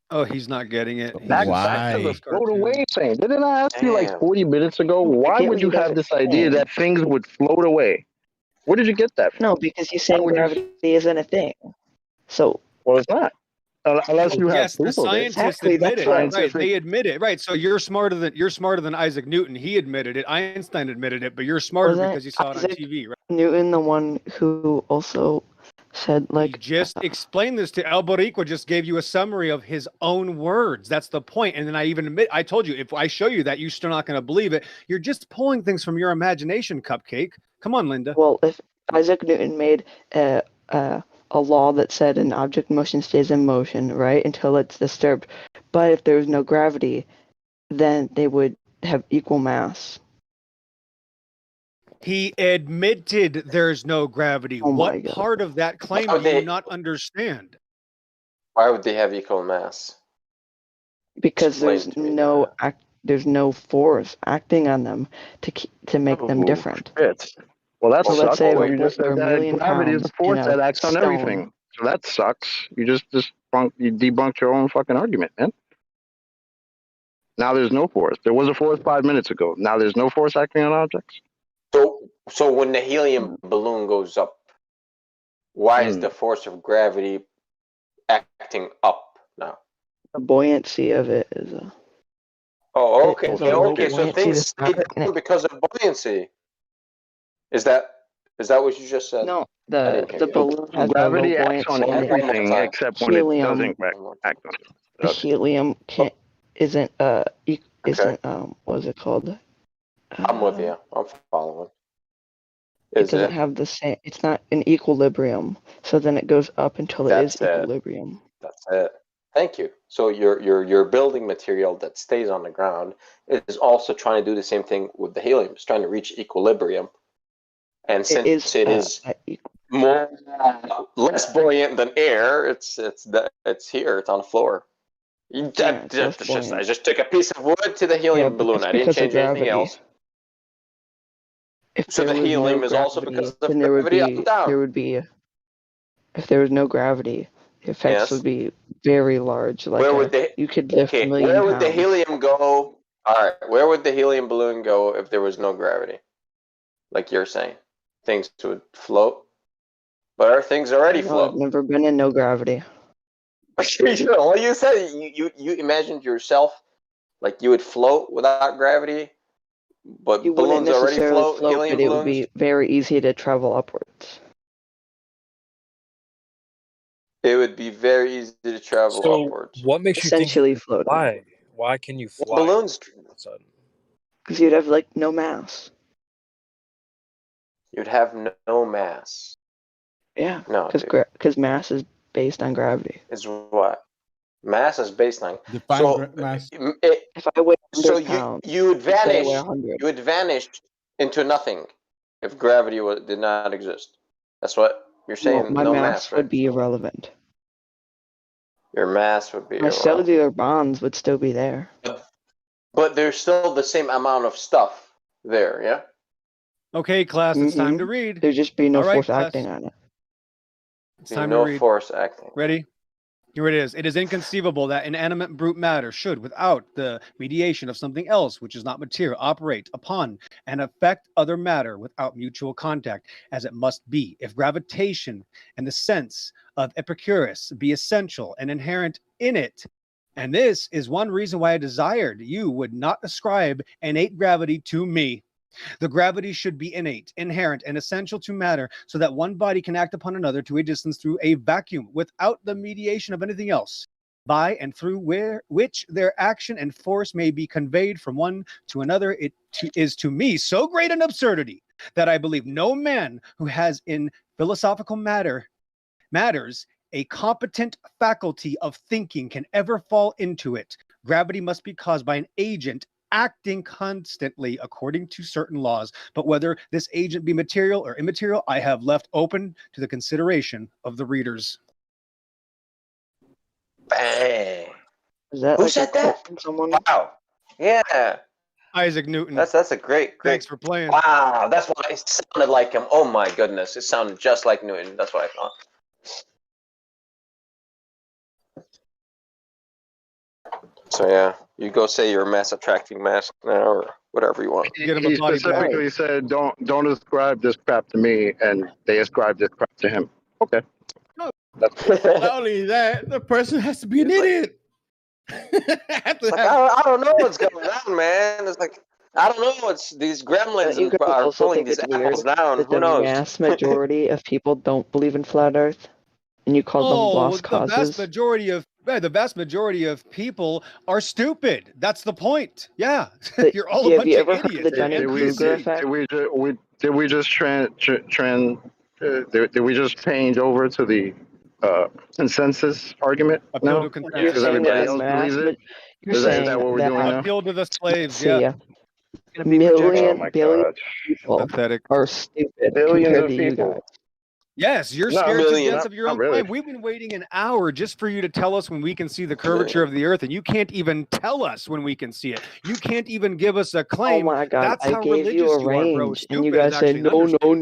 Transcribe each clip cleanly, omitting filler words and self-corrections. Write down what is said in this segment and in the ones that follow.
Oh, he's not getting it. He's Back just to the Why? float cartoon. away thing. Didn't I ask you like Damn. 40 minutes ago? Why get would what you you guys have are this idea saying. that things would float away? Where did you get that from? No, because you're saying Why would you- gravity isn't a thing. So Well, it's not. Unless you have Yes, the proof of it. scientists Exactly, admit that's it. what- Right, Scientific. they admit it. Right, so you're smarter than Isaac Newton. He admitted it. Einstein admitted it, but you're smarter Wasn't because you saw it on Isaac TV. Right? Newton the one who also said He like just explained this to Albarico. Just gave you a summary of his own words. That's the point. And then I told you, if I show you that, you're still not going to believe it. You're just pulling things from your imagination, Cupcake. Come on, Linda. well, if Isaac Newton made a law that said an object in motion stays in motion, right, until it's disturbed. But if there was no gravity, then they would have equal mass. He admitted there's no gravity. Oh my What God. part of that claim How do you they- not understand? Why would they have equal mass? Because Explain to me there's no force acting on them to make them Oh, different. shit. Well, that So let's sucks. say Well, if you just there said are a that million gravity is a pounds force in a that acts on stone. everything. So that sucks. You just debunked your own fucking argument, man. Now there's no force. There was a force 5 minutes ago. Now there's no force acting on objects. So when the helium balloon goes up, why is Mm. the force of gravity acting up now? The buoyancy of it is a Oh, okay, It's okay, a okay. So buoyancy to things stay start, and down because of buoyancy. Is that what you just said? no, I the didn't hear the you. balloon has a low Gravity acts on buoyancy. and everything time. except when it Helium- doesn't One more time. act on it. The helium can't isn't Okay. what is it called? I'm with you. I'm following. It Is doesn't it? have the same. It's not in equilibrium. So then it goes up until it is That's it. equilibrium. That's it. Thank you. So your building material that stays on the ground is also trying to do the same thing with the helium. It's trying to reach equilibrium, and since it is more less buoyant than air, it's here. It's on the floor. Yeah, it's less buoyant. I just took a piece of wood to the helium but balloon. that's I didn't because of change anything gravity. else. If So there the was helium no is also gravity, because of then there would gravity up be and down. if there was no gravity, the effects Yes. would be very large. Like Where would you could lift a million where would the pounds. helium go? All right, where would the helium balloon go if there was no gravity? Like you're saying, things would float, but our things already No, float. I've never been in no gravity. Well, you said you imagined yourself like you would float without gravity, but You wouldn't balloons already necessarily float. float, Helium but it would balloons. be very easy to travel upwards. It would be very easy to travel So upwards. what makes you think you Essentially can floating. fly? Why can you fly? Balloons, all of a sudden? Because you'd have like no mass. you'd have no mass. Yeah. No, Because mass is based on gravity. is what? Mass is based on. Define So mass. If I weigh 100 So pounds, you would say I weigh vanish. 100. You would vanish into nothing if gravity did not exist. That's what you're saying. My no mass right? would be irrelevant. Your mass would be My irrelevant. cellular bonds would still be there. But there's still the same amount of stuff there, yeah? Okay, class, it's time to read. There'd just be no All right, force class. acting on it. It's time no to read. force acting. Ready? Here it is. It is inconceivable that inanimate brute matter should, without the mediation of something else which is not material, operate upon and affect other matter without mutual contact, as it must be, if gravitation and the sense of Epicurus be essential and inherent in it. And this is one reason why I desired you would not ascribe innate gravity to me. The gravity should be innate, inherent, and essential to matter, so that one body can act upon another to a distance through a vacuum without the mediation of anything else, by and through which their action and force may be conveyed from one to another. It is to me so great an absurdity that I believe no man who has in philosophical matters a competent faculty of thinking can ever fall into it. Gravity must be caused by an agent acting constantly according to certain laws, but whether this agent be material or immaterial, I have left open to the consideration of the readers. Bang. Is that Who like said a quote that? from someone? Wow. Yeah. Isaac Newton. That's a great. Thanks for playing. Wow, that's why it sounded like him. Oh my goodness, it sounded just like Newton. That's what I thought. So yeah, you go say you're a mass attracting mass now, or whatever you want. Get him a He body bag. specifically said, "Don't ascribe this crap to me," and they ascribed this crap to him. Okay, that's Not only that, the person has to be an idiot. It's like, I don't know what's going on, man. It's like, I don't know. It's these gremlins You guys are also pulling think these it's weird apples down. that Who the knows? mass majority of people don't believe in flat Earth, and you call them lost the vast causes? majority of people are stupid. That's the point. Yeah, But you're all a have bunch you of ever heard of idiots. the You're Dunning-Kruger NPCs. effect? did we just did we just change over to the consensus argument Appeal now? to You're consensus. Because saying everybody that else mass, believes it. you're Is saying that what we're doing now? Appeal to the slaves. see, Yeah, Gonna be projection. Oh my billion God! people pathetic. are stupid Billions compared of to you people. guys. Yes, you're No, scared to millions. death of your Not own really. claim. We've been waiting an hour just for you to tell us when we can see the curvature of the Earth, and you can't even tell us when we can see it. You can't even give us a Oh claim. my God! That's I how gave you religious a you are, bro. range, and you Stupid is guys said actually an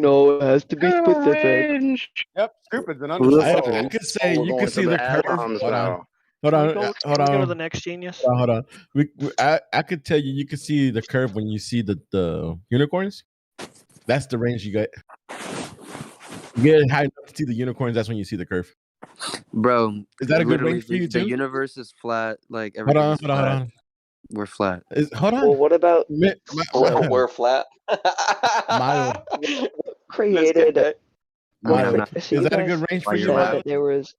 no, it has to be specific. Orange. Yep, stupid's an I understatement. could say We're you going can to see the the curve. ad-homs Hold on, now. hold Can on, we go, hold can we go to on. the next genius? Hold on. I could tell you, you can see the curve when you see the unicorns. That's the range you get. You get high enough to see the unicorns. That's when you see the curve. Bro, Is that a good literally, range for you the too? universe is flat. Like Hold everything on, is hold on, flat. hold on. We're flat. Hold on. Well, what about We're flat. Mild. created? Mild. So Is you that a guys good range for Why you, you're said Mild? that there was.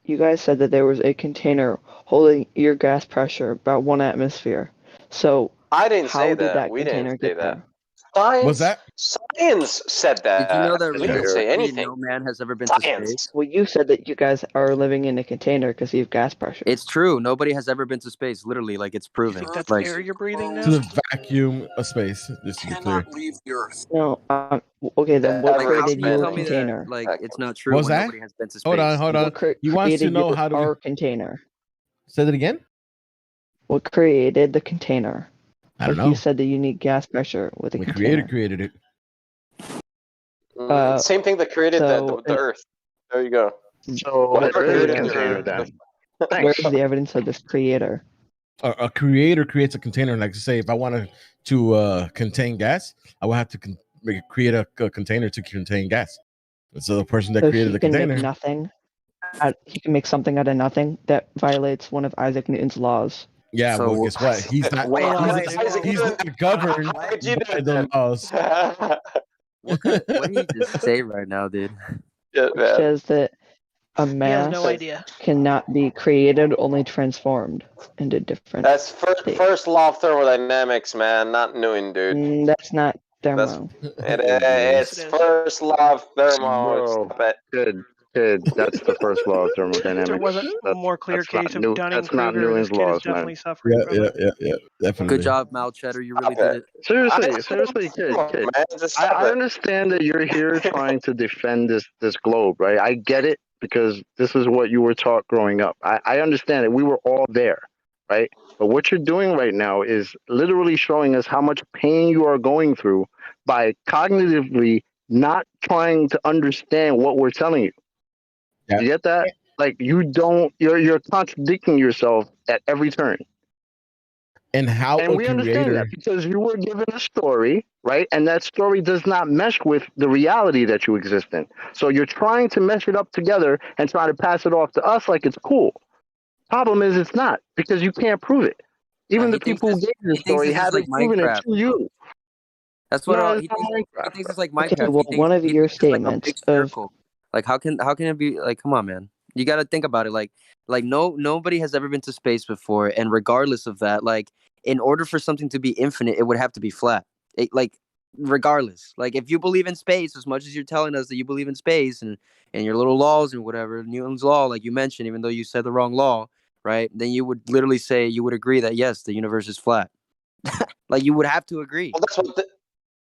You guys said that there was a container holding your gas pressure about 1 atmosphere. So I didn't how say did that. that We didn't container say get that. there? What's that? Science said that. Did you know that We didn't say realistically anything. no man has ever been to Science. space? Well, you said that you guys are living in a container because you have gas pressure. It's true. Nobody has ever been to space. Literally, like it's You proven. think that's Like air you're breathing To now? the vacuum of space, just to be clear. No. Okay, then what Ever how created can you your tell me that container? like it's not true What's when that? nobody has been to space? Hold on, hold on. What He wants to created know how our to container? say that again. What created the container? I don't If you know. said that you need gas pressure with a The container. creator created it. Same thing that created so the Earth. There you go. So Whatever there is a created the container Earth. then. Where's Thanks. the evidence of this creator? A creator creates a container. Like to say, if I wanted to contain gas, I would have to create a container to contain gas. So the person that So created he the can container. make nothing. He can make something out of nothing that violates one of Isaac Newton's laws. Yeah, So well, guess what? He's not. Wait, He's not governed Why'd you do by the that? laws. what did he just say right now, dude? Yeah, Which man. says that a He has mass no idea. cannot be created, only transformed into different. That's states. first law of thermodynamics, man. Not Newton, dude. That's not That's thermo. it's It is. first law of thermo. Bro, Stop it. kid, that's the first law of If there thermodynamics. wasn't a more clear That's not case of That's not Dunning-Kruger, Newton's this kid is laws, definitely man. suffering from it. Yeah, definitely. Good job, Mal Cheddar. You really Stop did it. it. Seriously, kid. Man, just I stop it. understand that you're here trying to defend this globe, right? I get it because this is what you were taught growing up. I understand it. We were all there, right? But what you're doing right now is literally showing us how much pain you are going through by cognitively not trying to understand what we're telling you. Yeah. You get that? Like you're contradicting yourself at every turn. And how And a we understand creator. that because you were given a story, right? And that story does not mesh with the reality that you exist in. So you're trying to mesh it up together and try to pass it off to us like it's cool. Problem is, it's not because you can't prove it. Even the He thinks people who this- gave the he thinks story this is haven't like proven it Minecraft. to you. That's what No, all, it's he not thinks. He Minecraft, thinks it's like Okay, Minecraft. well, He one of thinks your it's like a statements big of circle. Like how can it be like? Come on, man. You got to think about it. Like nobody has ever been to space before, and regardless of that, like in order for something to be infinite, it would have to be flat. Regardless, like if you believe in space as much as you're telling us that you believe in space and your little laws and whatever Newton's law, like you mentioned, even though you said the wrong law, right? Then you would literally say you would agree that yes, the universe is flat. Like you would have to agree. Well,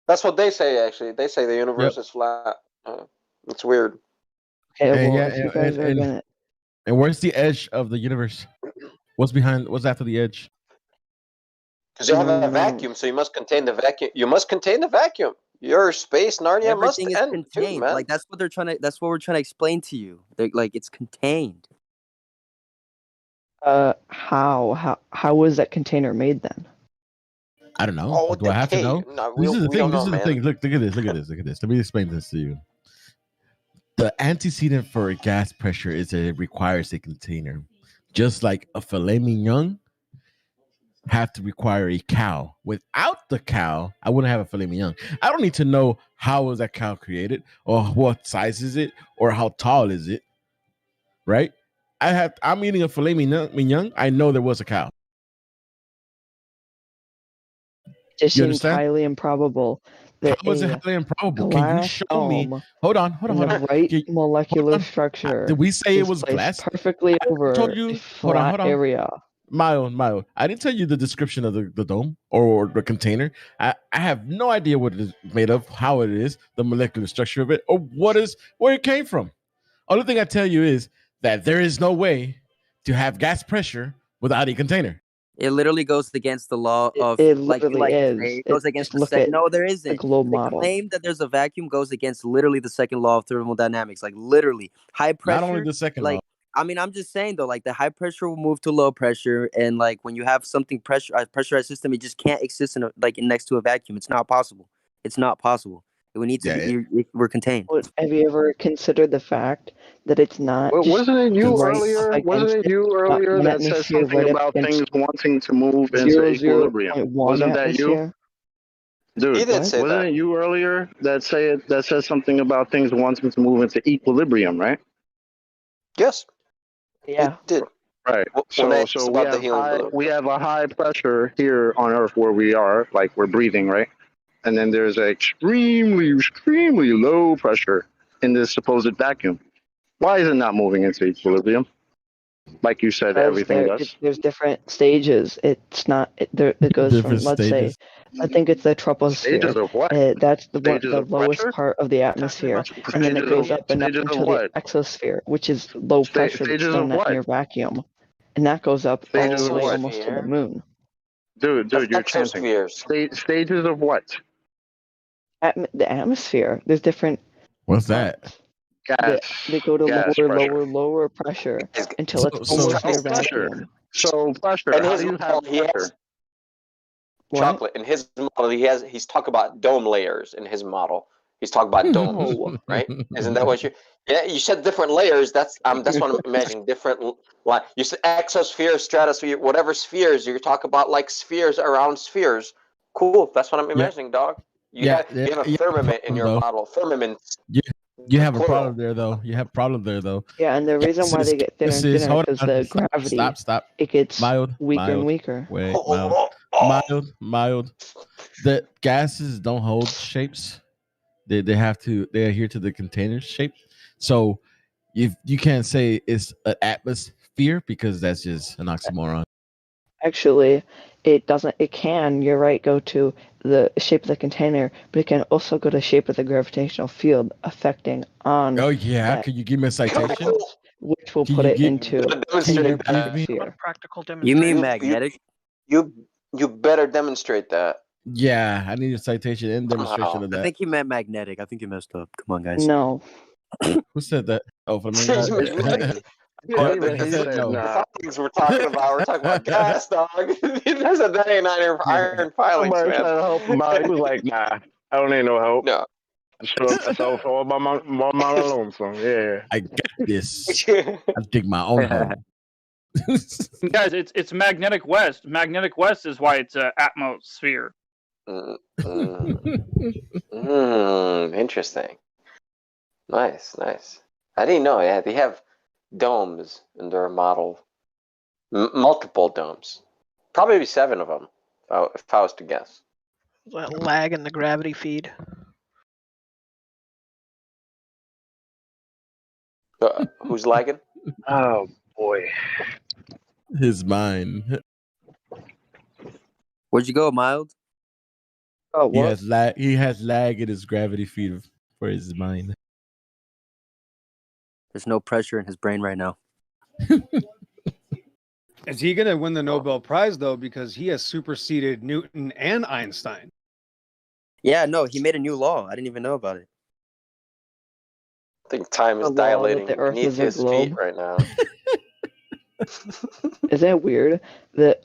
that's what they say. Actually, they say the universe is flat. It's weird. okay, And well, yeah, if you guys are gonna and where's the edge of the universe? What's after the edge? Because you have a No. vacuum, so you must contain the vacuum. You must contain the vacuum. Your space, Narnia, must Everything is end contained. too, man. Like that's what they're trying to. That's what we're trying to explain to you. Like it's contained. how how was that container made then? I don't know. Oh, Do I have to decay. know? No, This is the we thing. don't This know, is the man. thing. Look at this. Look at this. Look at this. Let me explain this to you. The antecedent for gas pressure is that it requires a container, just like a filet mignon have to require a cow. Without the cow, I wouldn't have a filet mignon. I don't need to know how was that cow created, or what size is it, or how tall is it. Right? I'm eating a filet mignon. I know there was a cow. Just You seems understand? highly improbable How that is it a highly improbable? Can you glass show me? dome Hold on. in the right Hold molecular on. structure Did we say it is was placed glass? perfectly I over told a you. flat Hold on. area? Mild. I didn't tell you the description of the dome or the container. I have no idea what it is made of, how it is, the molecular structure of it, or where it came from. Only thing I tell you is that there is no way to have gas pressure without a container. It literally goes against the law of It like you literally like to is. say. It goes against Just the look set. at No, there the isn't. globe The model. claim that there's a vacuum goes against literally the second law of thermodynamics. Like literally, high pressure. Not only the second law. Like I mean, I'm just saying though, like the high pressure will move to low pressure, and like when you have something pressurized system, it just can't exist in next to a vacuum. It's not possible. It's not possible. We need to Yeah, be. We're contained. Have you ever considered the fact that it's not just Wasn't it you right up earlier? Wasn't against it it, you not earlier one that said atmosphere something right up about against things wanting to move into zero equilibrium? 0.1 Wasn't that you, atmosphere? He dude? did What? say Wasn't that. it you earlier that said something about things wanting to move into equilibrium, right? Yes, Yeah. it did. Right. When I So asked about the helium balloon. we have a high pressure here on Earth where we are, like we're breathing, right? And then there's an extremely low pressure in this supposed vacuum. Why is it not moving into equilibrium? Like you said, Because everything does. there's different stages. It's not it goes from, different let's stages. say, I think it's the troposphere. Stages of what? That's the Stages of lowest pressure? part of the atmosphere, and then it goes up and up Stages of until the what? exosphere, which is low pressure. That's Stages still of not what? near vacuum, and that goes up all Stages the of way what? almost to the Exosphere. moon. Dude, you're chanting. Exospheres. Stages of what? The atmosphere. There's different What's that? parts. Gas. They go to Gas pressure. lower pressure until it's So- almost near pressure. vacuum. So pressure. And How his do you model, have he has pressure? What? chocolate. In his model, he's talking about dome layers in his model. He's talking about domes, No. right? Isn't that what you? Yeah, you said different layers. That's what I'm imagining. Different like you said exosphere, stratosphere, whatever spheres. You're talking about like spheres around spheres. Cool. That's what I'm imagining, dog. You have a firmament in your though. model. Firmament. You have a Plural. problem there, though. You have a problem there, though. Yeah, and the reason why they get thinner and thinner is Hold because on. the gravity, Stop. it gets Mild. weaker and weaker. Wait, mild. The gases don't hold shapes. They adhere to the container shape. So if you can't say it's an atmosphere because that's just an oxymoron. Actually, it doesn't. It can. You're right. Go to the shape of the container, but it can also go to the shape of the gravitational field affecting on. Oh yeah, that could you give me a citation? particle, which will Can put you it give- into Demonstrate the that. atmosphere. Practical You demonstration. mean You- magnetic? You better demonstrate that. Yeah, I need a citation and demonstration Somehow. of I that. think he meant magnetic. I think you messed up. Come on, guys. No, Who said that? Oh, He Flamingo. Said no. nah. things we're talking about. We're talking about gas, dog. That ain't iron filings, Somebody man. tried to help him out. He was like, nah, I don't need no help. No. So all by my alone. So yeah. I got this. I dig my own hole. Guys, it's magnetic west. Magnetic west is why it's an atmosphere. Interesting. Nice. I didn't know. Yeah, they have domes in their model. Multiple domes. Probably 7 of them, if I was to guess. That lag in the gravity feed. Who's lagging? Oh boy. His mind. Where'd you go, Mild? oh He what? has lag. He has lag in his gravity field for his mind. There's no pressure in his brain right now. Is he going to win the Nobel Prize, though, because he has superseded Newton and Einstein? Yeah, no, he made a new law. I didn't even know about it. I think time is The law that dilating the Earth beneath is a his feet globe. right now. Isn't it weird that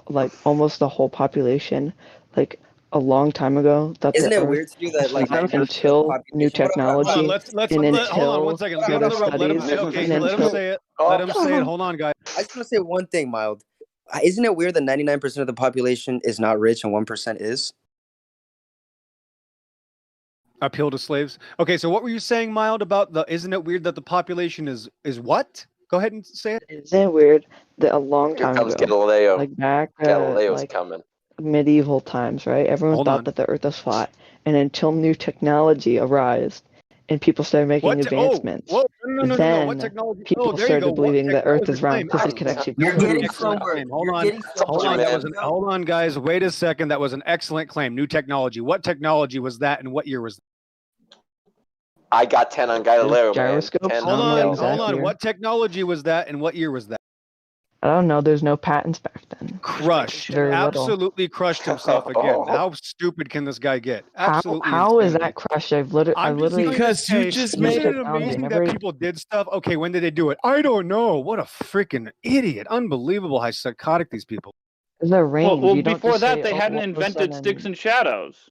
like almost the whole population, like a long time ago, thought Isn't the it Earth weird to you that like flat 99% of the until new population? Hold Hold on, technology hold on one and second. until Get him in further the room. Let him studies say. Okay, and let him until say it. Let him say it. Hold on, guys. I just want to say one thing, Mild. Isn't it weird that 99% of the population is not rich and 1% is? Appeal to slaves. Okay, so what were you saying, Mild, about the? Isn't it weird that the population is what? Go ahead and say it. Isn't it weird that a long Here time comes ago, Galileo. like back Galileo's like coming. medieval times, right? Everyone Hold thought on. that the Earth was flat, and until new technology arose and people started making advancements, whoa, no. What then technology? people there you started go. believing the That Earth was the is round claim. because it could actually You're prove getting it. Excellent somewhere. claim. Hold You're on. getting Hold somewhere. on. That man. was hold on, guys. Wait a second. That was an excellent claim. New technology. What technology was that, and what year was that? I got 10 on Galileo, man. Gyroscopes? 10 Hold know on. the exact Hold on. year. What technology was that, and what year was that? I don't know. There's no patents back then. Crushed. Very little. Absolutely crushed himself again. How stupid can this guy get? Absolutely. How is insanity. that crushed? I've literally Because you Hey, just isn't made it amazing never that people did stuff? Okay, when did they do it? I don't know. What a freaking idiot! Unbelievable how psychotic these people. There's a range. Well, You don't before just that, say, they oh, hadn't all of a invented sticks sudden- and shadows.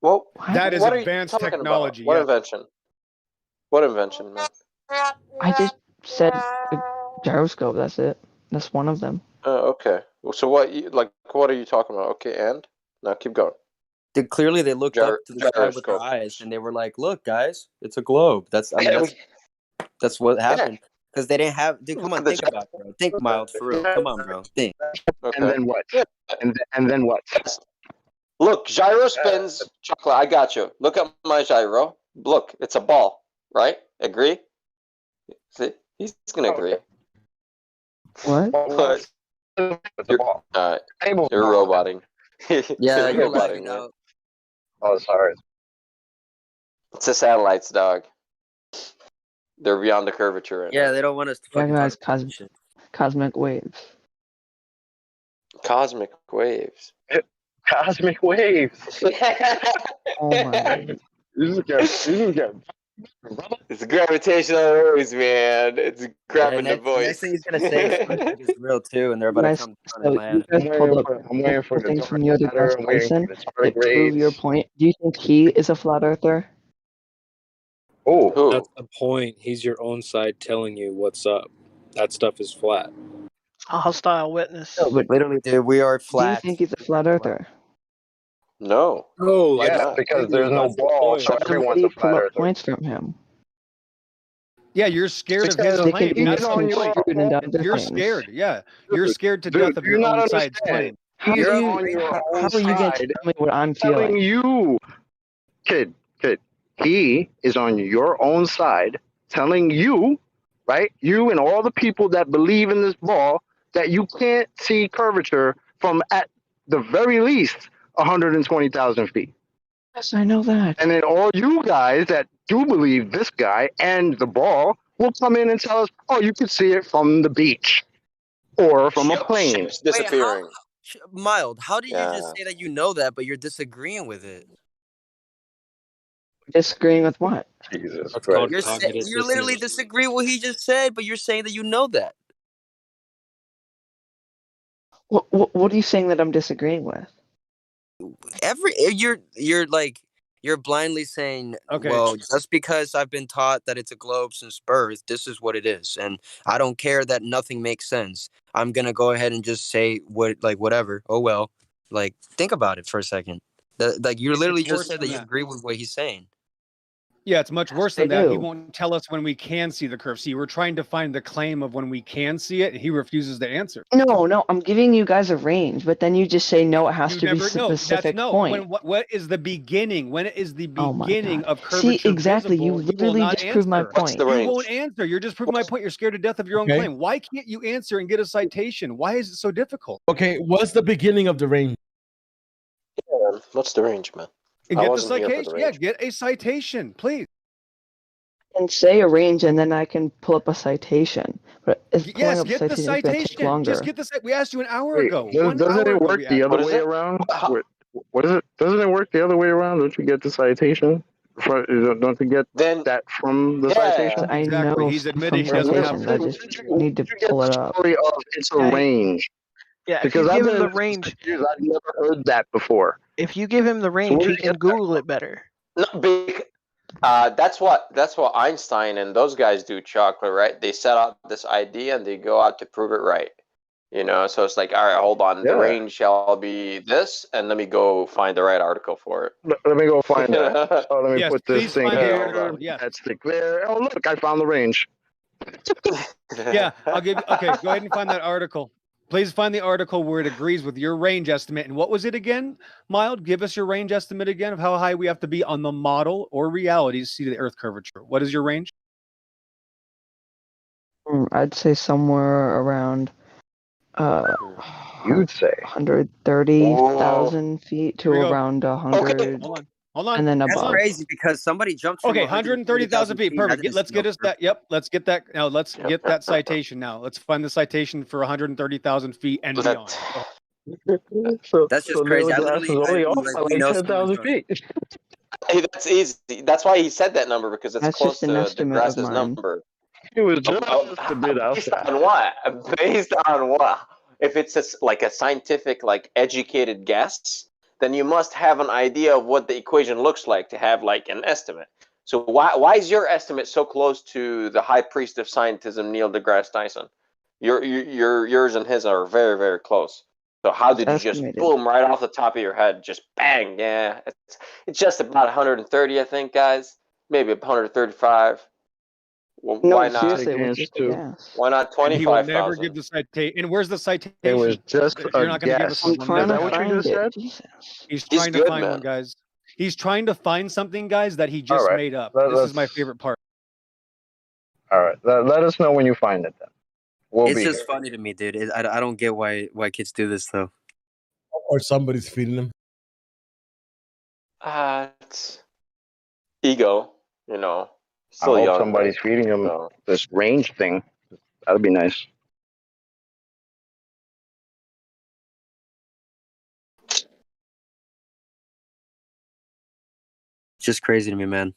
Well, That is what are you advanced talking technology. about? What Yeah. invention? What invention, man? I just said a gyroscope. That's it. That's one of them. Oh, okay. So what are you talking about? Okay, and now keep going. Clearly, they looked up to the sky with their Gyroscope. eyes, and they were like, "Look, guys, it's a globe." That's what happened because they didn't have. Dude, come on, think about it, bro. Think, Mild, for real. Come on, bro. Think. Okay. And then what? And then what? Look, gyro spins. Chocolate, I got you. Look at my gyro. Look, it's a ball, right? Agree? See, he's gonna agree. What? But you're roboting. Yeah, you're roboting, lagging man. out. Oh, sorry. It's the satellites, dog. They're beyond the curvature. Right Yeah, now. they don't want us to Yeah, fucking guys, talk about shit. cosmic waves. Cosmic waves. Cosmic waves. Oh my god. This is good. It's gravitational waves, man. It's grabbing the Next voice. thing he's gonna say is something is real too, and they're about to Guys, come so and you land. guys pulled up I'm waiting for the things dark from Neil matter. deGrasse I'm waiting Tyson for the that prove your tardigrades. point. Do you think he is a flat earther? Oh, Who? That's the point. He's your own side telling you what's up. That stuff is flat. A hostile witness. No, but Literally, dude, we are do you flat. think he's a flat earther? No. Oh, I yeah, disagree because with you. there's no That's the ball, point. so So why everyone's do a you pull flat up earther. points from him? Yeah, you're scared of his Because They can claim. be That's the point. misconstrued into other You're things. scared. Yeah, you're Dude, scared to dude, death of do you your not own side's understand? claim. How He's do you? on your How own are you going to side, tell me what I'm telling feeling? you, kid, he is on your own side, telling you, right? You and all the people that believe in this ball, that you can't see curvature from at the very least 120,000 feet. Yes, I know that. And then all you guys that do believe this guy and the ball will come in and tell us, oh, you can see it from the beach or from a plane. Ships disappearing. Mild, how did you Yeah. just say that you know that, but you're disagreeing with it? Disagreeing with what? Jesus That's Christ. called You're cognitive you're literally dissonance. disagreeing with what he just said, but you're saying that you know that. What are you saying that I'm disagreeing with? You're blindly saying, Okay. well, just because I've been taught that it's a globe since birth, this is what it is, and I don't care that nothing makes sense. I'm gonna go ahead and just say whatever. Oh well. Like, think about it for a second. You literally just said that you agree with what he's saying. Yeah, it's much worse than I that. He do. won't tell us when we can see the curve. See, we're trying to find the claim of when we can see it, and he refuses to answer. No, I'm giving you guys a range, but then you just say no. It has to be specific point. What is the beginning? When is the Oh my beginning God. of curvature? See, exactly. Visible? You literally just proved my answer. What's point. the You range? won't answer. You're just proving my point. You're scared to death of your own Okay. claim. Why can't you answer and get a citation? Why is it so difficult? Okay, what's the beginning of the range? Yeah, what's the range, man? And I get the wasn't here for the citation. Yeah, range. get a citation, please. And say a range, and then I can pull up a citation. But if pulling Yes, up a get the citation is going to take citation. longer. Just get the citation. We asked you an hour Wait, ago. doesn't it work the other What is way it? around? How- What is it? Doesn't it work the other way around? Don't you get the citation? Don't you get Then that from the citation? I Exactly. know He's from admitting he doesn't have citations. I just need to pull it up. Story of it's a Yeah, range. Yeah, if Because you I've give been him the in business range, for years, I've never heard that before. if you give him the So range, where he did you can get that Google from? it better. no, that's what Einstein and those guys do, chocolate, right? They set out this idea and they go out to prove it right. You know, so it's like, all right, hold on, the Yeah. range shall be this, and let me go find the right article for it. Let me go find that. Oh, let me Yes, put this please thing find the here. article. Yes. That stick there. Oh, look, I found the range. Yeah, I'll give you. Okay, go ahead and find that article. Please find the article where it agrees with your range estimate. And what was it again, Mild? Give us your range estimate again of how high we have to be on the model or reality to see the Earth curvature. What is your range? I'd say somewhere around You'd say 130,000 feet to Here we go. around 100, Hold on. and then That's above. crazy because somebody jumped from Okay, 130,000 feet. and I Perfect. didn't Let's see get no us that. Yep. Let's get that. Now let's get that citation now. Let's find the citation for 130,000 feet and So beyond. so. That's just So crazy. Neil I deGrasse is literally, only off like, by we like know 10,000 somebody feet. Hey, that's easy. That's why he said that number, because it's That's close just an to estimate of DeGrasse's mine. number. It was just a bit out Based there. on what? Based on what? If it's like a scientific, like educated guess, then you must have an idea of what the equation looks like to have like an estimate. So why is your estimate so close to the high priest of scientism, Neil deGrasse Tyson? Yours and his are very, very close. So how did you just Estimated. boom right off the top of your head, just bang? Yeah, it's just about 130, I think, guys. Maybe 135. Well, No, why it's not? Seriously, it was chance just a to. guess. Why not And he will never 25,000? give the citation. And where's the citation? It was just You're a not going to give us guess. one. I'm We'll trying never Is that to what have you it. find just it. said? Jesus. He's He's trying to good, find one, man. guys. He's trying to find something, guys, that he just All right. made up. Let- This is my let's- favorite part. All right. Let us know when you find it then. We'll It's be just here. funny to me, dude. I don't get why kids do this though. Or somebody's feeding them. It's ego, you know. I Still hope young. somebody's Right? feeding him So, this range thing. That'd be nice. It's just crazy to me, man.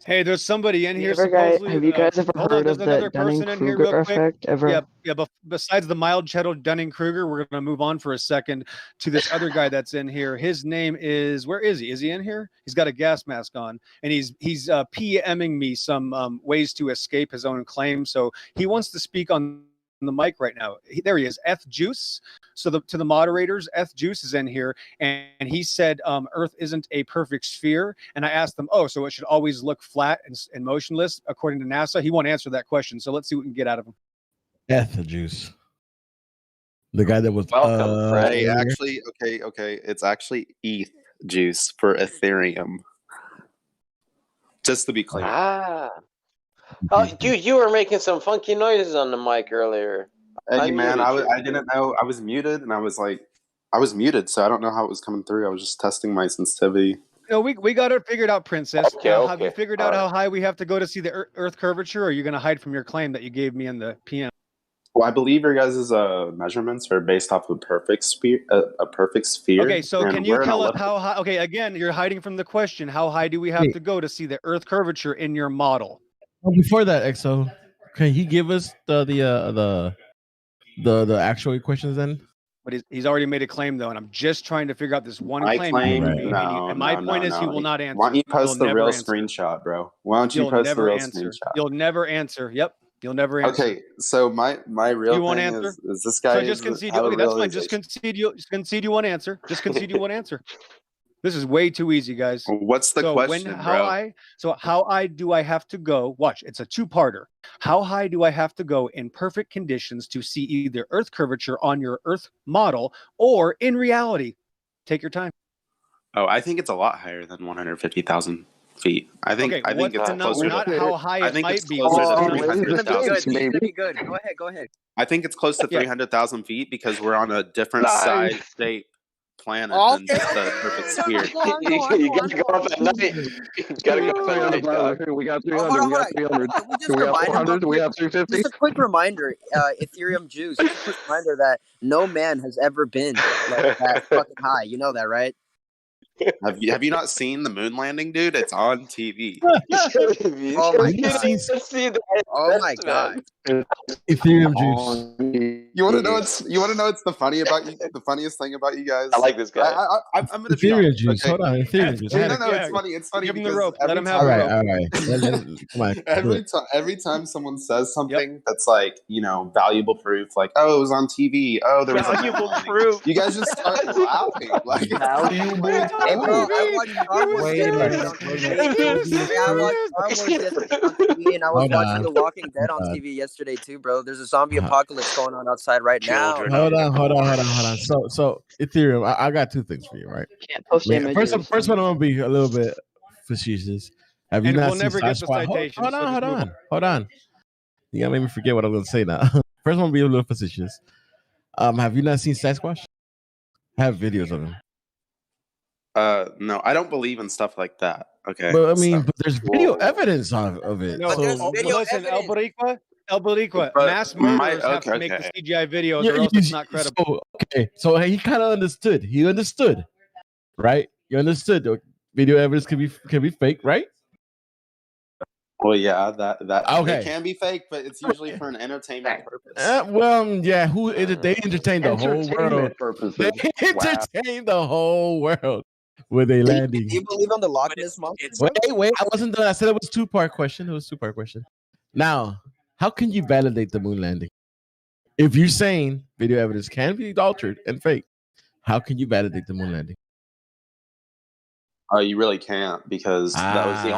Hey, there's somebody in here supposedly. Have you guys ever Hold on, heard there's of another the person in here Dunning-Kruger real quick. effect? Ever? Yeah, but besides the mild Chettle Dunning-Kruger, we're going to move on for a second to this other guy that's in here. His name is, where is he? Is he in here? He's got a gas mask on, and he's PMing me some ways to escape his own claim. So he wants to speak on the mic right now. There he is, F Juice. So to the moderators, F Juice is in here, and he said Earth isn't a perfect sphere. And I asked them, oh, so it should always look flat and motionless according to NASA? He won't answer that question. So let's see what we can get out of him. F Juice. The guy that was welcome, Fred. Hey, actually, okay. It's actually ETH juice for Ethereum. Just to be clear. Oh, dude, you were making some funky noises on the mic earlier. Hey, man, I didn't know I was muted, and I was muted, so I don't know how it was coming through. I was just testing my sensitivity. No, we got it figured out, Princess. Okay, Have you okay. figured out how high we have to go to see the Earth curvature, or are you going to hide from your claim that you gave me in the PM? Well, I believe your guys' measurements are based off of a perfect sphere. Okay, so and can you we're an tell us elliptical. how high? Okay, again, you're hiding from the question. How high do we have to go to see the Earth curvature in your model? Well, before that, EXO, can he give us the actual equations then? But he's already made a claim though, and I'm just trying to figure out this one I claim. claim And my point is, he will not answer. Why don't you post He'll the real never answer. screenshot, bro? Why don't you You'll post the never real answer. screenshot? You'll never answer. Yep, you'll never answer. Okay, so my real You won't thing answer? is this guy So just is concede. have a Okay, that's fine. Just realization. concede you won't answer. Just concede you won't answer. This is way too easy, guys. What's the question, bro? How high do I have to go? Watch, it's a two-parter. How high do I have to go in perfect conditions to see either Earth curvature on your Earth model or in reality? Take your time. Oh, I think it's a lot higher than 150,000 feet. I think it's closer not to. how high I it think might it's be. closer to It's gonna be good. 300,000 This is feet. gonna be good. Go ahead. I think it's close to 300,000 feet because we're on a different size shape planet than just the perfect sphere. You gotta go up at night. You gotta go up at night, dog. We got 300. Hold on, We got 300. We just We got remind him 400. real We quick. have 350. Just a quick reminder, Ethereum Juice. Just a quick reminder that no man has ever been like that fucking high. You know that, right? Have you not seen the moon landing, dude? It's on TV. Oh my god. Oh my god. Ethereum juice. You want to know what's the funniest thing about you guys? I like this guy. I'm gonna be Ethereum honest, juice. okay? Hold on. Ethereum juice. No, Yeah. it's funny. It's funny Give him the because rope. Let him have All the right, rope. all right. Come on. every time someone says something that's like, valuable proof, like, oh, it was on TV, oh, there was a Valuable landing, proof. you guys just start laughing. Like, Hey bro, I watched Star Wars Wait a yesterday minute, on wait a TV. I watched Star Wars yesterday on TV, and I was Hold watching on. The Walking Dead on TV yesterday too, bro. There's a zombie apocalypse going on outside right now. Hold on. So Ethereum, I got two things for you, right? Can't post images. First one, I'm gonna be a little bit facetious. Have you And not we'll seen never get the Sasquatch? citation. Hold on. You gotta make me forget what I'm gonna say now. First one will be a little facetious. Have you not seen Sasquatch? I have videos of him. no, I don't believe in stuff like that. Okay, But I mean, but there's video evidence of it. No, But there's So video listen, evidence. El Boricua, But mass murderers have to okay. make the CGI videos, or else it's not credible. So he kind of understood. He understood, right? You understood. Video evidence can be fake, right? Well, yeah, that Okay. it can be fake, but it's usually for an entertainment purpose. Yeah. They entertain the whole world. Purposes. They entertain the whole world with a landing. Do you believe on the Loch Ness monster? Wait, I wasn't done. I said it was a two-part question. Now, how can you validate the moon landing? If you're saying video evidence can be altered and fake, how can you validate the moon landing? You really can't, because that was the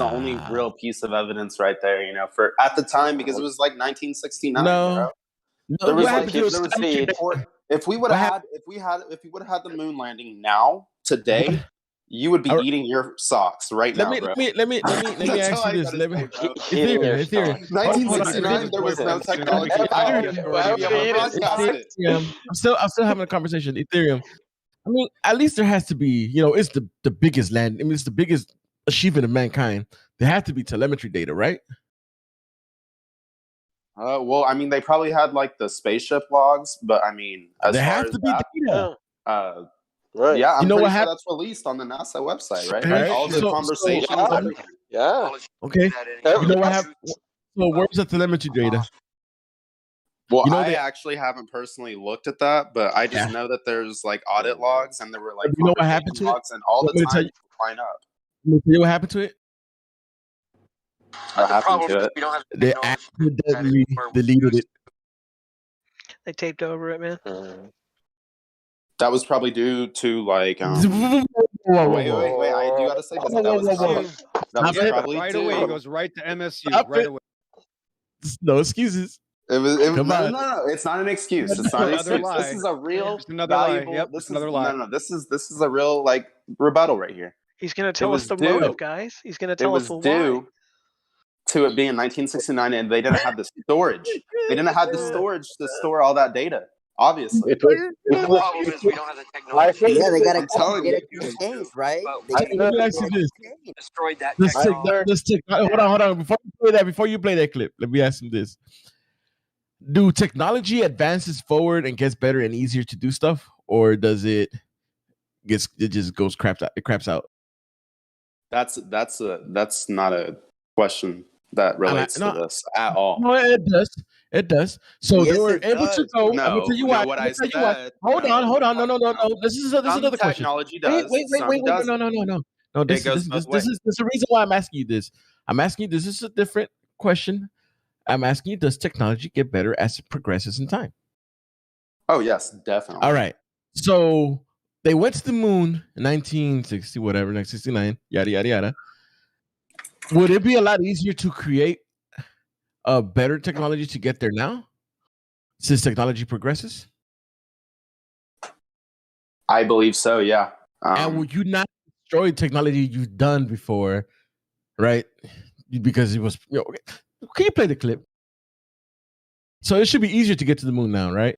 only real piece of evidence right there. For at the time, because it was like 1969. No. There was What like happened to if we would have had the moon landing now today, you would be eating your socks right now, bro. Let me ask you this. Ethereum. 1969, there was no technology. I'm still having a conversation. Ethereum. I mean, at least there has to be, it's the biggest land. I mean, it's the biggest achievement of mankind. There have to be telemetry data, right? Well, I mean, they probably had like the spaceship logs, but I mean, there has to be data. Right. Yeah, I'm pretty what sure that's released on the NASA website, right? Right. All the conversations. Yeah. Okay. You know what happened? So where's the telemetry data? Well, I actually haven't personally looked at that, but I just know that there's like audit logs, and there were like what happened to logs, and all the time line up. Can you tell you what happened to it? What happened to it? They accidentally deleted it. They taped over it, man. That was probably due to like. Wait! You gotta say this. That was probably right due. away. He goes right to MSU. Stop right it. away. No excuses. No. It's not an excuse. It's not an Another excuse. lie. This is a real Just another lie. valuable. Yep, This another is lie. no. This is a real like rebuttal right here. He's gonna tell us the was due. motive, guys. He's gonna It tell was us the why. due to it being 1969, and they didn't have the storage. They didn't have the storage to store all that data. Obviously, Yeah, they got I'm telling you. exchange, right? Let me ask you this. Destroyed that Hold on. Before you play that clip, let me ask you this. Do technology advances forward and gets better and easier to do stuff, or does it just goes craps out? It craps out. That's not a question that relates to this at all. No, it does. It does. So Yes, they were it able does. to go. No, I'm gonna tell you why. what I'm I gonna tell you why. said. Hold on. No. This is another question. Technology does. Wait. No. This is the reason why I'm asking you this. I'm asking you this is a different question. I'm asking you, does technology get better as it progresses in time? Oh yes, definitely. All right. So they went to the moon in 1960, whatever, 1969, yada yada yada. Would it be a lot easier to create a better technology to get there now, since technology progresses? I believe so. Yeah. And would you not destroy technology you've done before, right? Because it was. Can you play the clip? So it should be easier to get to the moon now, right?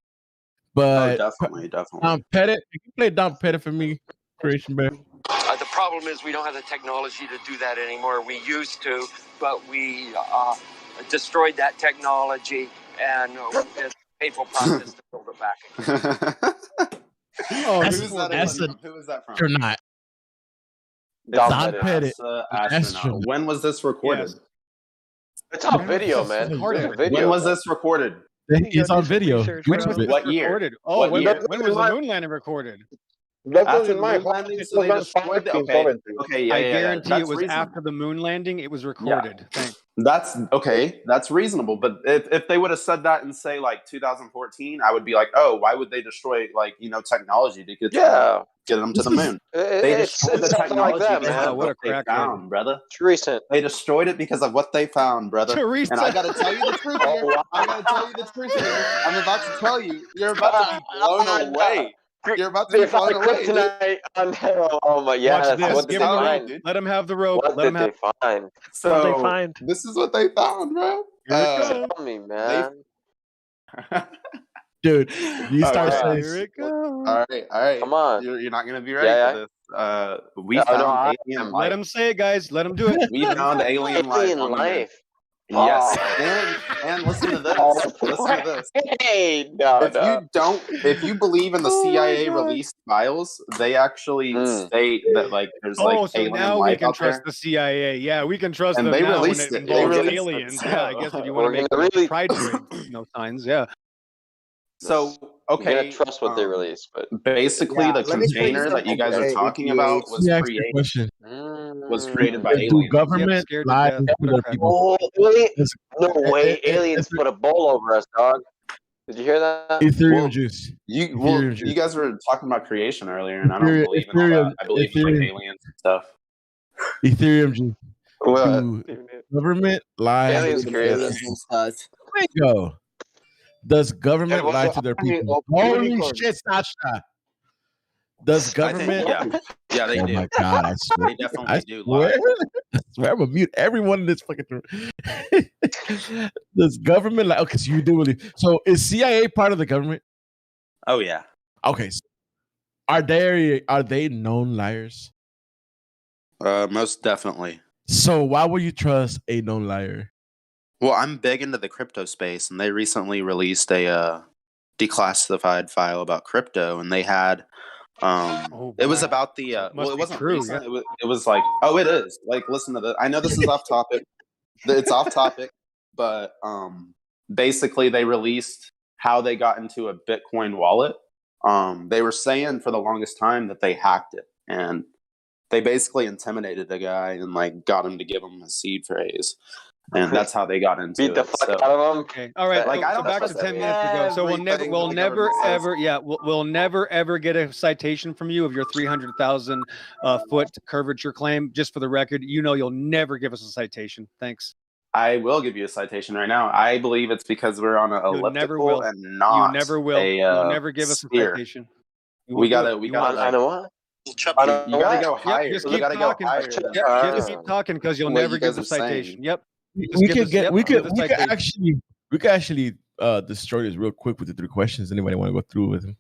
But definitely. Dom Pettit, you can play Dom Pettit for me, Creation Bear. The problem is we don't have the technology to do that anymore. We used to, but we destroyed that technology, and it's a painful process to build it back again. Oh, Who is that from? You're not. Don Pettit. astronaut. When was this recorded? Yes. It's on video, man. Recorded. There's a video. When was this recorded? It's on video. When was this What year? recorded? Oh, What when, year? when was the moon landing recorded? That After was in the my moon landing, so they destroyed the. Okay, yeah, I yeah, guarantee that's it was reasonable. after the moon landing. It was recorded. Thanks. That's okay. That's reasonable. But if they would have said that in say like 2014, I would be like, oh, why would they destroy like technology to get them to the moon? They destroyed the technology like that, because man. of what they found, brother. It's recent. They destroyed it because of what they found, brother. Teresa. And I got to tell you the truth here. I got to tell you the truth here. I'm about to tell you. You're about to be blown away. You're about to be blown away. Oh my, yeah. Watch this. What did Give they him the find? rope. Let him have the rope. What Let did him have. they find? So What did they find? this is what they found, bro. Tell me, man. Dude, you start saying Here it goes. All right. Come on. You're not gonna be ready Yeah, for this. We No, found I alien am. life. Let him say it, guys. Let him do it. We found alien life. Alien on the moon. life. Yes, Oh. and listen to this. Listen to this. Hey, no. If you believe in the Oh my CIA God. released files, they actually state that like there's like So alien now we life can out trust there. the CIA. Yeah, we can trust And them they now when released it it. They involves released it, aliens. so- Yeah, I guess if you want We're to make gonna really- pride signs. Yeah. So You're gonna okay, trust what they release, but basically Yeah, the let me tell you container that you guys something, are talking if about you- was Let me ask you a created question. by Do aliens. government scared to lie death. to their people? Oh, really? It's- No way! it- Aliens put a bowl over us, dog. Did you hear that? Ethereum Well, juice. You juice. guys were talking about creation earlier, and I don't Ethereum- believe in all that. I believe in like Ethereum- aliens and stuff. Ethereum juice. What? Do government lie Aliens to created their us. people? Bingo. Does government Hey, lie what's to their up? Hey, people? oh, Holy unicorn. shit, Sasha. Does government? Yeah, they Oh do. my god, I swear. They definitely I do swear. lie. I swear I'm gonna mute everyone in this fucking room. Does government lie? Okay, so you do believe. So is CIA part of the government? Oh yeah. Okay. So are they known liars? Most definitely. So why would you trust a known liar? Well, I'm big into the crypto space, and they recently released a declassified file about crypto, and they had it was about the well, it wasn't true, recent. It was like, oh, it is. Like, listen to this. I know this is off topic. It's off topic, but basically they released how they got into a Bitcoin wallet. They were saying for the longest time that they hacked it, and they basically intimidated the guy and like got him to give him a seed phrase. And that's how they got into Beat the it. fuck So, out of them. Okay. All right. Like, I so don't back to trust 10 minutes ago. So we'll everything never, the government says. ever, yeah, we'll never ever get a citation from you of your 300,000 foot curvature claim. Just for the record, you'll never give us a citation. Thanks. I will give you a citation right now. I believe it's because we're on an You never elliptical will. and not You never will. You'll never give us a sphere. citation. We gotta I know what. you gotta go higher. Yep, just You keep gotta go talking. higher. Yep, just keep talking because you'll What never you guys give a are saying. citation. Yep. We could citation. actually destroy this real quick with the 3 questions. Anybody want to go through with them?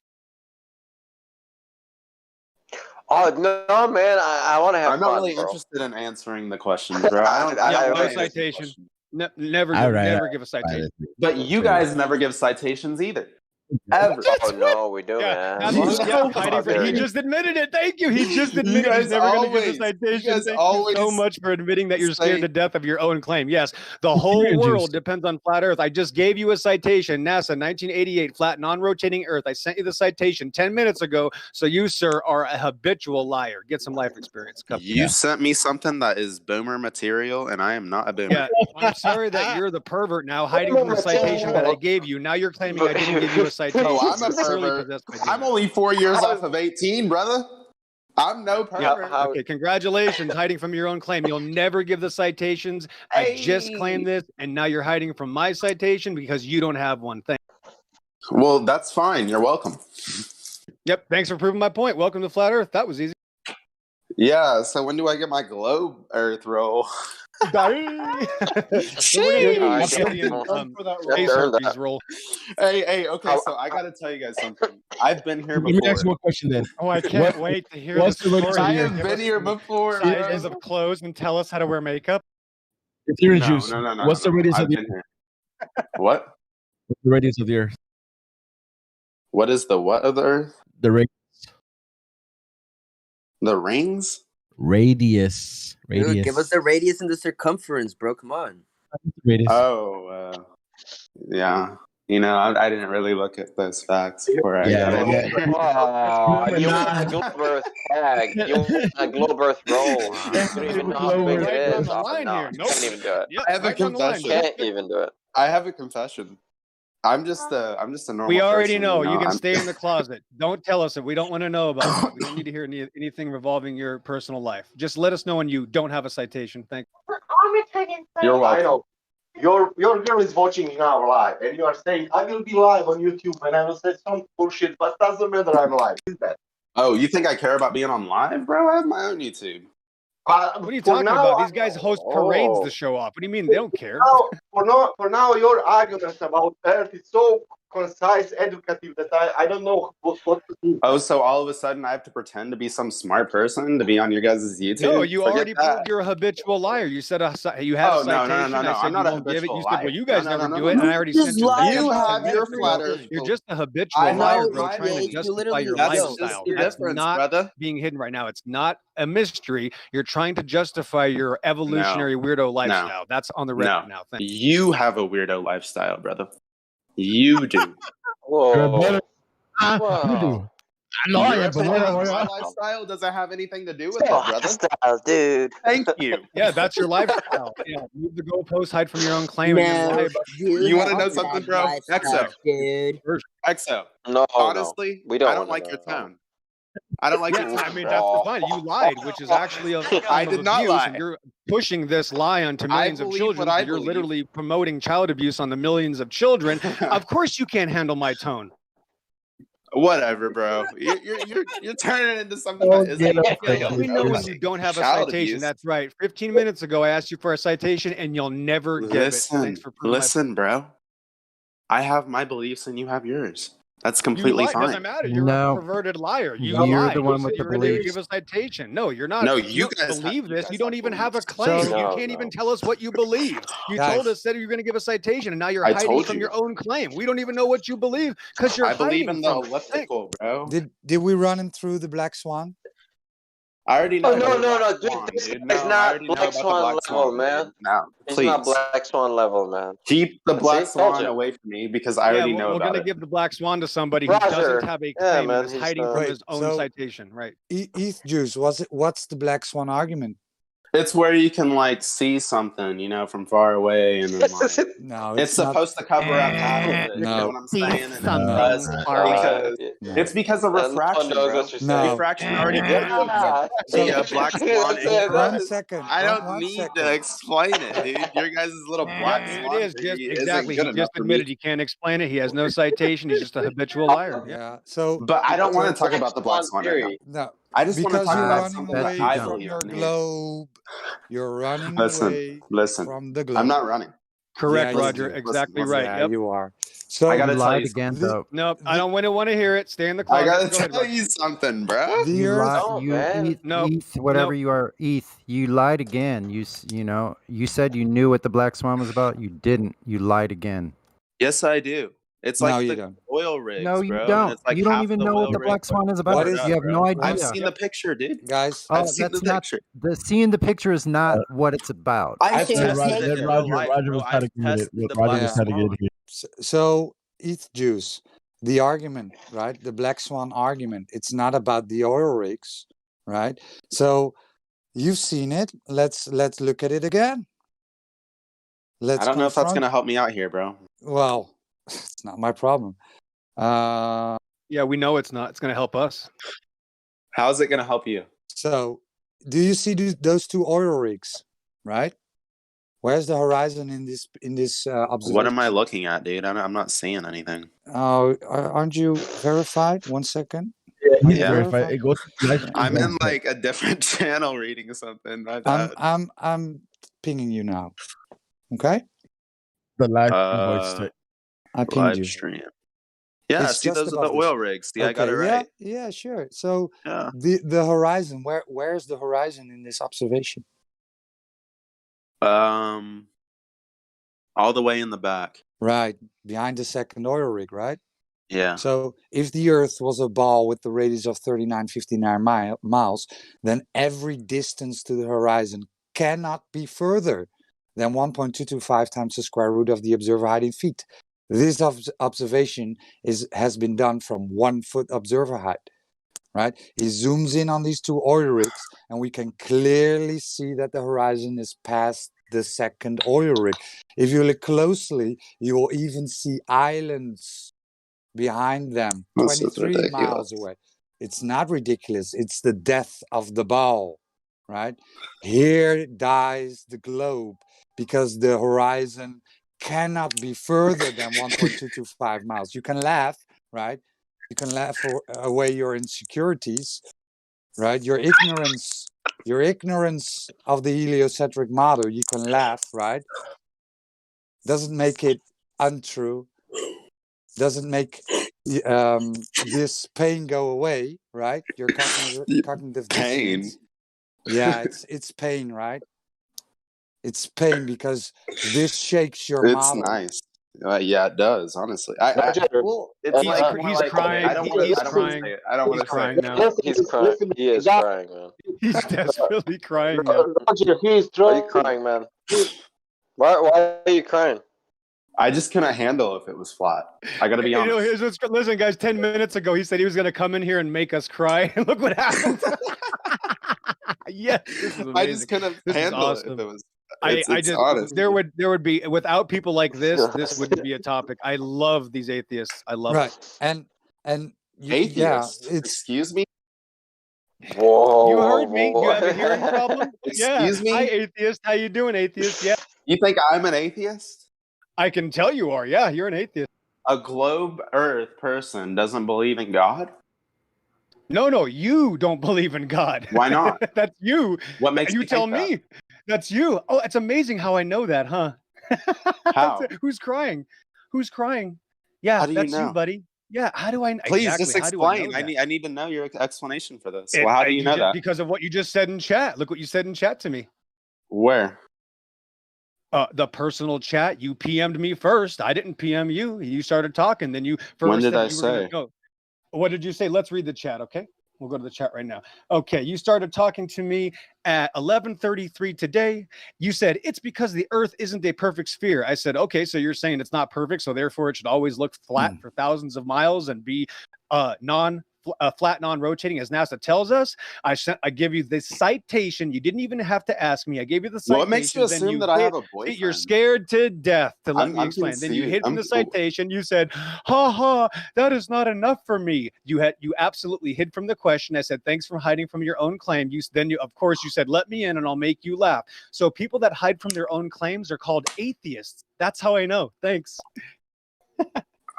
Oh no, man! I want to have I'm fun, not really bro. interested in answering the questions, bro. I don't No wanna answer citation. questions. Never All right, never give a citation. But you guys never give citations either. Ever. Oh no, we do, man. He just admitted it. Thank you. He just admitted guys he's never going to give always- the citation. you guys Thank always you so much for admitting that you're say- scared to death of your own claim. Yes, the whole world depends on flat Earth. I just gave you a citation. NASA, 1988, flat non-rotating Earth. I sent you the citation 10 minutes ago. So you, sir, are a habitual liar. Get some life experience. You sent me something that is boomer material, and I am not a boomer. Yeah, I'm sorry that you're the pervert now, hiding from the citation that I gave you. Now you're claiming I didn't give you a citation. Oh, I'm a You're clearly pervert. possessed by I'm demons. only 4 years off of 18, brother. I'm no pervert. Okay, congratulations, hiding from your own claim. You'll never give the citations. I just claimed this, and now you're hiding from my citation because you don't have one. Thank. Well, that's fine. You're welcome. Yep. Thanks for proving my point. Welcome to Flat Earth. That was easy. Yeah. So when do I get my globe Earth roll? Hey, okay, so I gotta tell you guys something. I've been here before. Let me ask you one question then. Oh, I can't wait to hear what's the the story. I radius have been here before. Sizes of clothes and tell us how to wear makeup. Ethereum juice. No. What's the radius of I've the been here. What? What's the radius of the Earth? What is the what of the Earth? The radius. The rings? Radius. Dude, give us the radius and the circumference, bro. Come on. Radius. Oh, yeah. You know, I didn't really look at those facts before I Yeah, got yeah. it. Oh, you Nah. want a globe Earth tag. You want a globe Earth roll. You don't even know how big it Right down is. the Up line and down. here. Nope. Can't even do it. Yeah, I have a right down the line. confession. Can't even do it. I have a confession. I'm just a normal. We already person, know. You can I'm- stay in the closet. Don't tell us it. We don't want to know about that. We don't need to hear anything revolving your personal life. Just let us know when you don't have a citation. Thank you. You're welcome. I know. Your girl is watching now live, and you are saying, I will be live on YouTube, and I will say some bullshit, but doesn't matter, I'm live. Is that? Oh, you think I care about being on live, bro? I have my own YouTube. What are you talking about? These guys host parades to show off. What do you mean they don't care? For now, your argument about Earth is so concise, educative that I don't know what to do. Oh, so all of a sudden I have to pretend to be some smart person to be on your guys' YouTube? No, you Forget already that. proved you're a habitual liar. You said you had Oh, a no, citation. no, no, no. I said I'm not you a won't give it. You habitual said, well, liar. you guys No, no, never no, do no, it, no. and I already Just sent you. lied You about have it. your Bro. flat Earth. You're just a habitual I know liar, bro, my trying to age. justify your That's lifestyle. just the That's difference, not brother. being hidden right now. It's not a mystery. You're trying to justify your evolutionary weirdo lifestyle. That's on the record now. Thank you. You have a weirdo lifestyle, brother. You do. Whoa. You do. Your opinion of my lifestyle doesn't have anything to do with it, brother. Lifestyle, dude. Thank you. Yeah, that's your lifestyle. Yeah, move the goalpost, hide from your own claim, and No, lie about You want to know something, bro? Exo. dude. Exo. No, Honestly, we don't I don't wanna like your know. tone. I don't like Yeah, your tone. I mean that's the fine. You lied, which is actually a form I of did not abuse, lie. and you're pushing this lie onto millions of believe children. what I You're believe. literally promoting child abuse on the millions of children. Of course, you can't handle my tone. Whatever, bro. You're turning it into something that isn't. Yeah, we know when you don't have a Child citation. abuse. That's right. 15 minutes ago, I asked you for a citation, and you'll never give it. Thanks for proving Listen, bro. I have my beliefs and you have yours. That's You completely lie. fine. Doesn't matter. You're No. a perverted liar. You You're lied. the one You with said the you're going to beliefs. give a citation. No, you're not. No, you you don't guys believe have- this. you You guys don't have even have a beliefs. claim. So- you No, can't no. even tell us what you believe. You Guys. told us that you're going to give a citation, and now you're I hiding told from you. your own claim. We don't even know what you believe because you're I believe hiding in the from it. elliptical, bro. Did we run him through the Black Swan? I already know. Oh, no, about the no, Black no, dude. Swan, This dude. guy's No, I not already know Black about the Swan Black level, Swan, man. dude. No, He's please. not Black Swan level, man. Keep the Black See? Told Swan you. away from me because I Yeah, already know we're about going to it. give the black swan to somebody who Roger. doesn't have a Yeah, claim man, and is he's, hiding from Wait, his own so- citation. Right. ETH Juice, what's the Black Swan argument? It's where you can like see something, you know, from far away, and then like No, it's not. supposed to cover up half of it. You No. know what I'm saying? And something it's far away. because No. it's because of refraction, knows bro. what you're No. Refraction already Yeah. proves the Black Swan. Say that. One second. I don't one need second. to explain it, dude. Your guys' little Black Here Swan it is. Just theory exactly. isn't He good just enough for admitted me. he can't explain it. He has no citation. He's just a habitual liar. Yeah. Yeah. So But I don't want to talk Black about the Black Swan Swan right now. theory. no, I just want to because talk you're about running something that away I from believe your in. globe. You're running Listen, away listen. from the globe. I'm not running. Correct, Yeah, you Roger. do. Exactly Listen, right. Yeah, Yep. you are. So I gotta You tell lied you again, something. though. Nope. I The- don't want to hear it. Stay in the I closet. gotta Go ahead, tell Roger. you something, bro. the You Earth. lied. No, You man. ETH, Nope. ETH, whatever Nope. you are, ETH. You lied again. You know, you said you knew what the Black Swan was about. You didn't. You lied again. Yes, I do. It's No, like you the don't. oil rigs, No, you bro. And don't. it's like You don't half even the know what oil the rig Black Swan is covered about. is up, You have bro. no idea. I've seen the picture, dude. Guys, I've Oh, seen the that's not picture. the seeing the picture is not what it's about. I've Let tested it in real life, Roger bro. was trying I've to get it. tested the Roger Black was trying to Swan. get it. so ETH Juice, the argument, right? The Black Swan argument. It's not about the oil rigs, right? So you've seen it. Let's look at it again. Let's I don't know if that's confront. gonna help me out here, bro. Well, it's not my problem. Yeah, we know it's not. It's going to help us. How's it gonna help you? So, do you see those two oil rigs, right? Where's the horizon in this observation? What am I looking at, dude? I'm not seeing anything. Oh, aren't you verified? 1 second. He's Yeah. verified. It goes to live stream. I'm in like a different channel reading something. My bad. I'm pinging you now. Okay. the live stream voice. I pinged live you. stream. Yeah, It's see, just those are the above this. oil rigs. See, I got it Okay, right. Yeah, sure. So Yeah. the horizon, where's the horizon in this observation? All the way in the back. Right, behind the second oil rig, right? Yeah. So if the Earth was a ball with the radius of 3959 miles, then every distance to the horizon cannot be further than 1.225 times the square root of the observer height in feet. This observation has been done from 1 foot observer height. Right? He zooms in on these two oil rigs, and we can clearly see that the horizon is past the second oil rig. If you look closely, you will even see islands behind them, This is 23 ridiculous. miles away. It's not ridiculous. It's the death of the ball, right? Here dies the globe because the horizon cannot be further than 1.225 miles. You can laugh, right? You can laugh away your insecurities, right? Your ignorance of the heliocentric model. You can laugh, right? Doesn't make it untrue. Doesn't make this pain go away, right? Your cognitive Pain. dissonance. Yeah, it's pain, right? It's pain because this shakes your It's model. nice. Yeah, it does. Honestly, well, it's He's, like he's like, crying. I don't want He's to crying. say it. I don't want to say crying it. now. He's crying. He is crying, man. He's desperately crying now. Roger, he is Why are trying. you crying, man? Why are you crying? I just couldn't handle if it was flat. I got to be honest. Listen, guys. 10 minutes ago, he said he was going to come in here and make us cry. And look what happened. Yes, this is amazing. I just couldn't This is handle awesome. it if it was. I just honest. there would be, without people like this wouldn't be a topic. I love these atheists. I love them. And Atheists. yeah, it's Excuse me. Whoa! You heard me. Do you have a hearing problem? Excuse me? Hi, atheist. How you doing, atheist? Yeah. You think I'm an atheist? I can tell you are. Yeah, you're an atheist. A globe Earth person doesn't believe in God? No, you don't believe in God. Why not? That's you. What makes you me tell think me? That's you. Oh, it's amazing how I know that, huh? How? Who's crying? Who's crying? Yeah, How do you that's know? you, buddy. Yeah. How do I? Please exactly, just how do I explain. know that? I need to know your explanation for this. Well, how do you know that? Because of what you just said in chat. Look what you said in chat to me. Where? The personal chat. You PM'd me first. I didn't PM you. You started talking. Then you first. When did said I you were gonna say? go. What did you say? Let's read the chat, okay? We'll go to the chat right now. Okay, you started talking to me at 11:33 today. You said, it's because the Earth isn't a perfect sphere. I said, okay, so you're saying it's not perfect, so therefore it should always look flat for thousands of miles and be flat, non-rotating, as NASA tells us. I give you the citation. You didn't even have to ask me. I gave you the citation. What makes you assume that I have a boyfriend? You're scared to death to let me explain. Then you hit me the citation. You said, ha, that is not enough for me. You absolutely hid from the question. I said, thanks for hiding from your own claim. Of course, you said, let me in and I'll make you laugh. So people that hide from their own claims are called atheists. That's how I know. Thanks.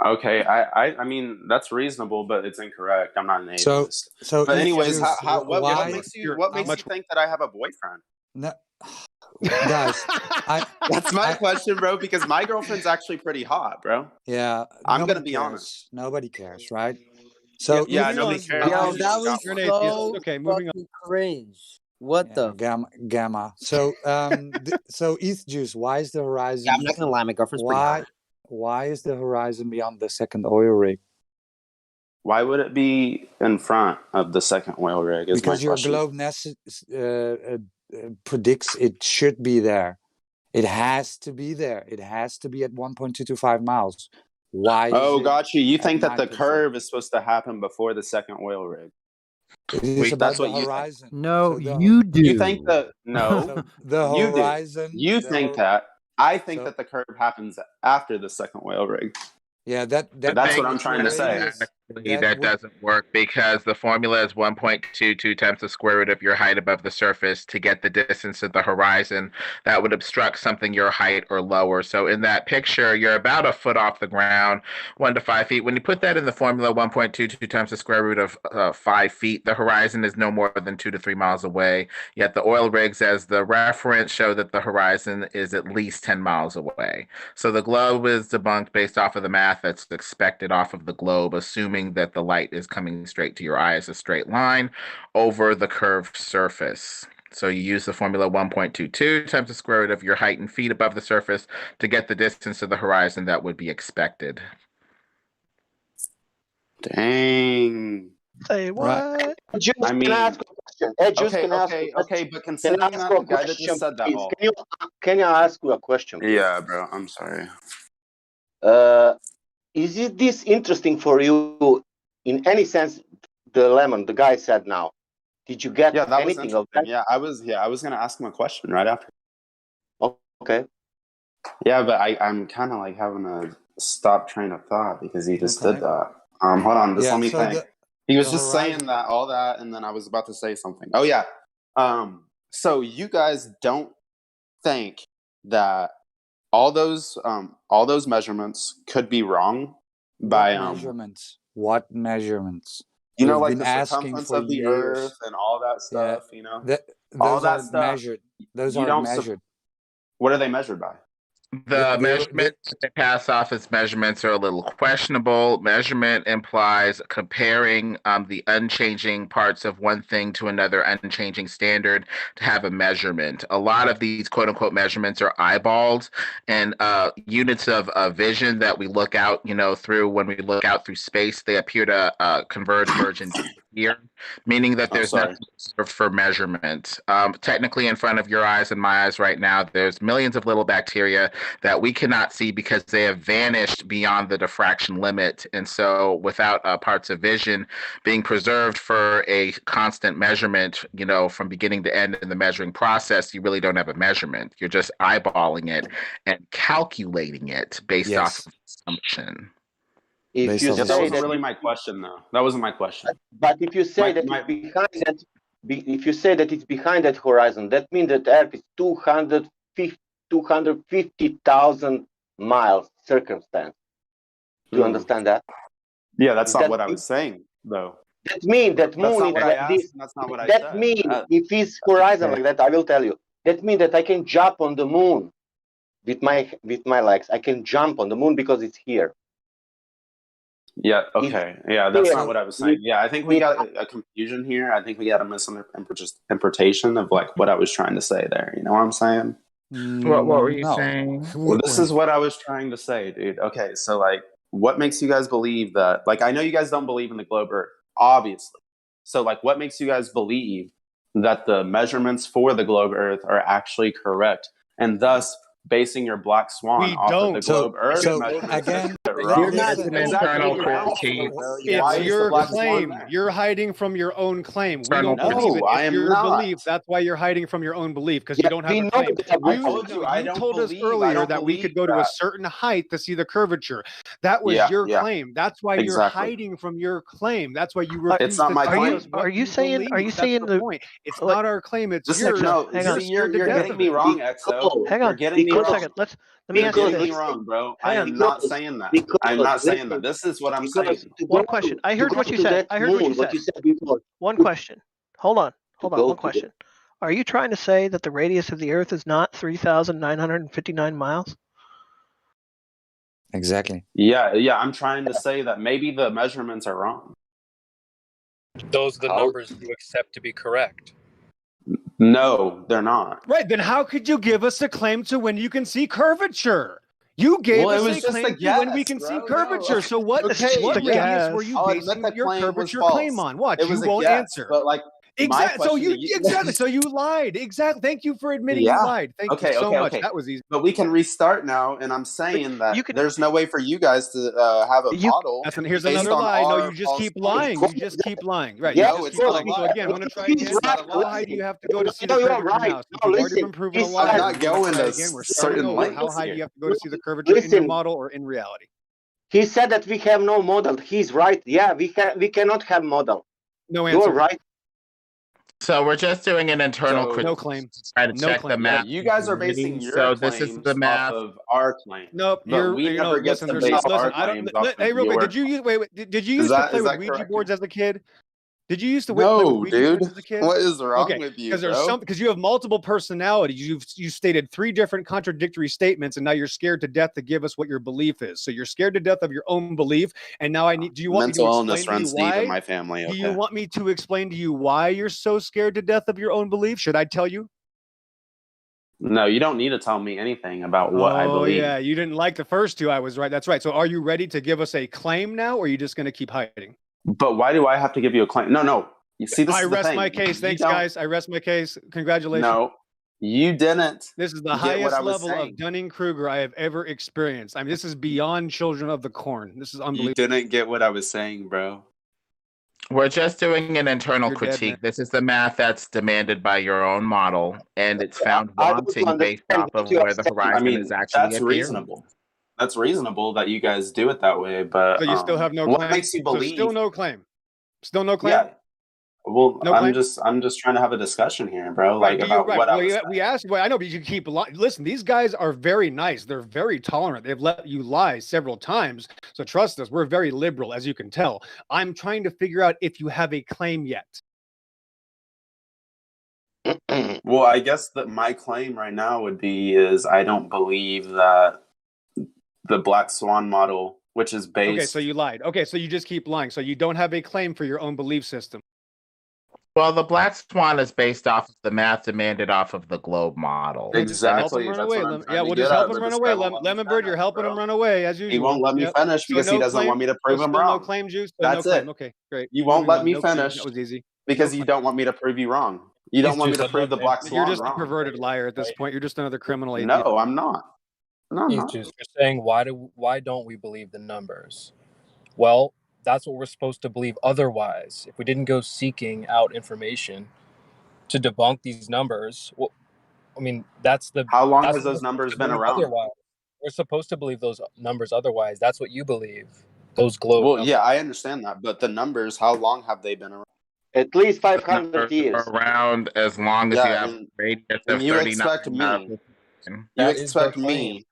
Okay, I mean that's reasonable, but it's incorrect. I'm not an atheist. So but anyways, what why makes you think that I have a boyfriend? No, guys, that's my question, bro. Because my girlfriend's actually pretty hot, bro. Yeah, I'm gonna be honest. Nobody cares, right? So yeah, nobody cares. Yo, that was so okay. Moving fucking cringe. What the gamma? So so ETH juice. Why is the horizon? Yeah, I'm not gonna lie, my girlfriend's pretty hot. Why is the horizon beyond the second oil rig? Why would it be in front of the second oil rig? Because your globe predicts it should be there. It has to be there. It has to be at 1.225 miles. Why? Oh, got you. You think that the curve is supposed to happen before the second oil rig? Wait, that's what horizon. No, you do. You think that no? The horizon. You think that. I think that the curve happens after the second oil rig. Yeah, that's what I'm trying to say. That doesn't work because the formula is 1.22 times the square root of your height above the surface to get the distance to the horizon. That would obstruct something your height or lower. So in that picture, you're about a foot off the ground, 1 to 5 feet. When you put that in the formula, 1.22 times the square root of 5 feet, the horizon is no more than 2 to 3 miles away. Yet the oil rigs, as the reference, show that the horizon is at least 10 miles away. So the globe is debunked based off of the math that's expected off of the globe, assuming that the light is coming straight to your eye as a straight line over the curved surface. So you use the formula 1.22 times the square root of your height in feet above the surface to get the distance to the horizon that would be expected. Dang. Say what? Juice, I mean, can I ask a question? Hey, Juice, okay, can I ask okay, you a question? okay, but Can considering I ask that you the a guy that just question, said that please? all, Can I ask you a question, please? yeah, bro, I'm sorry. Is it this interesting for you in any sense? The lemon, the guy said now. Did you get Yeah, that was anything of interesting. that? I was gonna ask him a question right after. Okay. Yeah, but I'm kind of like having a stop train of thought because he just Okay. did that. Hold on, just Yeah. let me So think. He was the just saying that all that, and then I was about to say something. Oh yeah. So you guys don't think that all those measurements could be wrong by What measurements? What measurements? you know, We've like been the asking circumference for of the Earth years. and all that Yeah. stuff. You know, all Those that are stuff. measured. Those You are don't. measured. What are they measured by? The measurements that they pass off as measurements are a little questionable. Measurement implies comparing the unchanging parts of one thing to another unchanging standard to have a measurement. A lot of these quote unquote measurements are eyeballs and units of vision that we look out, through when we look out through space. They appear to converge, merge, and disappear, meaning that there's nothing for measurement. Technically, in front of your eyes and my eyes right now, there's millions of little bacteria that we cannot see because they have vanished beyond the diffraction limit. And so without parts of vision being preserved for a constant measurement, from beginning to end in the measuring process, you really don't have a measurement. You're just eyeballing it and calculating it based off of assumption. If you that say wasn't that really my question, though. That wasn't my question. But if you say that it's behind that, if you say that it's behind that horizon, that means that Earth is 250,000 miles circumstance. Do you understand that? Yeah, that's Is not that what I mean- was saying, though. That means that That's moon not is what I like asked, this. and that's not what I That said. means if it's horizon okay. like that, I will tell you. That means that I can jump on the moon with my legs. I can jump on the moon because it's here. Yeah, okay. Yeah, that's not what I was saying. Yeah, I think we got a confusion here. I think we got a misinterpretation of like what I was trying to say there. You know what I'm saying? What were you saying? Well, this is what I was trying to say, dude. Okay, so like what makes you guys believe that, like, I know you guys don't believe in the globe Earth, obviously. So like what makes you guys believe that the measurements for the globe Earth are actually correct, and thus basing your black swan off of the globe Earth measurements? again, you're not It's an internal critique. It's your claim. You're hiding from your own claim. We don't No, believe it. I It's am your not. belief. That's why you're hiding from your own belief, because you don't have a claim. I told you I don't told us believe. I earlier don't that we could go believe to a that. certain height to see the curvature. That was Yeah, your yeah. claim. That's why you're Exactly. hiding from your claim. That's why you refuse It's not to my tell claim. us what Are you saying? believe. Are you That's saying the point? It's not our claim. It's Listen, yours. no, hang You're on. see, scared to you're death getting of me it. wrong, EXO. Hang You're on. getting me One wrong. second. Let me You're ask you getting me this. wrong, bro. I Hang am on. not saying that. I'm not saying that. This is what I'm saying. One question. I heard what you said. I heard what you said. before. One question. Hold on. go One to question. Are you trying to say that the radius of the Earth is not 3,959 miles? Exactly. Yeah, I'm trying to say that maybe the measurements are wrong. Those are the numbers you accept to be correct. No, they're not. Right. Then how could you give us a claim to when you can see curvature? You gave Well, it us was a just claim a to when we guess, can see bro. curvature. No. So what Okay, what yeah. radius were you I'll admit basing the your claim was curvature false. claim on? Watch, It was you a won't guess, answer. but like my Exactly. So question to you exactly. So you lied. Exactly. Thank you for admitting you Yeah. lied. Thank you so much. That was easy. But we can restart now, and I'm saying that there's no way for you guys to have a model. Here's based another on lie. No, our you just false keep claims. lying. You just keep lying. Right. No, You just it's keep not a lying. So lie. again, I'm going to try again. It's not a How lie. high do you have to go to see the No, you're curvature right. now? Since No, you've already listen, been proven a he's liar. I'm said- not going try to again. We're starting certain over. How lengths high do here. you have to go to see the curvature in your model or in reality? He said that we have no model. He's right. Yeah, we cannot have model. No You're answer. right. So we're just doing an internal critique. No claim. to try to No check claim. the math. You guys are basing your So this is claims the math. off of our claims. Nope. But we never get listen, to there's base listen, our I don't claims off hey of real quick, your. did you wait, did you Is used to that- play is with that Ouija correct? boards as a kid? Did you used to play with No, Ouija dude. boards as a kid? What is wrong Okay, with you, because there's bro? because you have multiple personalities. You stated 3 different contradictory statements, and now you're scared to death to give us what your belief is. So you're scared to death of your own belief, and now I need. Do you want Mental me to illness explain to runs you deep why? in my family. Do Okay. you want me to explain to you why you're so scared to death of your own belief? Should I tell you? No, you don't need to tell me anything about what I Oh believe. yeah, you didn't like the first two. I was right. That's right. So are you ready to give us a claim now, or are you just going to keep hiding? But why do I have to give you a claim? No. You see, this I is the rest thing. my case. You Thanks, don't- guys. I rest my case. Congratulations. No, you didn't. This is the get what I highest was level saying. of Dunning-Kruger I have ever experienced. I mean, this is beyond Children of the Corn. This is You unbelievable. didn't get what I was saying, bro. We're just doing an internal You're dead, critique. man. This is the math that's demanded by your own model, and it's found I want to wanting based understand off of what you are where the saying. horizon I mean, is actually that's appearing. reasonable. That's reasonable that you guys do it that way, but So you still have no what claim? makes you So believe? still no claim. Still no claim? Yeah. Well, No claim? I'm just trying to have a discussion here, bro. Right, Like but you, about right. what I Well, was. we asked. Well, I know, but you keep listen. These guys are very nice. They're very tolerant. They've let you lie several times. So trust us. We're very liberal, as you can tell. I'm trying to figure out if you have a claim yet. Well, I guess that my claim right now would be is I don't believe that the Black Swan model, which is based. Okay, so you lied. Okay, so you just keep lying. So you don't have a claim for your own belief system. Well, the Black Swan is based off of the math demanded off of the globe model. Well, just help him Exactly. run That's away. what I'm trying Yeah, to we'll get just at, help him but run this away. guy won't let me Lemon Bird, you're finish, helping bro. him run away as usual. He won't let me Yep. finish So because he no doesn't claim? want me to prove So him still no wrong. claim, Juice? So That's no it. claim. Okay, great. You won't Moving let on. me No claim. finish That was easy. because No you claim. don't want me to prove you wrong. You don't want me to prove the Black You're Swan just a wrong. perverted liar at this point. You're just another criminal atheist. No, I'm not. No, I'm He's not. just saying why don't we believe the numbers? Well, that's what we're supposed to believe otherwise. If we didn't go seeking out information to debunk these numbers, well, I mean, that's the How long that's has what we're those numbers supposed to been believe around? otherwise. We're supposed to believe those numbers otherwise. That's what you believe. Those globe Well, numbers. yeah, I understand that, but the numbers, how long have they been around? At least The 500 numbers years. are around as long as you Yeah, have a radius and of you 39. expect me, you That is their expect claim. me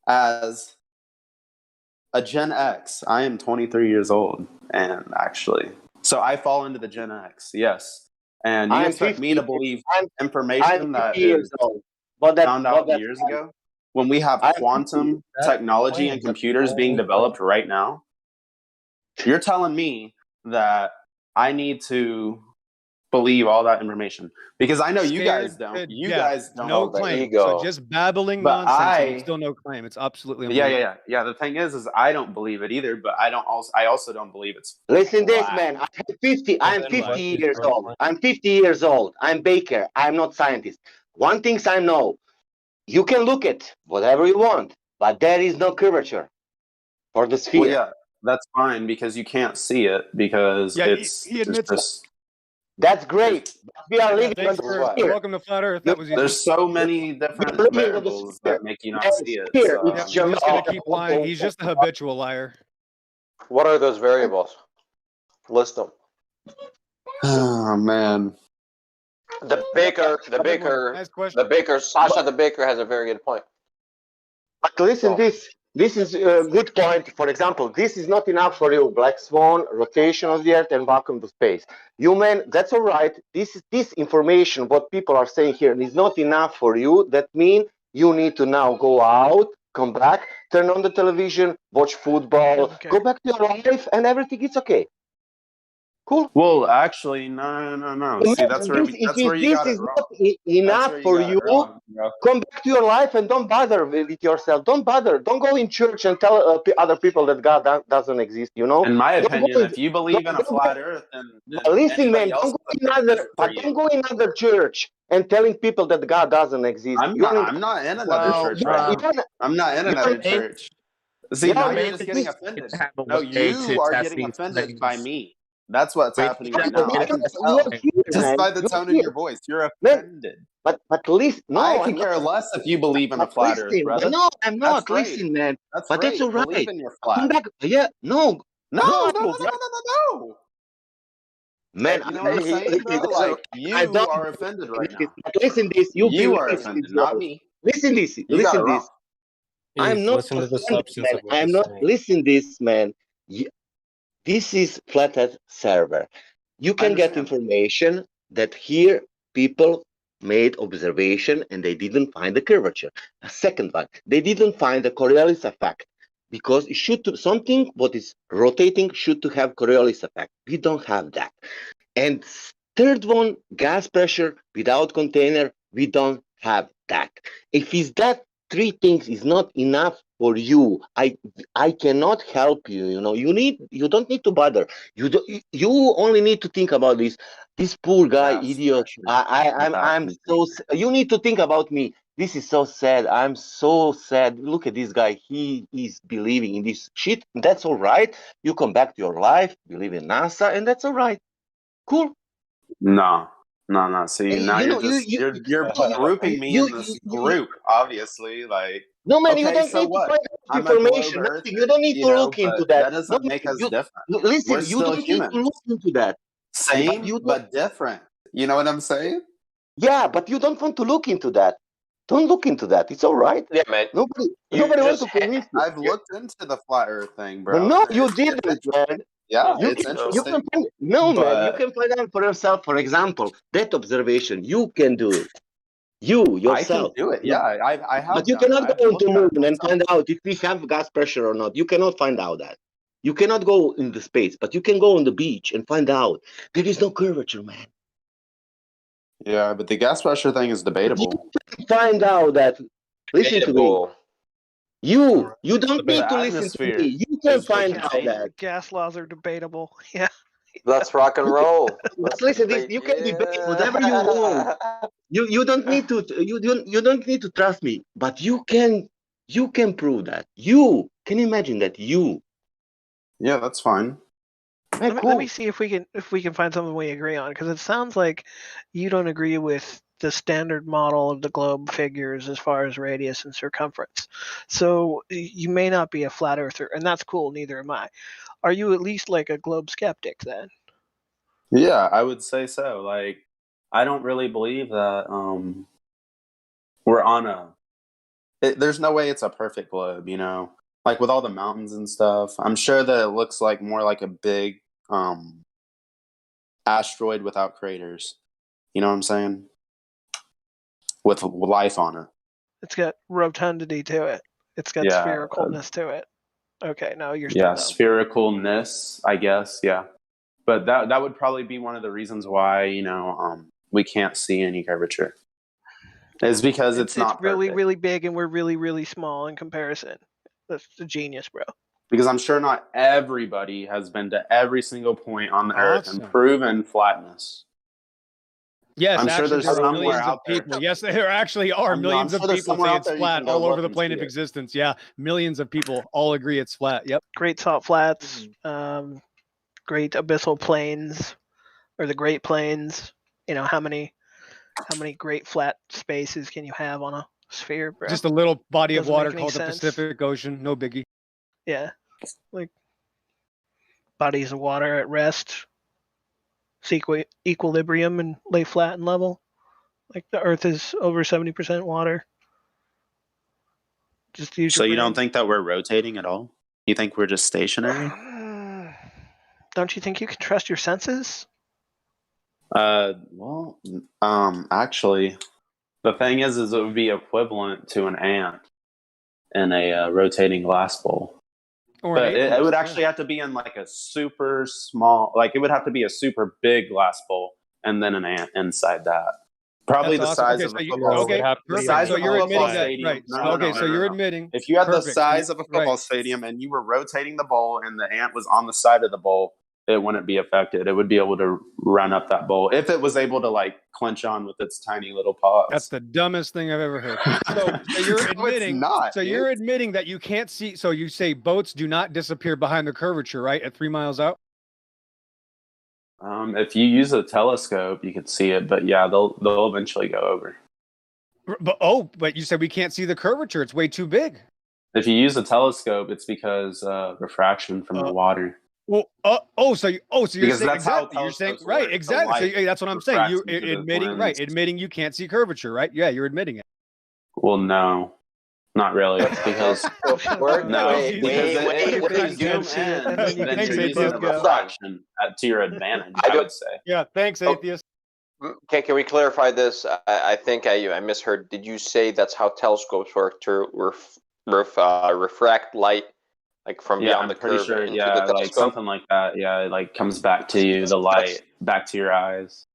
as a Gen X. I am 23 years old, and actually, so I fall into the Gen X. Yes, and you I'm expect me 50. to believe I'm information 50 that years is old. But found out years ago when we have I'm quantum 50. technology and computers being developed right now? You're telling me that I need to believe all that information because I know you guys Scared don't. to You death. guys don't. No Oh, the claim. ego. So just babbling But nonsense, and you still no claim. It's absolutely unbelievable. Yeah. The thing is I don't believe it either. But I also don't believe it's. Listen this, flat. man. I'm 50 What is years your old. point? I'm 50 years old. I'm Baker. I'm not scientist. One thing I know, you can look at whatever you want, but there is no curvature for the sphere. Well, yeah, that's fine because you can't see it because Yeah, it's he admits just. That's great. We are living Thanks on the for sphere. welcome to Flat Earth. That was easy. There's so many different living on the variables sphere. that make you not And see it. sphere So. is Yep, you're just gonna keep lying. He's just a habitual liar. What are those variables? List them. Oh man. The baker, Sasha the baker has a very good point. But listen, this is a good point. For example, this is not enough for you. Black swan, rotation of the Earth, and vacuum to space. Human, that's all right. This information, what people are saying here, is not enough for you. That means you need to now go out, come back, turn on the television, watch football, go back to your life, and everything is okay. Cool. Well, actually, no. See, that's where you got it wrong. Not enough for you. Come back to your life and don't bother with it yourself. Don't bother. Don't go in church and tell other people that God doesn't exist. You know. In my Don't opinion, go if you believe in a flat Earth, then listen, man. anybody else Don't go in another church and telling people that God doesn't exist. I'm not in another church right now. I'm not in another church. See, now you're just getting offended. No, you are getting offended by me. That's what's happening right now. I can tell just by the tone in your voice. You're offended. But listen, no, I could care less if you believe in a flat Earth, brother. No, I'm not. That's great. Listen, man. That's but great. that's all right. Believe in your flat. Come back. Yeah, no. No. Man, you know what I'm saying, bro? Like, you are offended right now. Listen this. You are offended, not me. Listen this. You got Listen it this. wrong. I'm not listen to the offended, substance man. of what I'm he's not. saying. Listen this, man. This is Flathead server. You can get information that here people made observation and they didn't find the curvature. A second one, they didn't find the Coriolis effect because it should something what is rotating should to have Coriolis effect. We don't have that. And third one, gas pressure without container, we don't have that. If it's that three things is not enough for you, I cannot help you. You know, you don't need to bother. You only need to think about this poor guy, idiot. I'm so. You need to think about me. This is so sad. I'm so sad. Look at this guy. He is believing in this shit. That's all right. You come back to your life, believe in NASA, and that's all right. Cool. No. See, Hey, now you know, you're grouping me in this group, obviously. Like, no, man, you okay, don't so need to what? find out I'm a globe information. earther, Nothing. You don't need you to know, look into but that. that No, doesn't make us you different. listen. We're You still don't need to humans. look into that. But Same, but different. You know what I'm saying? Yeah, but you don't want to look into that. Don't look into that. It's all right. Yeah, man. Nobody wants to convince you. I've looked into the flat Earth thing, But bro. no, and you it's didn't, man. Yeah, You it's can, interesting. no, man. You but can find out for yourself. For example, that observation, you can do it. You I can yourself. do it. Yeah, I have But you done it. cannot I've go looked into at it moon and myself. find out if we have gas pressure or not. You cannot find out that. You cannot go into space, but you can go on the beach and find out there is no curvature, man. Yeah, but the gas pressure thing is debatable. Find out that. Listen to me. You don't need to listen to atmosphere me. You can is the find out container. that. Gas laws are debatable. Yeah. Let's rock and roll. Let's listen. This you can debate whatever you want. You don't need to. You don't need to trust me. But you can prove that. You can imagine that. You. Yeah, that's fine. Hey, Let me see if we can find something we agree on, because it sounds like you don't agree with the standard model of the globe figures as far as radius and circumference. So you may not be a flat earther, and that's cool. Neither am I. Are you at least like a globe skeptic then? Yeah, I would say so. Like, I don't really believe that we're on there's no way it's a perfect globe, you know? Like with all the mountains and stuff. I'm sure that it looks like more like a big asteroid without craters. You know what I'm saying? With life on it. It's got rotundity to it. It's got Yeah, sphericalness to it. Okay, no, you're yeah, still sphericalness, I guess. Yeah, but that would probably be one of the reasons why, you know, we can't see any curvature. Is because it's not really perfect. really big and we're really really small in comparison. That's the genius, bro. Because I'm sure not everybody has been to every single point on the Earth and Awesome. proven flatness. Yes, I'm sure actually, there's there are somewhere millions of out there. people. Yes, there actually are millions sure of there's people somewhere say out it's there you flat can go all over look the and plane see of it. existence. Yeah, millions of people all agree it's flat. Yep. Great salt flats, great abyssal plains, or the Great Plains. You know, how many great flat spaces can you have on a sphere, bro? Just a little body of Doesn't water make any called the sense. Pacific Ocean. No biggie. Yeah, like bodies of water at rest, equilibrium, and lay flat and level. Like the Earth is over 70% water. Just use So your you don't brain. think that we're rotating at all? You think we're just stationary? Don't you think you can trust your senses? Well, actually, the thing is it would be equivalent to an ant in a rotating glass bowl. But it would actually have to be in like a super small, like it would have to be a super big glass bowl and then an ant inside that. Probably That's the awesome. size Okay, of so a you- football okay, stadium. The perfect. size So of a you're football admitting that, stadium. right. No, Okay, no, so no, you're no. admitting. If you had Perfect. the size of a football Right. stadium and you were rotating the bowl and the ant was on the side of the bowl, it wouldn't be affected. It would be able to run up that bowl if it was able to like clench on with its tiny little paws. That's the dumbest thing I've ever heard. So you're No, admitting. it's not, so dude. you're admitting that you can't see. So you say boats do not disappear behind the curvature, right? At 3 miles out. If you use a telescope, you could see it, but yeah, they'll eventually go over. But you said we can't see the curvature. It's way too big. If you use a telescope, it's because refraction from the water. Well, so you're Because saying that's how exactly. You're saying telescopes right, work. The exactly. So light that's what I'm saying. You refracts into the admitting lens. right, admitting you can't see curvature, right? Yeah, you're admitting it. Well, no, not really, because if you zoom in, then you're using the refraction to your advantage. I would say. Yeah, thanks, atheist. Can we clarify this? I think I misheard. Did you say that's how telescopes work to refract light, like from beyond the curve Sure, into the telescope? like something like that. Yeah, it like comes back to you, the light back to your eyes,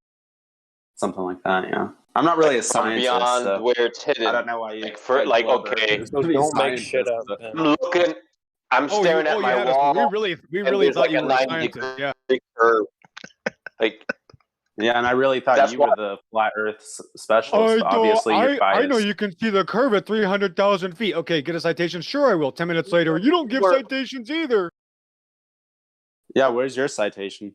something like that. Yeah. I'm not really a from scientist. beyond So where it's hidden. I don't know why you Like for like, okay, There's supposed to be Don't make shit scientists, up, but- man. I'm looking, I'm staring at you my had us. wall. We really and there's thought like you a were a 90 scientist. Yeah. degree curve. Like, Yeah, and I really thought That's you why- were the flat Earth specialist. But obviously, you're I know biased. you can see the curve at 300,000 feet. Okay, get a citation. Sure, I will. 10 minutes later, you don't give citations either. Yeah, where's your citation?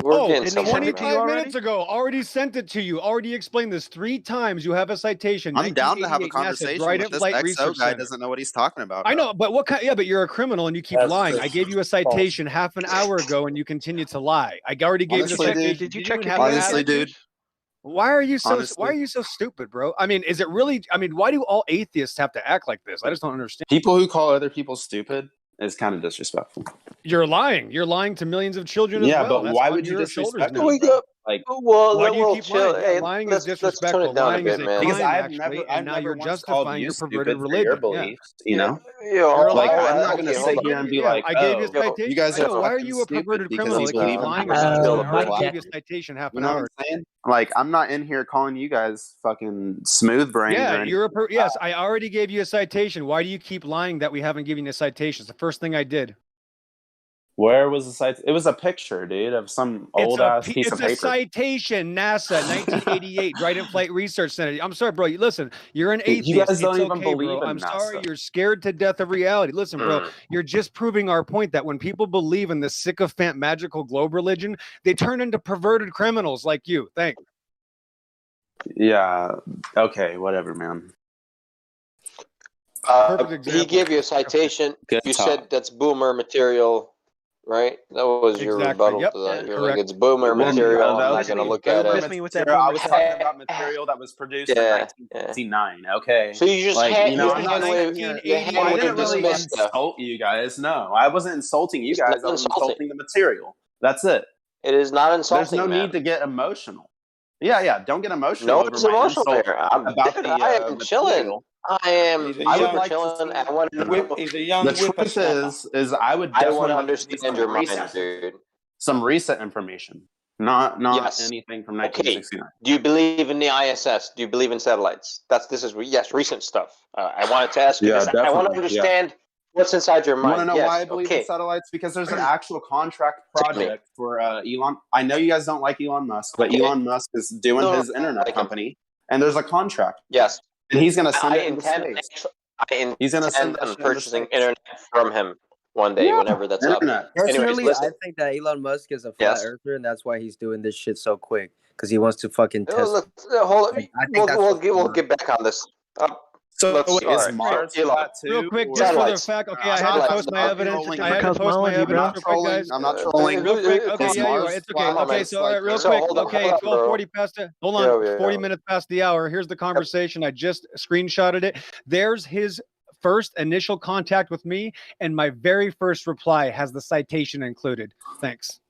we're getting didn't he somewhere, send it to you man. 25 already? minutes ago. Already sent it to you. Already explained this 3 times. You have a citation. I'm down to have a 1988 NASA conversation Dryden with this Flight XO Research guy. Center. Doesn't know what he's talking about. I bro. know, but what kind? Yeah, but you're a criminal and you keep That's lying. I just gave you a citation half an hour ago and you continue to lie. I already gave Honestly, you a dude. citation. Did you didn't check even your have to Honestly, ask. dude. Why are you so? Why Honestly. are you so stupid, bro? I mean, is it really? I mean, why do all atheists have to act like this? I just don't understand. People who call other people stupid is kind of disrespectful. You're lying. You're lying to millions of children as Yeah, well. but That's why on would you your shoulders disrespect now. me? We go. Like, Well, Why do you we'll keep chill. lying? Hey, Yeah, lying is let's tone disrespectful. it down a Lying is bit, a man. because crime, I've actually, never and now you're once called justifying you your perverted stupid for your religion. Yeah. beliefs. You know, You're like alive. I'm not gonna okay, sit hold on. here and be Yeah, like, I gave you a "Oh, citation. you guys I are know. Why are fucking you a stupid perverted because criminal you that keeps believe in lying Christ." about it? Still I already flat gave you Earth. a citation half You an know hour what I'm saying? Like, I'm not in here calling you guys fucking smooth brains Yeah, or anything. you're a yes. I already gave you a citation. Why do you keep lying that we haven't given you a citation? It's the first thing I did. Where was the site? It was a picture, dude, of some old ass piece of It's a paper. citation. NASA, 1988, Dryden Flight Research Center. I'm sorry, bro. Listen, you're an You atheist. guys don't It's even okay, believe bro. in I'm sorry. NASA. You're scared to death of reality. Listen, bro. Mm. You're just proving our point that when people believe in the sycophant magical globe religion, they turn into perverted criminals like you. Thanks. Yeah. Okay. Whatever, man. Perfect He example. gave you a citation. Good You talk. said that's boomer material, right? That was your Exactly. rebuttal Yep. to that. You're Correct. like, it's boomer Well, material. I'm not okay, going to look at boomer it. Miss me with that material. I boomer was stuff. talking about material that was produced in Yeah, 1969. Okay. So you just Like, you know, I'm you not hand sitting here. you hand I wave didn't really dismiss stuff. insult you guys. No, I wasn't insulting you It's guys. not I was insulting. insulting the material. That's it. It is not There's insulting, no man. need to get emotional. Yeah. Don't get emotional No, over it's my emotional insult here. about Dude, the I am chilling. material. I He's was young, like chilling. I want to know. he's a young the truth is I would I want definitely to like to see understand your mind, dude. some recent information, not Yes. anything from Okay. 1969. Do you believe in the ISS? Do you believe in satellites? Yes, recent stuff. I wanted to ask you Yeah, this. I want to definitely, yeah. understand what's inside your You want to mind. know Yes. why I believe in Okay. satellites? Because there's an actual contract Tell me. project for Elon. I know you guys don't like Elon Musk, but Okay. Elon Musk is doing No, his internet like him. company, and there's a contract, Yes. and he's going to send I it into intend. space. I He's going to send intend that on shit into purchasing space. internet from him one day, Yeah, whenever that's internet. up. Anyways, Personally, listen. I think that Elon Musk is a flat Yes. earther, and that's why he's doing this shit so quick because he wants to fucking test. Hold on. Like, I think that's We'll get back on this. So Let's. is all right. Mars Elon. flat too? Real quick, or- just for the Satellites. fact. Okay, I'm I had to not- post I'm my not evidence. trolling. I had to post my Cosmology, evidence bro. real quick, guys. I'm not trolling. Real quick. Okay, Is yeah, you are. Mars It's okay. flat Okay, just so all right, real Earth? So quick. hold on, Okay, hold on, 12:40 past it. Hold on. Yeah. 40 minutes past the hour. Here's the conversation. I just screenshotted it. There's his first initial contact with me, and my very first reply has the citation included. Thanks.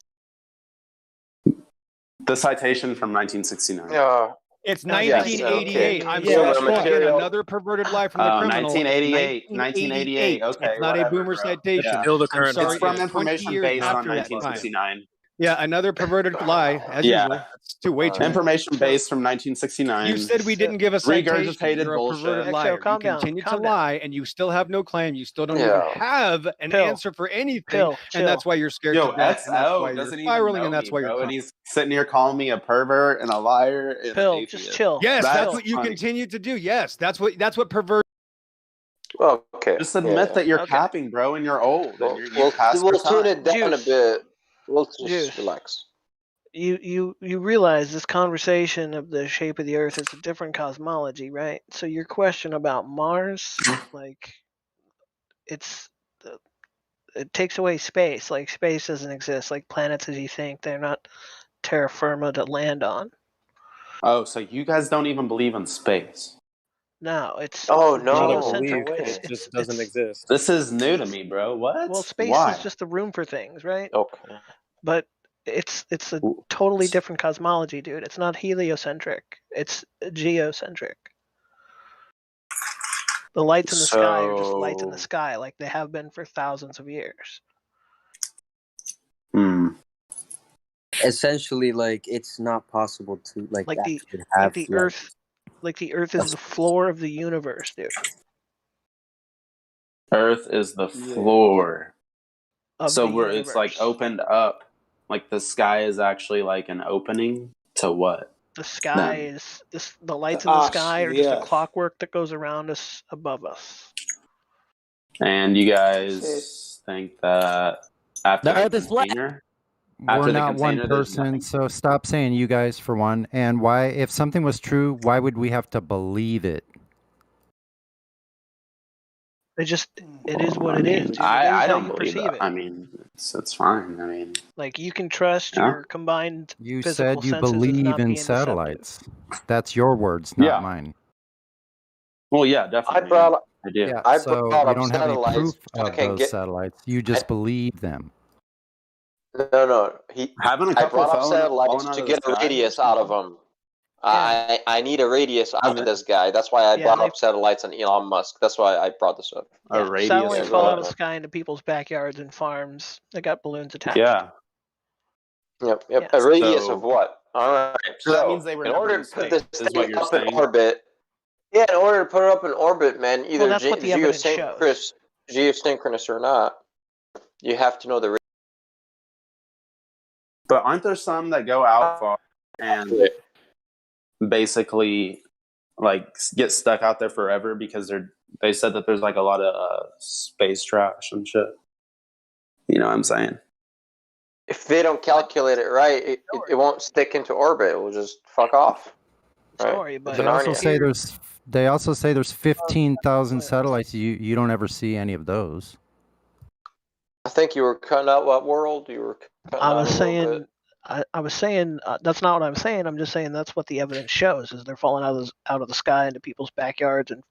The citation from 1969. Yeah. It's Yes, 1988. okay. I'm Yeah, sorry. boomer Again, material. another perverted lie from the Oh, criminal. 1988. 1988. Okay, It's not a whatever, boomer bro. citation. Yeah. Still the I'm current. sorry. It's from It's 20 information years based on after that time. 1969. Yeah, another perverted lie, as Yeah. usual. It's way too much. Information based from 1969. You said we didn't give a citation. Regurgitated You're a bullshit. perverted XO, liar. calm You down, continue to calm down. lie, and you still have no claim. You still don't even Yeah. have an Pill. answer for anything, Pill, and that's chill. why you're scared Yo, to death. And that's why XO you're doesn't even spiraling, know and that's me, why you're bro, and crying. he's sitting here calling me a pervert and a liar and Pill, an atheist. just chill. Yes, that's what you funny. continue to do. Yes, that's what pervert. Well, okay. Just admit that you're Okay. capping, bro, and you're old. We'll, And you're past we'll your tune time. it down Juice. a bit. We'll just Juice. relax. You realize this conversation of the shape of the Earth is a different cosmology, right? So your question about Mars, like, it takes away space. Like, space doesn't exist. Like, planets as you think, they're not terra firma to land on. Oh, so you guys don't even believe in space? No, it's Oh, a no. geocentric. Okay. It's, It just doesn't it's, exist. This is new to me, bro. What? well, space Why? is just the room for things, right? Okay. But it's a totally different cosmology, dude. It's not heliocentric. It's geocentric. The lights in the sky are just lights in the So- sky, like they have been for thousands of years. Hmm. essentially, like, it's not possible to like Like the actually have the like, Earth, like the Earth is the floor of the universe, dude. Earth is the Yeah. floor. Of So the it's like universe. opened up. Like the sky is actually like an opening to what? The sky is the lights To in the us, sky are the just a Earth. clockwork that goes around us, above us. And you That's it. guys think that after The the Earth is flat. container, We're after the not one container, there's person, nothing. so stop saying you guys for one. And why, if something was true, why would we have to believe it? It is what I it is, mean, dude. It is I how don't you believe perceive that. it. I mean, it's fine. I mean, Like you can trust yeah, your combined You physical said you senses as believe not in being deceptive. satellites. That's your words, not yeah. mine. Well, yeah, I definitely. brought I do. Yeah, I so brought you up don't have any satellites proof so I of can those get. satellites. You I, just believe them. no. Having a I couple brought up falling satellites out to of the get a sky or radius out of something. them. Yeah. I need a radius out Have of it, this guy. That's why I Yeah, brought they up satellites and Elon Musk. That's why I brought this up. a yeah. radius Yeah, Satellites of go fall out ahead, of the what? man. sky into people's backyards and farms. They got balloons attached. Yeah. Yep. Yeah. A radius of So, what? All right. so that means So, they were in never order in to put this space, is thing what you're up in saying? orbit, yeah, in order to put it up in orbit, man, Well, either that's what the evidence shows. geosynchronous or not, you have to know the. But aren't there some that go out far and basically like get stuck out there forever because they said that there's like a lot of space trash and shit. You know what I'm saying? If they don't calculate it right, it won't stick into orbit. It will just fuck off. Right? Story, but It's They an also Narnia. say there's 15,000 satellites. You don't ever see any of those. I think you were cutting out what world? You were cutting I out was a little bit. saying, I was saying that's not what I'm saying. I'm just saying that's what the evidence shows is they're falling out of the sky into people's backyards and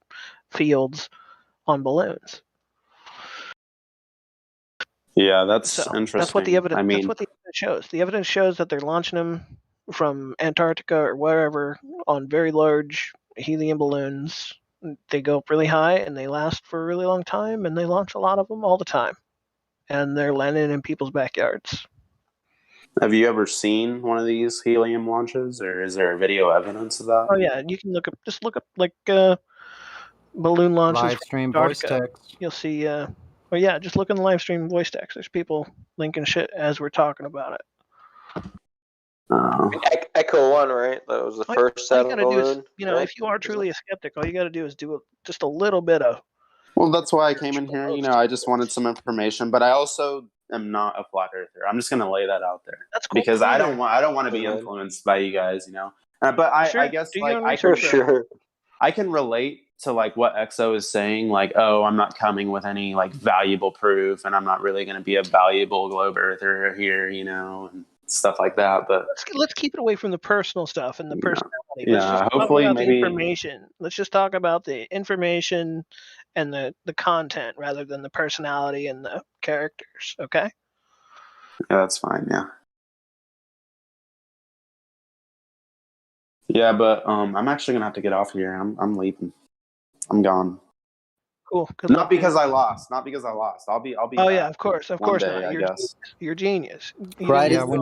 fields on balloons. Yeah, that's So interesting. that's what the evidence. I mean, That's what the evidence shows. The evidence shows that they're launching them from Antarctica or wherever on very large helium balloons. They go up really high and they last for a really long time, and they launch a lot of them all the time, and they're landing in people's backyards. have you ever seen one of these helium launches, or is there video evidence of that? Oh yeah, you can just look up like balloon launches Livestream from voice Antarctica. text. You'll see. Oh yeah, just look in the live stream voice text. There's people linking shit as we're talking about it. Echo One, right? That was the first All you satellite gotta do is, balloon. Right? if you are truly a skeptic, all you gotta do is do just a little bit of. Well, that's why I came in here. You know, I just wanted some information, but I also am not a flat earther. I'm just going to lay that out there. That's cool. Because I don't want to be influenced by you guys. You know, but I guess do like your own research, I can relate to like what EXO is saying. Like, oh, I'm not coming with any like valuable proof, and I'm not really going to be a valuable globe earther here. You know, and stuff like that. But let's keep it away from the personal stuff and the personality. yeah, Let's just talk hopefully about maybe the information. Let's just talk about the information and the content rather than the personality and the characters. Okay. Yeah, that's fine. Yeah. Yeah, but I'm actually gonna have to get off here. I'm leaving. I'm gone. Cool. Good Not luck, because dude. I lost. Not because I lost. I'll be. Oh back yeah, of course one day, not. I guess. You're genius. Yeah, when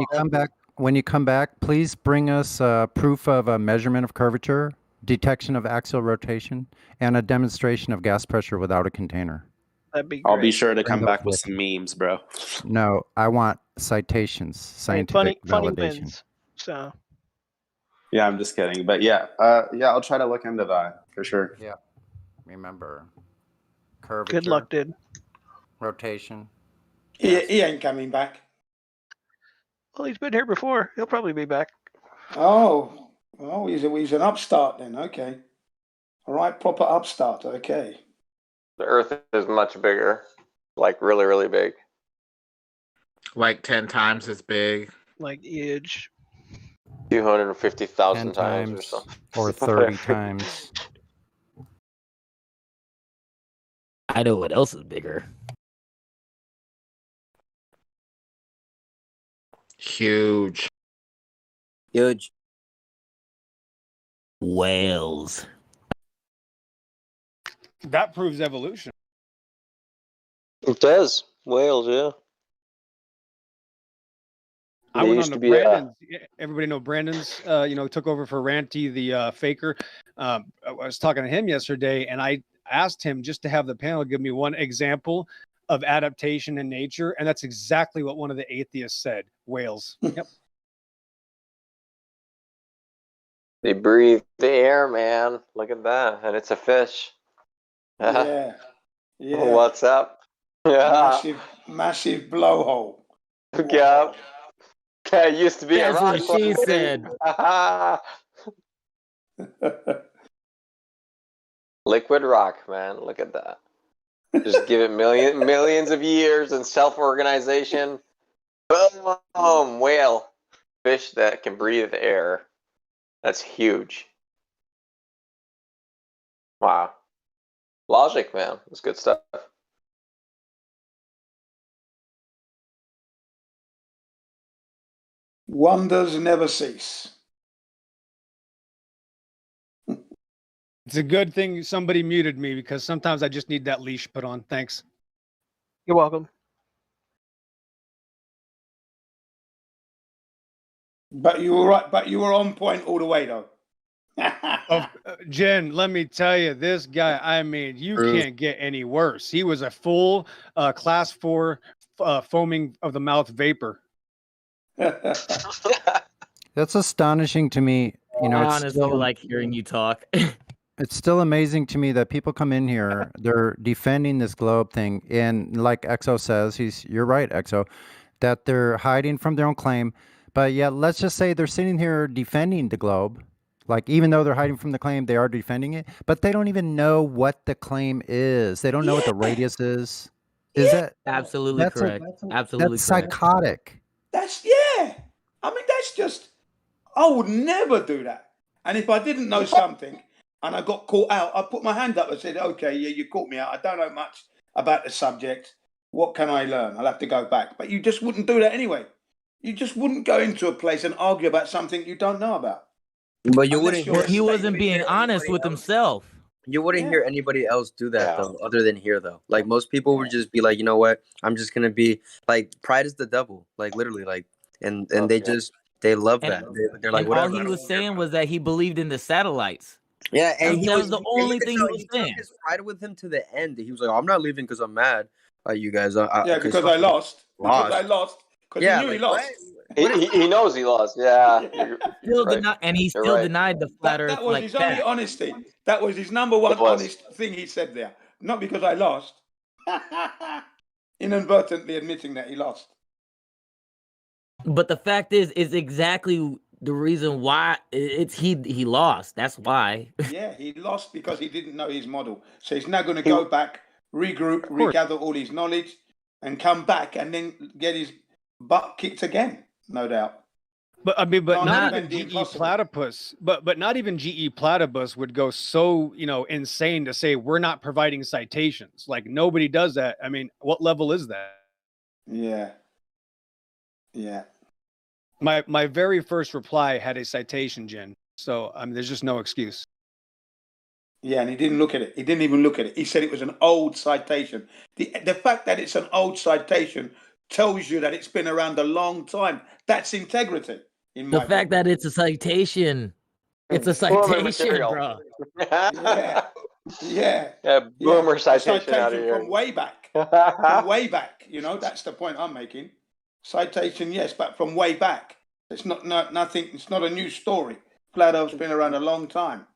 you come back, please bring us proof of a measurement of curvature, detection of axial rotation, and a demonstration of gas pressure without a container. That'd be great. I'll be sure to Bring come those back with with some memes, bro. No, I want citations, scientific funny validation. wins. So Yeah, I'm just kidding. But yeah, I'll try to look into that for sure. Yeah. Remember, curvature. good luck, dude. Rotation. He ain't coming back. Well, he's been here before. He'll probably be back. Oh, he's an upstart then. Okay, all right, proper upstart. Okay. The Earth is much bigger, like really, really big. Like 10 times as big. Like huge. 250,000 times or something. Or 30 times. I know what else is bigger. Huge. Huge. Whales. That proves evolution. It does. Whales, yeah. I went on to Brandon's. Everybody know Brandon's, took over for Ranty, the faker. I was talking to him yesterday, and I asked him just to have the panel give me one example of adaptation in nature, and that's exactly what one of the atheists said. Whales. Yep. They breathe the air, man. Look at that, and it's a fish. Yeah. Yeah. What's up? Yeah. Massive blowhole. Yeah. It used to be That's a rock. what she said. Liquid rock, man. Look at that. Just give it millions of years and self-organization. Boom! Whale. Fish that can breathe air. That's huge. Wow. Logic, man. That's good stuff. Wonders never cease. It's a good thing somebody muted me because sometimes I just need that leash put on. Thanks. You're welcome. But you were right. But you were on point all the way, though. Jen, let me tell you, this guy, I mean, you can't get any worse. He was a full class 4 foaming of the mouth vapor. That's astonishing to me. You know, I it's honestly still, like hearing you talk. it's still amazing to me that people come in here, they're defending this globe thing, and like Exo says, you're right, Exo, that they're hiding from their own claim. But yeah, let's just say they're sitting here defending the globe. Like, even though they're hiding from the claim, they are defending it, but they don't even know what the claim is. They don't know what the radius is. Is that absolutely correct? Absolutely that's correct. psychotic. That's I mean, that's just. I would never do that. And if I didn't know something and I got caught out, I put my hand up and said, "Okay, yeah, you caught me out. I don't know much about the subject. What can I learn? I'll have to go back." But you just wouldn't do that anyway. You just wouldn't go into a place and argue about something you don't know about. But you wouldn't. Well, he wasn't being honest with himself. You wouldn't hear anybody else do that though, other than here though. Like most people would just be like, you know what? I'm just gonna be like, pride is the devil. Like literally, like, and they love that. They're like, And whatever. all he was saying was that he believed in the satellites. Yeah, and that was the only thing he was took saying. his pride with him to the end. He was like, I'm not leaving because I'm mad at you guys. Because I lost. Because I lost. Because he knew he lost. He knows he lost. Yeah. He still denied the flat Earth. That was his only honesty. That was his number one honest thing he said there. Not because I lost. Inadvertently admitting that he lost. But the fact is exactly the reason why he lost. That's why. Yeah, he lost because he didn't know his model. So he's now going to go back, regroup, regather all his knowledge, and come back and then get his butt kicked again, no doubt. But I mean, but not even GE Platypus, but not even GE Platypus would go so, insane to say we're not providing citations. Like nobody does that. I mean, what level is that? Yeah. Yeah. My very first reply had a citation, Jen. So I mean, there's just no excuse. Yeah, and he didn't look at it. He didn't even look at it. He said it was an old citation. The fact that it's an old citation tells you that it's been around a long time. That's integrity. The fact that it's a citation. It's a citation, bro. Yeah. Boomer citation out of here. From way back. From way back. That's the point I'm making. Citation, yes, but from way back. It's not nothing. It's not a new story. Flat Earth's been around a long time.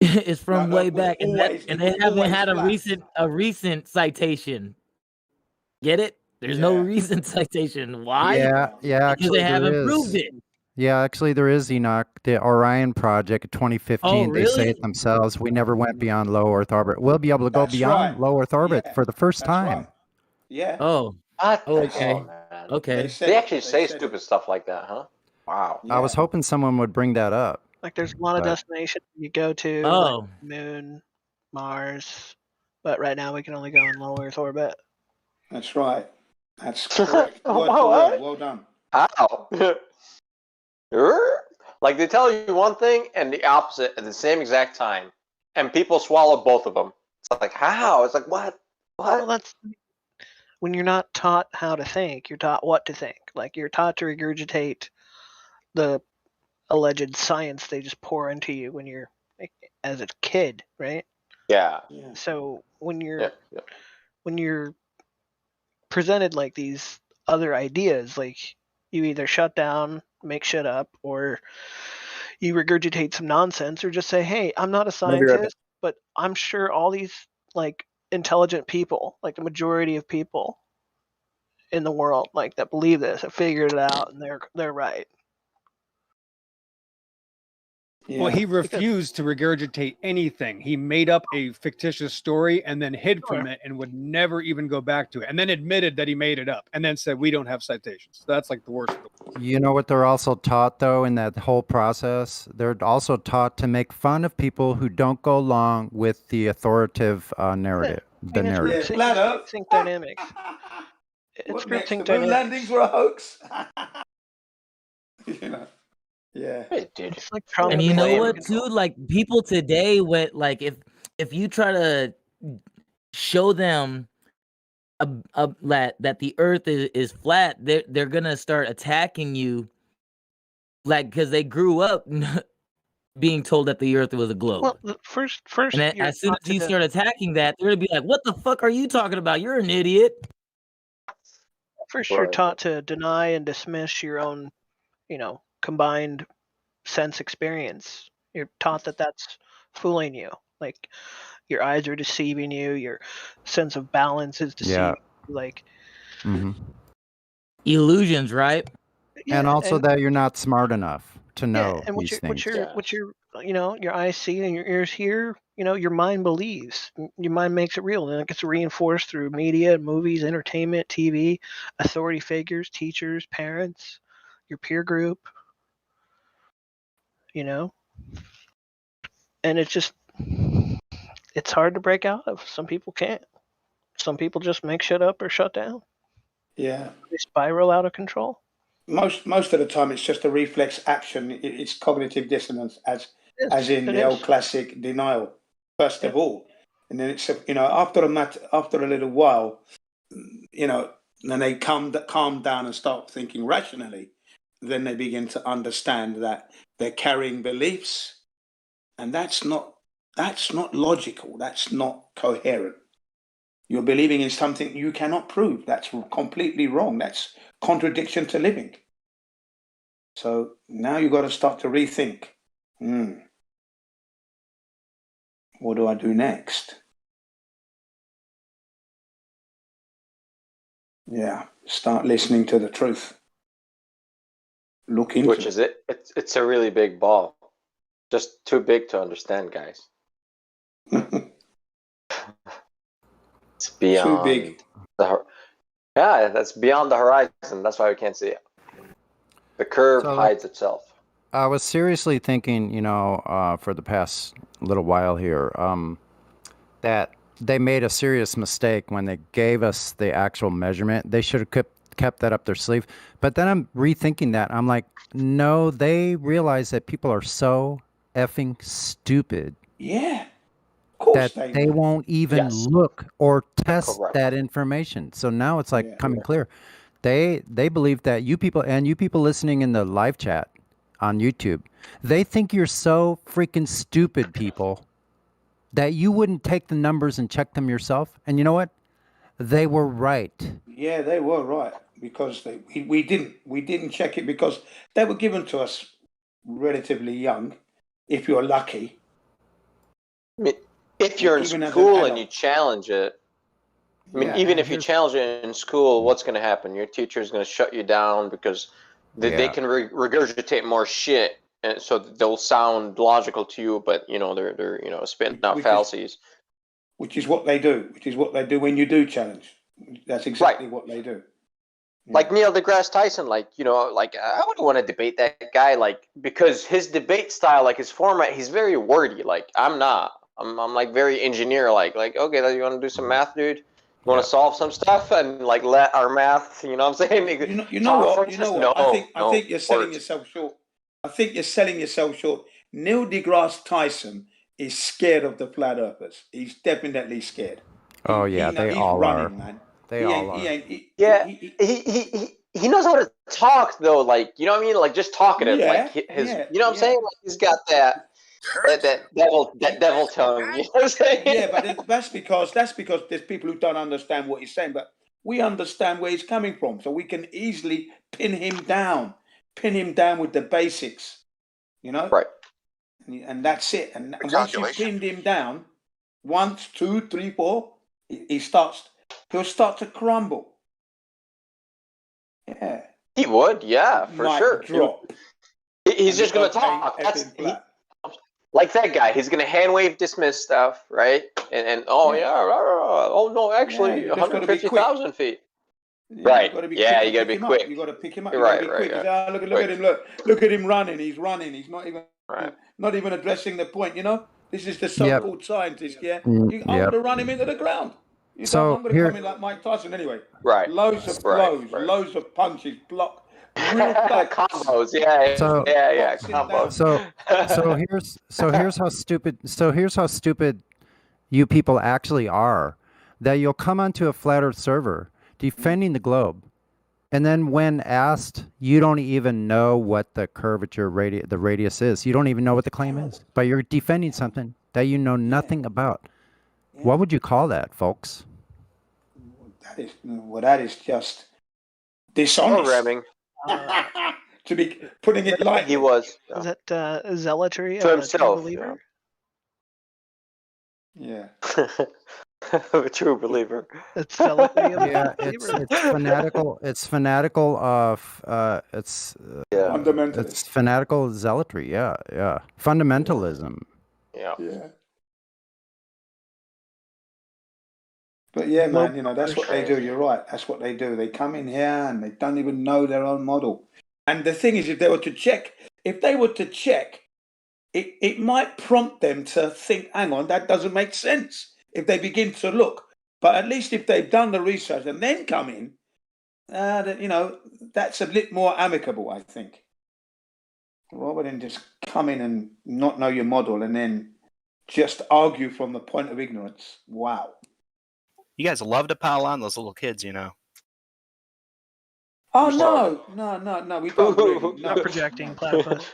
It's from way back, and they haven't had a recent citation. Get it? There's no recent citation. Why? Yeah, because actually they haven't there is. proved it. Yeah, actually there is, Enoch. The Orion project 2015, they say really? it themselves. We never went beyond low Earth orbit. We'll be able to go beyond low Earth orbit for the first time. Yeah. Oh. Okay. Okay. They actually say stupid stuff like that, huh? Wow. I was hoping someone would bring that up. Like there's a lot of destinations you go to, like Moon, Mars, but right now we can only go in low Earth orbit. That's right. That's correct. Well done. How? Like they tell you one thing and the opposite at the same exact time, and people swallow both of them. It's like how? It's like what? Well, when you're not taught how to think, you're taught what to think. Like you're taught to regurgitate the alleged science they just pour into you when you're as a kid, right? Yeah. So when you're presented like these other ideas, like you either shut down, make shit up, or you regurgitate some nonsense, or just say, "Hey, I'm not a scientist, but I'm sure all these like intelligent people, like the majority of people in the world, like that believe this, have figured it out, and they're right." Well, he refused to regurgitate anything. He made up a fictitious story and then hid from it and would never even go back to it. And then admitted that he made it up and then said, we don't have citations. That's like the worst. You know what they're also taught, though, in that whole process? They're also taught to make fun of people who don't go along with the authoritative narrative. The narrative. Groupthink dynamics. It's groupthink dynamics. Landings were a hoax. You know. Yeah. It's like And you know what, too? Like people today, like if you try to show them that the Earth is flat, they're gonna start attacking you, like because they grew up being told that the Earth was a globe. Well, first, and then as soon as you start attacking that, they're gonna be like, "What the fuck are you talking about? You're an idiot." First, you're taught to deny and dismiss your own, combined sense experience. You're taught that that's fooling you. Like your eyes are deceiving you. Your sense of balance is deceiving you. Like illusions, right? And also that you're not smart enough to know and these things. what your your eyes see and your ears hear, your mind believes. Your mind makes it real, and it gets reinforced through media, movies, entertainment, TV, authority figures, teachers, parents, your peer group. And it's hard to break out of. Some people can't. Some people just make shit up or shut down. Yeah. They spiral out of control. Most of the time, it's just a reflex action. It's cognitive dissonance, as in the old classic denial. First of all, and then it's after a little while, then they calm down and start thinking rationally. Then they begin to understand that they're carrying beliefs, and that's not logical. That's not coherent. You're believing in something you cannot prove. That's completely wrong. That's contradiction to living. So now you've got to start to rethink. What do I do next? Yeah, start listening to the truth. Look into Which is it? It's a really big ball. Just too big to understand, guys. It's beyond. Too big. That's beyond the horizon. That's why we can't see it. The curve hides itself. I was seriously thinking, for the past little while here, that they made a serious mistake when they gave us the actual measurement. They should have kept that up their sleeve. But then I'm rethinking that. I'm like, no, they realize that people are so effing stupid. Yeah. That they won't even look or test that information. So now it's like coming clear. They believe that you people listening in the live chat on YouTube, they think you're so freaking stupid, people, that you wouldn't take the numbers and check them yourself. And you know what? They were right. Yeah, they were right, because we didn't check it because they were given to us relatively young, if you're lucky. I mean, if you're in school and you challenge it, even if you challenge it in school, what's going to happen? Your teacher is going to shut you down because they can regurgitate more shit, and so they'll sound logical to you, but they're spitting out fallacies. Which is what they do. Which is what they do when you do challenge. That's exactly what they do. Like Neil deGrasse Tyson, I wouldn't want to debate that guy, because his debate style, his format, he's very wordy. I'm not. I'm very engineer, like okay, you want to do some math, dude? You want to solve some stuff and let our math, you know what I'm saying? You know what? No, I think you're selling yourself short. I think you're selling yourself short. Neil deGrasse Tyson is scared of the flat earthers. He's definitely scared. Oh yeah, they all running, are. Man. They all are. He knows how to talk though. Like, you know what I mean? Like just talkative. Yeah, like his, you know what I'm saying? Like he's got that devil tongue. You know what I'm saying? Yeah, but that's because there's people who don't understand what he's saying, but we understand where he's coming from, so we can easily pin him down with the basics. You know, right? And that's it. And once you've pinned him down, 1, 2, 3, 4, he'll start to crumble. Yeah, he would. Yeah, for sure. Drop. He's just going to talk. Like that guy, he's going to hand wave dismiss stuff, right? And oh no, actually, 150,000 feet. Right. Yeah, you got to be quick. You got to pick him up. Right. Look at him. Look at him running. He's running. He's not even addressing the point. You know, this is the so-called scientist. Yeah, I'm going to run him into the ground. I'm going to come in like Mike Tyson anyway. Right. Loads of blows, loads of punches, block. Real combos, combos. So here's how stupid you people actually are. That you'll come onto a flat Earth server defending the globe, and then when asked, you don't even know what the curvature the radius is. You don't even know what the claim is, but you're defending something that you know nothing about. What would you call that, folks? That is just dishonest. Programming. To be putting it lightly. He was. Is that zealotry? To himself. Yeah. A true believer. It's zealotry. It's fanatical. It's fanatical. Fundamentalist. It's fanatical zealotry. Yeah. Fundamentalism. Yeah. But yeah, man, you know, that's what they do. You're right. That's what they do. They come in here and they don't even know their own model. And the thing is, if they were to check, it might prompt them to think, hang on, that doesn't make sense if they begin to look. But at least if they've done the research and then come in, you know, that's a bit more amicable, I think. Rather than just come in and not know your model and then just argue from the point of ignorance. Wow. You guys love to pile on those little kids, you know. Oh, no, we don't really. Not projecting, platypus.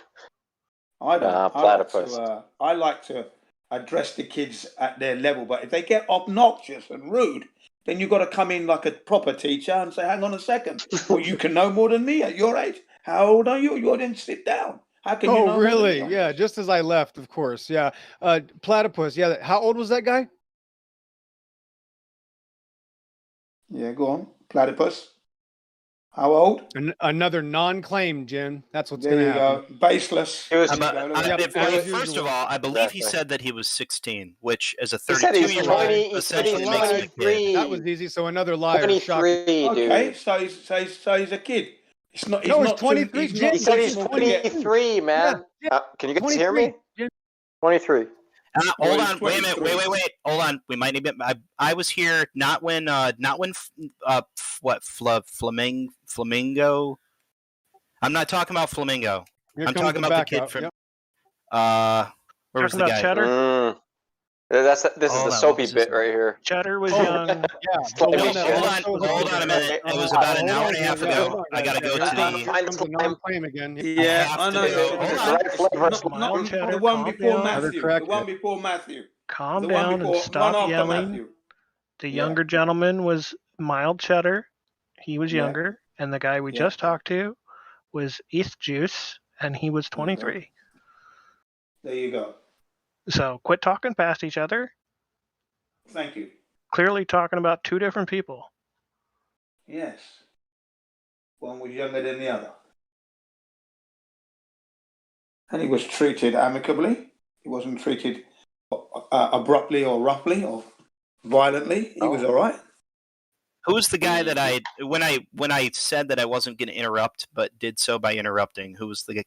I don't. Platypus. I like to address the kids at their level, but if they get obnoxious and rude, then you've got to come in like a proper teacher and say, hang on a second, well, you can know more than me at your age. How old are you? You didn't sit down. How can you know? Oh, really? Yeah, just as I left, of course. Yeah. Platypus, yeah. How old was that guy? Yeah, go on. Platypus. How old? Another non-claim, Jim. That's what's There going to you happen. go. Baseless. First of all, I believe he said that he was 16, which as a 32-year-old essentially makes him a kid. That was easy. So another liar. 23, okay, so he's a kid. He's not. He's 23. He said he's 23, man. Yeah. Can you guys hear me? 23. Hold on, wait a minute, wait. Hold on, we might need. I was here not when Flamingo. I'm not talking about Flamingo. I'm talking about the kid from. Where was the guy? Cheddar? This is the soapy bit right here. Cheddar was young. Hold on a minute. It was about an hour and a half ago. I gotta go to the non-claim again. Yeah, I know. The one before Matthew. The one before Matthew. Calm down and stop yelling. The younger gentleman was mild Cheddar. He was younger, and the guy we just talked to was East Juice, and he was 23. There you go. So quit talking past each other. Thank you. Clearly talking about two different people. Yes. One was younger than the other. And he was treated amicably. He wasn't treated abruptly or roughly or violently. He was all right. Who was the guy that when I said that I wasn't going to interrupt, but did so by interrupting? Who was the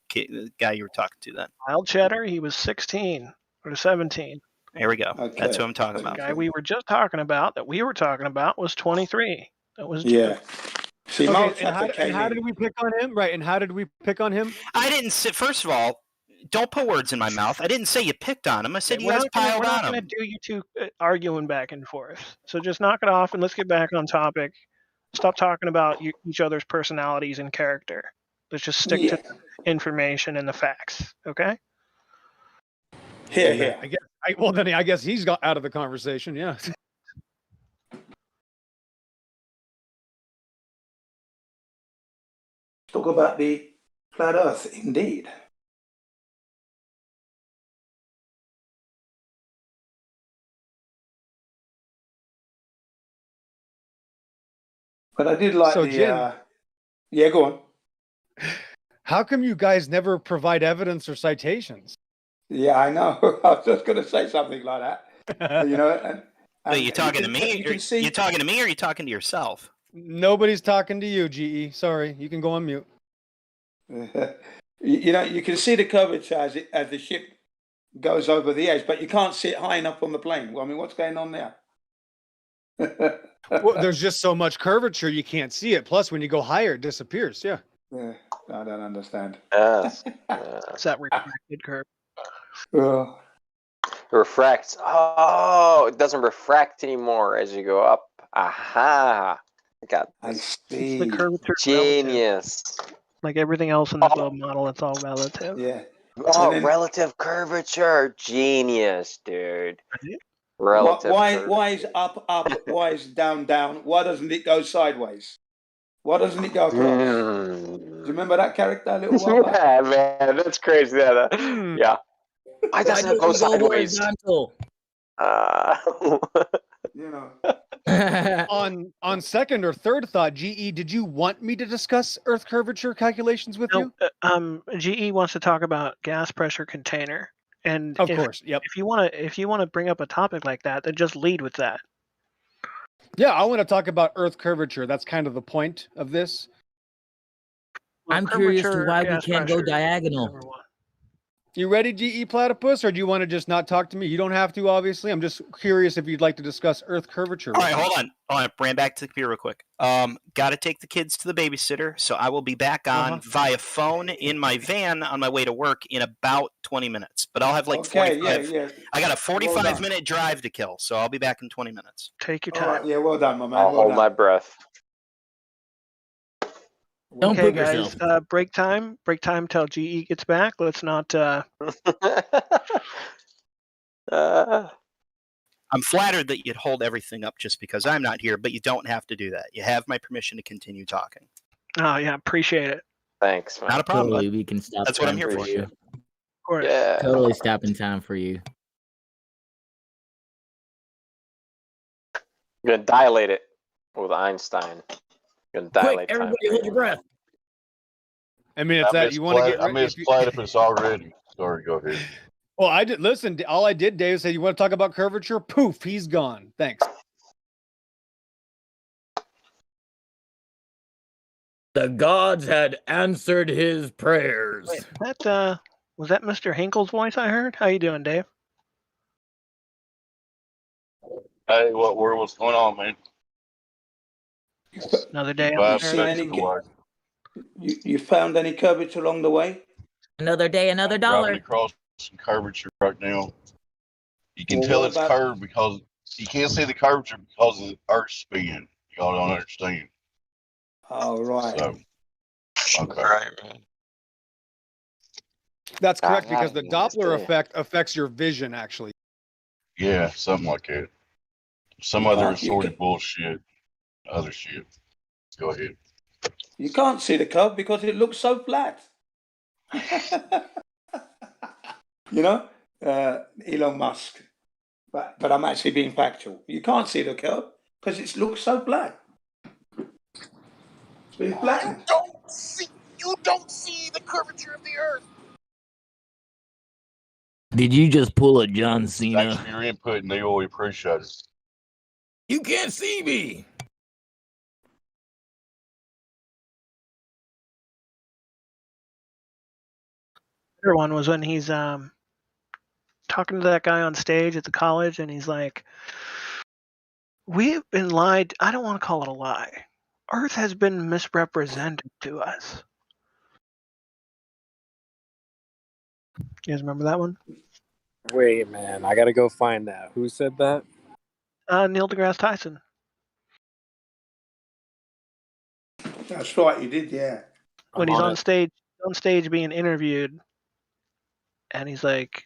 guy you were talking to then? Mild Cheddar, he was 16 or 17. Here we go. Okay. That's who I'm talking about. The guy we were just talking about, that we were talking about, was 23. That was See, and how did we pick on him? Right, and how did we pick on him? I didn't say. First of all, don't put words in my mouth. I didn't say you picked on him. I said you We're guys not gonna, piled we're not on going him. to do you two arguing back and forth. So just knock it off and let's get back on topic. Stop talking about each other's personalities and character. Let's just stick to the information and the facts. Okay? Here. I guess he's got out of the conversation. Yeah. Talk about the flat Earth, indeed. But I did like So, the. Jin, yeah, go on. how come you guys never provide evidence or citations? Yeah, I know. I was just going to say something like that. You know, and Wait, you talking to me? You talking to me, or are you talking to yourself? Nobody's talking to you, GE. Sorry, you can go on mute. You know, you can see the curvature as the ship goes over the edge, but you can't see it high enough on the plane. Well, I mean, what's going on there? Well, there's just so much curvature you can't see it. Plus, when you go higher, it disappears. Yeah. Yeah, I don't understand. It's that refracted curve. Refracts. Oh, it doesn't refract anymore as you go up. Aha! Got this. I see. The curvature Genius. like everything else in the globe model, it's all relative. Yeah. Oh, relative curvature. Genius, dude. Relative curvature. Why is up? Why is down? Why doesn't it go sideways? Why doesn't it go across? Do you remember that character a little while back? Yeah, man, that's crazy. Yeah. Why doesn't it go sideways? Horizontal? You know. On second or third thought, GE, did you want me to discuss Earth curvature calculations with you? GE wants to talk about gas pressure container, and Of course, yep. If you want to bring up a topic like that, then just lead with that. Yeah, I want to talk about Earth curvature. That's kind of the point of this. I'm curious to why we can't go diagonal. You ready, GE Platypus, or do you want to just not talk to me? You don't have to, obviously. I'm just curious if you'd like to discuss Earth curvature. All right, hold on. Ran back to the computer real quick. Got to take the kids to the babysitter, so I will be back on via phone in my van on my way to work in about 20 minutes. But I'll have like 45. Yeah. I got a 45-minute drive to kill, so I'll be back in 20 minutes. Take your All time. right, yeah, well done, my man. I'll hold my breath. Okay, guys. Break time. Break time till GE gets back. Let's not. I'm flattered that you'd hold everything up just because I'm not here, but you don't have to do that. You have my permission to continue talking. Oh yeah, appreciate it. Thanks, man. Not a problem. Totally, we can stop. That's what I'm here for for. you. Of course. Yeah. Totally stopping time for you. I'm gonna dilate it with Einstein. I'm gonna dilate Quick, everybody hold your breath. I mean, it's that you want to get. I missed platypus already. Sorry, go ahead. Well, I did listen. All I did, Dave, said you want to talk about curvature. Poof, he's gone. Thanks. The gods had answered his prayers. Wait, that was that Mr. Hinkle's voice I heard? How you doing, Dave? Hey, what's going on, man? Another day. You found any curvature along the way? Another day, another dollar. Driving across some curvature right now. You can tell it's curved because you can't see the curvature because of the Earth's spin. Y'all don't understand. Oh, right. So, okay. Right, man. That's correct because the Doppler effect affects your vision, actually. Yeah, something like that. Some other assorted bullshit. Other shit. Go ahead. You can't see the curve because it looks so flat. You know, Elon Musk. But I'm actually being factual. You can't see the curve because it looks so flat. It's been flattened. You don't see the curvature of the Earth. Did you just pull a John Cena? Thanks for your input, Neil. We appreciate it. You can't see me. The other one was when he's talking to that guy on stage at the college, and he's like, "We've been lied. I don't want to call it a lie. Earth has been misrepresented to us." You guys remember that one? Wait, man, I gotta go find that. Who said that? Neil deGrasse Tyson. That's right, you did, yeah. When he's on stage being interviewed, and he's like,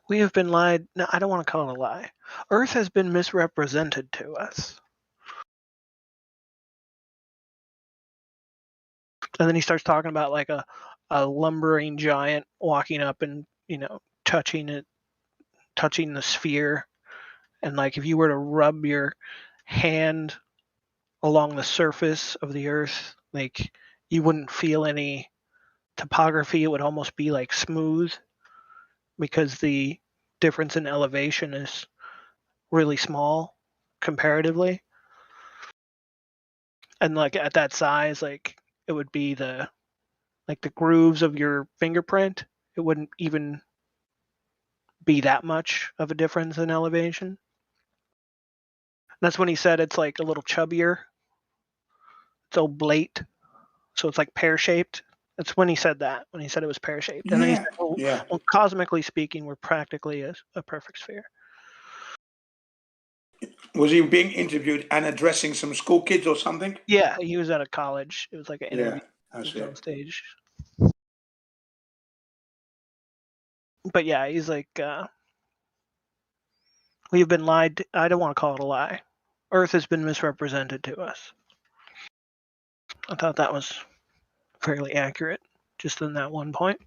"We have been lied." No, I don't want to call it a lie. Earth has been misrepresented to us. And then he starts talking about like a lumbering giant walking up and touching the sphere, and like if you were to rub your hand along the surface of the Earth, like you wouldn't feel any topography. It would almost be like smooth because the difference in elevation is really small comparatively. And like at that size, like it would be the grooves of your fingerprint. It wouldn't even be that much of a difference in elevation. That's when he said it's like a little chubbier. It's oblate, so it's like pear-shaped. That's when he said that. When he said it was pear-shaped, and then he said, "Well, cosmically speaking, we're practically a perfect sphere." Was he being interviewed and addressing some school kids or something? Yeah, he was at a college. It was like an interview. Yeah, He was on stage. But yeah, he's like, we've been lied to. I don't want to call it a lie. Earth has been misrepresented to us. I thought that was fairly accurate, just in that one point.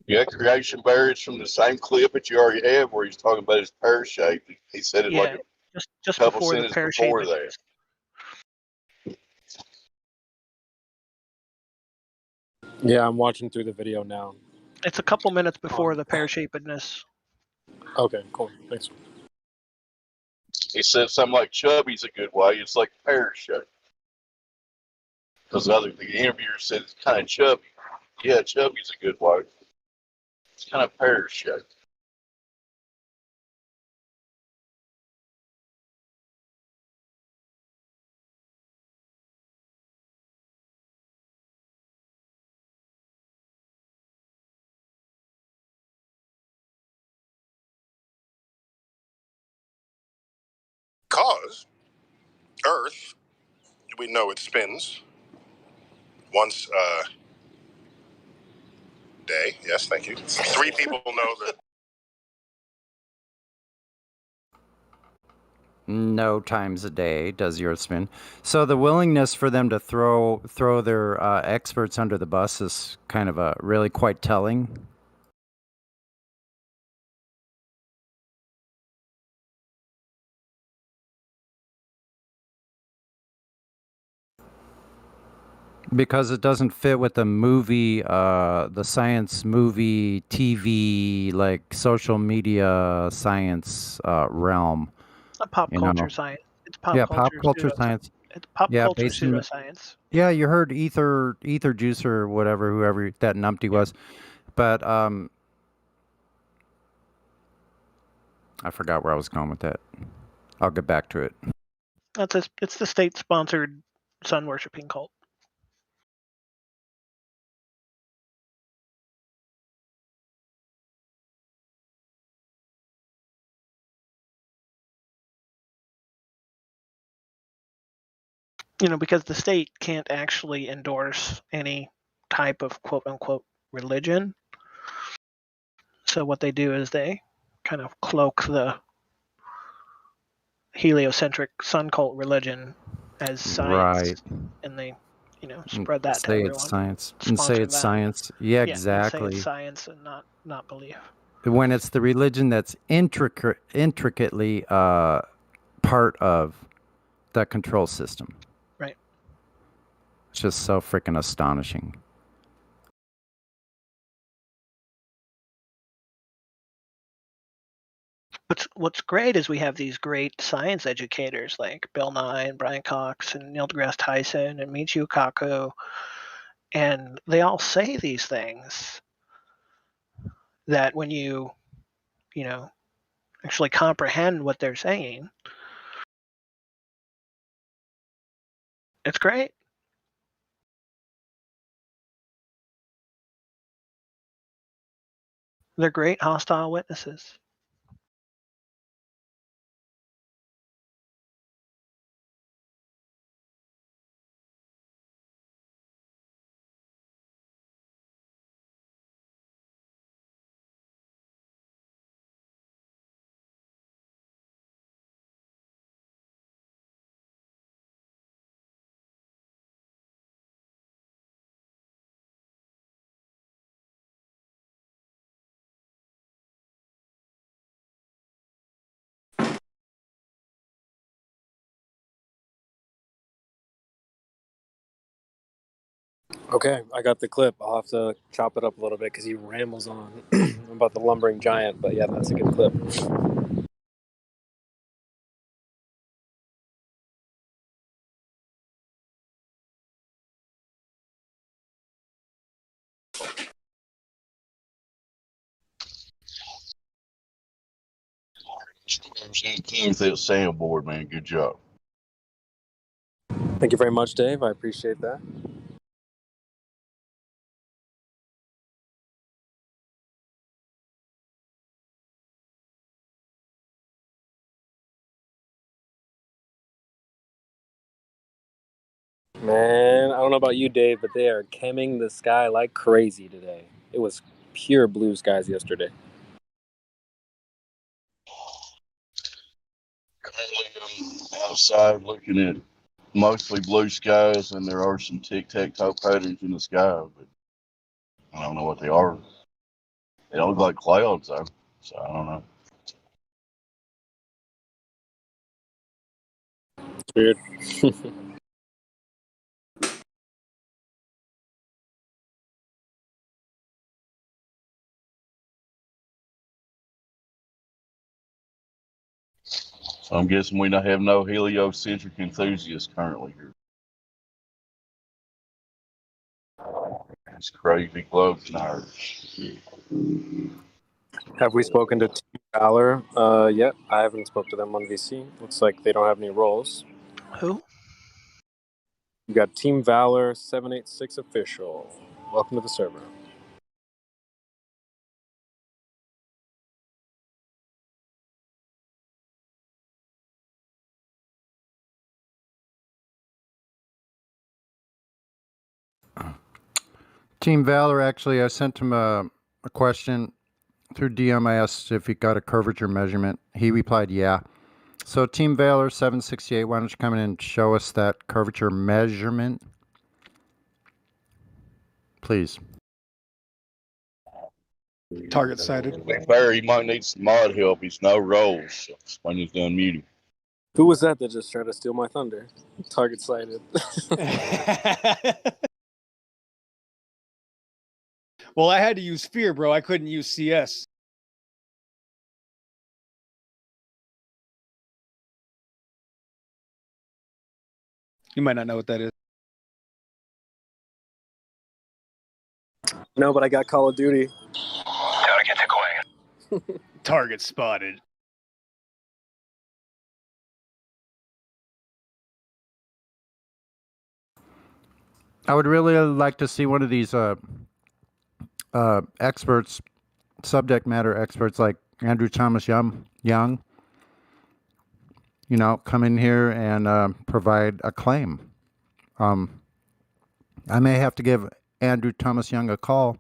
Yeah, creation varies from the same clip that you already have where he's talking about his pear shape. He said it like just couple before the sentences pear before shape. that. Yeah, I'm watching through the video now. It's a couple minutes before the pear-shapedness. Okay, cool. Thanks. He said something like chubby's a good way. It's like pear shape. Because the interviewer said it's kind of chubby. Yeah, chubby's a good way. It's kind of pear shaped. Because Earth, we know it spins once a day. Yes, thank you. 3 people know that. No times a day does the Earth spin. So the willingness for them to throw their experts under the bus is kind of really quite telling. Because it doesn't fit with the movie, the science movie, TV, like social media science realm. A pop culture science. It's pop yeah, culture. pop culture science. It's pop yeah, culture based in, pseudoscience. Yeah, you heard ether juice or whatever, whoever that numpty was, but I forgot where I was going with that. I'll get back to it. It's the state-sponsored sun worshipping cult. Because the state can't actually endorse any type of quote-unquote religion. So what they do is they kind of cloak the heliocentric sun cult religion as science, and they spread that to everyone. It's science. And say it's science. Yeah, exactly. Say it's science and not belief. When it's the religion that's intricately part of that control system. Right. It's just so freaking astonishing. What's great is we have these great science educators like Bill Nye and Brian Cox and Neil deGrasse Tyson and Michio Kaku, and they all say these things that when you actually comprehend what they're saying, it's great. They're great hostile witnesses. Okay, I got the clip. I'll have to chop it up a little bit because he rambles on about the lumbering giant. But yeah, that's a good clip. Kings that soundboard, man. Good job. Thank you very much, Dave. I appreciate that. Man, I don't know about you, Dave, but they are chemming the sky like crazy today. It was pure blue skies yesterday. Currently, I'm outside looking at mostly blue skies, and there are some tic-tac-toe patterns in the sky, but I don't know what they are. They don't look like clouds, though, so I don't know. It's weird. So I'm guessing we don't have no heliocentric enthusiasts currently here. It's crazy globes and ours. Have we spoken to Team Valor yet? I haven't spoke to them on VC. Looks like they don't have any roles. Who? You got Team Valor 786 official. Welcome to the server. Team Valor, actually, I sent him a question through DM. I asked if he got a curvature measurement. He replied, yeah. So Team Valor 768, why don't you come in and show us that curvature measurement? Please. Target sighted. Barry might need some mod help. He's no rolls when he's done muting. Who was that just tried to steal my thunder? Target sighted. Well, I had to use fear, bro. I couldn't use CS. You might not know what that is. No, but I got Call of Duty. Target spotted. I would really like to see one of these experts, subject matter experts like Andrew Thomas Young, you know, come in here and provide a claim. I may have to give Andrew Thomas Young a call.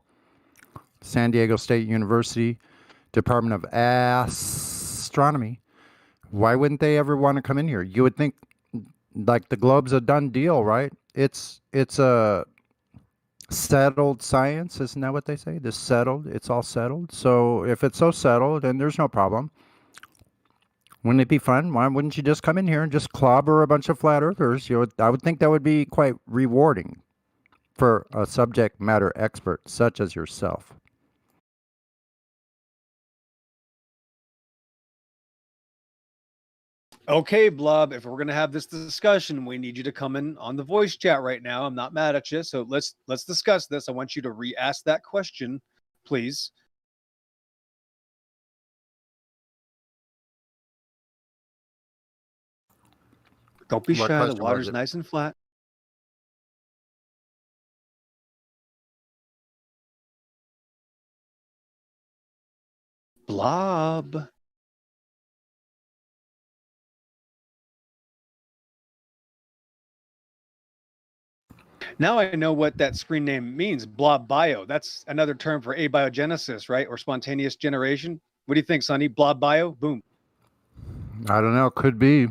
San Diego State University, Department of Astronomy. Why wouldn't they ever want to come in here? You would think, like, the globe's a done deal, right? It's a settled science, isn't that what they say? This settled, it's all settled. So if it's so settled, then there's no problem. Wouldn't it be fun? Why wouldn't you just come in here and just clobber a bunch of flat earthers? I would think that would be quite rewarding for a subject matter expert such as yourself. Okay, Blob, if we're going to have this discussion, we need you to come in on the voice chat right now. I'm not mad at you, so let's discuss this. I want you to re-ask that question, please. Don't be shy. The water's nice and flat. Blob. Now I know what that screen name means, blob bio. That's another term for abiogenesis, right? Or spontaneous generation. What do you think, Sonny? Blob bio? Boom. I don't know. Could be.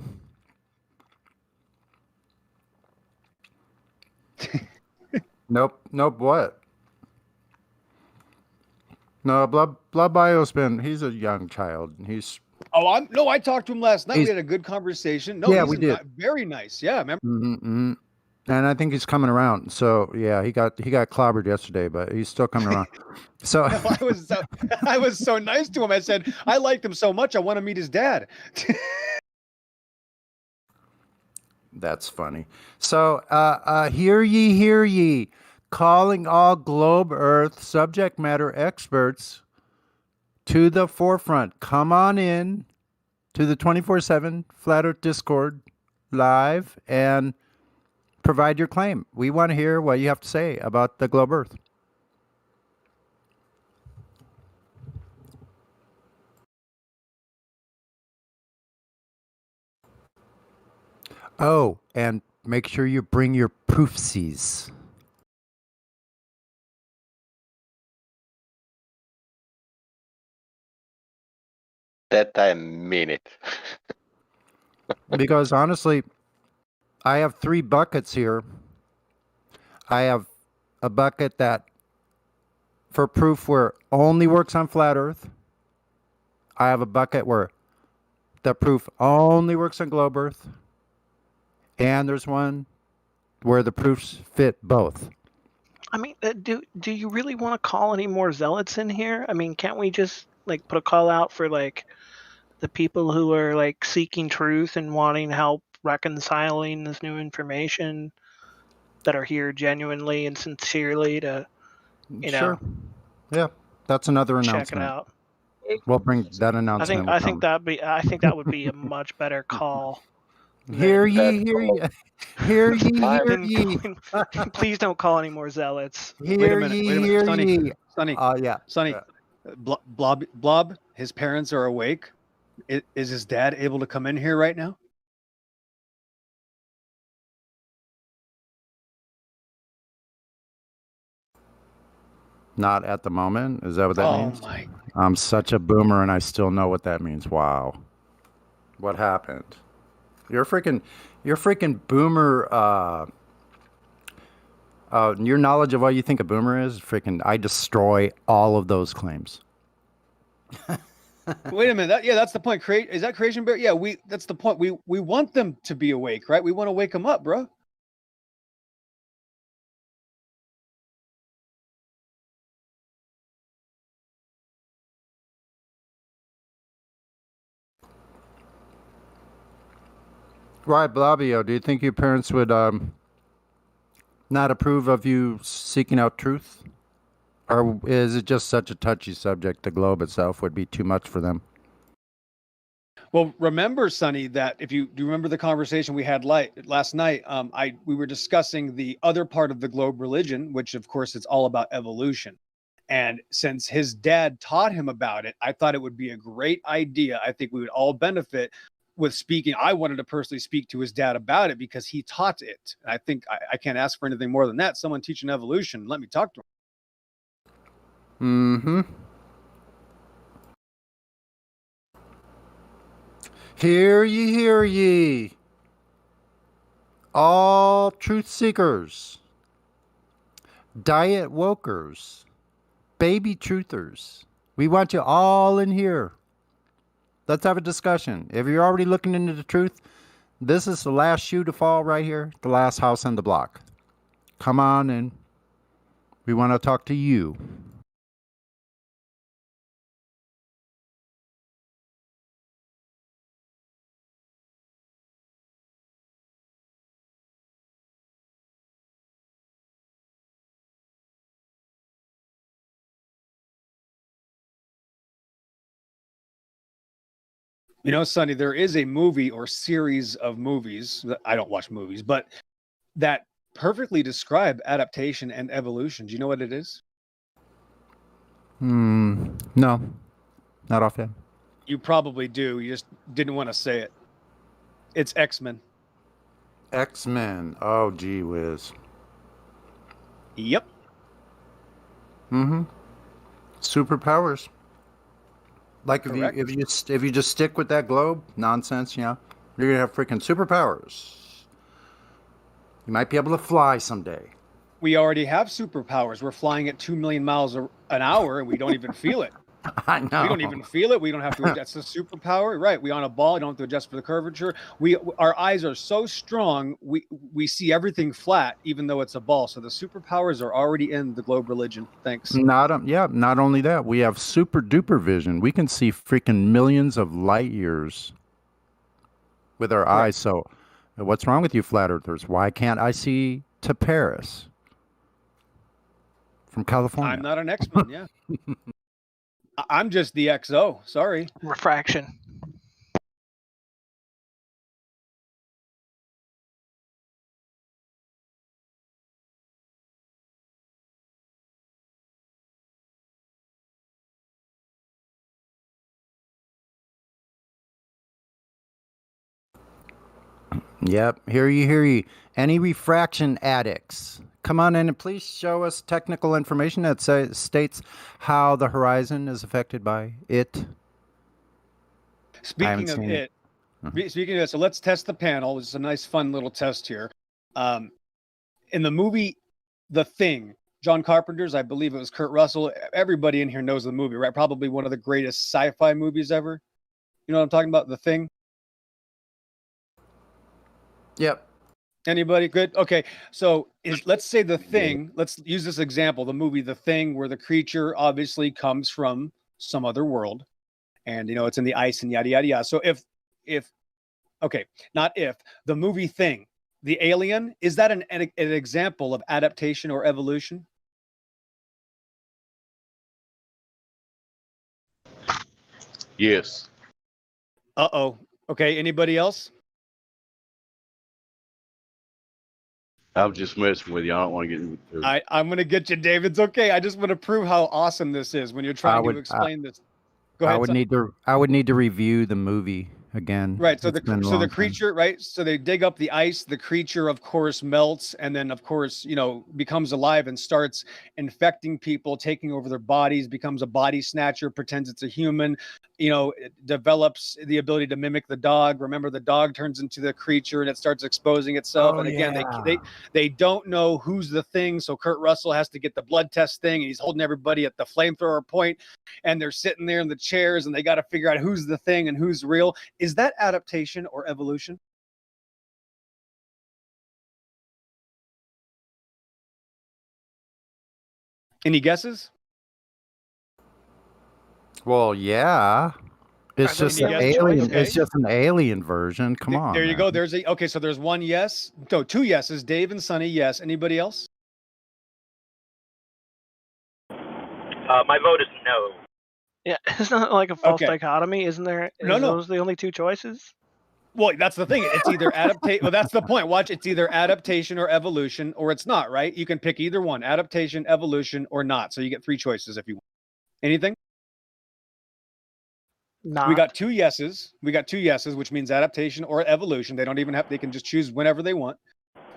Nope. Nope. What? No, Blob Biospin. He's a young child. He's. Oh, I talked to him last night. We He's- had a good conversation. No, Yeah, he's we did. Very nice. Yeah, remember? Mm-hmm. And I think he's coming around. So yeah, he got clobbered yesterday, but he's still coming around. So No, I was so nice to him. I said I liked him so much. I want to meet his dad. That's funny. So hear ye, calling all globe Earth subject matter experts to the forefront. Come on in to the 24/7 Flat Earth Discord live and provide your claim. We want to hear what you have to say about the globe Earth. Oh, and make sure you bring your proofsies. That I mean it. Because honestly, I have 3 buckets here. I have a bucket that for proof where only works on flat Earth. I have a bucket where the proof only works on globe Earth. And there's one where the proofs fit both. I mean, do you really want to call any more zealots in here? I mean, can't we just like put a call out for like the people who are like seeking truth and wanting help reconciling this new information, that are here genuinely and sincerely to, Sure. Yeah, that's another check it announcement. out. We'll bring that announcement. I think that would be a much better call. Hear ye, hear ye, hear ye, hear Than ye. Please don't call any more zealots. Wait a Hear minute. ye, Wait a minute. hear Sonny. ye. Sonny. Yeah. Sonny. Blob. His parents are awake. Is his dad able to come in here right now? Not at the moment. Is that what that Oh means? my. I'm such a boomer and I still know what that means. Wow. What happened? You're freaking boomer. Your knowledge of what you think a boomer is, I destroy all of those claims. Wait a minute. That's the point. Is that creation bear? Yeah, that's the point. We want them to be awake, right? We want to wake them up, bro. Right, Blabio, do you think your parents would not approve of you seeking out truth? Or is it just such a touchy subject, the globe itself would be too much for them? Well, remember, Sonny, that do you remember the conversation we had last night? We were discussing the other part of the globe religion, which of course it's all about evolution. And since his dad taught him about it, I thought it would be a great idea. I think we would all benefit with speaking. I wanted to personally speak to his dad about it because he taught it. And I think I can't ask for anything more than that. Someone teaching evolution, let me talk to him. Mm-hmm. Hear ye, all truth seekers, diet wokers, baby truthers. We want you all in here. Let's have a discussion. If you're already looking into the truth, this is the last shoe to fall right here, the last house on the block. Come on in. We want to talk to you. You know, Sonny, there is a movie or series of movies. I don't watch movies, but that perfectly describe adaptation and evolution. Do you know what it is? No. Not offhand. You probably do. You just didn't want to say it. It's X-Men. X-Men. Oh, gee whiz. Yep. Mm-hmm. Superpowers. Like if you just stick with that globe nonsense, you know, you're gonna have freaking superpowers. You might be able to fly someday. We already have superpowers. We're flying at 2 million miles an hour, and we don't even feel it. I know. We don't even feel it. We don't have to adjust the superpower. Right. We on a ball. You don't have to adjust for the curvature. Our eyes are so strong. We see everything flat, even though it's a ball. So the superpowers are already in the globe religion. Thanks. Not only that, we have super duper vision. We can see freaking millions of light years with our eyes. So what's wrong with you flat earthers? Why can't I see to Paris from California? I'm not an X-Men. Yeah. I'm just the XO. Sorry. Refraction. Yep. Hear ye. Any refraction addicts, come on in and please show us technical information that states how the horizon is affected by it. Speaking of it, speaking of it, so let's test the panel. It's a nice, fun little test here. In the movie The Thing, John Carpenter's, I believe it was Kurt Russell. Everybody in here knows the movie, right? Probably one of the greatest sci-fi movies ever. You know what I'm talking about? The Thing? Yep. Anybody good? Okay. So let's say The Thing, let's use this example, the movie The Thing, where the creature obviously comes from some other world. And, you know, it's in the ice and yada, yada, yada. So the movie Thing, the alien, is that an example of adaptation or evolution? Yes. Uh-oh. Okay. Anybody else? I'm just messing with you. I don't want to get into it. I'm going to get you, David. It's okay. I just want to prove how awesome this is when you're trying to explain this. Go ahead. I would need to review the movie again. Right. So the creature, right? So they dig up the ice. The creature, of course, melts, and then, of course, you know, becomes alive and starts infecting people, taking over their bodies, becomes a body snatcher, pretends it's a human. You know, it develops the ability to mimic the dog. Remember, the dog turns into the creature and it starts exposing itself. And again, they don't know who's the thing. So Kurt Russell has to get the blood test thing, and he's holding everybody at the flamethrower point, and they're sitting there in the chairs, and they got to figure out who's the thing and who's real. Is that adaptation or evolution? Any guesses? Well, yeah. It's just an alien. Okay. It's just an alien version. Come on. There you go. So there's one yes. No, two yeses. Dave and Sonny, yes. Anybody else? My vote is no. Yeah, it's not like a false dichotomy, isn't there? No. Those the only two choices? Well, that's the thing. It's either adaptation. Well, that's the point. Watch, it's either adaptation or evolution, or it's not, right? You can pick either one: adaptation, evolution, or not. So you get three choices if you want. Anything? Not. We got two yeses. Which means adaptation or evolution. They don't even have. They can just choose whenever they want.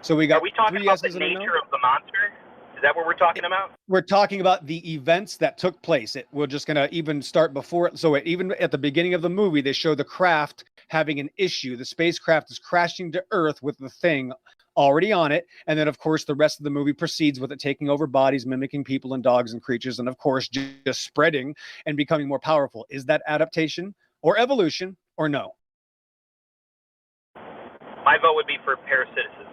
So we got. Are we talking three about yeses the and a no? nature of the monster? Is that what we're talking about? We're talking about the events that took place. We're just going to even start before it. So even at the beginning of the movie, they show the craft having an issue. The spacecraft is crashing to Earth with the thing already on it. And then, of course, the rest of the movie proceeds with it taking over bodies, mimicking people and dogs and creatures, and, of course, just spreading and becoming more powerful. Is that adaptation or evolution or no? My vote would be for parasiticism.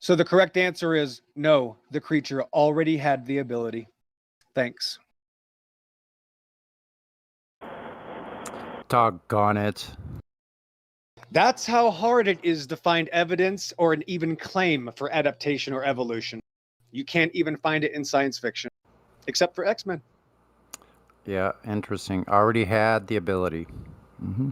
So the correct answer is no, the creature already had the ability. Thanks. Doggone it. That's how hard it is to find evidence or an even claim for adaptation or evolution. You can't even find it in science fiction, except for X-Men. Yeah, interesting. Already had the ability. Mm-hmm.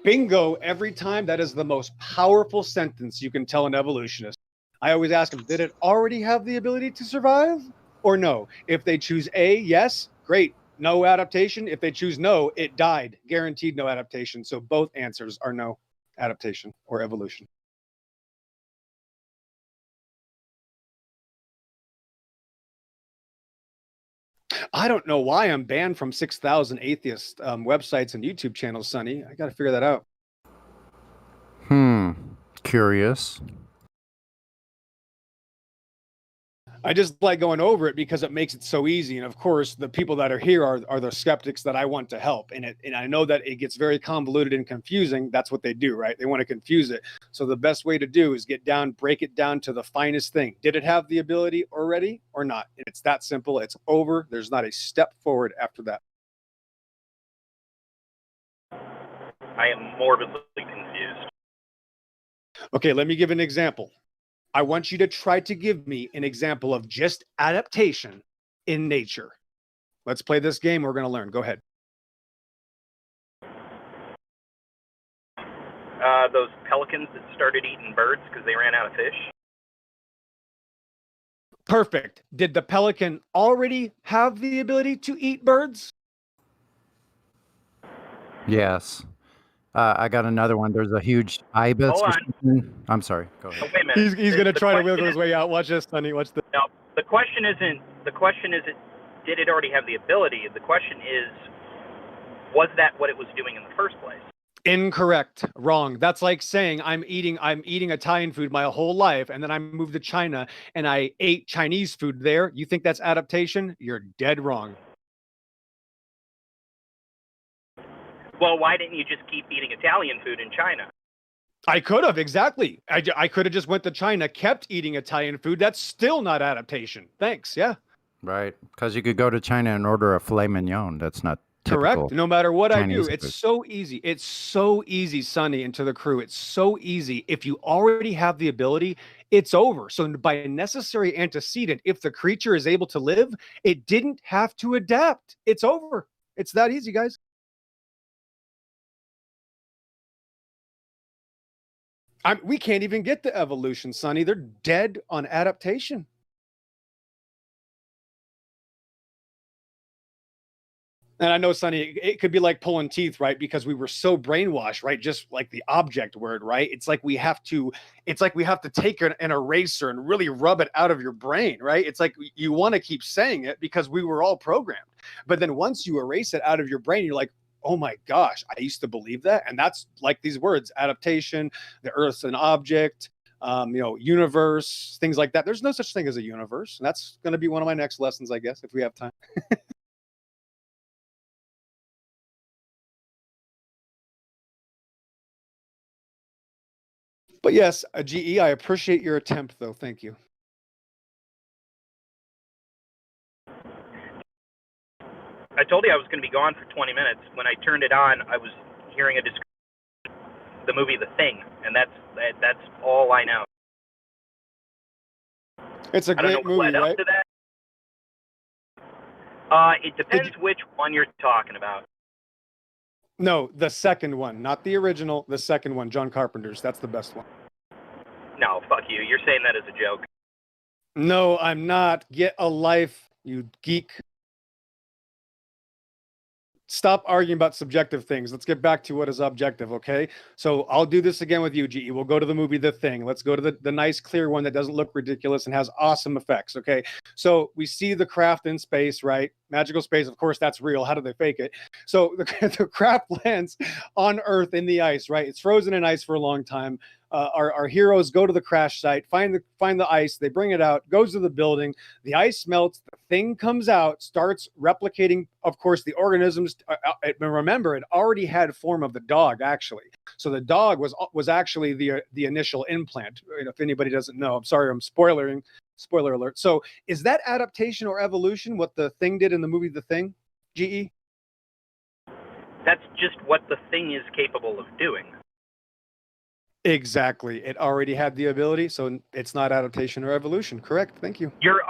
Bingo, every time. That is the most powerful sentence you can tell an evolutionist. I always ask them, did it already have the ability to survive or no? If they choose A, yes, great. No adaptation. If they choose no, it died. Guaranteed no adaptation. So both answers are no adaptation or evolution. I don't know why I'm banned from 6,000 atheist websites and YouTube channels, Sonny. I got to figure that out. Curious. I just like going over it because it makes it so easy. And of course, the people that are here are the skeptics that I want to help. And I know that it gets very convoluted and confusing. That's what they do, right? They want to confuse it. So the best way to do is break it down to the finest thing. Did it have the ability already or not? And it's that simple. It's over. There's not a step forward after that. I am morbidly confused. Okay, let me give an example. I want you to try to give me an example of just adaptation in nature. Let's play this game. We're going to learn. Go ahead. Those pelicans that started eating birds because they ran out of fish. Perfect. Did the pelican already have the ability to eat birds? Yes. I got another one. There's a huge ibis. Hold or on. something. I'm sorry. Go ahead. Oh, wait a minute. He's going to try to question wiggle his way out. Watch this, Sonny. Watch this. No, the question isn't, did it already have the ability? The question is, was that what it was doing in the first place? Incorrect. Wrong. That's like saying I'm eating Italian food my whole life, and then I moved to China and I ate Chinese food there. You think that's adaptation? You're dead wrong. Well, why didn't you just keep eating Italian food in China? I could have, exactly. I could have just went to China, kept eating Italian food. That's still not adaptation. Thanks. Yeah. Right. Because you could go to China and order a filet mignon. That's not typical. Correct. No matter what Chinese I do, food. it's so easy. It's so easy, Sonny, and to the crew. It's so easy. If you already have the ability, it's over. So by a necessary antecedent, if the creature is able to live, it didn't have to adapt. It's over. It's that easy, guys. We can't even get to evolution, Sonny. They're dead on adaptation. And I know, Sonny, it could be like pulling teeth, right? Because we were so brainwashed, right? Just like the object word, right? It's like we have to take an eraser and really rub it out of your brain, right? It's like you want to keep saying it because we were all programmed. But then once you erase it out of your brain, you're like, oh my gosh, I used to believe that. And that's like these words, adaptation, the earth's an object, universe, things like that. There's no such thing as a universe. And that's going to be one of my next lessons, I guess, if we have time. But yes, GE, I appreciate your attempt, though. Thank you. I told you I was going to be gone for 20 minutes. When I turned it on, I was hearing a description of the movie The Thing, and that's all I know. It's a great movie, led right? up to that. It depends which one you're talking about. No, the second one, not the original. The second one, John Carpenter's. That's the best one. No, fuck you. You're saying that as a joke. No, I'm not. Get a life, you geek. Stop arguing about subjective things. Let's get back to what is objective, okay? So I'll do this again with you, GE. We'll go to the movie The Thing. Let's go to the nice, clear one that doesn't look ridiculous and has awesome effects, okay? So we see the craft in space, right? Magical space, of course, that's real. How do they fake it? So the craft lands on Earth in the ice, right? It's frozen in ice for a long time. Our heroes go to the crash site, find the ice, they bring it out, goes to the building, the ice melts, the thing comes out, starts replicating, of course, the organisms. Remember, it already had form of the dog, actually. So the dog was actually the initial implant. If anybody doesn't know, I'm sorry, I'm spoilering. Spoiler alert. So is that adaptation or evolution, what the Thing did in the movie The Thing, GE? That's just what the Thing is capable of doing. Exactly. It already had the ability, so it's not adaptation or evolution. Correct. Thank you. Your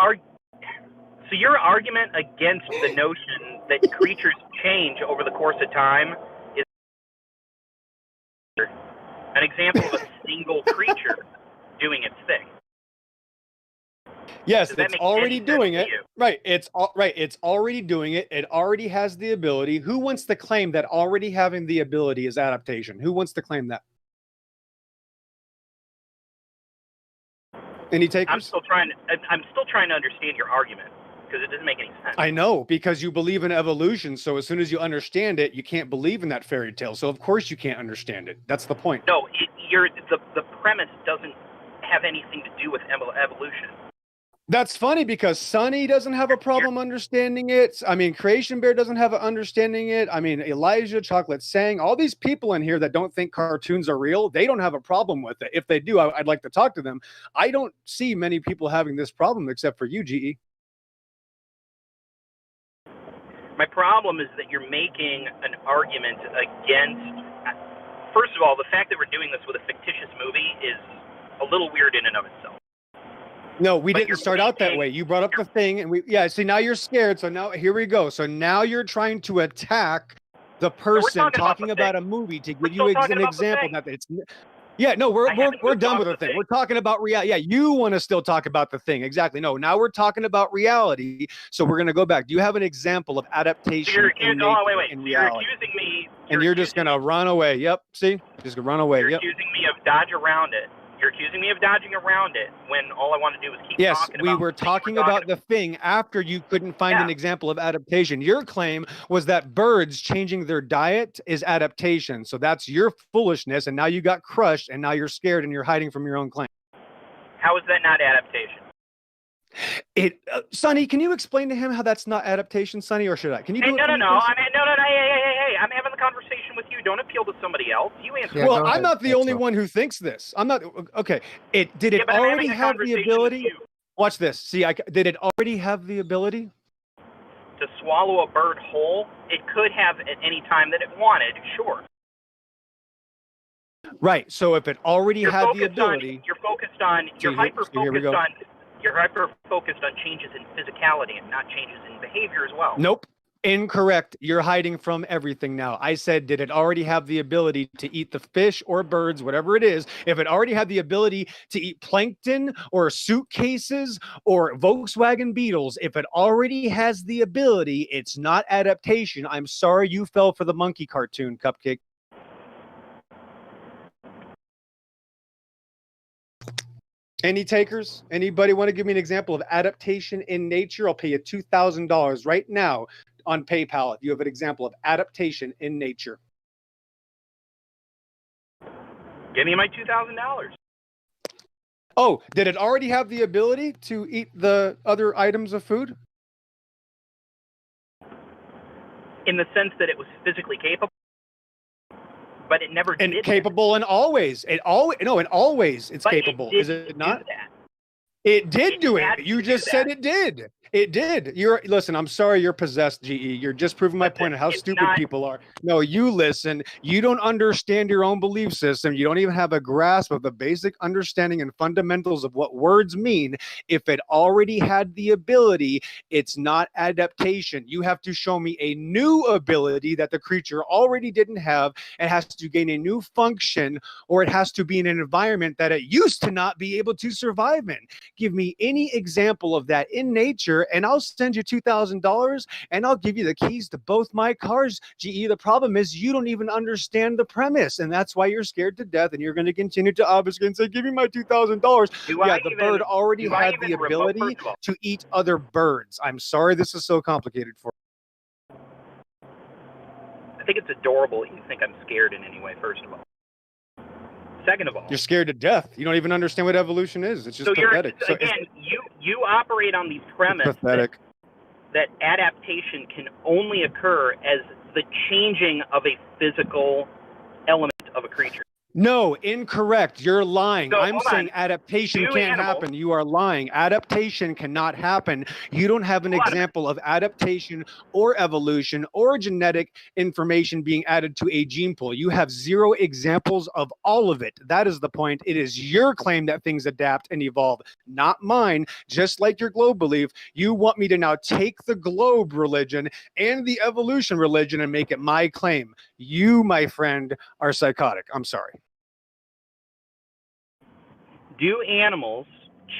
argument against the notion that creatures change over the course of time is an example of a single creature doing its thing. Yes, Does that it's make already any sense doing to it. you? Right. It's already doing it. It already has the ability. Who wants to claim that already having the ability is adaptation? Who wants to claim that? Any takers? I'm still trying to understand your argument because it doesn't make any sense. I know, because you believe in evolution. So as soon as you understand it, you can't believe in that fairy tale. So of course you can't understand it. That's the point. No, the premise doesn't have anything to do with evolution. That's funny because Sonny doesn't have a problem understanding it. I mean, Creation Bear doesn't have an understanding it. I mean, Elijah, Chocolate Sang, all these people in here that don't think cartoons are real, they don't have a problem with it. If they do, I'd like to talk to them. I don't see many people having this problem except for you, GE. My problem is that you're making an argument against. First of all, the fact that we're doing this with a fictitious movie is a little weird in and of itself. No, we didn't start out that way. You brought up the thing, and see, now you're scared. So now here we go. So now you're trying to attack the person talking about a movie to give you an example that it's. Yeah, no, we're done with the thing. We're talking about reality. Yeah, you want to still talk about the thing. Exactly. No, now we're talking about reality. So we're going to go back. Do you have an example of adaptation in reality? You're accusing me. And you're just going to run away. Yep. See? Just going to run away. You're Yep. accusing me of dodge around it. You're accusing me of dodging around it when all I want to do is keep talking about. Yes, we were talking about the thing after you couldn't find an example of adaptation. Your claim was that birds changing their diet is adaptation. So that's your foolishness, and now you got crushed, and now you're scared, and you're hiding from your own claim. How is that not adaptation? Sonny, can you explain to him how that's not adaptation, Sonny, or should I? Can you do it? No. For me, No. please? Hey, I'm having the conversation with you. Don't appeal to somebody else. You answer. Well, I'm not the only one who thinks this. I'm not. Okay. Did it already have the ability? Watch this. See, did it already have the ability to swallow a bird whole? It could have at any time that it wanted. Sure. Right. So if it already had the ability, you're hyper focused on changes in physicality and not changes in behavior as well. Nope. Incorrect. You're hiding from everything now. I said, did it already have the ability to eat the fish or birds, whatever it is? If it already had the ability to eat plankton or suitcases or Volkswagen Beetles, if it already has the ability, it's not adaptation. I'm sorry you fell for the monkey cartoon, Cupcake. Any takers? Anybody want to give me an example of adaptation in nature? I'll pay you $2,000 right now on PayPal if you have an example of adaptation in nature. Give me my $2,000. Oh, did it already have the ability to eat the other items of food? In the sense that it was physically capable? But it never did. And capable in always. It's capable. Is it not? It did do it. You just said it did. It did. Listen, I'm sorry you're possessed, GE. You're just proving my point of how stupid people are. No, you listen. You don't understand your own belief system. You don't even have a grasp of the basic understanding and fundamentals of what words mean. If it already had the ability, it's not adaptation. You have to show me a new ability that the creature already didn't have. It has to gain a new function, or it has to be in an environment that it used to not be able to survive in. Give me any example of that in nature, and I'll send you $2,000, and I'll give you the keys to both my cars, GE. The problem is you don't even understand the premise, and that's why you're scared to death, and you're going to continue to obfuscate and say, give me my $2,000. Yeah, the bird already had the ability to eat other birds. I'm sorry this is so complicated for you. I think it's adorable that you think I'm scared in any way, first of all. Second of all, you're scared to death. You don't even understand what evolution is. It's just pathetic. So again, you operate on the premise that adaptation can only occur as the changing of a physical element of a creature. No, incorrect. You're lying. So, I'm saying adaptation can't happen. You are lying. Adaptation cannot happen. You don't have an example of adaptation or evolution or genetic information being added to a gene pool. You have zero examples of all of it. That is the point. It is your claim that things adapt and evolve, not mine. Just like your globe belief, you want me to now take the globe religion and the evolution religion and make it my claim. You, my friend, are psychotic. I'm sorry. Do animals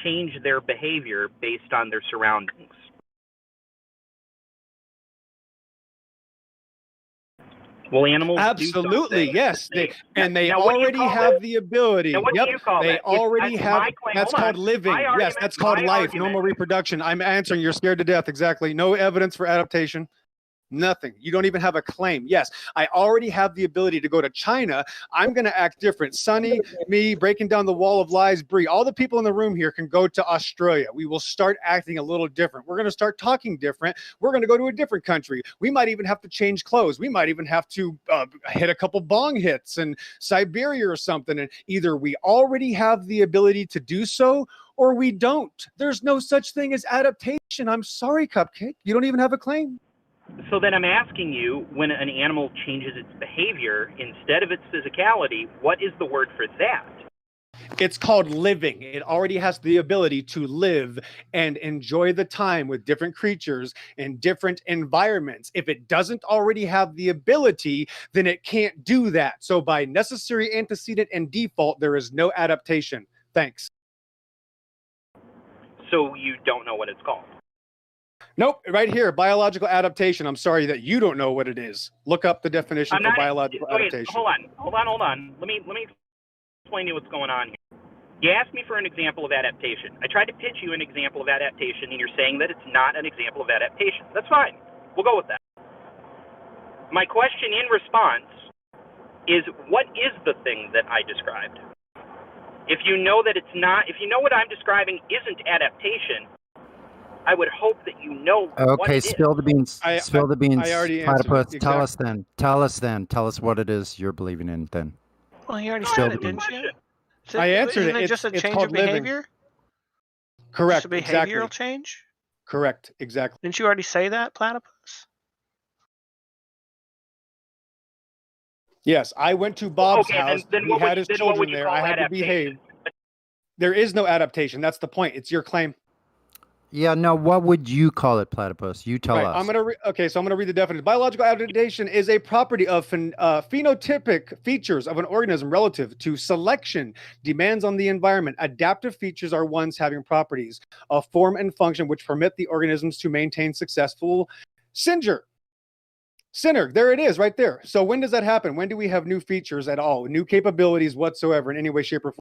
change their behavior based on their surroundings. Will animals absolutely do yes they now, what do you already call have that? the ability. Now, what Yep, do you call they that? already have. That's called living. Yes, that's called life, normal reproduction. I'm answering. You're scared to death. Exactly. No evidence for adaptation. Nothing. You don't even have a claim. Yes, I already have the ability to go to China. I'm going to act different. Sonny, me, breaking down the wall of lies, Bree, all the people in the room here can go to Australia. We will start acting a little different. We're going to start talking different. We're going to go to a different country. We might even have to change clothes. We might even have to hit a couple bong hits in Siberia or something. And either we already have the ability to do so or we don't. There's no such thing as adaptation. I'm sorry, Cupcake. You don't even have a claim. So then I'm asking you, when an animal changes its behavior instead of its physicality, what is the word for that? It's called living. It already has the ability to live and enjoy the time with different creatures in different environments. If it doesn't already have the ability, then it can't do that. So by necessary antecedent and default, there is no adaptation. Thanks. So you don't know what it's called? Nope, right here, biological adaptation. I'm sorry that you don't know what it is. Look up the definition for biological adaptation. Hold on. Let me explain to you what's going on here. You asked me for an example of adaptation. I tried to pitch you an example of adaptation, and you're saying that it's not an example of adaptation. That's fine. We'll go with that. My question in response is, what is the thing that I described? If you know that it's not, if you know what I'm describing isn't adaptation, I would hope that you know what it is. Spill the beans. Spill the beans. I already answered Platypus, it. tell us then. Tell us what it is you're believing in then. Well, you already Spill said the it, didn't beans. you? I answered Isn't it. it just a It's change called of living. behavior? Correct. Just a behavioral Exactly. change? Correct. Exactly. Didn't you already say that, Platypus? Yes, I went to Bob's house. Then He what had would his you children there. call I had to behave. There is no adaptation. That's the point. It's your claim. Yeah, no, what would you call it, Platypus? You tell us. I'm gonna so I'm gonna read the definition. Biological adaptation is a property of phenotypic features of an organism relative to selection, demands on the environment. Adaptive features are ones having properties of form and function which permit the organisms to maintain successful synergy. There it is, right there. So when does that happen? When do we have new features at all, new capabilities whatsoever in any way, shape, or form?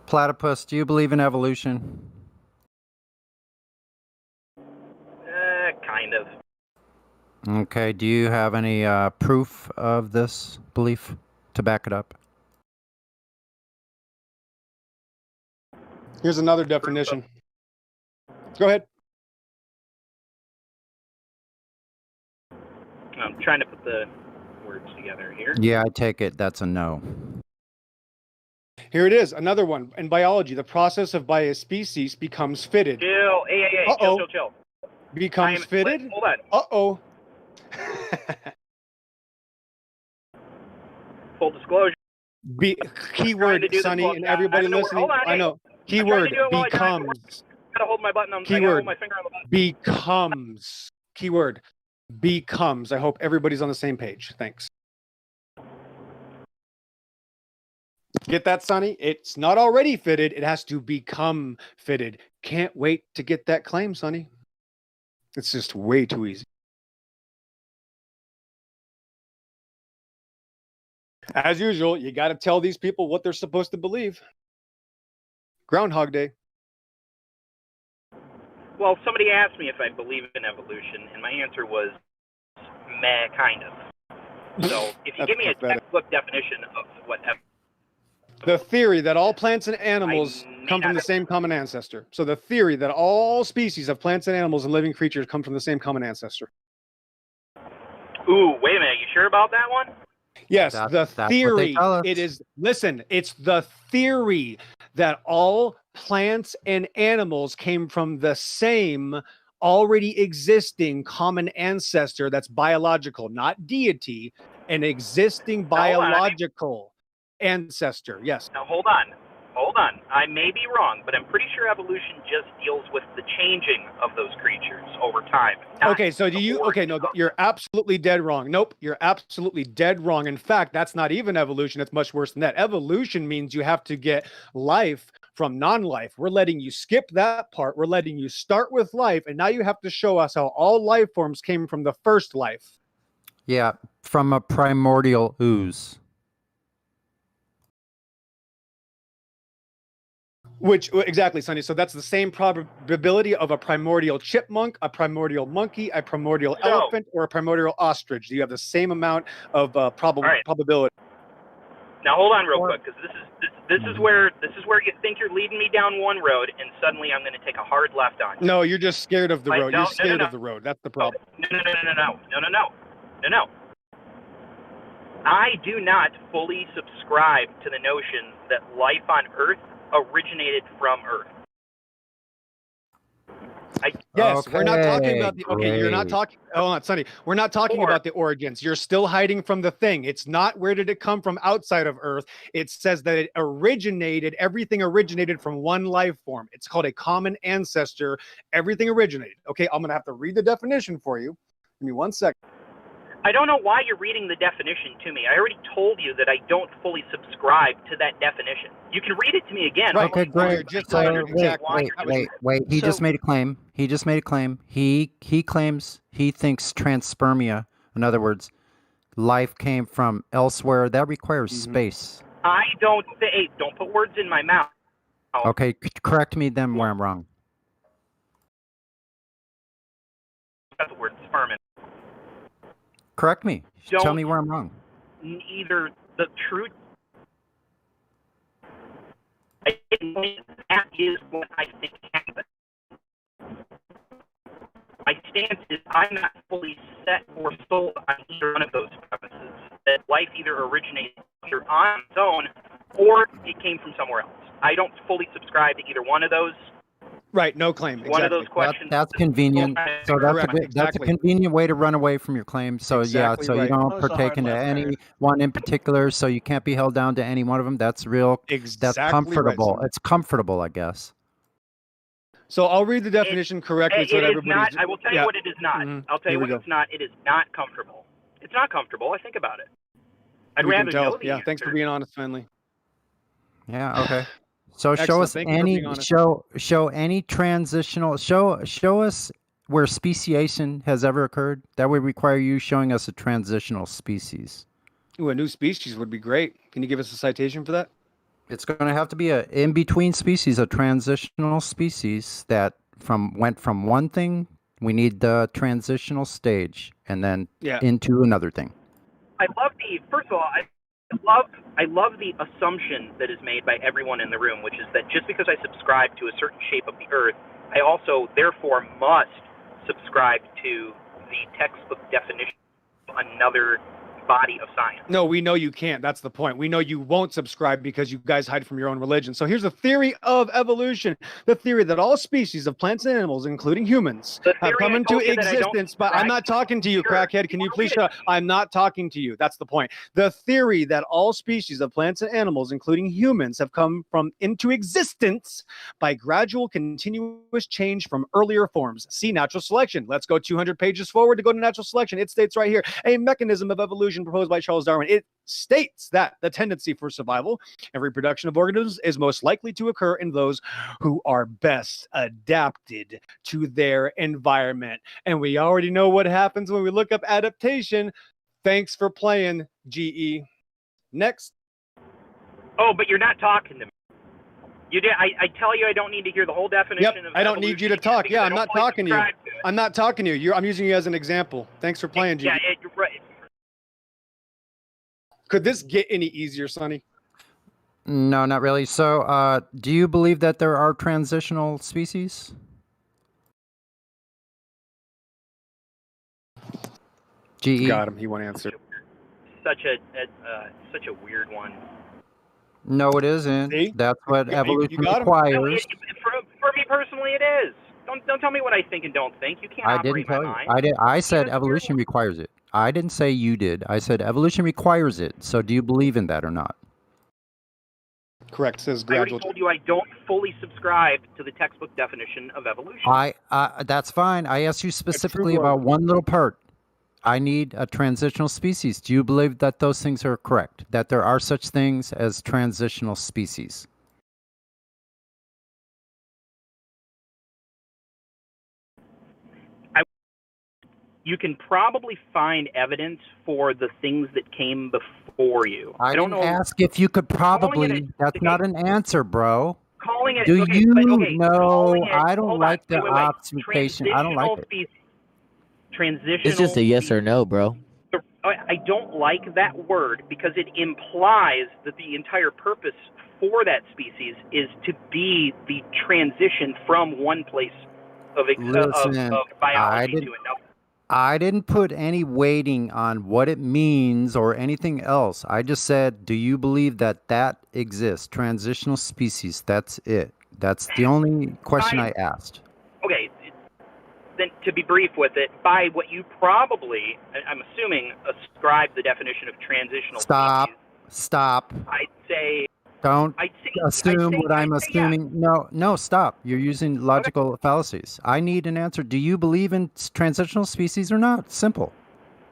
Platypus, do you believe in evolution? Kind of. Okay, do you have any proof of this belief to back it up? Here's another definition. Go ahead. I'm trying to put the words together here. Yeah, I take it that's a no. Here it is, another one. In biology, the process of by a species becomes fitted. Chill. Hey. Chill. Becomes fitted? Hold on. Uh-oh. Full disclosure. Keyword, Sonny, and everybody listening. I know. Keyword, becomes. Gotta hold my button. I gotta Keyword, hold my finger on the button. becomes. Keyword, becomes. I hope everybody's on the same page. Thanks. Get that, Sonny? It's not already fitted. It has to become fitted. Can't wait to get that claim, Sonny. It's just way too easy. As usual, you got to tell these people what they're supposed to believe. Groundhog Day. Well, somebody asked me if I believe in evolution, and my answer was, meh, kind of. So if you give me a textbook definition of what the theory that all plants and animals come from the same common ancestor. So the theory that all species of plants and animals and living creatures come from the same common ancestor. Ooh, wait a minute. You sure about that one? Yes, the theory. It is, listen, it's the theory that all plants and animals came from the same already existing common ancestor that's biological, not deity, an existing biological ancestor. Yes. Now hold on. Hold on. I may be wrong, but I'm pretty sure evolution just deals with the changing of those creatures over time. Okay, so do you? Okay, no, you're absolutely dead wrong. Nope, you're absolutely dead wrong. In fact, that's not even evolution. It's much worse than that. Evolution means you have to get life from non-life. We're letting you skip that part. We're letting you start with life, and now you have to show us how all life forms came from the first life. Yeah, from a primordial ooze. Which exactly, Sonny. So that's the same probability of a primordial chipmunk, a primordial monkey, a primordial elephant, or a primordial ostrich. Do you have the same amount of probability? Now hold on real quick, because this is where you think you're leading me down one road, and suddenly I'm going to take a hard left on you. No, you're just scared of the road. No, You're scared no. of the road. That's the problem. No. I do not fully subscribe to the notion that life on Earth originated from Earth. We're not talking about the. Okay, you're not talking. Hold on, Sonny. We're not talking about the origins. You're still hiding from the thing. It's not where did it come from outside of Earth. It says that it originated. Everything originated from one life form. It's called a common ancestor. Everything originated. Okay, I'm gonna have to read the definition for you. Give me 1 second. I don't know why you're reading the definition to me. I already told you that I don't fully subscribe to that definition. You can read it to me again. Right. Okay, great. Wait. He So- just made a claim. He claims he thinks transpermia, in other words, life came from elsewhere. That requires space. I don't say. Don't put words in my mouth. Okay, correct me then where I'm wrong. That's the word sperm. Correct me. Tell Don't- me where I'm wrong. Either the truth. That is what I think happened. My stance is I'm not fully set or sold on either one of those premises. That life either originated either on its own or it came from somewhere else. I don't fully subscribe to either one of those. Right, no claim. One of those questions. That's convenient. So that's a convenient way to run away from your claim. So Exactly so you right. don't That was a partake hard into left any turn. one in particular. So you can't be held down to any one of them. That's real. Exactly That's right, comfortable. son. It's comfortable, I guess. So I'll read the definition correctly so It that is everybody's. not. I will tell you what it is not. I'll tell you Here we what go. it's not. It is not comfortable. It's not comfortable. I think about it. I'd We can rather tell. know the Yeah, thanks for answer. being honest, Finley. Yeah. Okay. So show Excellent. us Thank you for any being honest. show any transitional show us where speciation has ever occurred. That would require you showing us a transitional species. Ooh, a new species would be great. Can you give us a citation for that? It's going to have to be a in between species, a transitional species that went from one thing. We need the transitional stage, and then into another thing. I love the. First of all, I love the assumption that is made by everyone in the room, which is that just because I subscribe to a certain shape of the Earth, I also therefore must subscribe to the textbook definition of another body of science. No, we know you can't. That's the point. We know you won't subscribe because you guys hide from your own religion. So here's the theory of evolution. The theory that all species of plants and animals, including humans, have come into existence. But I'm not talking to you, crackhead. Can you please shut up? I'm not talking to you. That's the point. The theory that all species of plants and animals, including humans, have come into existence by gradual continuous change from earlier forms. See natural selection. Let's go 200 pages forward to go to natural selection. It states right here, a mechanism of evolution proposed by Charles Darwin. It states that the tendency for survival and reproduction of organisms is most likely to occur in those who are best adapted to their environment. And we already know what happens when we look up adaptation. Thanks for playing, GE. Next. Oh, but you're not talking to me. You did. I tell you I don't need to hear the whole definition of I don't need you to talk. Yeah, I'm not talking to you. I'm not talking to you. I'm using you as an example. Thanks for playing, GE. Yeah, you're right. Could this get any easier, Sonny? No, not really. So, do you believe that there are transitional species? GE. Got him. He won't answer. Such a weird one. No, it isn't. See? That's what evolution No, requires. for me personally, it is. Don't tell me what I think and don't think. You can't I operate didn't tell my you. mind. I said evolution requires it. I didn't say you did. I said evolution requires it. So do you believe in that or not? Correct. Says I already gradual. told you I don't fully subscribe to the textbook definition of evolution. That's fine. I asked you specifically true about one little part. I need a transitional species. Do you believe that those things are correct? That there are such things as transitional species? You can probably find evidence for the things that came before you. I don't didn't know. ask if you could probably. That's okay. not an answer, bro. Calling it. Do okay, you but okay. know? Calling it, I don't hold like on, the wait. occupation. I don't like Transitional it. species. Transitional. It's just a yes or no, bro. I don't like that word because it implies that the entire purpose for that species is to be the transition from one place of Listen, biology to another. I didn't put any weighting on what it means or anything else. I just said, do you believe that that exists? Transitional species. That's it. That's the only question I asked. Okay, then to be brief with it, by what you probably, I'm assuming, ascribe the definition of transitional species. Stop. I'd say. Don't assume what I'm assuming. Yeah. No, stop. You're using logical fallacies. I need an answer. Do you believe in transitional species or not? Simple.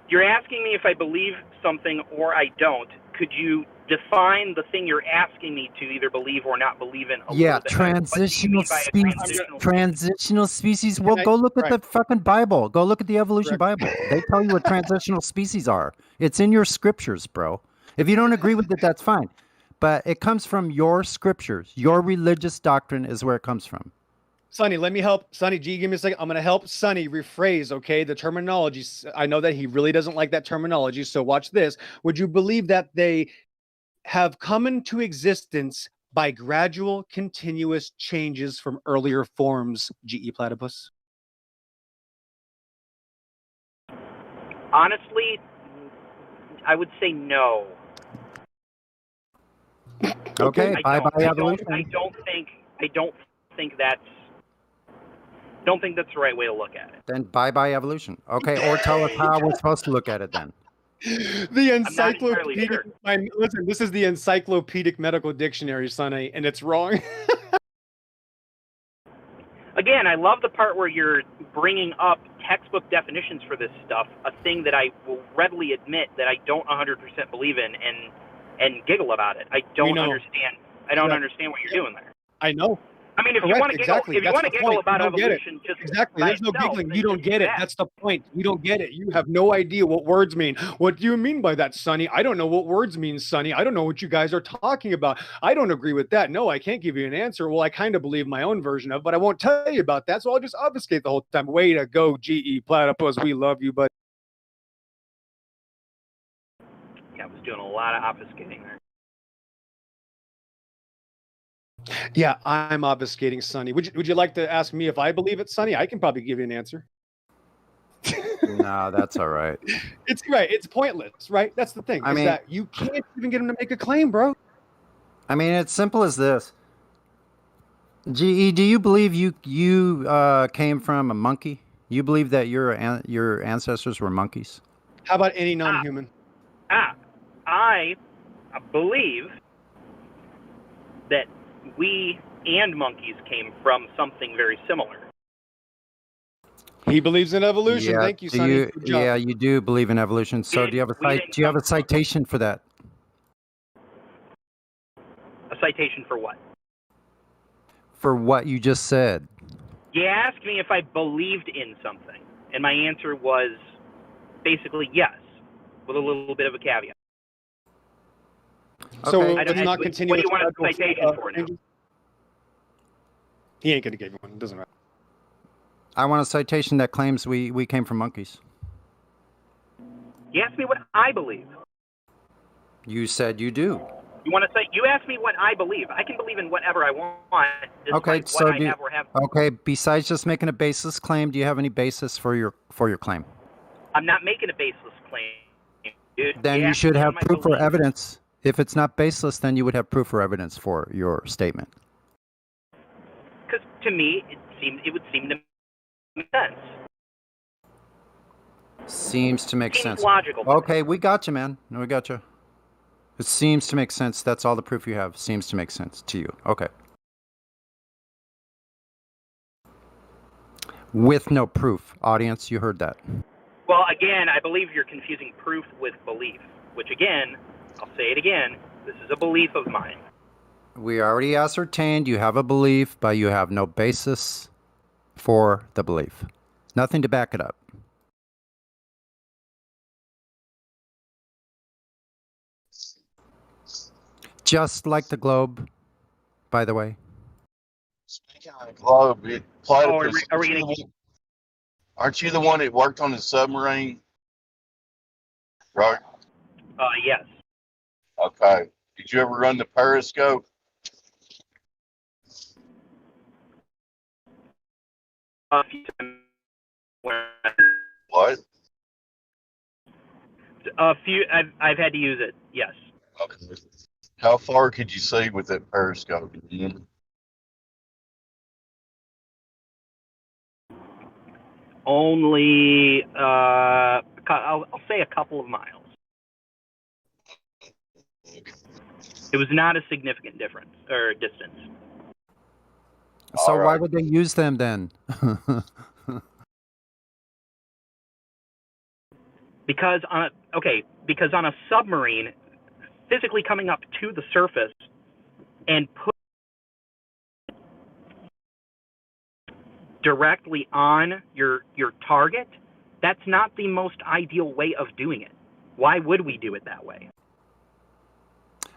You're asking me if I believe something or I don't. Could you define the thing you're asking me to either believe or not believe in a little bit? Transitional species. Transitional species. Well, go look at the fucking Bible. Go look at the evolution Bible. They tell you what transitional species are. It's in your scriptures, bro. If you don't agree with it, that's fine. But it comes from your scriptures. Your religious doctrine is where it comes from. Sonny, let me help. Sonny G, give me a second. I'm going to help Sonny rephrase, okay, the terminology. I know that he really doesn't like that terminology, so watch this. Would you believe that they have come into existence by gradual, continuous changes from earlier forms, GE platypus? Honestly, I would say no. Okay, bye-bye evolution. I don't think that's the right way to look at it. Then bye-bye evolution. Okay, or tell us how we're supposed to look at it then. The encyclopedic. Listen, this is the encyclopedic medical dictionary, Sonny, and it's wrong. Again, I love the part where you're bringing up textbook definitions for this stuff, a thing that I will readily admit that I don't 100% believe in, and giggle about it. I don't understand. I don't understand what you're doing there. I know. I mean, if you want to giggle, if you want to giggle about evolution, just exactly. There's no giggling. You don't get it. That's the point. You don't get it. You have no idea what words mean. What do you mean by that, Sonny? I don't know what words mean, Sonny. I don't know what you guys are talking about. I don't agree with that. No, I can't give you an answer. Well, I kind of believe my own version of, but I won't tell you about that. So I'll just obfuscate the whole time. Way to go, GE platypus. We love you, but yeah, I was doing a lot of obfuscating there. Yeah, I'm obfuscating, Sonny. Would you like to ask me if I believe it, Sonny? I can probably give you an answer. No, that's all right. It's right. It's pointless, right? That's the thing. That you can't even get him to make a claim, bro. I mean, it's simple as this. GE, do you believe you came from a monkey? You believe that your ancestors were monkeys? How about any non-human? I believe that we and monkeys came from something very similar. He believes in evolution. Yeah, Thank you, Sonny. Yeah, you do believe in evolution. So do you have a citation for that? A citation for what? For what you just said. You asked me if I believed in something, and my answer was basically yes, with a little bit of a caveat. So let's not continue. What do you want a citation for now? He ain't gonna give you one. It doesn't matter. I want a citation that claims we came from monkeys. You asked me what I believe. You said you do. You want to say? You asked me what I believe. I can believe in whatever I want. Okay, so okay. Besides just making a baseless claim, do you have any basis for your claim? I'm not making a baseless claim, dude. Then you should have proof or evidence. If it's not baseless, then you would have proof or evidence for your statement. Because to me, it would seem to make sense. Seems to make sense. Logical. Okay, we got you, man. We got you. It seems to make sense. That's all the proof you have. Seems to make sense to you. Okay. With no proof. Audience, you heard that. Well, again, I believe you're confusing proof with belief, which again, I'll say it again, this is a belief of mine. We already ascertained you have a belief, but you have no basis for the belief. Nothing to back it up. Just like the globe, by the way. Speaking of the globe, Platypus, are we gonna... aren't you the one that worked on the submarine? Right? Yes. Okay. Did you ever run the periscope? A few times. What? A few. I've had to use it. Yes. Okay. How far could you see with that periscope? Do you remember? Only I'll say a couple of miles. It was not a significant difference or distance. So why would they use them then? Because on a submarine, physically coming up to the surface and put directly on your target, that's not the most ideal way of doing it. Why would we do it that way?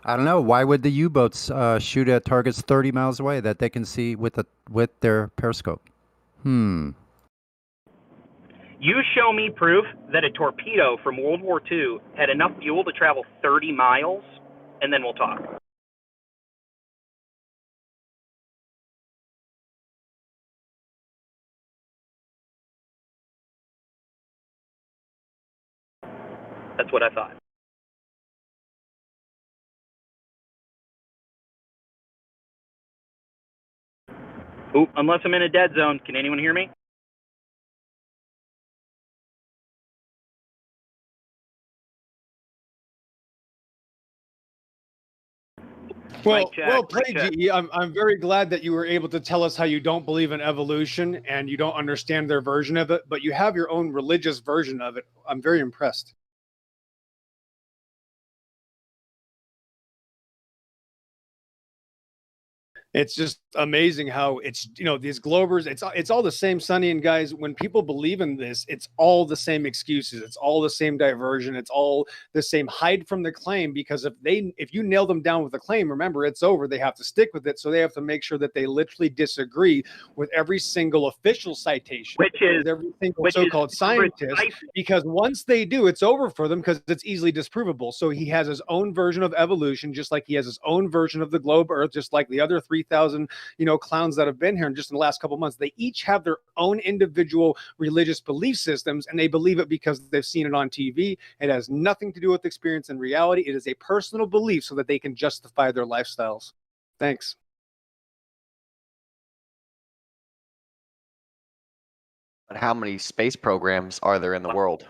I don't know. Why would the U-boats shoot at targets 30 miles away that they can see with their periscope? You show me proof that a torpedo from World War II had enough fuel to travel 30 miles, and then we'll talk. That's what I thought. Ooh, unless I'm in a dead zone, can anyone hear me? Well played, GE. I'm very glad that you were able to tell us how you don't believe in evolution and you don't understand their version of it, but you have your own religious version of it. I'm very impressed. It's just amazing how it's, these globers, it's all the same, Sonny. And guys, when people believe in this, it's all the same excuses. It's all the same diversion. It's all the same hide from the claim, because if you nail them down with a claim, remember, it's over. They have to stick with it. So they have to make sure that they literally disagree with every single official citation, with every single so-called scientist, because once they do, it's over for them because it's easily disprovable. So he has his own version of evolution, just like he has his own version of the globe Earth, just like the other 3,000 clowns that have been here in just in the last couple of months. They each have their own individual religious belief systems, and they believe it because they've seen it on TV. It has nothing to do with experience and reality. It is a personal belief so that they can justify their lifestyles. Thanks. But how many space programs are there in the world?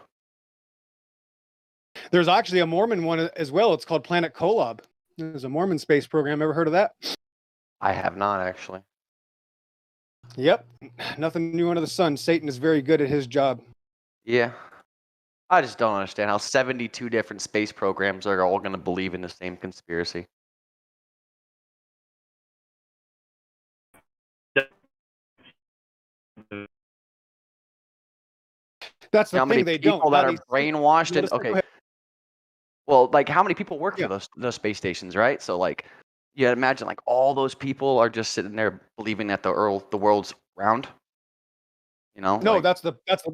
There's actually a Mormon one as well. It's called Planet Kolob. There's a Mormon space program. Ever heard of that? I have not, actually. Yep. Nothing new under the sun. Satan is very good at his job. Yeah. I just don't understand how 72 different space programs are all going to believe in the same conspiracy. That's the how many thing, they people don't. that are brainwashed and okay. Well, like how many people work for those space stations, right? So like, you imagine like all those people are just sitting there believing that the world's round. No, like,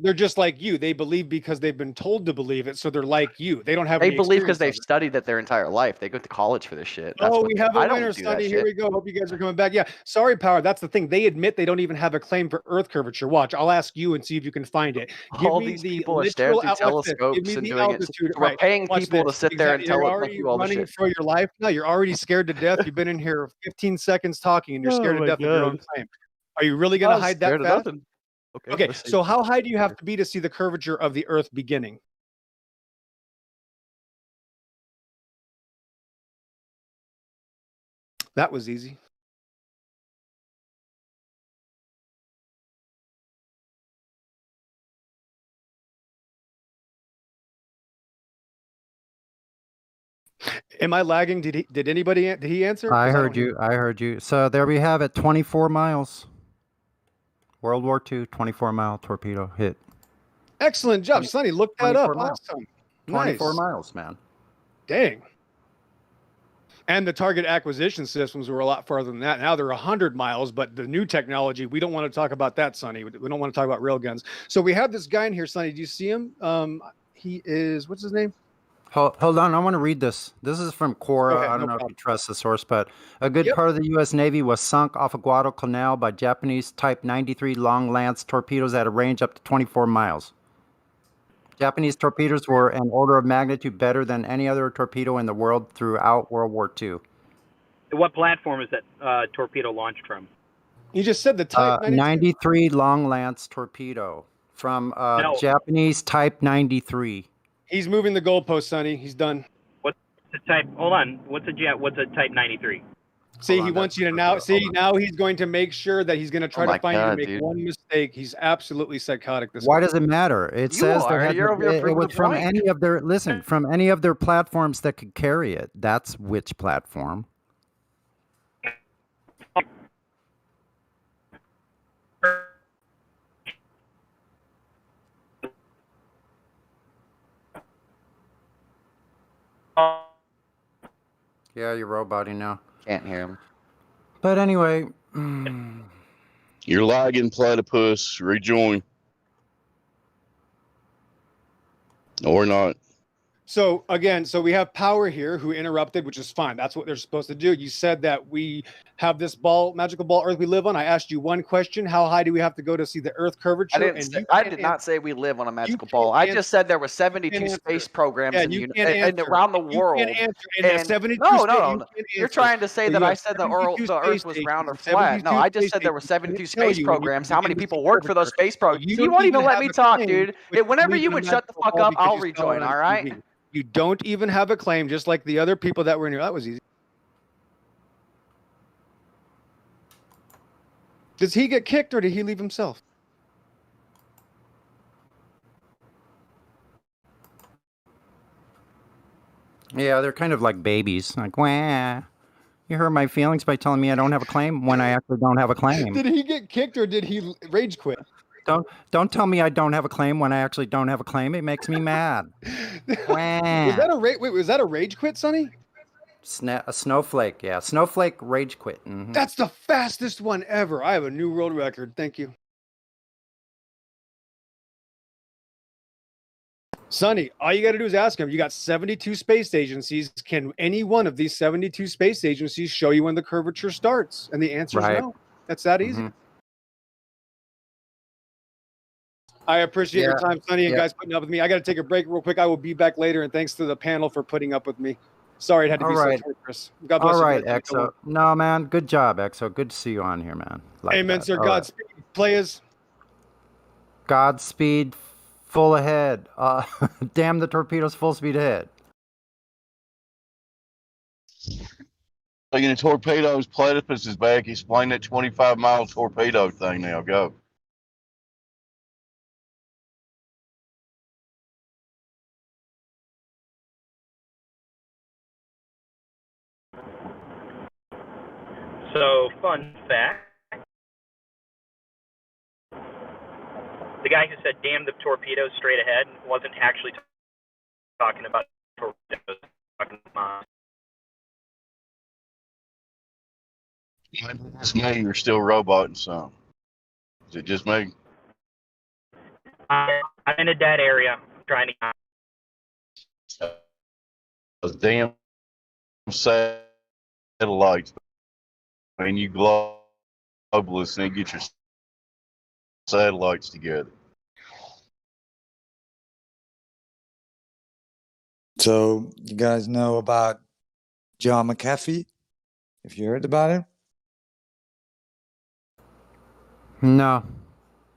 they're just like you. They believe because they've been told to believe it, so they're like you. They don't have they any believe because experience they've studied it their entire life. They go to college for this shit. That's Oh, what we have a I don't winner, do that Sonny. Here shit. we go. Hope you guys are coming back. Yeah, sorry, Power. That's the thing. They admit they don't even have a claim for Earth curvature. Watch, I'll ask you and see if you can find it. Give All me these the people are staring literal through watch this. Give telescopes me and the doing it. altitude. So we're Right. paying Watch people to this. sit there and Exactly. You're tell already you all the running shit. for your life. No, you're already scared to death. You've been in here 15 seconds talking, and you're scared to death of your own claim. Are you really going to hide that fast? Okay. So how high do you have to be to see the curvature of the Earth beginning? That was easy. Am I lagging? Did he answer? I 'Cause heard don't hear- you. I heard you. So there we have it. 24 miles. World War II, 24-mile torpedo hit. Excellent job, 20 Sonny. Look that 24 up. miles. Awesome. 24 Nice. miles, man. Dang. And the target acquisition systems were a lot farther than that. Now they're 100 miles, but the new technology, we don't want to talk about that, Sonny. We don't want to talk about railguns. So we have this guy in here, Sonny. Do you see him? He is, what's his name? Hold on, I want to read this. This is from Quora. Okay, I don't no know if problem. you trust the source, but a good Yep. part of the U.S. Navy was sunk off of Guadalcanal by Japanese Type 93 long lance torpedoes at a range up to 24 miles. Japanese torpedoes were an order of magnitude better than any other torpedo in the world throughout World War II. What platform is that torpedo launched from? You just said the Type 92. 93 long lance torpedo from No. Japanese Type 93. He's moving the goalpost, Sonny. He's done. What's the type? Hold on. What's a Type 93? See, he wants you to now see. Now he's going to make sure that he's going to try Oh to my find you to God, make dude. one mistake. He's absolutely psychotic. This Why guy. does it matter? It You says are. there had You're over here it proving was the from point. any of their from any of their platforms that could carry it. That's which platform. Yeah, you're roboting now. Can't hear him. But anyway, You're lagging, platypus. Rejoin. Or not. So again, so we have Power here who interrupted, which is fine. That's what they're supposed to do. You said that we have this magical ball Earth we live on. I asked you one question: how high do we have to go to see the Earth curvature? I did not say we live on a magical ball. I just said there were 72 space programs and around the world. You can't answer. And 72 no. You're trying to say that I said the Earth was round or flat. No, I just said there were 72 space programs. How many people work for those space programs? You won't even let me talk, dude. Whenever you would shut the fuck up, I'll rejoin, all right? You don't even have a claim, just like the other people that were in here. That was easy. Does he get kicked or did he leave himself? yeah, they're kind of like babies. Like, wah. You hurt my feelings by telling me I don't have a claim when I actually don't have a claim. Did he get kicked or did he rage quit? Don't tell me I don't have a claim when I actually don't have a claim. It makes me mad. Was that a rage quit, Sonny? A snowflake, yeah. Snowflake rage quit. Mhm. That's the fastest one ever. I have a new world record. Thank you. Sonny, all you got to do is ask him. You got 72 space agencies. Can any one of these 72 space agencies show you when the curvature starts? And the answer is no. That's that easy. Mhm. I appreciate your time, Sonny, and yeah. guys putting up with me. I got to take a break real quick. I will be back later, and thanks to the panel for putting up with me. Sorry it had to be so torturous. God bless All you. right, guys. Exo. No, man. Good job, Exo. Good to see you on here, man. Amen, sir. All Godspeed. Players. Godspeed. Full ahead. Damn the torpedoes full speed ahead. Taking the torpedoes, platypus is back. Explain that 25-mile torpedo thing now. Go. So, fun fact. The guy who said, damn the torpedoes straight ahead, wasn't actually talking about torpedoes. Talking about It's me. You're still roboting some. Is it just me? I'm in a dead area trying to. Those damn satellites. And you globalists need to get your satellites together. So you guys know about John McAfee? Have you heard about him? No.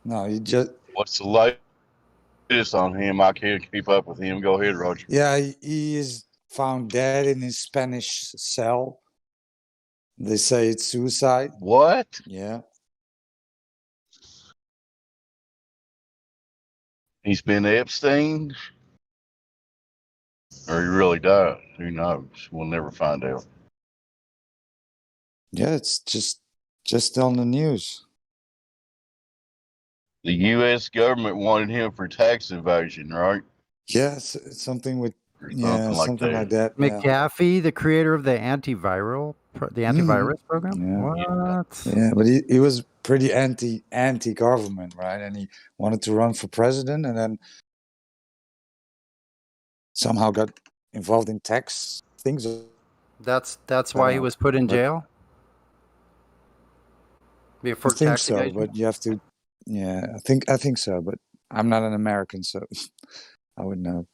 No, you just... What's the latest on him? I can't keep up with him. Go ahead, Roger. Yeah, he is found dead in his Spanish cell. They say it's suicide. What? Yeah. He's been Epstein? Or he really died? Who knows? We'll never find out. Yeah, it's just on the news. The U.S. government wanted him for tax evasion, right? Yeah, it's something with Or something like that. Yeah. McAfee, the creator of the antivirus program. Yeah. What? Yeah, but he was pretty anti-government, right? And he wanted to run for president, and then somehow got involved in tax things. That's why he was put in jail. I think so, but you have to. Yeah, I think so, but I'm not an American, so I wouldn't know.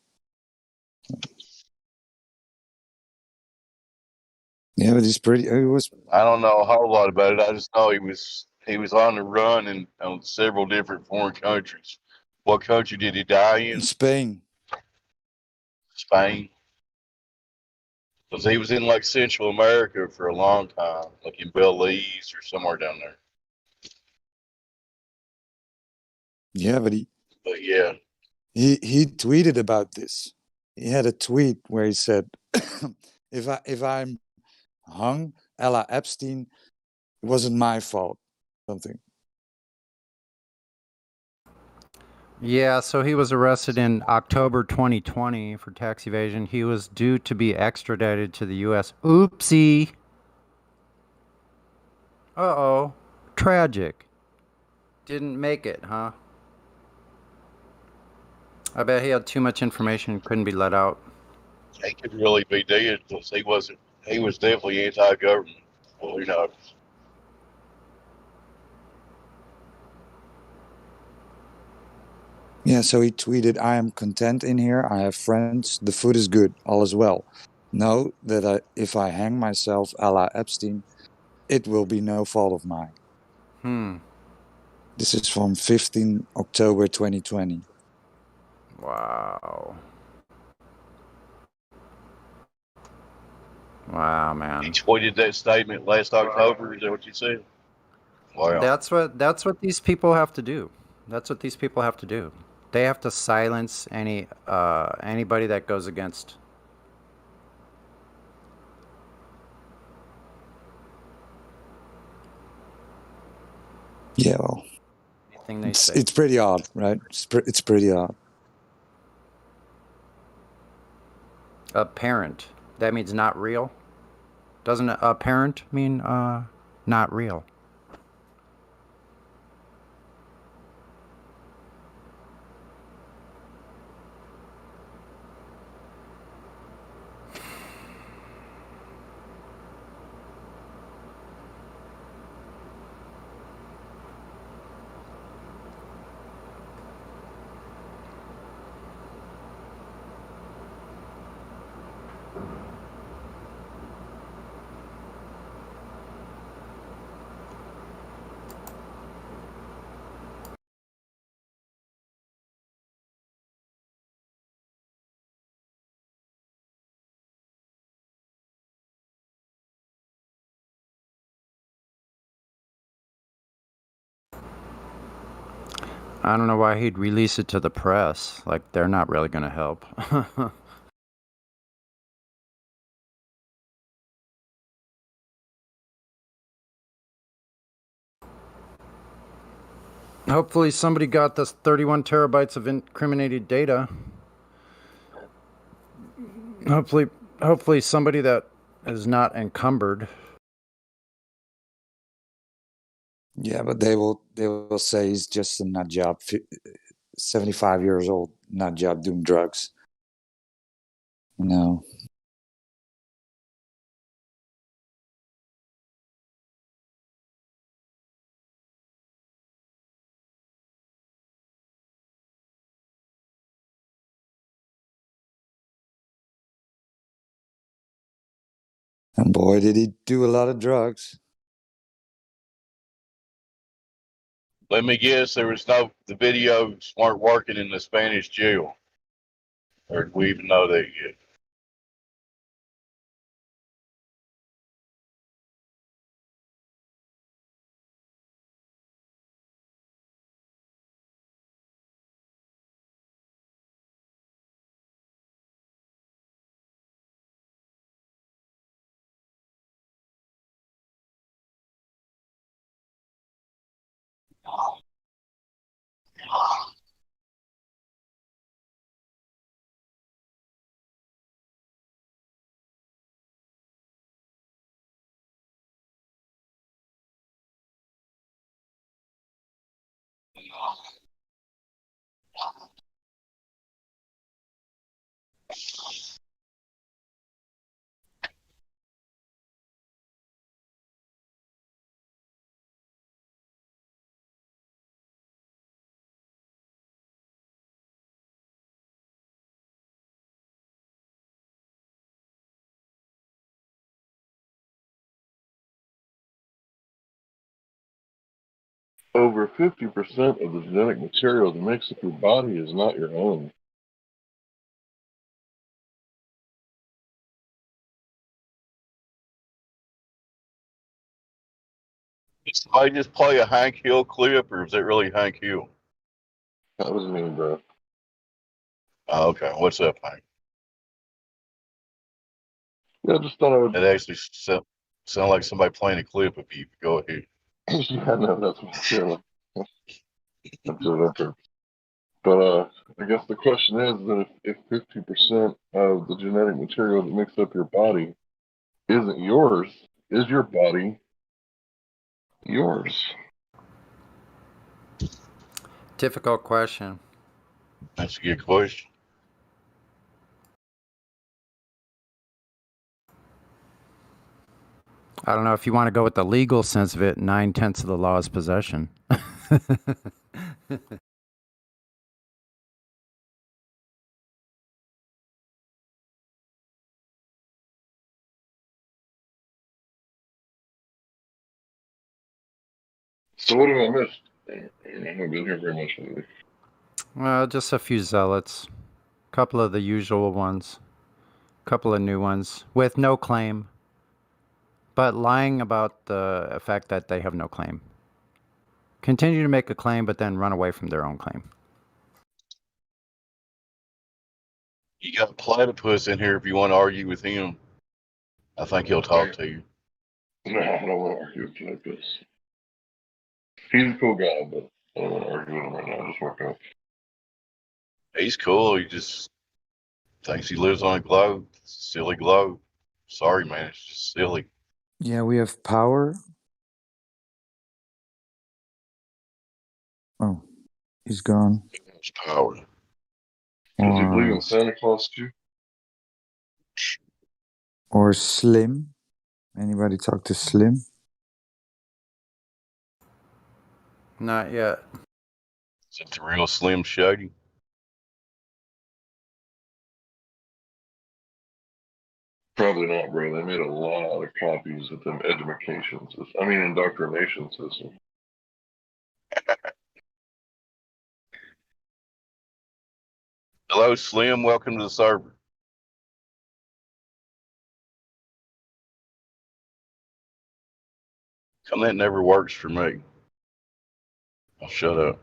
Yeah, but he's pretty. He was. I don't know a whole lot about it. I just know he was on the run in on several different foreign countries. What country did he die in? Spain. Spain. Because he was in like Central America for a long time, like in Belize or somewhere down there. Yeah, but yeah, he tweeted about this. He had a tweet where he said, "If I'm hung, Ella Epstein, it wasn't my fault." Something. Yeah, so he was arrested in October 2020 for tax evasion. He was due to be extradited to the U.S. Oopsie. Uh-oh. Tragic. Didn't make it, huh? I bet he had too much information, couldn't be let out. he could really be dead because he wasn't. He was definitely anti-government. Well, who knows? Yeah, so he tweeted, "I am content in here. I have friends. The food is good. All is well. Know that if I hang myself a la Epstein, it will be no fault of mine." This is from 15 October 2020. Wow. Wow, man. He tweeted that statement last October. Is that what you said? Wow. That's what these people have to do. That's what these people have to do. They have to silence anybody that goes against. Yeah, well, Anything they it's, say. it's pretty odd, right? It's pretty odd. Apparent. That means not real. Doesn't apparent mean not real? I don't know why he'd release it to the press. Like, they're not really going to help. Hopefully somebody got this 31 terabytes of incriminated data. Hopefully somebody that is not encumbered. Yeah, but they will say he's just a nut job, 75 years old, nut job doing drugs. No. And boy, did he do a lot of drugs. Let me guess, the videos weren't working in the Spanish jail. Or do we even know that yet? Over 50% of the genetic material that makes up your body is not your own. Did somebody just play a Hank Hill clip, or is it really Hank Hill? That was me, bro. Oh, okay. What's up, Hank? Yeah, I just thought I would. It actually sound like somebody playing a clip of you. Go ahead. Yeah, no, that's what I'm feeling. I'm doing that. But I guess the question is that if 50% of the genetic material that makes up your body isn't yours, is your body yours? Difficult question. That's a good question. I don't know if you want to go with the legal sense of it. 9/10 of the law is possession. So what have I missed? I haven't been here very much lately. Well, just a few zealots, a couple of the usual ones, a couple of new ones with no claim, but lying about the fact that they have no claim. Continue to make a claim, but then run away from their own claim. You got Platypus in here if you want to argue with him. I think he'll talk to you. No, I don't want to argue with Platypus. He's a cool guy, but I don't want to argue with him right now. Just work out. He's cool. He just thinks he lives on a globe. It's a silly globe. Sorry, man. It's just silly. Yeah, we have power. Oh, he's gone. It's power. Does he believe in Santa Claus too? Or Slim? Anybody talk to Slim? Not yet. Is it the real Slim Shady? Probably not, bro. They made a lot of copies of them education system. I mean, indoctrination system. Hello, Slim. Welcome to the server. That never works for me. I'll shut up.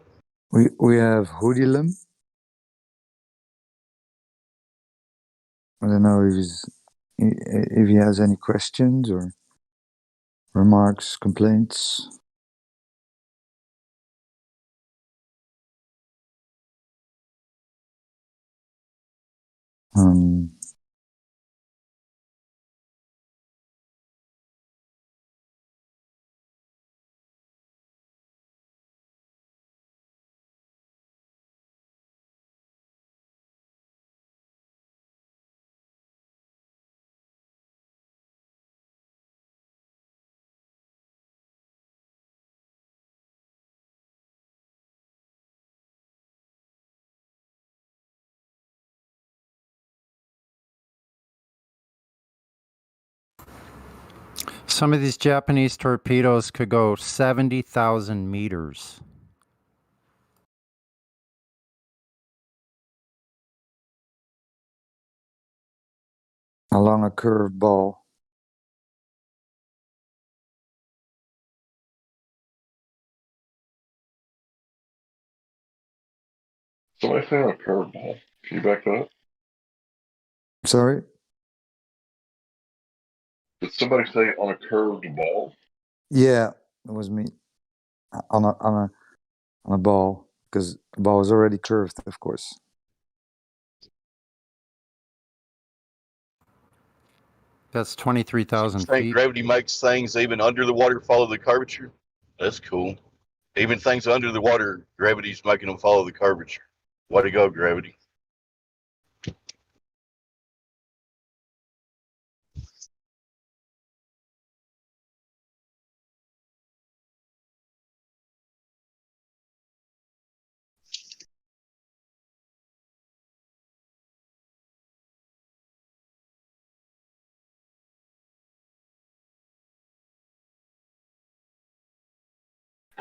We have Hoodilum. I don't know if he has any questions or remarks, complaints. Some of these Japanese torpedoes could go 70,000 meters. Along a curved ball. Somebody say on a curved ball. Can you back that up? Sorry? Did somebody say on a curved ball? Yeah, it was me. On a ball, because the ball is already curved, of course. That's 23,000 Think feet. gravity makes things even under the water follow the curvature. That's cool. Even things under the water, gravity's making them follow the curvature. Way to go, gravity.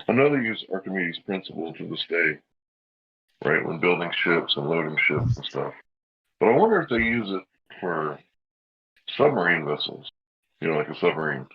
I know they use Archimedes' principle to this day, right, when building ships and loading ships and stuff. But I wonder if they use it for submarine vessels, like a submarine.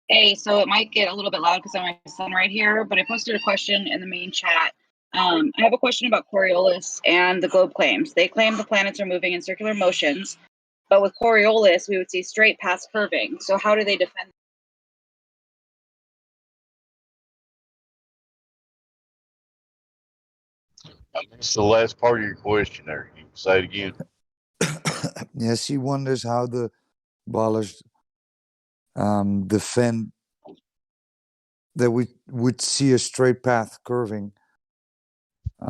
Hey, so it might get a little bit loud because I'm my son right here, but I posted a question in the main chat. I have a question about Coriolis and the globe claims. They claim the planets are moving in circular motions, but with Coriolis, we would see straight paths curving. So how do they defend? I missed the last part of your question there. You can say it again. Yes, he wonders how the ballers defend that we would see a straight path curving. I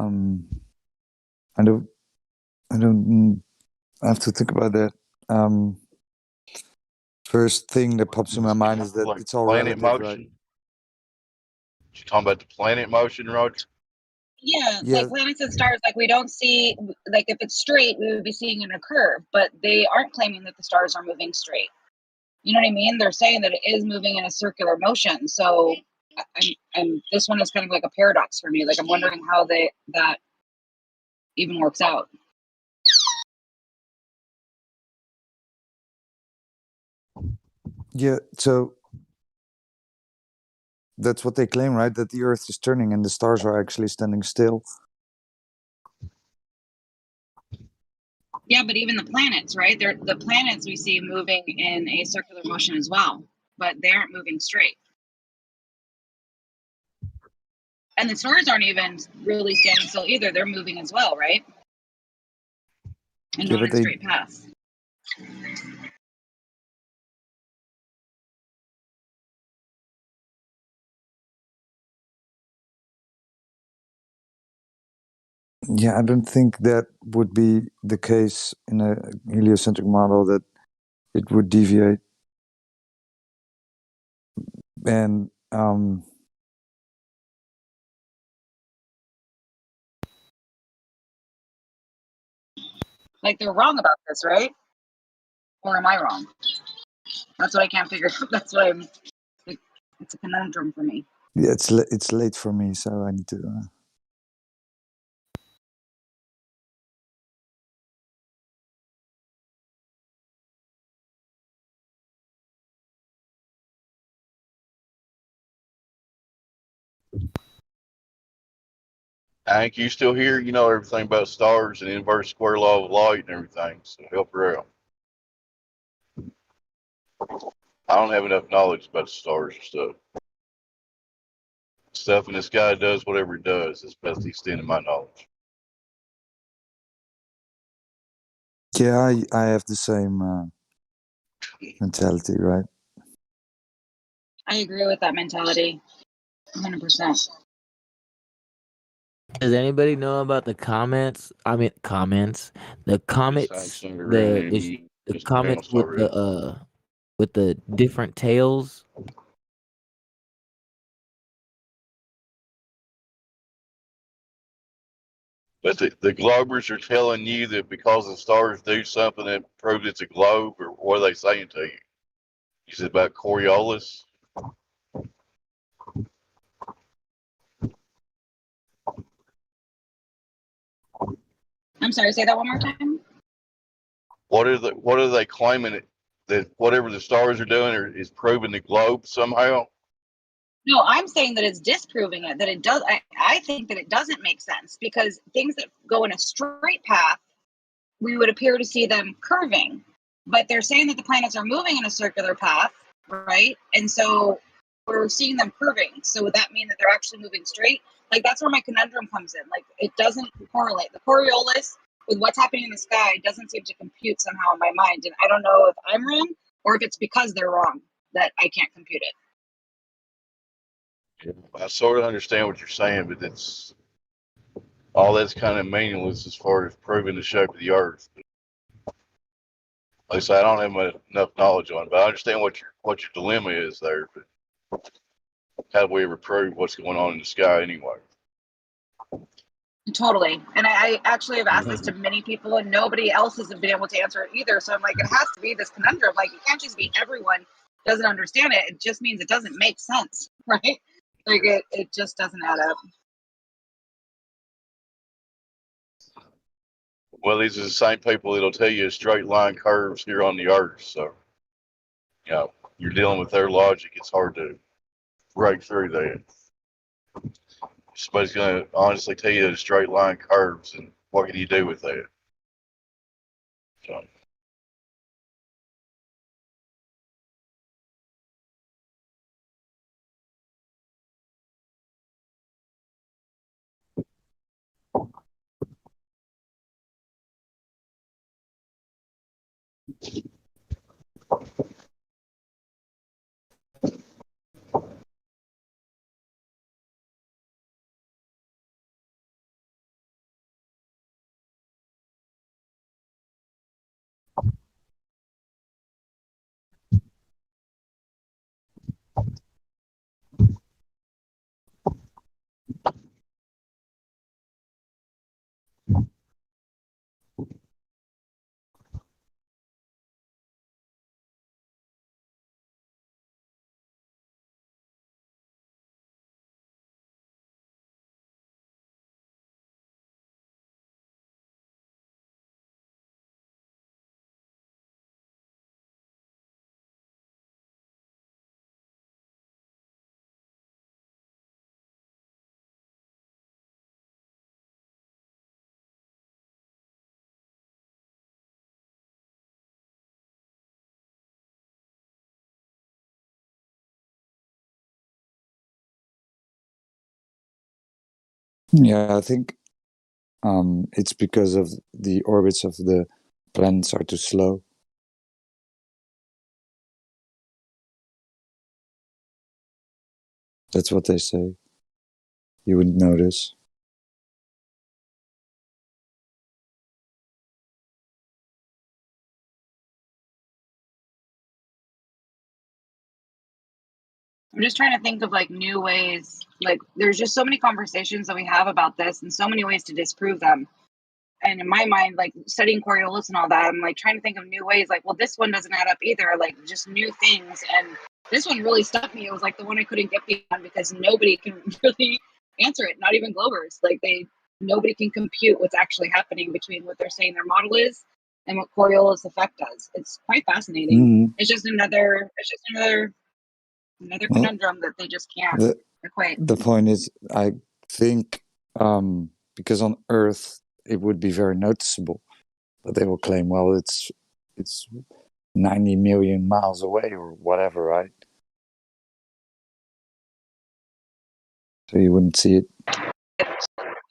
don't have to think about that. First thing that pops in my mind is that Like it's all planet relative, motion. right? You talking about the planet motion, Roger? Yeah, Yeah. like planets and stars, like we don't see, like if it's straight, we would be seeing in a curve, but they aren't claiming that the stars are moving straight. You know what I mean? They're saying that it is moving in a circular motion. So I'm this one is kind of like a paradox for me. Like I'm wondering how that even works out. Yeah, so that's what they claim, right? That the Earth is turning and the stars are actually standing still. Yeah, but even the planets, right? They're the planets we see moving in a circular motion as well, but they aren't moving straight. And the stars aren't even really standing still either. They're moving as well, right? And Yeah, not but in they straight paths. I don't think that would be the case in a heliocentric model, that it would deviate. And Like they're wrong about this, right? Or am I wrong? That's what I can't figure out. That's what I'm. It's a conundrum for me. yeah, it's late for me, so I need to. Hank, you still here? You know everything about stars and inverse square law of light and everything, so help her out. I don't have enough knowledge about the stars and stuff. Stuff in the sky does whatever it does. That's best the extent of my knowledge. Yeah, I have the same mentality, right? I agree with that mentality. 100%. Does anybody know about the comments? I mean, comments. The comets. The comets with the different tails. But the Globers are telling you that because the stars do something that proves it's a globe, or what are they saying to you? You said about Coriolis? I'm sorry, say that one more time. What are they claiming that whatever the stars are doing is proving the globe somehow? No, I'm saying that it's disproving it, that it does. I think that it doesn't make sense because things that go in a straight path, we would appear to see them curving. But they're saying that the planets are moving in a circular path, right? And so we're seeing them curving. So would that mean that they're actually moving straight? Like, that's where my conundrum comes in. Like, it doesn't correlate. The Coriolis with what's happening in the sky doesn't seem to compute somehow in my mind. And I don't know if I'm wrong or if it's because they're wrong that I can't compute it. I sort of understand what you're saying, but it's all that's kind of meaningless as far as proving the shape of the Earth. Like I say, I don't have enough knowledge on it, but I understand what your dilemma is there. But how do we ever prove what's going on in the sky anyway? Totally. And I actually have asked this to many people and nobody else has been able to answer it either. So I'm like, it has to be this conundrum. Like, it can't just be everyone doesn't understand it. It just means it doesn't make sense, right? Like, it just doesn't add up. Well, these are the same people that'll tell you straight line curves here on the Earth. So, you know, you're dealing with their logic. It's hard to break through that. Somebody's going to honestly tell you that it's straight line curves, and what can you do with that? So. Yeah, I think it's because of the orbits of the planets are too slow. That's what they say. You wouldn't notice. I'm just trying to think of like new ways. Like, there's just so many conversations that we have about this and so many ways to disprove them. And in my mind, like studying Coriolis and all that, I'm like trying to think of new ways. Like, well, this one doesn't add up either. Like, just new things. And this one really stuck me. It was like the one I couldn't get beyond because nobody can really answer it. Not even Globers. Like, nobody can compute what's actually happening between what they're saying their model is and what Coriolis effect does. It's quite fascinating. Mm-hmm. It's just another conundrum that they just can't equate. The point is, I think because on Earth it would be very noticeable, but they will claim, well, it's 90 million miles away or whatever, right? So you wouldn't see it.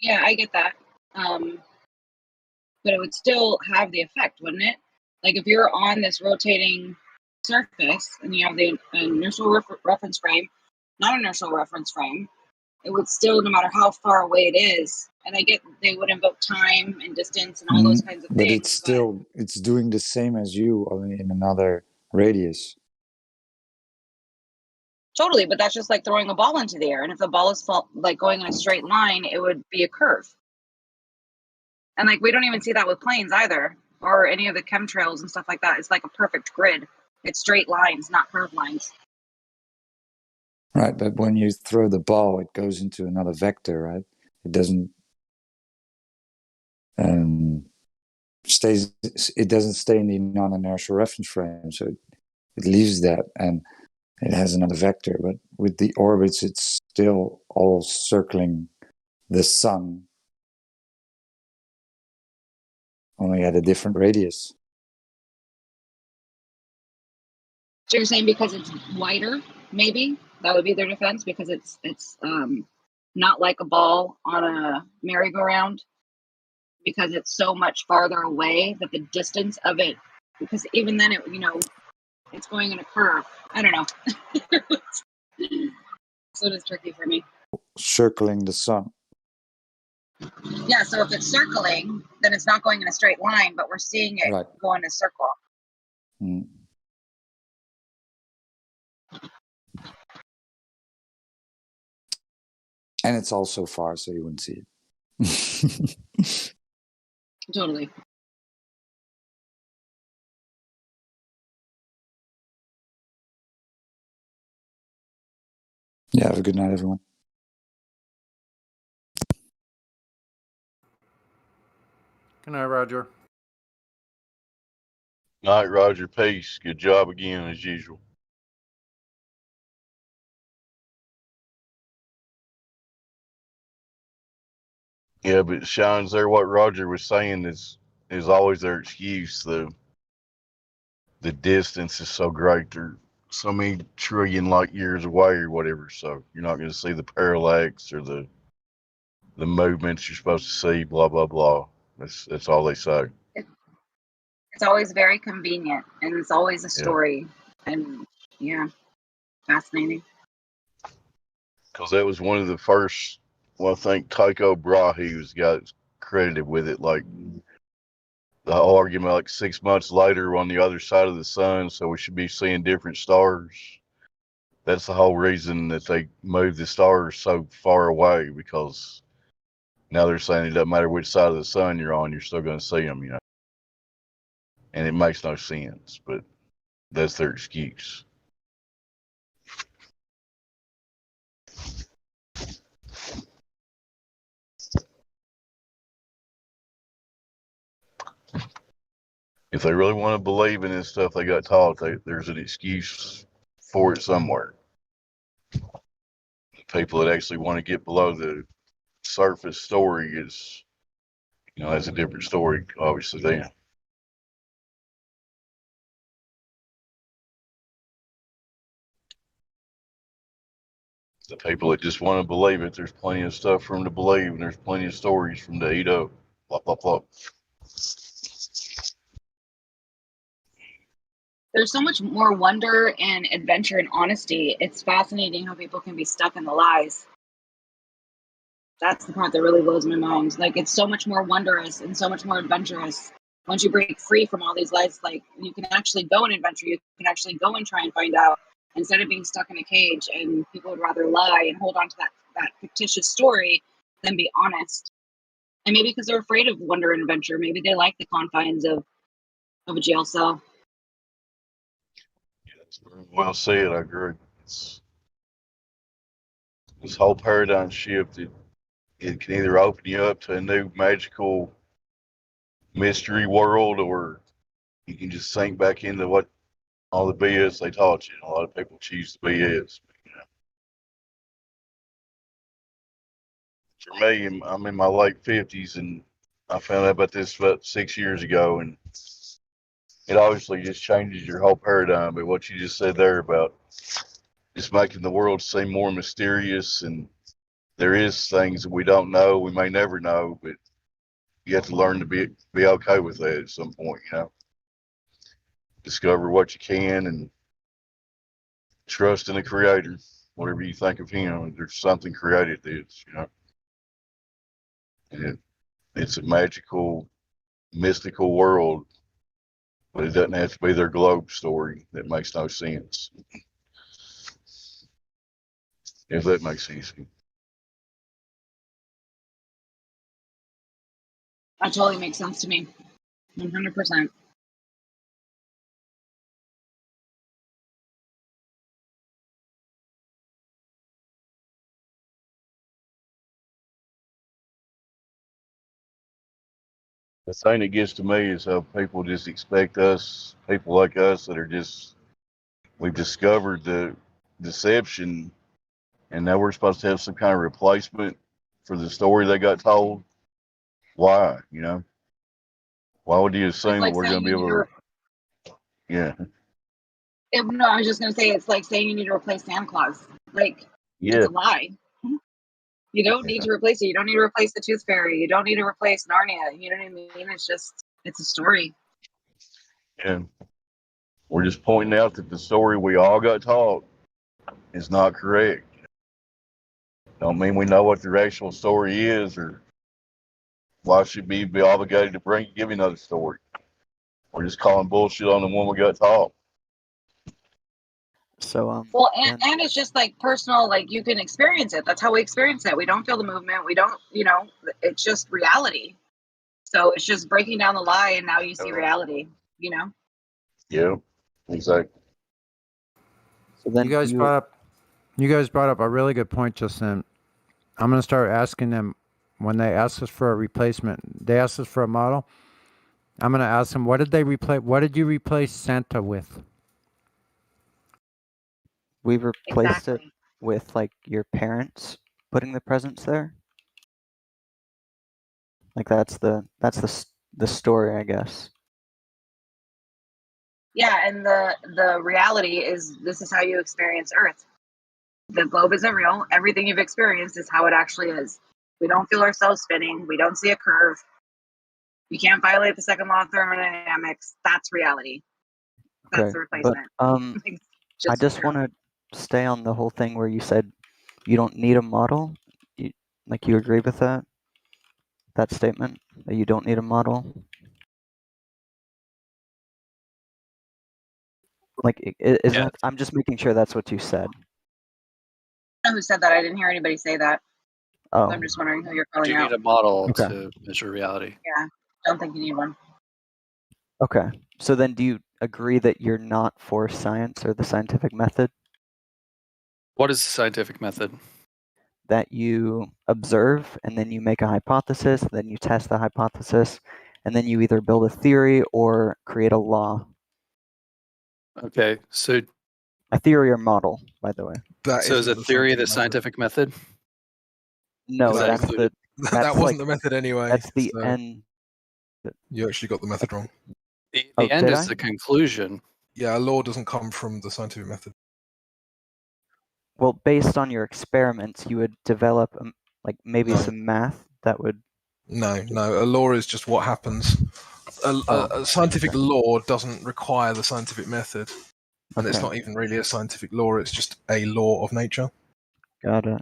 Yeah, I get that. But it would still have the effect, wouldn't it? Like, if you're on this rotating surface and you have the inertial reference frame, not inertial reference frame, it would still, no matter how far away it is, and I get they would invoke time and distance and all those kinds of But things. it's still, it's doing the same as you, only in another radius. Totally, but that's just like throwing a ball into the air. And if the ball is like going in a straight line, it would be a curve. And like we don't even see that with planes either, or any of the chemtrails and stuff like that. It's like a perfect grid. It's straight lines, not curved lines. Right, but when you throw the ball, it goes into another vector, right? It doesn't stays. It doesn't stay in the non-inertial reference frame, so it leaves that and it has another vector. But with the orbits, it's still all circling the sun, only at a different radius. So you're saying because it's wider, maybe that would be their defense, because it's not like a ball on a merry-go-round, because it's so much farther away that the distance of it, because even then it, it's going in a curve. I don't know. So it's tricky for me. Circling the sun. Yeah, so if it's circling, then it's not going in a straight line, but we're seeing it go in a circle. Mm. And it's all so far, so you wouldn't see it. Totally. Yeah, have a good night, everyone. Good night, Roger. Night, Roger. Peace. Good job again, as usual. Yeah, but it shines there what Roger was saying is always their excuse. The distance is so great. They're so many trillion light years away or whatever. So you're not going to see the parallax or the movements you're supposed to see. Blah blah blah. That's all they say. It's always very convenient, and it's always a story. Yeah. And yeah, fascinating. Because that was one of the first. Well, I think Tycho Brahe was the guy that's credited with it. Like the whole argument, like 6 months later, we're on the other side of the sun, so we should be seeing different stars. That's the whole reason that they moved the stars so far away, because now they're saying it doesn't matter which side of the sun you're on, you're still going to see them, And it makes no sense, but that's their excuse. If they really want to believe in this stuff they got taught, there's an excuse for it somewhere. The people that actually want to get below the surface story is, that's a different story, obviously, then. The people that just want to believe it, there's plenty of stuff for them to believe, and there's plenty of stories for them to eat up. Blah, blah, blah. There's so much more wonder and adventure and honesty. It's fascinating how people can be stuck in the lies. That's the part that really blows my mind. Like, it's so much more wondrous and so much more adventurous once you break free from all these lies. Like, you can actually go and adventure. You can actually go and try and find out, instead of being stuck in a cage. And people would rather lie and hold on to that fictitious story than be honest. And maybe because they're afraid of wonder and adventure, maybe they like the confines of a jail cell. Well said, I agree. This whole paradigm shift, it can either open you up to a new magical mystery world, or you can just sink back into what all the BS they taught you. A lot of people choose the BS. For me, I'm in my late 50s, and I found out about this about 6 years ago, and it obviously just changes your whole paradigm. But what you just said there about just making the world seem more mysterious, and there is things that we don't know, we may never know, but you have to learn to be okay with that at some point, Discover what you can and trust in the Creator. whatever you think of him, there's something created this, And it's a magical, mystical world, but it doesn't have to be their globe story. That makes no sense. If that makes sense. That totally makes sense to me. 100%. The thing that gets to me is how people just expect us, people like us that are just, we've discovered the deception, and now we're supposed to have some kind of replacement for the story they got told. Why, Why would you assume that we're going to be able to? Yeah. No, I was just going to say, it's like saying you need to replace Santa Claus. Like, Yeah. it's a lie. You don't need to replace it. You don't need to replace the Tooth Fairy. You don't need to replace Narnia. You know what I mean? It's a story. And we're just pointing out that the story we all got taught is not correct. Don't mean we know what the actual story is, or why should we be obligated to give you another story. We're just calling bullshit on the one we got taught. So well, and it's just like personal, like you can experience it. That's how we experience it. We don't feel the movement. We don't, it's just reality. So it's just breaking down the lie, and now you see reality. Yeah, exactly. So then you guys brought up a really good point just then. I'm going to start asking them when they ask us for a replacement. They ask us for a model. I'm going to ask them, what did you replace Santa with? We've replaced it with like your parents putting the presents there. Like that's the story, I guess. Yeah, and the reality is this is how you experience Earth. The globe isn't real. Everything you've experienced is how it actually is. We don't feel ourselves spinning. We don't see a curve. You can't violate the second law of thermodynamics. That's reality. That's the replacement. But I just want to stay on the whole thing where you said you don't need a model. You agree with that statement, that you don't need a model? Like, is that? I'm just making sure that's what you said. I don't know who said that. I didn't hear anybody say that. Oh. I'm just wondering who you're calling Do you out. need a model to measure reality? Yeah, don't think you need one. Okay. So then do you agree that you're not for science or the scientific method? What is the scientific method? That you observe, and then you make a hypothesis, then you test the hypothesis, and then you either build a theory or create a law. Okay, so a theory or model, by the way. so is a theory the scientific method? No, Is that that's included? That wasn't the method anyway. That's the so end. You actually got the method wrong. The end is the conclusion. Yeah, a law doesn't come from the scientific method. Well, based on your experiments, you would develop maybe some math that would. No. A law is just what happens. A scientific law doesn't require the scientific method, and it's not even really a scientific law. It's just a law of nature. Got it.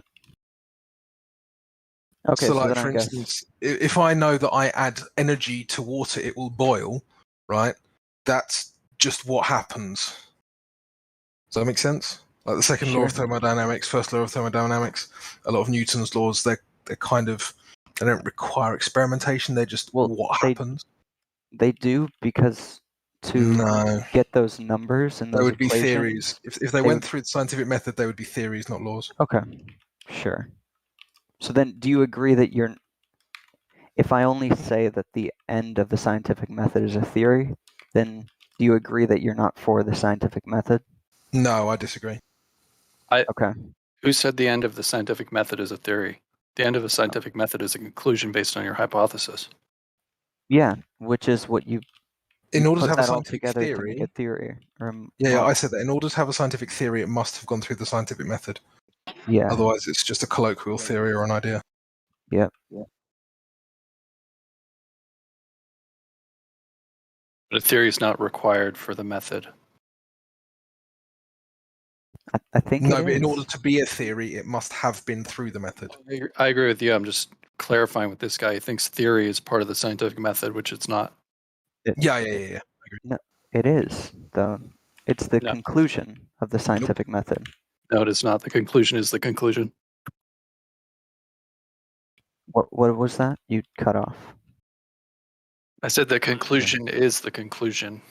Okay, So, so like then for I guess instance, if I know that I add energy to water, it will boil, right? That's just what happens. Does that make sense? Like the second law of thermodynamics, first law of thermodynamics, a lot of Newton's laws, they're kind of, they don't require experimentation. They're just what happens. they do, because to get those numbers and They those would be equations, theories. If they went through the scientific method, they would be theories, not laws. Okay, sure. So then, do you agree that if I only say that the end of the scientific method is a theory, then do you agree that you're not for the scientific method? No, I disagree. Okay. Who said the end of the scientific method is a theory? The end of the scientific method is a conclusion based on your hypothesis. Yeah, which is what you. In order to put have a that all scientific together to make a theory. theory. Or Yeah, I said that. In order to have a scientific theory, it must have gone through the scientific method. Yeah. Otherwise, it's just a colloquial theory or an idea. Yep. But a theory is not required for the method. I think no, it but in is. order to be a theory, it must have been through the method. I agree with you. I'm just clarifying with this guy. He thinks theory is part of the scientific method, which it's not. Yeah. No, it is though. It's the conclusion of the scientific method. No, it is not. The conclusion is the conclusion. What was that? You cut off. I said the conclusion is the conclusion.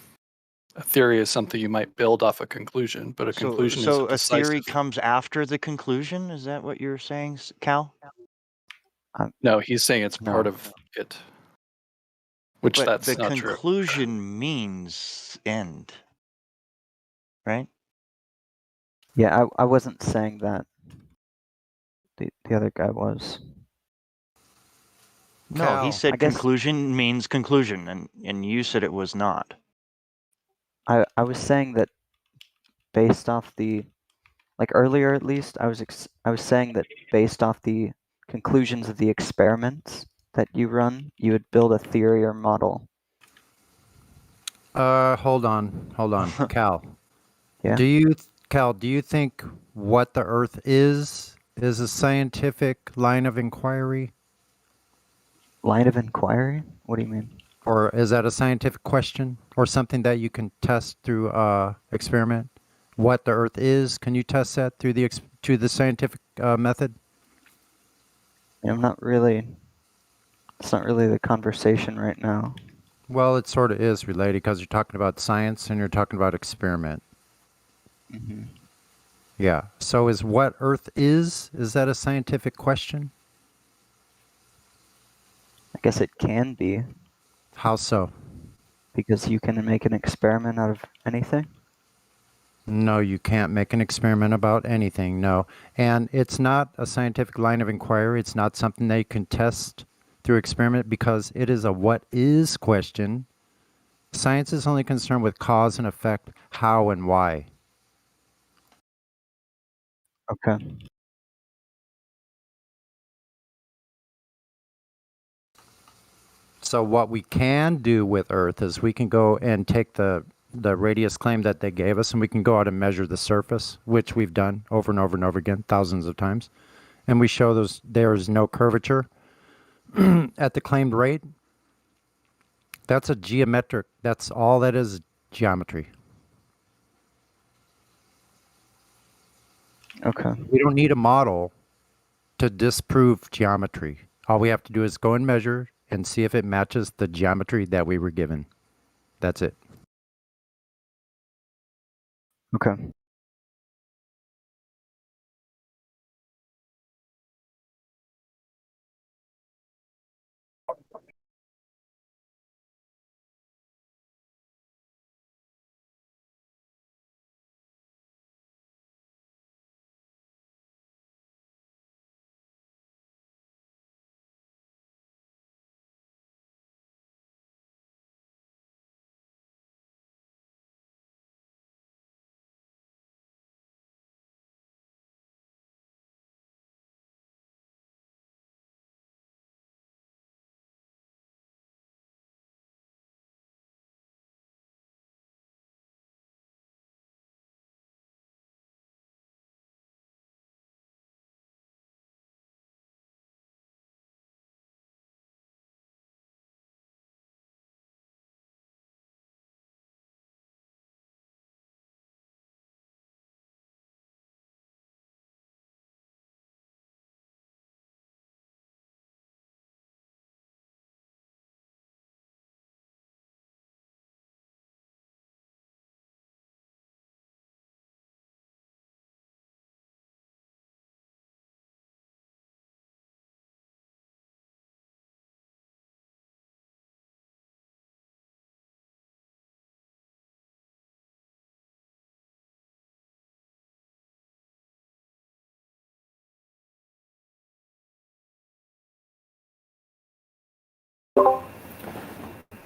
A theory is something you might build off a conclusion, but a conclusion is So a a theory decisive. comes after the conclusion? Is that what you're saying, Cal? No, he's saying it's part of it. Which But that's the not true. conclusion means end, right? Yeah, I wasn't saying that. The other guy was. No, he said I guess conclusion means conclusion, and you said it was not. I was saying that based off the, like earlier at least, I was saying that based off the conclusions of the experiments that you run, you would build a theory or model. Hold on, Cal. Yeah. Cal, do you think what the Earth is a scientific line of inquiry? Line of inquiry? What do you mean? Or is that a scientific question or something that you can test through experiment? What the Earth is, can you test that through the scientific method? I'm not really. It's not really the conversation right now. Well, it sort of is related because you're talking about science and you're talking about experiment. Mm-hmm. Yeah. So is what Earth is that a scientific question? I guess it can be. How so? Because you can make an experiment out of anything. No, you can't make an experiment about anything, no. And it's not a scientific line of inquiry. It's not something that you can test through experiment because it is a what is question. Science is only concerned with cause and effect, how and why. Okay. So what we can do with Earth is we can go and take the radius claim that they gave us and we can go out and measure the surface, which we've done over and over and over again, thousands of times. And we show there is no curvature at the claimed rate. That's a geometric, that's all that is, geometry. Okay. We don't need a model to disprove geometry. All we have to do is go and measure and see if it matches the geometry that we were given. That's it. Okay.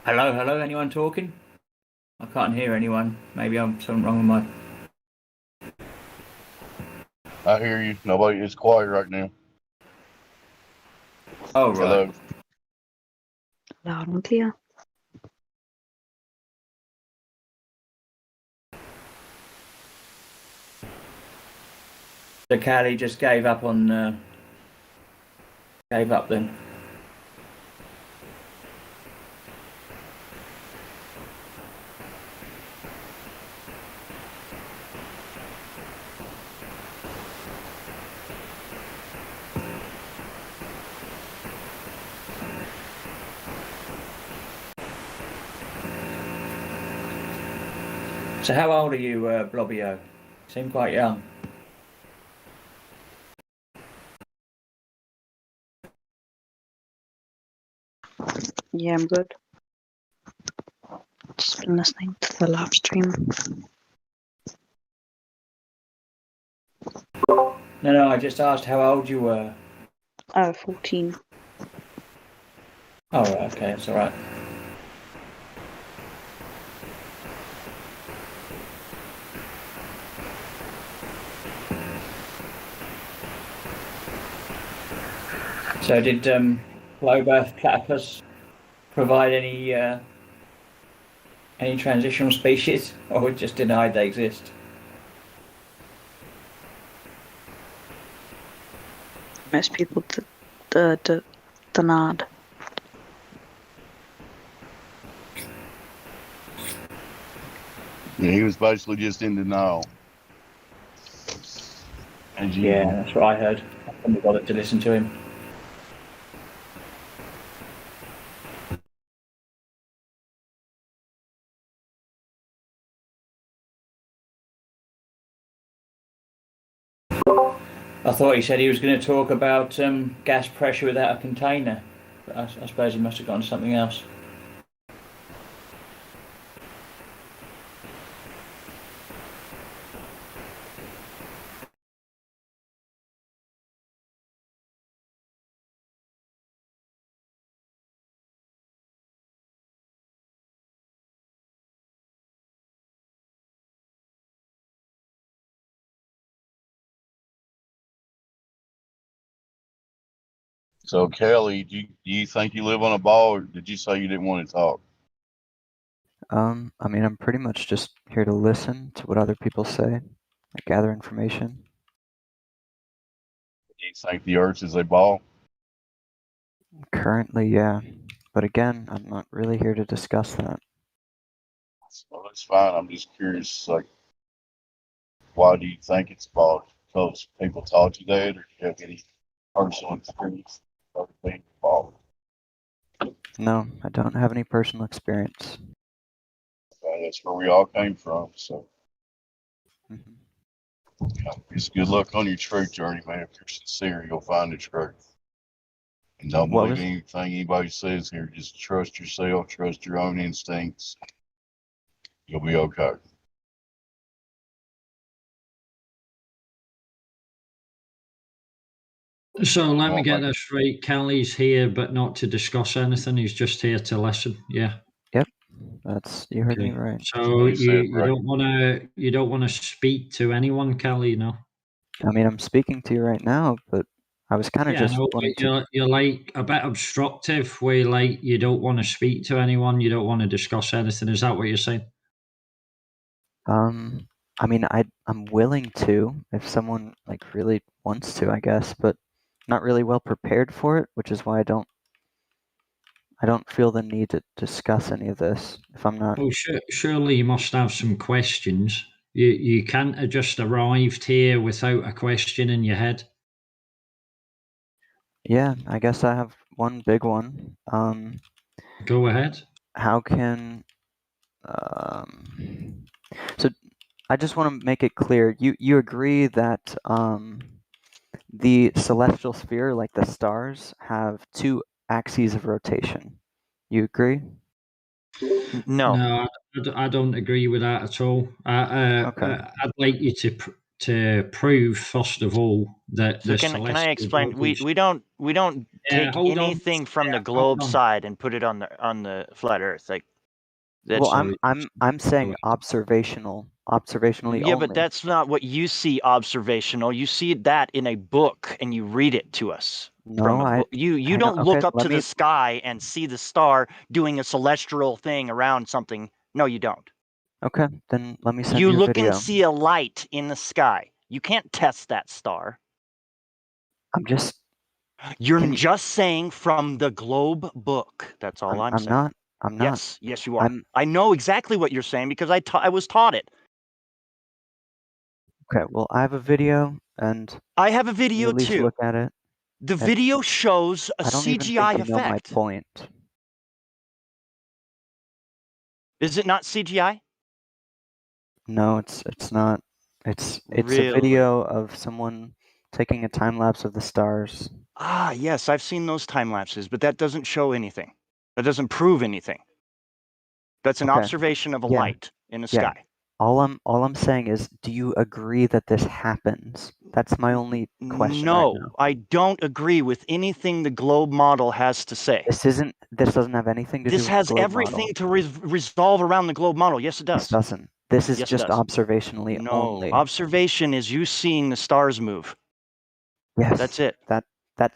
Hello, anyone talking? I can't hear anyone. Maybe I'm something wrong with my... I hear you. Nobody is quiet right now. Oh, right. Hello. Loud and clear. So Callie just gave up on. Gave up then. So how old are you, Blobbio? You seem quite young. Yeah, I'm good. Just been listening to the live stream. No, I just asked how old you were. 14. Oh, right, okay, that's all right. So did Globirth Platypus provide any transitional species, or just denied they exist? Most people denied. Yeah, he was basically just in denial. As Yeah, usual. that's what I heard. I couldn't bother to listen to him. I thought he said he was going to talk about gas pressure without a container. But I suppose he must have gone to something else. So, Kelly, do you think you live on a ball, or did you say you didn't want to talk? I mean, I'm pretty much just here to listen to what other people say, I gather information. Do you think the Earth is a ball? Currently, yeah. But again, I'm not really here to discuss that. Well, that's fine. I'm just curious, like, why do you think it's a ball? Because people taught you that, or do you have any personal experience of it being a ball? No, I don't have any personal experience. That's where we all came from. So, just good luck on your truth journey, man. If you're sincere, you'll find the truth. And don't What believe was- anything anybody says here. Just trust yourself, trust your own instincts. You'll be okay. So let me get this right. Kelly's here, but not to discuss anything. He's just here to listen. Yeah. Yep, you heard me Okay. right. So you don't want to speak to anyone, Kelly, no? I mean, I'm speaking to you right now, but I was kind of Yeah, just no, wanting but you're like a bit obstructive. Where like you don't want to speak to anyone, you don't want to discuss anything. Is that what you're saying? I mean, I'm willing to if someone like really wants to, I guess, but not really well prepared for it, which is why I don't feel the need to discuss any of this if I'm not. Well, surely you must have some questions. You can't have just arrived here without a question in your head. Yeah, I guess I have one big one. Go ahead. How can so I just want to make it clear. You agree that the celestial sphere, like the stars, have two axes of rotation. You agree? No, I don't agree with that at all. Okay. I'd like you to prove first of all that So the can I celestial explain? bodies. We don't Yeah, take hold on. anything from the Yeah, hold globe on. side and put it on the flat Earth. Like that's Well, I'm saying observationally yeah, but only. that's not what you see observational. You see that in a book and you read it to us. No, I You hang on, don't look okay, up let to me the sky and see the star doing a celestial thing around something. No, you don't. Okay, then let me send You you a look and video. see a light in the sky. You can't test that star. I'm just. You're just saying from the globe book. That's all I'm saying. I'm not. Yes, you are. I know exactly what you're saying because I was taught it. Okay, well, I have a video, and I have a video at least too. look at it. The and video shows a I don't even CGI think you know my effect. point. Is it not CGI? No, it's not. It's a Really? video of someone taking a time lapse of the stars. Ah, yes, I've seen those time lapses, but that doesn't show anything. That doesn't prove anything. That's an Okay. observation of a Yeah. light in the Yeah. sky. All I'm saying is, do you agree that this happens? That's my only question right now. No, I don't agree with anything the globe model has to say. This doesn't have anything to do This with has the globe everything model. to resolve around the globe model. Yes, it does. This doesn't. This is Yes, it just does. observationally No, only. observation is you seeing the stars move. Yes. That's it.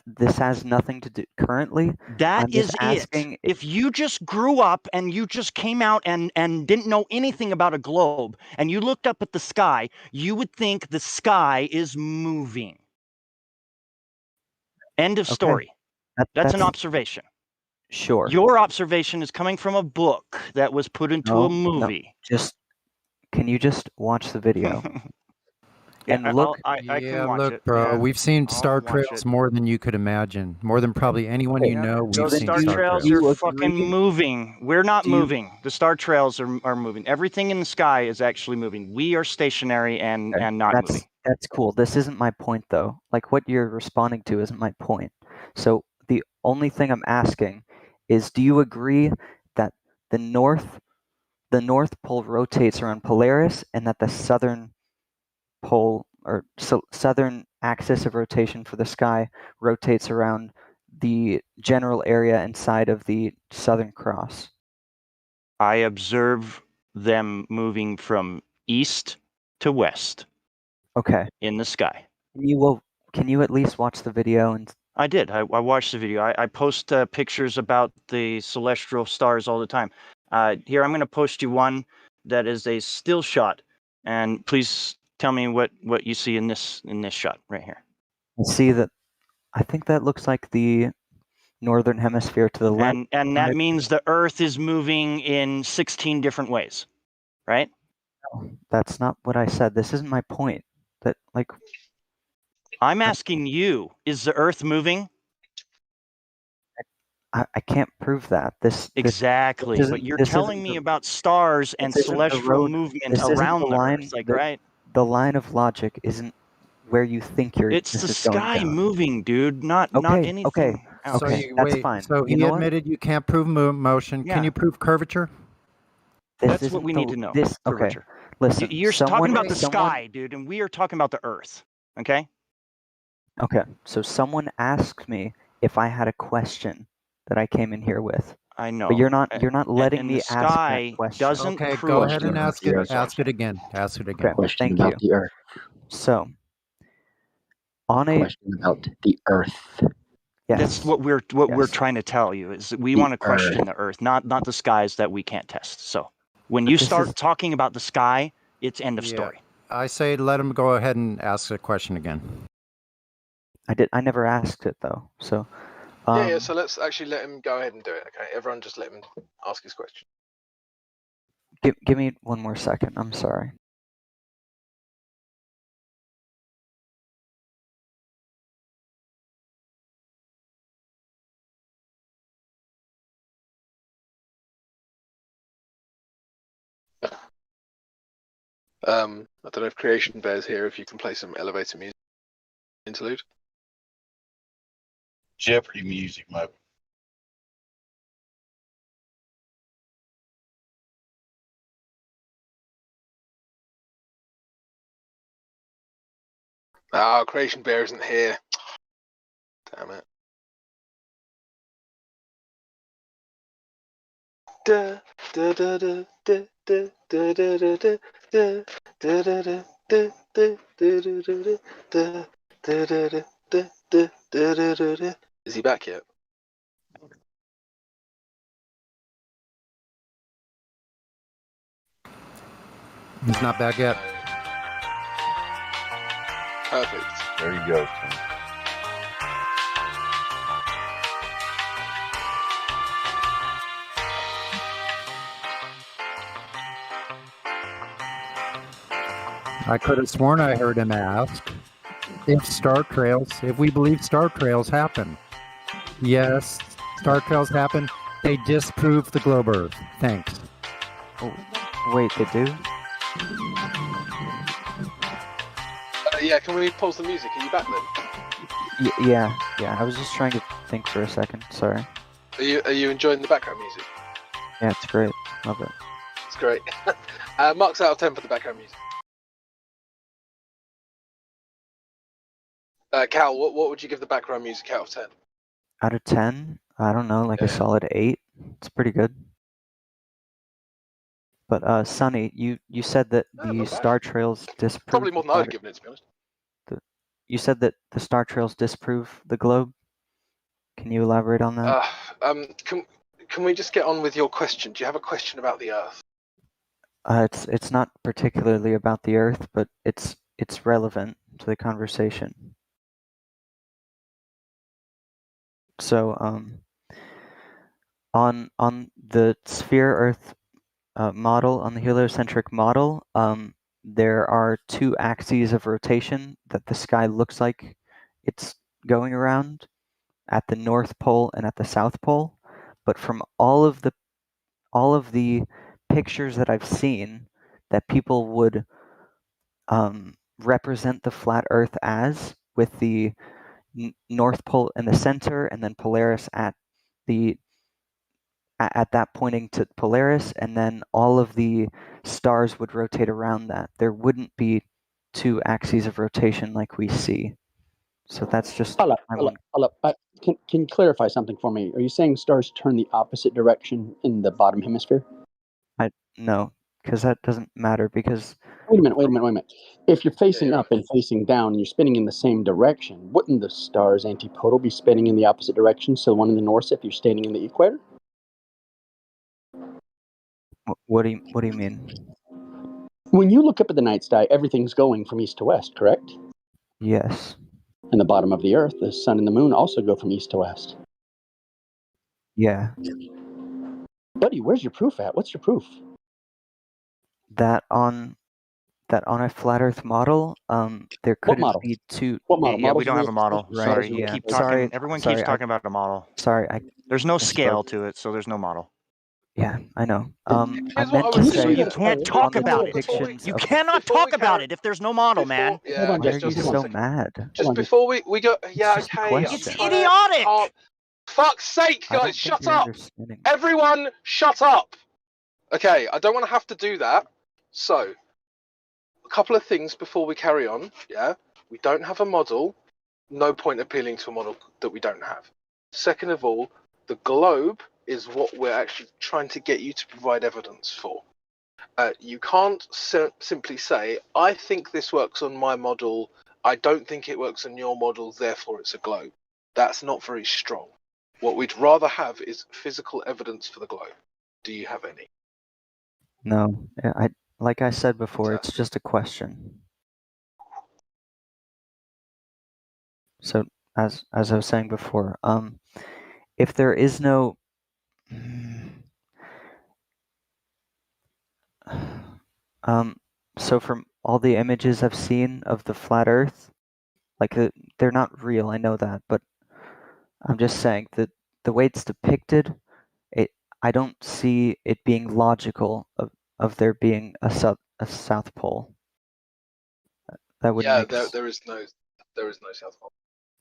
This has nothing to do currently. That I'm just is asking it. If you just grew up and you just came out and didn't know anything about a globe and you looked up at the sky, you would think the sky is moving. End of story. That's an observation. Sure. Your observation is coming from a book that was put into a No, movie. Can you just watch the video? Yeah, and look. I can watch look, it. bro, Yeah, we've seen I'll star watch trails it. more than you could imagine. More than probably anyone you know. We've Those seen star trails trails. are fucking moving. We're not moving. The star trails are moving. Everything in the sky is actually moving. We are stationary and not moving. That's cool. This isn't my point, though. Like, what you're responding to isn't my point. So the only thing I'm asking is, do you agree that the North Pole rotates around Polaris, and that the southern pole or southern axis of rotation for the sky rotates around the general area inside of the Southern Cross? I observe them moving from east to west. Okay. In the sky. Can you at least watch the video? And I did. I watched the video. I post pictures about the celestial stars all the time. Here, I'm going to post you one that is a still shot, and please tell me what you see in this shot right here. I see that. I think that looks like the northern hemisphere to the left. And that means the Earth is moving in 16 different ways, right? No, that's not what I said. This isn't my point. I'm asking you, is the Earth moving? I can't prove that. Exactly, but you're telling me about stars and celestial movement around the Earth, like, right? The line of logic isn't where you think you're. It's the sky moving, dude, not anything. Okay. else. So Okay, that's fine. So he admitted you can't prove motion. Yeah. Can you prove curvature? That's what we need to know. Okay. Curvature. Listen. You're talking about the sky, dude, and we are talking about the Earth. Okay. Okay. So someone asked me if I had a question that I came in here with. I know. But you're not letting and me the ask sky that question. doesn't Okay, prove go ahead and ask it. Ask it again. Ask it again. Okay, thank you. The Earth. So, on a Question about the Earth. Yes. That's what we're trying to tell you is that we want to question the Earth, not the skies that we can't test. So when you start talking about the sky, it's end of story. I say let him go ahead and ask the question again. I never asked it though. So yeah, so let's actually let him go ahead and do it. Okay, everyone just let him ask his question. Give me one more second. I'm sorry. I don't know if Creation Bear's here. If you can play some elevator music interlude. Jeopardy music, maybe. Oh, Creation Bear isn't here. Damn it. Da da da da da da da da da da da da da da da. Is he back yet? He's not back yet. Perfect. There you go. I could have sworn I heard him ask if we believe star trails happen. Yes, star trails happen. They disprove the globe Earth. Thanks. Oh, wait, they do? Yeah, can we pause the music? Are you back then? Yeah. I was just trying to think for a second. Sorry. Are you enjoying the background music? Yeah, it's great. Love it. It's great. Marks out of 10 for the background music. Cal, what would you give the background music out of 10? Out of 10, I don't know, like a solid 8. It's pretty good. But Sonny, you said that the star trails disprove. Probably more than I'd have given it, to be honest. You said that the star trails disprove the globe. Can you elaborate on that? Can we just get on with your question? Do you have a question about the Earth? It's not particularly about the Earth, but it's relevant to the conversation. So on the sphere Earth model, on the heliocentric model, there are 2 axes of rotation that the sky looks like it's going around at the North Pole and at the South Pole. But from all of the pictures that I've seen that people would represent the flat Earth as, with the North Pole in the center and then Polaris at that pointing to Polaris, and then all of the stars would rotate around that. There wouldn't be 2 axes of rotation like we see. So that's just. Hold up. Can you clarify something for me? Are you saying stars turn the opposite direction in the bottom hemisphere? No, because that doesn't matter. Because wait a minute. If you're facing up and facing down, and you're spinning in the same direction, wouldn't the star's antipodal be spinning in the opposite direction? So the one in the north, if you're standing in the equator. What do you mean? When you look up at the night sky, everything's going from east to west, correct? Yes. And the bottom of the Earth, the sun and the moon also go from east to west. Yeah. Buddy, where's your proof at? What's your proof? That on a flat Earth model, there couldn't be 2. What model? Yeah, we don't have a model. Right. Sorry, you Yeah. keep talking. Sorry. Everyone Sorry, keeps talking about a model. Sorry, There's no I scale spoke. to it, so there's no model. Yeah, I know. I Here's what meant I to would say You can't talk about it. depictions You of. cannot talk about it if there's no model, man. Yeah, Why are you so mad? Just before we go, yeah, just a okay. question. It's idiotic. Fuck's sake, I don't guys, think shut you're up! understanding. Everyone, shut up! Okay, I don't want to have to do that. So, a couple of things before we carry on. Yeah, we don't have a model. No point appealing to a model that we don't have. Second of all, the globe is what we're actually trying to get you to provide evidence for. You can't simply say, I think this works on my model, I don't think it works on your model, therefore it's a globe. That's not very strong. What we'd rather have is physical evidence for the globe. Do you have any? No, like I said before, it's just a question. So as I was saying before, if there is no so from all the images I've seen of the flat Earth, like they're not real, I know that, but I'm just saying that the way it's depicted, I don't see it being logical of there being a South Pole. That wouldn't make sense. there is no South Pole.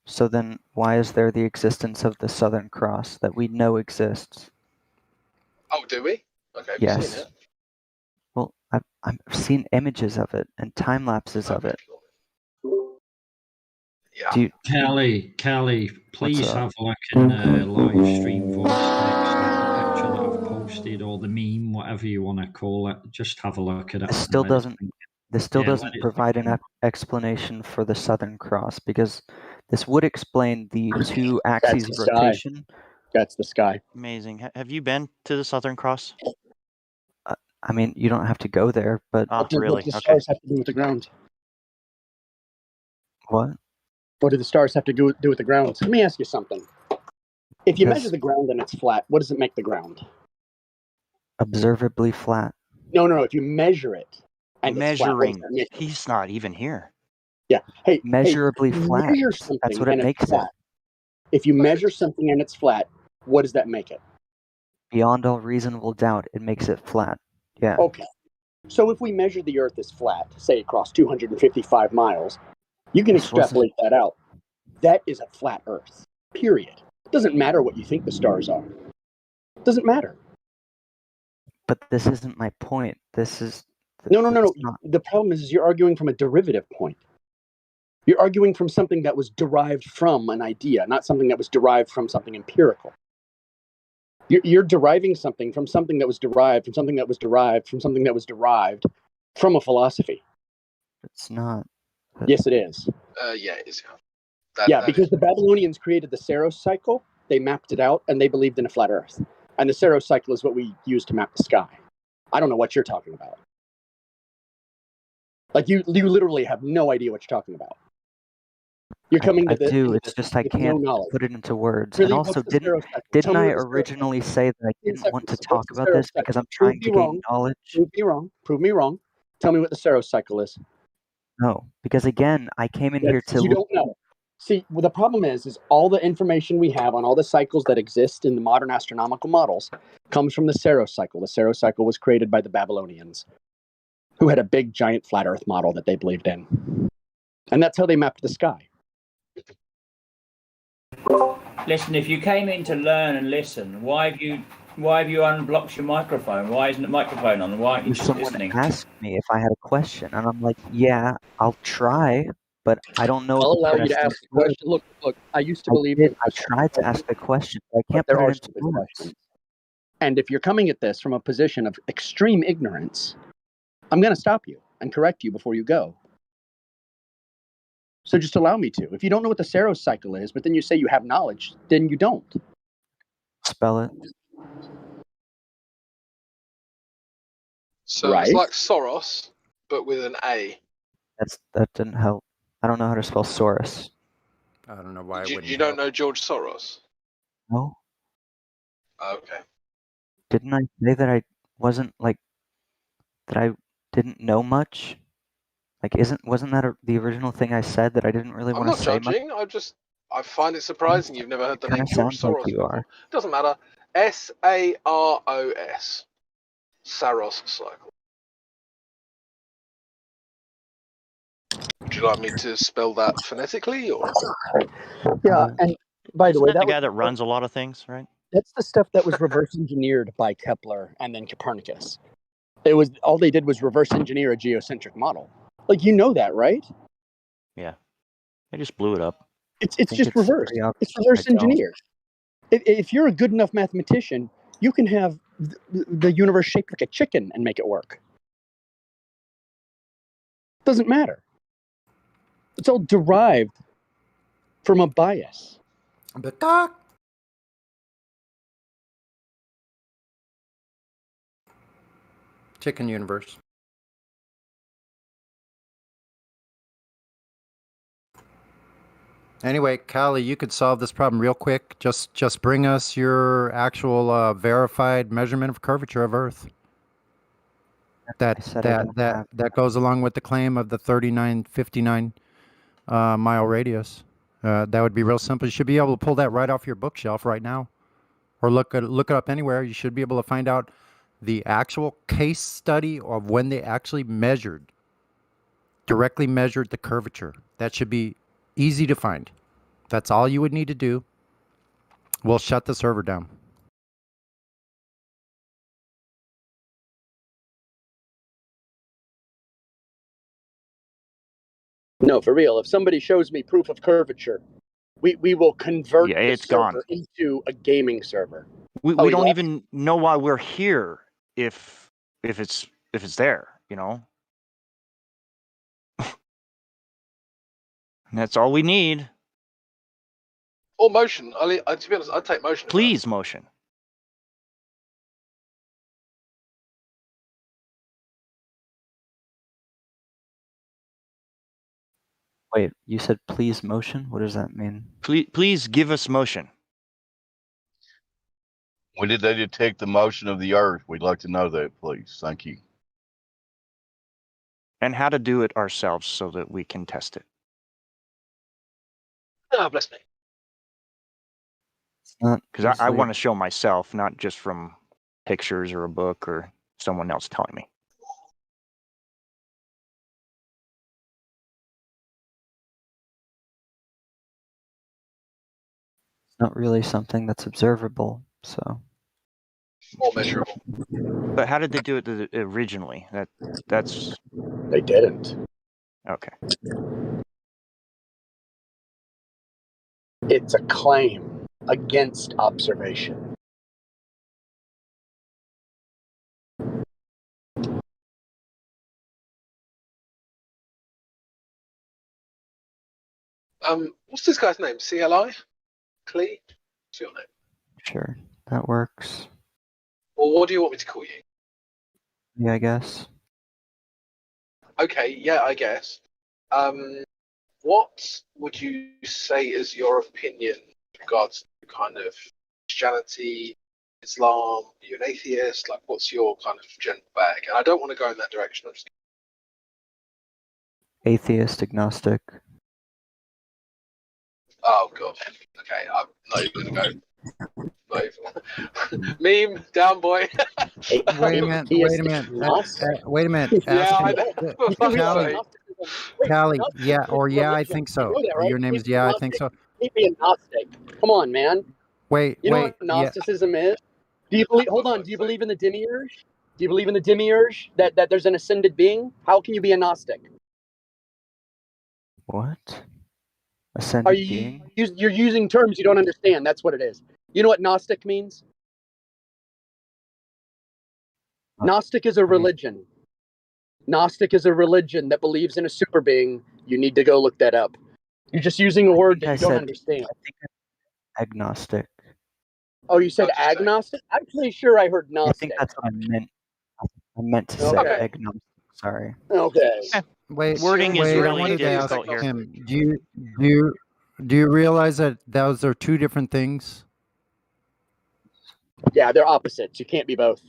So then why is there the existence of the Southern Cross that we know exists? Oh, do we? Okay, have you seen Yes. it? Well, I've seen images of it and time lapses of it. Yeah. Kelly, please have a look in the live stream voice text at the picture that I've posted, or the meme, whatever you want to call it. Just have a look at it. This still doesn't let it provide an explanation for the Southern Cross, because this would explain the 2 axes of rotation. That's the sky. Amazing. Have you been to the Southern Cross? I mean, you don't have to go there, but really? What the stars have to do with the ground? What? What do the stars have to do with the ground? Let me ask you something. If you Because- measure the ground and it's flat, what does it make the ground? Observably flat. No. If you measure it and Measuring. it's flat, what does that make it? He's not even here. Yeah. Hey, Measurably if you flat. measure That's something what it and it's makes it. flat. If you measure something and it's flat, what does that make it? Beyond all reasonable doubt, it makes it flat. Yeah. Okay. So if we measure the Earth as flat, say across 255 miles, you can This wasn't- extrapolate that out. That is a flat Earth. Period. It doesn't matter what you think the stars are. It doesn't matter. But this isn't my point. This is No. that's not- The problem is you're arguing from a derivative point. You're arguing from something that was derived from an idea, not something that was derived from something empirical. You're deriving something from something that was derived from something that was derived from something that was derived from a philosophy. It's not. Yes, it is. Yeah, it is. Because the Babylonians created the Saros cycle, they mapped it out, and they believed in a flat Earth. And the Saros cycle is what we use to map the sky. I don't know what you're talking about. Like you literally have no idea what you're talking about. You're coming to I this. do. It's just I with no can't knowledge. put it into words. Really, and what's also, the Saros cycle? Tell didn't me I what the Saros originally say that I didn't want to What's talk the about Saros this cycle? because I'm Prove trying me to wrong. gain knowledge? Prove me wrong. Prove me wrong. Tell me what the Saros cycle is. No, because again, I came in here to. You don't know. See, well, the problem is all the information we have on all the cycles that exist in the modern astronomical models comes from the Saros cycle. The Saros cycle was created by the Babylonians, who had a big, giant flat Earth model that they believed in, and that's how they mapped the sky. Listen, if you came in to learn and listen, why have you unblocked your microphone? Why isn't the microphone on? Why aren't you just Someone listening? asked me if I had a question, and I'm like, yeah, I'll try, but I don't know. I'll if allow the you to best ask the way. question. Look. I used to I believe did. in I tried to ask the question, but I can't there put are it into stupid words. questions. And if you're coming at this from a position of extreme ignorance, I'm going to stop you and correct you before you go. So just allow me to. If you don't know what the Saros cycle is, but then you say you have knowledge, then you don't. Spell it. So it's like Soros, but with an A. That didn't help. I don't know how to spell Saurus. I don't know why. You don't know George Soros? No. Okay. Didn't I say that I wasn't like that I didn't know much? Like, wasn't that the original thing I said, that I didn't really I'm want not to say much? judging. I find it surprising you've never heard the Kind name of George sounds like Soros you before. are. Doesn't matter. Saros. Saros cycle. Would you like me to spell that phonetically, or? Yeah, and by the Isn't way, that the guy that runs a lot of things, right? that's the stuff that was reverse engineered by Kepler and then Copernicus. It was all they did was reverse engineer a geocentric model. Like, you know that, right? Yeah. They just blew it up. It's just reverse. It's reverse engineered. If you're a good enough mathematician, you can have the universe shaped like a chicken and make it work. Doesn't matter. It's all derived from a bias. Chicken universe. Anyway, Callie, you could solve this problem real quick. Just bring us your actual verified measurement of curvature of Earth. That goes along with the claim of the 3959 mile radius. That would be real simple. You should be able to pull that right off your bookshelf right now, or look it up anywhere. You should be able to find out the actual case study of when they actually directly measured the curvature. That should be easy to find. That's all you would need to do. We'll shut the server down. No, for real. If somebody shows me proof of curvature, we will convert Yeah, the it's server gone. into a gaming server. We Oh, he don't left? even know why we're here if it's there, you know? And that's all we need. Or motion. To be honest, I'd take motion. Please, motion. Wait, you said please motion? What does that mean? Please give us motion. When did they detect the motion of the Earth? We'd like to know that, please. Thank you. And how to do it ourselves so that we can test it. Oh, bless me. Because I want to show myself, not just from pictures or a book or someone else telling me. It's not really something that's observable, so. More measurable. But how did they do it originally? That's. They didn't. Okay. It's a claim against observation. What's this guy's name? CLI? Clee? What's your name? Sure, that works. Or what do you want me to call you? Yeah, I guess. Okay, yeah, I guess. What would you say is your opinion in regards to kind of Christianity, Islam? Are you an atheist? Like, what's your kind of general bag? And I don't want to go in that direction. I'm just... Atheist, agnostic. Oh god. Okay, I'm not even gonna go. Not even. Meme down, boy. Wait a minute. Wait a minute. Wait a minute. Yeah, Ask I him. know. For fuck's Callie, sake. Callie, yeah, or yeah, I think so. You know that, right? Your name is yeah, I think so. Keep being Gnostic. Come on, man. Wait, You know wait, what yeah. Gnosticism is? Do you believe? Hold on. Do you believe in the demiurge? Do you believe in the demiurge? That there's an ascended being? How can you be a Gnostic? What? Are Ascended you being? you're using terms you don't understand? That's what it is. You know what Gnostic means? Gnostic is a religion. Gnostic is a religion that believes in a super being. You need to go look that up. You're just using a word that you don't understand. Agnostic. Oh, you said agnostic? I'm pretty sure I heard I Gnostic. think that's what I meant. I meant to say Okay. agnostic. Sorry. Okay. Wait, Wording is wait, I really wanted to ask difficult here. him. Do you realize that those are two different things? Yeah, they're opposites. You can't be both.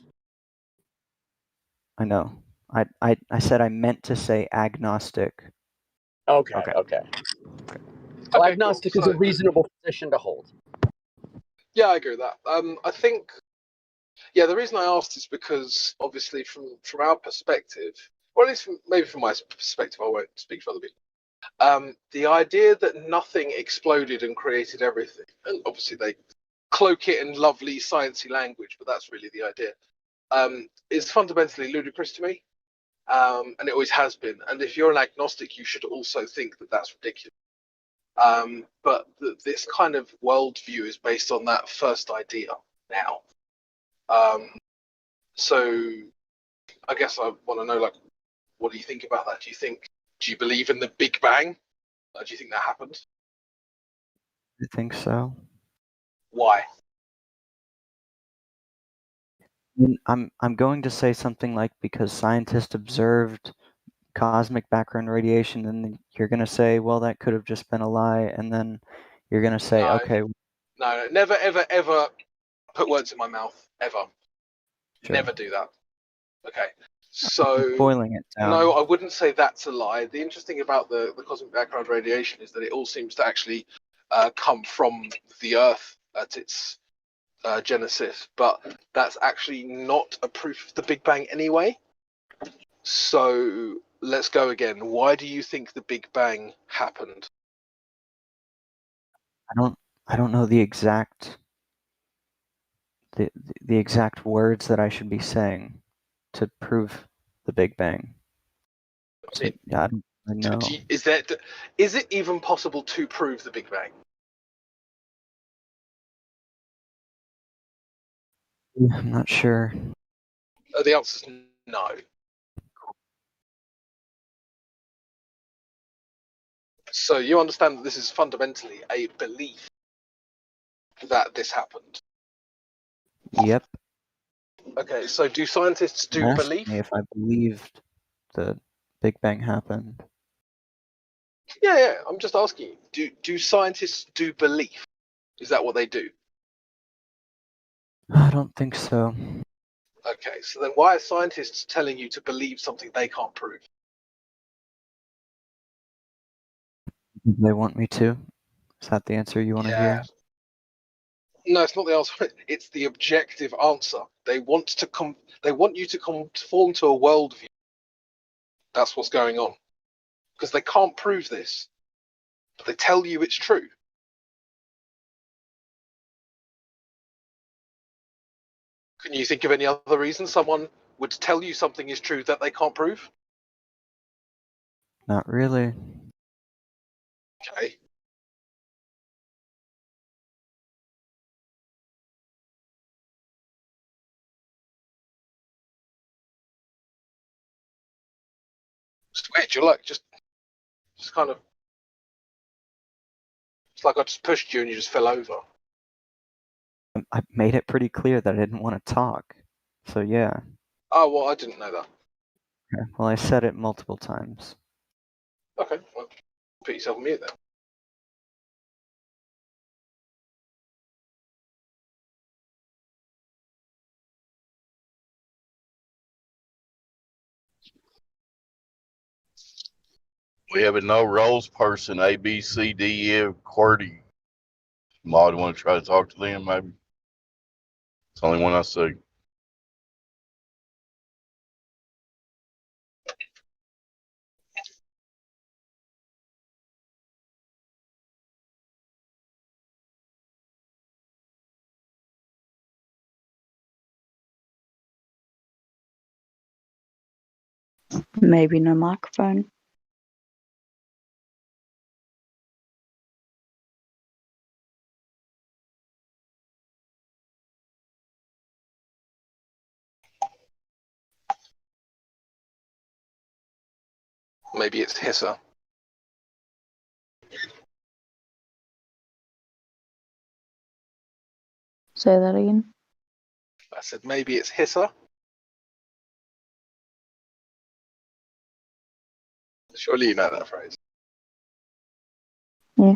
I know. I said I meant to say agnostic. Okay. Well, agnostic is a So- reasonable position to hold. Yeah, I agree with that. I think, yeah, the reason I asked is because obviously from our perspective, or at least maybe from my perspective, I won't speak for other people. The idea that nothing exploded and created everything, and obviously they cloak it in lovely sciencey language, but that's really the idea, is fundamentally ludicrous to me, and it always has been. And if you're an agnostic, you should also think that that's ridiculous. But this kind of worldview is based on that first idea now. So I guess I want to know, like, what do you think about that? Do you believe in the Big Bang? Do you think that happened? I think so. Why? I'm going to say something like because scientists observed cosmic background radiation, and then you're going to say, well, that could have just been a lie, and then you're going to say, No. okay. No, never, ever, ever put words in my mouth, ever. Sure. Never do that. Okay. So, boiling it down. no, I wouldn't say that's a lie. The interesting about the cosmic background radiation is that it all seems to actually come from the Earth at its genesis, but that's actually not a proof of the Big Bang anyway. So let's go again. Why do you think the Big Bang happened? I don't know the exact the exact words that I should be saying to prove the Big Bang. So, yeah, I know. Is it even possible to prove the Big Bang? I'm not sure. The answer is no. So you understand that this is fundamentally a belief that this happened. Yep. Okay, so do scientists do Ask belief? me if I believed the Big Bang happened. Yeah. I'm just asking you. Do scientists do belief? Is that what they do? I don't think so. Okay, so then why are scientists telling you to believe something they can't prove? They want me to. Is that the answer you want to hear? No, it's not the answer. It's the objective answer. They want to They want you to conform to a worldview. That's what's going on. Because they can't prove this, but they tell you it's true. Can you think of any other reason someone would tell you something is true that they can't prove? Not really. Okay. It's weird. You're like just kind of. It's like I just pushed you and you just fell over. I made it pretty clear that I didn't want to talk. So yeah. Oh well, I didn't know that. Okay. Well, I said it multiple times. Okay, well, put yourself on mute then. We have a no roles person, A, B, C, D, E, F, QWERTY. Might want to try to talk to them, maybe. It's the only one I see. Maybe no microphone. Maybe it's Hissa. Say that again. I said maybe it's Hissa. Surely you know that phrase. Yeah.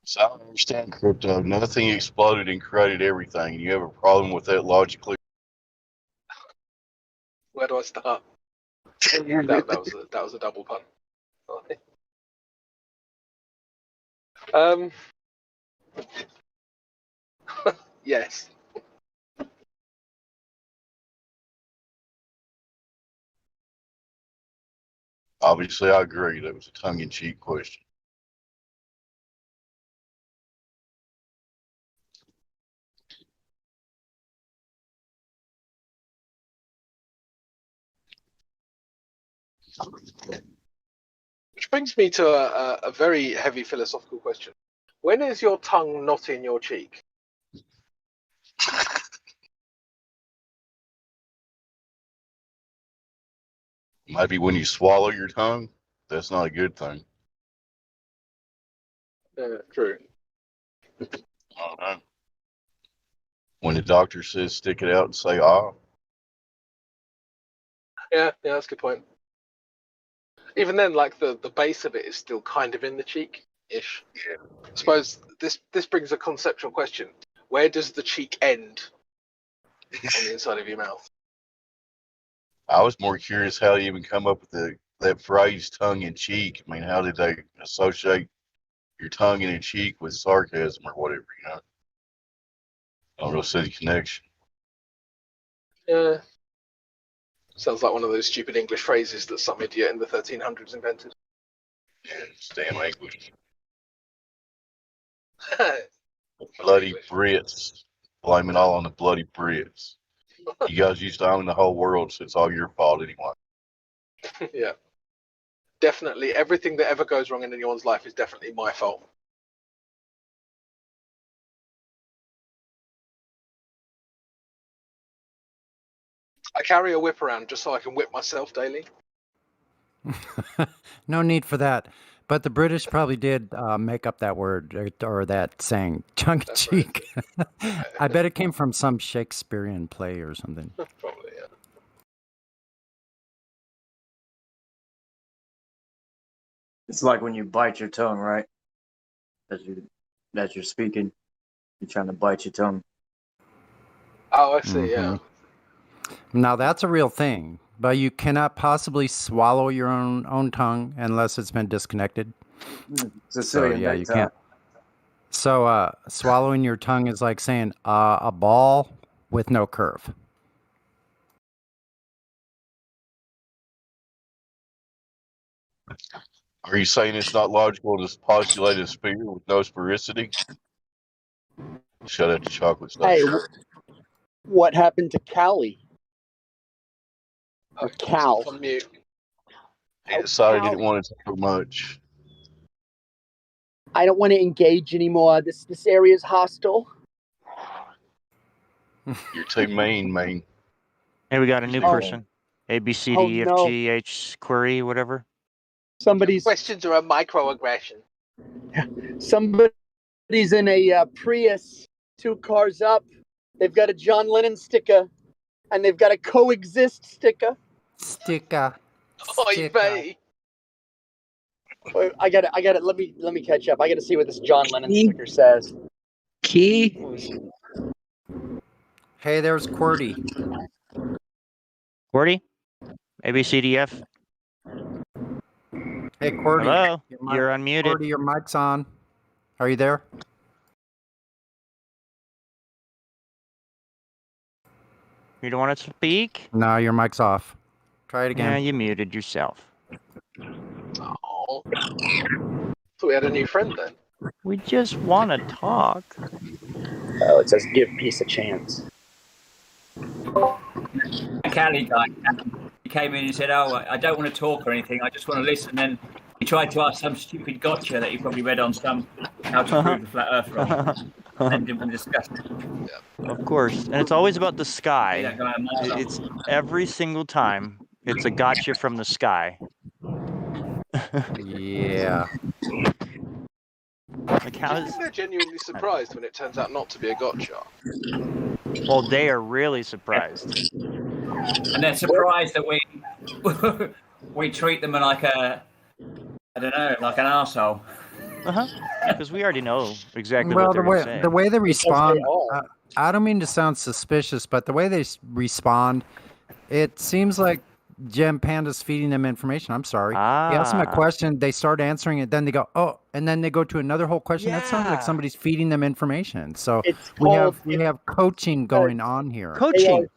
So I don't understand crypto. Nothing exploded and created everything. You have a problem with that logically? Where do I start? that was a double pun. Yes. Obviously, I agree. That was a tongue-in-cheek question. Which brings me to a very heavy philosophical question. When is your tongue not in your cheek? Maybe when you swallow your tongue, that's not a good thing. True. I don't know. When the doctor says stick it out and say ah. Yeah, that's a good point. Even then, like the base of it is still kind of in the cheek-ish. Yeah. I suppose this brings a conceptual question. Where does the cheek end on the inside of your mouth? I was more curious how you even come up with that phrase tongue in cheek. I mean, how did they associate your tongue in your cheek with sarcasm or whatever, you know? I don't really see the connection. Yeah. Sounds like one of those stupid English phrases that some idiot in the 1300s invented. Yeah, it's damn English. Bloody Brits. Blame it all on the bloody Brits. You guys used to own the whole world, so it's all your fault anyway. Yeah. Definitely, everything that ever goes wrong in anyone's life is definitely my fault. I carry a whip around just so I can whip myself daily. No need for that. But the British probably did make up that word or that saying, tongue in cheek. I bet it came from some Shakespearean play or something. Probably, yeah. It's like when you bite your tongue, right? As you're speaking, you're trying to bite your tongue. Oh, I see. Yeah. Now that's a real thing, but you cannot possibly swallow your own tongue unless it's been disconnected. So yeah, you can't. So swallowing your tongue is like saying a ball with no curve. Are you saying it's not logical to postulate a sphere with no sphericity? Shut up the chocolate stuff. Hey, what happened to Callie? Or Cal? On mute. He decided he didn't want to talk much. I don't want to engage anymore. This area is hostile. You're too mean, man. Hey, we got a new person. A, B, C, D, E, F, no. G, H, query, whatever. Questions are a microaggression. Somebody's in a Prius, 2 cars up. They've got a John Lennon sticker, and they've got a coexist sticker. Sticker. Oy vey. Wait, I got it. Let me catch up. I got to see what this John Lennon sticker says. Key. Hey, there's QWERTY. QWERTY? A, B, C, D, F. Hey, QWERTY. Hello? You're unmuted. QWERTY, your mic's on. Are you there? You don't want to speak? No, your mic's off. Try it again. Yeah, you muted yourself. Oh. Thought we had a new friend then. We just want to talk. Oh, it says give peace a chance. Callie guy, he came in and said, "Oh, I don't want to talk or anything. I just want to listen." And he tried to ask some stupid gotcha that he probably read on some how to prove the flat Earth wrong, and didn't discuss it. Of course. And it's always about the sky. That guy on my side. It's every single time. It's a gotcha from the sky. Yeah. Like how is... They're genuinely surprised when it turns out not to be a gotcha. Well, they are really surprised. And they're surprised that we treat them like a, I don't know, like an arsehole. Because we already know exactly Well, what they're going to say. the way they respond, I don't mean to sound suspicious, but the way they respond, it seems like Gem Panda's feeding them information. I'm sorry. You ask them a question, they start answering it, then they go, oh, and then they go to another whole question. That sounds like somebody's feeding them information. So we have coaching going on here. Coaching,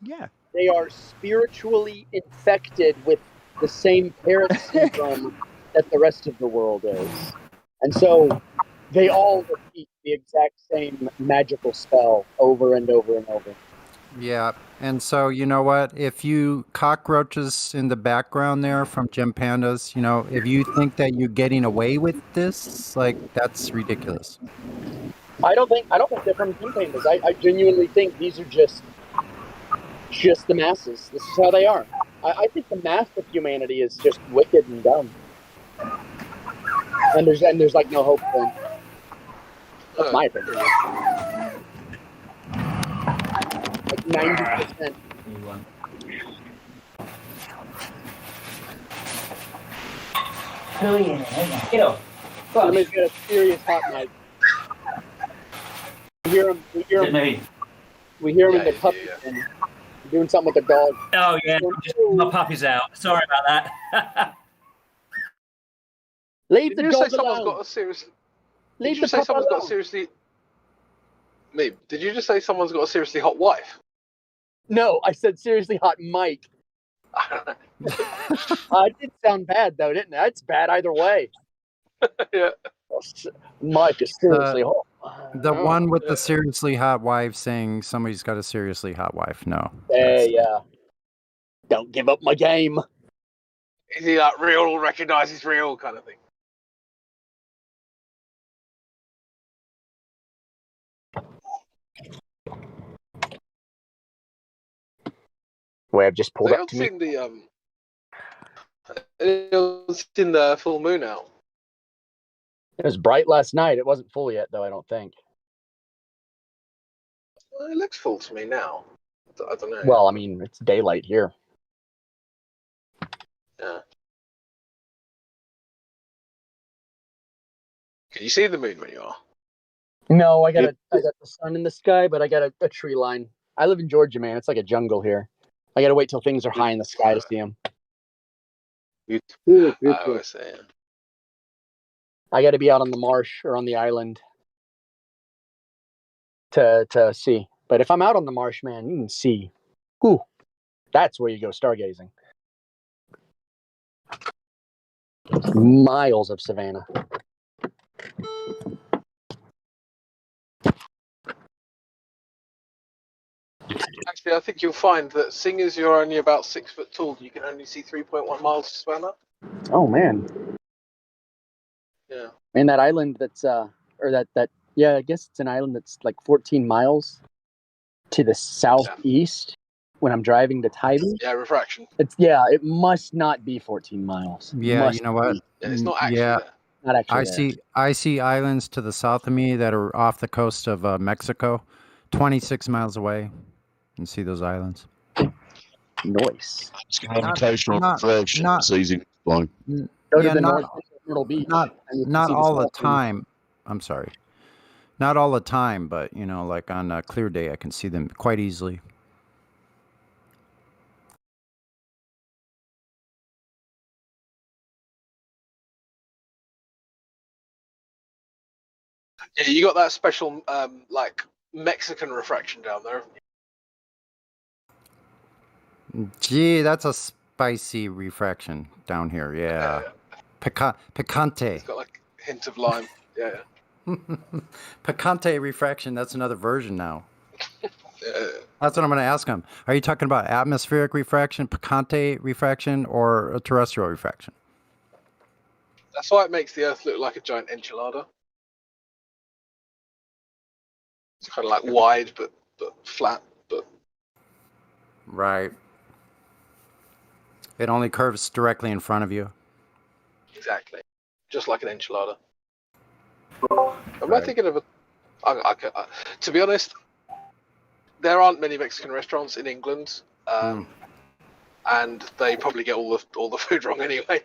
They are spiritually infected with the same parrot syndrome that the rest of the world is. And so they all repeat the exact same magical spell over and over and over. Yeah, and so you know what? If you cockroaches in the background there from Gem Pandas, you know, if you think that you're getting away with this, like that's ridiculous. I don't think they're from Gem Pandas. I genuinely think these are just the masses. This is how they are. I think the mass of humanity is just wicked and dumb. And there's like no hope for them. That's my opinion. Like 90%. Oh yeah, get off. Somebody's got a serious hot mic. We hear him in the puppy pen, doing something with the dog. Oh yeah, my puppy's out. Sorry about that. Leave Did you say someone's got a seriously? Did you say someone's got a seriously? Me? Did you just say someone's got a seriously hot wife? No, I said seriously hot mic. It did sound bad though, didn't it? It's bad either way. Yeah. Mike is seriously hot. The one with the seriously hot wife saying somebody's got a seriously hot wife. No. Hey, don't give up my game. Is he like real? Recognize he's real kind of thing? Wait, I've just pulled They up to me. seen the It's in the full moon out. It was bright last night. It wasn't full yet, though, I don't think. Well, it looks full to me now. I don't know. Well, I mean, it's daylight here. Yeah. Can you see the moon when you are? No, I got the sun in the sky, but I got a tree line. I live in Georgia, man. It's like a jungle here. I got to wait till things are high in the sky to see them. I see. I got to be out on the marsh or on the island to see. But if I'm out on the marsh, man, you can see. Ooh, that's where you go stargazing. Miles of savanna. Actually, I think you'll find that seeing as you're only about 6 foot tall, you can only see 3.1 miles of savanna. Oh man. Yeah. And that island that's or that yeah, I guess it's an island that's like 14 miles to the southeast when I'm driving to Tybee. Yeah, refraction. It must not be 14 miles. Yeah, Must you know what? be. Yeah, it's not actually there. Not actually there. I see islands to the south of me that are off the coast of Mexico, 26 miles away. You can see those islands. Nice. It's gravitational reflection. It's easy to explain. Go to the Myrtle Beach. Not all the time. I'm sorry. Not all the time, but you know, like on a clear day, I can see them quite easily. Yeah, you got that special like Mexican refraction down there, haven't you? Gee, that's a spicy refraction down here. Yeah. Picante. It's got like a hint of lime. Yeah. Picante refraction. That's another version now. That's what I'm going to ask him. Are you talking about atmospheric refraction, picante refraction, or a terrestrial refraction? That's why it makes the Earth look like a giant enchilada. It's kind of like wide, but flat, but Right. It only curves directly in front of you. exactly, just like an enchilada. Am I thinking of a? To be honest, there aren't many Mexican restaurants in England, and they probably get all the food wrong anyway.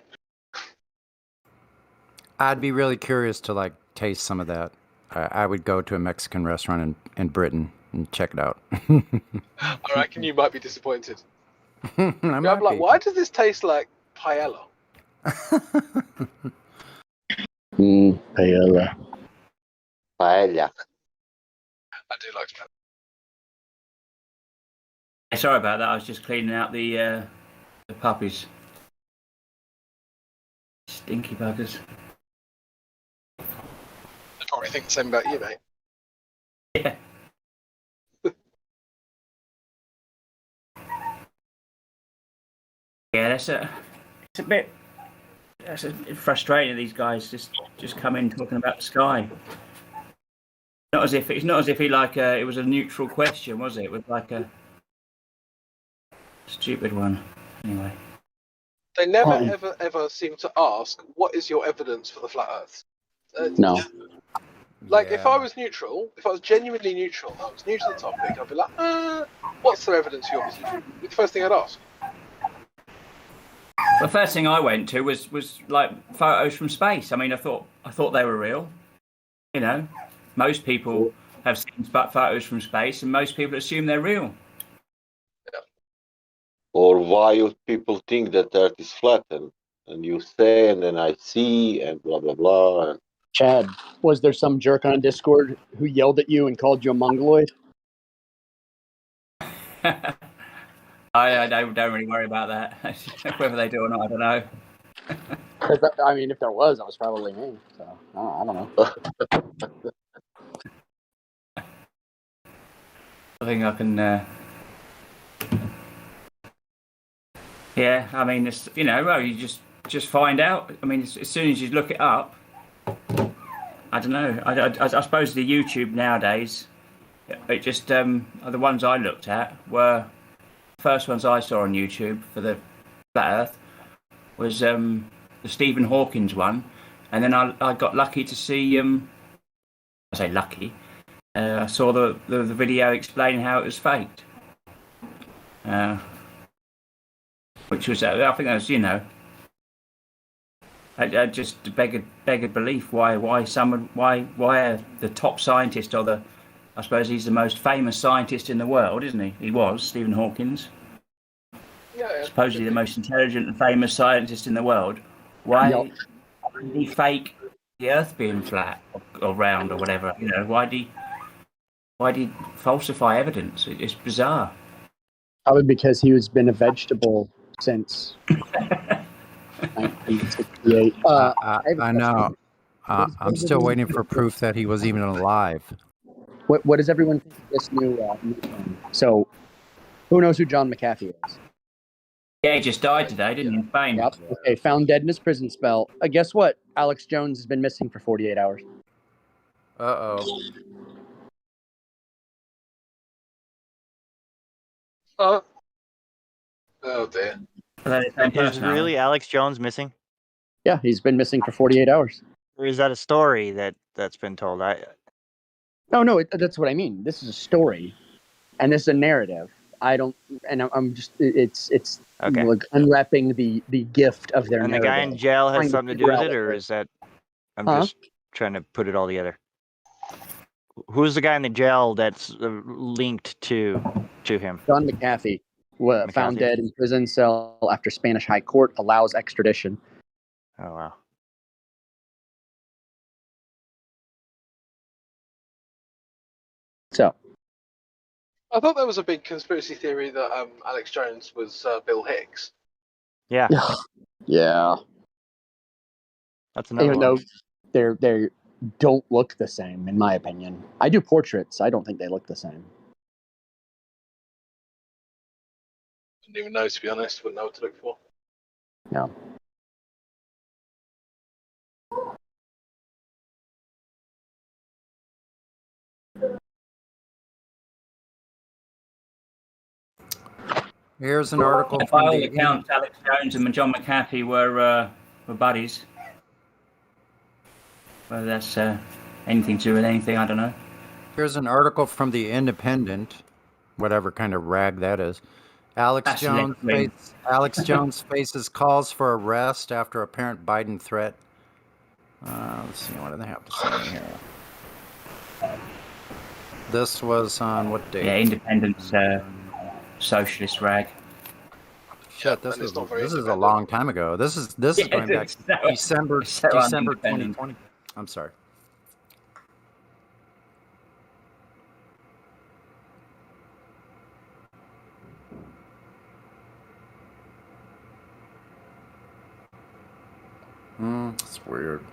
I'd be really curious to like taste some of that. I would go to a Mexican restaurant in Britain and check it out. I reckon you might be disappointed. I'm I'm like, why does this taste like paella? Paella. Paella. I do like that. Sorry about that. I was just cleaning out the puppies. Stinky buggers. I probably think the same about you, mate. Yeah. Yeah, it's a bit frustrating. These guys just come in talking about the sky. It's not as if he like it was a neutral question, was it? It was like a stupid one. Anyway. They never ever seem to ask, what is your evidence for the flat Earth? No. Like, if I was neutral, if I was genuinely neutral, I was new to the topic, I'd be like, what's the evidence for your position? It's the first thing I'd ask. The first thing I went to was like photos from space. I mean, I thought they were real. You know, most people have seen photos from space, and most people assume they're real. Or why would people think that Earth is flat? And you say, and then I see, and blah, blah, blah. And Chad, was there some jerk on Discord who yelled at you and called you a mongoloid? I don't really worry about that. Whether they do or not, I don't know. I mean, if there was, it was probably me. So I don't know. I think I can. Yeah, I mean, it's, you know, well, you just find out. I mean, as soon as you look it up, I don't know. I suppose the YouTube nowadays, it just the ones I looked at were the first ones I saw on YouTube for the flat Earth was the Stephen Hawking's one, and then I got lucky to see I say lucky. I saw the video explaining how it was faked. Which was, I think that was, you know, I just beg a belief why the top scientist or I suppose he's the most famous scientist in the world, isn't he? He was Stephen Hawking. Yeah. Supposedly the most intelligent and famous scientist in the world. Why did he fake the Earth being flat or round or whatever? You know, why did he falsify evidence? It's bizarre. Probably because he has been a vegetable since 1968. I know. I'm still waiting for proof that he was even alive. What does everyone think of this new thing? So, who knows who John McAfee is? Yeah, he just died today, didn't he, in Spain? Yep. Okay, found dead in his prison spell. Guess what? Alex Jones has been missing for 48 hours. Uh-oh. Oh dear. Is really Alex Jones missing? Yeah, he's been missing for 48 hours. Or is that a story that's been told? No, that's what I mean. This is a story, and this is a narrative. I'm just, it's Okay. like unwrapping the gift of their And the narrative. guy in jail has Trying something to do figure with out it, or what is that? I'm Huh? just trying to put it all together. Who's the guy in the jail that's linked to him? John McAfee found McAfee? dead in prison cell after Spanish High Court allows extradition. Oh wow. So I thought there was a big conspiracy theory that Alex Jones was Bill Hicks. Yeah. Yeah. That's another Even one. though they don't look the same, in my opinion. I do portraits. I don't think they look the same. Didn't even know, to be honest. Wouldn't know what to look for. No. Here's an article By from all the accounts, Alex Jones and John McAfee were buddies. Whether that's anything to do with anything, I don't know. Here's an article from the Independent, whatever kind of rag that is. Alex Jones faces calls for arrest after apparent Biden threat. Let's see what do they have to say here. This was on what date? Yeah, Independent's socialist rag. Shit, this is a long time ago. This is going back to December 2020. I'm sorry. It's weird.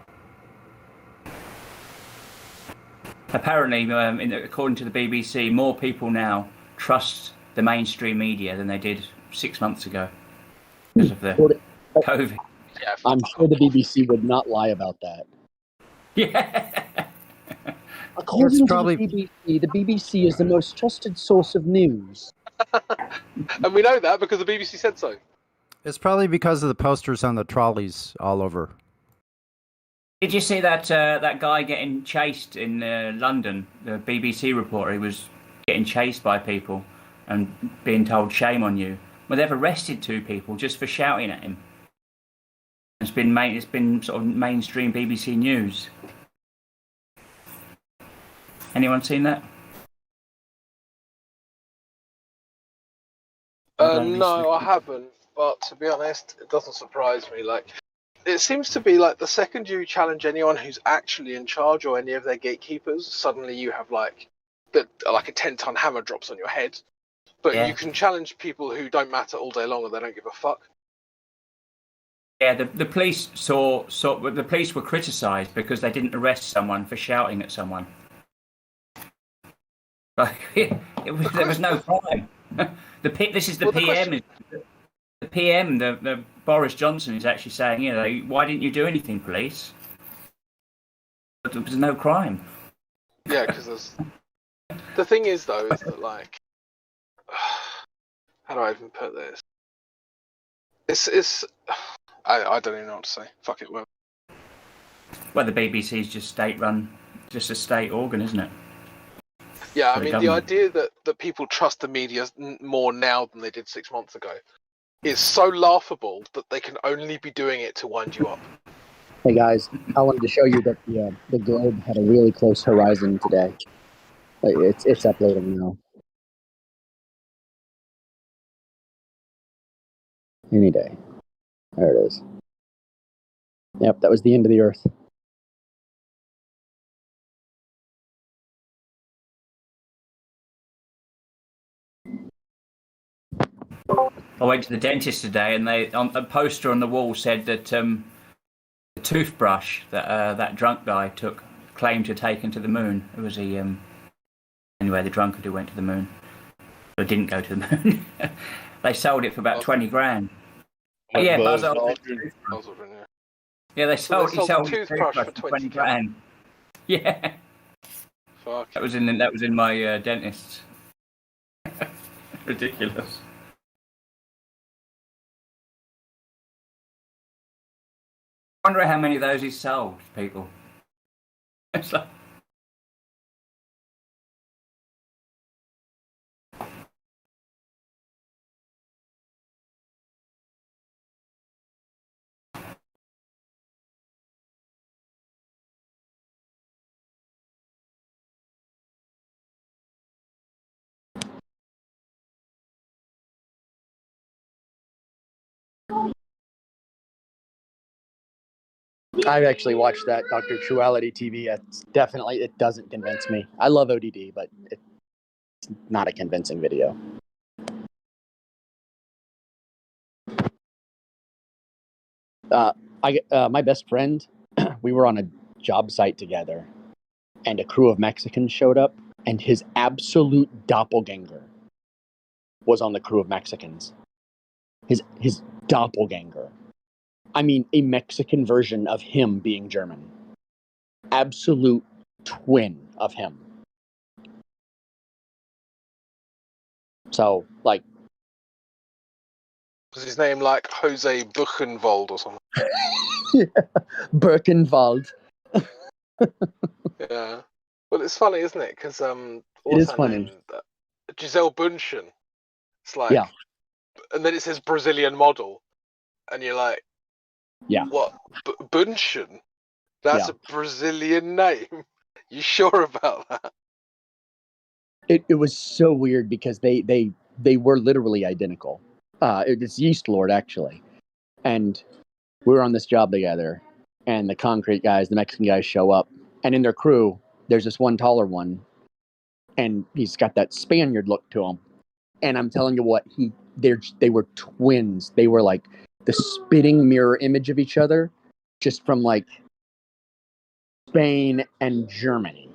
Apparently, according to the BBC, more people now trust the mainstream media than they did 6 months ago because of the COVID. I'm sure the BBC would not lie about that. Yeah. According to the BBC is the most trusted source of news. And we know that because the BBC said so. It's probably because of the posters on the trolleys all over. Did you see that that guy getting chased in London? The BBC reporter, he was getting chased by people and being told "shame on you." Well, they've arrested 2 people just for shouting at him. It's been sort of mainstream BBC news. Anyone seen that? No, I haven't. But to be honest, it doesn't surprise me. Like, it seems to be like the second you challenge anyone who's actually in charge or any of their gatekeepers, suddenly you have like a 10-ton hammer drops on your head. But Yeah. you can challenge people who don't matter all day long and they don't give a fuck. Yeah, the police the police were criticised because they didn't arrest someone for shouting at someone. Like, there was no crime. This is the PM. The PM, the Boris Johnson, is actually saying, you know, why didn't you do anything, police? But there was no crime. Yeah, because there's... The thing is, though, is that, like... How do I even put this? It's... I don't even know what to say. Fuck it, well. Well, the BBC is just state-run, just a state organ, isn't it? Yeah, For I the mean, the government. idea that people trust the media more now than they did 6 months ago is so laughable that they can only be doing it to wind you up. Hey guys, I wanted to show you that the globe had a really close horizon today. It's uploading now. Any day. There it is. Yep, that was the end of the Earth. I went to the dentist today, and they on a poster on the wall said that the toothbrush that that drunk guy claimed to have taken to the moon. It was anyway, the drunkard who went to the moon, but didn't go to the moon. They sold it for about 20 grand. What, Yeah, Buzz Buzz Aldrin? Aldrin. Yeah, they So sold. they He sold sold the his toothbrush toothbrush for for 20 20k. grand. Yeah. Fuck. That was in my dentist's. Ridiculous. I wonder how many of those he sold, people. It's like, I've actually watched that Dr. Truality TV. It doesn't convince me. I love ODD, but it's not a convincing video. My best friend, we were on a job site together, and a crew of Mexicans showed up, and his absolute doppelganger was on the crew of Mexicans. His doppelganger. I mean, a Mexican version of him being German. Absolute twin of him. So, like, Was his name like Jose Buchenwald or something? Birkenwald. Yeah. Well, it's funny, isn't it? Because It what's is her funny. name? Giselle Bundchen. It's like, Yeah. and then it says Brazilian model, and you're like, Yeah. what? Bundchen? That's Yeah. a Brazilian name. You sure about that? It was so weird because they were literally identical. It's Yeast Lord, actually. And we were on this job together, and the concrete guys, the Mexican guys, show up, and in their crew, there's this one taller one, and he's got that Spaniard look to him. And I'm telling you what, they were twins. They were like the spitting mirror image of each other, just from like Spain and Germany.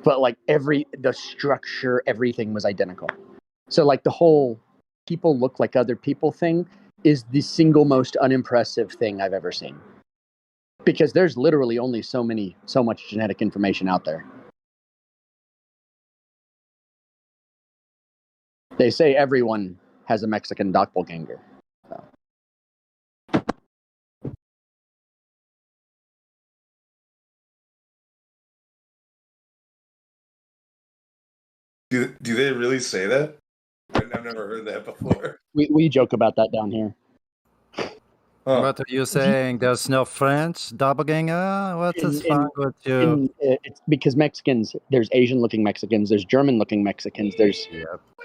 But like the structure, everything was identical. So like the whole people look like other people thing is the single most unimpressive thing I've ever seen. Because there's literally only so much genetic information out there. They say everyone has a Mexican doppelganger. So. Do they really say that? I've never heard that before. We joke about that down here. What are you saying? There's no French doppelganger? What is wrong with you? It's because Mexicans, there's Asian-looking Mexicans, there's German-looking Mexicans, there's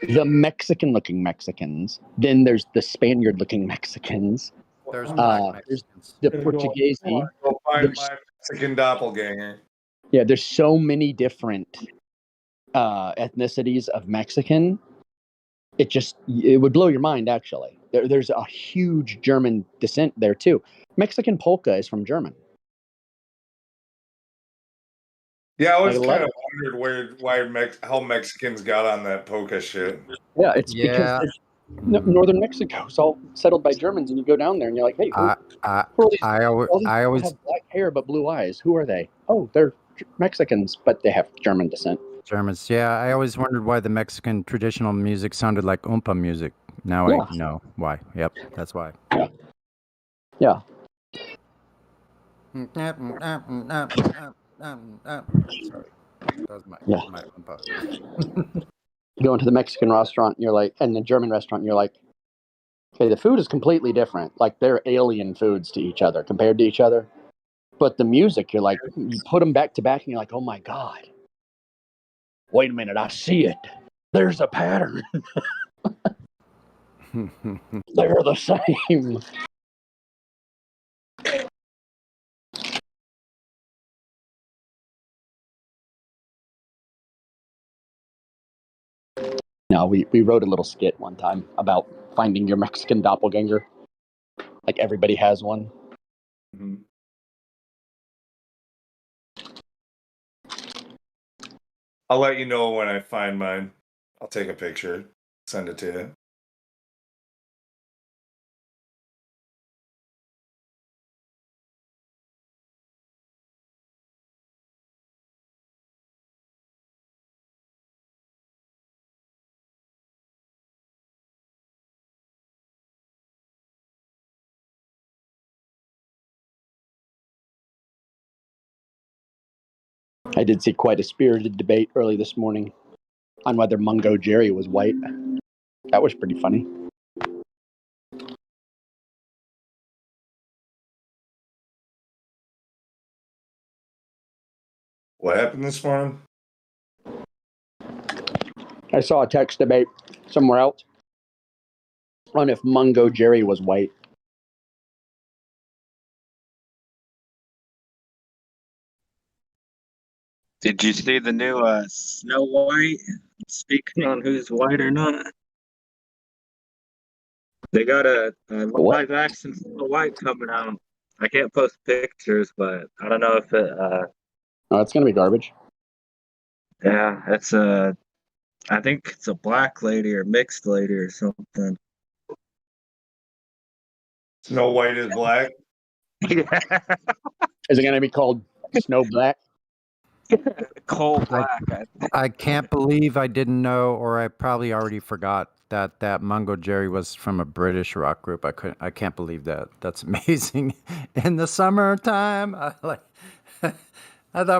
the Mexican-looking Mexicans, then there's the Spaniard-looking Mexicans. There's black there's Mexicans. the Portuguese. Go find my Mexican doppelganger. Yeah, there's so many different ethnicities of Mexican. It would blow your mind, actually. There's a huge German descent there, too. Mexican polka is from German. Yeah, I always Like, kind of wondered how Mexicans got on that polka shit. Yeah, it's because northern Mexico is all settled by Germans, and you go down there and you're like, hey, I all these always people have black hair but blue eyes. Who are they? Oh, they're Mexicans, but they have German descent. Germans. Yeah, I always wondered why the Mexican traditional music sounded like Oompa music. Now Yeah. I know why. Yep, that's why. Yeah. Sorry, that was my Oompa. You go into the Mexican restaurant, and you're like, and the German restaurant, and you're like, Okay, the food is completely different. Like they're alien foods to each other, compared to each other. But the music, you're like, you put them back to back, and you're like, oh my god. Wait a minute, I see it. There's a pattern. They're the same. No, we wrote a little skit one time about finding your Mexican doppelganger. Like everybody has one. Mhm. I'll let you know when I find mine. I'll take a picture, send it to you. I did see quite a spirited debate early this morning on whether Mungo Jerry was white. That was pretty funny. What happened this morning? I saw a text debate somewhere else on if Mungo Jerry was white. Did you see the new Snow White? Speaking on who's white or not, they got a live action Snow White coming out. I can't post pictures, but I don't know if it. Oh, it's gonna be garbage. Yeah, it's a. I think it's a black lady or mixed lady or something. Snow White is black. Yeah. Is it gonna be called Snow Black? Coal black. I can't believe I didn't know, or I probably already forgot that Mungo Jerry was from a British rock group. I can't believe that. That's amazing. In the summertime, I thought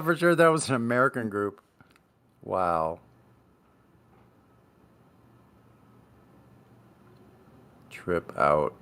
for sure that was an American group. Wow. Trip out.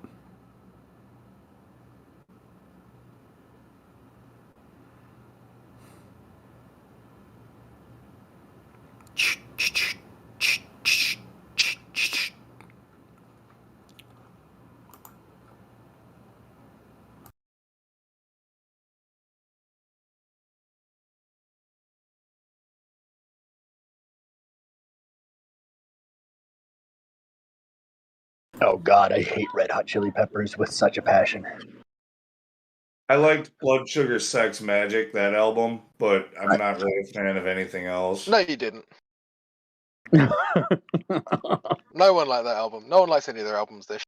Oh God, I hate Red Hot Chili Peppers with such a passion. I liked Blood Sugar Sex Magic, that album, but I'm not really a fan of anything else. No, you didn't. No one liked that album. No one likes any of their albums this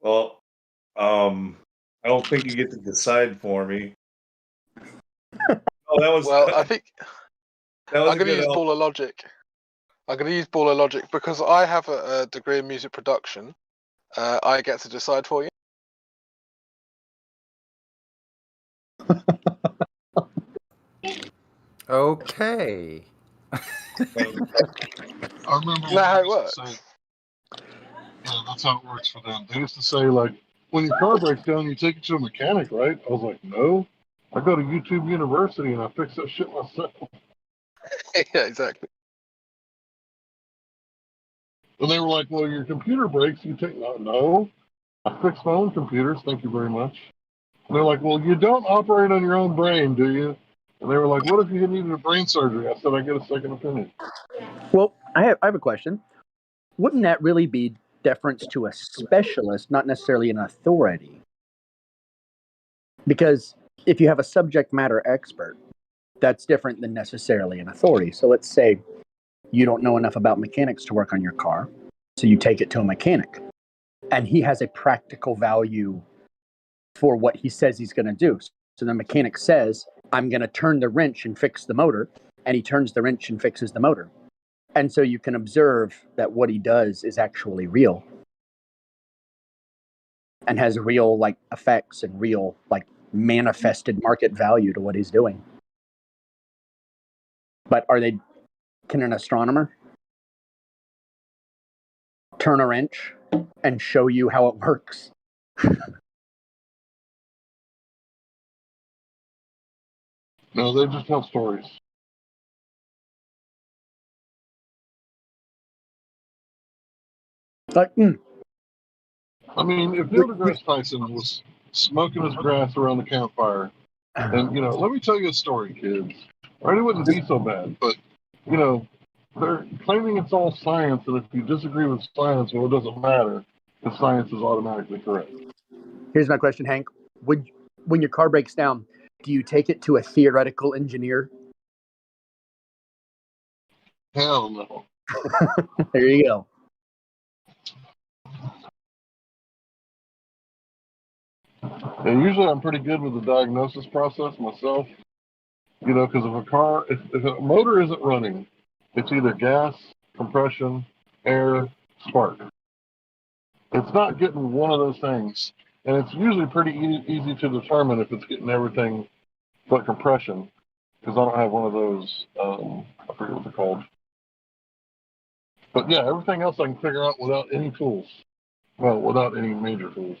Well, I don't think you get to decide for me. Oh, that was. Well, I think that was I'm going to use album. Ball of Logic. I'm going to use Ball of Logic because I have a degree in music production. I get to decide for you. Okay. I remember Is that how it works? Yeah, that's how it works for them. They used to say, like, when your car breaks down, you take it to a mechanic, right? I was like, no. I go to YouTube University and I fix that shit myself. Yeah, exactly. And they were like, well, your computer breaks, you take, no. I fix my own computers, thank you very much. And they're like, well, you don't operate on your own brain, do you? And they were like, what if you needed a brain surgery? I said, I get a second opinion. Well, I have a question. Wouldn't that really be deference to a specialist, not necessarily an authority? Because if you have a subject matter expert, that's different than necessarily an authority. So let's say you don't know enough about mechanics to work on your car, so you take it to a mechanic, and he has a practical value for what he says he's going to do. So the mechanic says, I'm going to turn the wrench and fix the motor, and he turns the wrench and fixes the motor. And so you can observe that what he does is actually real and has real like effects and real like manifested market value to what he's doing. But can an astronomer turn a wrench and show you how it works. No, they just tell stories. Like, I mean, if Neil deGrasse Tyson was smoking his grass around the campfire, and, let me tell you a story, kids. Right, it wouldn't be so bad, but, they're claiming it's all science, and if you disagree with science, well, it doesn't matter, because science is automatically correct. Here's my question, Hank. When your car breaks down, do you take it to a theoretical engineer? Hell no. There you go. And usually I'm pretty good with the diagnosis process myself, because if a motor isn't running, it's either gas, compression, air, spark. It's not getting one of those things. And it's usually pretty easy to determine if it's getting everything but compression, because I don't have one of those, I forget what they're called. But yeah, everything else I can figure out without any tools. Well, without any major tools.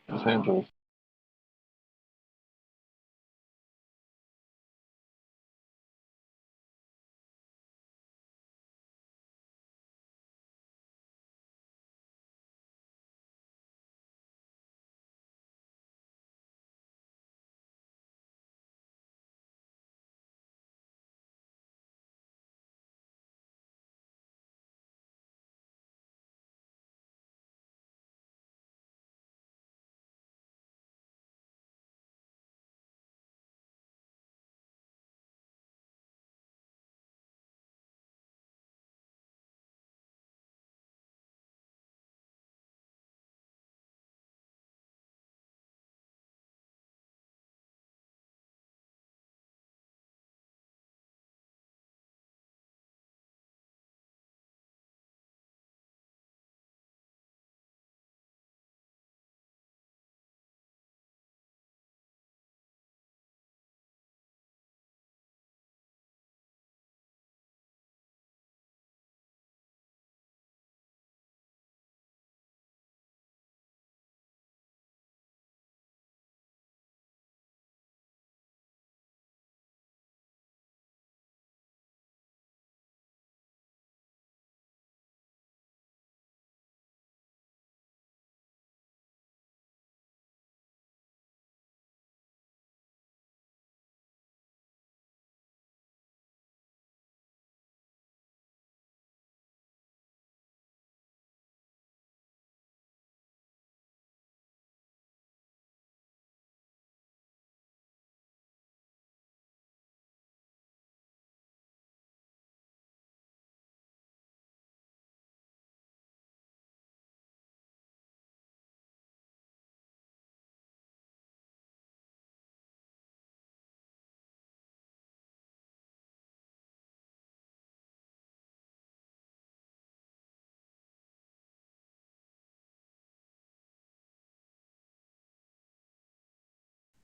Just hand tools.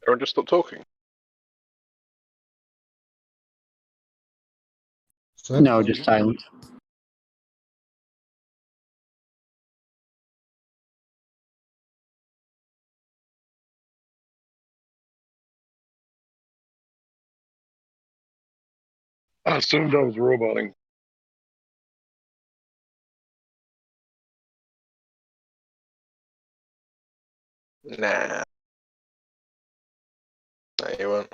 Everyone just stop talking. No, just silence. I assumed I was roboting. Nah. No, you won't.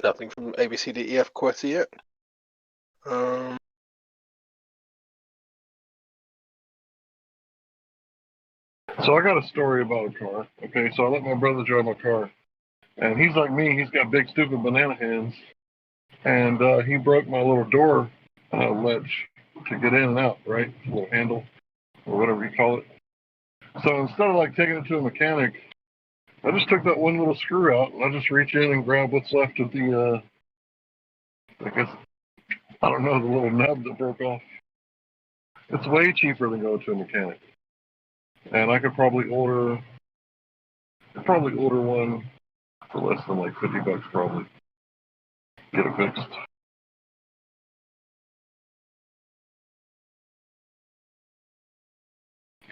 Nothing from ABCDEF QWERTY yet. So I got a story about a car. Okay, so I let my brother drive my car. And he's like me, he's got big, stupid banana hands. And he broke my little door ledge to get in and out, right? Little handle, or whatever you call it. So instead of taking it to a mechanic, I just took that one little screw out and I just reach in and grab what's left of the, I don't know, the little nub that broke off. It's way cheaper than going to a mechanic. And I could probably order I'd probably order one for less than like $50 probably. Get it fixed.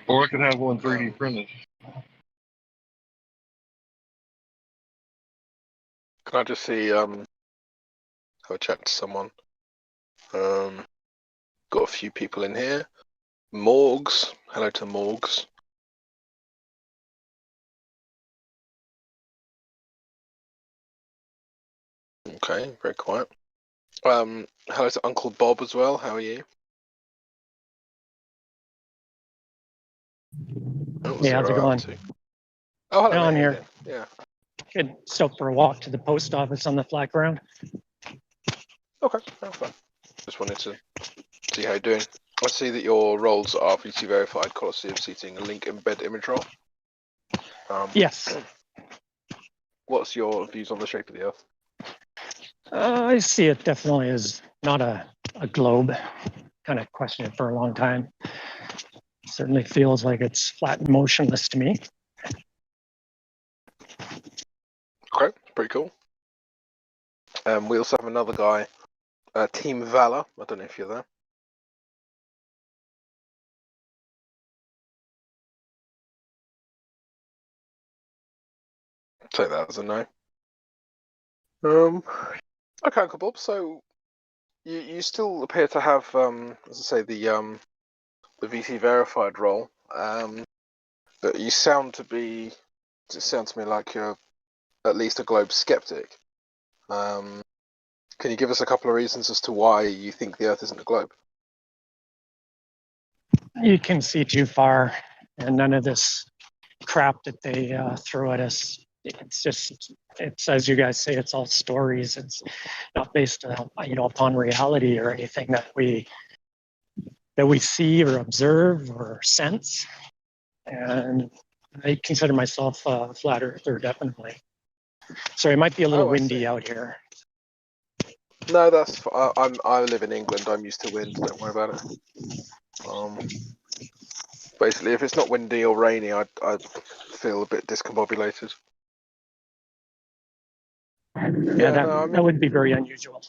Or I could have one 3D printed. Can I just see have a chat to someone? Got a few people in here. Morgs. Hello to Morgs. Okay, very quiet. Hello to Uncle Bob as well. How are you? Oh, Hey, how's it Zero going? 2. Oh, hello, No, I'm mate. How you here. doing? Yeah. Good. Stop for a walk to the post office on the flat ground. Okay, that's fine. Just wanted to see how you're doing. I see that your roles are VC verified, Colosseum seating, link embed image role. Yes. What's your views on the shape of the Earth? I see it definitely as not a globe. Kind of questioned it for a long time. Certainly feels like it's flat and motionless to me. Okay, pretty cool. We also have another guy, Team Valor. I don't know if you're there. Take that as a no. Okay, Uncle Bob. So you still appear to have, as I say, the VC verified role. But you sound to be. It sounds to me like you're at least a globe skeptic. Can you give us a couple of reasons as to why you think the Earth isn't a globe? You can see too far, and none of this crap that they throw at us. It's as you guys say, it's all stories. It's not based on, upon reality or anything that we see or observe or sense. And I consider myself a flat earther, definitely. So it might be a little windy out here. No, that's. I live in England. I'm used to wind. Don't worry about it. Basically, if it's not windy or rainy, I feel a bit discombobulated. Yeah, that would be very unusual.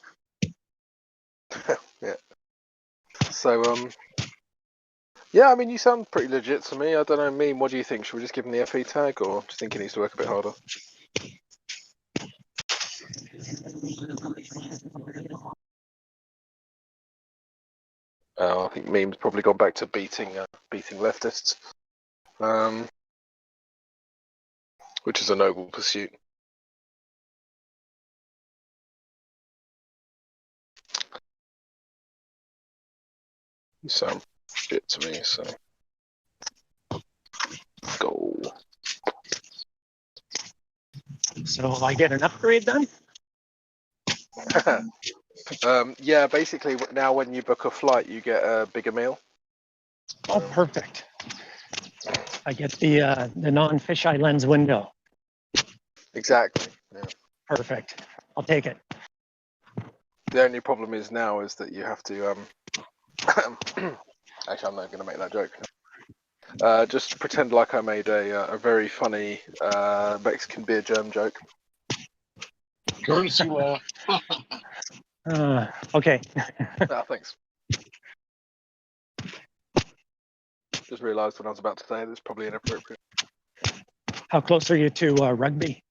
Yeah. So, yeah, I mean, you sound pretty legit to me. I don't know, Meme, what do you think? Should we just give him the FE tag, or do you think he needs to work a bit harder? I think Meme's probably gone back to beating leftists, which is a noble pursuit. You sound shit to me, so go. So I get an upgrade then? Yeah, basically now when you book a flight, you get a bigger meal. Oh, perfect. I get the non-fisheye lens window. Exactly. Yeah. Perfect. I'll take it. The only problem is now is that you have to actually I'm not going to make that joke. Just pretend like I made a very funny Mexican beer germ joke. Courtesy law. Okay. Thanks. Just realised when I was about to say that's probably inappropriate. How close are you to rugby?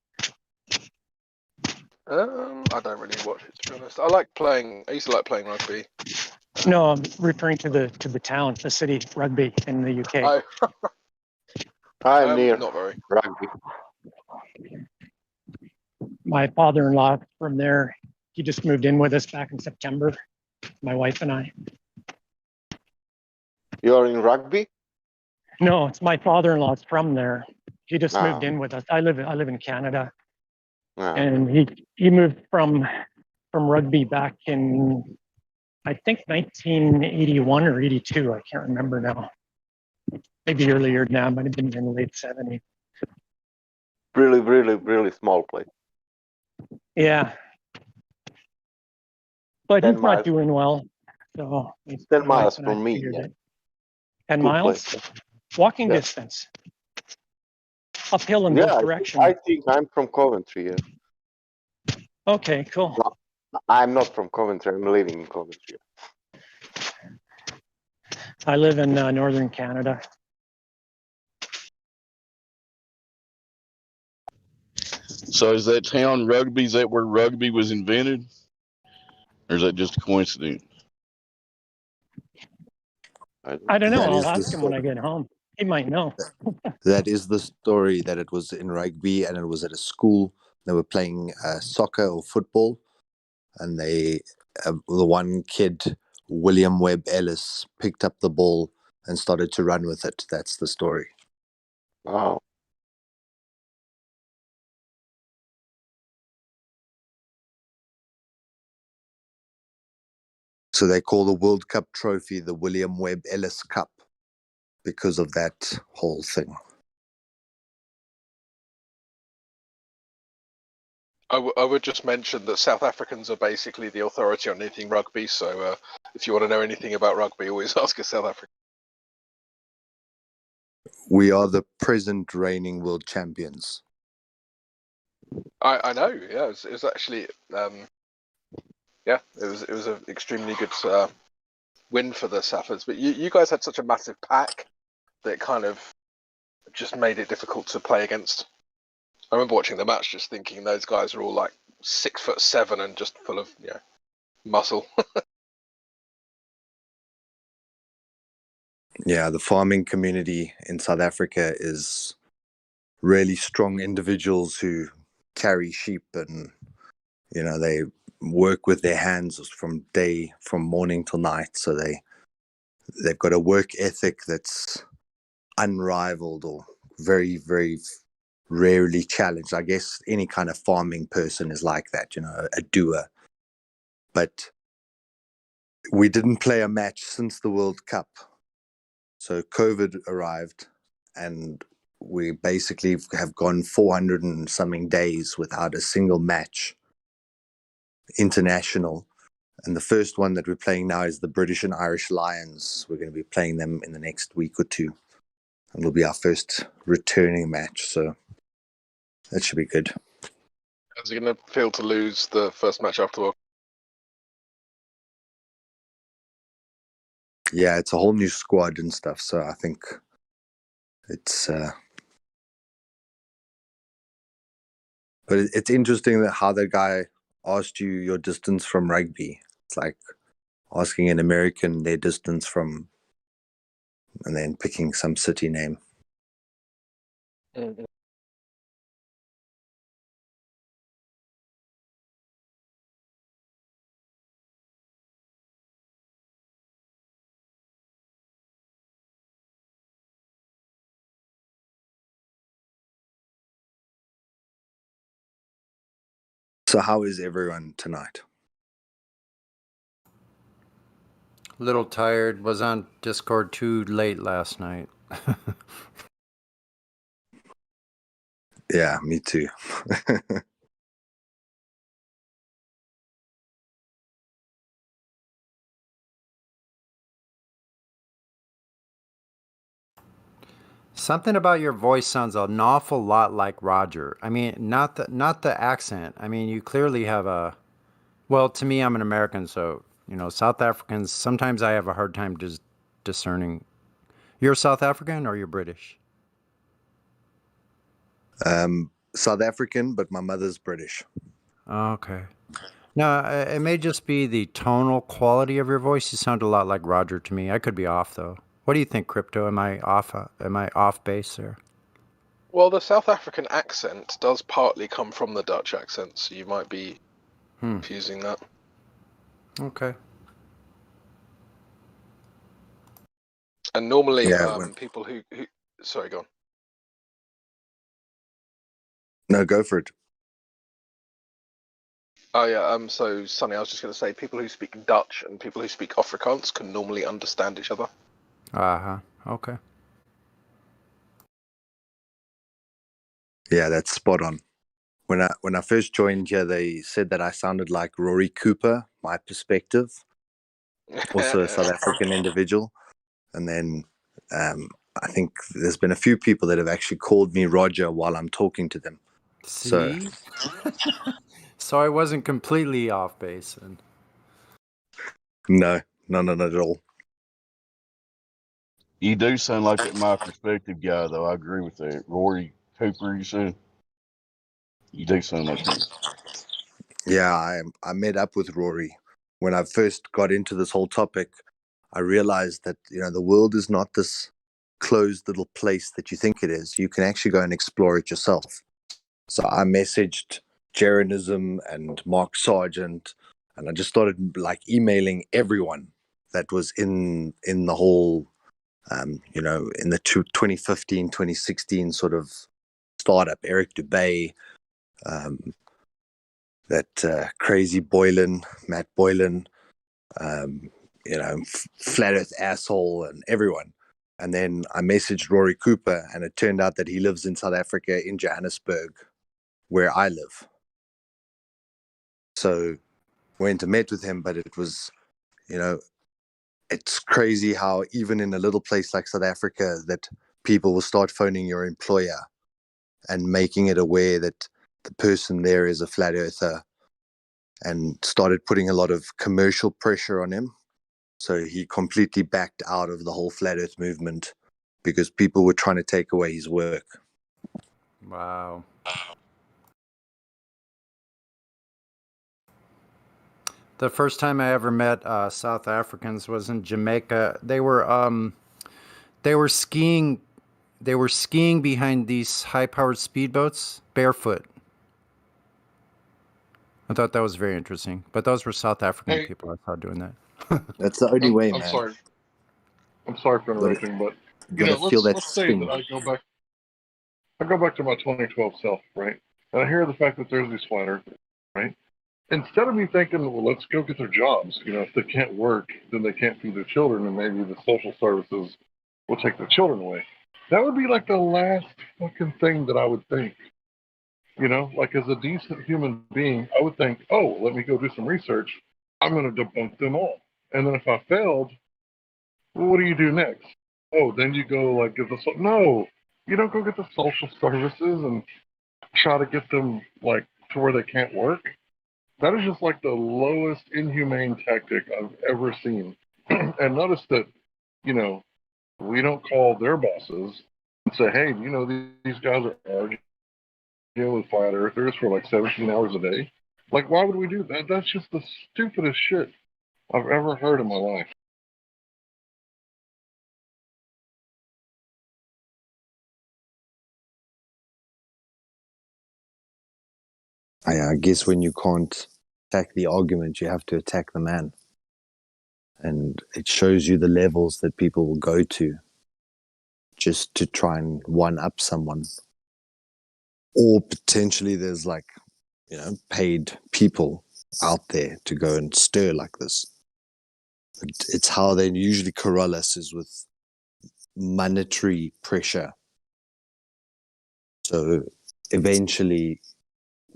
I don't really watch it, to be honest. I used to like playing rugby. No, I'm referring to the town, the city, rugby in the UK. I'm near not very. rugby. My father-in-law from there, he just moved in with us back in September, my wife and I. You're in rugby? No, it's my father-in-law's from there. He just moved in with us. I live in Canada. And he moved from rugby back in, I think, 1981 or 82. I can't remember now. Maybe earlier now, might have been in the late 70s. Really, really, really small place. Yeah. But 10 he's miles. not doing well. So 10 miles from me. Yeah. 10 Good miles? place. Walking Yeah. distance. uphill in Yeah, both I directions. think I'm from Coventry. Yeah. Okay, cool. No, I'm not from Coventry. I'm living in Coventry. I live in northern Canada. So is that town Rugby? Is that where rugby was invented, or is that just a coincidence? I don't know. That I'll is the ask him when I get home. He might know. that is the story, that it was in rugby and it was at a school. They were playing soccer or football, and the one kid, William Webb Ellis, picked up the ball and started to run with it. That's the story. Wow. So they call the World Cup trophy the William Webb Ellis Cup because of that whole thing. I would just mention that South Africans are basically the authority on anything rugby. So if you want to know anything about rugby, always ask a South African. We are the present reigning world champions. I know. Yeah, it was actually yeah, it was an extremely good win for the Saffers. But you guys had such a massive pack that kind of just made it difficult to play against. I remember watching the match, just thinking those guys are all like 6'7" and just full of muscle. Yeah, the farming community in South Africa is really strong individuals who carry sheep, and they work with their hands from morning till night. So they've got a work ethic that's unrivaled or very, very rarely challenged. I guess any kind of farming person is like that, a doer. But we didn't play a match since the World Cup. So COVID arrived, and we basically have gone 400 and something days without a single match international. And the first one that we're playing now is the British and Irish Lions. We're going to be playing them in the next week or two. And it'll be our first returning match. So that should be good. How's it going to feel to lose the first match after World? Yeah, it's a whole new squad and stuff. So I think it's... But it's interesting that how the guy asked you your distance from rugby. It's like asking an American their distance from, and then picking some city name. Mm-hmm. So how is everyone tonight? A little tired. Was on Discord too late last night. Yeah, me too. Something about your voice sounds an awful lot like Roger. I mean, not the accent. I mean, you clearly have a... Well, to me, I'm an American, so, South Africans, sometimes I have a hard time discerning. You're South African or you're British? South African, but my mother's British. Okay. No, it may just be the tonal quality of your voice. You sound a lot like Roger to me. I could be off, though. What do you think, Crypto? Am I off base there? Well, the South African accent does partly come from the Dutch accent, so you might be confusing that. Okay. And normally, Yeah, people who sorry, go on. No, go for it. Oh yeah. So Sonny, I was just going to say, people who speak Dutch and people who speak Afrikaans can normally understand each other. Okay. Yeah, that's spot on. When I first joined here, they said that I sounded like Rory Cooper, my perspective, also a South African individual. And then I think there's been a few people that have actually called me Roger while I'm talking to them. So See? So I wasn't completely off base. And no, not at all. You do sound like that my perspective guy, though. I agree with that. Rory Cooper, you said? You do sound like him. Yeah, I met up with Rory when I first got into this whole topic. I realized that the world is not this closed little place that you think it is. You can actually go and explore it yourself. So I messaged Jeranism and Mark Sargent, and I just started like emailing everyone that was in the whole, in the 2015, 2016 sort of startup. Eric Dubay, that crazy Boylan, Matt Boylan, Flat Earth asshole, and everyone. And then I messaged Rory Cooper, and it turned out that he lives in South Africa, in Johannesburg, where I live. So went and met with him, but it was, it's crazy how even in a little place like South Africa that people will start phoning your employer and making it aware that the person there is a flat earther, and started putting a lot of commercial pressure on him. So he completely backed out of the whole flat earth movement because people were trying to take away his work. wow. The first time I ever met South Africans was in Jamaica. They were skiing. They were skiing behind these high-powered speedboats barefoot. I thought that was very interesting. But those were South African Hey. people I saw doing that. That's the only way, I'm man. sorry. I'm sorry for interrupting, but Gotta feel that let's say sting. that I go back to my 2012 self, right? And I hear the fact that there's these flat earthers, right? Instead of me thinking, well, let's go get their jobs. If they can't work, then they can't feed their children, and maybe the social services will take their children away. That would be like the last fucking thing that I would think. Like as a decent human being, I would think, oh, let me go do some research. I'm going to debunk them all. And then if I failed, well, what do you do next? Oh, then you go like get the no, you don't go get the social services and try to get them like to where they can't work. That is just like the lowest inhumane tactic I've ever seen. And notice that, we don't call their bosses and say, hey, these guys are arguing with flat earthers for like 17 hours a day. Like, why would we do that? That's just the stupidest shit I've ever heard in my life. I guess when you can't attack the argument, you have to attack the man. And it shows you the levels that people will go to just to try and one-up someone. Or potentially there's paid people out there to go and stir like this. But it's how they usually corral us is with monetary pressure. So eventually,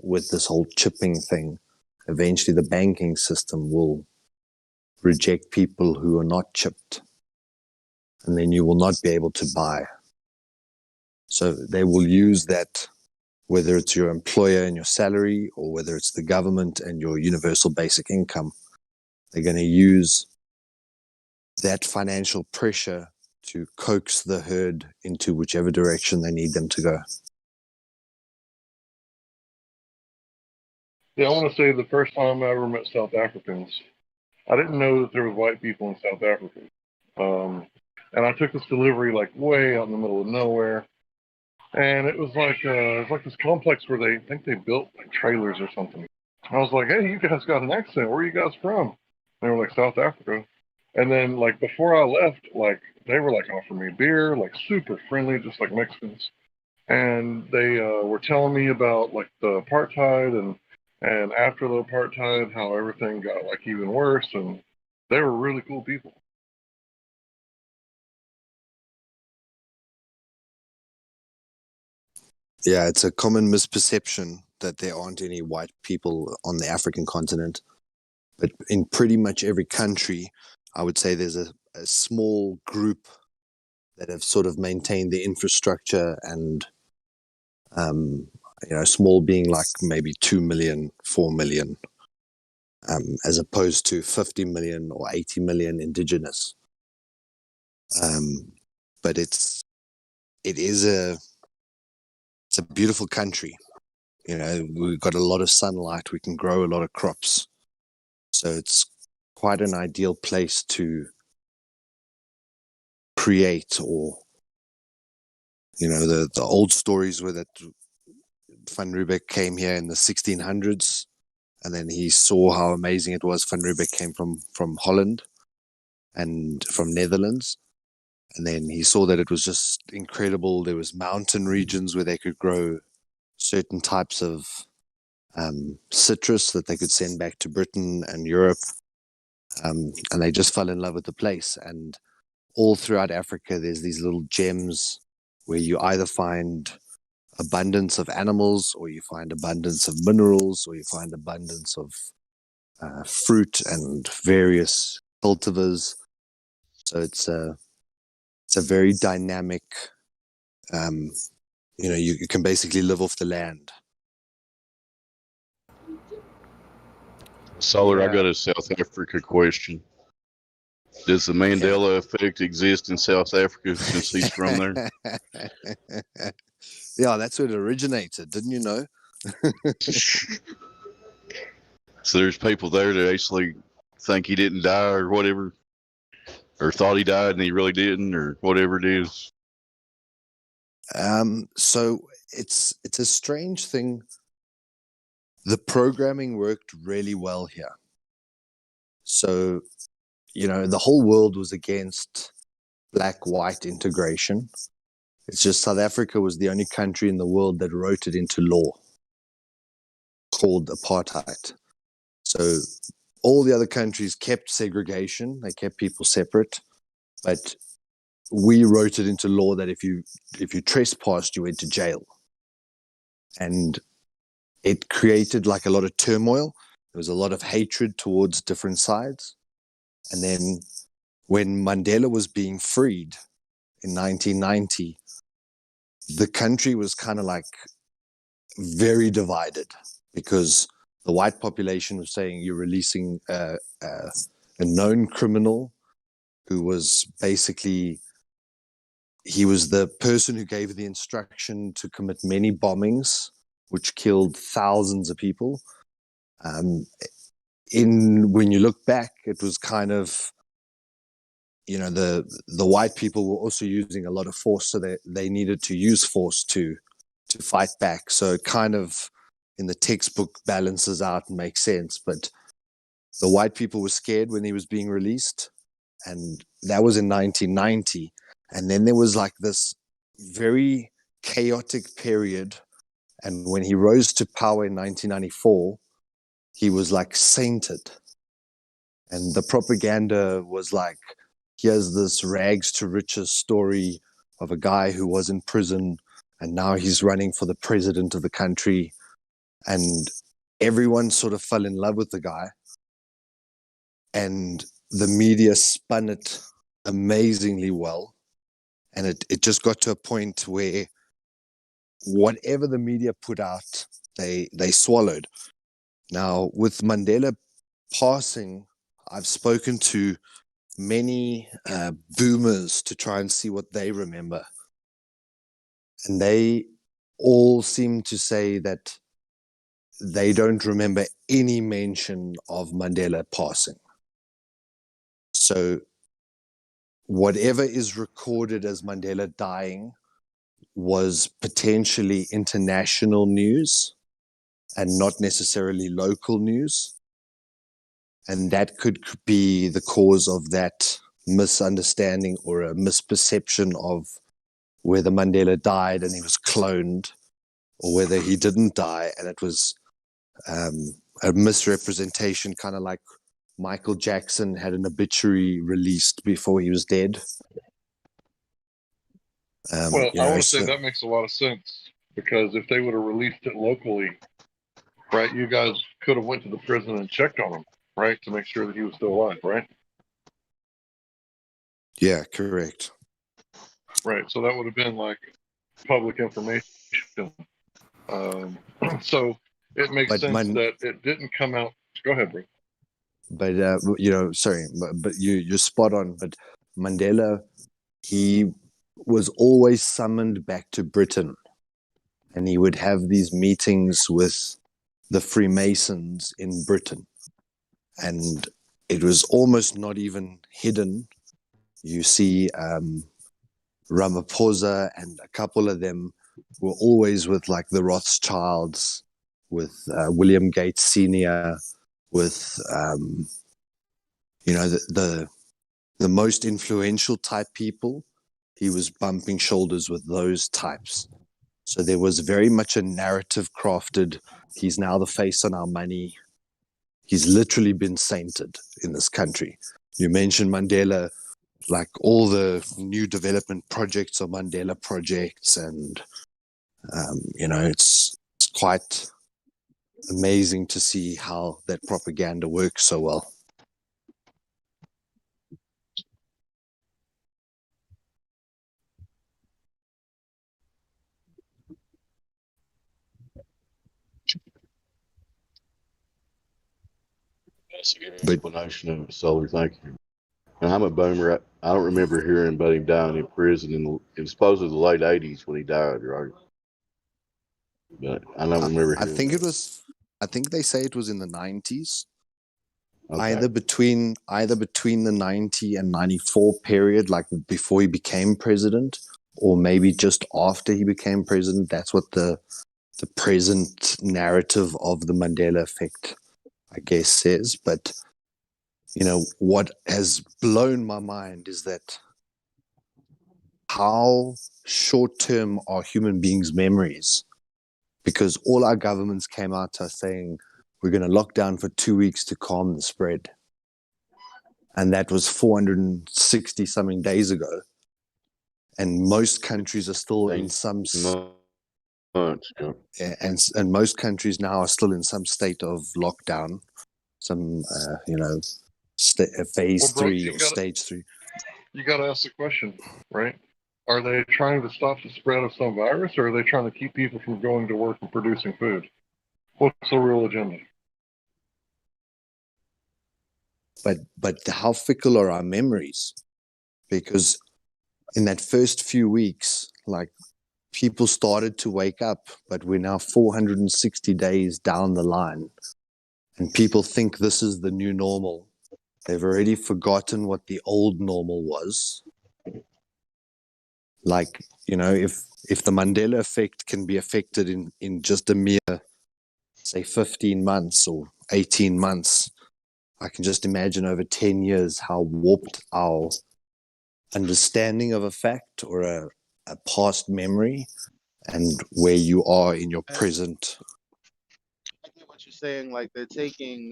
with this whole chipping thing, eventually the banking system will reject people who are not chipped. And then you will not be able to buy. So they will use that, whether it's your employer and your salary, or whether it's the government and your universal basic income. They're going to use that financial pressure to coax the herd into whichever direction they need them to go. Yeah, I want to say the first time I ever met South Africans, I didn't know that there was white people in South Africa. And I took this delivery like way out in the middle of nowhere. And it was like this complex where they think they built like trailers or something. I was like, hey, you guys got an accent. Where are you guys from? They were like, South Africa. And then like before I left, like they were like offering me beer, like super friendly, just like Mexicans. And they were telling me about like the apartheid and after the apartheid, how everything got like even worse. And they were really cool people. Yeah, it's a common misperception that there aren't any white people on the African continent. But in pretty much every country, I would say there's a small group that have sort of maintained the infrastructure, and small being like maybe 2 million, 4 million, as opposed to 50 million or 80 million indigenous. But it's a beautiful country. We've got a lot of sunlight. We can grow a lot of crops, so it's quite an ideal place to create. Or the old stories were that Van Riebeck came here in the 1600s, and then he saw how amazing it was. Van Riebeck came from Holland and from Netherlands, and then he saw that it was just incredible. There was mountain regions where they could grow certain types of citrus that they could send back to Britain and Europe, and they just fell in love with the place. And all throughout Africa, there's these little gems where you either find abundance of animals, or you find abundance of minerals, or you find abundance of fruit and various cultivars. So it's a very dynamic. You can basically live off the land. Solar, I got a South Africa question. Does the Mandela effect exist in South Africa since he's from there? Yeah, that's where it originated. Didn't you know? So there's people there that actually think he didn't die or whatever, or thought he died and he really didn't, or whatever it is. So it's a strange thing. The programming worked really well here. So, the whole world was against black-white integration. It's just South Africa was the only country in the world that wrote it into law, called apartheid. So all the other countries kept segregation. They kept people separate, but we wrote it into law that if you trespassed, you went to jail. And it created like a lot of turmoil. There was a lot of hatred towards different sides. And then when Mandela was being freed in 1990, the country was kind of like very divided, because the white population was saying you're releasing a known criminal who was basically, he was the person who gave the instruction to commit many bombings, which killed thousands of people. When you look back, it was kind of, the white people were also using a lot of force, so they needed to use force to fight back. So it kind of, in the textbook, balances out and makes sense. But the white people were scared when he was being released, and that was in 1990. And then there was like this very chaotic period. And when he rose to power in 1994, he was like sainted. And the propaganda was like, here's this rags to riches story of a guy who was in prison, and now he's running for the president of the country. And everyone sort of fell in love with the guy. And the media spun it amazingly well. And it just got to a point where whatever the media put out, they swallowed. Now, with Mandela passing, I've spoken to many boomers to try and see what they remember. And they all seem to say that they don't remember any mention of Mandela passing. So whatever is recorded as Mandela dying was potentially international news and not necessarily local news. And that could be the cause of that misunderstanding or a misperception of whether Mandela died and he was cloned, or whether he didn't die and it was a misrepresentation, kind of like Michael Jackson had an obituary released before he was dead. Well, I want to say that makes a lot of sense, because if they would have released it locally, right, you guys could have went to the prison and checked on him, right, to make sure that he was still alive, right? Yeah, correct. Right. So that would have been like public information. So it makes But sense that it didn't come out. Go ahead, bro. but sorry, but you're spot on. But Mandela, he was always summoned back to Britain, and he would have these meetings with the Freemasons in Britain, and it was almost not even hidden. You see, Ramaphosa and a couple of them were always with like the Rothschilds, with William Gates Sr., with the most influential type people. He was bumping shoulders with those types. So there was very much a narrative crafted. He's now the face on our money. He's literally been sainted in this country. You mentioned Mandela, like all the new development projects are Mandela projects, and it's quite amazing to see how that propaganda works so well. That's a good explanation of it, Solar. Thank you. And I'm a boomer. I don't remember hearing about him dying in prison in supposedly the late '80s when he died, right? But I don't remember I hearing think that. I think they say it was in the 90s. Okay. Either between the 90 and 94 period, like before he became president, or maybe just after he became president. That's what the present narrative of the Mandela effect, I guess, says. But what has blown my mind is that how short-term are human beings' memories, because all our governments came out to us saying we're going to lock down for 2 weeks to calm the spread. And that was 460 something days ago. And most countries are still in some and most countries now are still in some state of lockdown, some phase Well, bro, 3 or stage 3. You got to ask the question, right? Are they trying to stop the spread of some virus, or are they trying to keep people from going to work and producing food? What's the real agenda? But how fickle are our memories? Because in that first few weeks, like, people started to wake up, but we're now 460 days down the line, and people think this is the new normal. They've already forgotten what the old normal was. Like, if the Mandela effect can be affected in just a mere, say, 15 months or 18 months, I can just imagine over 10 years how warped our understanding of a fact or a past memory and where you are in your present. I get what you're saying. Like they're taking,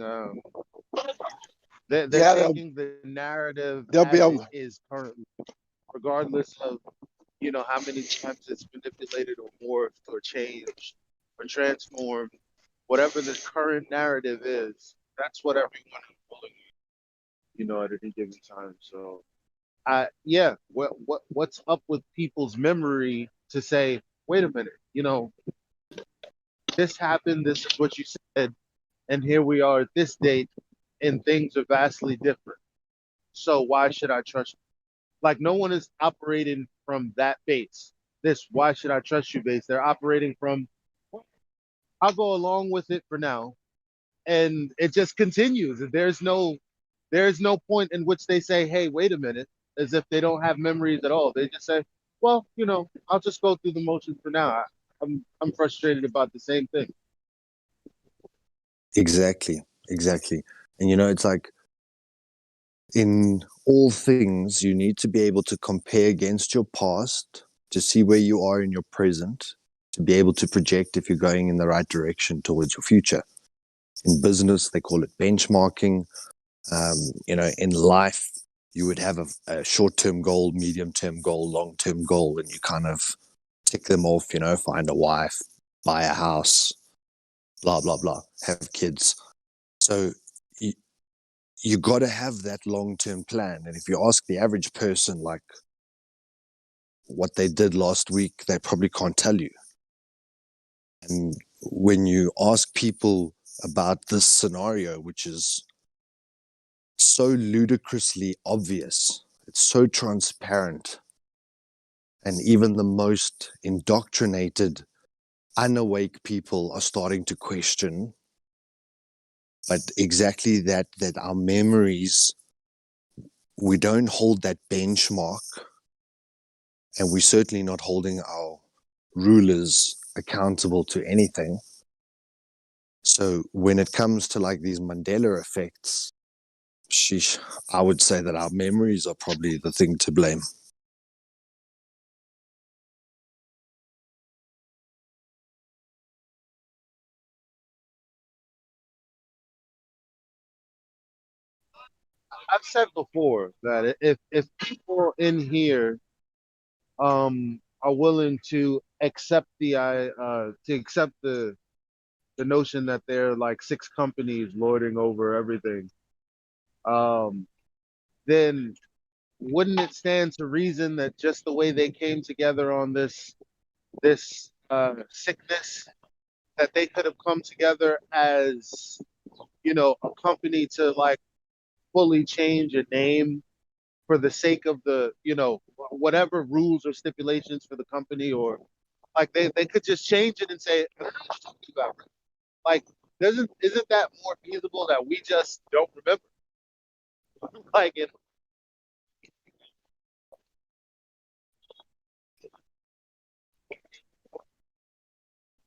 they're taking the narrative they'll be as able. it is currently, regardless of how many times it's manipulated or morphed or changed or transformed. Whatever the current narrative is, that's what everyone is pulling, at any given time. So, what's up with people's memory to say, wait a minute, this happened, this is what you said, and here we are at this date, and things are vastly different. So why should I trust you? Like, no one is operating from that base. This why should I trust you base. They're operating from, I'll go along with it for now. And it just continues. There's no point in which they say, hey, wait a minute, as if they don't have memories at all. They just say, well, I'll just go through the motions for now. I'm frustrated about the same thing. Exactly. And it's like, in all things, you need to be able to compare against your past to see where you are in your present, to be able to project if you're going in the right direction towards your future. In business, they call it benchmarking. In life, you would have a short-term goal, medium-term goal, long-term goal, and you kind of tick them off, find a wife, buy a house, blah, blah, blah, have kids. So you got to have that long-term plan. And if you ask the average person, like, what they did last week, they probably can't tell you. And when you ask people about this scenario, which is so ludicrously obvious, it's so transparent, and even the most indoctrinated, unawake people are starting to question. But exactly that our memories, we don't hold that benchmark, and we're certainly not holding our rulers accountable to anything. So when it comes to like these Mandela effects, sheesh, I would say that our memories are probably the thing to blame. I've said before that if people in here are willing to accept the notion that there are like 6 companies lording over everything, then wouldn't it stand to reason that just the way they came together on this sickness, that they could have come together as, you know, a company to like fully change a name for the sake of the, you know, whatever rules or stipulations for the company, or like they could just change it and say, like, isn't that more feasible that we just don't remember? Like it.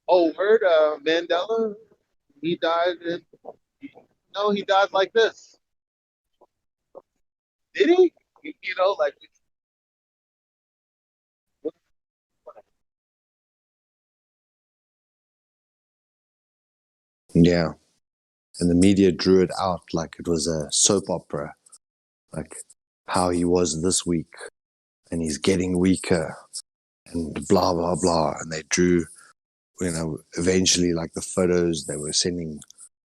Oh, heard Mandela? He died in. No, he died like this. Did he? You know, like. Yeah. And the media drew it out like it was a soap opera, like how he was this week, and he's getting weaker, and blah, blah, blah. And they drew, you know, eventually like the photos, they were sending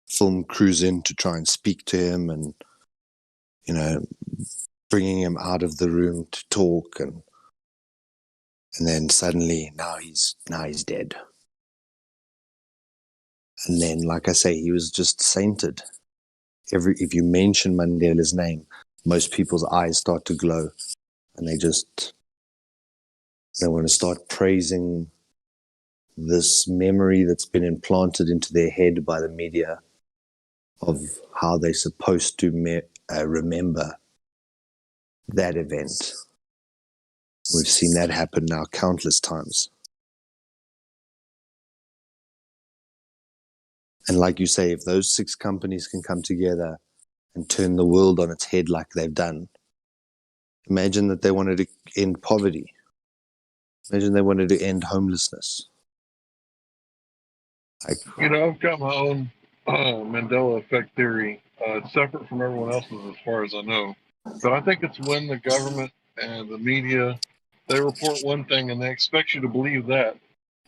film crews in to try and speak to him and, you know, bringing him out of the room to talk. And then suddenly now he's dead. And then, like I say, he was just sainted. If you mention Mandela's name, most people's eyes start to glow, and they want to start praising this memory that's been implanted into their head by the media of how they're supposed to remember that event. We've seen that happen now countless times. And like you say, if those 6 companies can come together and turn the world on its head like they've done, imagine that they wanted to end poverty. Imagine they wanted to end homelessness. You know, I've got my own Mandela effect theory. It's separate from everyone else's as far as I know. But I think it's when the government and the media, they report one thing and they expect you to believe that,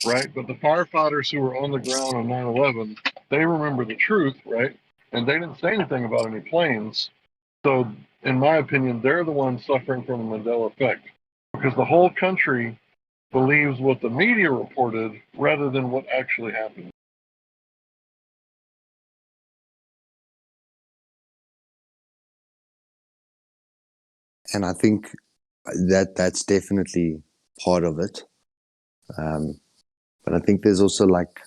right? But the firefighters who were on the ground on 9/11, they remember the truth, right? And they didn't say anything about any planes. So, in my opinion, they're the ones suffering from the Mandela effect because the whole country believes what the media reported rather than what actually happened. And I think that's definitely part of it. But I think there's also like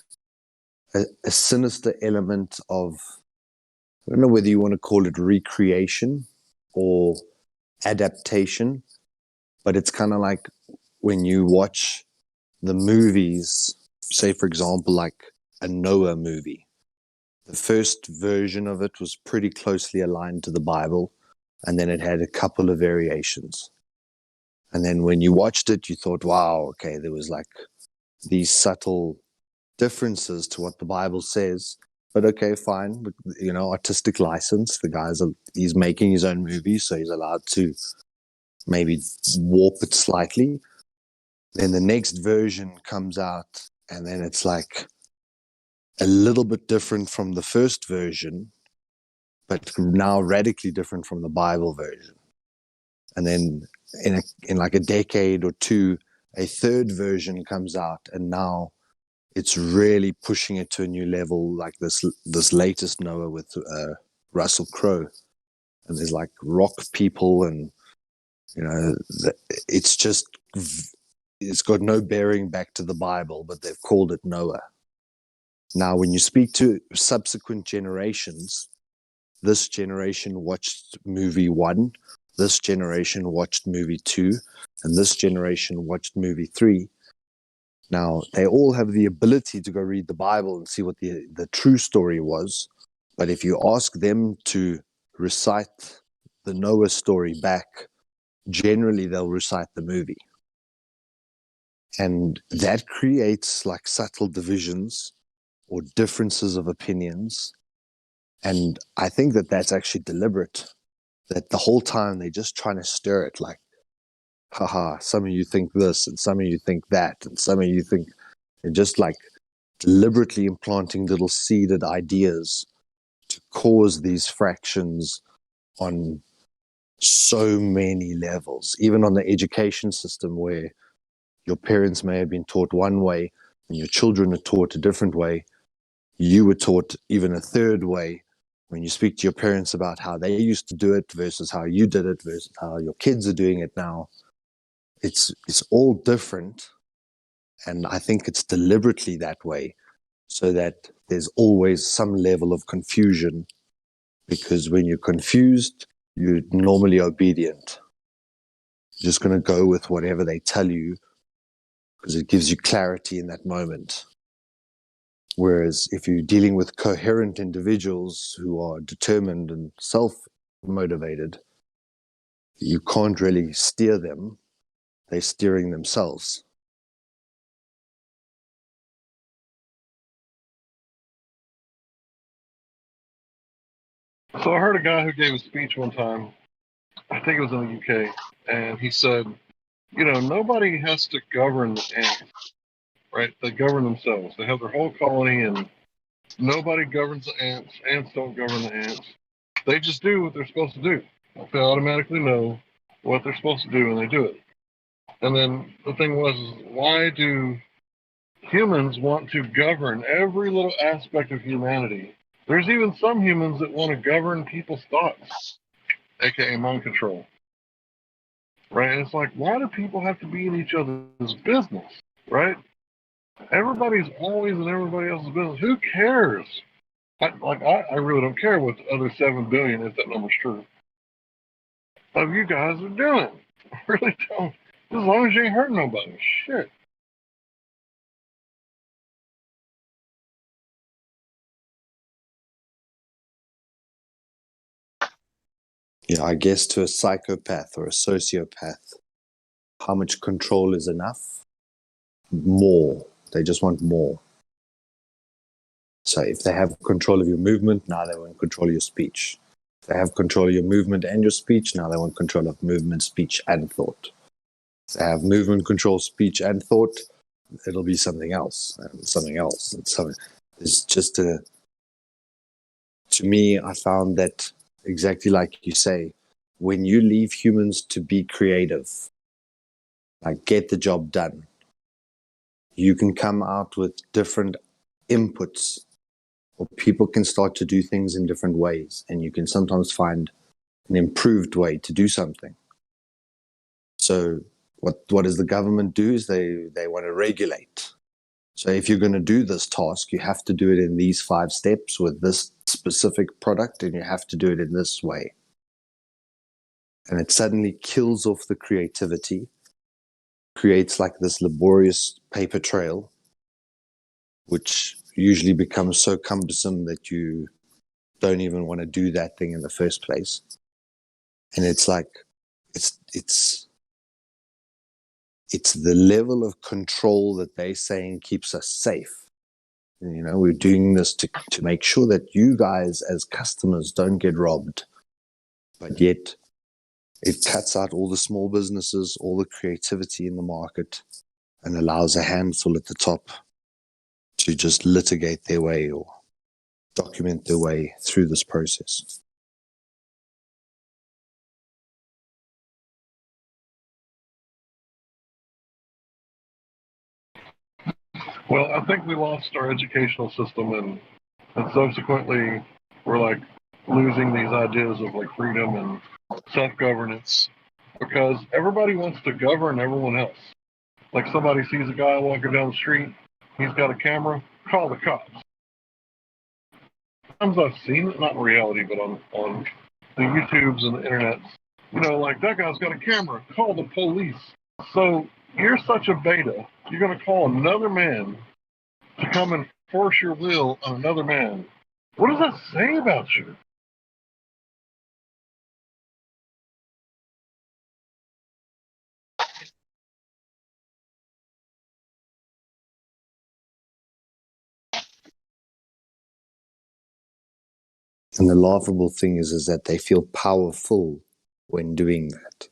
a sinister element of, I don't know whether you want to call it recreation or adaptation, but it's kind of like when you watch the movies, say, for example, like a Noah movie. The first version of it was pretty closely aligned to the Bible, and then it had a couple of variations. And then when you watched it, you thought, wow, okay, there was like these subtle differences to what the Bible says. But okay, fine. But, you know, artistic license. He's making his own movie, so he's allowed to maybe warp it slightly. Then the next version comes out, and then it's like a little bit different from the first version, but now radically different from the Bible version. And then in like a decade or two, a third version comes out, and now it's really pushing it to a new level, like this latest Noah with Russell Crowe, and there's like rock people, and it's got no bearing back to the Bible, but they've called it Noah. Now, when you speak to subsequent generations, this generation watched movie 1, this generation watched movie 2, and this generation watched movie 3. Now, they all have the ability to go read the Bible and see what the true story was. But if you ask them to recite the Noah story back, generally they'll recite the movie. And that creates like subtle divisions or differences of opinions. And I think that that's actually deliberate, that the whole time they're just trying to stir it like, haha, some of you think this and some of you think that and some of you think, and just like deliberately implanting little seeded ideas to cause these fractions on so many levels, even on the education system where your parents may have been taught one way and your children are taught a different way. You were taught even a third way. When you speak to your parents about how they used to do it versus how you did it versus how your kids are doing it now, it's all different. And I think it's deliberately that way so that there's always some level of confusion, because when you're confused, you're normally obedient. You're just going to go with whatever they tell you because it gives you clarity in that moment. Whereas if you're dealing with coherent individuals who are determined and self-motivated, you can't really steer them. They're steering themselves. So I heard a guy who gave a speech one time, I think it was in the UK, and he said, nobody has to govern the ants, right? They govern themselves. They have their whole colony, and nobody governs the ants. Ants don't govern the ants. They just do what they're supposed to do. They automatically know what they're supposed to do, and they do it. And then the thing was, why do humans want to govern every little aspect of humanity? There's even some humans that want to govern people's thoughts, aka mind control. Right? And it's like, why do people have to be in each other's business? Right? Everybody's always in everybody else's business. Who cares? I really don't care what the other 7 billion, if that number's true, of you guys are doing. I really don't. As long as you ain't hurting nobody. Shit. Yeah, I guess to a psychopath or a sociopath, how much control is enough? More. They just want more. So if they have control of your movement, now they want control of your speech. If they have control of your movement and your speech, now they want control of movement, speech, and thought. If they have movement, control, speech, and thought, it'll be something else, and something else, and something. It's just to me, I found that exactly like you say, when you leave humans to be creative, like get the job done, you can come out with different inputs, or people can start to do things in different ways, and you can sometimes find an improved way to do something. So what does the government do is they want to regulate. So if you're going to do this task, you have to do it in these 5 steps with this specific product, and you have to do it in this way. And it suddenly kills off the creativity, creates like this laborious paper trail, which usually becomes so cumbersome that you don't even want to do that thing in the first place. And it's like, it's the level of control that they're saying keeps us safe. And, we're doing this to make sure that you guys as customers don't get robbed. But yet it cuts out all the small businesses, all the creativity in the market, and allows a handful at the top to just litigate their way or document their way through this process. Well, I think we lost our educational system, and subsequently we're like losing these ideas of like freedom and self-governance because everybody wants to govern everyone else. Like somebody sees a guy walking down the street, he's got a camera, call the cops. Sometimes I've seen it, not in reality, but on the YouTubes and the internet. You know, like that guy's got a camera, call the police. So you're such a beta, you're going to call another man to come and force your will on another man. What does that say about you? And the laughable thing is that they feel powerful when doing that.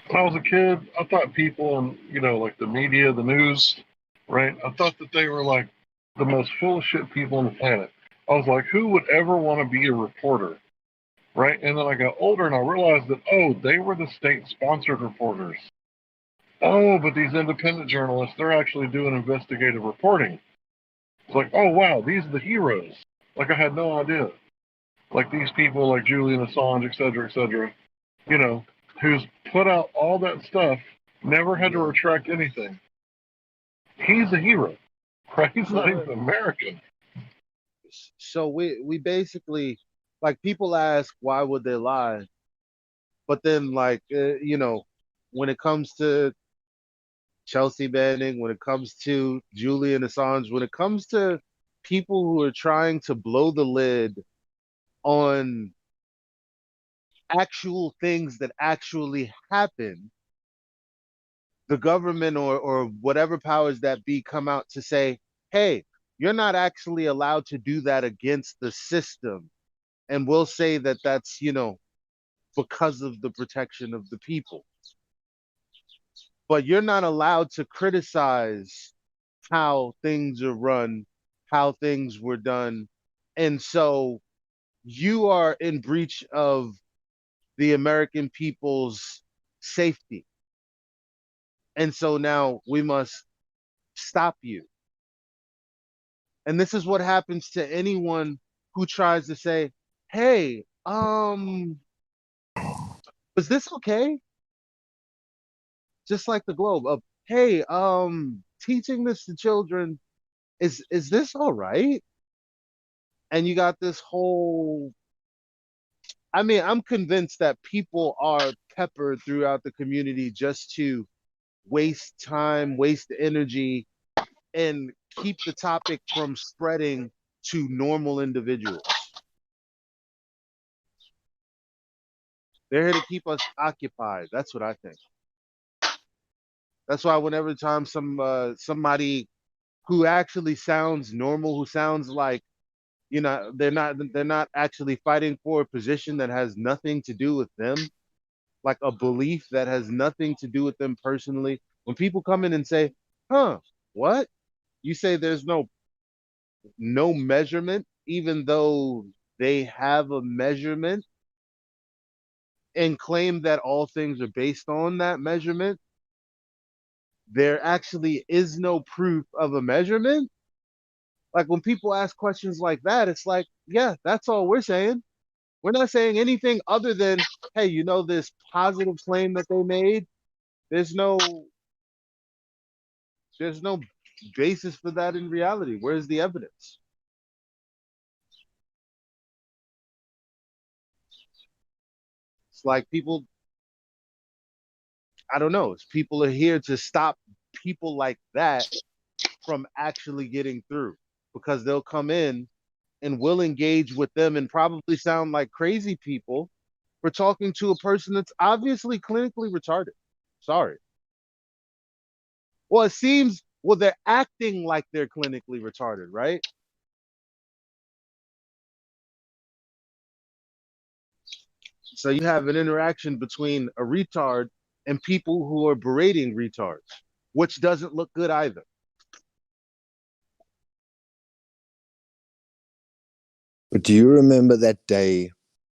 When I was a kid, I thought people in, you know, like the media, the news, right? I thought that they were like the most full of shit people on the planet. I was like, who would ever want to be a reporter? Right? And then I got older and I realized that, oh, they were the state-sponsored reporters. Oh, but these independent journalists, they're actually doing investigative reporting. It's like, oh, wow, these are the heroes. Like, I had no idea. Like, these people like Julian Assange, et cetera, you know, who's put out all that stuff, never had to retract anything. He's a hero, right? He's not even American. So we basically, like, people ask why would they lie, but then like you know, when it comes to Chelsea Manning, when it comes to Julian Assange, when it comes to people who are trying to blow the lid on actual things that actually happen, the government or whatever powers that be come out to say, hey, you're not actually allowed to do that against the system. And we'll say that that's, you know, because of the protection of the people. But you're not allowed to criticize how things are run, how things were done. And so you are in breach of the American people's safety. And so now we must stop you. And this is what happens to anyone who tries to say, hey, was this okay? Just like the globe of, hey, teaching this to children, is this all right? And you got this whole, I mean, I'm convinced that people are peppered throughout the community just to waste time, waste energy, and keep the topic from spreading to normal individuals. They're here to keep us occupied. That's what I think. That's why whenever time somebody who actually sounds normal, who sounds like, you know, they're not actually fighting for a position that has nothing to do with them, like a belief that has nothing to do with them personally. When people come in and say, huh, what? You say there's no measurement, even though they have a measurement, and claim that all things are based on that measurement. There actually is no proof of a measurement. Like when people ask questions like that, it's like, yeah, that's all we're saying. We're not saying anything other than, hey, you know, this positive claim that they made, there's no basis for that in reality. Where's the evidence? It's like people, I don't know, it's people are here to stop people like that from actually getting through, because they'll come in and will engage with them and probably sound like crazy people for talking to a person that's obviously clinically retarded. Sorry. Well, it seems, well, they're acting like they're clinically retarded, right? So you have an interaction between a retard and people who are berating retards, which doesn't look good either. But do you remember that day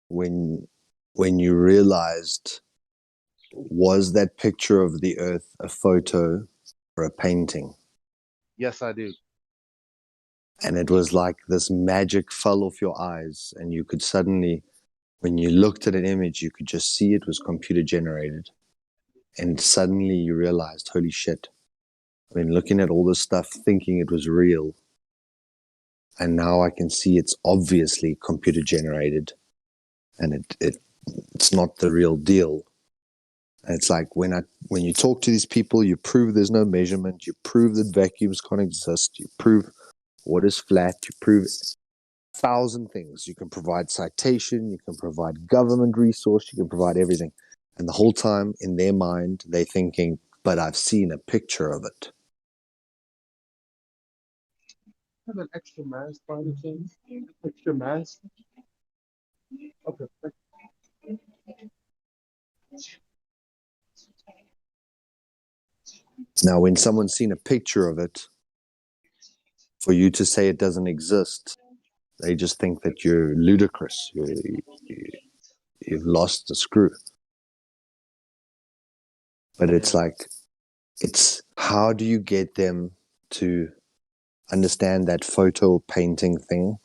when you realized, was that picture of the Earth a photo or a painting? Yes, I do. And it was like this magic fell off your eyes, and you could suddenly, when you looked at an image, you could just see it was computer generated. And suddenly you realized, holy shit, I've been looking at all this stuff thinking it was real. And now I can see it's obviously computer generated, and it's not the real deal. And it's like when you talk to these people, you prove there's no measurement, you prove that vacuums can't exist, you prove what is flat, you prove 1,000 things. You can provide citation, you can provide government resource, you can provide everything. And the whole time in their mind, they're thinking, but I've seen a picture of it. Have an extra mask by the chance? Extra mask? Okay. Now, when someone's seen a picture of it, for you to say it doesn't exist, they just think that you're ludicrous. You've lost the screw. But it's like, it's how do you get them to understand that photo painting thing,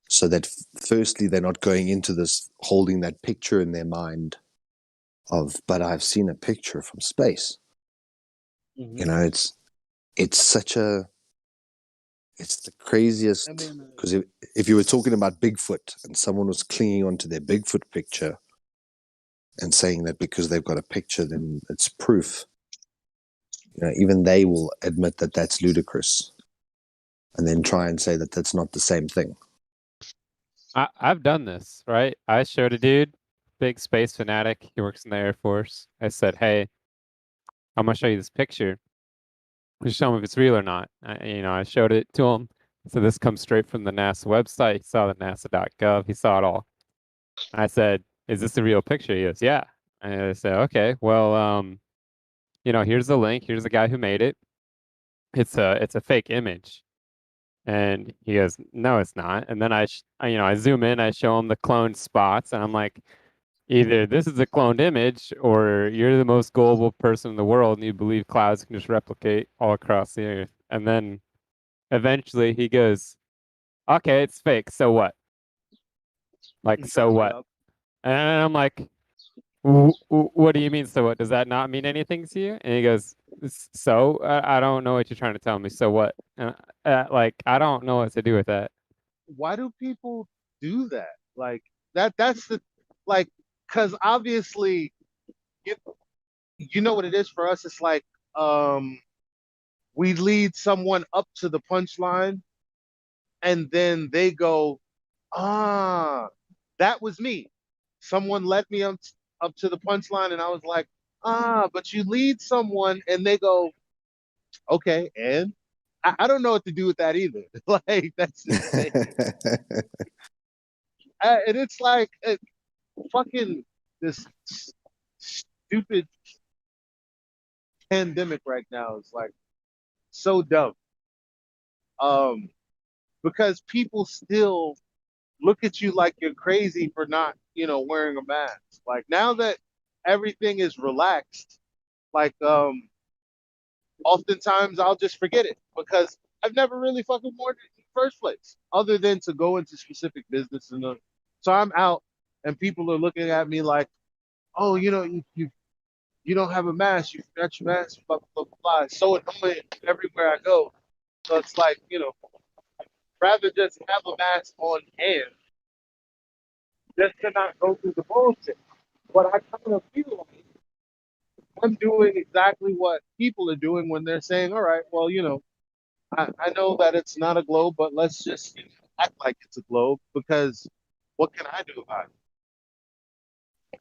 so that firstly they're not going into this holding that picture in their mind of, but I've seen a picture from space. You know, it's the craziest, because if you were talking about Bigfoot and someone was clinging onto their Bigfoot picture and saying that because they've got a picture then it's proof, you know, even they will admit that that's ludicrous, and then try and say that that's not the same thing. I've done this, right? I showed a dude, big space fanatic. He works in the Air Force. I said, hey, I'm going to show you this picture. Just show him if it's real or not. I showed it to him. So this comes straight from the NASA website. He saw the nasa.gov. He saw it all. I said, is this a real picture? He goes, yeah. And I said, okay, well, here's the link. Here's the guy who made it. It's a fake image. And he goes, no, it's not. And then I zoom in, I show him the cloned spots, and I'm like, either this is a cloned image, or you're the most gullible person in the world, and you believe clouds can just replicate all across the earth. And then eventually he goes, okay, it's fake. So what? Like, so what? And I'm like, what do you mean, so what? Does that not mean anything to you? And he goes, so I don't know what you're trying to tell me. So what? Like, I don't know what to do with that. Why do people do that? Like that's the, like, because obviously you know what it is for us. It's like we lead someone up to the punchline, and then they go, that was me. Someone led me up to the punchline, and I was like, but you lead someone, and they go, okay, and I don't know what to do with that either. Like, that's insane. And it's like fucking this stupid pandemic right now is like so dumb. Because people still look at you like you're crazy for not, wearing a mask. Like, now that everything is relaxed, like oftentimes I'll just forget it because I've never really fucking worn it in the first place, other than to go into specific business. So I'm out and people are looking at me like, oh, you don't have a mask, you forgot your mask, blah, blah, blah, blah. It's so annoying everywhere I go. So it's like, rather just have a mask on hand, just to not go through the bullshit. But I kind of feel like I'm doing exactly what people are doing when they're saying, all right, well, I know that it's not a globe, but let's just act like it's a globe, because what can I do about it?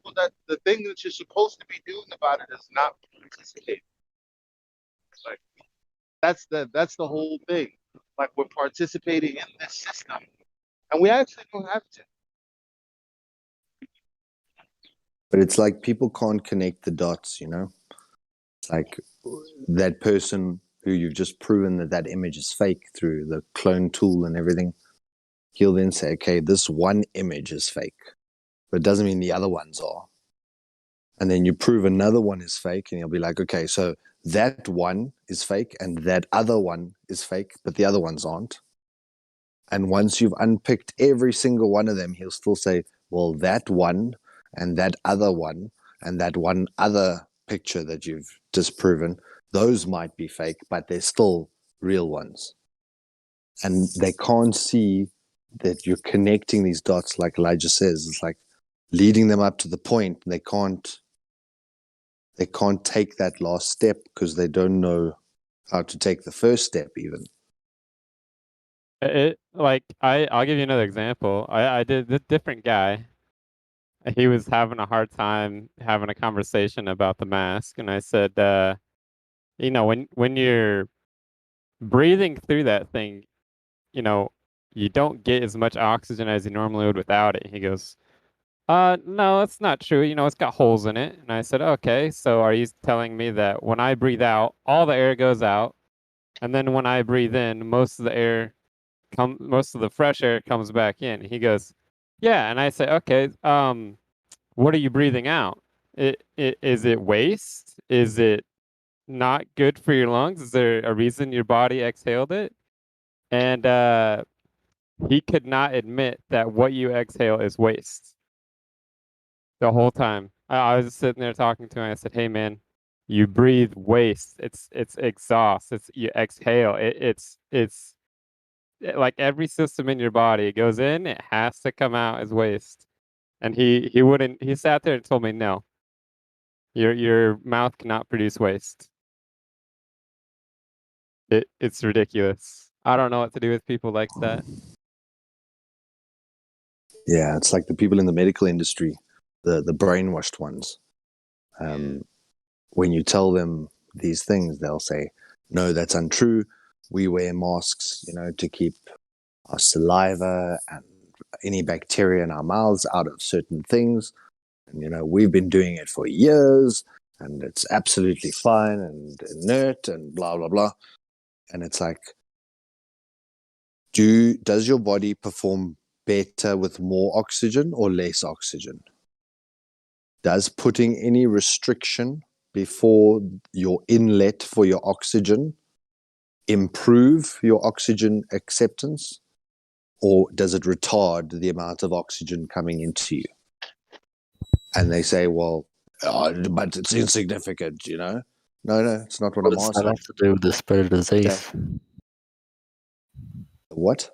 Well, that the thing that you're supposed to be doing about it is not participate. Like, that's the whole thing. Like, we're participating in this system, and we actually don't have to. But it's like people can't connect the dots, you know? It's like that person who you've just proven that image is fake through the clone tool and everything, he'll then say, okay, this one image is fake. but it doesn't mean the other ones are. And then you prove another one is fake, and you'll be like, okay, so that one is fake, and that other one is fake, but the other ones aren't. And once you've unpicked every single one of them, he'll still say, well, that one and that other one and that one other picture that you've disproven, those might be fake, but they're still real ones. And they can't see that you're connecting these dots, like Elijah says. It's like leading them up to the point. They can't take that last step because they don't know how to take the first step even. I'll give you another example. I did this different guy. He was having a hard time having a conversation about the mask, and I said, when you're breathing through that thing, you don't get as much oxygen as you normally would without it. He goes, no, that's not true. It's got holes in it. And I said, okay, so are you telling me that when I breathe out, all the air goes out, and then when I breathe in, most of the fresh air comes back in? He goes, yeah. And I say, okay, what are you breathing out? Is it waste? Is it not good for your lungs? Is there a reason your body exhaled it? And he could not admit that what you exhale is waste. The whole time. I was just sitting there talking to him. I said, hey, man, you breathe waste. It's exhaust. You exhale. It's like every system in your body. It goes in, it has to come out as waste. And he wouldn't. He sat there and told me, no, your mouth cannot produce waste. It's ridiculous. I don't know what to do with people like that. Yeah, it's like the people in the medical industry, the brainwashed ones. When you tell them these things, they'll say, no, that's untrue. We wear masks, to keep our saliva and any bacteria in our mouths out of certain things. And, we've been doing it for years, and it's absolutely fine and inert and blah, blah, blah. And it's like, does your body perform better with more oxygen or less oxygen? Does putting any restriction before your inlet for your oxygen improve your oxygen acceptance, or does it retard the amount of oxygen coming into you? And they say, well, but it's insignificant, No, it's not what I'm What does asking. that have to do with the spread of disease? What?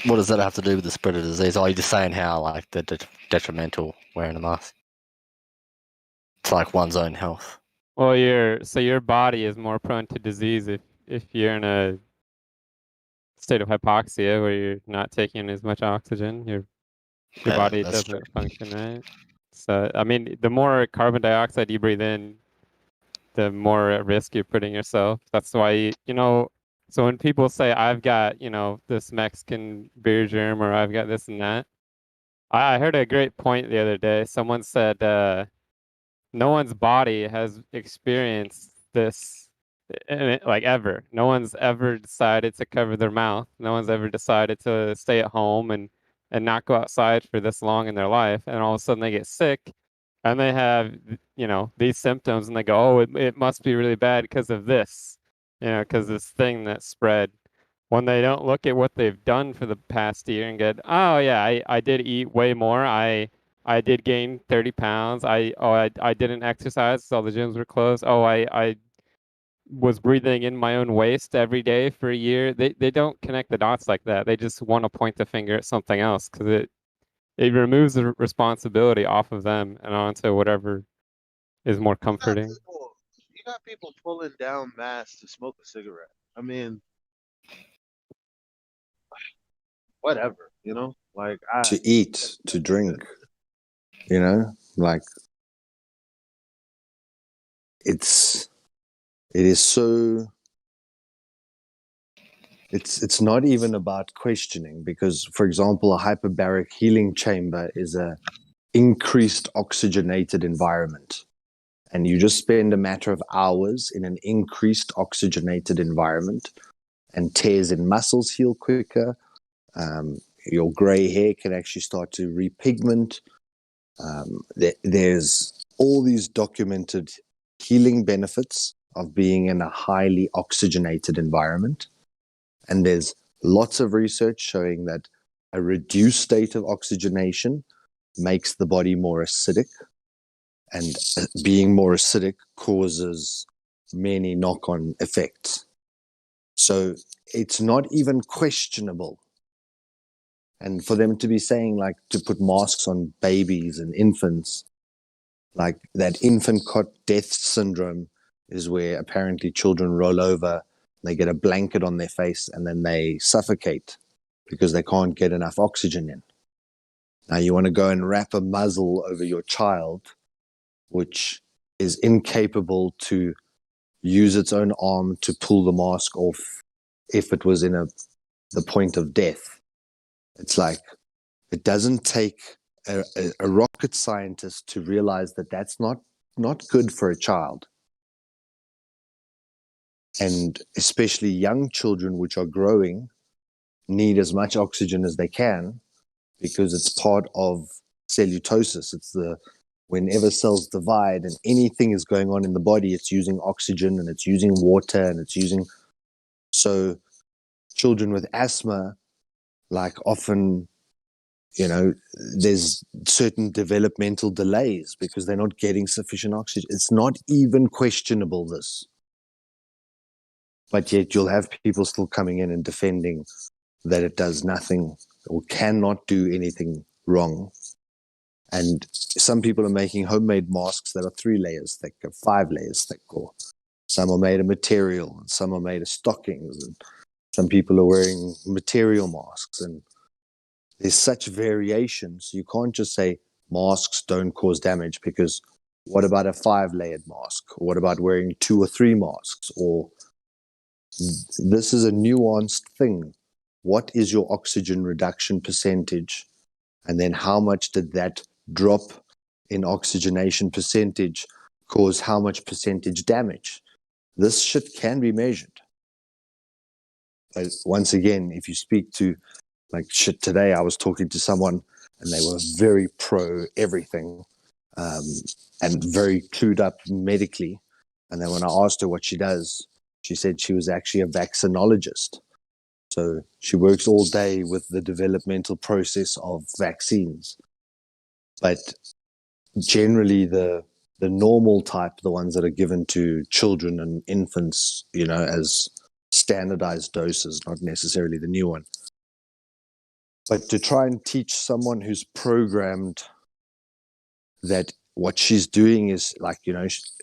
What does that have to do with the spread of disease? Are you just saying how they're detrimental wearing a mask? It's like one's own health. Well, your body is more prone to disease if you're in a state of hypoxia where you're not taking in as much oxygen. Your body doesn't function right. So I mean, the more carbon dioxide you breathe in, the more at risk you're putting yourself. That's why so when people say I've got this Mexican beer germ or I've got this and that, I heard a great point the other day. Someone said no one's body has experienced this ever. No one's ever decided to cover their mouth. No one's ever decided to stay at home and not go outside for this long in their life. And all of a sudden they get sick and they have, these symptoms and they go, oh, it must be really bad because of this, because this thing that spread. When they don't look at what they've done for the past year and get, oh yeah, I did eat way more. I did gain 30 pounds. I didn't exercise because all the gyms were closed. Oh, I was breathing in my own waste every day for a year. They don't connect the dots like that. They just want to point the finger at something else because it removes the responsibility off of them and onto whatever is more comforting. You got people pulling down masks to smoke a cigarette. I mean, whatever, to eat, to drink, like it is so, it's not even about questioning, because, for example, a hyperbaric healing chamber is a increased oxygenated environment. And you just spend a matter of hours in an increased oxygenated environment, and tears in muscles heal quicker. your gray hair can actually start to repigment. There's all these documented healing benefits of being in a highly oxygenated environment. And there's lots of research showing that a reduced state of oxygenation makes the body more acidic. And being more acidic causes many knock-on effects. So it's not even questionable. And for them to be saying, like, to put masks on babies and infants, like that infant cot death syndrome is where apparently children roll over, they get a blanket on their face, and then they suffocate because they can't get enough oxygen in. Now you want to go and wrap a muzzle over your child, which is incapable to use its own arm to pull the mask off if it was in the point of death. It's like, it doesn't take a rocket scientist to realize that that's not good for a child. And especially young children, which are growing, need as much oxygen as they can because it's part of cellulosis. It's whenever cells divide and anything is going on in the body, it's using oxygen and it's using water and it's using. So children with asthma, like, often, there's certain developmental delays because they're not getting sufficient oxygen. It's not even questionable, this. But yet you'll have people still coming in and defending that it does nothing or cannot do anything wrong. And some people are making homemade masks that are 3 layers thick or 5 layers thick, or some are made of material and some are made of stockings, and some people are wearing material masks, and there's such variations. You can't just say masks don't cause damage, because what about a 5-layered mask? Or what about wearing 2 or 3 masks? Or this is a nuanced thing. What is your oxygen reduction percentage? And then how much did that drop in oxygenation percentage cause how much percentage damage? This shit can be measured. But once again, if you speak to, like, shit, today I was talking to someone and they were very pro everything, and very clued up medically. And then when I asked her what she does, she said she was actually a vaccinologist. So she works all day with the developmental process of vaccines. But generally the normal type, the ones that are given to children and infants, as standardized doses, not necessarily the new one. But to try and teach someone who's programmed that what she's doing is, like,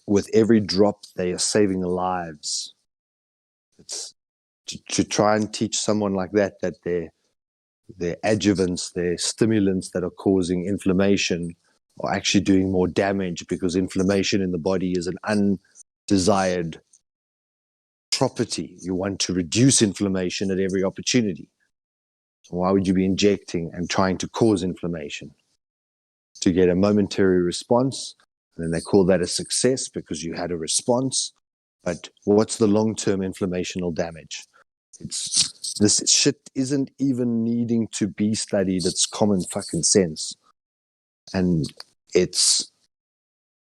with every drop they are saving lives. It's to try and teach someone like that their adjuvants, their stimulants that are causing inflammation are actually doing more damage, because inflammation in the body is an undesired property. You want to reduce inflammation at every opportunity. So why would you be injecting and trying to cause inflammation? To get a momentary response, and then they call that a success because you had a response. But what's the long-term inflammational damage? This shit isn't even needing to be studied. It's common fucking sense. And it's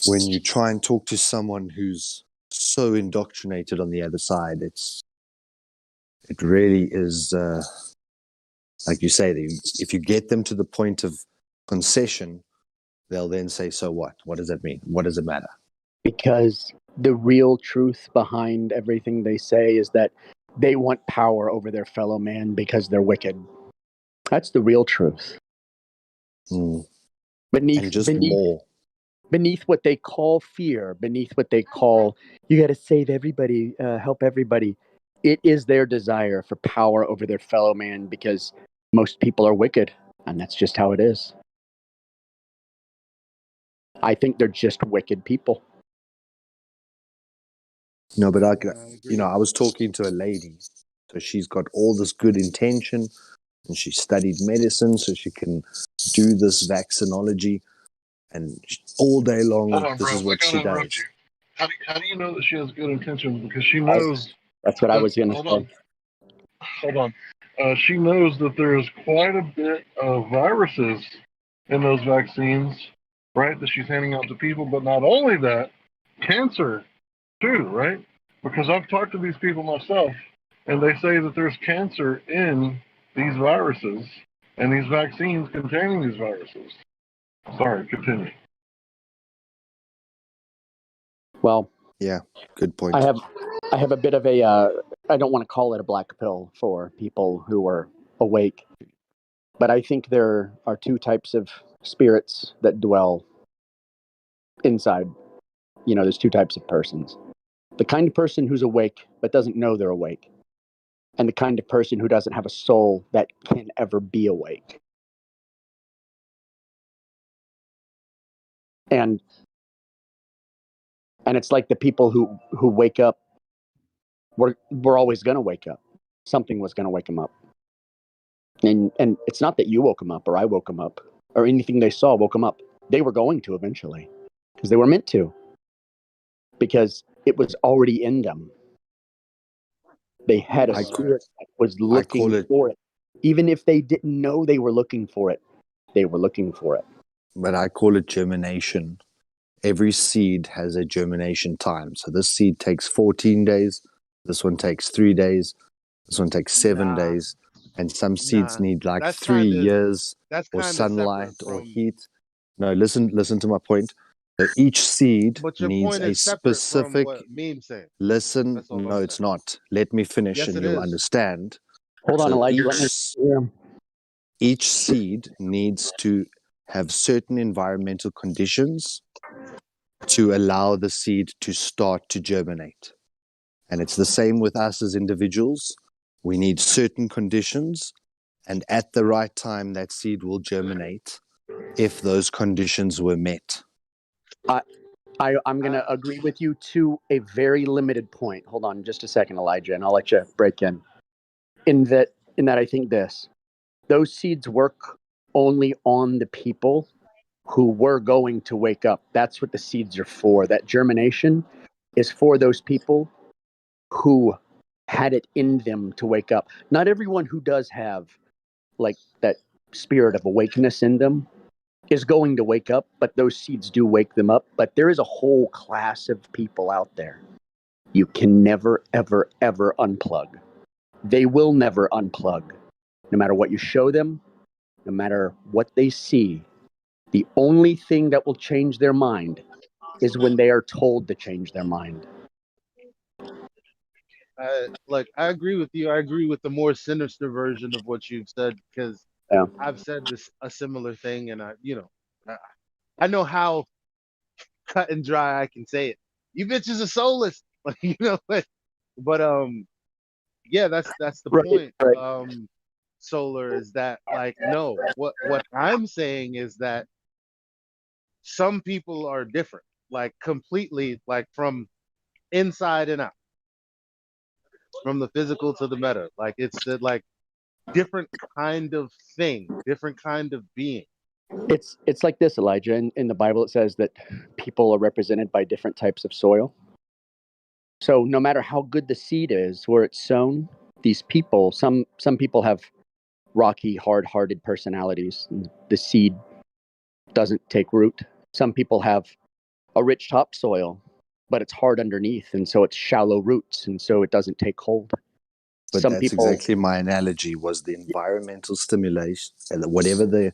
when you try and talk to someone who's so indoctrinated on the other side, it really is, like you say, if you get them to the point of concession, they'll then say, so what? What does that mean? What does it matter? Because the real truth behind everything they say is that they want power over their fellow man because they're wicked. That's the real truth. Beneath what they call fear, beneath what they call, you got to save everybody, help everybody, it is their desire for power over their fellow man, because most people are wicked, and that's just how it is. I think they're just wicked people. No, but I was talking to a lady, so she's got all this good intention, and she studied medicine so she can do this vaccinology, and all day long, Hold on, this bro. is what she does. You. How do you know that she has good intentions? Because she knows. That's what I was going to say. Hold on. she knows that there's quite a bit of viruses in those vaccines, right? That she's handing out to people. But not only that, cancer too, right? Because I've talked to these people myself, and they say that there's cancer in these viruses and these vaccines containing these viruses. Sorry, continue. Well, yeah, good point. I have a bit of a I don't want to call it a black pill for people who are awake, but I think there are two types of spirits that dwell inside. You know, there's two types of persons. The kind of person who's awake but doesn't know they're awake, and the kind of person who doesn't have a soul that can ever be awake. And it's like the people who wake up, we're always going to wake up. Something was going to wake them up. And it's not that you woke them up or I woke them up or anything they saw woke them up. They were going to eventually because they were meant to, because it was already in them. They had a spirit that was looking for it. Even if they didn't know they were looking for it, they were looking for it. But I call it germination. Every seed has a germination time. So this seed takes 14 days. This one takes 3 days. This one takes 7 days. And some seeds need like 3 years or sunlight or heat. No, listen to my point. So each seed But your needs point a is separate specific. from what Meme said. Listen, That's all no, I'm it's saying. not. Let me finish Yes, and it you'll is. understand. Hold on, So Elijah. Let me hear him. each seed needs to have certain environmental conditions to allow the seed to start to germinate. And it's the same with us as individuals. We need certain conditions, and at the right time, that seed will germinate if those conditions were met. I'm going to agree with you to a very limited point. Hold on just a second, Elijah, and I'll let you break in. In that I think those seeds work only on the people who were going to wake up. That's what the seeds are for. That germination is for those people who had it in them to wake up. Not everyone who does have like that spirit of awakeness in them is going to wake up, but those seeds do wake them up. But there is a whole class of people out there you can never, ever, ever unplug. They will never unplug. No matter what you show them, no matter what they see, the only thing that will change their mind is when they are told to change their mind. I agree with you. I agree with the more sinister version of what you've said, because I've said a similar thing, and I know how cut and dry I can say it. You bitches are soulless, but yeah, that's the point. Solar is that no, what I'm saying is that some people are different, completely, from inside and out, from the physical to the meta. It's the different kind of thing, different kind of being. It's like this, Elijah. In the Bible, it says that people are represented by different types of soil. So no matter how good the seed is, where it's sown, these people, some people have rocky, hard-hearted personalities. The seed doesn't take root. Some people have a rich topsoil, but it's hard underneath, and so it's shallow roots, and so it doesn't take hold. But Some that's people, exactly my analogy, was the environmental stimulation, whatever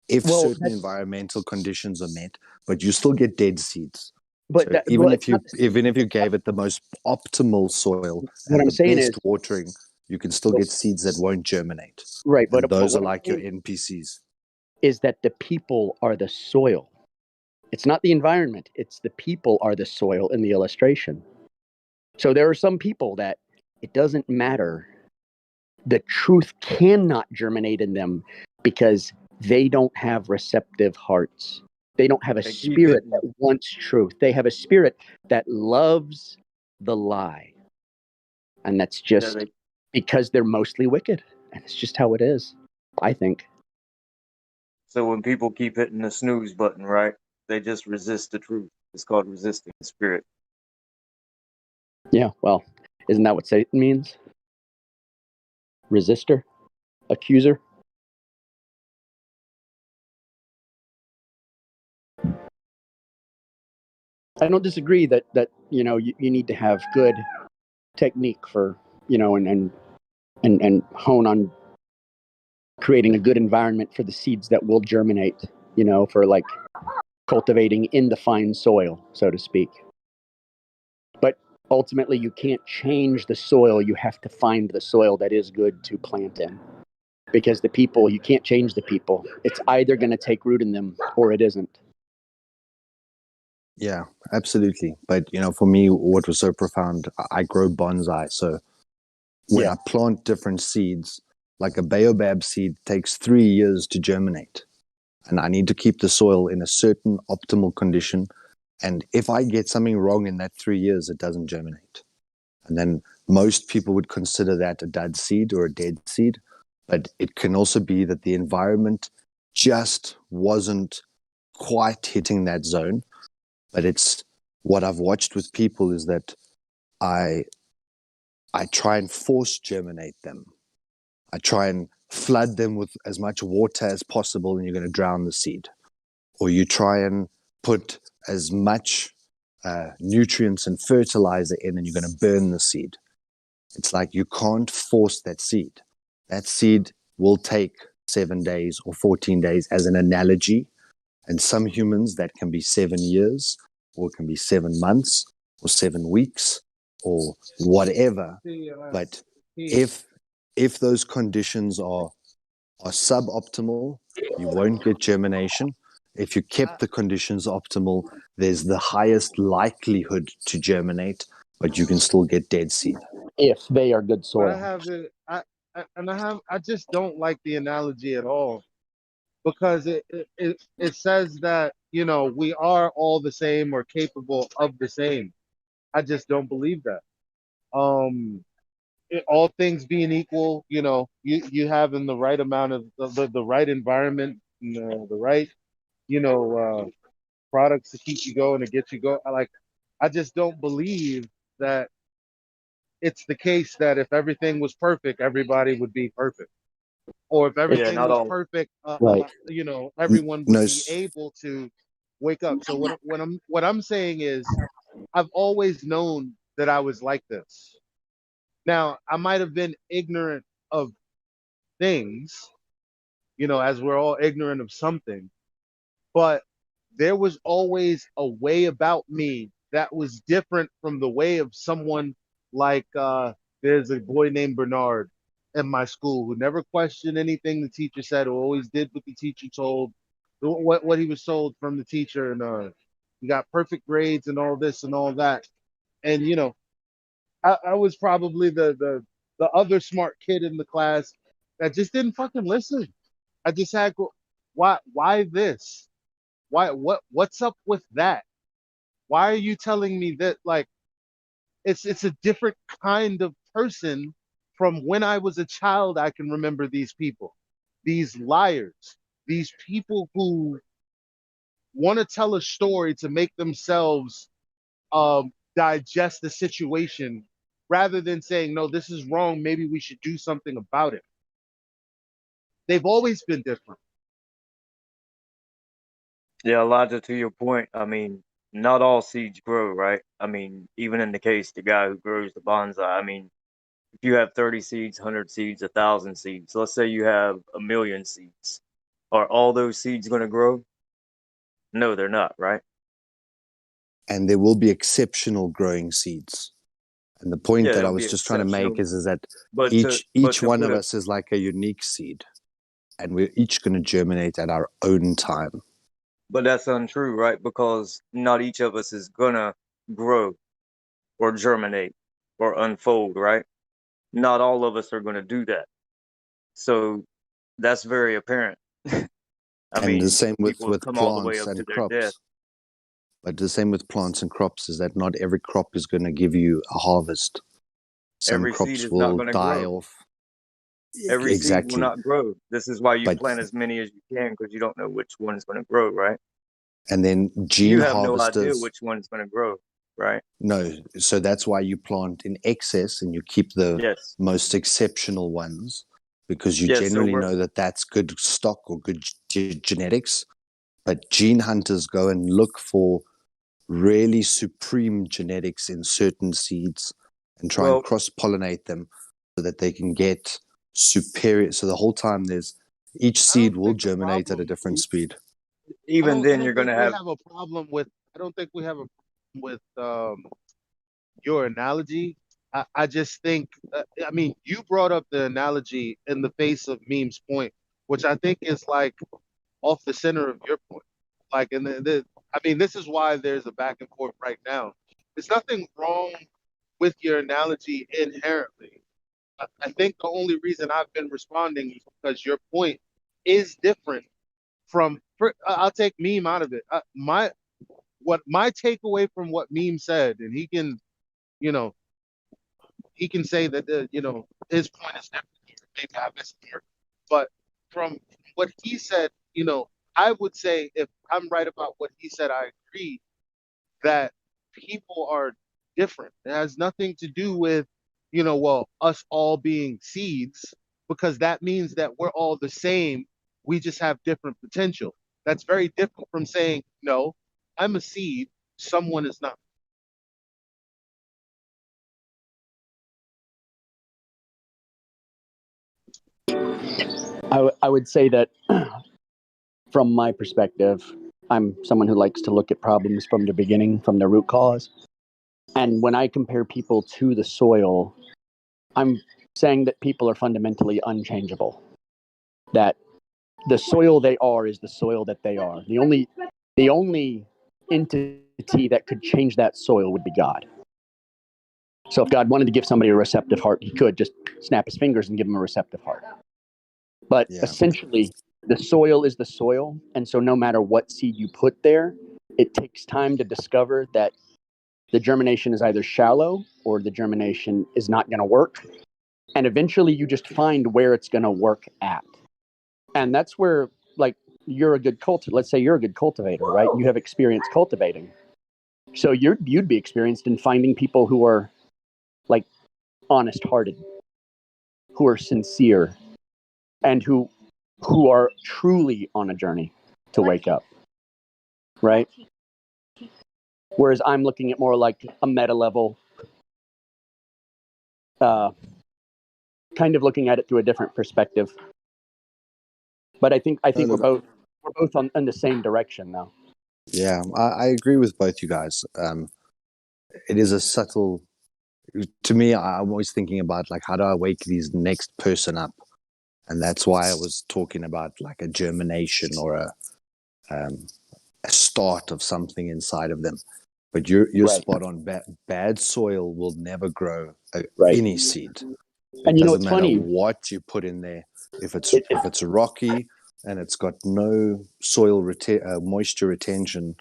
if certain environmental conditions are met, but you still get dead seeds. But so even if you gave it the most optimal soil and the best watering, you can still get seeds that won't germinate. Right, and those are like your NPCs. Is that the people are the soil. It's not the environment. It's the people are the soil in the illustration. So there are some people that it doesn't matter. The truth cannot germinate in them because they don't have receptive hearts. They don't have a spirit that wants truth. They have a spirit that loves the lie. And that's just because they're mostly wicked. And it's just how it is, I think. So when people keep hitting the snooze button, right, they just resist the truth. It's called resisting the spirit. Yeah, well, isn't that what Satan means? Resistor? accuser. I don't disagree that you need to have good technique for and hone on creating a good environment for the seeds that will germinate, for like cultivating in the fine soil, so to speak. But ultimately, you can't change the soil. You have to find the soil that is good to plant in. Because you can't change the people. It's either going to take root in them or it isn't. Yeah, absolutely. But for me, what was so profound, I grow bonsai. So when I plant different seeds, like a baobab seed takes 3 years to germinate. And I need to keep the soil in a certain optimal condition. And if I get something wrong in that 3 years, it doesn't germinate. And then most people would consider that a dud seed or a dead seed. But it can also be that the environment just wasn't quite hitting that zone. But it's what I've watched with people is that I try and force germinate them. I try and flood them with as much water as possible, and you're going to drown the seed. Or you try and put as much nutrients and fertilizer in, and you're going to burn the seed. It's like you can't force that seed. That seed will take 7 days or 14 days as an analogy. And some humans, that can be 7 years, or it can be 7 months, or 7 weeks, or whatever. But if those conditions are suboptimal, you won't get germination. If you kept the conditions optimal, there's the highest likelihood to germinate, but you can still get dead seed. If they are good But soil. I just don't like the analogy at all, because it says that we are all the same or capable of the same. I just don't believe that. All things being equal, you having the right amount of the right environment, the right products to keep you going, to get you going. I just don't believe that it's the case that if everything was perfect, everybody would be perfect. Or if everything not was all. perfect, Right. everyone No, would be able to wake up. So what I'm saying is, I've always known that I was like this. Now, I might have been ignorant of things, as we're all ignorant of something, but there was always a way about me that was different from the way of someone like there's a boy named Bernard in my school who never questioned anything the teacher said, who always did what the teacher told, what he was told from the teacher, and he got perfect grades and all this and all that. And I was probably the other smart kid in the class that just didn't fucking listen. I just had why this? What's up with that? Why are you telling me that? Like, it's a different kind of person from when I was a child. I can remember these people, these liars, these people who want to tell a story to make themselves digest the situation, rather than saying, no, this is wrong, maybe we should do something about it. They've always been different. Yeah, Elijah, to your point, I mean, not all seeds grow, right? I mean, even in the case, the guy who grows the bonsai, I mean, if you have 30 seeds, 100 seeds, 1,000 seeds, let's say you have 1,000,000 seeds, are all those seeds going to grow? No, they're not, right? And there will be exceptional growing seeds. And the point Yeah, that I there'll was be just trying to make exceptional, is that but each to one put of a us is like a unique seed, and we're each going to germinate at our own time. But that's untrue, right? Because not each of us is gonna grow or germinate or unfold, right? Not all of us are gonna do that. So that's very apparent. I And the mean, same people have with come all the way plants up to and their death. crops. But the same with plants and crops is that not every crop is going to give you a harvest. Some Every seed crops is not will gonna die grow. off. Every seed will Exactly. not grow. This is why you But plant as many as you can, because you don't know which one is gonna grow, right? and then gene You have no idea harvesters. which one is gonna grow, right? No, so that's why you plant in excess and you keep the Yes. most exceptional ones, because you Yeah, so generally we're know that that's good stock or good genetics. But gene hunters go and look for really supreme genetics in certain seeds and try well, and cross-pollinate them so that they can get superior. So the whole time each seed will germinate at a different speed. even then you're going to We have have a problem with. I don't think we have a problem with your analogy. I just think. I mean, you brought up the analogy in the face of Meme's point, which I think is like off the center of your point. Like, I mean, this is why there's a back and forth right now. There's nothing wrong with your analogy inherently. I think the only reason I've been responding is because your point is different from. I'll take Meme out of it. My takeaway from what Meme said, and he can, you know, he can say that his point is different. Maybe I missed here, but from what he said, I would say if I'm right about what he said, I agree that people are different. It has nothing to do with, well, us all being seeds, because that means that we're all the same. We just have different potential. That's very different from saying, no, I'm a seed, someone is not. I would say that from my perspective, I'm someone who likes to look at problems from the beginning, from the root cause. And when I compare people to the soil, I'm saying that people are fundamentally unchangeable. That the soil they are is the soil that they are. The only entity that could change that soil would be God. So if God wanted to give somebody a receptive heart, he could just snap his fingers and give them a receptive heart. But essentially, the soil is the soil. And so no matter what seed you put there, it takes time to discover that the germination is either shallow or the germination is not going to work. And eventually you just find where it's going to work at. And that's where, like, you're a good let's say you're a good cultivator, right? You have experience cultivating. So you'd be experienced in finding people who are like honest-hearted, who are sincere, and who are truly on a journey to wake up, right? Whereas I'm looking at more like a meta level, kind of looking at it through a different perspective. But I think we're both in the same direction now. Yeah, I agree with both you guys. It is a subtle. To me, I'm always thinking about like how do I wake these next person up, and that's why I was talking about like a germination or a start of something inside of them. But you're right. Spot on. Bad soil will never grow any seed. It doesn't matter funny. What you put in there. If it's rocky and it's got no soil moisture retention,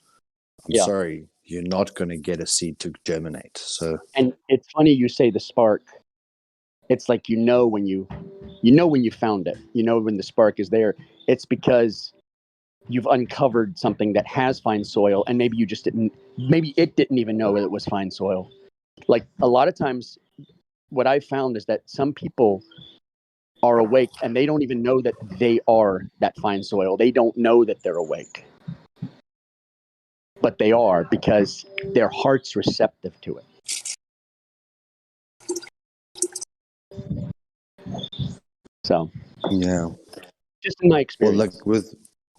I'm sorry, you're not going to get a seed to germinate. So, and it's funny you say the spark. It's like when you found it. When the spark is there. It's because you've uncovered something that has fine soil, and maybe it didn't even know it was fine soil. Like a lot of times, what I've found is that some people are awake and they don't even know that they are that fine soil. They don't know that they're awake. But they are, because their heart's receptive to it. So, yeah. Just in my experience. Well, like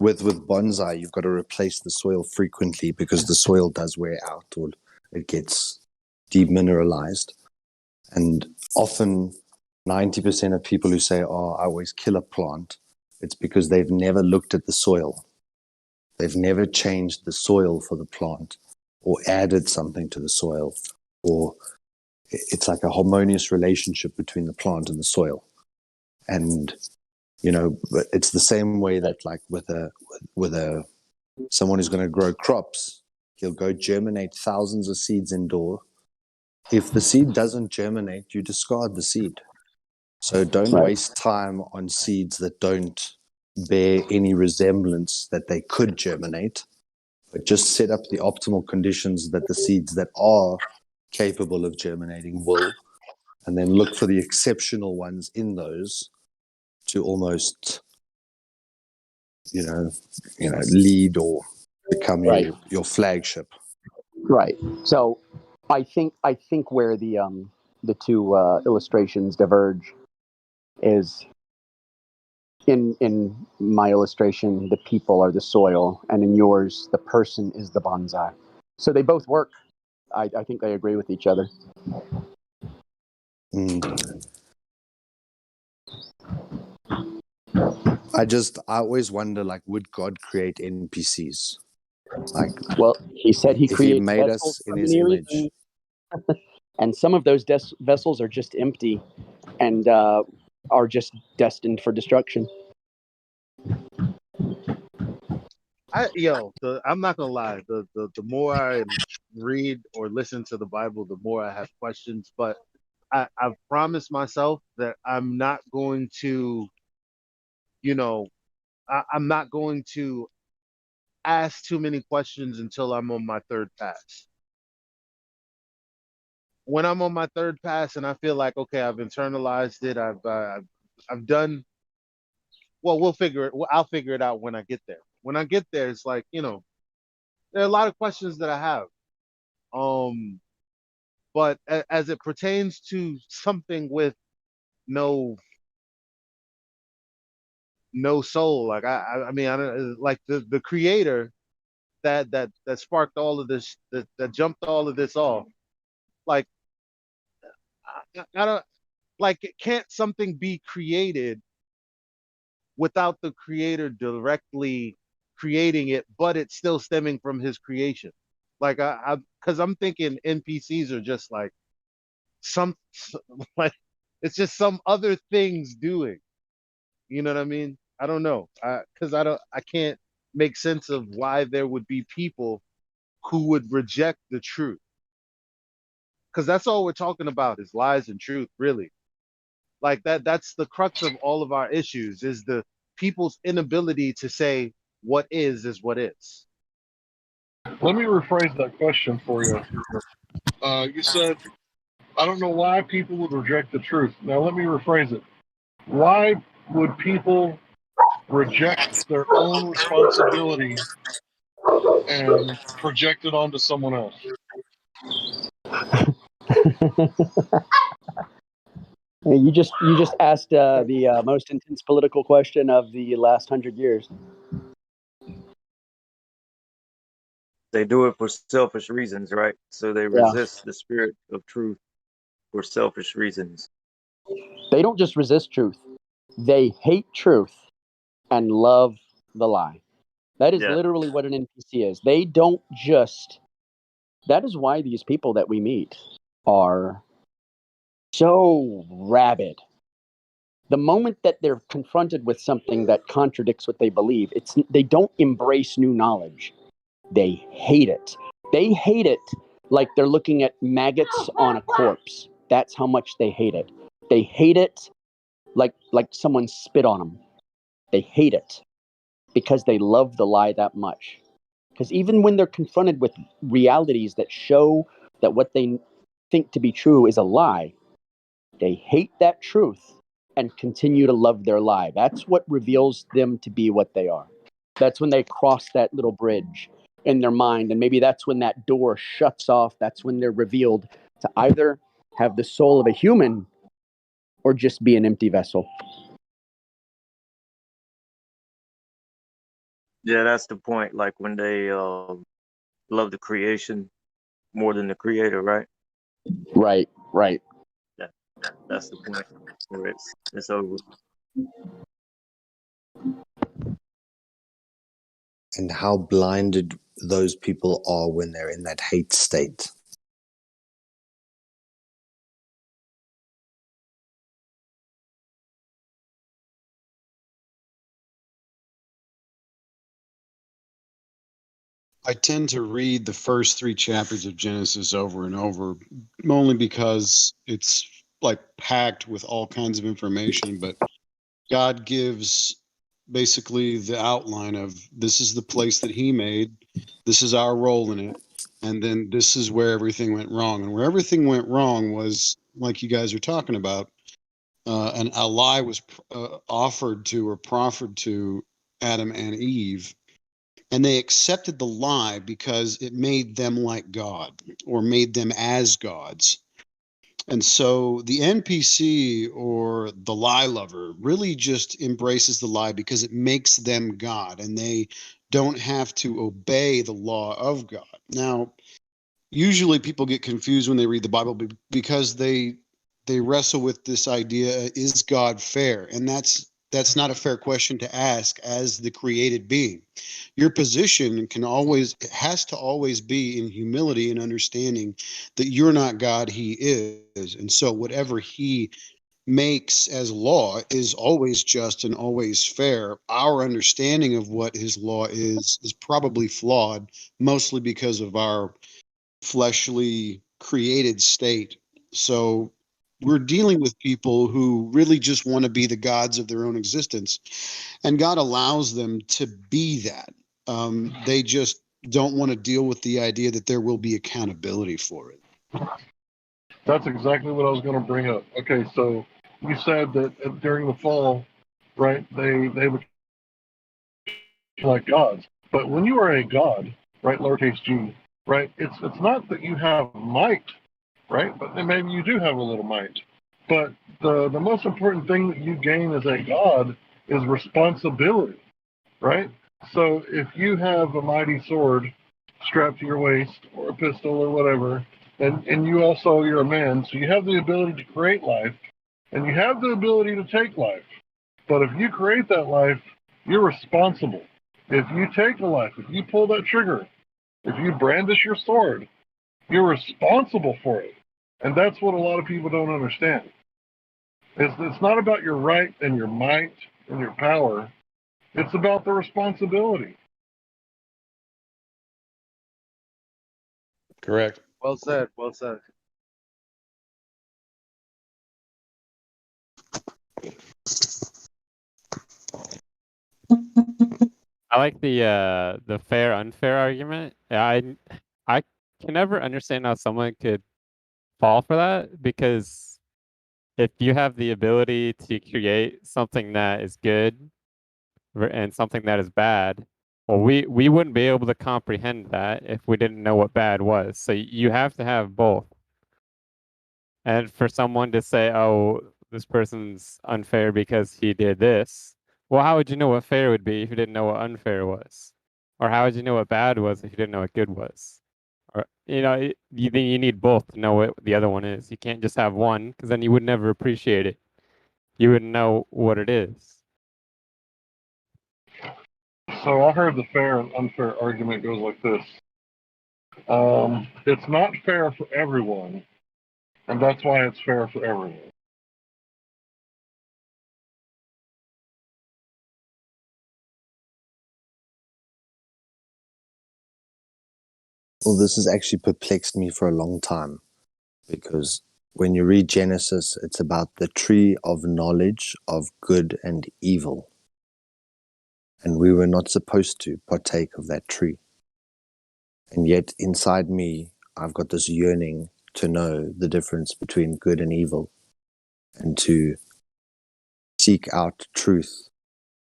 with bonsai, you've got to replace the soil frequently because the soil does wear out or it gets demineralized. And often 90% of people who say, oh, I always kill a plant, it's because they've never looked at the soil. They've never changed the soil for the plant or added something to the soil, or it's like a harmonious relationship between the plant and the soil. And, but it's the same way that like with someone who's going to grow crops, he'll go germinate thousands of seeds indoor. If the seed doesn't germinate, you discard the seed. So don't waste time on seeds that don't bear any resemblance that they could germinate, but just set up the optimal conditions that the seeds that are capable of germinating will, and then look for the exceptional ones in those to almost, lead or become Right. your flagship. Right. So I think where the two illustrations diverge is in my illustration, the people are the soil, and in yours, the person is the bonsai. So they both work. I think they agree with each other. I always wonder, like, would God create NPCs? Like, well, he said he if he creates made us vessels in for his many image. reasons, and some of those vessels are just empty and are just destined for destruction. I'm not gonna lie. The more I read or listen to the Bible, the more I have questions. But I've promised myself that I'm not going to, I'm not going to ask too many questions until I'm on my third pass. When I'm on my third pass and I feel like, okay, I've internalized it, I've done. Well, I'll figure it out when I get there. When I get there, it's like, there are a lot of questions that I have. But as it pertains to something with no soul, like I mean, I don't like the creator that sparked all of this, that jumped all of this off. Like I don't like, can't something be created without the creator directly creating it, but it's still stemming from his creation? Like because I'm thinking NPCs are just like some like it's just some other things doing. You know what I mean? I don't know. Because I can't make sense of why there would be people who would reject the truth. Because that's all we're talking about is lies and truth, really. Like that's the crux of all of our issues is the people's inability to say what is what is. Let me rephrase that question for you. You said, I don't know why people would reject the truth. Now, let me rephrase it. Why would people reject their own responsibility and project it onto someone else? You just asked the most intense political question of the last 100 years. They do it for selfish reasons, right? So they resist the spirit of truth for selfish reasons. They don't just resist truth; they hate truth and love the lie. That is literally what an NPC is. They don't just. That is why these people that we meet are so rabid. The moment that they're confronted with something that contradicts what they believe, they don't embrace new knowledge. They hate it. They hate it like they're looking at maggots on a corpse. That's how much they hate it. They hate it like someone spit on them. They hate it because they love the lie that much. Because even when they're confronted with realities that show that what they think to be true is a lie, they hate that truth and continue to love their lie. That's what reveals them to be what they are. That's when they cross that little bridge in their mind. And maybe that's when that door shuts off. That's when they're revealed to either have the soul of a human or just be an empty vessel. Yeah, that's the point. Like when they love the creation more than the creator, right? Right. Yeah, that's the point where it's over. And how blinded those people are when they're in that hate state. I tend to read the first 3 chapters of Genesis over and over, only because it's like packed with all kinds of information. But God gives basically the outline of this is the place that He made, this is our role in it, and then this is where everything went wrong. And where everything went wrong was, like you guys are talking about, a lie was offered to or proffered to Adam and Eve, and they accepted the lie because it made them like God or made them as gods. And so the NPC or the lie lover really just embraces the lie because it makes them God, and they don't have to obey the law of God. Now, usually people get confused when they read the Bible because they wrestle with this idea, is God fair? And that's not a fair question to ask as the created being. Your position has to always be in humility and understanding that you're not God, he is. And so whatever he makes as law is always just and always fair. Our understanding of what his law is probably flawed, mostly because of our fleshly created state. So we're dealing with people who really just want to be the gods of their own existence, and God allows them to be that. They just don't want to deal with the idea that there will be accountability for it. That's exactly what I was going to bring up. Okay, so you said that during the fall, right, they became like gods. But when you are a god, right, lowercase g, right, it's not that you have might, right, but then maybe you do have a little might. But the most important thing that you gain as a god is responsibility, right? So if you have a mighty sword strapped to your waist or a pistol or whatever, and you also, you're a man, so you have the ability to create life and you have the ability to take life. But if you create that life, you're responsible. If you take a life, if you pull that trigger, if you brandish your sword, you're responsible for it. And that's what a lot of people don't understand. It's not about your right and your might and your power. It's about the responsibility. Correct. Well said. Well said. I like the fair unfair argument. I can never understand how someone could fall for that, because if you have the ability to create something that is good and something that is bad, well, we wouldn't be able to comprehend that if we didn't know what bad was. So you have to have both. And for someone to say, oh, this person's unfair because he did this, well, how would you know what fair would be if you didn't know what unfair was? Or how would you know what bad was if you didn't know what good was? Or, you need both to know what the other one is. You can't just have one, because then you would never appreciate it. You wouldn't know what it is. So I heard the fair and unfair argument goes like this. It's not fair for everyone, and that's why it's fair for everyone. Well, this has actually perplexed me for a long time, because when you read Genesis, it's about the tree of knowledge of good and evil. And we were not supposed to partake of that tree. And yet inside me, I've got this yearning to know the difference between good and evil, and to seek out truth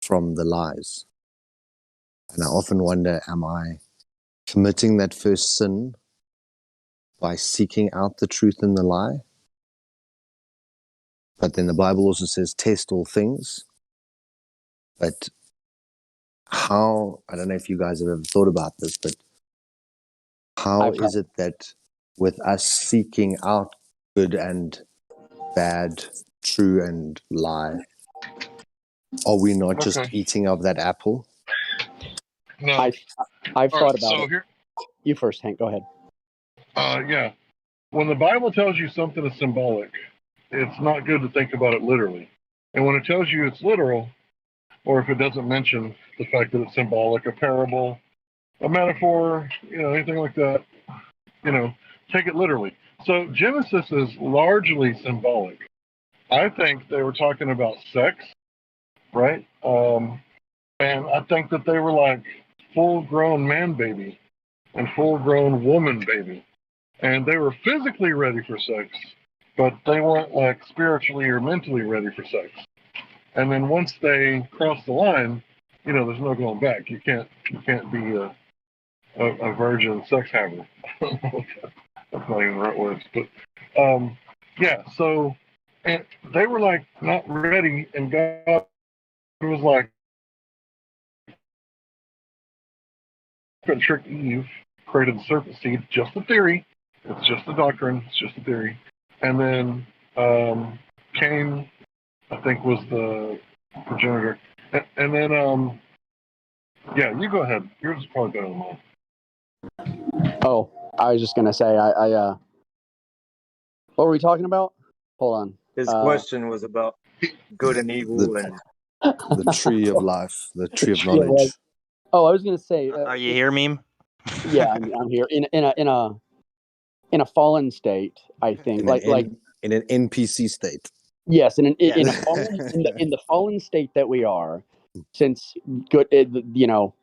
from the lies. And I often wonder, am I committing that first sin by seeking out the truth in the lie? But then the Bible also says, test all things. But how, I don't know if you guys have ever thought about this, but how is it that with us seeking out good and bad, true and lie, are we not just eating of that apple? No. I've thought about so it. Here, You first, Hank. Go ahead. yeah. When the Bible tells you something is symbolic, it's not good to think about it literally. And when it tells you it's literal, or if it doesn't mention the fact that it's symbolic, a parable, a metaphor, anything like that, take it literally. So Genesis is largely symbolic. I think they were talking about sex, right? And I think that they were like full-grown man baby and full-grown woman baby. And they were physically ready for sex, but they weren't like spiritually or mentally ready for sex. And then once they cross the line, there's no going back. You can't be a virgin sex hammer. That's not even the right words, but yeah. So, and they were like not ready, and God was like, "Going to trick Eve." Created the serpent seed. Just a theory. It's just a doctrine. It's just a theory. And then Cain, I think, was the progenitor. And then yeah, you go ahead. Yours is probably better than mine. Oh, I was just gonna say, what were we talking about? Hold on. His question was about good and evil and the tree of life, the tree of Tree of knowledge. life. Oh, I was gonna say. Are you here, meme? Yeah, I'm here in a fallen state. I think In an NPC state. yes, in Yes. the fallen state that we are, since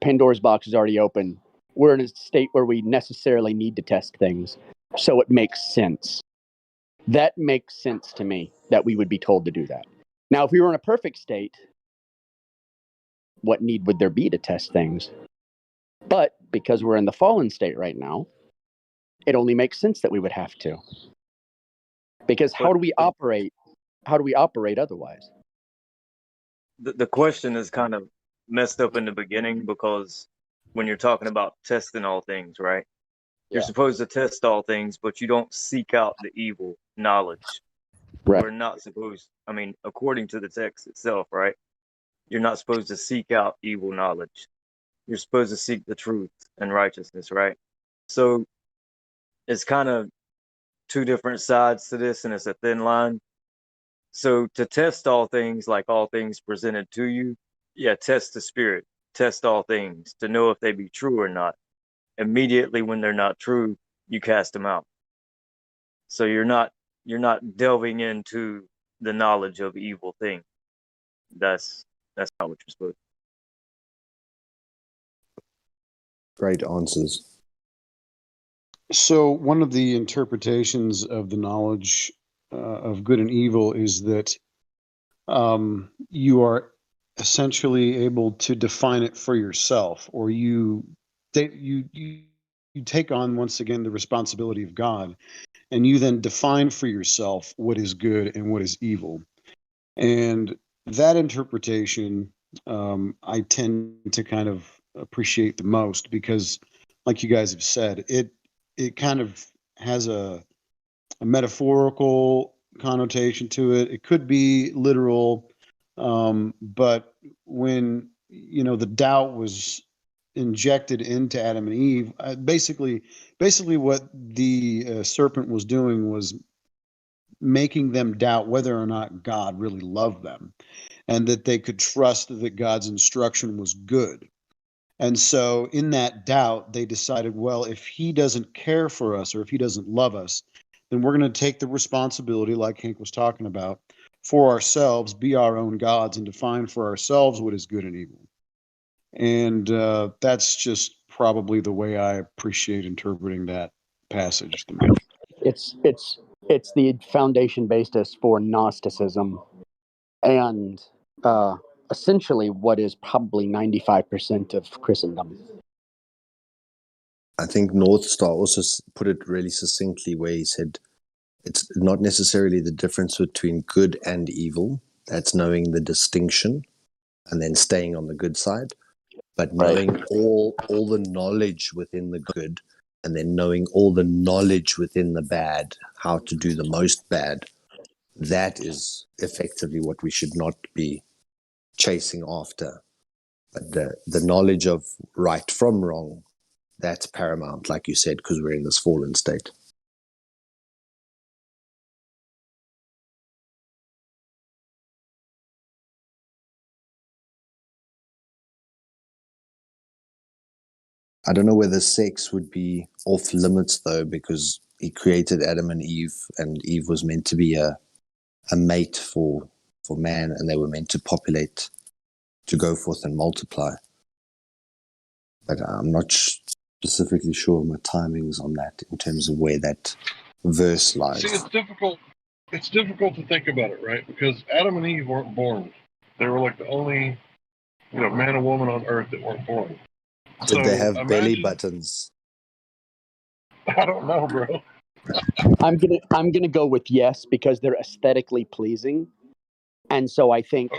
Pandora's box is already open. We're in a state where we necessarily need to test things, so it makes sense. That makes sense to me that we would be told to do that. Now, if we were in a perfect state, what need would there be to test things? But because we're in the fallen state right now, it only makes sense that we would have to. Because how do we operate? How do we operate otherwise? the question is kind of messed up in the beginning, because when you're talking about testing all things, right? You're supposed to test all things, but you don't seek out the evil knowledge. Right. We're not supposed, I mean, according to the text itself, right? You're not supposed to seek out evil knowledge. You're supposed to seek the truth and righteousness, right? So it's kind of two different sides to this, and it's a thin line. So to test all things, like all things presented to you, yeah, test the spirit, test all things to know if they be true or not. Immediately when they're not true, you cast them out. So you're not delving into the knowledge of evil things. That's not what you're supposed to. Great answers. So one of the interpretations of the knowledge of good and evil is that you are essentially able to define it for yourself, or you take on once again the responsibility of God, and you then define for yourself what is good and what is evil. And that interpretation I tend to kind of appreciate the most, because like you guys have said, it kind of has a metaphorical connotation to it. It could be literal, but when the doubt was injected into Adam and Eve, basically what the serpent was doing was making them doubt whether or not God really loved them, and that they could trust that God's instruction was good. And so in that doubt, they decided, well, if he doesn't care for us, or if he doesn't love us, then we're going to take the responsibility, like Hank was talking about, for ourselves, be our own gods, and define for ourselves what is good and evil. And that's just probably the way I appreciate interpreting that passage the most. It's the foundation basis for Gnosticism, and essentially what is probably 95% of Christendom. I think North Star also put it really succinctly, where he said it's not necessarily the difference between good and evil. That's knowing the distinction and then staying on the good side, but knowing all the knowledge within the good, and then knowing all the knowledge within the bad, how to do the most bad. That is effectively what we should not be chasing after. But the knowledge of right from wrong, that's paramount, like you said, because we're in this fallen state. I don't know whether sex would be off limits, though, because he created Adam and Eve was meant to be a mate for man, and they were meant to populate, to go forth and multiply. But I'm not specifically sure of my timings on that in terms of where that verse lies. See, it's difficult it's difficult to think about it, right? Because Adam and Eve weren't born. They were like the only, man and woman on earth that weren't born. Did they So have belly imagine, buttons? I don't know, bro. I'm gonna go with yes because they're aesthetically pleasing, and so I think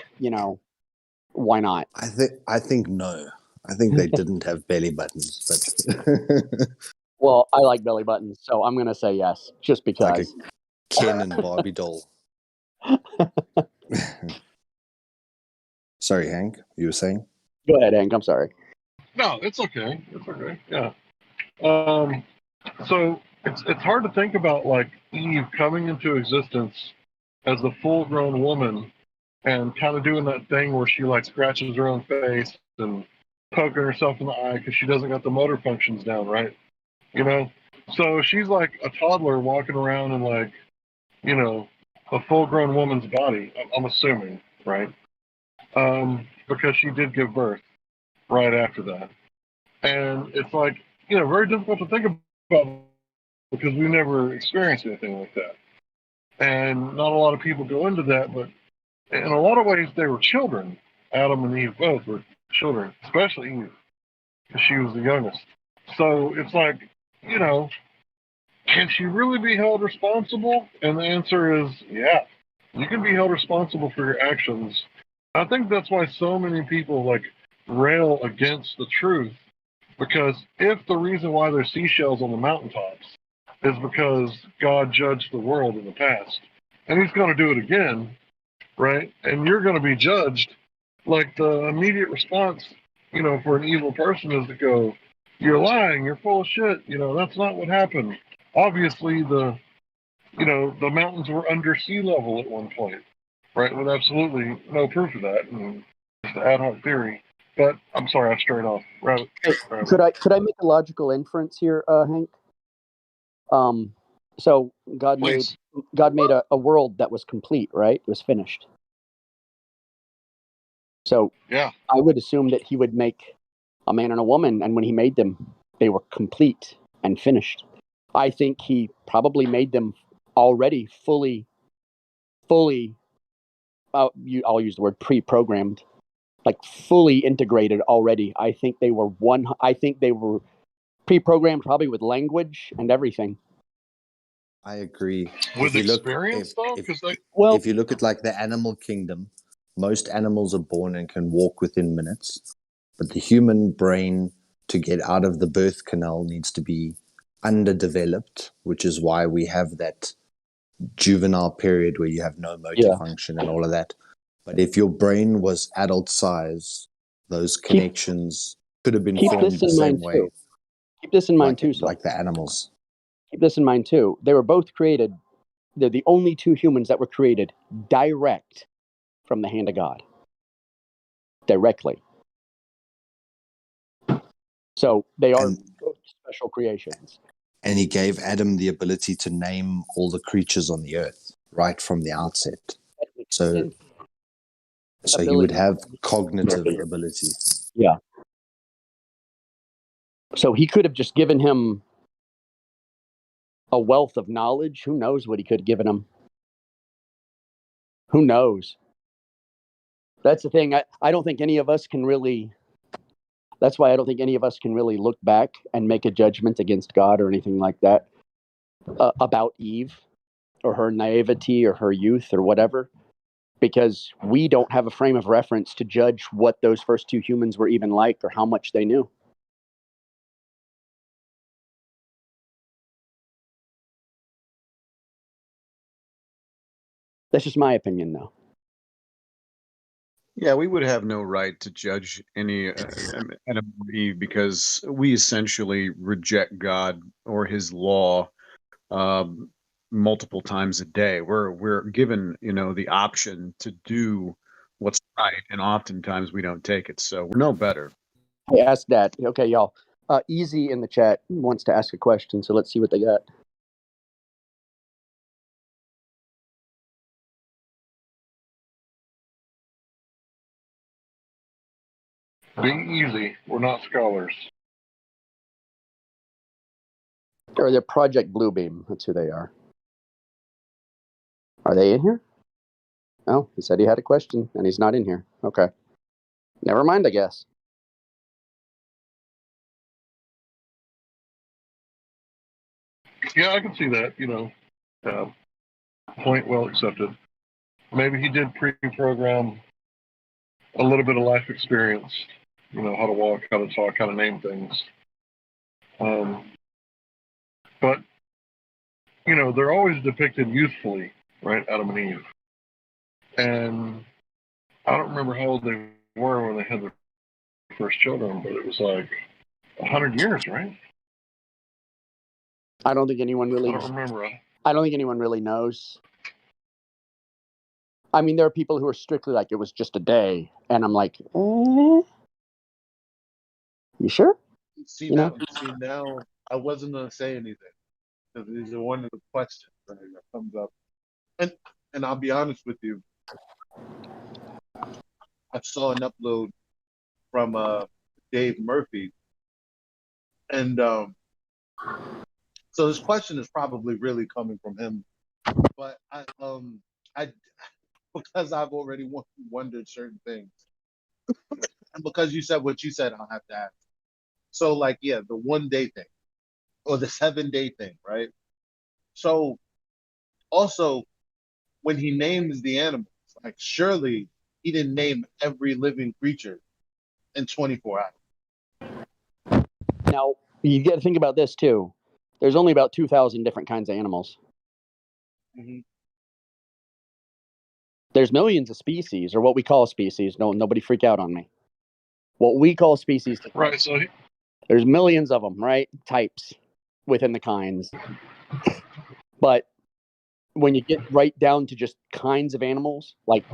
why not? I think no. I think they didn't have belly buttons, but Well, I like belly buttons, so I'm gonna say yes, just like a because. Ken and Barbie doll. Sorry, Hank, you were saying? Go ahead, Hank. I'm sorry. No, it's okay. It's okay. Yeah. So it's hard to think about like Eve coming into existence as a full-grown woman and kind of doing that thing where she like scratches her own face and poking herself in the eye because she doesn't got the motor functions down, right? So she's like a toddler walking around in like, a full-grown woman's body. I'm assuming, right? Because she did give birth right after that, and it's like very difficult to think about because we never experienced anything like that, and not a lot of people go into that, but in a lot of ways they were children. Adam and Eve both were children, especially Eve, because she was the youngest. So it's like, can she really be held responsible? And the answer is yeah. You can be held responsible for your actions. I think that's why so many people like rail against the truth, because if the reason why there's seashells on the mountaintops is because God judged the world in the past, and he's going to do it again, right? And you're going to be judged, like the immediate response, for an evil person is to go, you're lying, you're full of shit, that's not what happened. Obviously, the mountains were under sea level at one point, right? With absolutely no proof of that, and just an ad hoc theory. But I'm sorry, I strayed off. Right. Could I make a logical inference here, Hank? So God Please. made a world that was complete, right? It was finished. So yeah, I would assume that he would make a man and a woman, and when he made them, they were complete and finished. I think he probably made them already fully. I'll use the word pre-programmed, like fully integrated already. I think they were pre-programmed, probably with language and everything. I agree. with experience though, because If you look at like the animal kingdom, most animals are born and can walk within minutes, but the human brain to get out of the birth canal needs to be underdeveloped, which is why we have that juvenile period where you have no motor function and all of that. But if your brain was adult size, those connections could have been formed the same way. Keep this in mind too, like the animals. Keep this in mind too. They were both created. They're the only two humans that were created direct from the hand of God. Directly. So they are both special creations. And he gave Adam the ability to name all the creatures on the earth right from the outset. So he would have cognitive ability. Yeah. So he could have just given him a wealth of knowledge. Who knows what he could have given him? Who knows? That's the thing. I don't think any of us can really. That's why I don't think any of us can really look back and make a judgment against God or anything like that about Eve or her naivety or her youth or whatever, because we don't have a frame of reference to judge what those first two humans were even like or how much they knew. That's just my opinion, though. Yeah, we would have no right to judge any Adam or Eve because we essentially reject God or His law multiple times a day. We're given, the option to do what's right, and oftentimes we don't take it. So we're no better. I asked that. Okay, y'all. Easy in the chat wants to ask a question, so let's see what they got. be easy. We're not scholars. Or they're Project Bluebeam. That's who they are. Are they in here? Oh, he said he had a question, and he's not in here. Okay. Never mind, I guess. Yeah, I can see that. Point well accepted. Maybe he did pre-program a little bit of life experience. How to walk, how to talk, how to name things. But they're always depicted youthfully, right? Adam and Eve. And I don't remember how old they were when they had their first children, but it was like 100 years, right? I don't think anyone really. I don't remember. I don't think anyone really knows. I mean, there are people who are strictly like, it was just a day, and I'm like, you sure? See now, I wasn't gonna say anything because these are one of the questions that comes up, and I'll be honest with you. I saw an upload from Dave Murphy, and so this question is probably really coming from him, but I because I've already wondered certain things, and because you said what you said, I'll have to ask. So, like, yeah, the 1 day thing or the 7 day thing, right? So, also, when he names the animals, like, surely he didn't name every living creature in 24 hours. Now, you got to think about this too. There's only about 2,000 different kinds of animals. Mm-hmm. There's millions of species, or what we call species. Nobody freak out on me. What we call species. Right. So there's millions of them, right? Types within the kinds. But when you get right down to just kinds of animals, like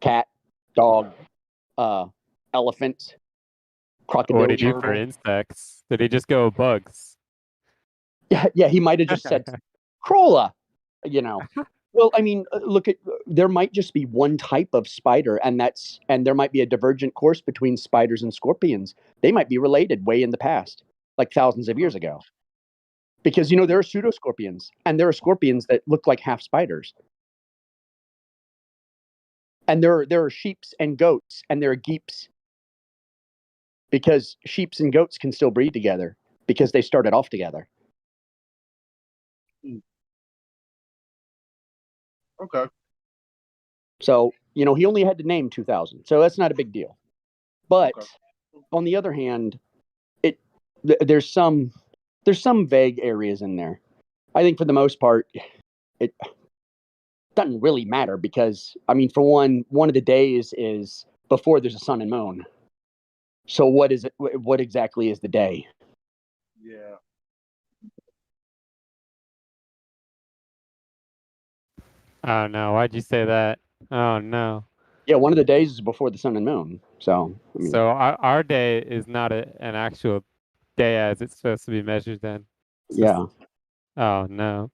cat, dog, elephant, crocodile. What did he do for insects? Did he just go bugs? Yeah, he might have just said crawler, Well, I mean, look at there might just be one type of spider, and there might be a divergent course between spiders and scorpions. They might be related way in the past, like thousands of years ago. Because there are pseudoscorpions, and there are scorpions that look like half spiders. And there are sheeps and goats, and there are geeps. Because sheeps and goats can still breed together because they started off together. Okay. So, he only had to name 2,000. So that's not a big deal. But on the other hand, there's some vague areas in there. I think for the most part, it doesn't really matter because, I mean, for one of the days is before there's a sun and moon. So what is it? What exactly is the day? Yeah. Oh no! Why'd you say that? Oh no! Yeah, one of the days is before the sun and moon. So I mean, So our day is not an actual day as it's supposed to be measured then. Yeah. Oh no.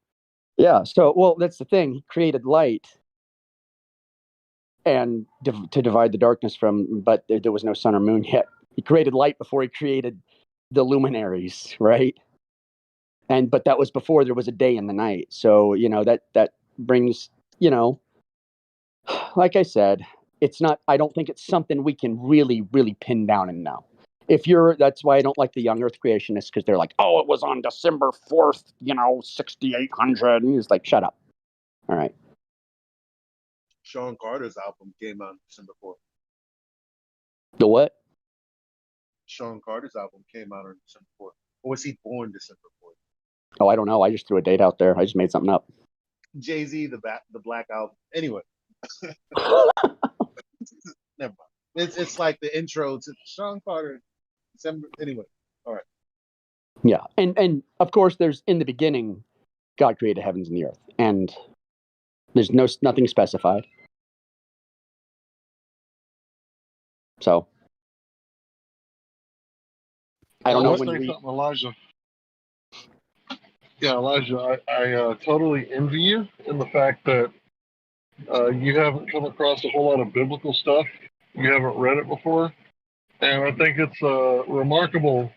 Yeah. So well, that's the thing. He created light, and to divide the darkness from, but there was no sun or moon yet. He created light before he created the luminaries, right? But that was before there was a day and the night. So that brings like I said, it's not. I don't think it's something we can really pin down and know. That's why I don't like the young Earth creationists, because they're like, oh, it was on December 4th, 6,800, and he's like, shut up. All right. Sean Carter's album came out December 4th. The what? Sean Carter's album came out on December 4th. Or was he born December 4th? Oh, I don't know. I just threw a date out there. I just made something up. Jay-Z, the Black Album. Anyway. Never mind. It's like the intro to Sean Carter. December. Anyway. All right. Yeah. And of course, there's in the beginning, God created heavens and the earth. And there's nothing specified. So I don't know Let's when say something, Elijah. Yeah, Elijah, I totally envy you in the fact that you haven't come across a whole lot of biblical stuff. You haven't read it before. And I think it's remarkable,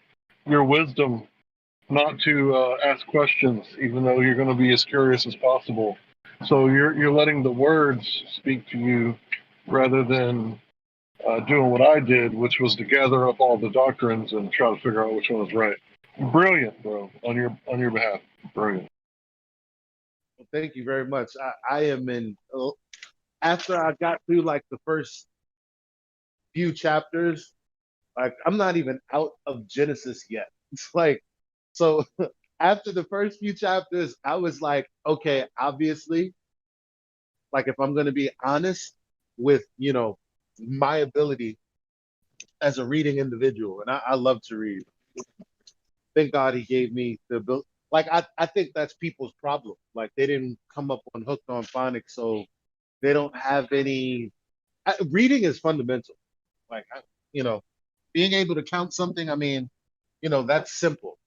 your wisdom, not to ask questions, even though you're going to be as curious as possible. So you're letting the words speak to you rather than doing what I did, which was to gather up all the doctrines and try to figure out which one was right. Brilliant, bro. On your behalf, brilliant. Well, thank you very much. I am in. After I got through like the first few chapters, like I'm not even out of Genesis yet. It's like, so after the first few chapters, I was like, okay, obviously, like if I'm gonna be honest with, you know, my ability as a reading individual, and I love to read. Thank God he gave me the ability. Like I think that's people's problem. Like they didn't come up on hooked on phonics, so they don't have any. Reading is fundamental. Like you know, being able to count something. I mean, you know, that's simple.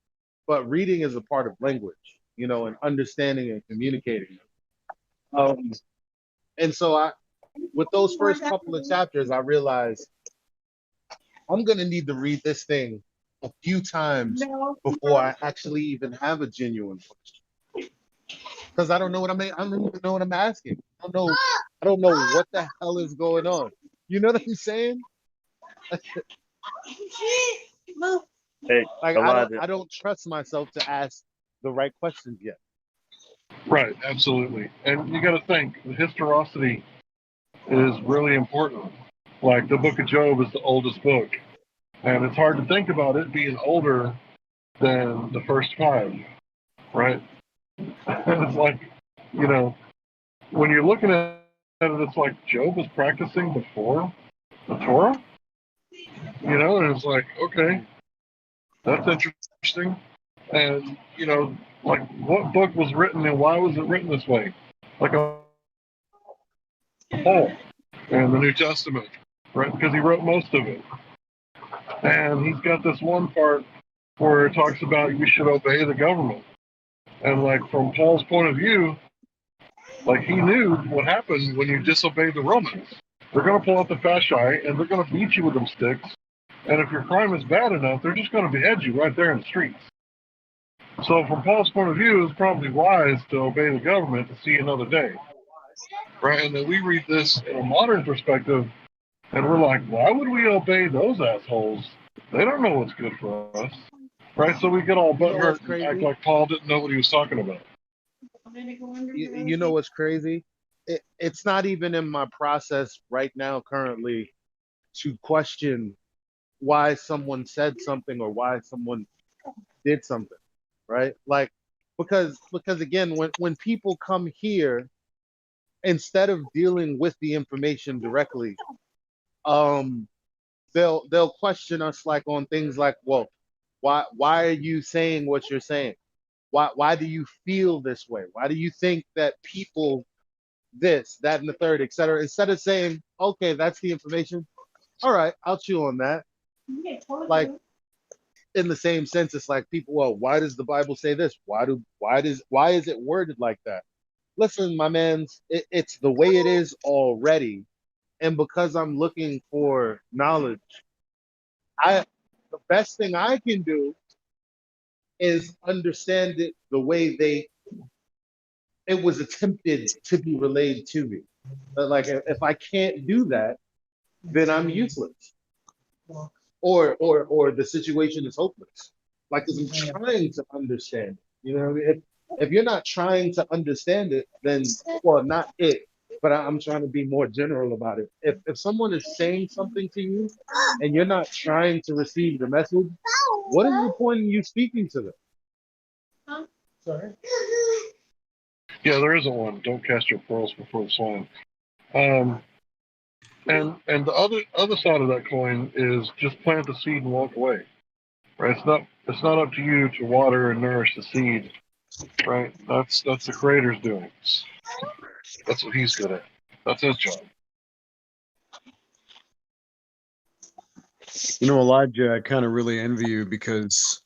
But reading is a part of language. You know, and understanding and communicating. And so with those first couple of chapters, I realized I'm gonna need to read this thing a few times before I actually even have a genuine question. Because I don't know what I don't even know what I'm asking. I don't know what the hell is going on. You know what I'm saying? Hey, Like Elijah. I don't trust myself to ask the right questions yet. Right, absolutely. And you got to think the historicity is really important. Like the Book of Job is the oldest book, and it's hard to think about it being older than the first five, right? And it's like, you know, when you're looking at it, it's like Job was practicing before the Torah, you know, and it's like, okay, that's interesting. And, you know, like what book was written and why was it written this way? Like Paul in the New Testament, right? Because he wrote most of it. And he's got this one part where it talks about you should obey the government. And like from Paul's point of view, like he knew what happened when you disobey the Romans. They're going to pull out the fasci and they're going to beat you with them sticks. And if your crime is bad enough, they're just going to behead you right there in the streets. So from Paul's point of view, it's probably wise to obey the government to see another day. Right? And then we read this in a modern perspective, and we're like, why would we obey those assholes? They don't know what's good for us. Right? So we get all butthurt and act like Paul didn't know what he was talking about. You know what's crazy? It's not even in my process right now currently to question why someone said something or why someone did something, right? Like because again, when people come here, instead of dealing with the information directly, they'll question us like on things like, well, why are you saying what you're saying? Why do you feel this way? Why do you think that people this, that, and the third, etc.? Instead of saying, okay, that's the information. All right, I'll chew on that. Like in the same sense, it's like people, well, why does the Bible say this? Why is it worded like that? Listen, my man's, it's the way it is already. And because I'm looking for knowledge, the best thing I can do is understand it the way it was attempted to be relayed to me. But like if I can't do that, then I'm useless. Or the situation is hopeless. Like I'm trying to understand. You know, if you're not trying to understand it, then well, not it, but I'm trying to be more general about it. If someone is saying something to you and you're not trying to receive the message, what is the point in you speaking to them? Sorry. Yeah, there isn't one. Don't cast your pearls before the swine. And the other side of that coin is just plant the seed and walk away. Right? It's not up to you to water and nourish the seed. Right? That's the Creator's doing. That's what He's good at. That's His job. You know, Elijah, I kind of really envy you because,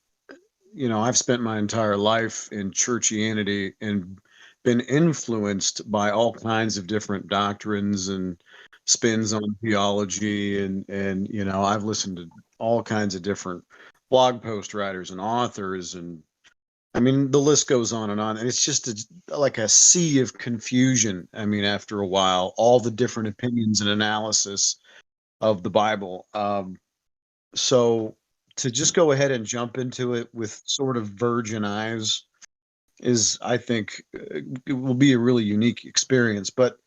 you know, I've spent my entire life in churchianity and been influenced by all kinds of different doctrines and spins on theology. And you know, I've listened to all kinds of different blog post writers and authors. And I mean, the list goes on, and it's just like a sea of confusion. I mean, after a while, all the different opinions and analysis of the Bible. So to just go ahead and jump into it with sort of virgin eyes is, I think, it will be a really unique experience. But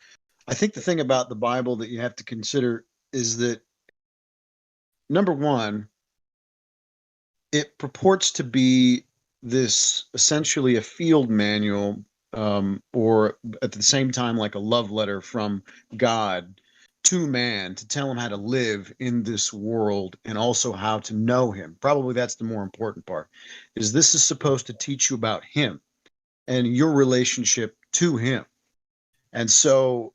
I think the thing about the Bible that you have to consider is that, number one, it purports to be this essentially a field manual, or at the same time like a love letter from God to man to tell him how to live in this world and also how to know him. Probably that's the more important part, is this is supposed to teach you about him and your relationship to him. And so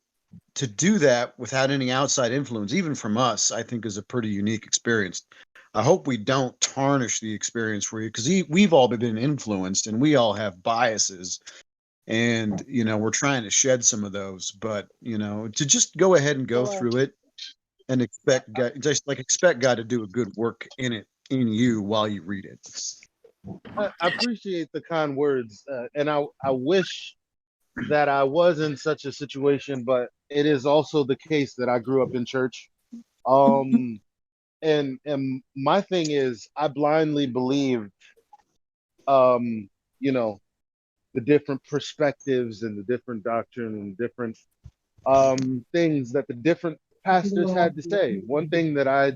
to do that without any outside influence, even from us, I think is a pretty unique experience. I hope we don't tarnish the experience for you, because we've all been influenced and we all have biases, and we're trying to shed some of those. But to just go ahead and go through it and expect God to do a good work in you while you read it. I appreciate the kind words, and I wish that I was in such a situation, but it is also the case that I grew up in church. And my thing is, I blindly believe, you know, the different perspectives and the different doctrine and different things that the different pastors had to say. One thing that I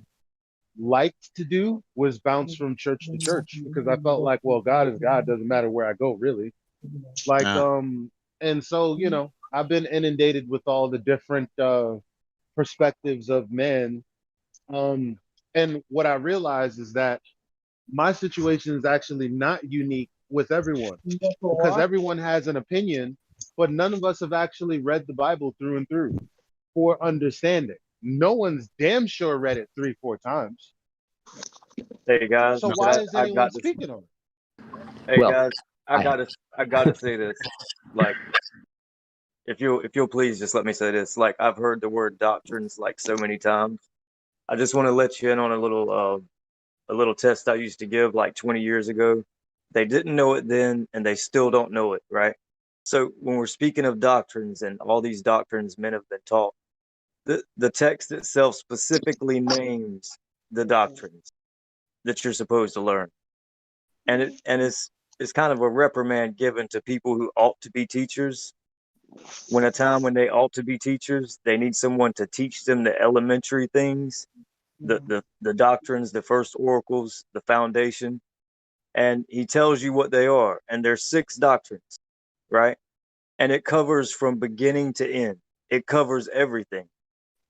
liked to do was bounce from church to church, because I felt like, well, God is God, doesn't matter where I go, really. Like, and so, I've been inundated with all the different perspectives of men. And what I realized is that my situation is actually not unique with everyone, because everyone has an opinion, but none of us have actually read the Bible through and through for understanding. No one's damn sure read it 3-4 times. Hey guys, So why is anyone speaking on it? Hey guys, I gotta say this. Like, if you'll please just let me say this. Like, I've heard the word doctrines like so many times. I just want to let you in on a little test I used to give like 20 years ago. They didn't know it then, and they still don't know it, right? So when we're speaking of doctrines and all these doctrines men have been taught, the text itself specifically names the doctrines that you're supposed to learn, and it's kind of a reprimand given to people who ought to be teachers. When a time when they ought to be teachers, they need someone to teach them the elementary things, the doctrines, the first oracles, the foundation. And he tells you what they are. And there's 6 doctrines, right? And it covers from beginning to end. It covers everything.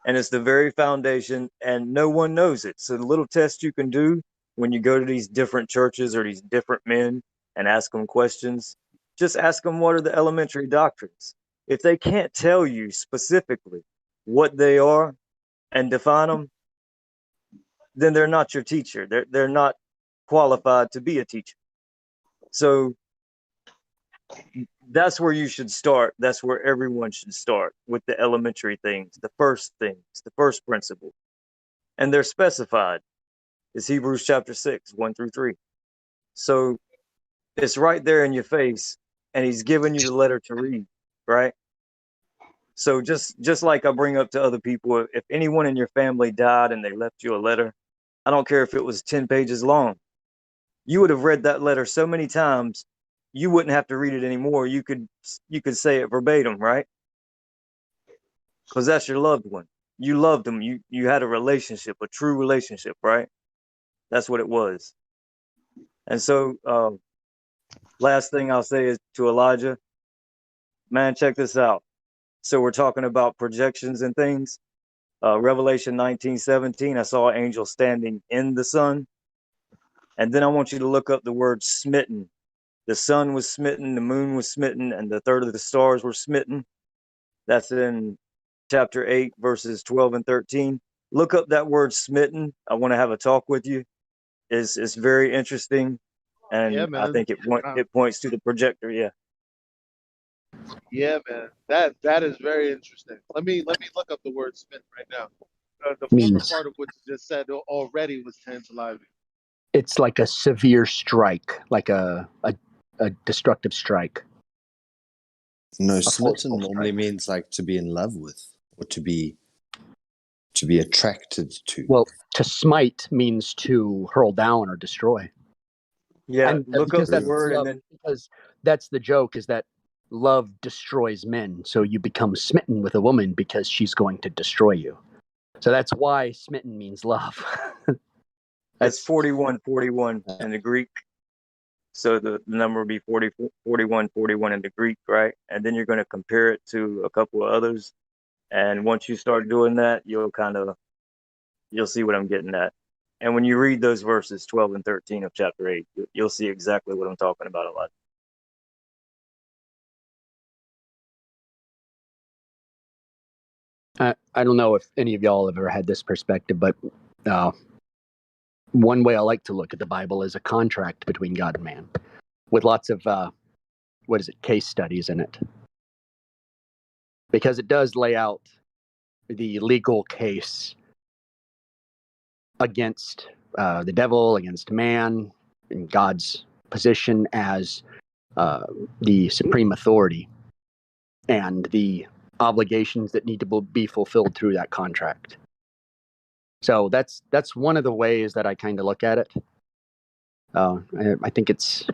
And it's the very foundation, and no one knows it. So the little test you can do when you go to these different churches or these different men and ask them questions, just ask them what are the elementary doctrines. If they can't tell you specifically what they are and define them, then they're not your teacher. They're not qualified to be a teacher. So that's where you should start. That's where everyone should start, with the elementary things, the first principle. And they're specified. It's Hebrews chapter 6, 1-3. So it's right there in your face, and he's giving you the letter to read, right? So just like I bring up to other people, if anyone in your family died and they left you a letter, I don't care if it was 10 pages long, you would have read that letter so many times, you wouldn't have to read it anymore. You could say it verbatim, right? Because that's your loved one. You loved them. You had a relationship, a true relationship, right? That's what it was. And so, last thing I'll say is to Elijah, man, check this out. So we're talking about projections and things. Revelation 19:17, I saw an angel standing in the sun. And then I want you to look up the word smitten. The sun was smitten, the moon was smitten, and the third of the stars were smitten. That's in chapter 8, verses 12 and 13. Look up that word smitten. I want to have a talk with you. It's very interesting, and Yeah, I man. think it points to the projector. Yeah. Yeah, man. That is very interesting. Let me look up the word smitten right now. The former Means part of what you just said already was tantalizing. it's like a severe strike, like a a destructive strike. No, A smitten forceful normally strike. means like to be in love with or to be attracted to. Well, to smite means to hurl down or destroy. Yeah, And look up because the that's word love, and then because that's the joke, is that love destroys men. So you become smitten with a woman because she's going to destroy you. So that's why smitten means love. it's 41 in the Greek. So the number would be 41 in the Greek, right? And then you're going to compare it to a couple of others. And once you start doing that, you'll see what I'm getting at. And when you read those verses 12 and 13 of chapter 8, you'll see exactly what I'm talking about a lot. I don't know if any of y'all have ever had this perspective, but one way I like to look at the Bible is a contract between God and man, with lots of case studies in it, because it does lay out the legal case against the devil, against man, and God's position as the supreme authority, and the obligations that need to be fulfilled through that contract. So that's one of the ways that I kind of look at it. I think it's,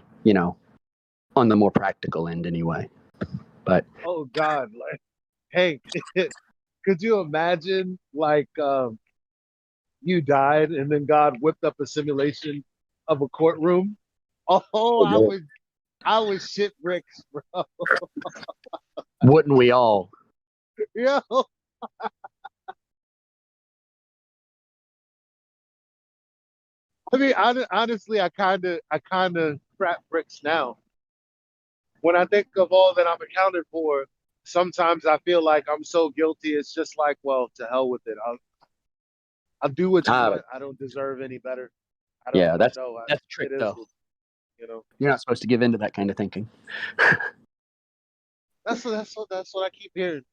on the more practical end anyway. But Oh God, like, hey, could you imagine like you died and then God whipped up a simulation of a courtroom? Oh, I would shit bricks, bro. wouldn't we all? Yeah. I mean, honestly, I kind of crap bricks now. When I think of all that I'm accounted for, sometimes I feel like I'm so guilty. It's just like, well, to hell with it. I'll do what you want. I don't deserve any better. I don't. Yeah, that's No, that's a trick it is. though. You know, You're not supposed to give in to that kind of thinking. that's what I keep hearing.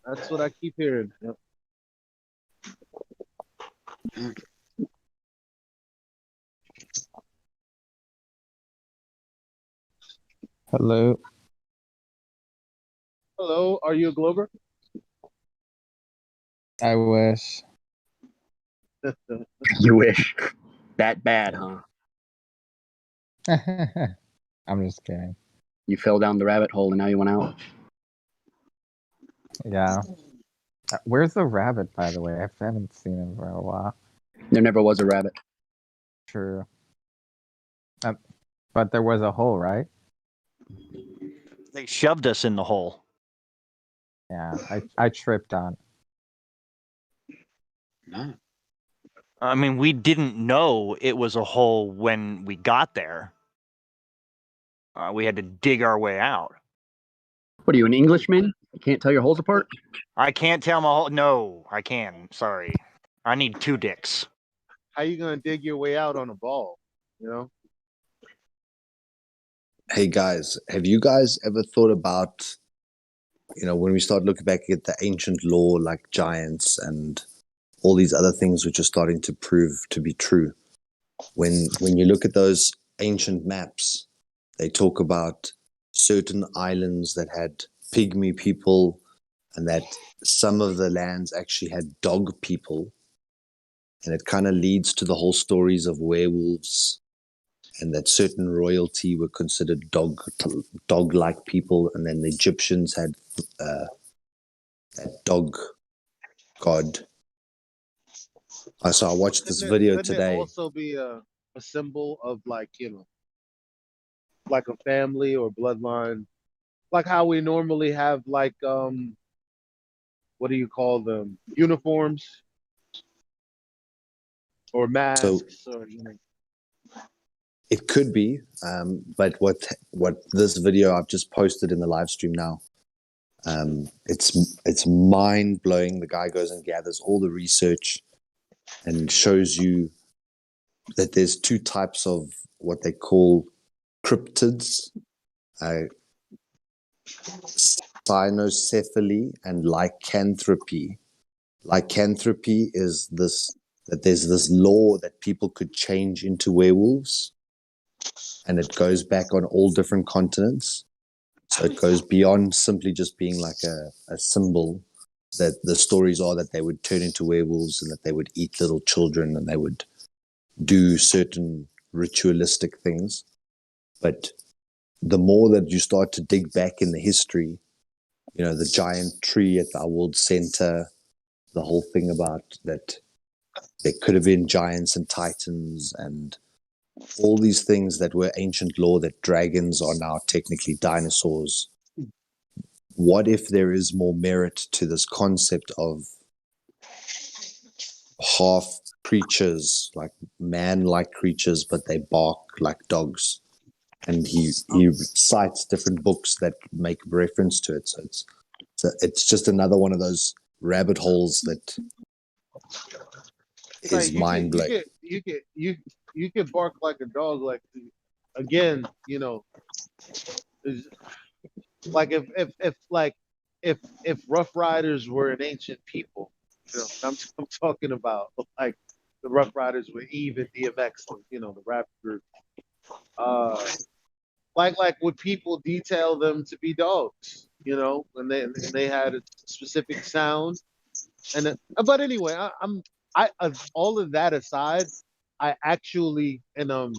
That's what I keep hearing. Yep. Hello. Hello, are you a Glover? I wish. You wish. That bad, huh? I'm just kidding. You fell down the rabbit hole and now you went out. Yeah. Where's the rabbit, by the way? I haven't seen him for a while. There never was a rabbit. True. But there was a hole, right? They shoved us in the hole. Yeah, I tripped on. No. I mean, we didn't know it was a hole when we got there. We had to dig our way out. What are you, an Englishman? You can't tell your holes apart? I can't tell my hole. No, I can. Sorry. I need 2 dicks. How you gonna dig your way out on a ball? You know. Hey guys, have you guys ever thought about, when we start looking back at the ancient law, like giants and all these other things which are starting to prove to be true? When you look at those ancient maps, they talk about certain islands that had pygmy people, and that some of the lands actually had dog people, and it kind of leads to the whole stories of werewolves, and that certain royalty were considered dog-like people, and then the Egyptians had that dog god. So I watched this video Couldn't it today. also be a symbol of like, like a family or bloodline, like how we normally have like what do you call them, uniforms or masks, or It could be, but what this video I've just posted in the live stream now, it's mind blowing. The guy goes and gathers all the research and shows you that there's 2 types of what they call cryptids, cynocephaly and lycanthropy. Lycanthropy is this that there's this law that people could change into werewolves, and it goes back on all different continents. So it goes beyond simply just being like a symbol. That the stories are that they would turn into werewolves and that they would eat little children and they would do certain ritualistic things. But the more that you start to dig back in the history, you know, the giant tree at our world center, the whole thing about that there could have been giants and titans and all these things that were ancient lore, that dragons are now technically dinosaurs. What if there is more merit to this concept of half creatures, like man-like creatures, but they bark like dogs? And he cites different books that make reference to it. So it's just another one of those rabbit holes that is mind blowing. You can bark like a dog. Like, again, you know, like if Rough Riders were an ancient people, you know, I'm talking about like the Rough Riders with Eve and DMX, you know, the rap group. Like would people detail them to be dogs? You know, and they had a specific sound, and but anyway, all of that aside, I actually I'm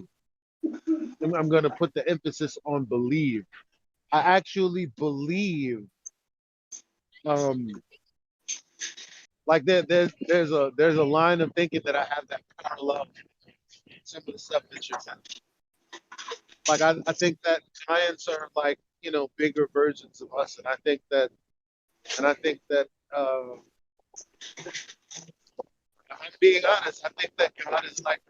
gonna put the emphasis on believe. I actually believe like there's a line of thinking that I have that parallel some of the stuff that you're saying. Like I think that giants are like, you know, bigger versions of us, and I think that I'm being honest, I think that God is like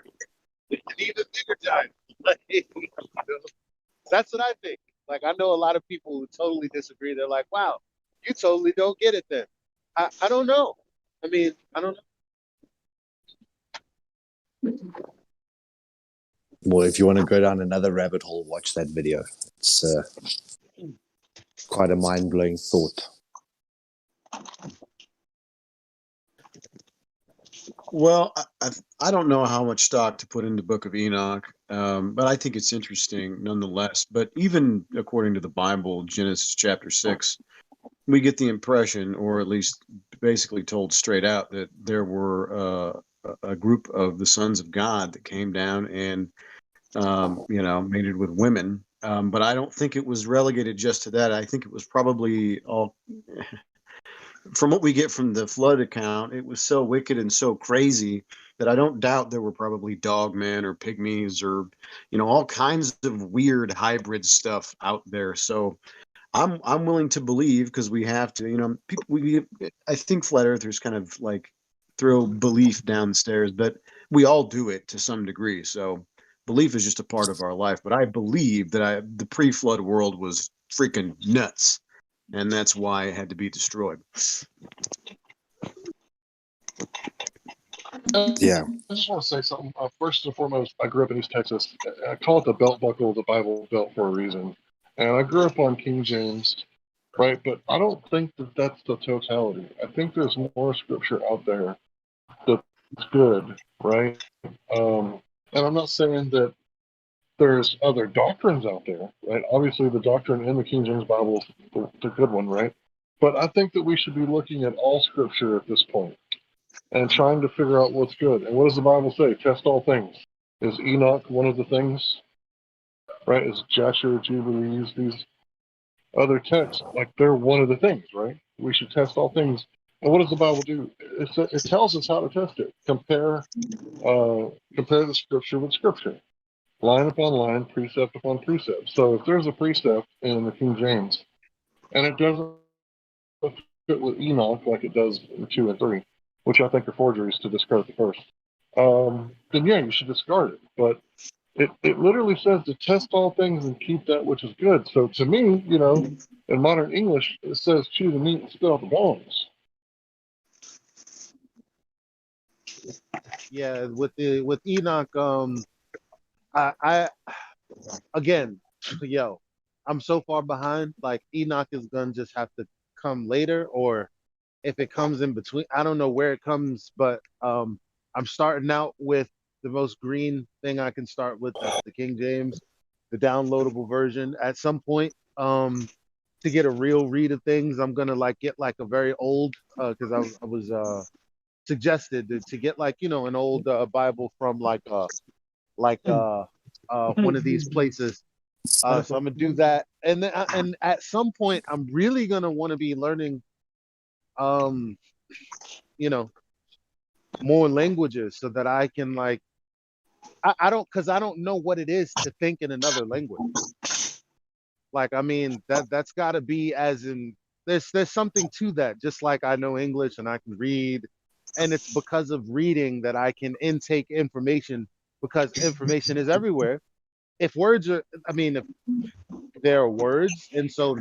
an even bigger giant. Like, you know, that's what I think. Like, I know a lot of people who totally disagree. They're like, wow, you totally don't get it then. I don't know. I mean, I don't know. Well, if you want to go down another rabbit hole, watch that video. It's quite a mind-blowing thought. Well, I don't know how much stock to put into Book of Enoch, but I think it's interesting nonetheless. But even according to the Bible, Genesis chapter 6, we get the impression, or at least basically told straight out, that there were a group of the sons of God that came down and, you know, mated with women. But I don't think it was relegated just to that. I think it was probably all, from what we get from the flood account, it was so wicked and so crazy that I don't doubt there were probably dogmen or pygmies or, you know, all kinds of weird hybrid stuff out there. So I'm willing to believe, because we have to, you know, I think flat earthers kind of like throw belief downstairs, but we all do it to some degree. So belief is just a part of our life. But I believe that the pre-flood world was freaking nuts, and that's why it had to be destroyed. Yeah. I just want to say something. First and foremost, I grew up in East Texas. I call it the belt buckle of the Bible Belt for a reason. And I grew up on King James, right? But I don't think that that's the totality. I think there's more scripture out there that's good, right? And I'm not saying that there's other doctrines out there, right? Obviously, the doctrine in the King James Bible is the good one, right? But I think that we should be looking at all scripture at this point and trying to figure out what's good. And what does the Bible say? Test all things. Is Enoch one of the things? Right? Is Jasher, Jubilees, these other texts, like they're one of the things, right? We should test all things. And what does the Bible do? It tells us how to test it. Compare the scripture with scripture, line upon line, precept upon precept. So if there's a precept in the King James and it doesn't fit with Enoch like it does in 2 and 3, which I think are forgeries to discredit the first, then yeah, you should discard it. But it literally says to test all things and keep that which is good. So to me, you know, in modern English, it says chew the meat and spit out the bones. Yeah, with Enoch, I again, yo, I'm so far behind. Like Enoch is gonna just have to come later, or if it comes in between, I don't know where it comes, but I'm starting out with the most green thing I can start with. That's the King James, the downloadable version. At some point, to get a real read of things, I'm gonna like get like a very old, because I was suggested to get like an old Bible from like one of these places. So I'm gonna do that, and then and at some point, I'm really gonna want to be learning, you know, more languages so that I can like I don't because I don't know what it is to think in another language. Like I mean that's got to be as in there's something to that. Just like I know English and I can read, and it's because of reading that I can intake information because information is everywhere. If words are, I mean, if there are words, and so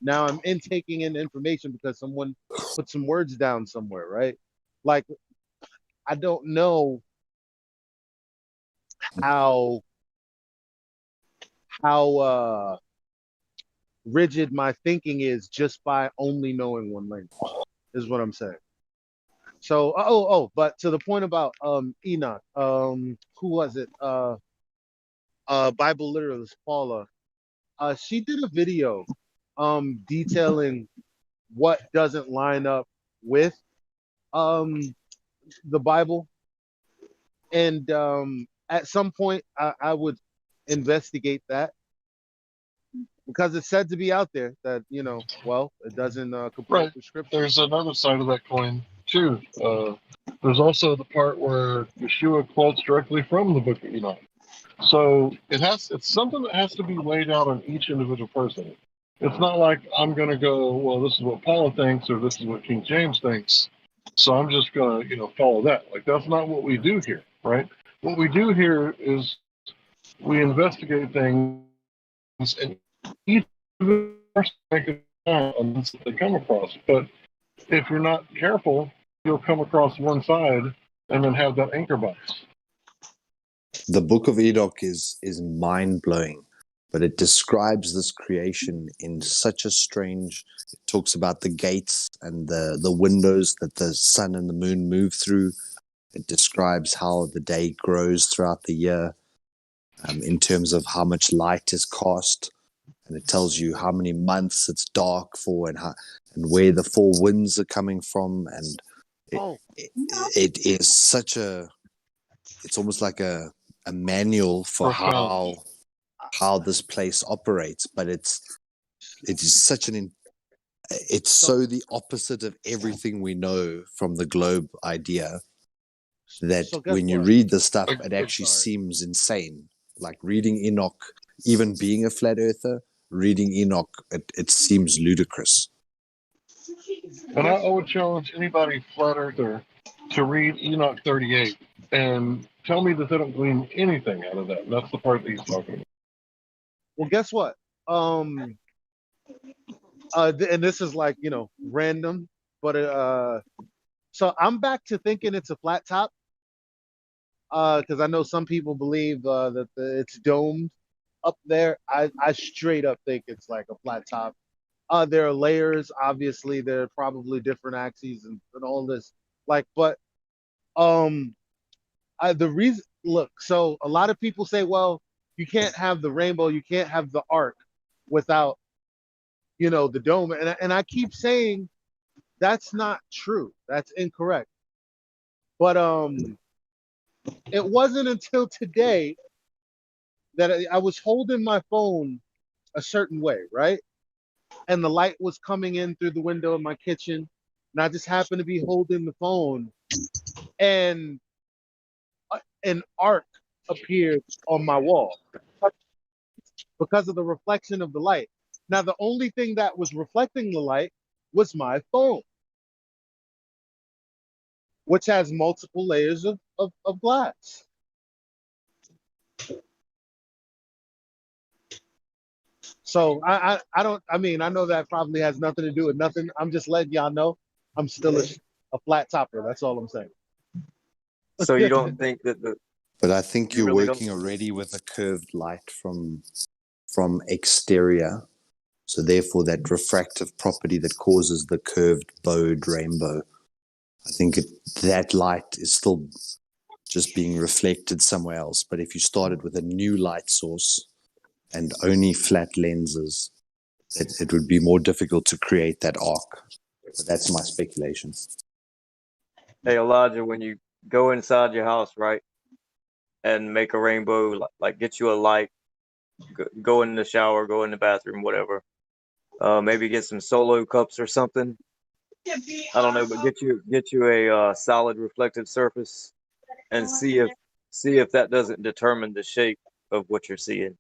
now I'm intaking in information because someone put some words down somewhere, right? Like I don't know how how rigid my thinking is just by only knowing one language is what I'm saying. So but to the point about Enoch, who was it? Bible literalist Paula. She did a video detailing what doesn't line up with the Bible. And at some point I would investigate that because it's said to be out there that well, it doesn't comport Right. with scripture. There's another side of that coin too. There's also the part where Yeshua quotes directly from the Book of Enoch. So it's something that has to be laid out on each individual person. It's not like I'm going to go, well, this is what Paula thinks or this is what King James thinks, so I'm just going to follow that. Like that's not what we do here, right? What we do here is we investigate things, and each person make a on this they come across. But if you're not careful, you'll come across one side and then have that anchor box. The Book of Enoch is mind blowing, but it describes this creation in such a strange. It talks about the gates and the windows that the sun and the moon move through. It describes how the day grows throughout the year, in terms of how much light is cast, and it tells you how many months it's dark for, and where the four winds are coming from, and it is such a. It's almost like a manual for how this place operates, but it is such it's so the opposite of everything we know from the globe idea that when you read the stuff, it actually seems insane. Like reading Enoch, even being a flat earther, reading Enoch, it seems ludicrous. And I would challenge anybody flat earther to read Enoch 38 and tell me that they don't glean anything out of that. And that's the part that he's talking about. Well, guess what? And this is like random, but so I'm back to thinking it's a flat top. Because I know some people believe that it's domed up there. I straight up think it's like a flat top. There are layers, obviously. There are probably different axes and all this. Like, but the reason, look, so a lot of people say, well, you can't have the rainbow, you can't have the arc without, the dome. And I keep saying that's not true. That's incorrect. But it wasn't until today that I was holding my phone a certain way, right? And the light was coming in through the window of my kitchen, and I just happened to be holding the phone, and an arc appeared on my wall because of the reflection of the light. Now, the only thing that was reflecting the light was my phone, which has multiple layers of glass. So I don't, I mean, I know that probably has nothing to do with nothing. I'm just letting y'all know I'm still a flat topper. That's all I'm saying. So you don't think that But I think you're really working already with a curved light from exterior. So therefore that refractive property that causes the curved bowed rainbow. I think that light is still just being reflected somewhere else. But if you started with a new light source and only flat lenses, it would be more difficult to create that arc. But that's my speculation. Hey Elijah, when you go inside your house, right, and make a rainbow, like get you a light, go in the shower, go in the bathroom, whatever. Maybe get some solo cups or something. I don't know, but get you a solid reflective surface and see if that doesn't determine the shape of what you're seeing.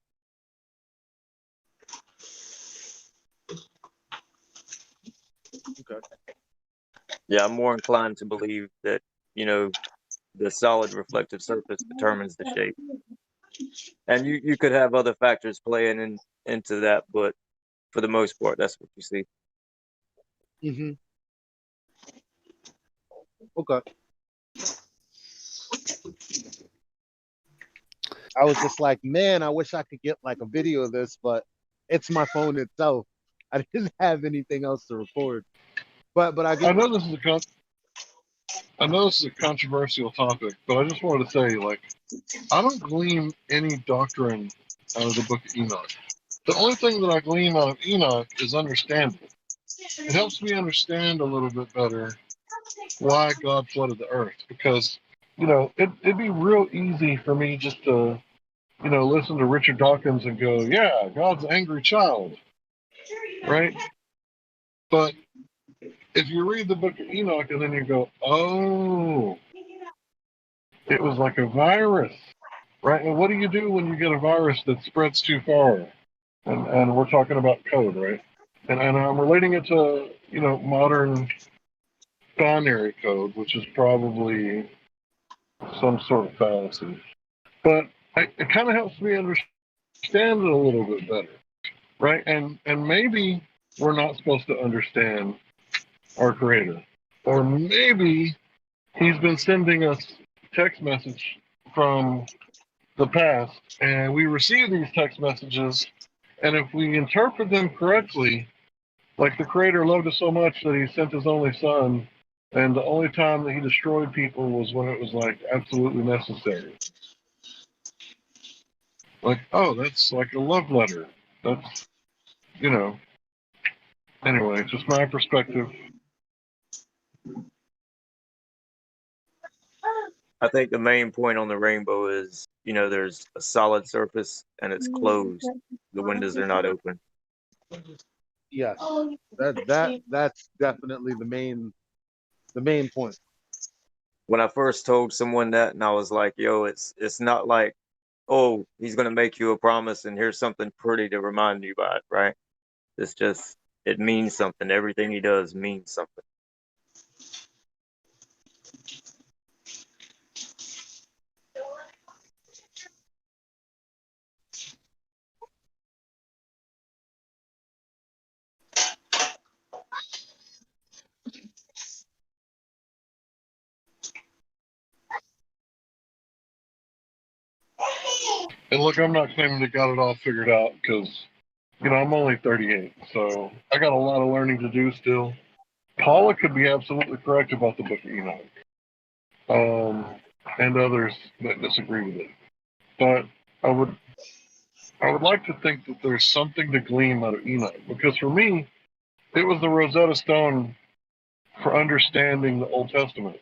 Okay. Yeah, I'm more inclined to believe that, you know, the solid reflective surface determines the shape. And you could have other factors playing into that, but for the most part, that's what you see. Mm-hmm. Okay. I was just like, man, I wish I could get like a video of this, but it's my phone itself. I didn't have anything else to record. But I I get. know this is a controversial topic, but I just wanted to say, like, I don't glean any doctrine out of the Book of Enoch. The only thing that I glean out of Enoch is understanding. It helps me understand a little bit better why God flooded the earth, because it'd be real easy for me just to listen to Richard Dawkins and go, yeah, God's an angry child, right? But if you read the Book of Enoch and then you go, oh, it was like a virus, right? And what do you do when you get a virus that spreads too far? And we're talking about code, right? And I'm relating it to modern binary code, which is probably some sort of fallacy. But it kind of helps me understand it a little bit better, right? And maybe we're not supposed to understand our Creator, or maybe He's been sending us text message from the past, and we receive these text messages, and if we interpret them correctly, like the Creator loved us so much that He sent His only Son, and the only time that He destroyed people was when it was like absolutely necessary. Like, oh, that's like a love letter. That's, anyway, just my perspective. I think the main point on the rainbow is, there's a solid surface and it's closed. The windows are not open. Yes, that's definitely the main point. When I first told someone that, and I was like, yo, it's not like, oh, he's gonna make you a promise and here's something pretty to remind you about, right? It's just, it means something. Everything he does means something. And look, I'm not claiming to got it all figured out because, I'm only 38, so I got a lot of learning to do still. Paula could be absolutely correct about the Book of Enoch, and others that disagree with it. But I would like to think that there's something to glean out of Enoch, because for me, it was the Rosetta Stone for understanding the Old Testament.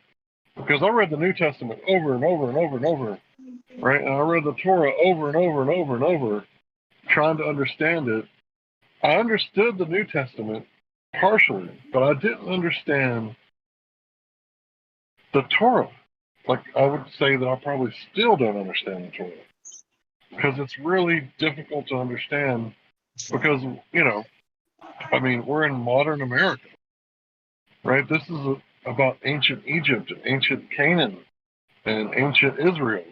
Because I read the New Testament over and over and over and over, right? And I read the Torah over and over and over and over, trying to understand it. I understood the New Testament partially, but I didn't understand the Torah. Like, I would say that I probably still don't understand the Torah, because it's really difficult to understand, because, we're in modern America, right? This is about ancient Egypt and ancient Canaan and ancient Israel.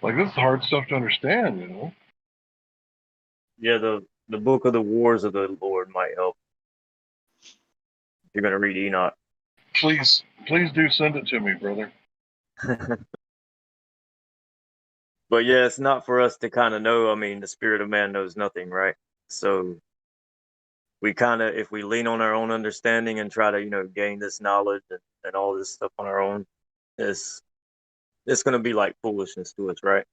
Like, this is hard stuff to understand, Yeah, the book of the wars of the Lord might help. If you're gonna read Enoch. Please do send it to me, brother. But yeah, it's not for us to kind of know. The spirit of man knows nothing, right? So we kind of, if we lean on our own understanding and try to, gain this knowledge and all this stuff on our own, it's gonna be like foolishness to us, right?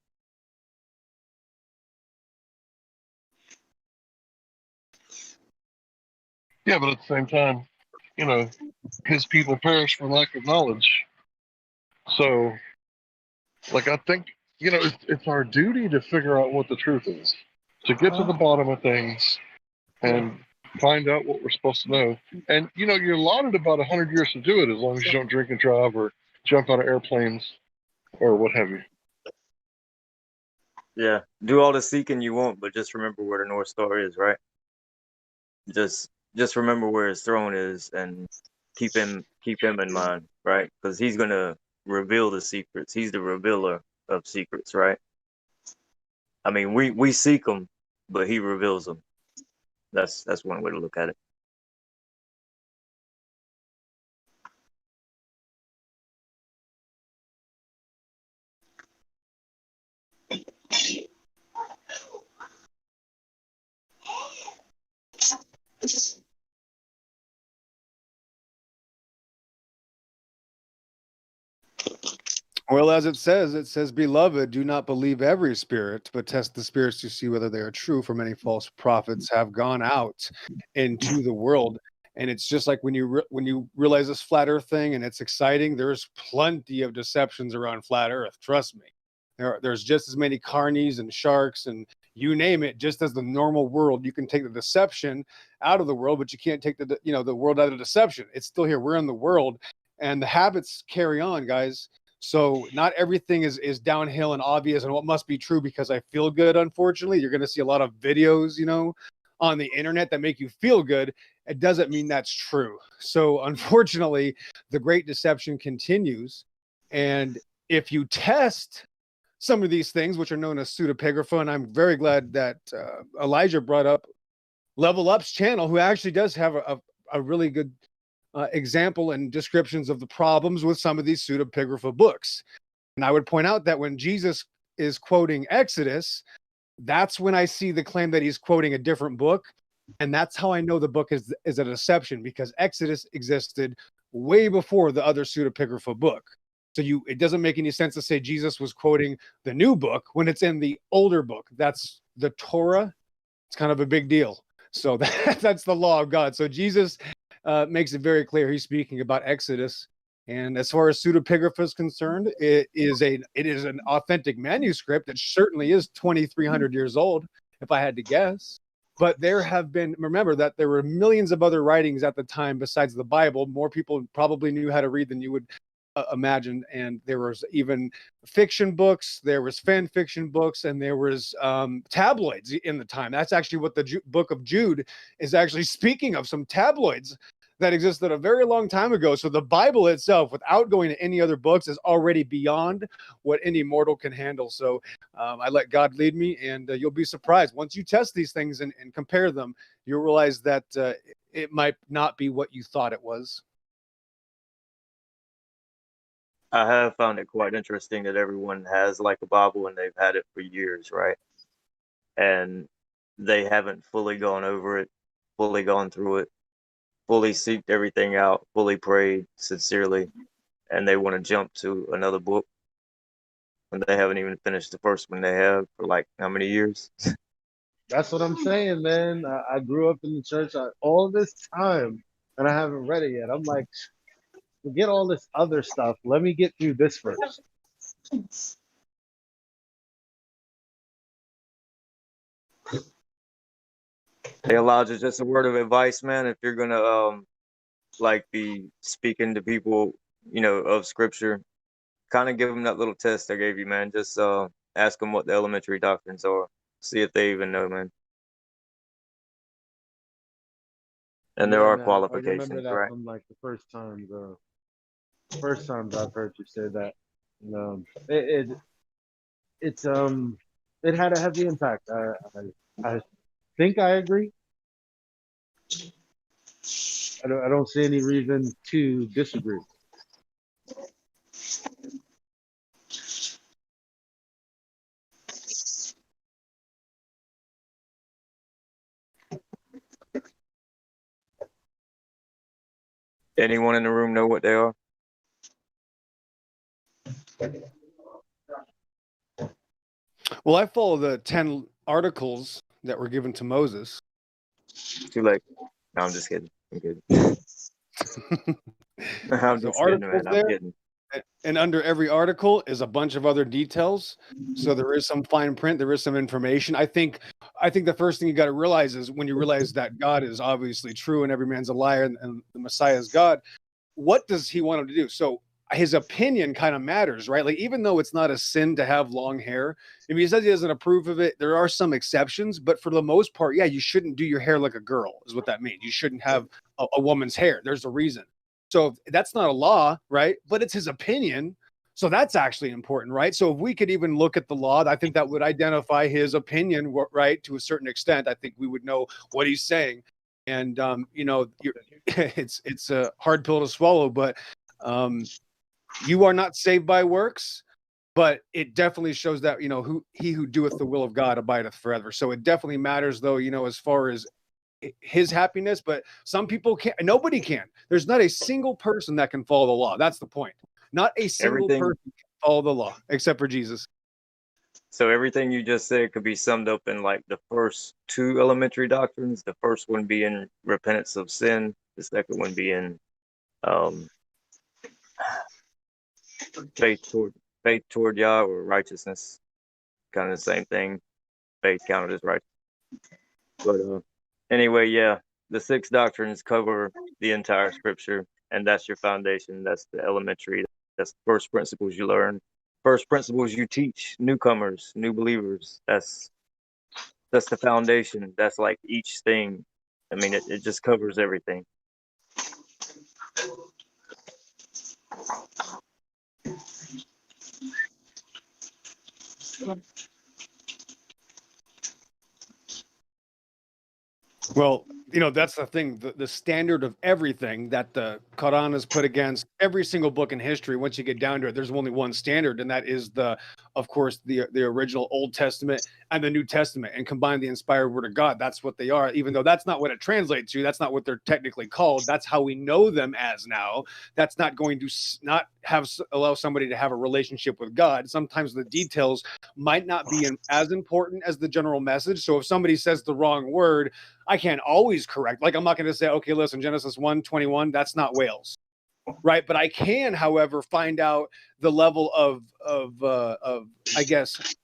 Yeah, but at the same time, you know, his people perish for lack of knowledge. So, like, I think, you know, it's our duty to figure out what the truth is, to get to the bottom of things and find out what we're supposed to know. And, you know, you're allotted about 100 years to do it as long as you don't drink and drive or jump out of airplanes or what have you. Yeah, do all the seeking you want, but just remember where the North Star is, right? Just remember where his throne is and keep him in mind, right? Because he's gonna reveal the secrets. He's the revealer of secrets, right? I mean, we seek him, but he reveals them. That's one way to look at it. Well, as it says, beloved, do not believe every spirit, but test the spirits to see whether they are true, for many false prophets have gone out into the world. And it's just like when you realize this flat earth thing and it's exciting, there's plenty of deceptions around flat earth. Trust me. There's just as many carnies and sharks and you name it, just as the normal world. You can take the deception out of the world, but you can't take the world out of deception. It's still here. We're in the world and the habits carry on, guys. So not everything is downhill and obvious and what must be true because I feel good. Unfortunately, you're going to see a lot of videos, on the internet that make you feel good. It doesn't mean that's true. So unfortunately, the great deception continues. And if you test some of these things, which are known as pseudepigrapha, and I'm very glad that Elijah brought up Level Up's channel, who actually does have a really good example and descriptions of the problems with some of these pseudepigrapha books. And I would point out that when Jesus is quoting Exodus, that's when I see the claim that he's quoting a different book. And that's how I know the book is a deception, because Exodus existed way before the other pseudepigrapha book. So it doesn't make any sense to say Jesus was quoting the new book when it's in the older book. That's the Torah. It's kind of a big deal. So that's the law of God. So Jesus makes it very clear he's speaking about Exodus. And as far as pseudepigrapha is concerned, it is an authentic manuscript. It certainly is 2,300 years old, if I had to guess. But remember that there were millions of other writings at the time besides the Bible. More people probably knew how to read than you would imagine. And there was even fiction books, there was fan fiction books, and there was tabloids in the time. That's actually what the book of Jude is actually speaking of, some tabloids that existed a very long time ago. So the Bible itself, without going to any other books, is already beyond what any mortal can handle. So I let God lead me, and you'll be surprised. Once you test these things and compare them, you'll realize that it might not be what you thought it was. I have found it quite interesting that everyone has like a Bible and they've had it for years, right? And they haven't fully gone over it, fully gone through it, fully seeked everything out, fully prayed sincerely, and they want to jump to another book when they haven't even finished the first one they have for like how many years? That's what I'm saying, man. I grew up in the church all this time, and I haven't read it yet. I'm like, forget all this other stuff. Let me get through this first. Hey Elijah, just a word of advice, man. If you're gonna like be speaking to people, of scripture, kind of give them that little test I gave you, man. Just ask them what the elementary doctrines are. See if they even know, man. And there are Man, I qualifications, remember that right? from like the first times I've heard you say that. It had a heavy impact. I think I agree. I don't see any reason to disagree. Anyone in the room know what they are? Well, I follow the 10 articles that were given to Moses. Too late. No, I'm just kidding. I'm kidding. I'm So just kidding, man. articles I'm there, kidding. and under every article is a bunch of other details. So there is some fine print, there is some information. I think the first thing you got to realize is when you realize that God is obviously true and every man's a liar and the Messiah is God, what does he want him to do? So his opinion kind of matters, right? Like, even though it's not a sin to have long hair, if he says he doesn't approve of it, there are some exceptions, but for the most part, yeah, you shouldn't do your hair like a girl, is what that means. You shouldn't have a woman's hair. There's a reason. So that's not a law, right? But it's his opinion. So that's actually important, right? So if we could even look at the law, I think that would identify his opinion, right? To a certain extent, I think we would know what he's saying. And, it's a hard pill to swallow, but you are not saved by works, but it definitely shows that, he who doeth the will of God abideth forever. So it definitely matters, though, as far as his happiness, but some people can't. Nobody can. There's not a single person that can follow the law. That's the point. Not a single person can follow the law except for Jesus. So everything you just said could be summed up in like the first two elementary doctrines. The first one being repentance of sin. The second one being faith toward Yah, or righteousness. Kind of the same thing. Faith counted as right. But anyway, yeah, the 6 doctrines cover the entire scripture, and that's your foundation. That's the elementary. That's the first principles you learn. First principles you teach newcomers, new believers. That's the foundation. That's like each thing. I mean, it just covers everything. Well, that's the thing. The standard of everything that the Quran has put against every single book in history, once you get down to it, there's only one standard, and that is of course, the original Old Testament and the New Testament, and combine the inspired word of God. That's what they are, even though that's not what it translates to. That's not what they're technically called. That's how we know them as now. That's not going to not allow somebody to have a relationship with God. Sometimes the details might not be as important as the general message. So if somebody says the wrong word, I can't always correct. Like, I'm not going to say, okay, listen, Genesis 1:21, that's not whales, right? But I can, however, find out the level of I guess,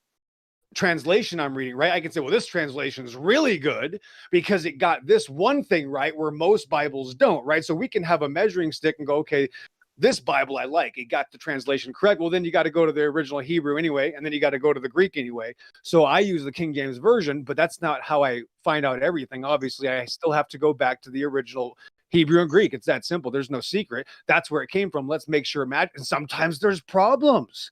translation I'm reading, right? I can say, well, this translation is really good because it got this one thing right where most Bibles don't, right? So we can have a measuring stick and go, okay, this Bible I like, it got the translation correct. Well, then you got to go to the original Hebrew anyway, and then you got to go to the Greek anyway. So I use the King James Version, but that's not how I find out everything. Obviously, I still have to go back to the original Hebrew and Greek. It's that simple. There's no secret. That's where it came from. Let's make sure. And sometimes there's problems.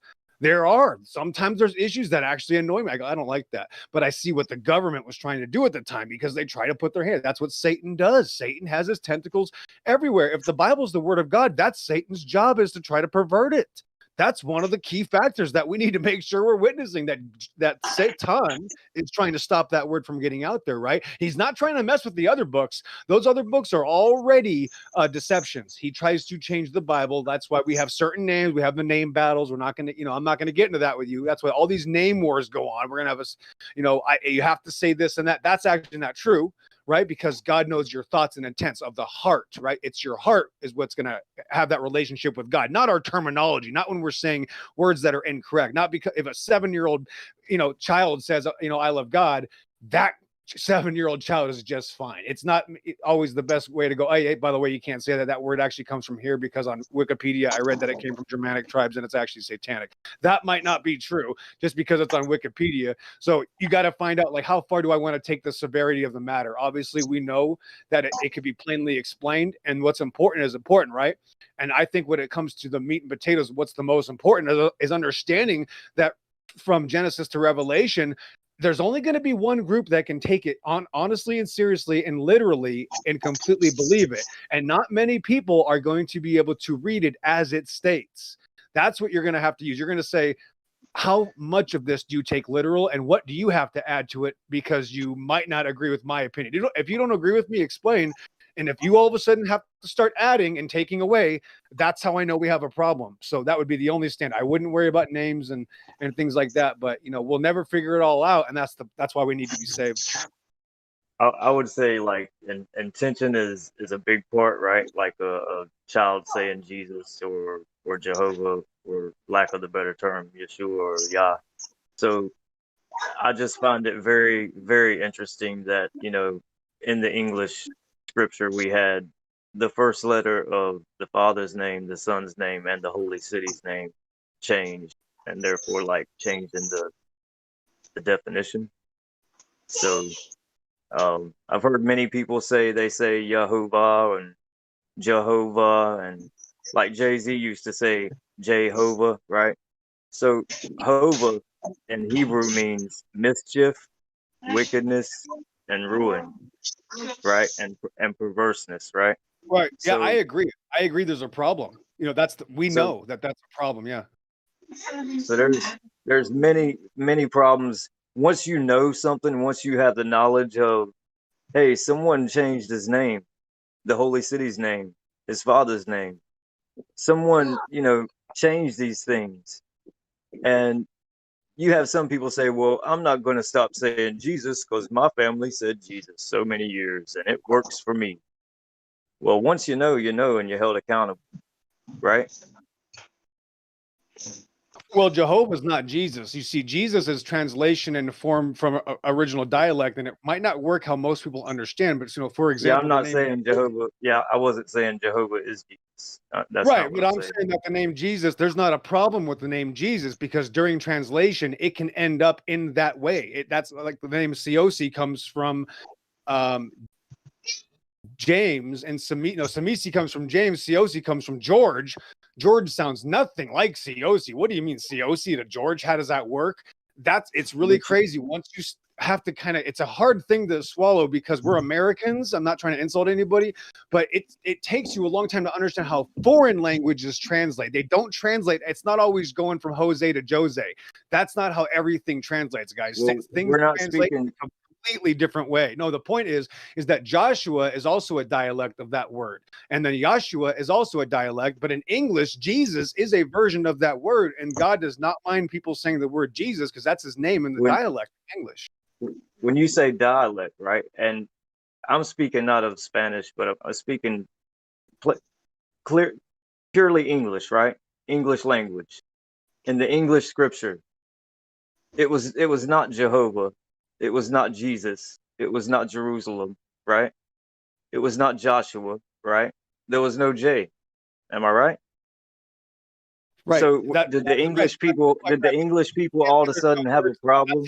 Sometimes there's issues that actually annoy me. I go, I don't like that. But I see what the government was trying to do at the time, because they try to put their hand. That's what Satan does. Satan has his tentacles everywhere. If the Bible's the word of God, that's Satan's job, is to try to pervert it. That's one of the key factors that we need to make sure we're witnessing, that Satan is trying to stop that word from getting out there, right? He's not trying to mess with the other books. Those other books are already deceptions. He tries to change the Bible. That's why we have certain names. We have the name battles. We're not going to, I'm not going to get into that with you. That's why all these name wars go on. We're going to have you have to say this and that. That's actually not true, right? Because God knows your thoughts and intents of the heart, right? It's your heart is what's going to have that relationship with God, not our terminology, not when we're saying words that are incorrect. Not because if a 7-year-old, child says, I love God, that 7-year-old child is just fine. It's not always the best way to go, hey, by the way, you can't say that. That word actually comes from here, because on Wikipedia, I read that it came from Germanic tribes and it's actually satanic. That might not be true just because it's on Wikipedia. So you got to find out, like, how far do I want to take the severity of the matter? Obviously, we know that it could be plainly explained, and what's important is important, right? And I think when it comes to the meat and potatoes, what's the most important is understanding that from Genesis to Revelation, there's only going to be one group that can take it on honestly and seriously and literally and completely believe it. And not many people are going to be able to read it as it states. That's what you're going to have to use. You're going to say, how much of this do you take literal, and what do you have to add to it because you might not agree with my opinion? If you don't agree with me, explain. And if you all of a sudden have to start adding and taking away, that's how I know we have a problem. So that would be the only stand. I wouldn't worry about names and things like that. But we'll never figure it all out, and that's why we need to be saved. I would say like intention is a big part, right? Like a child saying Jesus or Jehovah, or lack of the better term, Yeshua or Yah. So I just find it very, very interesting that, in the English scripture, we had the first letter of the Father's name, the Son's name, and the Holy City's name changed, and therefore like changed in the definition. So I've heard many people say Yahovah and Jehovah, and like Jay-Z used to say Jehovah, right? So Hova in Hebrew means mischief, wickedness, and ruin, right? And perverseness, right? Right. Yeah, So, I agree. There's a problem. We know that that's a problem. Yeah. So there's many problems. Once you know something, once you have the knowledge of, hey, someone changed his name, the Holy City's name, his father's name. Someone, changed these things. And you have some people say, well, I'm not going to stop saying Jesus because my family said Jesus so many years and it works for me. Well, once you know, and you're held accountable, right? Well, Jehovah's not Jesus. You see, Jesus is translation and form from original dialect, and it might not work how most people understand. But for example, Yeah, I'm not saying Jehovah. Yeah, I wasn't saying Jehovah is Jesus. That's right, not but what I'm saying that the name Jesus, there's not a problem with the name Jesus, because during translation, it can end up in that way. That's like the name Siosi comes from James, and Samisi comes from James, Siosi comes from George. George sounds nothing like Siosi. What do you mean Siosi to George? How does that work? It's really crazy. Once you have to it's a hard thing to swallow, because we're Americans. I'm not trying to insult anybody, but it takes you a long time to understand how foreign languages translate. They don't translate. It's not always going from Jose to Jose. That's not how everything translates, guys. Well, Things we're not translate speaking. completely different way. No, the point is that Joshua is also a dialect of that word, and then Yahshua is also a dialect. But in English, Jesus is a version of that word, and God does not mind people saying the word Jesus, because that's his name in the dialect in English. When you say dialect, right? And I'm speaking not of Spanish, but I'm speaking purely English, right? English language. In the English scripture, it was not Jehovah, it was not Jesus, it was not Jerusalem, right? It was not Joshua, right? There was no J. Am I right? Right. So did the English people all of a sudden have a problem?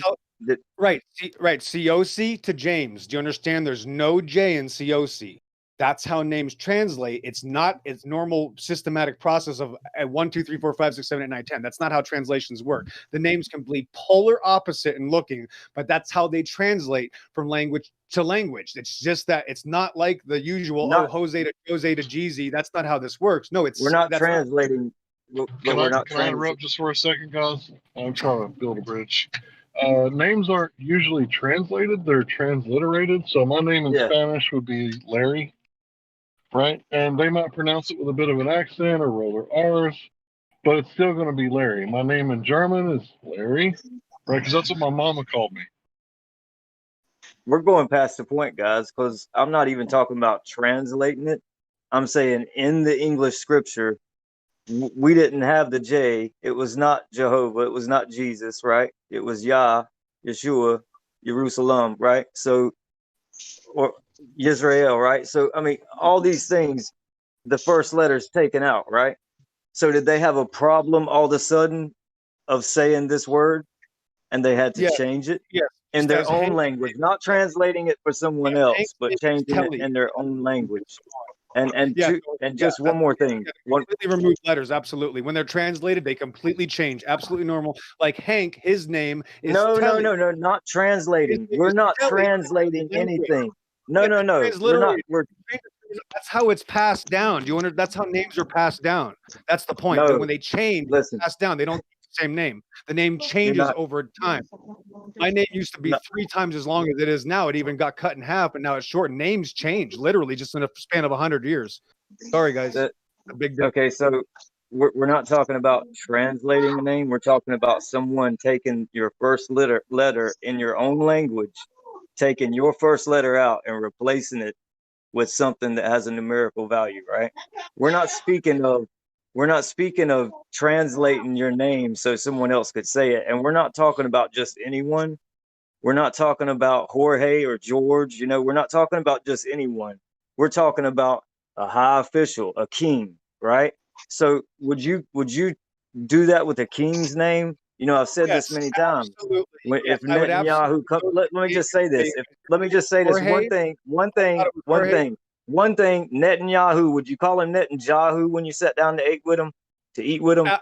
Right. COC to James. Do you understand? There's no J in COC. That's how names translate. It's not its normal systematic process of 1, 2, 3, 4, 5, 6, 7, 8, 9, 10. That's not how translations work. The names can be polar opposite in looking, but that's how they translate from language to language. It's just that it's not like the usual Jose to GZ. That's not how this works. No, we're not translating. Can I interrupt just for a second, guys? I'm trying to build a bridge. Names aren't usually translated; they're transliterated. So my name in Spanish would be Larry, right? And they might pronounce it with a bit of an accent or roll their R's, but it's still going to be Larry. My name in German is Larry, right? Because that's what my mama called me. We're going past the point, guys, because I'm not even talking about translating it. I'm saying in the English scripture, we didn't have the J. It was not Jehovah. It was not Jesus, right? It was Yah, Yeshua, Jerusalem, right? So, or Israel, right? So, I mean, all these things, the first letter's taken out, right? So did they have a problem all of a sudden of saying this word, and they had to change it in their own language, not translating it for someone else, but changing it in their own language? And just one more thing. Completely remove letters, absolutely. When they're translated, they completely change. Absolutely normal. Like Hank, his name is No, Telly. no, not translating. We're not translating anything. No. That's how it's passed down. Do you wonder? That's how names are passed down. That's the point. No, when they change, listen, passed down. They don't keep the same name. The name changes over time. My name used to be No, 3 times as long as it is now. It even got cut in half, and now it's short. Names change literally just in a span of 100 years. Sorry, guys. that, A big difference. okay, so we're not talking about translating a name. We're talking about someone taking your first letter in your own language, taking your first letter out and replacing it with something that has a numerical value, right? We're not speaking of translating your name so someone else could say it. And we're not talking about just anyone. We're not talking about Jorge or George, you know, we're not talking about just anyone. We're talking about a high official, a king, right? So would you do that with a king's name? You know, I've said this Yes, many times. absolutely. Yes, If I would Netanyahu come, absolutely let me just say this. Let me just say this Jorge. one I thought it was Jorge. one thing. Netanyahu, would you call him Netanyahu when you sat down to eat with him?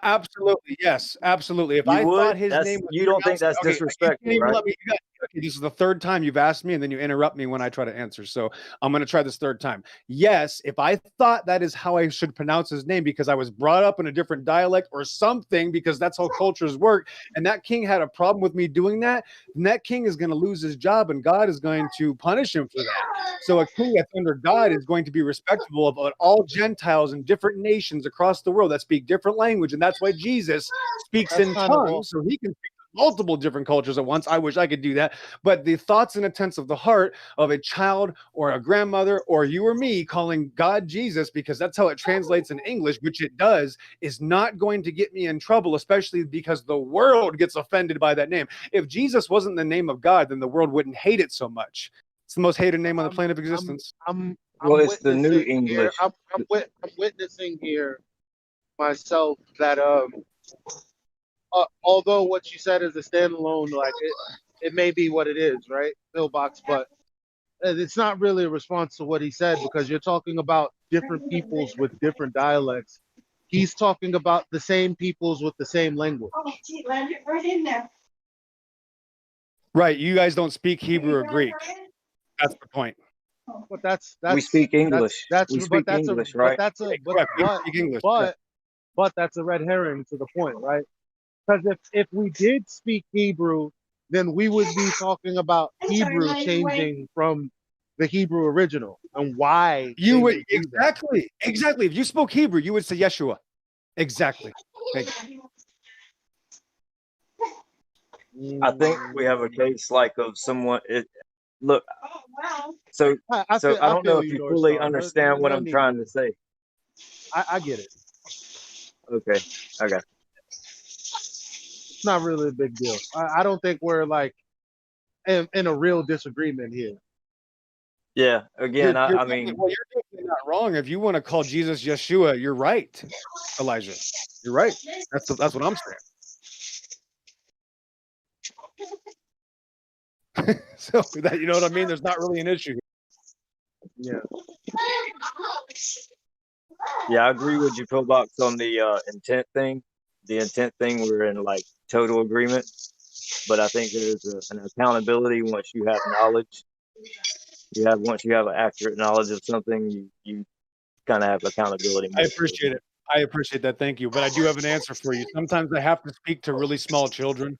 Absolutely, yes, absolutely. If You I thought would? his name was You don't think pronounced, that's okay, you can't disrespectful, even right? let me. Okay, this is the 3rd time you've asked me, and then you interrupt me when I try to answer. So I'm going to try this 3rd time. Yes, if I thought that is how I should pronounce his name because I was brought up in a different dialect or something, because that's how cultures work, and that king had a problem with me doing that, then that king is going to lose his job, and God is going to punish him for that. So a king that's under God is going to be respectable of all Gentiles and different nations across the world that speak different language, and that's why Jesus speaks That's in kind of all. tongues, so he can speak to multiple different cultures at once. I wish I could do that. But the thoughts and intents of the heart of a child or a grandmother or you or me calling God Jesus, because that's how it translates in English, which it does, is not going to get me in trouble, especially because the world gets offended by that name. If Jesus wasn't the name of God, then the world wouldn't hate it so much. It's the most hated name on the planet of existence. Well, I'm it's the new witnessing here. English. I'm witnessing here myself that although what you said is a standalone, like it may be what it is, right, pillbox, but it's not really a response to what he said, because you're talking about different peoples with different dialects. He's talking about the same peoples with the same language. Oh, gee, land it right in there. Right, you guys don't speak Hebrew or Greek. That's the point. But that's We speak English. that's We but speak that's English, a but right? that's a but Correct. We but speak English. but that's a red herring to the point, right? Because if we did speak Hebrew, then we would be talking about Hebrew changing from the Hebrew original and why You they would would do that. exactly. If you spoke Hebrew, you would say Yeshua. Exactly. Thank you. I think we have a case like of someone. Look, so I I don't know feel if you, you North fully Star. understand what No I'm need trying to. to say. I get it. Okay, I got. It's not really a big deal. I don't think we're like in a real disagreement here. Yeah. Again, I You're mean, definitely not wrong. If you want to call Jesus Yeshua, you're right, Elijah. You're right. That's what I'm saying. So that, you know what I mean? There's not really an issue here. yeah, I agree with you, Pillbox, on the intent thing. The intent thing, we're in like total agreement. But I think there's an accountability once you have knowledge. Once you have an accurate knowledge of something, you kind of have accountability I more. appreciate it. I appreciate that. Thank you. But I do have an answer for you. Sometimes I have to speak to really small children.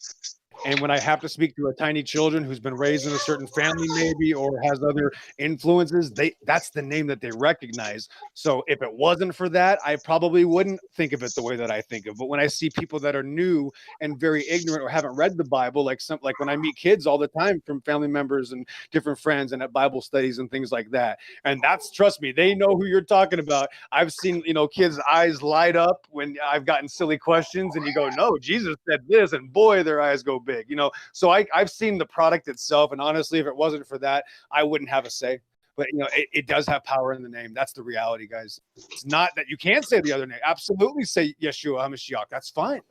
And when I have to speak to a tiny children who's been raised in a certain family, maybe, or has other influences, that's the name that they recognize. So if it wasn't for that, I probably wouldn't think of it the way that I think of. But when I see people that are new and very ignorant or haven't read the Bible, like when I meet kids all the time from family members and different friends and at Bible studies and things like that, and trust me, they know who you're talking about. I've seen kids' eyes light up when I've gotten silly questions, and you go, "No, Jesus said this," and boy, their eyes go big. So I've seen the product itself, and honestly, if it wasn't for that, I wouldn't have a say. But it does have power in the name. That's the reality, guys. It's not that you can't say the other name. Absolutely say Yeshua HaMashiach. That's fine.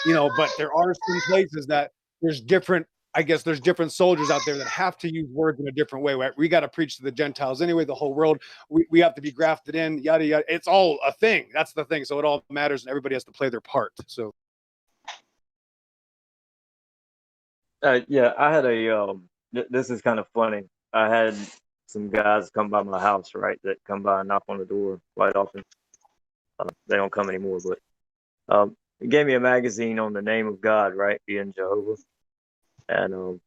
But there are some places that there's different. I guess there's different soldiers out there that have to use words in a different way. We got to preach to the Gentiles anyway, the whole world. We have to be grafted in, yada, yada. It's all a thing. That's the thing. So it all matters, and everybody has to play their part. So. Yeah, I had this is kind of funny. I had some guys come by my house, right? That come by and knock on the door quite often. They don't come anymore, but it gave me a magazine on the name of God, right? Being Jehovah. And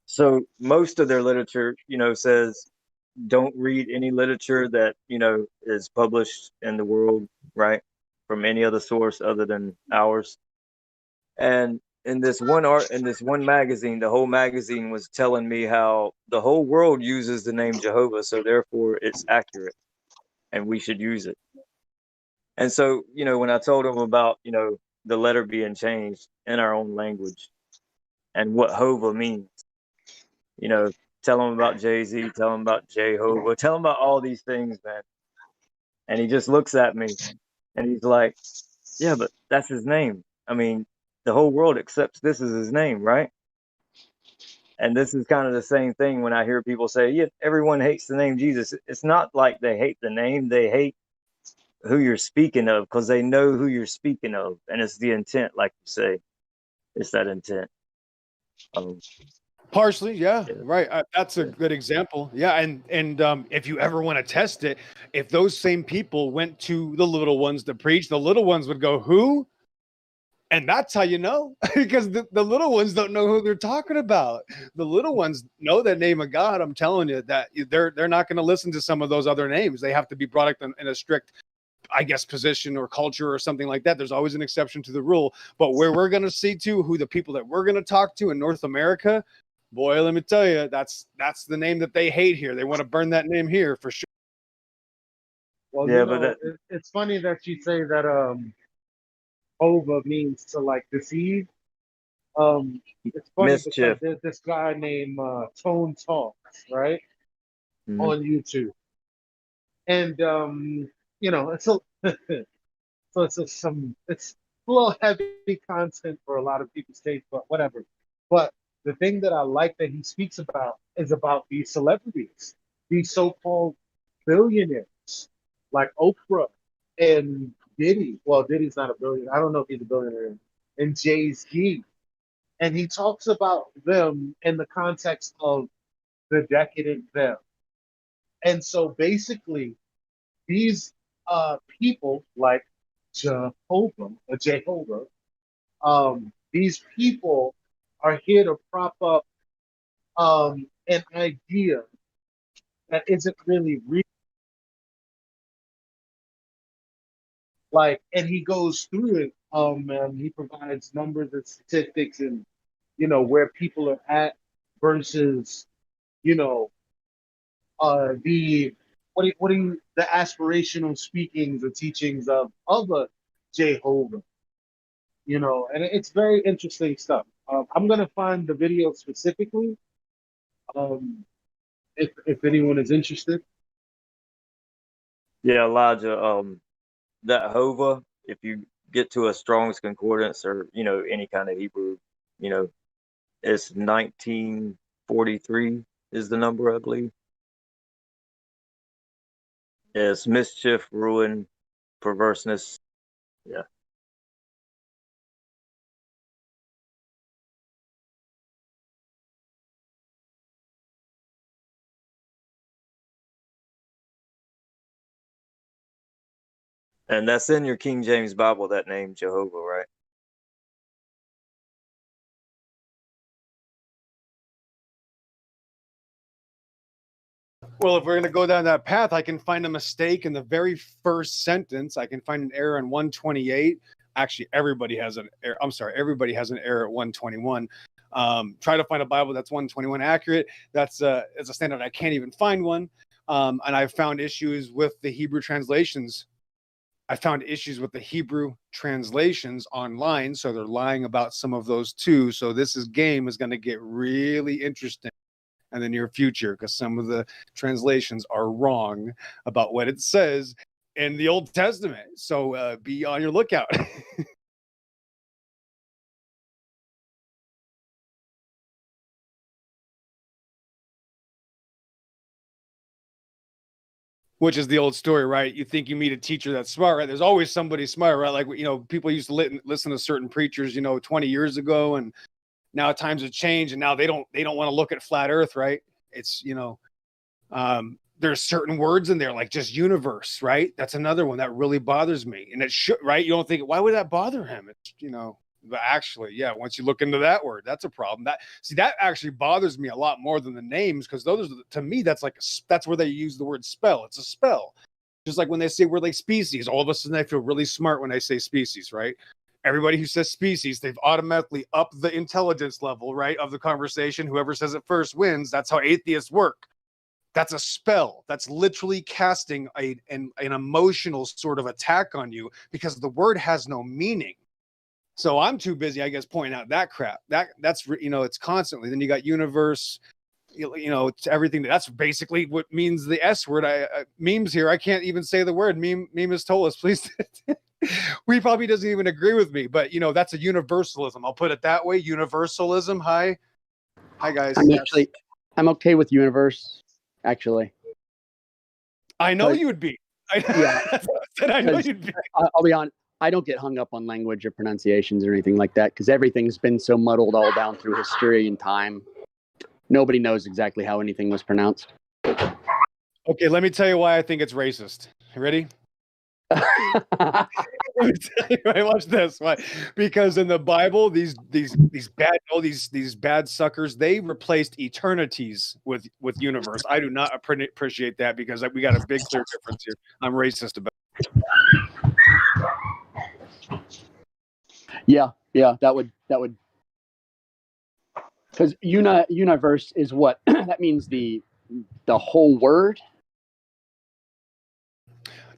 so most of their literature, says don't read any literature that, is published in the world, right? From any other source other than ours. And in this one magazine, the whole magazine was telling me how the whole world uses the name Jehovah, so therefore it's accurate and we should use it. And so, when I told them about, the letter being changed in our own language and what Hova means, tell them about Jay-Z, tell them about Jehovah, tell them about all these things, man. And he just looks at me and he's like, yeah, but that's his name. I mean, the whole world accepts this as his name, right? And this is kind of the same thing when I hear people say, yeah, everyone hates the name Jesus. It's not like they hate the name, they hate who you're speaking of because they know who you're speaking of. And it's the intent, like you say. It's that intent. Partially, yeah, right. That's a good example. Yeah, and if you ever want to test it, if those same people went to the little ones to preach, the little ones would go, "Who?" And that's how you know, because the little ones don't know who they're talking about. The little ones know the name of God. I'm telling you that they're not going to listen to some of those other names. They have to be brought up in a strict, I guess, position or culture or something like that. There's always an exception to the rule. But where we're going to see to who the people that we're going to talk to in North America, boy, let me tell you, that's the name that they hate here. They want to burn that name here for sure. Well, yeah, but it's funny that you say that Hova means to like deceive. It's funny Mischief. because there's this guy named Tone Talks, right, on YouTube, and it's a so it's a little heavy content for a lot of people's taste, but whatever. But the thing that I like that he speaks about is about these celebrities, these so-called billionaires, like Oprah and Diddy. Well, Diddy's not a billionaire. I don't know if he's a billionaire. And Jay-Z. And he talks about them in the context of the decadent them. And so basically, these people like Jehovah, these people are here to prop up an idea that isn't really real. Like, and he goes through it. And he provides numbers and statistics, and where people are at versus, the the aspirational speakings or teachings of other Jehovah. And it's very interesting stuff. I'm gonna find the video specifically, if anyone is interested. Yeah, Elijah, that Hova, if you get to a Strong's Concordance or, any kind of Hebrew, it's 1943 is the number, I believe. It's mischief, ruin, perverseness. Yeah. And that's in your King James Bible, that name, Jehovah, right? Well, if we're going to go down that path, I can find a mistake in the very first sentence. I can find an error in 128. Actually, everybody has an error. I'm sorry, everybody has an error at 121. Try to find a Bible that's 121 accurate. That's a standard. I can't even find one. And I've found issues with the Hebrew translations. I found issues with the Hebrew translations online, so they're lying about some of those too. So this game is going to get really interesting in the near future because some of the translations are wrong about what it says in the Old Testament. So be on your lookout. Which is the old story, right? You think you meet a teacher that's smart, right? There's always somebody smart, right? Like, people used to listen to certain preachers, 20 years ago, and now times have changed, and now they don't want to look at flat Earth, right? It's there's certain words in there like just universe, right? That's another one that really bothers me, and it should, right? You don't think, why would that bother him? It's But actually, yeah, once you look into that word, that's a problem. That actually bothers me a lot more than the names, because those are, to me, that's that's where they use the word spell. It's a spell. Just like when they say we're like species, all of a sudden I feel really smart when I say species, right? Everybody who says species, they've automatically upped the intelligence level, right, of the conversation. Whoever says it first wins. That's how atheists work. That's a spell. That's literally casting an emotional sort of attack on you, because the word has no meaning. So I'm too busy, I guess, pointing out that crap. That's it's constantly. Then you got universe. It's everything. That's basically what means the S word. Memes here. I can't even say the word. Meme has told us, please. We probably doesn't even agree with me, but that's a universalism. I'll put it that way. Universalism. Hi guys. I'm okay with universe. Actually, I know you'd be. Yeah, I know you'd be. I'll be honest. I don't get hung up on language or pronunciations or anything like that, because everything's been so muddled all down through history and time. Nobody knows exactly how anything was pronounced. Okay, let me tell you why I think it's racist. You ready? Let me tell you, right, watch this. Why? Because in the Bible, these bad suckers, they replaced eternities with universe. I do not appreciate that, because we got a big clear difference here. I'm racist about it. Yeah, that would, because universe is what that means, the whole word.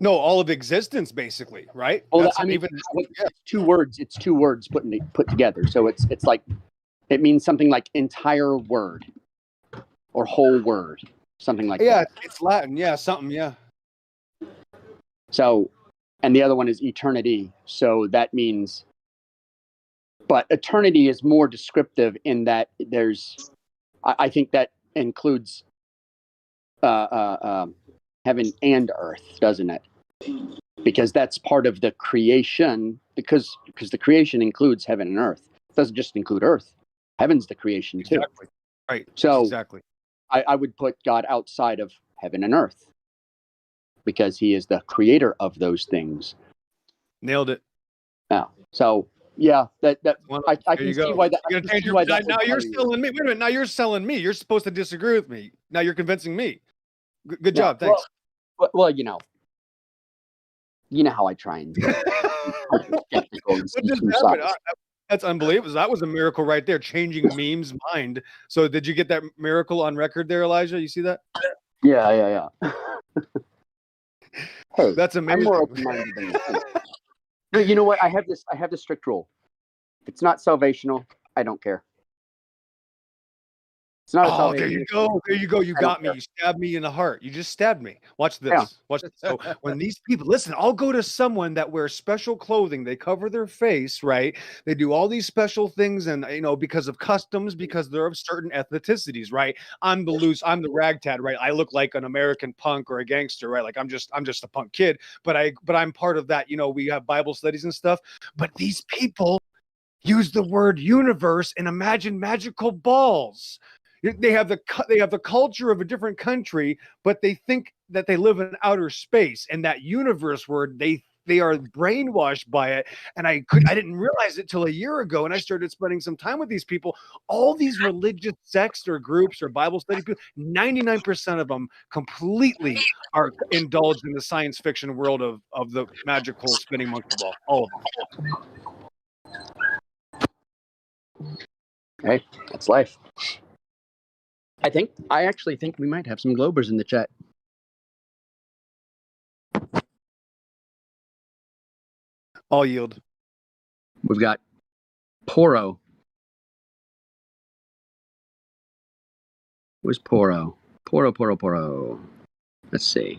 No, all of existence, basically, right? Well, That's I mean, even it's two words. It's two words put together. So it's like, it means something like entire word or whole word, something like that. Yeah, it's Latin. Yeah, something. Yeah. So, and the other one is eternity. So that means, but eternity is more descriptive in that there's, I think that includes heaven and earth, doesn't it? Because that's part of the creation, because the creation includes heaven and earth. It doesn't just include earth. Heaven's the creation too. Exactly. Right. So exactly. I would put God outside of heaven and earth, because he is the creator of those things. Nailed it. Yeah. So yeah, I There can you see go. why that. You're gonna change your, now you're selling me. Wait a minute. Now you're selling me. You're supposed to disagree with me. Now you're convincing me. Good job. Thanks. Well, you know how I try and What just happened? That's unbelievable. That was a miracle right there, changing meme's mind. So did you get that miracle on record there, Elijah? You see that? Yeah. Hey, that's amazing. I'm more open-minded than you think. No, you know what? I have this strict rule. If it's not salvational, I don't care. It's not a salvation. There you go. There you go. You got me. You stabbed me in the heart. You just stabbed me. Watch this. Yeah. Watch this. So when these people, listen, I'll go to someone that wears special clothing. They cover their face, right? They do all these special things, and because of customs, because they're of certain ethnicities, right? I'm the ragtag, right? I look like an American punk or a gangster, right? Like I'm just a punk kid, but I'm part of that. We have Bible studies and stuff. But these people use the word universe and imagine magical balls. They have the culture of a different country, but they think that they live in outer space, and that universe word, they are brainwashed by it. And I didn't realize it till a year ago, and I started spending some time with these people. All these religious sects or groups or Bible study people, 99% of them completely are indulged in the science fiction world of the magical spinning monkey ball. All of them. Hey, that's life. I actually think we might have some Globers in the chat. I'll yield. We've got Poro. Where's Poro? Poro. Let's see.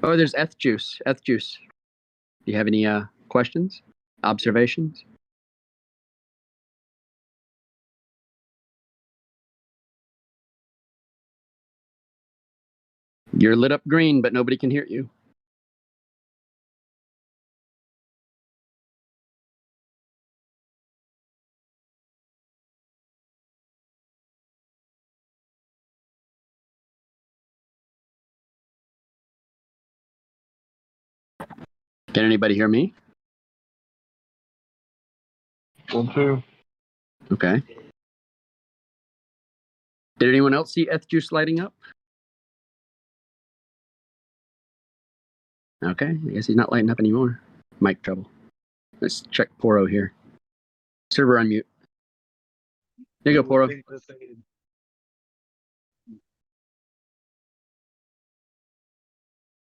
Oh, there's Eth Juice. Do you have any questions? Observations? You're lit up green, but nobody can hear you. Can anybody hear me? 1, 2. Okay. Did anyone else see Eth Juice lighting up? Okay, I guess he's not lighting up anymore. Mic trouble. Let's check Poro here. Server on mute. There you go, Poro.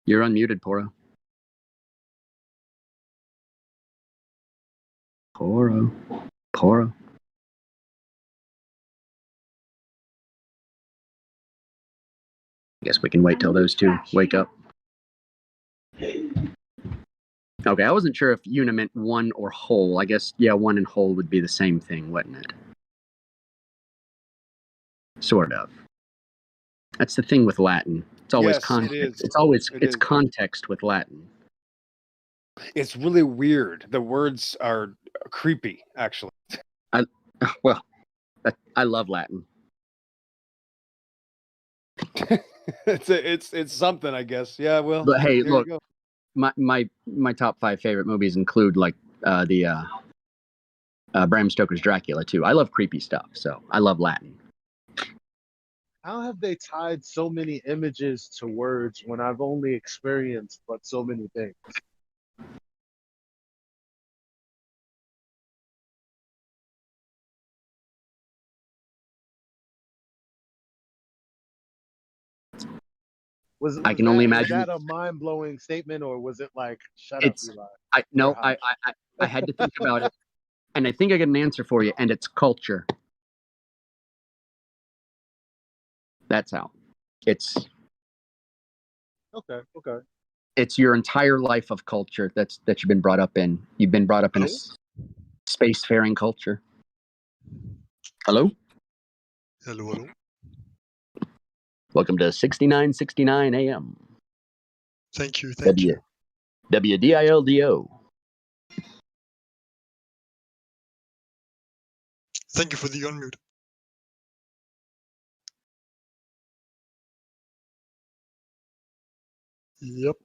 You're unmuted, Poro. Poro. I guess we can wait till those two wake up. Okay, I wasn't sure if Una meant one or whole. I guess, yeah, one and whole would be the same thing, wouldn't it? Sort of. That's the thing with Latin. It's always Yes, context. it is. It's context with Latin. It's really weird. The words are creepy, actually. I love Latin. it's something, I guess. Yeah, well. But hey, there look, you go. my top 5 favorite movies include like the Bram Stoker's Dracula too. I love creepy stuff, so I love Latin. How have they tied so many images to words when I've only experienced but so many things? I can only Was imagine. that a mind-blowing statement, or was it like, shut up, Eli? I had to think about it, and I think I got an answer for you, and it's culture. That's how. It's Okay. it's your entire life of culture that you've been brought up in. You've been brought up in a spacefaring culture. Hello? Hello. Welcome to 6969 AM. Thank you. Thank WDILDO. you for the unmute. Yep.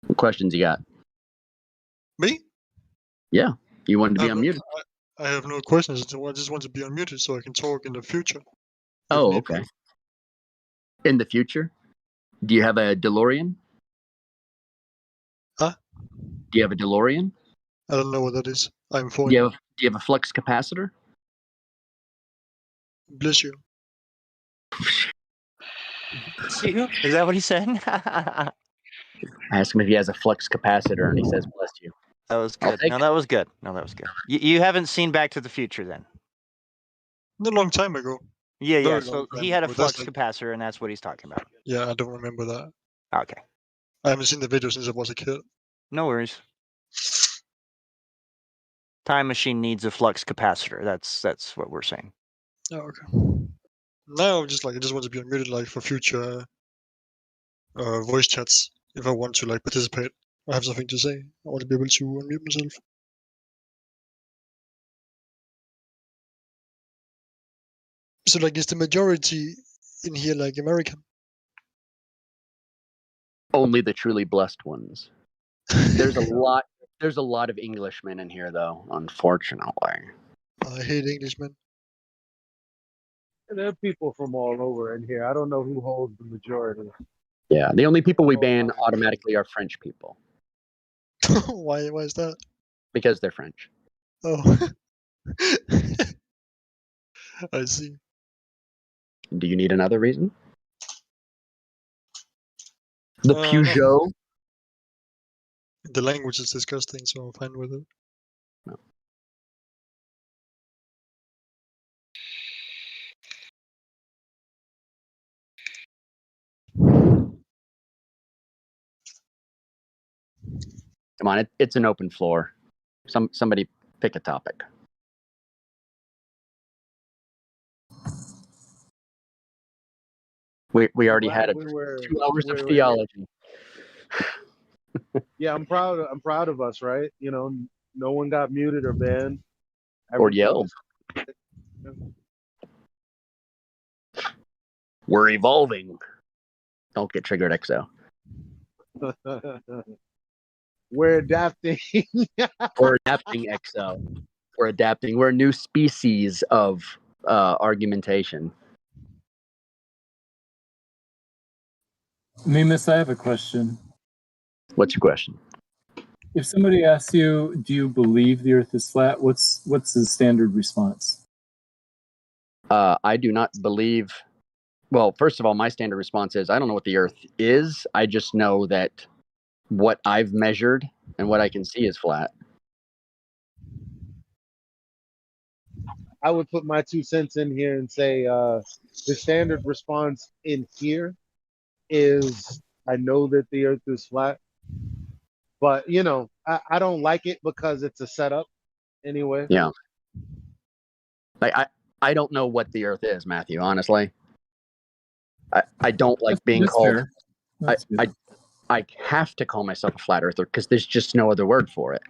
What questions you got? Me? Yeah. You wanted to be I have unmuted. I have no questions. I just want to be unmuted so I can talk in the future. Oh, okay. In the future? Do you have a DeLorean? Huh? Do you have a DeLorean? I don't know what that is. I'm Do foreign. you have a flux capacitor? Bless you. Is that what he said? That Ask him if he has a flux capacitor, and he says, "Bless you." was I'll good. take No, it. that was good. No, that was good. You haven't seen Back to the Future then? A long time ago. Yeah. Very So long time he had a ago. That's flux capacitor, and that's what he's talking about. Yeah, I don't remember that. Okay. I haven't seen the video since I was a kid. No worries. Time machine needs a flux capacitor. That's what we're saying. Oh, okay. No, I just want to be unmuted like for future voice chats if I want to like participate. I have something to say. I want to be able to unmute myself. So like is the majority in here like American? Only the truly blessed ones. There's a lot. There's a lot of Englishmen in here, though. Unfortunately. I hate Englishmen. And there are people from all over in here. I don't know who holds the majority. Yeah, the only people we ban automatically are French people Why is that? because they're French. Oh. I see. Do you need another reason? The No. Peugeot. The language is disgusting, so I'm fine with it. Come on, it's an open floor. Somebody pick a topic. We already had it. 2 hours of theology. Yeah, I'm proud of us, right? You know, no one got muted or banned. Or yelled. We're evolving. Don't get triggered, XO. We're adapting. We're adapting, XO. We're adapting. We're a new species of argumentation. Mimas, I have a question. What's your question? If somebody asks you, "Do you believe the Earth is flat?" What's the standard response? I do not believe. Well, first of all, my standard response is I don't know what the Earth is. I just know that what I've measured and what I can see is flat. I would put my 2 cents in here and say the standard response in here is I know that the Earth is flat, but I don't like it because it's a setup anyway. Yeah. Like I don't know what the Earth is, Matthew. Honestly, I don't like being That's called. fair. That's fair. I have to call myself a flat earther because there's just no other word for it.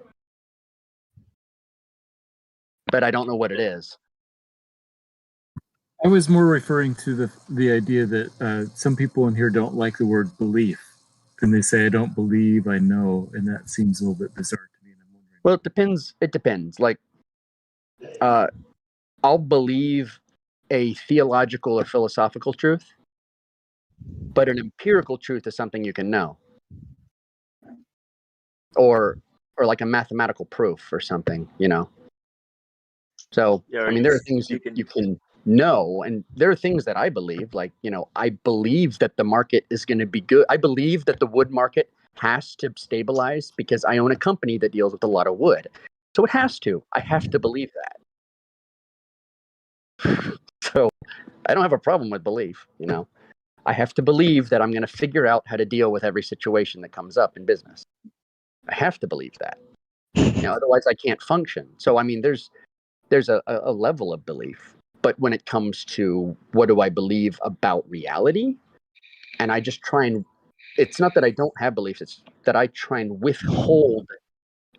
But I don't know what it is. I was more referring to the idea that some people in here don't like the word belief, and they say, "I don't believe, I know," and that seems a little bit bizarre to me. And I'm wondering. Well, it depends. It depends. Like, I'll believe a theological or philosophical truth, but an empirical truth is something you can know, or like a mathematical proof or something. So, Yeah, I mean, there are things you can know, and there are things that I believe, like, I believe that the market is going to be good. I believe that the wood market has to stabilize because I own a company that deals with a lot of wood. So it has to. I have to believe that. So I don't have a problem with belief, I have to believe that I'm going to figure out how to deal with every situation that comes up in business. I have to believe that. Otherwise I can't function. So, I mean, there's a level of belief, but when it comes to what do I believe about reality, and I just try and, it's not that I don't have beliefs, it's that I try and withhold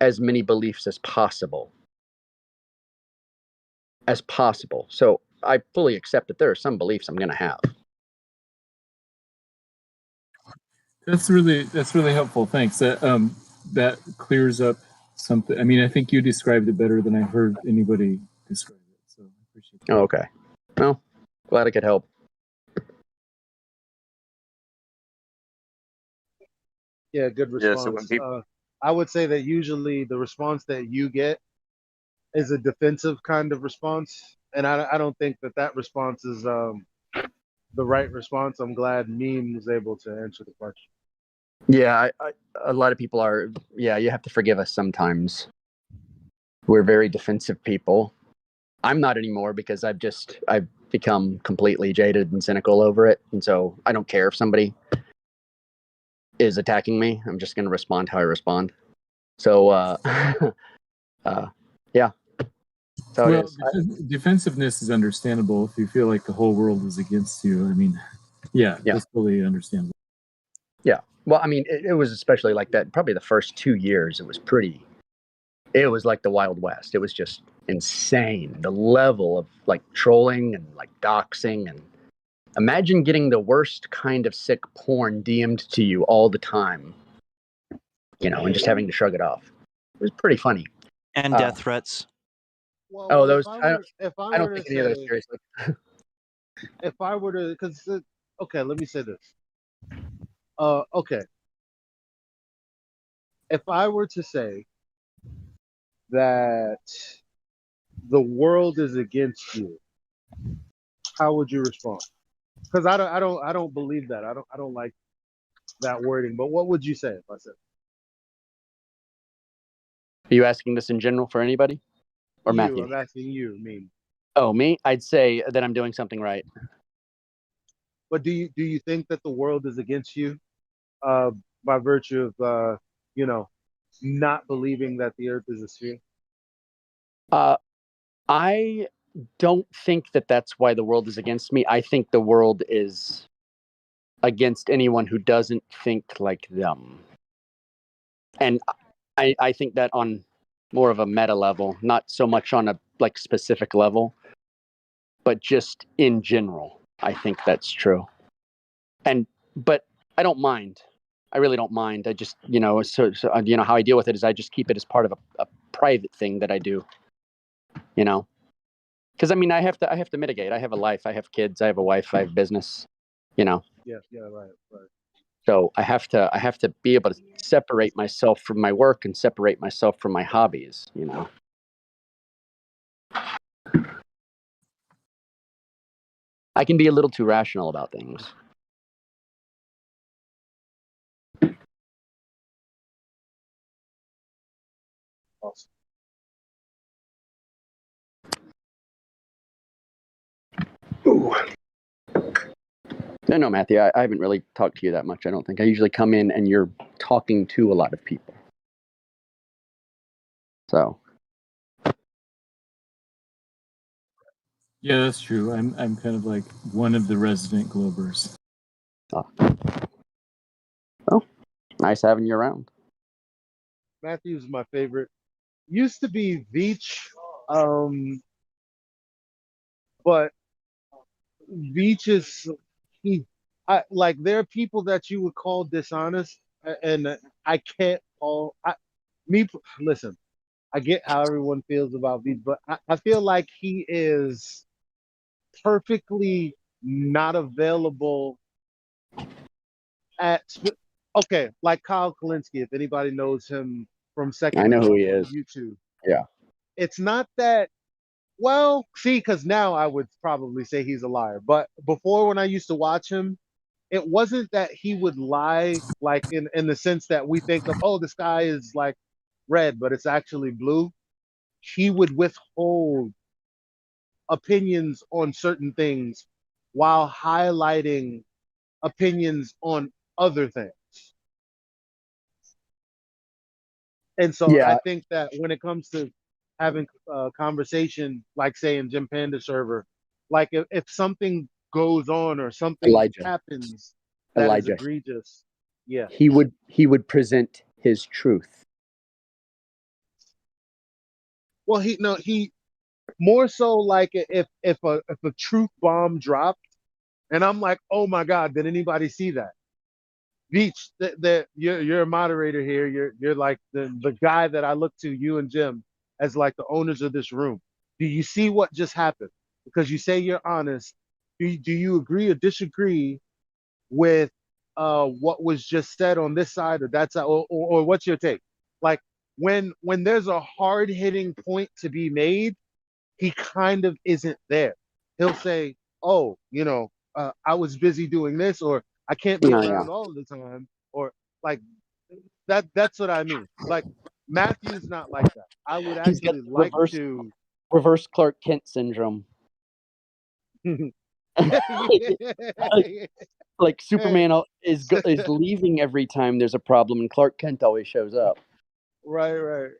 as many beliefs as possible. So I fully accept that there are some beliefs I'm going to have. That's really helpful. Thanks. That clears up something. I mean, I think you described it better than I heard anybody describe it. So I appreciate that. Oh, okay. Well, glad I could help. Yeah, good Yeah, so when response. people, I would say that usually the response that you get is a defensive kind of response, and I don't think that response is the right response. I'm glad Meme was able to answer the question. Yeah, a lot of people are. Yeah, you have to forgive us sometimes. We're very defensive people. I'm not anymore because I've become completely jaded and cynical over it, and so I don't care if somebody is attacking me. I'm just going to respond how I respond. So, yeah. That's how it is. Defensiveness is understandable if you feel like the whole world is against you. I mean, yeah. That's fully understandable. Yeah. Well, I mean, it was especially like that. Probably the first 2 years, it was like the Wild West. It was just insane. The level of like trolling and like doxing, and imagine getting the worst kind of sick porn DM'd to you all the time, and just having to shrug it off. It was pretty funny. And death threats. Well, those, I don't take any of those seriously. If I were to, because okay, let me say this. Okay. If I were to say that the world is against you, how would you respond? Because I don't believe that. I don't like that wording. But what would you say if I said? Are you asking this in general for anybody, or You, Matthew? I'm asking you, me. Oh, me? I'd say that I'm doing something right. But do you think that the world is against you, by virtue of not believing that the Earth is a sphere? I don't think that that's why the world is against me. I think the world is against anyone who doesn't think like them. And I think that on more of a meta level, not so much on a like specific level, but just in general, I think that's true. But I don't mind. I really don't mind. I just, so how I deal with it is I just keep it as part of a private thing that I do, because I mean, I have to mitigate. I have a life, I have kids, I have a wife, I have business, Yeah, right. so I have to be able to separate myself from my work and separate myself from my hobbies, I can be a little too rational about things. Awesome. Ooh. No, Matthew, I haven't really talked to you that much. I don't think. I usually come in and you're talking to a lot of people. So. Yeah, that's true. I'm kind of like one of the resident Globers. Oh, nice having you around. Matthew's my favorite. Used to be Veach, but Veach is there are people that you would call dishonest, and I can't call listen. I get how everyone feels about Veach, but I feel like he is perfectly not available okay, like Kyle Kalinske, if anybody knows him from I Second know who Unit he on is. YouTube. Yeah. It's not that, well, see, because now I would probably say he's a liar. But before, when I used to watch him, it wasn't that he would lie like in the sense that we think of, oh, the sky is like red, but it's actually blue. He would withhold opinions on certain things while highlighting opinions on other things. And so I Yeah. think that when it comes to having a conversation, like say in Jim Panda server, like if something goes on or something Elijah. happens that is Elijah. egregious, yeah. He would present his truth. Well, he more so like if a truth bomb dropped, and I'm like, oh my God, did anybody see that? Beach, that you're a moderator here. You're like the guy that I look to, you and Jim, as like the owners of this room. Do you see what just happened? Because you say you're honest. Do you agree or disagree with what was just said on this side or that side, or what's your take? Like when there's a hard hitting point to be made, he kind of isn't there. He'll say, "Oh, I was busy doing this," or "I can't be Oh, yeah. around all of the time," or like that. That's what I mean. Like Matthew's not like that. I would He's got actually like to. reverse Clark Kent syndrome. like Superman is leaving every time there's a problem, and Clark Kent always shows up. Right.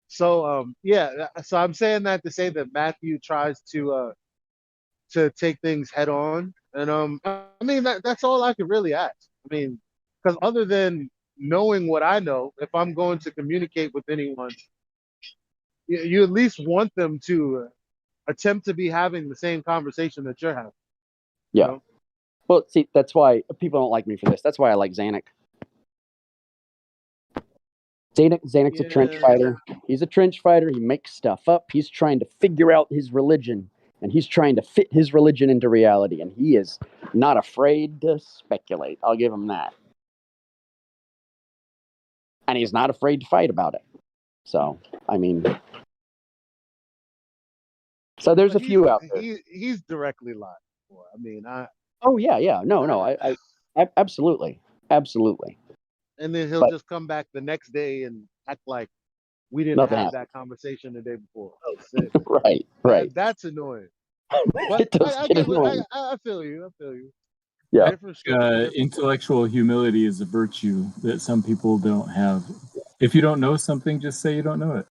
So yeah. So I'm saying that to say that Matthew tries to take things head on, and I mean that's all I could really ask. I mean, because other than knowing what I know, if I'm going to communicate with anyone, you at least want them to attempt to be having the same conversation that you're having. Yeah. You know? Well, see, that's why people don't like me for this. That's why I like Zanuck. Zanuk's a trench fighter. He's a trench fighter. He makes stuff up. He's trying to figure out his religion, and he's trying to fit his religion into reality. And he is not afraid to speculate. I'll give him that. And he's not afraid to fight about it. So, I mean, so there's a few out there. He's directly lied for. I mean, Oh yeah. No. I absolutely. And then he'll just come back the next day and act like we didn't Nothing have happened. that conversation the day before. Right. That's annoying. But It does I get get annoying. I feel you. Yeah. Different story. Intellectual humility is a virtue that some people don't have. If you don't know something, just say you don't know it.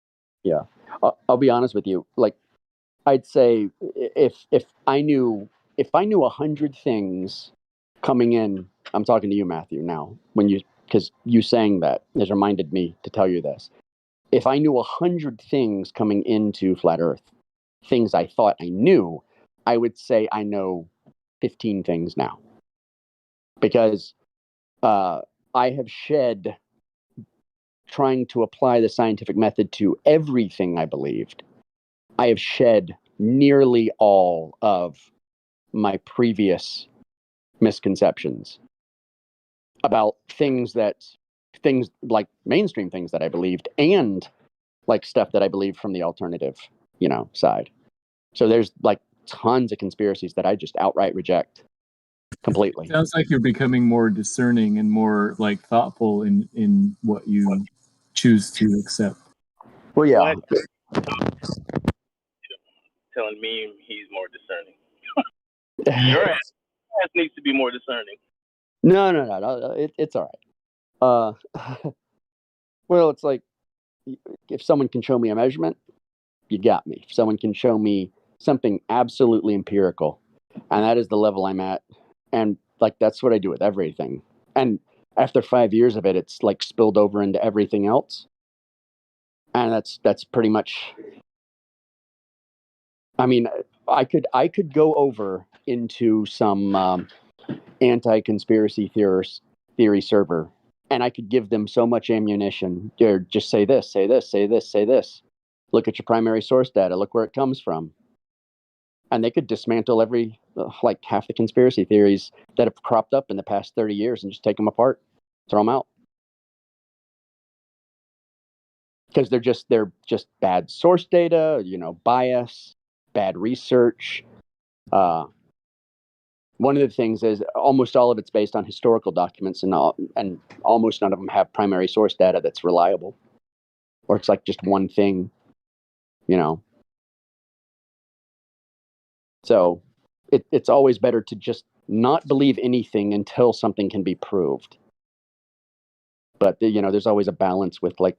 Yeah. I'll be honest with you. Like, I'd say if I knew 100 things coming in, I'm talking to you, Matthew, now, because you saying that has reminded me to tell you this. If I knew 100 things coming into Flat Earth, things I thought I knew, I would say I know 15 things now. Because I have shed trying to apply the scientific method to everything I believed. I have shed nearly all of my previous misconceptions about things like mainstream things that I believed, and like stuff that I believed from the alternative, side. So there's like tons of conspiracies that I just outright reject completely. Sounds like you're becoming more discerning and more like thoughtful in what you choose to accept. Well, yeah. Telling me he's more discerning. Your ass needs to be more discerning. No. It's all right. Well, it's like if someone can show me a measurement, you got me. If someone can show me something absolutely empirical, and that is the level I'm at, and like that's what I do with everything. And after 5 years of it, it's like spilled over into everything else, and that's pretty much. I mean, I could go over into some anti-conspiracy theory server, and I could give them so much ammunition. Just say this, say this, say this, say this. Look at your primary source data. Look where it comes from. And they could dismantle like half the conspiracy theories that have cropped up in the past 30 years and just take them apart, throw them out. Because they're just bad source data, bias, bad research. One of the things is almost all of it's based on historical documents, and almost none of them have primary source data that's reliable, or it's like just one thing, So it's always better to just not believe anything until something can be proved. But there's always a balance with like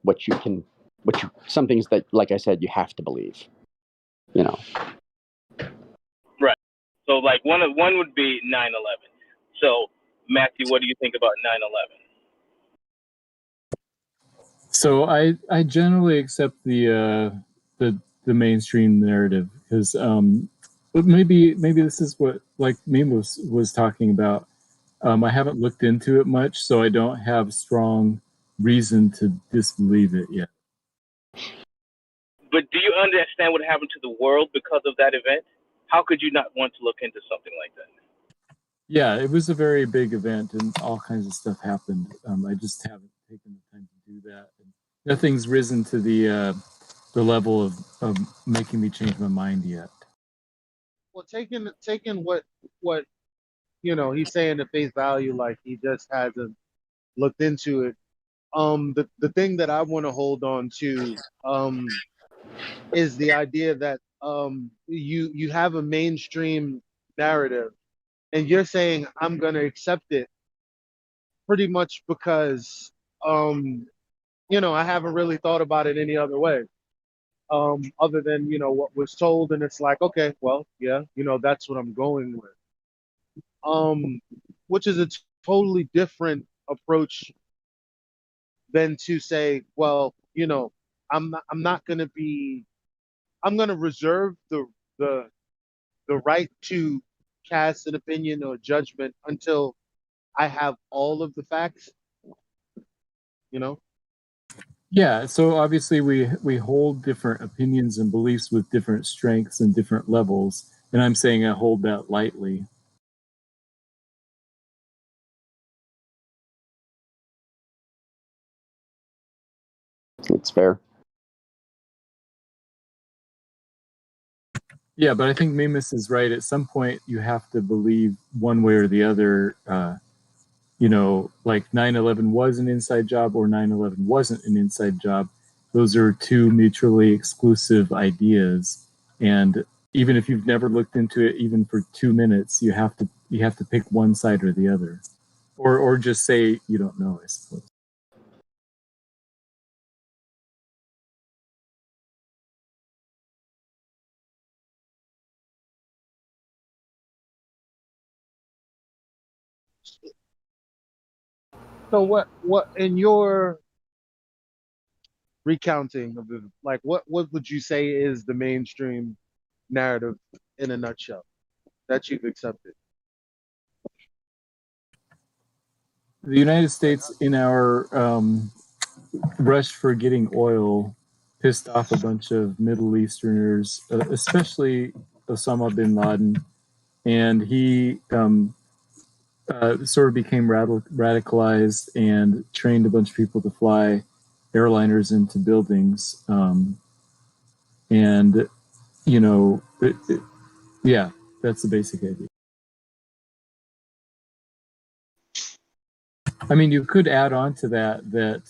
some things that, like I said, you have to believe. Right. So like one would be 9/11. So Matthew, what do you think about 9/11? So I generally accept the mainstream narrative because but maybe this is what like Meme was talking about. I haven't looked into it much, so I don't have strong reason to disbelieve it yet. But do you understand what happened to the world because of that event? How could you not want to look into something like that? Yeah, it was a very big event, and all kinds of stuff happened. I just haven't taken the time to do that. And nothing's risen to the level of making me change my mind yet. Well, taking what he's saying at face value, like he just hasn't looked into it. The thing that I want to hold on to is the idea that you have a mainstream narrative, and you're saying I'm going to accept it pretty much because I haven't really thought about it any other way, other than what was told, and it's like, okay, well, yeah, that's what I'm going with, which is a totally different approach than to say, well, I'm going to reserve the the right to cast an opinion or judgment until I have all of the facts. Yeah, so obviously we hold different opinions and beliefs with different strengths and different levels, and I'm saying I hold that lightly. It's fair. Yeah, but I think Mimus is right. At some point, you have to believe one way or the other. Like 9/11 was an inside job or 9/11 wasn't an inside job. Those are two mutually exclusive ideas, and even if you've never looked into it, even for 2 minutes, you have to pick one side or the other, or just say you don't know. I suppose. So what in your recounting of the, like, what would you say is the mainstream narrative in a nutshell that you've accepted? the United States, in our rush for getting oil, pissed off a bunch of Middle Easterners, especially Osama bin Laden, and he sort of became radicalized and trained a bunch of people to fly airliners into buildings. And, you know, yeah, that's the basic idea. I mean, you could add on to that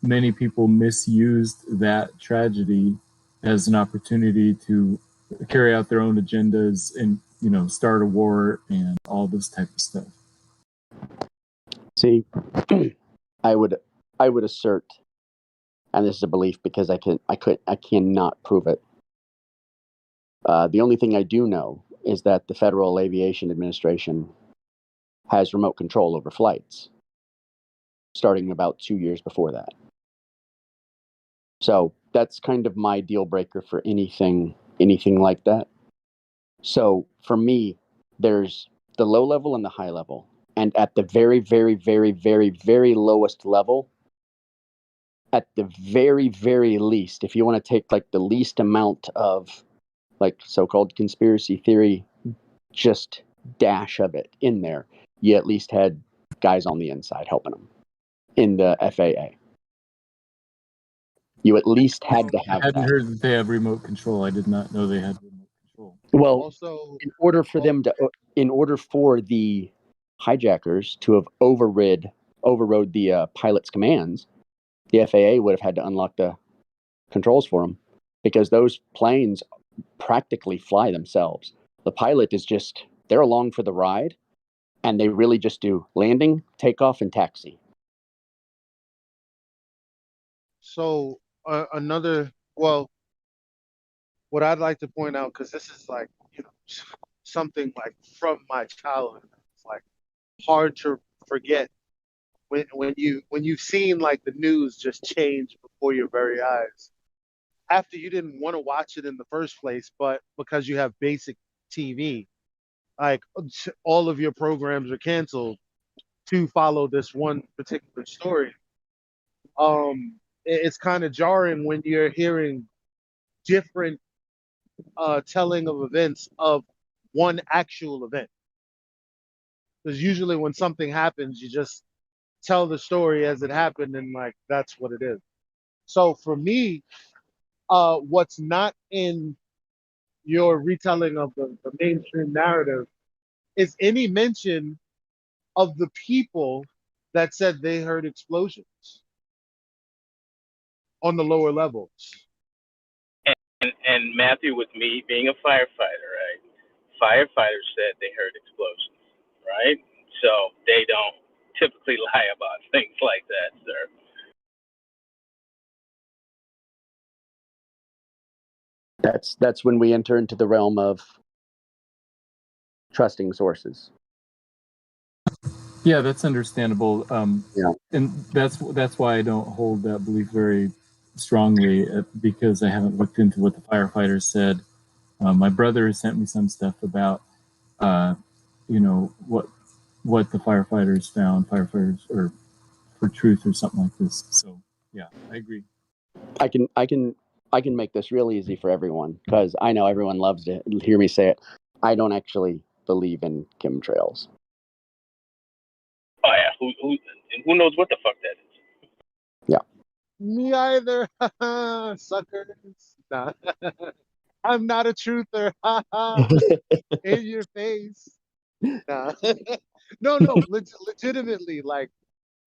many people misused that tragedy as an opportunity to carry out their own agendas and, you know, start a war and all this type of stuff. See, I would assert, and this is a belief because I cannot prove it. The only thing I do know is that the Federal Aviation Administration has remote control over flights, starting about 2 years before that. So that's kind of my deal breaker for anything like that. So for me, there's the low level and the high level. And at the very, very, very, very, very lowest level, at the very, very least, if you want to take like the least amount of like so-called conspiracy theory, just dash of it in there, you at least had guys on the inside helping them in the FAA. You at least had to have I hadn't that. heard that they have remote control. I did not know they had remote control. Well, Also, in order for the hijackers to have overrode the pilot's commands, the FAA would have had to unlock the controls for them, because those planes practically fly themselves. The pilot is just, they're along for the ride, and they really just do landing, takeoff, and taxi. so what I'd like to point out, because this is like, something like from my childhood, it's like hard to forget when you've seen like the news just change before your very eyes. After you didn't want to watch it in the first place, but because you have basic TV, like all of your programs are canceled to follow this one particular story. It's kind of jarring when you're hearing different telling of events of one actual event. Because usually when something happens, you just tell the story as it happened, and like that's what it is. So for me, what's not in your retelling of the mainstream narrative is any mention of the people that said they heard explosions on the lower levels. And Matthew, with me being a firefighter, right? Firefighters said they heard explosions, right? So they don't typically lie about things like that, sir. That's when we enter into the realm of trusting sources. Yeah, that's understandable. Yeah. And that's why I don't hold that belief very strongly, because I haven't looked into what the firefighters said. My brother has sent me some stuff about, you know, what the firefighters found, or for truth or something like this. So yeah, I agree. I can make this real easy for everyone, because I know everyone loves to hear me say it. I don't actually believe in chemtrails. Oh yeah, who knows what the fuck that is? Yeah. Me either, suckers. Nah. I'm not a truther. In your face. Nah. No, legitimately, like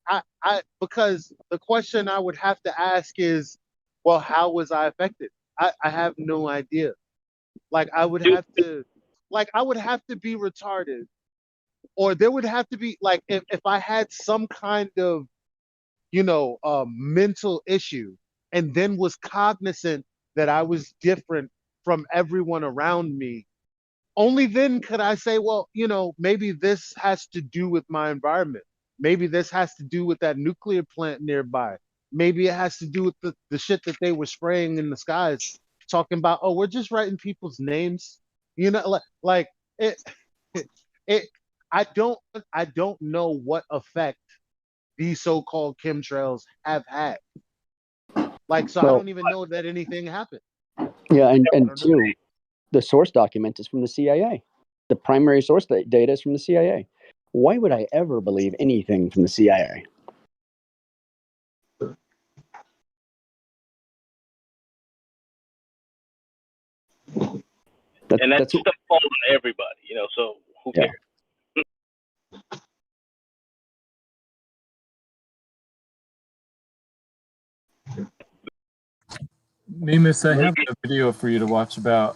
I because the question I would have to ask is, well, how was I affected? I have no idea. Like I would have to be retarded, or there would have to be like if I had some kind of mental issue, and then was cognizant that I was different from everyone around me, only then could I say, well, maybe this has to do with my environment. Maybe this has to do with that nuclear plant nearby. Maybe it has to do with the shit that they were spraying in the skies, talking about, oh, we're just writing people's names. Like it, it, it I don't know what effect these so-called chemtrails have had. Like, so I Well, don't even know that anything happened. yeah, I and don't know. two, the source document is from the CIA. The primary source data is from the CIA. Why would I ever believe anything from the CIA? And that That's stuff falls on everybody, you know. So who yeah. cares? Nemus, I have a video for you to watch about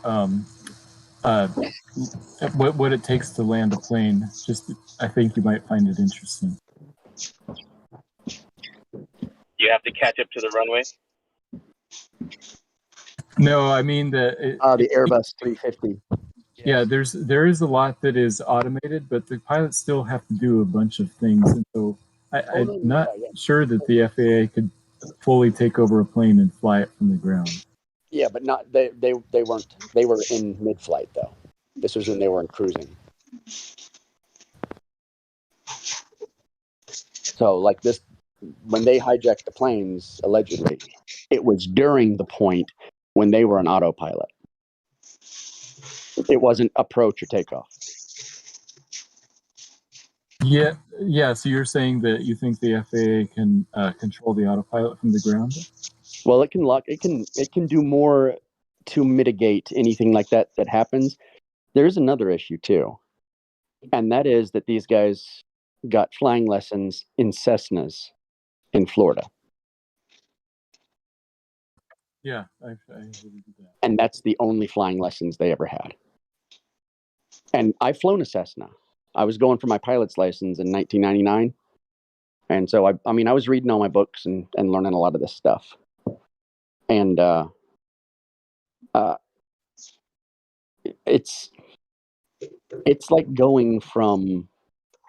what it takes to land a plane. Just, I think you might find it interesting. You have to catch up to the runway. No, I mean that. The Airbus 350. Yeah, there is a lot that is automated, but the pilots still have to do a bunch of things, and so I'm not sure that the FAA could fully take over a plane and fly it from the ground. Yeah, but not they weren't. They were in mid-flight though. This was when they were in cruising. So like this, when they hijacked the planes, allegedly, it was during the point when they were on autopilot. It wasn't approach or takeoff. Yeah. So you're saying that you think the FAA can control the autopilot from the ground? Well, it can lock. It can do more to mitigate anything like that happens. There's another issue too, and that is that these guys got flying lessons in Cessnas in Florida. Yeah, I agree with that. And that's the only flying lessons they ever had. And I've flown a Cessna. I was going for my pilot's license in 1999. And so, I mean, I was reading all my books and learning a lot of this stuff. And it's like going from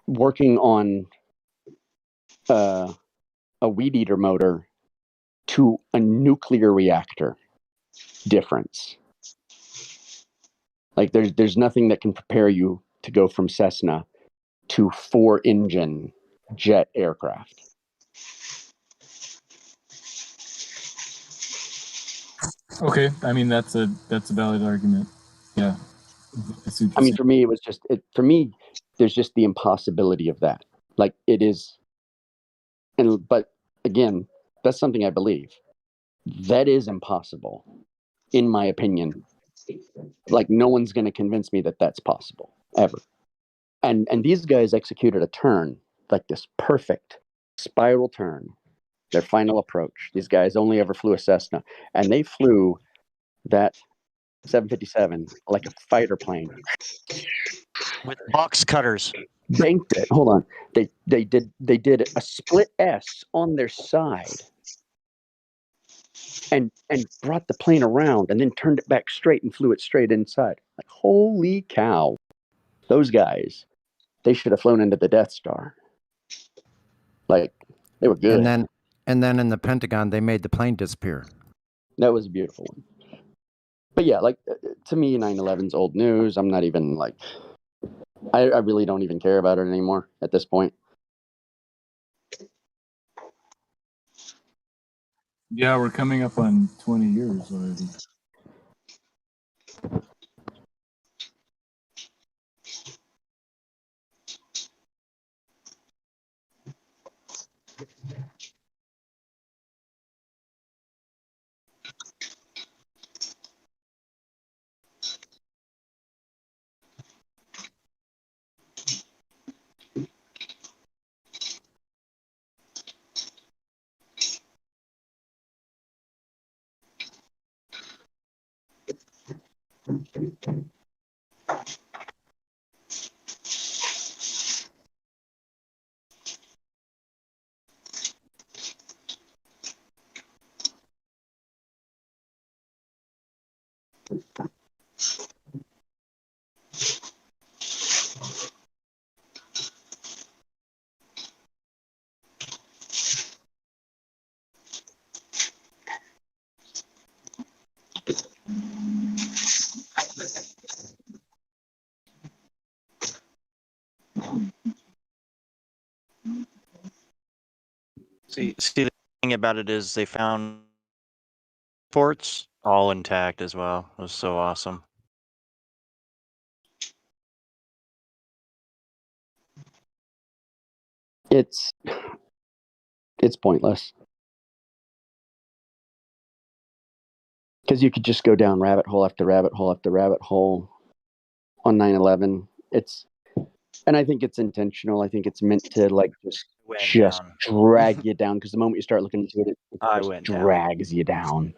working on a weed eater motor to a nuclear reactor difference. Like there's nothing that can prepare you to go from Cessna to 4-engine jet aircraft. Okay, I mean that's a valid argument. Yeah. I mean, for me, it was just for me. There's just the impossibility of that. Like it is, but again, that's something I believe. That is impossible, in my opinion. Like no one's going to convince me that that's possible ever. And these guys executed a turn, like this perfect spiral turn. Their final approach. These guys only ever flew a Cessna, and they flew that 757 like a fighter plane with box cutters. Banked it. Hold on. They did a split S on their side and brought the plane around and then turned it back straight and flew it straight inside. Like holy cow. Those guys, they should have flown into the Death Star. Like they were good. And then in the Pentagon they made the plane disappear. That was a beautiful one. But yeah, like to me 9/11's old news. I'm not even like I really don't even care about it anymore at this point. Yeah, we're coming up on 20 years already. See, the thing about it is they found ports all intact as well. It was so awesome. It's pointless because you could just go down rabbit hole after rabbit hole after rabbit hole on 9/11. And I think it's intentional. I think it's meant to like just down. drag you down because the moment you start looking into it, it I just went down. drags you down.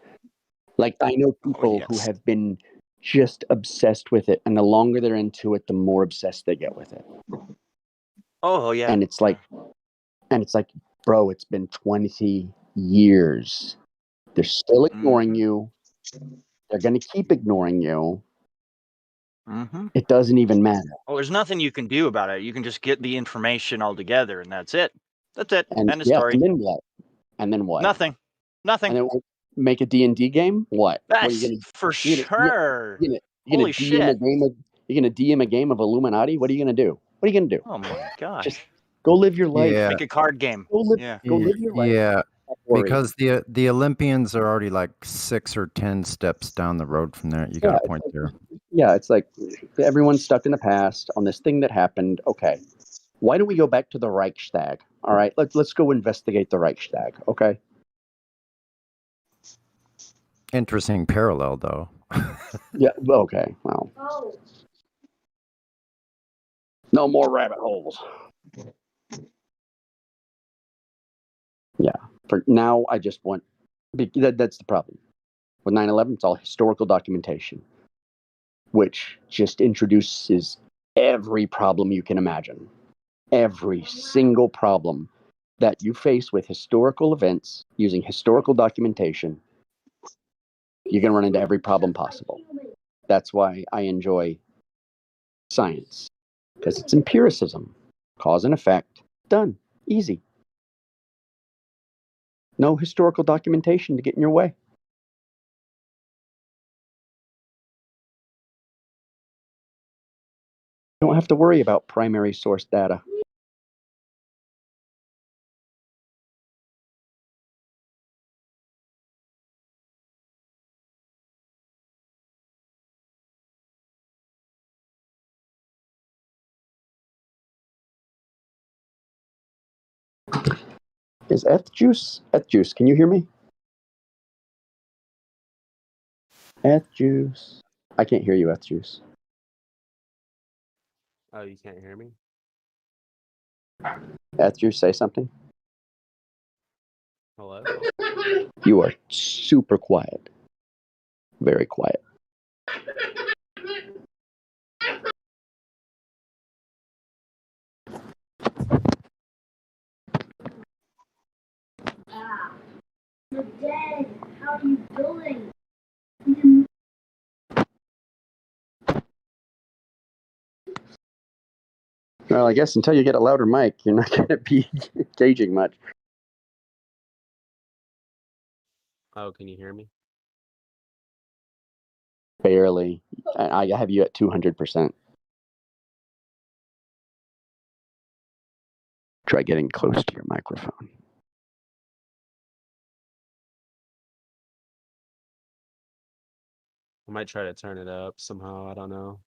Like I know people who yes. have been just obsessed with it, and the longer they're into it, the more obsessed they get with it. Oh yeah. And it's like, bro, it's been 20 years. They're still ignoring you. They're going to keep ignoring you. Mm-hmm. It doesn't even matter. Well, there's nothing you can do about it. You can just get the information all together, and that's it. That's it. And End of yeah, story. and then what? And then what? Nothing. Nothing. And then make a D&D game? What? What are That's you going to for sure. You Holy gonna DM a shit. game of you're gonna DM a game of Illuminati? What are you gonna do? What are you gonna do? Oh my gosh. Just go live your life. Yeah. Make a card game. Go live Yeah. your life. Yeah, Don't worry. because the Olympians are already like 6 or 10 steps down the road from there. You got a point there. Yeah, it's like everyone's stuck in the past on this thing that happened. Okay. Why don't we go back to the Reichstag? All right, let's go investigate the Reichstag, okay? Interesting parallel, though. Yeah, okay. Well. No more rabbit holes. Yeah. For now, I just want that's the problem. With 9/11, it's all historical documentation, which just introduces every problem you can imagine. Every single problem that you face with historical events using historical documentation, you're going to run into every problem possible. That's why I enjoy science, because it's empiricism. Cause and effect. Done. Easy. No historical documentation to get in your way. You don't have to worry about primary source data. Is Eth Juice? Eth Juice, can you hear me? Eth Juice. I can't hear you, Eth Juice. Oh, you can't hear me? Eth Juice, say something. Hello? You are super quiet. Very quiet. You're dead. How are you doing? Well, I guess until you get a louder mic, you're not going to be engaging much. Oh, can you hear me? Barely. I have you at 200%. Try getting close to your microphone. I might try to turn it up somehow. I don't know.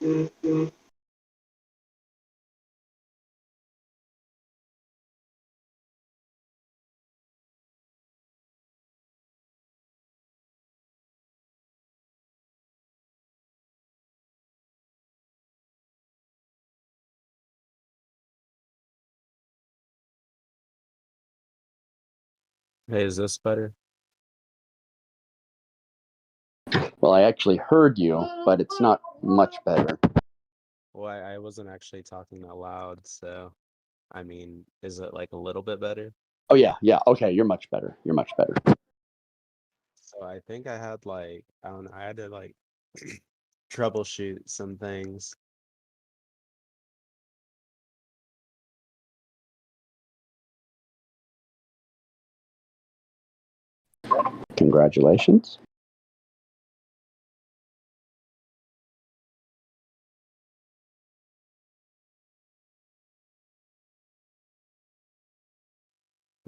Hey, is this better? Well, I actually heard you, but it's not much better. Well, I wasn't actually talking that loud, so I mean, is it like a little bit better? Oh yeah, yeah. Okay, you're much better. You're much better. So I think I had like, I don't know, I had to like troubleshoot some things. Congratulations.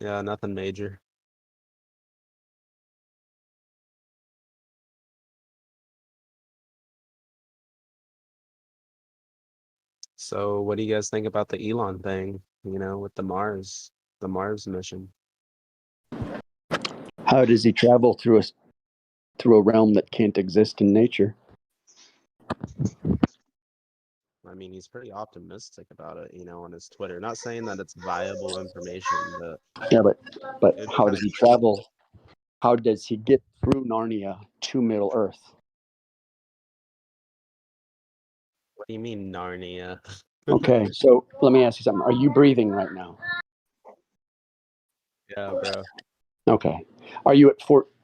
Yeah, nothing major. So what do you guys think about the Elon thing, you know, with the Mars mission? How does he travel through a realm that can't exist in nature? I mean, he's pretty optimistic about it, you know, on his Twitter. Not saying that it's viable information, but Yeah, but it'd be how kind does of he travel? How does he get through Narnia to Middle Earth? What do you mean Narnia? Okay, so let me ask you something. Are you breathing right now? Yeah, bro. Okay. Are you at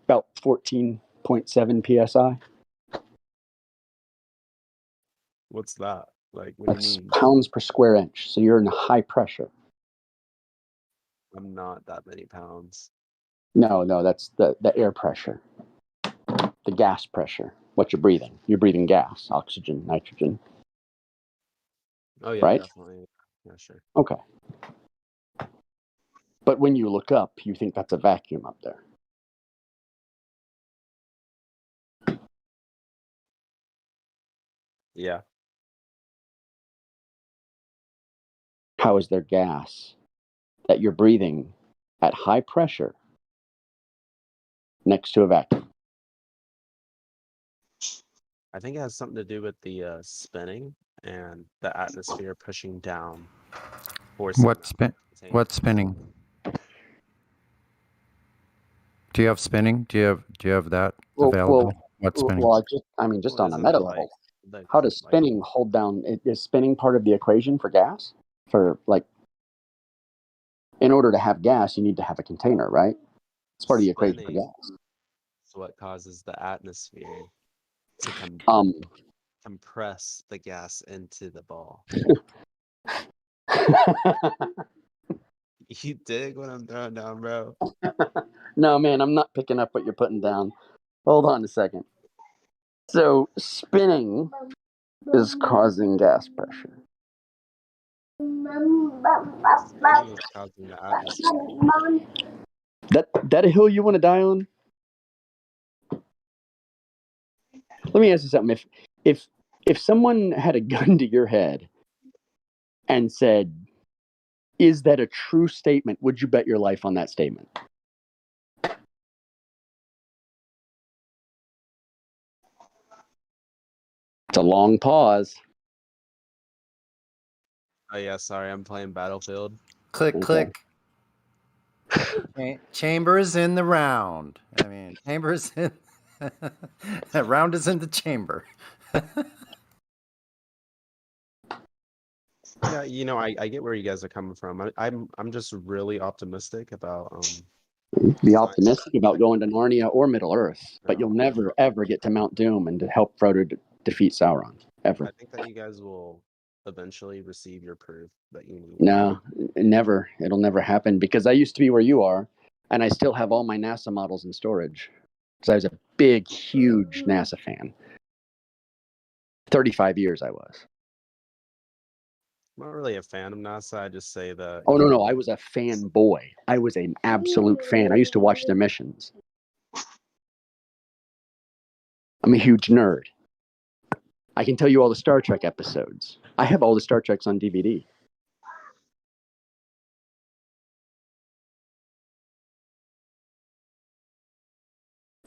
about 14.7 psi? What's that? Like, what do you That's mean? pounds per square inch. So you're in high pressure. I'm not that many pounds. No, that's the air pressure, the gas pressure. What you're breathing. You're breathing gas, oxygen, nitrogen. Oh yeah, Right? definitely. Yeah, sure. Okay. But when you look up, you think that's a vacuum up there. Yeah. How is there gas that you're breathing at high pressure next to a vacuum? I think it has something to do with the spinning and the atmosphere pushing down, forcing What's container. what's spinning? Do you have spinning? Do you have that available? What's spinning? Well, just Well, on a isn't it meta like level, the how does like spinning hold down? Is spinning part of the equation for gas? For like, in order to have gas, you need to have a container, right? It's part of the equation for spinning gas. is what causes the atmosphere to compress the gas into the ball? You dig what I'm throwing down, bro? No, man, I'm not picking up what you're putting down. Hold on a second. So spinning is causing gas pressure. Spinning is causing the atmosphere. That a hill you want to die on? Let me ask you something. If someone had a gun to your head and said, "Is that a true statement?" Would you bet your life on that statement? It's a long pause. Oh yeah, sorry, I'm playing Battlefield. Click, click. Chambers in the round. I mean, chambers in. Round is in the chamber. Yeah, you know, I get where you guys are coming from. I'm just really optimistic about Be optimistic about going to Narnia or Middle Earth, but you'll I never ever get to Mount Doom and to help Frodo defeat Sauron ever. think that you guys will eventually receive your proof that you need. No, never. It'll never happen because I used to be where you are, and I still have all my NASA models in storage. Because I was a big, huge NASA fan. 35 years I was. I'm not really a fan of NASA. I just say that. Oh, no, I was a fanboy. I was an absolute fan. I used to watch their missions. I'm a huge nerd. I can tell you all the Star Trek episodes. I have all the Star Treks on DVD.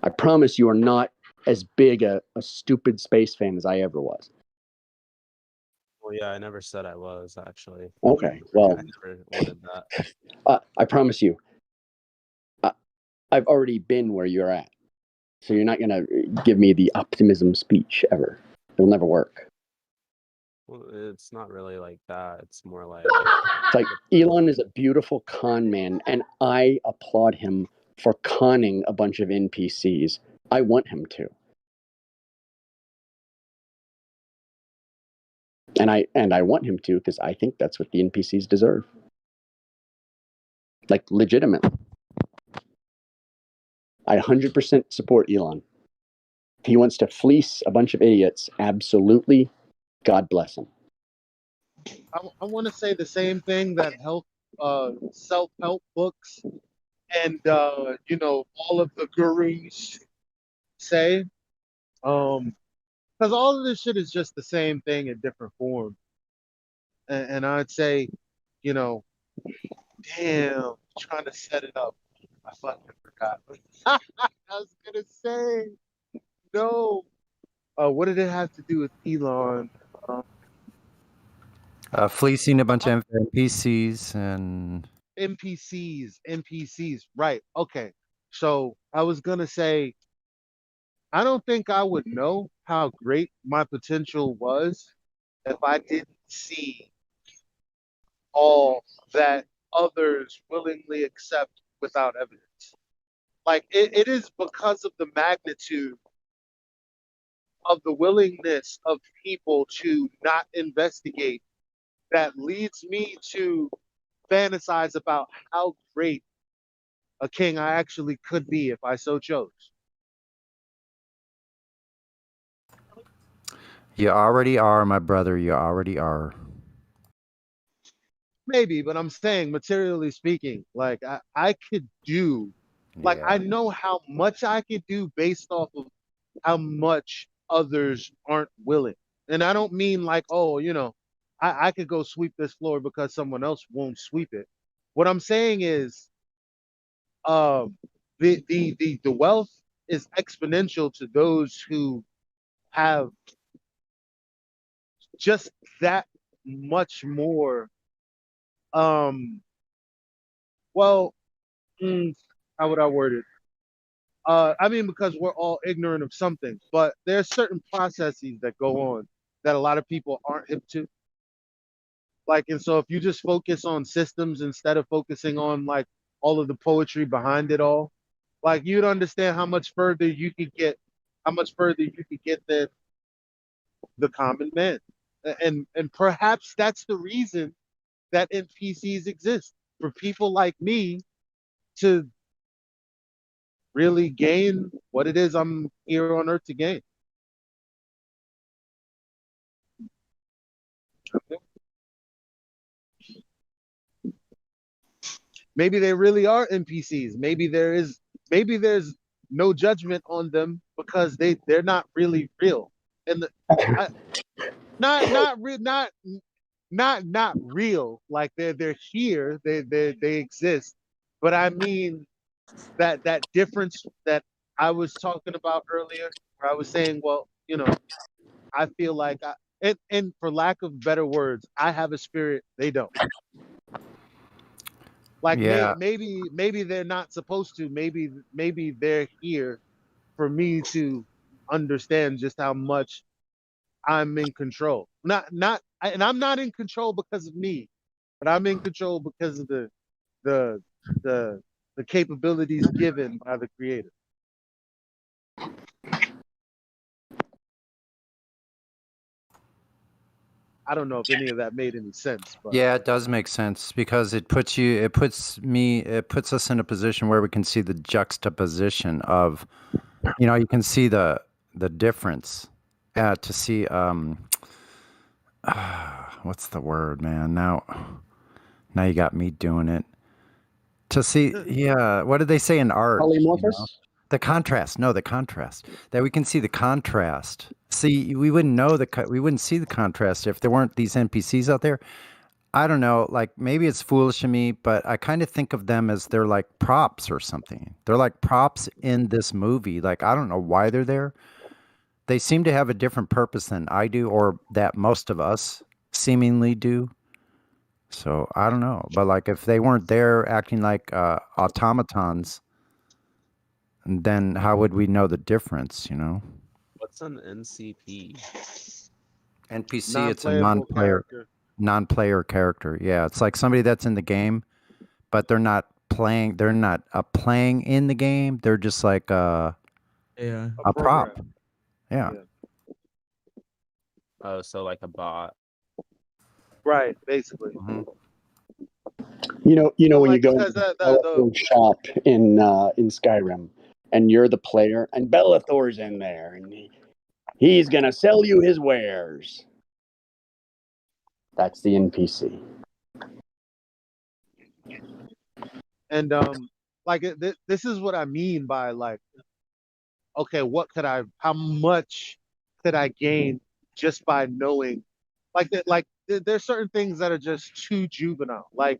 I promise you are not as big a stupid space fan as I ever was. Well, yeah, I never said I was actually. Okay, well, I never wanted that. I promise you, I've already been where you're at. So you're not going to give me the optimism speech ever. It'll never work. Well, it's not really like that. It's more like It's like Elon is a beautiful con man, and I applaud him for conning a bunch of NPCs. I want him to. And I want him to because I think that's what the NPCs deserve. Like, legitimately. I 100% support Elon. If he wants to fleece a bunch of idiots, absolutely, God bless him. I want to say the same thing that self-help books and all of the gurus say. Because all of this shit is just the same thing in different form. And I'd say, damn, trying to set it up. I fucking forgot. I was gonna say no. What did it have to do with Elon? Fleecing a bunch of NPCs and NPCs. Right. Okay. So I was gonna say, I don't think I would know how great my potential was if I didn't see all that others willingly accept without evidence. Like it is because of the magnitude of the willingness of people to not investigate that leads me to fantasize about how great a king I actually could be if I so chose. you already are, my brother. You already are. Maybe, but I'm saying materially speaking, like I could do, like I know how much I could do based off of how much others aren't willing. And I don't mean like, oh, I could go sweep this floor because someone else won't sweep it. What I'm saying is, the wealth is exponential to those who have just that much more. Well, how would I word it? I mean, because we're all ignorant of something, but there are certain processes that go on that a lot of people aren't hip to. Like, and so if you just focus on systems instead of focusing on like all of the poetry behind it all, like you'd understand how much further you could get, than the common man. And perhaps that's the reason that NPCs exist, for people like me to really gain what it is I'm here on Earth to gain. Maybe they really are NPCs. Maybe there's no judgment on them because they're not really real. And not real. Like they're here. They exist. But I mean that difference that I was talking about earlier, where I was saying, well, I feel like and for lack of better words, I have a spirit they don't. Like Yeah. maybe they're not supposed to. Maybe they're here for me to understand just how much I'm in control. And I'm not in control because of me, but I'm in control because of the the capabilities given by the creator. I don't know if any of that made any sense, but Yeah, it does make sense because it puts us in a position where we can see the juxtaposition of, you can see the difference. To see what's the word, man? Now you got me doing it. To see, yeah. What did they say in art? Polymorphous? The contrast. No, the contrast. That we can see the contrast. See, we wouldn't know we wouldn't see the contrast if there weren't these NPCs out there. I don't know, like maybe it's foolish of me, but I kind of think of them as they're like props or something. They're like props in this movie. Like I don't know why they're there. They seem to have a different purpose than I do, or that most of us seemingly do. So I don't know, but like if they weren't there acting like automatons, then how would we know the difference? You know, What's an NCP? NPC. It's a Non-playable character. non-player character. Yeah, it's like somebody that's in the game, but they're not playing. They're not playing in the game. They're just like Yeah. a prop. Yeah. Oh, so like a bot. Right, basically. You know But when you like, go because into the Bellathor shop in Skyrim, and you're the player, and Bellathor's in there, and he's gonna sell you his wares. That's the NPC. and like this is what I mean by like, okay, how much could I gain just by knowing, like that, like there's certain things that are just too juvenile, like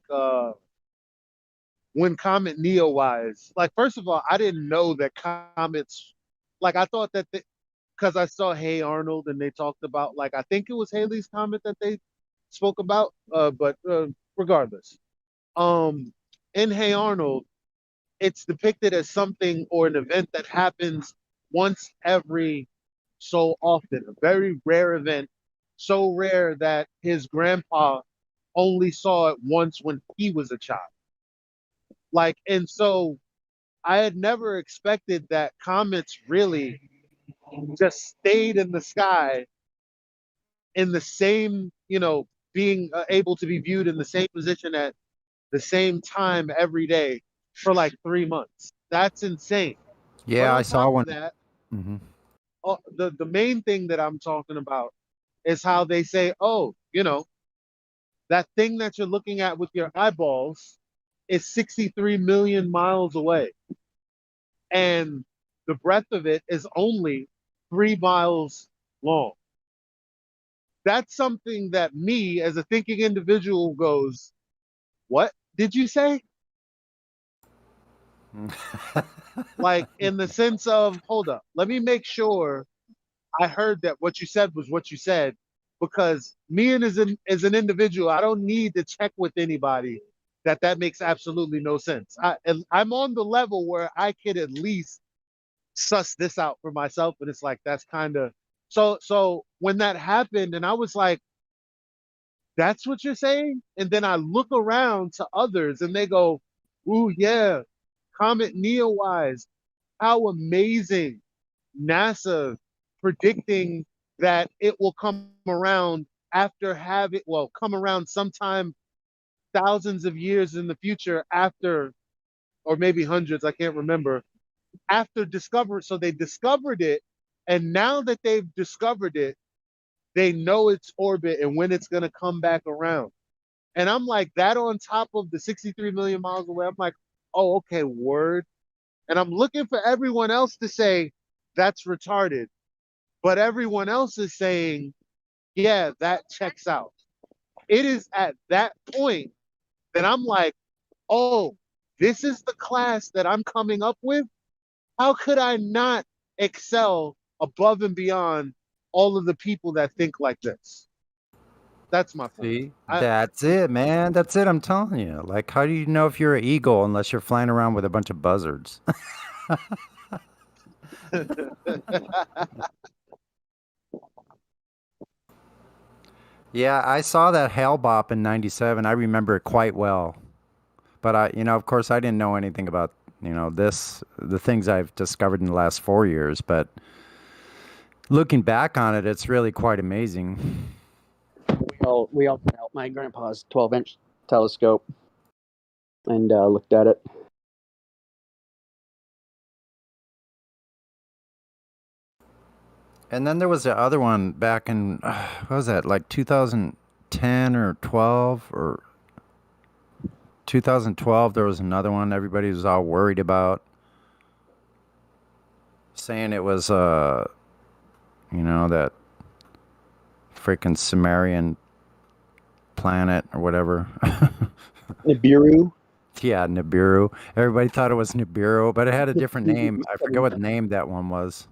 when Comet Neowise, like first of all, I didn't know that comets, like I thought that because I saw Hey Arnold and they talked about, like I think it was Haley's Comet that they spoke about, but regardless, in Hey Arnold, it's depicted as something or an event that happens once every so often, a very rare event, so rare that his grandpa only saw it once when he was a child. Like, and so I had never expected that comets really just stayed in the sky in the same, being able to be viewed in the same position at the same time every day for like 3 months. That's insane. But Yeah, I on saw top one. of that, Hmm. the main thing that I'm talking about is how they say, oh, that thing that you're looking at with your eyeballs is 63 million miles away. And the breadth of it is only 3 miles long. That's something that me, as a thinking individual, goes, what did you say? Like, in the sense of, hold up, let me make sure I heard that what you said was what you said, because me and as an individual, I don't need to check with anybody that makes absolutely no sense. I'm on the level where I could at least suss this out for myself, but it's like that's kind of so when that happened, and I was like, that's what you're saying? And then I look around to others and they go, ooh, yeah, Comet Neowise. How amazing. NASA predicting that it will come around after come around sometime thousands of years in the future after, or maybe hundreds, I can't remember, after discovery. So they discovered it. And now that they've discovered it, they know its orbit and when it's going to come back around. And I'm like, that on top of the 63 million miles away, I'm like, oh, okay, word. And I'm looking for everyone else to say, that's retarded. But everyone else is saying, yeah, that checks out. It is at that point that I'm like, oh, this is the class that I'm coming up with? How could I not excel above and beyond all of the people that think like this? That's my point. See, that's it, man. That's it. I'm telling you. Like, how do you know if you're an eagle unless you're flying around with a bunch of buzzards? Yeah, I saw that Hale Bop in '97. I remember it quite well. But of course, I didn't know anything about, the things I've discovered in the last 4 years. But looking back on it, it's really quite amazing. We all put out my grandpa's 12-inch telescope and looked at it. And then there was the other one back in, what was that, like 2010 or 12 or 2012, there was another one everybody was all worried about. saying it was that freaking Sumerian planet or whatever. Nibiru. Yeah, Nibiru. Everybody thought it was Nibiru, but it had a different name. I forget what name that one was.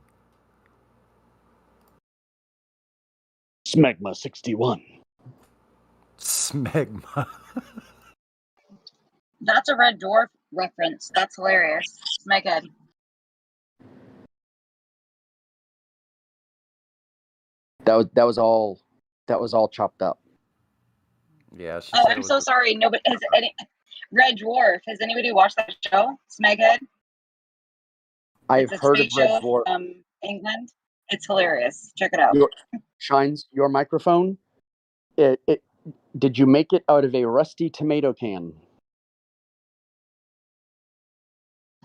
Smegma 61. Smegma. That's a Red Dwarf reference. That's hilarious. Smeghead. That was all chopped up. Yeah. She Oh, said it I'm was so sorry. Nobody has any. Red Dwarf. Has anybody watched that show? Smeghead. I've It's a heard of space Red show Dwarf. from England. It's hilarious. Check it out. Shines, your microphone. Did you make it out of a rusty tomato can?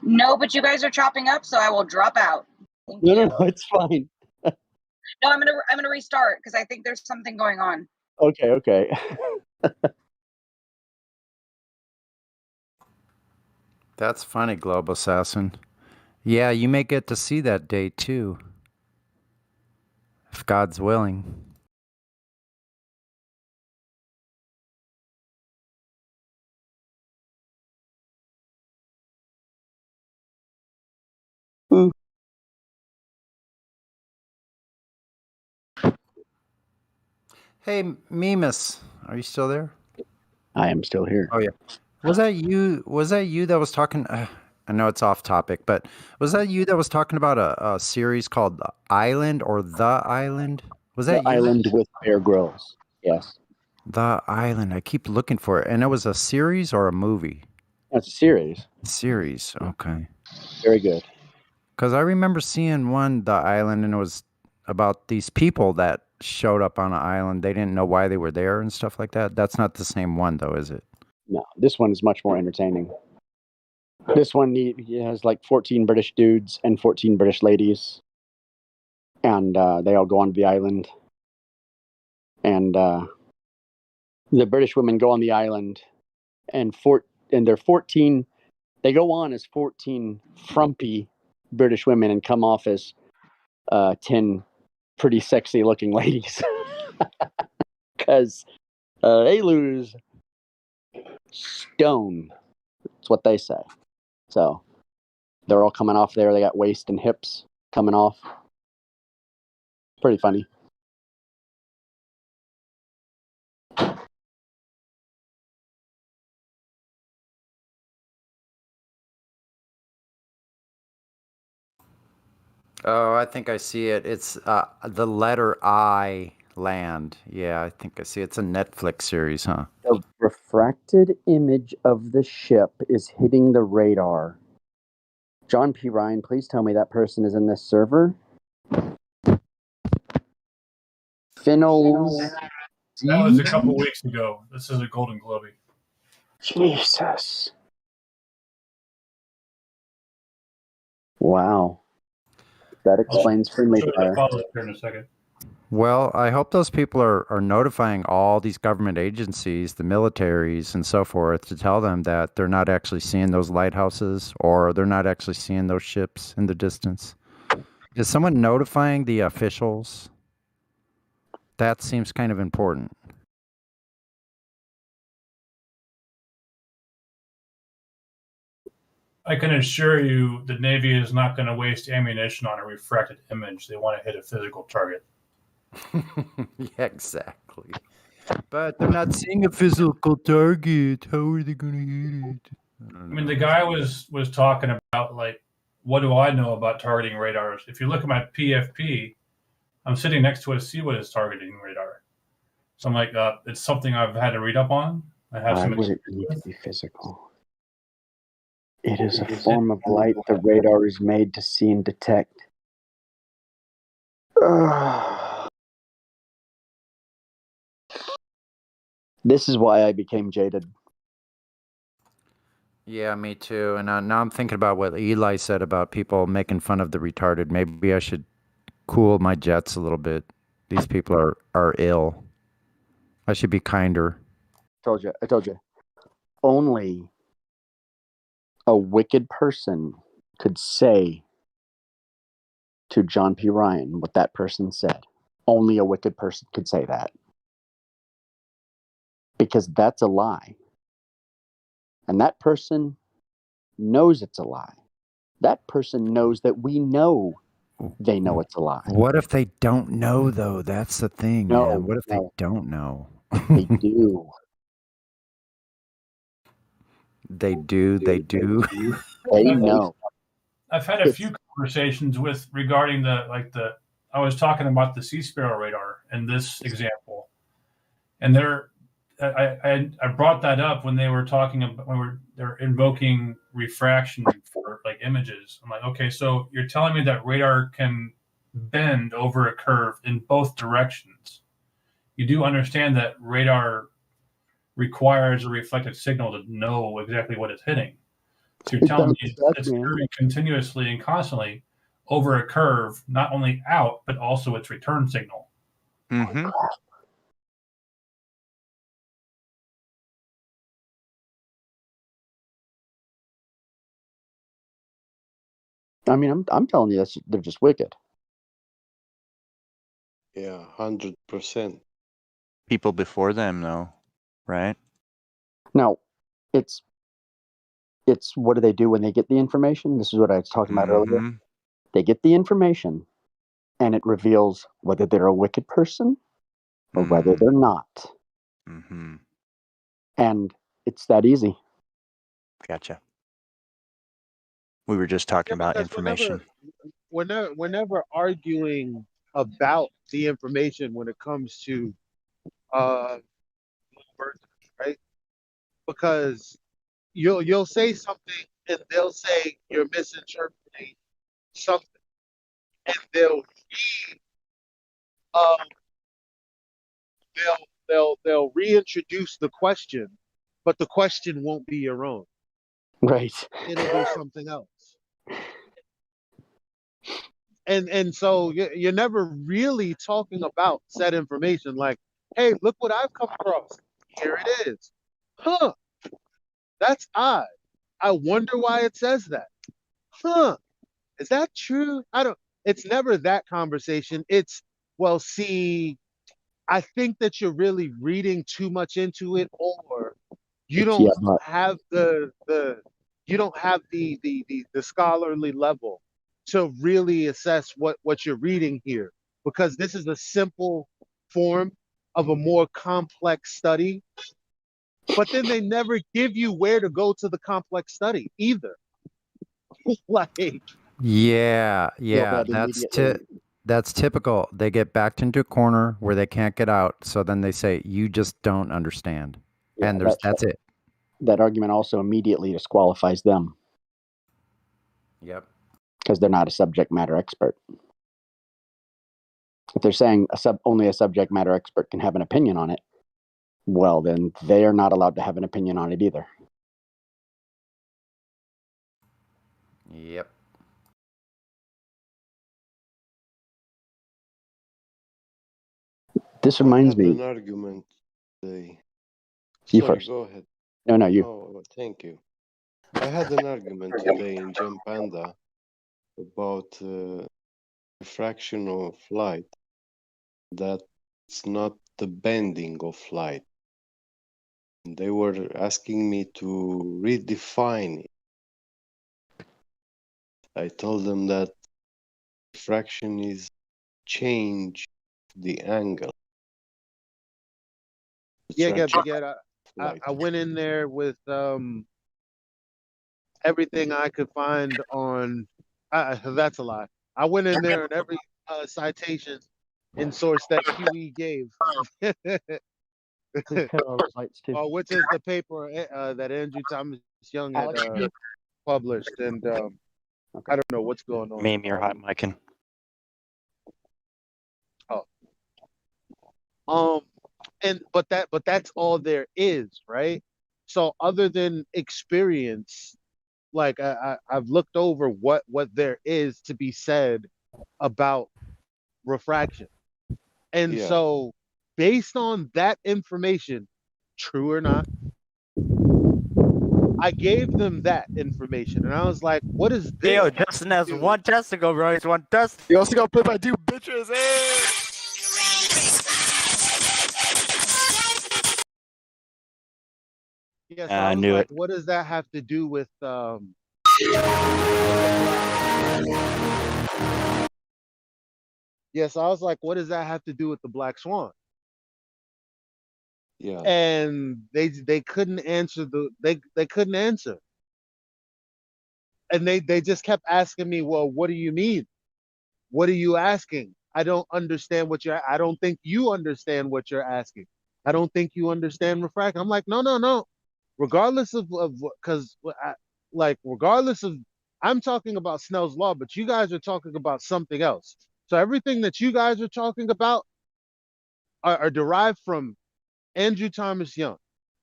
No, but you guys are chopping up, so I will drop out. Thank No, you. no, it's fine. No, I'm gonna restart because I think there's something going on. Okay. That's funny, Global Assassin. Yeah, you may get to see that day too. If God's willing. Hey, Mimus, are you still there? I am still here. Oh yeah. Was that you? Was that you that was talking? I know it's off topic, but was that you that was talking about a series called The Island or The Island? Was that The you? Island with Bear Grylls. Yes. The Island. I keep looking for it, and it was a series or a movie. That's a series. Series. Okay. Very good. Because I remember seeing one, The Island, and it was about these people that showed up on an island. They didn't know why they were there and stuff like that. That's not the same one, though, is it? No, this one is much more entertaining. This one he has like 14 British dudes and 14 British ladies, and they all go onto the island. And the British women go on the island, and they're 14. They go on as 14 frumpy British women and come off as 10 pretty sexy looking ladies, because they lose stone. That's what they say. So they're all coming off there. They got waist and hips coming off. Pretty funny. Oh, I think I see it. It's the letter I land. Yeah, I think I see it. It's a Netflix series, huh? The refracted image of the ship is hitting the radar. John P. Ryan, please tell me that person is in this server. Finnels. That was a couple weeks ago. This is a Golden Globe. Jesus. Wow. That explains friendly fire. Here in a second. Well, I hope those people are notifying all these government agencies, the militaries and so forth, to tell them that they're not actually seeing those lighthouses or they're not actually seeing those ships in the distance. Is someone notifying the officials? That seems kind of important. I can assure you the Navy is not going to waste ammunition on a refracted image. They want to hit a physical target. Yeah, exactly. But they're not seeing a physical target. How are they going to hit it? I mean, the guy was talking about, like, what do I know about targeting radars? If you look at my PFP, I'm sitting next to a Seawiz targeting radar. So I'm like, it's something I've had to read up on. I have Why some would it experience need to with. be physical? It is a form of light the radar is made to see and detect. This is why I became jaded. Yeah, me too. And now I'm thinking about what Eli said about people making fun of the retarded. Maybe I should cool my jets a little bit. These people are ill. I should be kinder. I told you. Only a wicked person could say to John P. Ryan what that person said. Only a wicked person could say that. Because that's a lie. And that person knows it's a lie. That person knows that we know they know it's a lie. What if they don't know, though? That's the thing, man. No, What if they no. don't know? They do. They do. They do. They I've- know. I've had a few conversations with regarding I was talking about the Sea Sparrow radar in this example, and I brought that up when they were talking about they're invoking refraction for like images. I'm like, okay, so you're telling me that radar can bend over a curve in both directions. You do understand that radar requires a reflected signal to know exactly what it's hitting. So you're telling me it's curving continuously and constantly over a curve, not only out, but also its return signal. Mm-hmm. I mean, I'm telling you, they're just wicked. Yeah, 100%. People before them, though, right? Now, it's what do they do when they get the information? This is what I was talking about earlier. They get the information, and it reveals whether they're a wicked person or whether they're not. Mm-hmm. And it's that easy. Gotcha. We were just talking about information. Whenever arguing about the information when it comes to right? Because you'll say something and they'll say you're misinterpreting something, and they'll they'll reintroduce the question, but the question won't be your own. Right. It'll be something else. And so you're never really talking about said information. Like, hey, look what I've come across. Here it is. Huh. That's odd. I wonder why it says that. Huh. Is that true? It's never that conversation. It's, well, see, I think that you're really reading too much into it, or you don't have the scholarly level to really assess what you're reading here, because this is a simple form of a more complex study. But then they never give you where to go to the complex study either. Like, Yeah, that's typical. They get backed into a corner where they can't get out, so then they say, "You just don't understand," Yeah, and that's it. That argument also immediately disqualifies them. Yep. Because they're not a subject matter expert. If they're saying only a subject matter expert can have an opinion on it, well, then they are not allowed to have an opinion on it either. Yep. This reminds I had me. an argument today. You Sorry, first. go ahead. No, you. Oh, thank you. I had an argument today in Jump Panda about refraction of light. That's not the bending of light. They were asking me to redefine it. I told them that refraction is change the angle. yeah, I went in there with everything I could find on. That's a lie. I went in there and every citation in source that QE gave. Which is the paper that Andrew Thomas Young had published, and I don't know what's going on. Meme, you're hot micing. But that's all there is, right? So other than experience, like I've looked over what there is to be said about refraction, and so based on that information, true or not, I gave them that information, and I was like, "What is this?" Yo, Justin has one testicle, bro. He's one testicle. You also got put by two bitches. Hey! Yeah, so I I was knew like, it. "What does that have to do with?" Yes, I was like, "What does that have to do with the Black Swan?" Yeah. And they couldn't answer they couldn't answer, and they just kept asking me, "Well, what do you mean? What are you asking? I don't understand what you're. I don't think you understand what you're asking. I don't think you understand refraction." I'm like, "No, no, no. Regardless of because like regardless of, I'm talking about Snell's law, but you guys are talking about something else. So everything that you guys are talking about are derived from Andrew Thomas Young.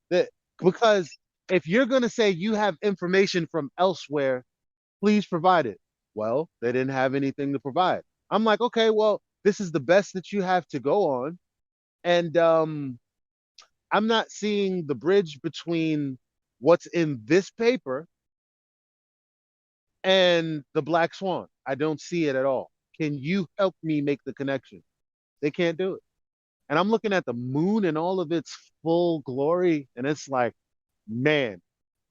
That because if you're gonna say you have information from elsewhere, please provide it." Well, they didn't have anything to provide. I'm like, okay, well, this is the best that you have to go on, and I'm not seeing the bridge between what's in this paper and the Black Swan. I don't see it at all. Can you help me make the connection? They can't do it. And I'm looking at the moon in all of its full glory, and it's like, man,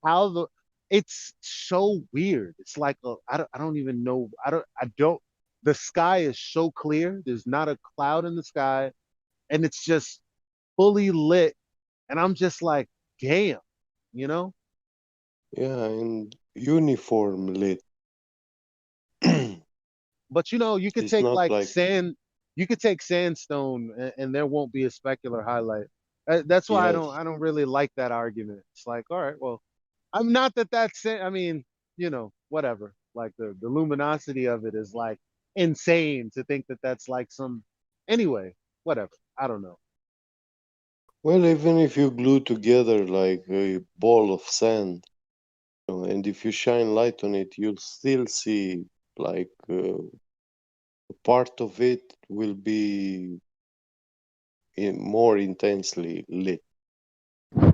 how the it's so weird. It's like I don't even know. I don't. The sky is so clear. There's not a cloud in the sky, and it's just fully lit. And I'm just like, damn, you know. Yeah, and uniform lit. But you know, you could It's take not like like sand. You could take sandstone, and there won't be a specular highlight. That's why yes. I don't really like that argument. It's like, all right, well, I'm not that that's I mean, you know, whatever. Like the luminosity of it is like insane to think that that's like some. Anyway, whatever. I don't know. Well, even if you glue together like a ball of sand, and if you shine light on it, you'll still see like part of it will be more intensely lit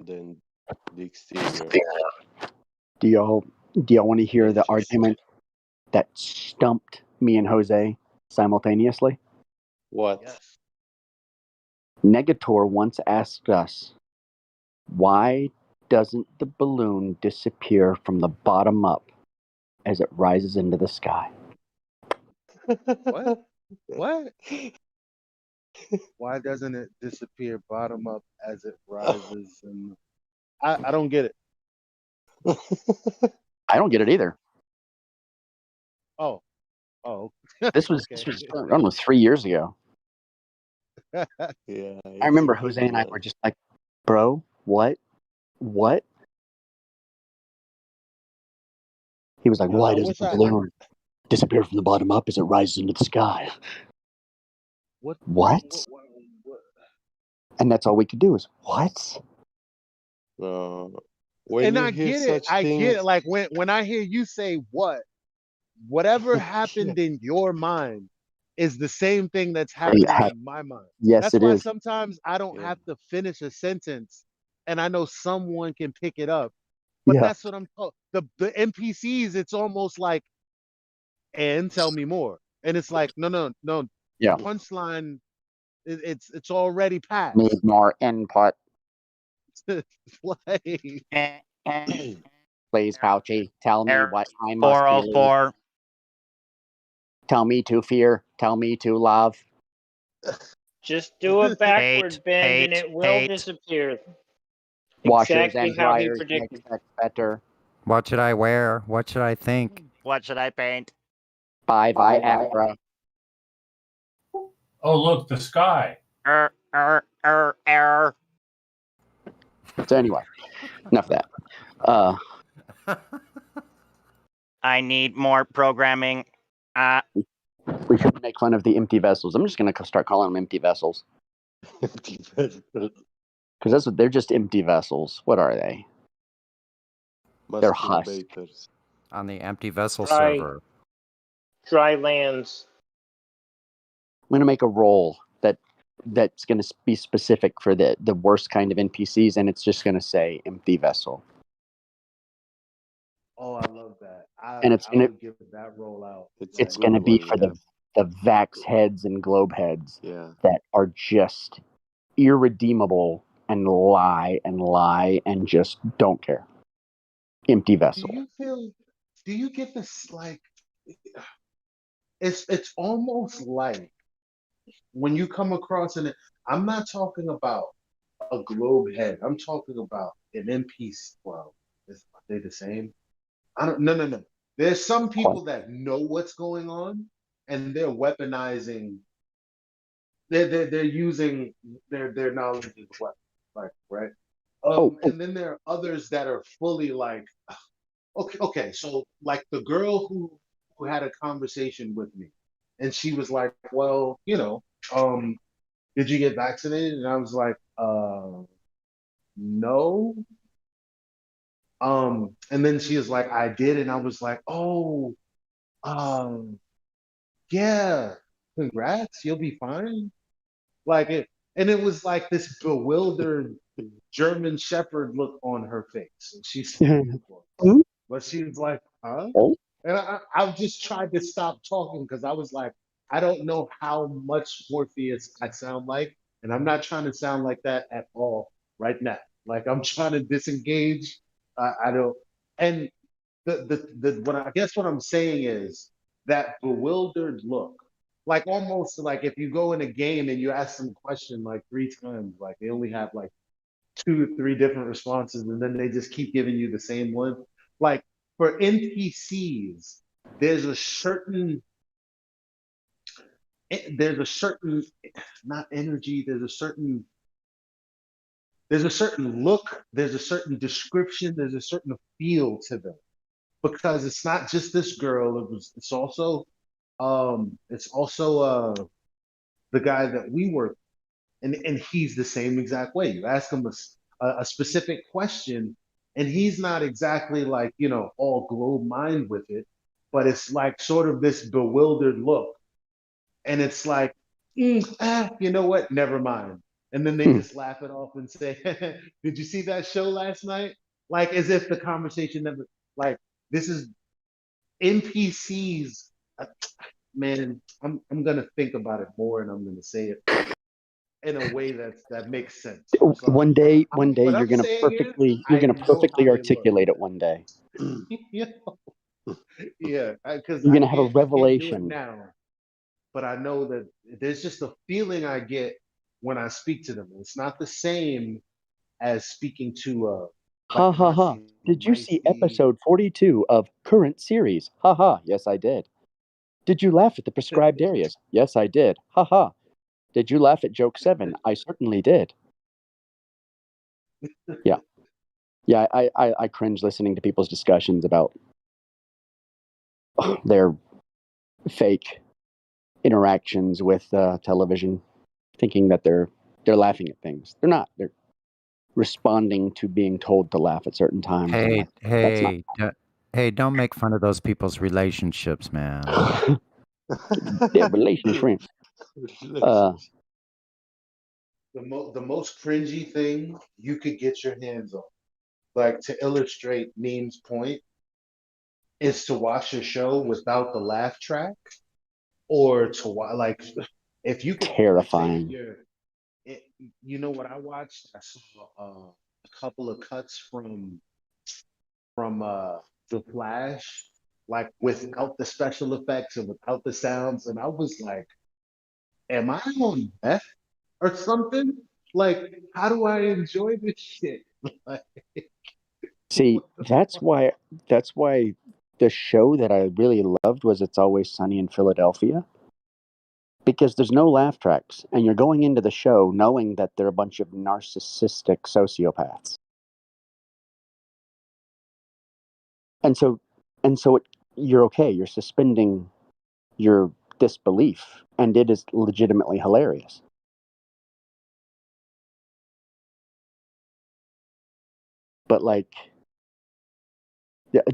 than the exterior. Do y'all want to hear And the if you argument that stumped me and Jose simultaneously? what? Yes. Negator once asked us, why doesn't the balloon disappear from the bottom up as it rises into the sky? What? What? Why doesn't it disappear bottom up as it rises? And I don't get it. I don't get it either. Oh, oh. This was Okay. almost 3 years ago. Yeah, I remember Jose and I were just like, bro, what? What? He was like, I why doesn't wish the I. balloon disappear from the bottom up as it rises into the sky? What? And that's all we could do is, what? When And you I hear get it. such I get it. things, Like when I hear you say whatever happened in your mind is the same thing that's happening in my mind. Yes, That's it why is. sometimes I don't have to finish a sentence, and I know someone can pick it up. But Yeah. that's what I'm told. The NPCs, it's almost like, and tell me more. And it's like, no, no, no. Yeah. The punchline, it's already passed. Need more input. Like, Please, Fauci, tell me Error what I must believe. 404. Tell me to fear. Tell me to love. Just do a backward Hate, bend and hate, it will hate. disappear. Washers Exactly and how he dryers predicted. makes us better. What should I wear? What should I think? What should I paint? Buy Viagra. Oh, look, the sky. Error. So anyway, enough of that. I need more programming. We shouldn't make fun of the empty vessels. I'm just going to start calling them empty vessels. Because that's what they're just empty vessels. What are they? They're husk. On the empty vessel Dry, server. dry lands. I'm going to make a role that's going to be specific for the worst kind of NPCs, and it's just going to say empty vessel. Oh, I love that. And it's I gonna would give that roll out. It's a it's good gonna be one, for yeah. the Vax heads and Globe heads Yeah. that are just irredeemable and lie and just don't care. Empty vessel. Do you get this like it's almost like when you come across I'm not talking about a globe head. I'm talking about an NPC. Well, are they the same? I don't. No, no, no. There's some people that know what's going on, and they're weaponizing. They're using their knowledge as a weapon, like right. And then there are others that are fully like, okay. So like the girl who had a conversation with me, and she was like, well, did you get vaccinated? And I was like, no. And then she was like, I did, and I was like, oh, um, yeah, congrats, you'll be fine. Like it, and it was like this bewildered German Shepherd look on her face. And she's but she was like, huh? And I just tried to stop talking because I was like, I don't know how much Morpheus I sound like, and I'm not trying to sound like that at all right now. Like I'm trying to disengage. I don't. And what I guess what I'm saying is that bewildered look, like almost like if you go in a game and you ask them a question like 3 times, like they only have like 2 or 3 different responses, and then they just keep giving you the same one. Like for NPCs, there's a certain not energy. There's a certain look. There's a certain description. There's a certain feel to them because it's not just this girl. It's also the guy that we work, and he's the same exact way. You ask him a specific question, and he's not exactly like all globe mind with it, but it's like sort of this bewildered look, and it's like, you know what? Never mind. And then they just laugh it off and say, "Did you see that show last night?" Like as if the conversation never. Like this is NPCs. Man, I'm gonna think about it more, and I'm gonna say it in a way that makes sense. I'm sorry. One day What you're I'm gonna saying is, you're I gonna know how perfectly they look. articulate it one day. Yeah, because You're gonna have a I can't do it revelation. now, but I know that there's just a feeling I get when I speak to them. It's not the same as speaking to like Ha ha ha. Nazi who Did you might see be. episode 42 of current series? Ha ha. Yes, I did. Did you laugh at the prescribed areas? Yes, I did. Ha ha. Did you laugh at joke 7? I certainly did. Yeah. Yeah, I cringe listening to people's discussions about their fake interactions with television, thinking that they're laughing at things. They're not. They're responding to being told to laugh at certain times. And that's not. Hey, don't make fun of those people's relationships, man. Their relationship. The most cringy thing you could get your hands on, like to illustrate Meme's point, is to watch a show without the laugh track, or to watch like if you could like say if Terrifying. you know what I watched? I saw a couple of cuts from The Flash, like without the special effects and without the sounds, and I was like, am I on meth or something? Like, how do I enjoy this shit? Like, See, that's why the show that I really loved was It's Always Sunny in Philadelphia. Because there's no laugh tracks, and you're going into the show knowing that they're a bunch of narcissistic sociopaths. And so you're okay. You're suspending your disbelief, and it is legitimately hilarious. But like,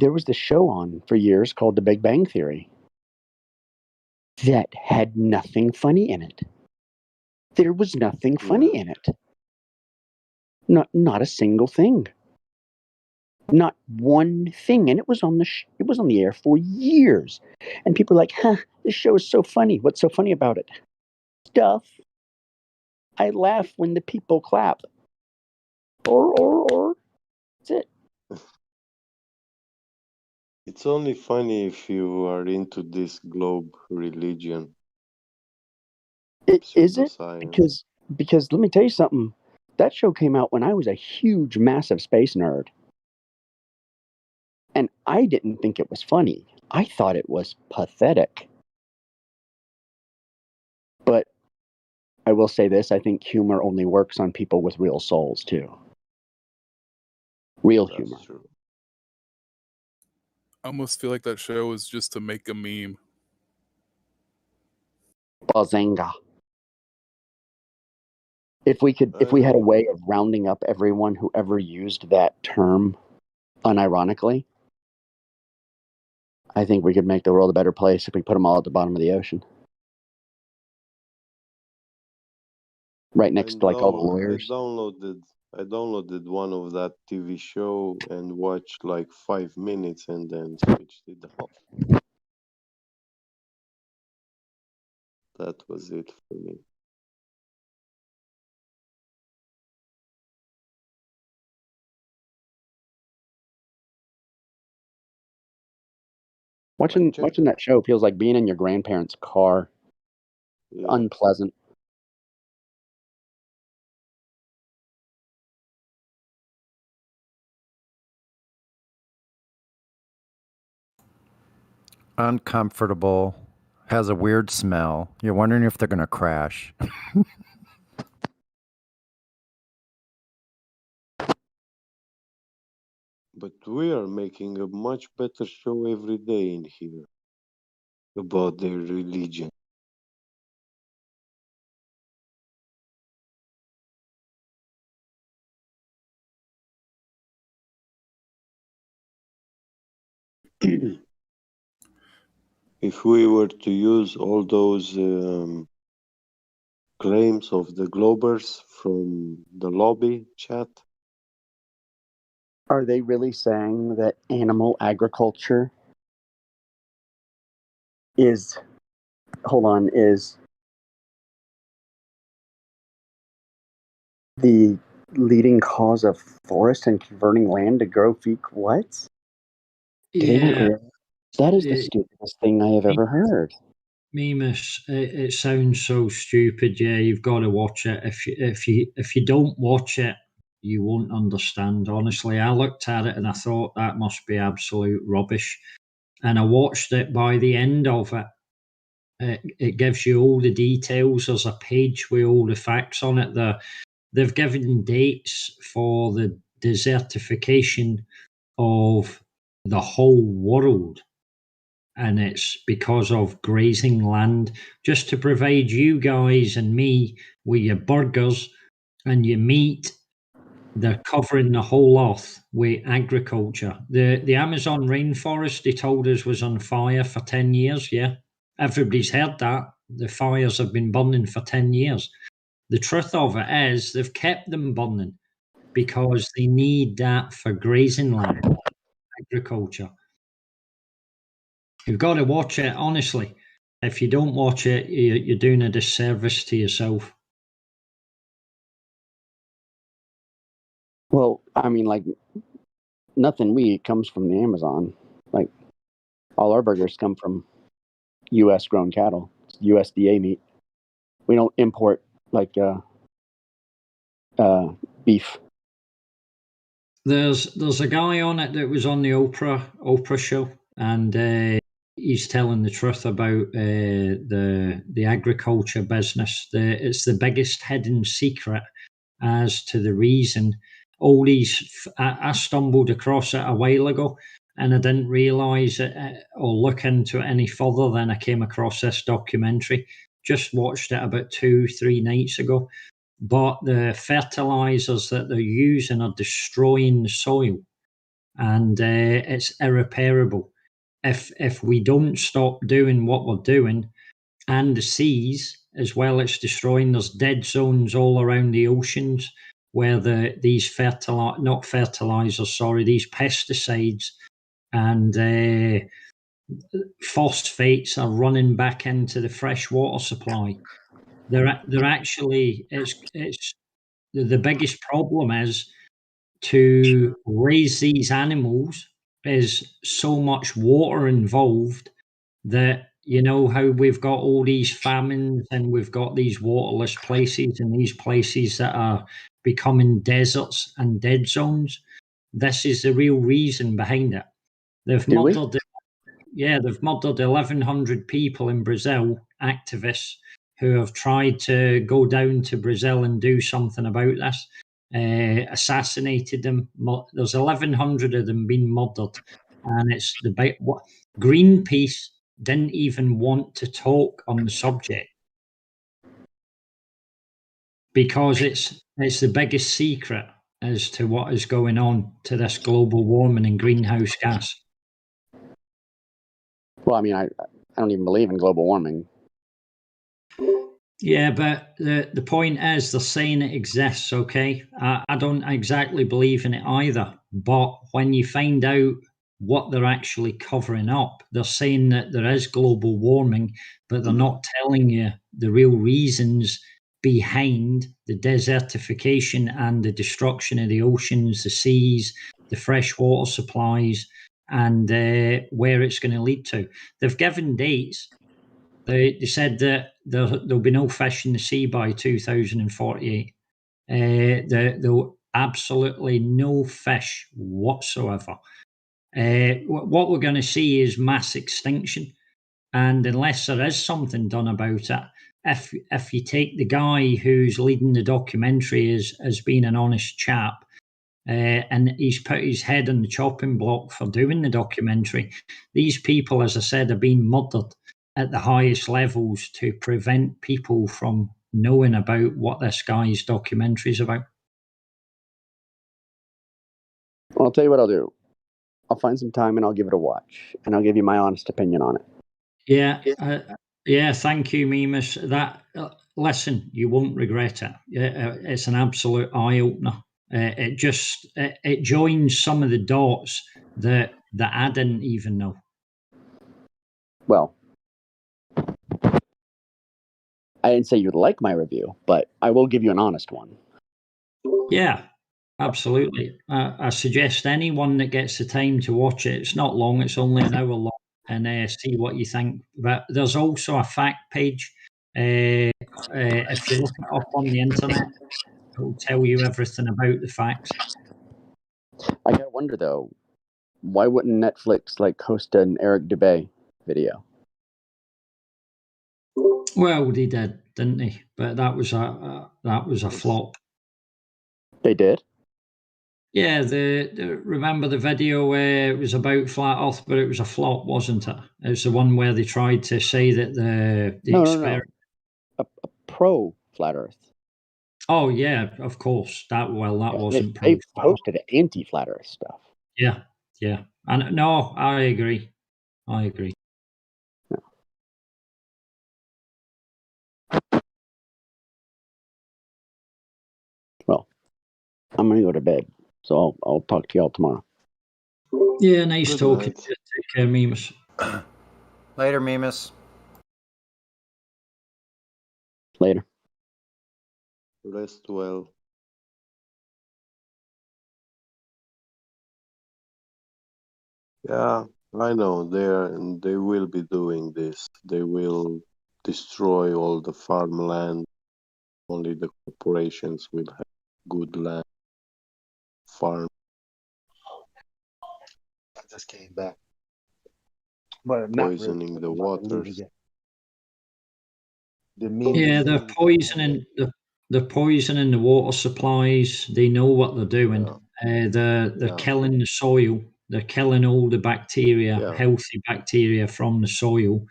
there was this show on for years called The Big Bang Theory that had nothing funny in it. There was nothing funny in it. Not a single thing. Not one thing, and it was on the air for years. And people are like, "Huh, this show is so funny. What's so funny about it?" Stuff. I laugh when the people clap. Or. That's it. It's only funny if you are into this globe religion. Is it? Pseudoscience. Because let me tell you something. That show came out when I was a huge, massive space nerd. And I didn't think it was funny. I thought it was pathetic. But I will say this, I think humor only works on people with real souls, too. Real humor. True. I almost feel like that show was just to make a meme. Bazinga. If we had a way of rounding up everyone who ever used that term unironically, I think we could make the world a better place if we put them all at the bottom of the ocean. Right next to like all the lawyers. I downloaded one of that TV show and watched like 5 minutes and then switched it off. That was it for me. Watching that show feels like being in your grandparents' car. Yeah. Unpleasant. Uncomfortable. Has a weird smell. You're wondering if they're going to crash. But we are making a much better show every day in here about their religion. If we were to use all those claims of the Globers from the lobby chat, Are they really saying that animal agriculture is the leading cause of forest and converting land to grow feed? What? Did they not realize? That is the stupidest thing I have ever heard. Mimus, it sounds so stupid. Yeah, you've got to watch it. If you don't watch it, you won't understand. Honestly, I looked at it and I thought that must be absolute rubbish. And I watched it. By the end of it, it gives you all the details. There's a page with all the facts on it. They've given dates for the desertification of the whole world. And it's because of grazing land, just to provide you guys and me with your burgers and your meat. They're covering the whole earth with agriculture. The Amazon rainforest, they told us, was on fire for 10 years. Yeah, everybody's heard that. The fires have been burning for 10 years. The truth of it is they've kept them burning because they need that for grazing land, agriculture. You've got to watch it, honestly. If you don't watch it, you're doing a disservice to yourself. Well, I mean, like, nothing we eat comes from the Amazon. Like, all our burgers come from U.S. grown cattle, USDA meat. We don't import, like, beef. There's a guy on it that was on the Oprah show, and he's telling the truth about the agriculture business. It's the biggest hidden secret as to the reason. All these, I stumbled across it a while ago, and I didn't realize it or look into it any further. Then I came across this documentary. Just watched it about 2-3 nights ago. But the fertilizers that they're using are destroying the soil, and it's irreparable. If we don't stop doing what we're doing, and the seas as well, it's destroying. There's dead zones all around the oceans. where these not fertilizers, sorry, these pesticides and phosphates are running back into the fresh water supply. They're actually it's the biggest problem is to raise these animals is so much water involved that you know how we've got all these famines and we've got these waterless places and these places that are becoming deserts and dead zones. This is the real reason behind it. They've Do we? murdered, yeah, they've murdered 1,100 people in Brazil, activists who have tried to go down to Brazil and do something about this. Assassinated them. There's 1,100 of them being murdered, and it's the big. Greenpeace didn't even want to talk on the subject because it's the biggest secret as to what is going on to this global warming and greenhouse gas. Well, I mean, I don't even believe in global warming. Yeah, but the point is they're saying it exists, okay? I don't exactly believe in it either. But when you find out what they're actually covering up, they're saying that there is global warming, but they're not telling you the real reasons behind the desertification and the destruction of the oceans, the seas, the fresh water supplies, and where it's going to lead to. They've given dates. They said that there'll be no fish in the sea by 2048. There'll absolutely no fish whatsoever. What we're going to see is mass extinction. And unless there is something done about it, if you take the guy who's leading the documentary as being an honest chap, and he's put his head on the chopping block for doing the documentary, these people, as I said, are being murdered at the highest levels to prevent people from knowing about what this guy's documentary is about. Well, I'll tell you what I'll do. I'll find some time and I'll give it a watch, and I'll give you my honest opinion on it. Yeah, thank you, Mimas. That listen, you won't regret it. It's an absolute eye opener. It joins some of the dots that I didn't even know. Well, I didn't say you'd like my review, but I will give you an honest one. Yeah, absolutely. I suggest anyone that gets the time to watch it. It's not long; it's only an hour long, and see what you think. But there's also a fact page. If you look it up on the internet, it will tell you everything about the facts. I gotta wonder though, why wouldn't Netflix like host an Eric Dubay video? Well, they did, didn't they? But that was a flop. They did. Yeah, remember the video where it was about flat Earth, but it was a flop, wasn't it? It was the one where they tried to say that the No. experiment. A pro flat Earth. Oh yeah, of course. That wasn't pro. They posted anti flat Earth stuff. Yeah, and no, I agree. Well, I'm gonna go to bed, so I'll talk to y'all tomorrow. Yeah, nice Good talking night. to you. Take care, Mimas. Later, Mimas. Later. Rest well. Yeah, I know they will be doing this. They will destroy all the farmland. Only the corporations will have good land, farm. I just came back. But not Poisoning really the waters. Yeah, they're poisoning the water supplies. They know what they're doing. They're killing the soil. They're killing all the bacteria, healthy bacteria from the soil.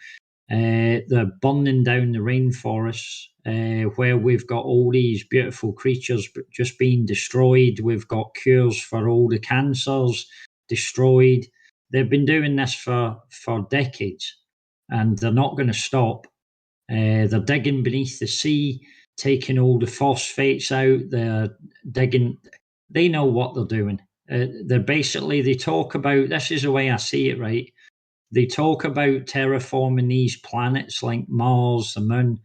They're burning down the rainforests, where we've got all these beautiful creatures just being destroyed. We've got cures for all the cancers destroyed. They've been doing this for decades, and they're not going to stop. They're digging beneath the sea. taking all the phosphates out. They're digging. They know what they're doing. They're basically, they talk about, this is the way I see it, right? They talk about terraforming these planets like Mars, the moon,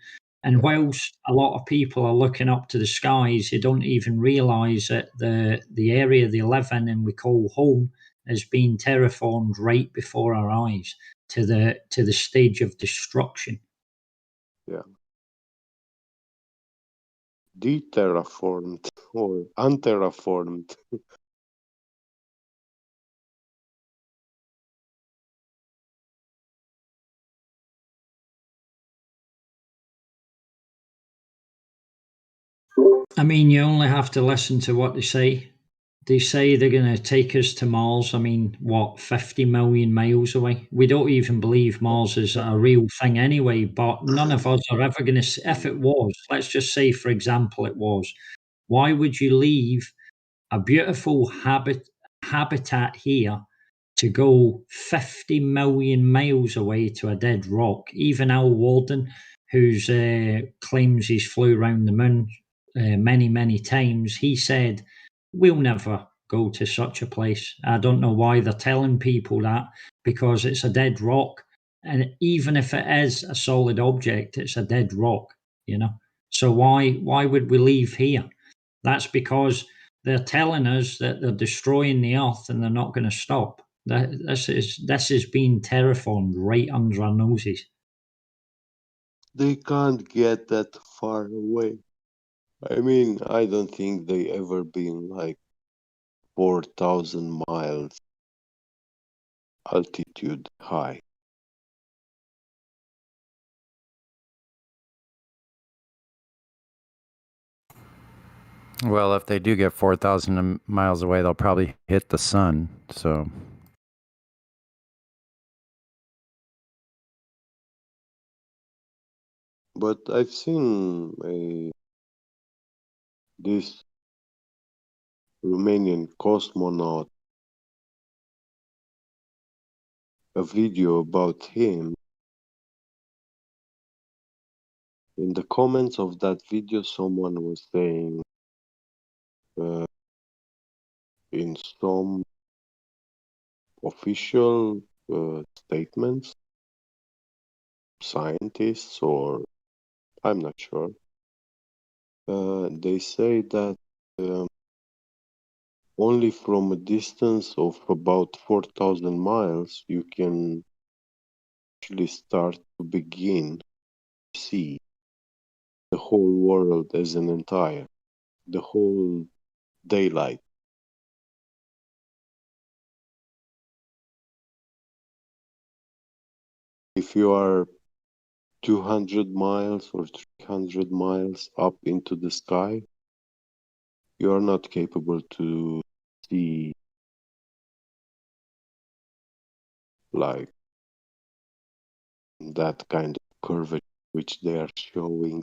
and whilst a lot of people are looking up to the skies, they don't even realise that the area they live in and we call home has been terraformed right before our eyes to the stage of destruction. Yeah. De-terraformed or unterraformed. I mean, you only have to listen to what they say. They say they're going to take us to Mars. I mean, what, 50 million miles away? We don't even believe Mars is a real thing anyway, but none of us are ever going to, if it was, let's just say, for example, it was, why would you leave a beautiful habitat here to go 50 million miles away to a dead rock? Even Al Warden, who claims he's flew around the moon many, many times, he said, we'll never go to such a place. I don't know why they're telling people that, because it's a dead rock. And even if it is a solid object, it's a dead rock, you know. So why would we leave here? That's because they're telling us that they're destroying the earth and they're not going to stop. This is being terraformed right under our noses. They can't get that far away. I mean, I don't think they ever been like 4,000 miles altitude high. Well, if they do get 4,000 miles away, they'll probably hit the sun. So, But I've seen this Romanian cosmonaut, a video about him. In the comments of that video, someone was saying in some official statements, scientists, or I'm not sure, they say that only from a distance of about 4,000 miles you can actually start to begin to see the whole world as an entire, the whole daylight. If you are 200 miles or 300 miles up into the sky, you are not capable to see like that kind of curvature which they are showing.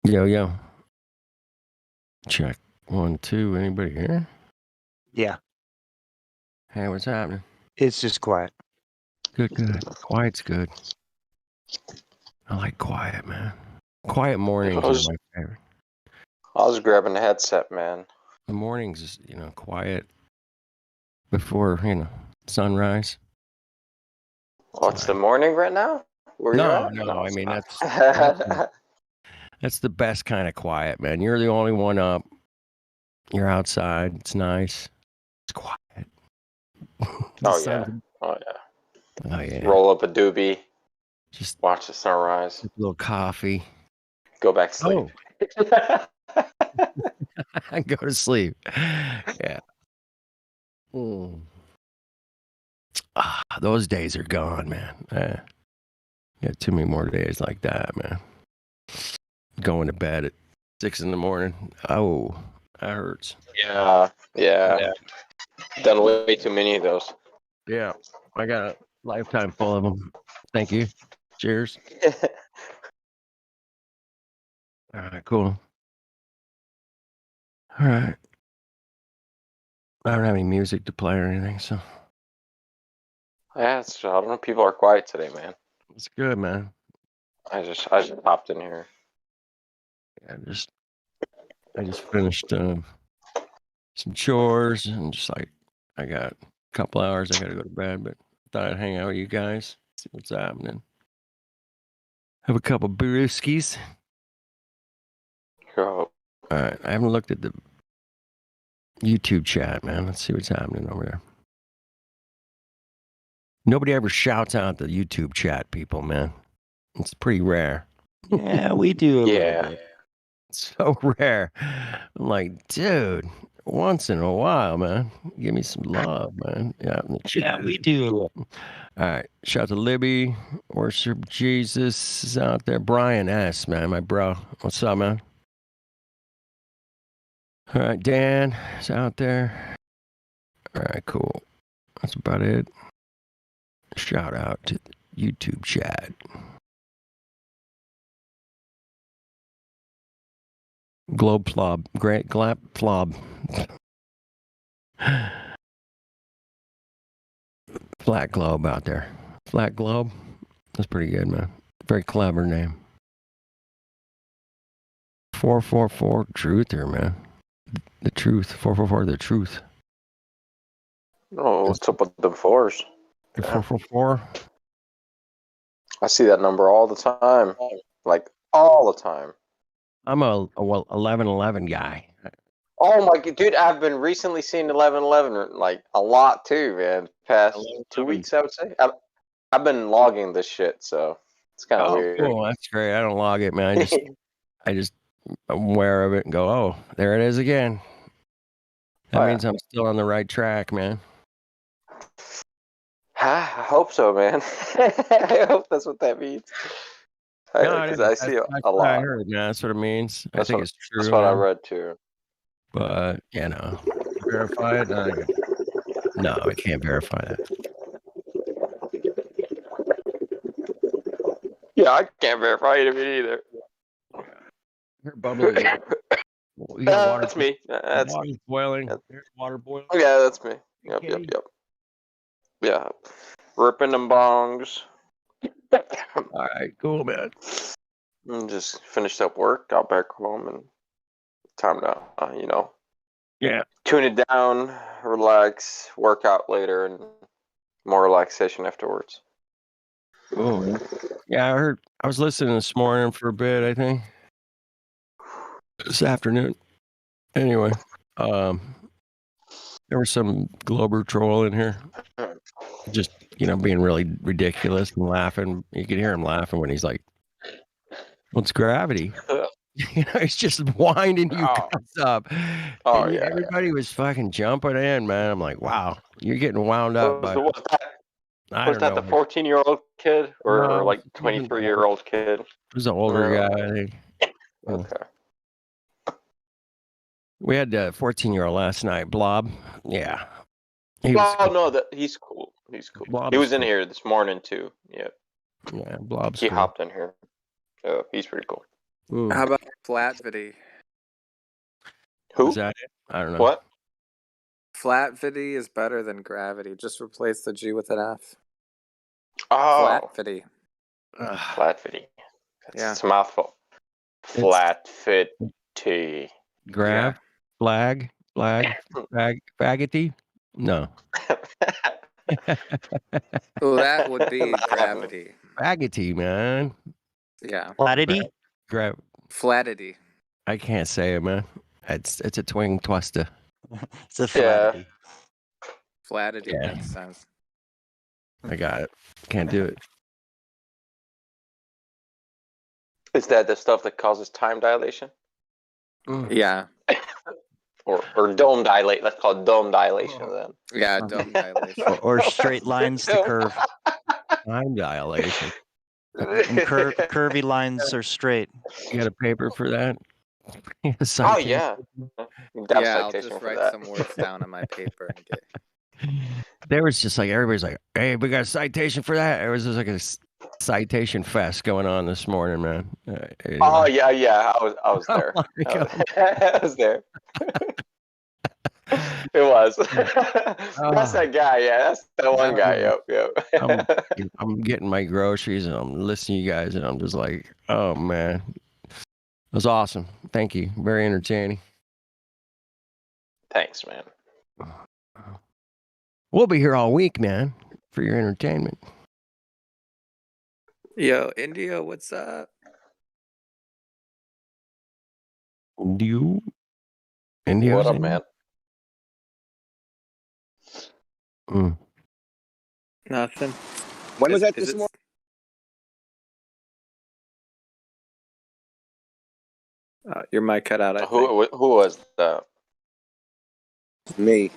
Yo, yo. Check. 1, 2. Anybody here? Yeah. Hey, what's happening? It's just quiet. Good, good. Quiet's good. I like quiet, man. Quiet mornings are my favorite. I was grabbing the headset, man. The mornings is, quiet before, sunrise. Oh, it's the morning right now? Where you No, at? no, I it's mean, not. that's the best kind of quiet, man. You're the only one up. You're outside. It's nice. It's quiet. Oh yeah. Oh yeah. Oh, yeah. Roll up a doobie. Just watch the sunrise. A little coffee. Go back to sleep. Go to sleep. Yeah. Those days are gone, man. Got too many more days like that, man. Going to bed at 6 in the morning. Oh, that hurts. Yeah. Done way too many of those. Yeah. I got a lifetime full of them. Thank you. Cheers. All right, cool. All right. I don't have any music to play or anything, so Yeah, I don't know. People are quiet today, man. it's good, man. I just popped in here. I just finished some chores and just like I got a couple hours. I got to go to bed, but thought I'd hang out with you guys, see what's happening. Have a couple brewskis. All right, I haven't looked at the YouTube chat, man. Let's see what's happening over there. Nobody ever shouts out the YouTube chat, people, man. It's pretty rare. Yeah, we do a little bit. It's so rare. I'm like, dude, once in a while, man. Give me some love, man. Yeah, in the chat. Yeah, we do. All right. Shout out to Libby. Worship Jesus is out there. Brian S., man, my bro. What's up, man? All right, Dan is out there. All right, cool. That's about it. Shout out to the YouTube chat. Globe Plob. Great Glap Plob. Flat Globe out there. Flat Globe. That's pretty good, man. Very clever name. 444 Truther, man. The truth. 444 the truth. Oh, what's up with the fours? 444? I see that number all the time. Like, all the time. I'm a 1111 guy. Oh my god, dude, I've been recently seeing 1111 like a lot too, man. Past 2 weeks, I would say. I've been logging this shit, so it's kind of weird. Cool. That's great. I don't log it, man. I'm aware of it and go, oh, there it is again. That means I'm still on the right track, man. I hope so, man. I hope that's what that means. Because I see that's a what I lot. heard, man. That's what it means. I That's think what- it's true. That's what I man. read too. But, verify it? No, I can't verify that. Yeah, I can't verify it either. You're bubbling. You got water. That's me. That's water's boiling. There's water boiling. Oh, yeah, that's me. Yep. Yeah. Ripping them bongs. All right, cool, man. Just finished up work, got back home, and time to, Yeah. tune it down, relax, work out later, and more relaxation afterwards. Oh, yeah, I was listening this morning for a bit, I think. This afternoon. Anyway, there was some Glober troll in here. Just, being really ridiculous and laughing. You could hear him laughing when he's like, what's gravity? He's just winding you guys up. Oh, And yeah. everybody was fucking jumping in, man. I'm like, wow, you're getting wound up. Was I that don't the know. 14-year-old kid or No, like he was an 23-year-old kid? It was an older guy, I think. Okay. We had a 14-year-old last night, Blob. Yeah. He's cool. He's cool. Blob He is was in cool. here this morning too. Yeah. Yeah, Blob's He cool. hopped in here. He's pretty cool. How about flatviddy? Who? Was that it? I don't know. What? Flatviddy is better than gravity. Just replace the G with an F. Oh. Flatviddy. Flatfitty. Yeah. It's a mouthful. Flatfitty. Grav, flag, faggoty? No. Oh, that would be gravity. Faggoty, man. Yeah. Flatity? Flatity. I can't say it, man. It's a twing twister. It's a flatity. Flatity Yeah. makes sense. I got it. Can't do it. Is that the stuff that causes time dilation? Yeah. Or dome dilate. Let's call it dome dilation then. Yeah, dome dilation. Or straight lines to curve. Time dilation. And curvy lines are straight. You got a paper for that? Oh yeah. Yeah, I'll just write some words down on my paper and get. There was just like everybody's like, "Hey, we got a citation for that." It was just like a citation fest going on this morning, man. Oh yeah. I was there. Oh my God. I was there. It was. That's that guy. Yeah, that's that one guy. Yep. I'm getting my groceries and I'm listening to you guys and I'm just like, oh man, it was awesome. Thank you. Very entertaining. Thanks, man. We'll be here all week, man, for your entertainment. Yo, India, what's up? India, What up, man? Nothing. When was that Is this it- morning? Your mic cut out. I think. Who was that? Me.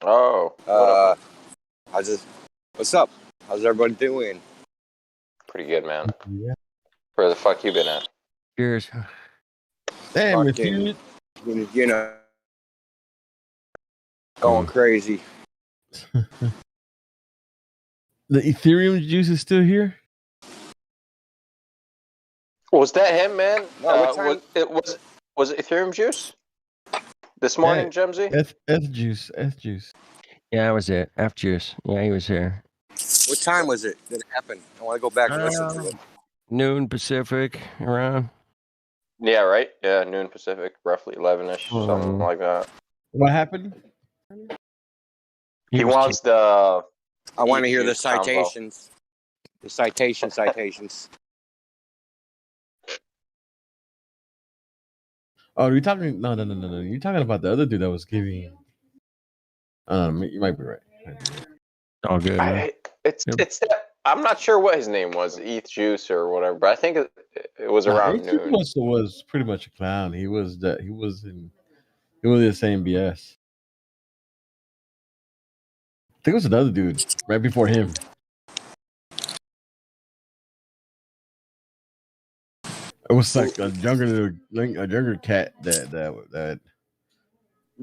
Oh. What's up? How's everybody doing? Pretty good, man. Where the fuck you been at? Cheers. Damn, you know, going crazy. The Ethereum juice is still here? Was that him, man? No, what time? Was it Ethereum juice this morning, Jemsy? F juice. Yeah, that was it. F juice. Yeah, he was here. What time was it that it happened? I want to go back and listen to it. Noon Pacific around. Yeah, right. Yeah, noon Pacific, roughly 11ish, something like that. What happened? He wants the. I want to hear the juice combo. citations. The citations. Oh, you're talking? No. You're talking about the other dude that was giving. You might be right. All good. Man. It's I'm not sure what his name was, ETH Juice or whatever, but I think it was around noon. Was pretty much a clown. He was the same BS. I think it was another dude right before him. It was like a younger cat that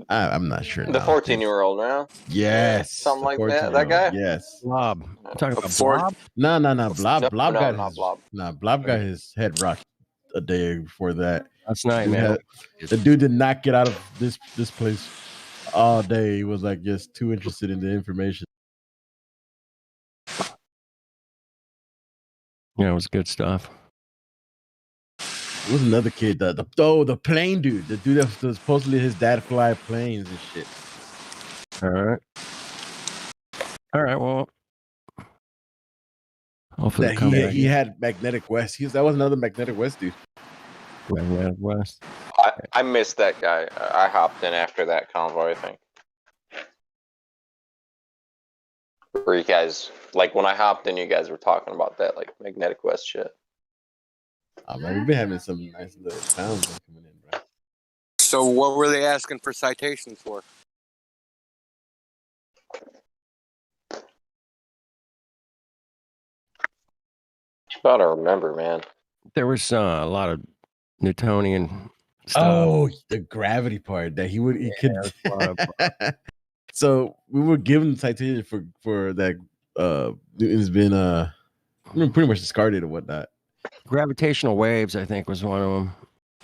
I'm not sure. The 14-year-old, right? Yes, something like that. That guy. Yes, Blob. I'm talking about Blob. No, Blob. Blob got not his. Blob. Nah, Blob got his head rocked a day before that. That's nice, man. The dude did not get out of this place all day. He was like just too interested in the information. Yeah, it was good stuff. There was another kid, the plane dude, the dude that was supposedly his dad fly planes and shit. All right. Well, hopefully he had Magnetic West. That was another Magnetic West dude. Magnetic West. I missed that guy. I hopped in after that convoy, I think. Where you guys, like when I hopped in, you guys were talking about that, like Magnetic West shit. Oh man, we've been having some nice little sounds coming in, bro. So what were they asking for citations for? I don't remember, man. There was a lot of Newtonian stuff. Oh, the gravity part that he could. So we were given citation for that. Newton's been pretty much discarded or whatnot. Gravitational waves, I think, was one of them.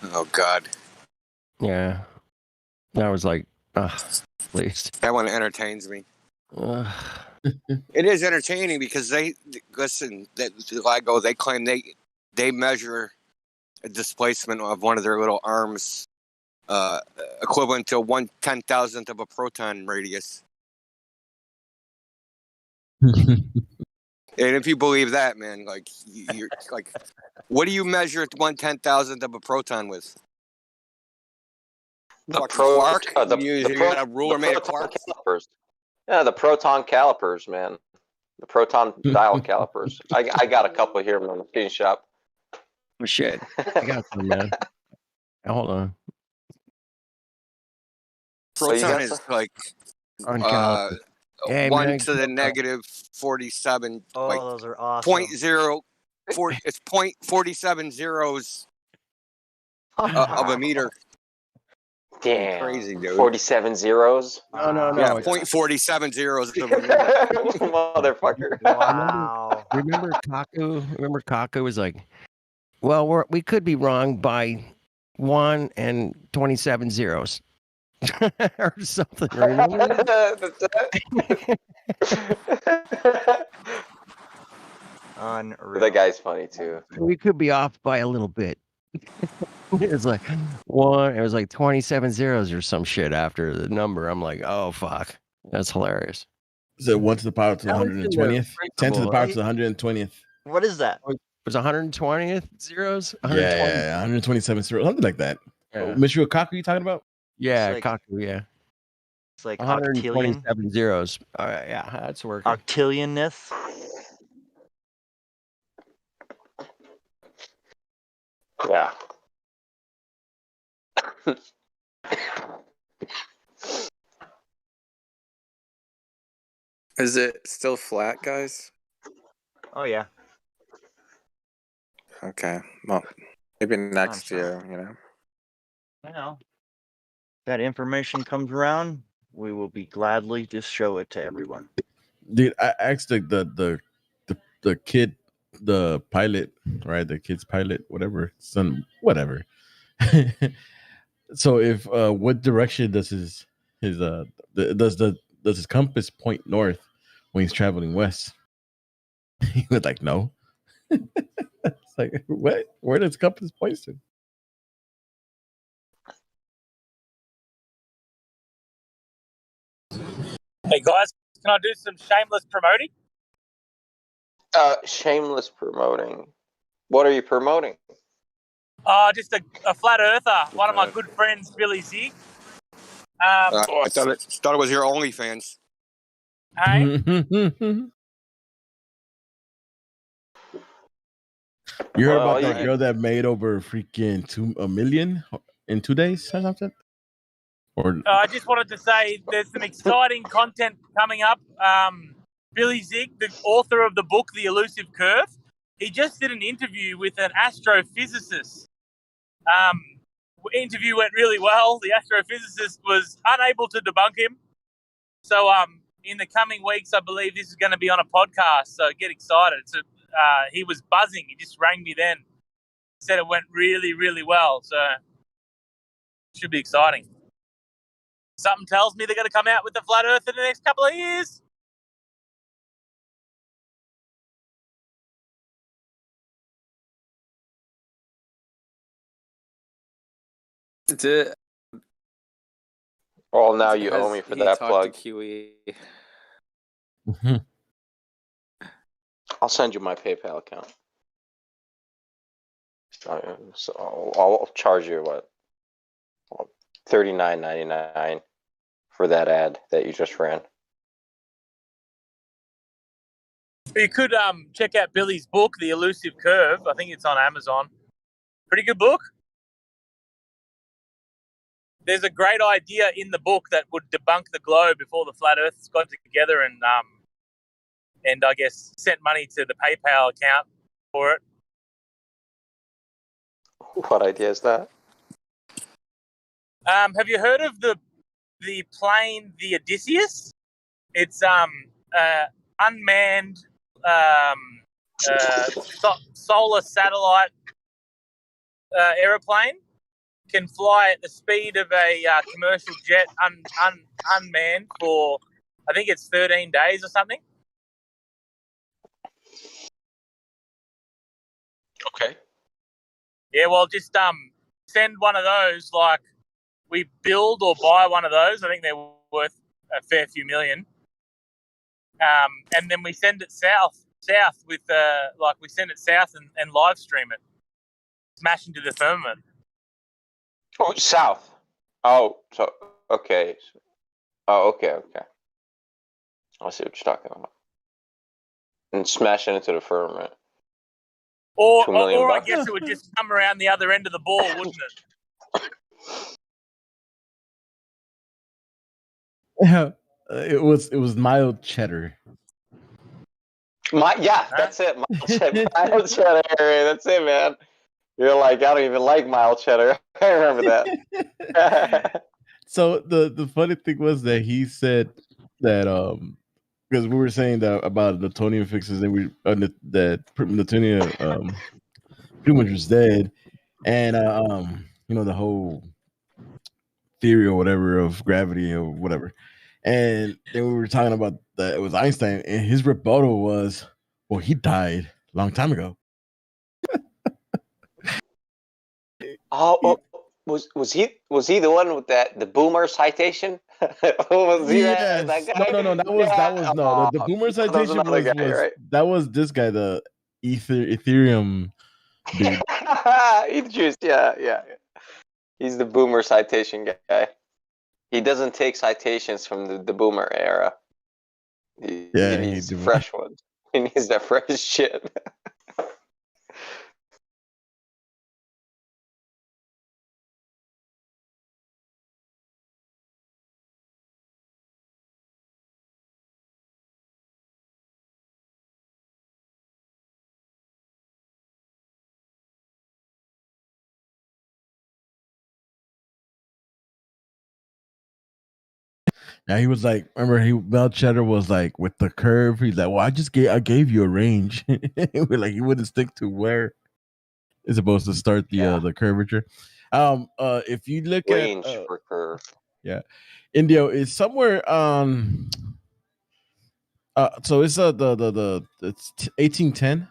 Oh God. Yeah. That was like, please. That one entertains me. It is entertaining because they listen. That LIGO, they claim they measure a displacement of one of their little arms, equivalent to 1/10,000th of a proton radius. And if you believe that, man, like you're like, what do you measure 1/10,000th of a proton with? The quark? the You got a ruler made of proton quark? calipers. Yeah, the proton calipers, man. The proton dial calipers. I got a couple here in the machine shop. Oh, shit. I got some, man. Hold on. Proton is like Hey, 1 man. to the negative 47. Oh, like those are awesome. 0.04. It's 0.47 zeros of a meter. Damn. Crazy, dude. 47 zeros. No. Yeah, 0.47 zeros of a meter. Motherfucker. Wow. Remember Kaku? Remember Kaku was like, well, we could be wrong by 1 and 27 zeros. Or something. Remember? Unreal. That guy's funny too. We could be off by a little bit. It's like one. It was like 27 zeros or some shit after the number. I'm like, oh fuck, that's hilarious. So 1 to the power to the That was in the 120th, 10 to the principle, power right? to the 120th. What is that? It was 120th zeros. Yeah, 127 zeros, something like that. Yeah. Mr. Okaku, you talking about? Yeah, It's Kaku. Yeah, It's like 127 zeros. All right, yeah, that's working. octillionth. Yeah. Is it still flat, guys? Oh yeah. Okay. Well, maybe next sure. year, you know. I know. That information comes around, we will be gladly just show it to everyone. Dude, I asked the kid, the pilot, right? The kid's pilot, whatever, son, whatever. So if what direction does his does his compass point north when he's traveling west? He was like, no. It's like, what? Where does compass point to? Hey guys, can I do some shameless promoting? Shameless promoting. What are you promoting? Just a flat earther. One of my good friends, Billy Zig. I thought it was your OnlyFans. Hey, You heard Well, about that you- girl that made over freaking $2 million in 2 days or something? Or I just wanted to say there's some exciting content coming up. Billy Zig, the author of the book The Elusive Curve, he just did an interview with an astrophysicist. Interview went really well. The astrophysicist was unable to debunk him. So in the coming weeks, I believe this is going to be on a podcast. So get excited. He was buzzing. He just rang me then. Said it went really, really well. So it should be exciting. Something tells me they're going to come out with the flat Earth in the next couple of years. Did Well, now you owe me for he that talked plug. to QE? I'll send you my PayPal account. So I'll charge you what? $39.99 for that ad that you just ran. You could check out Billy's book, The Elusive Curve. I think it's on Amazon. Pretty good book. There's a great idea in the book that would debunk the globe before the flat Earths got together and I guess sent money to the PayPal account for it. What idea is that? Have you heard of the plane, the Odysseus? It's unmanned solar satellite aeroplane. can fly at the speed of a commercial jet unmanned for, I think it's 13 days or something. Okay. Yeah, well, just send one of those. Like, we build or buy one of those. I think they're worth a fair few million. And then we send it south with we send it south and live stream it, smash into the firmament. Oh, south. Oh, so okay. Oh, okay. I see what you're talking about. And smash it into the firmament. Or $2 million I bucks? guess it would just come around the other end of the ball, wouldn't it? Yeah, it was mild cheddar. That's it. Mild cheddar. That's it, man. You're like, I don't even like mild cheddar. I remember that. So the funny thing was that he said that because we were saying that about Newtonian fixes and that Newtonian pretty much was dead, and the whole theory or whatever of gravity or whatever, and then we were talking about that it was Einstein, and his rebuttal was, well, he died a long time ago. Was he the one with the boomer citation? Was he that guy? No. That was no. The boomer that was citation another was guy, right? that was this guy, the Ethereum dude. He's just yeah. He's the boomer citation guy. He doesn't take citations from the boomer era. He needs fresh ones. He needs that fresh shit. Yeah, he was like, remember, Mel Cheddar was like with the curve. He's like, well, I gave you a range. We're like, he wouldn't stick to where it's supposed to start the curvature. If you look range at for curve. Yeah, Indio is somewhere on. So it's the it's 1810.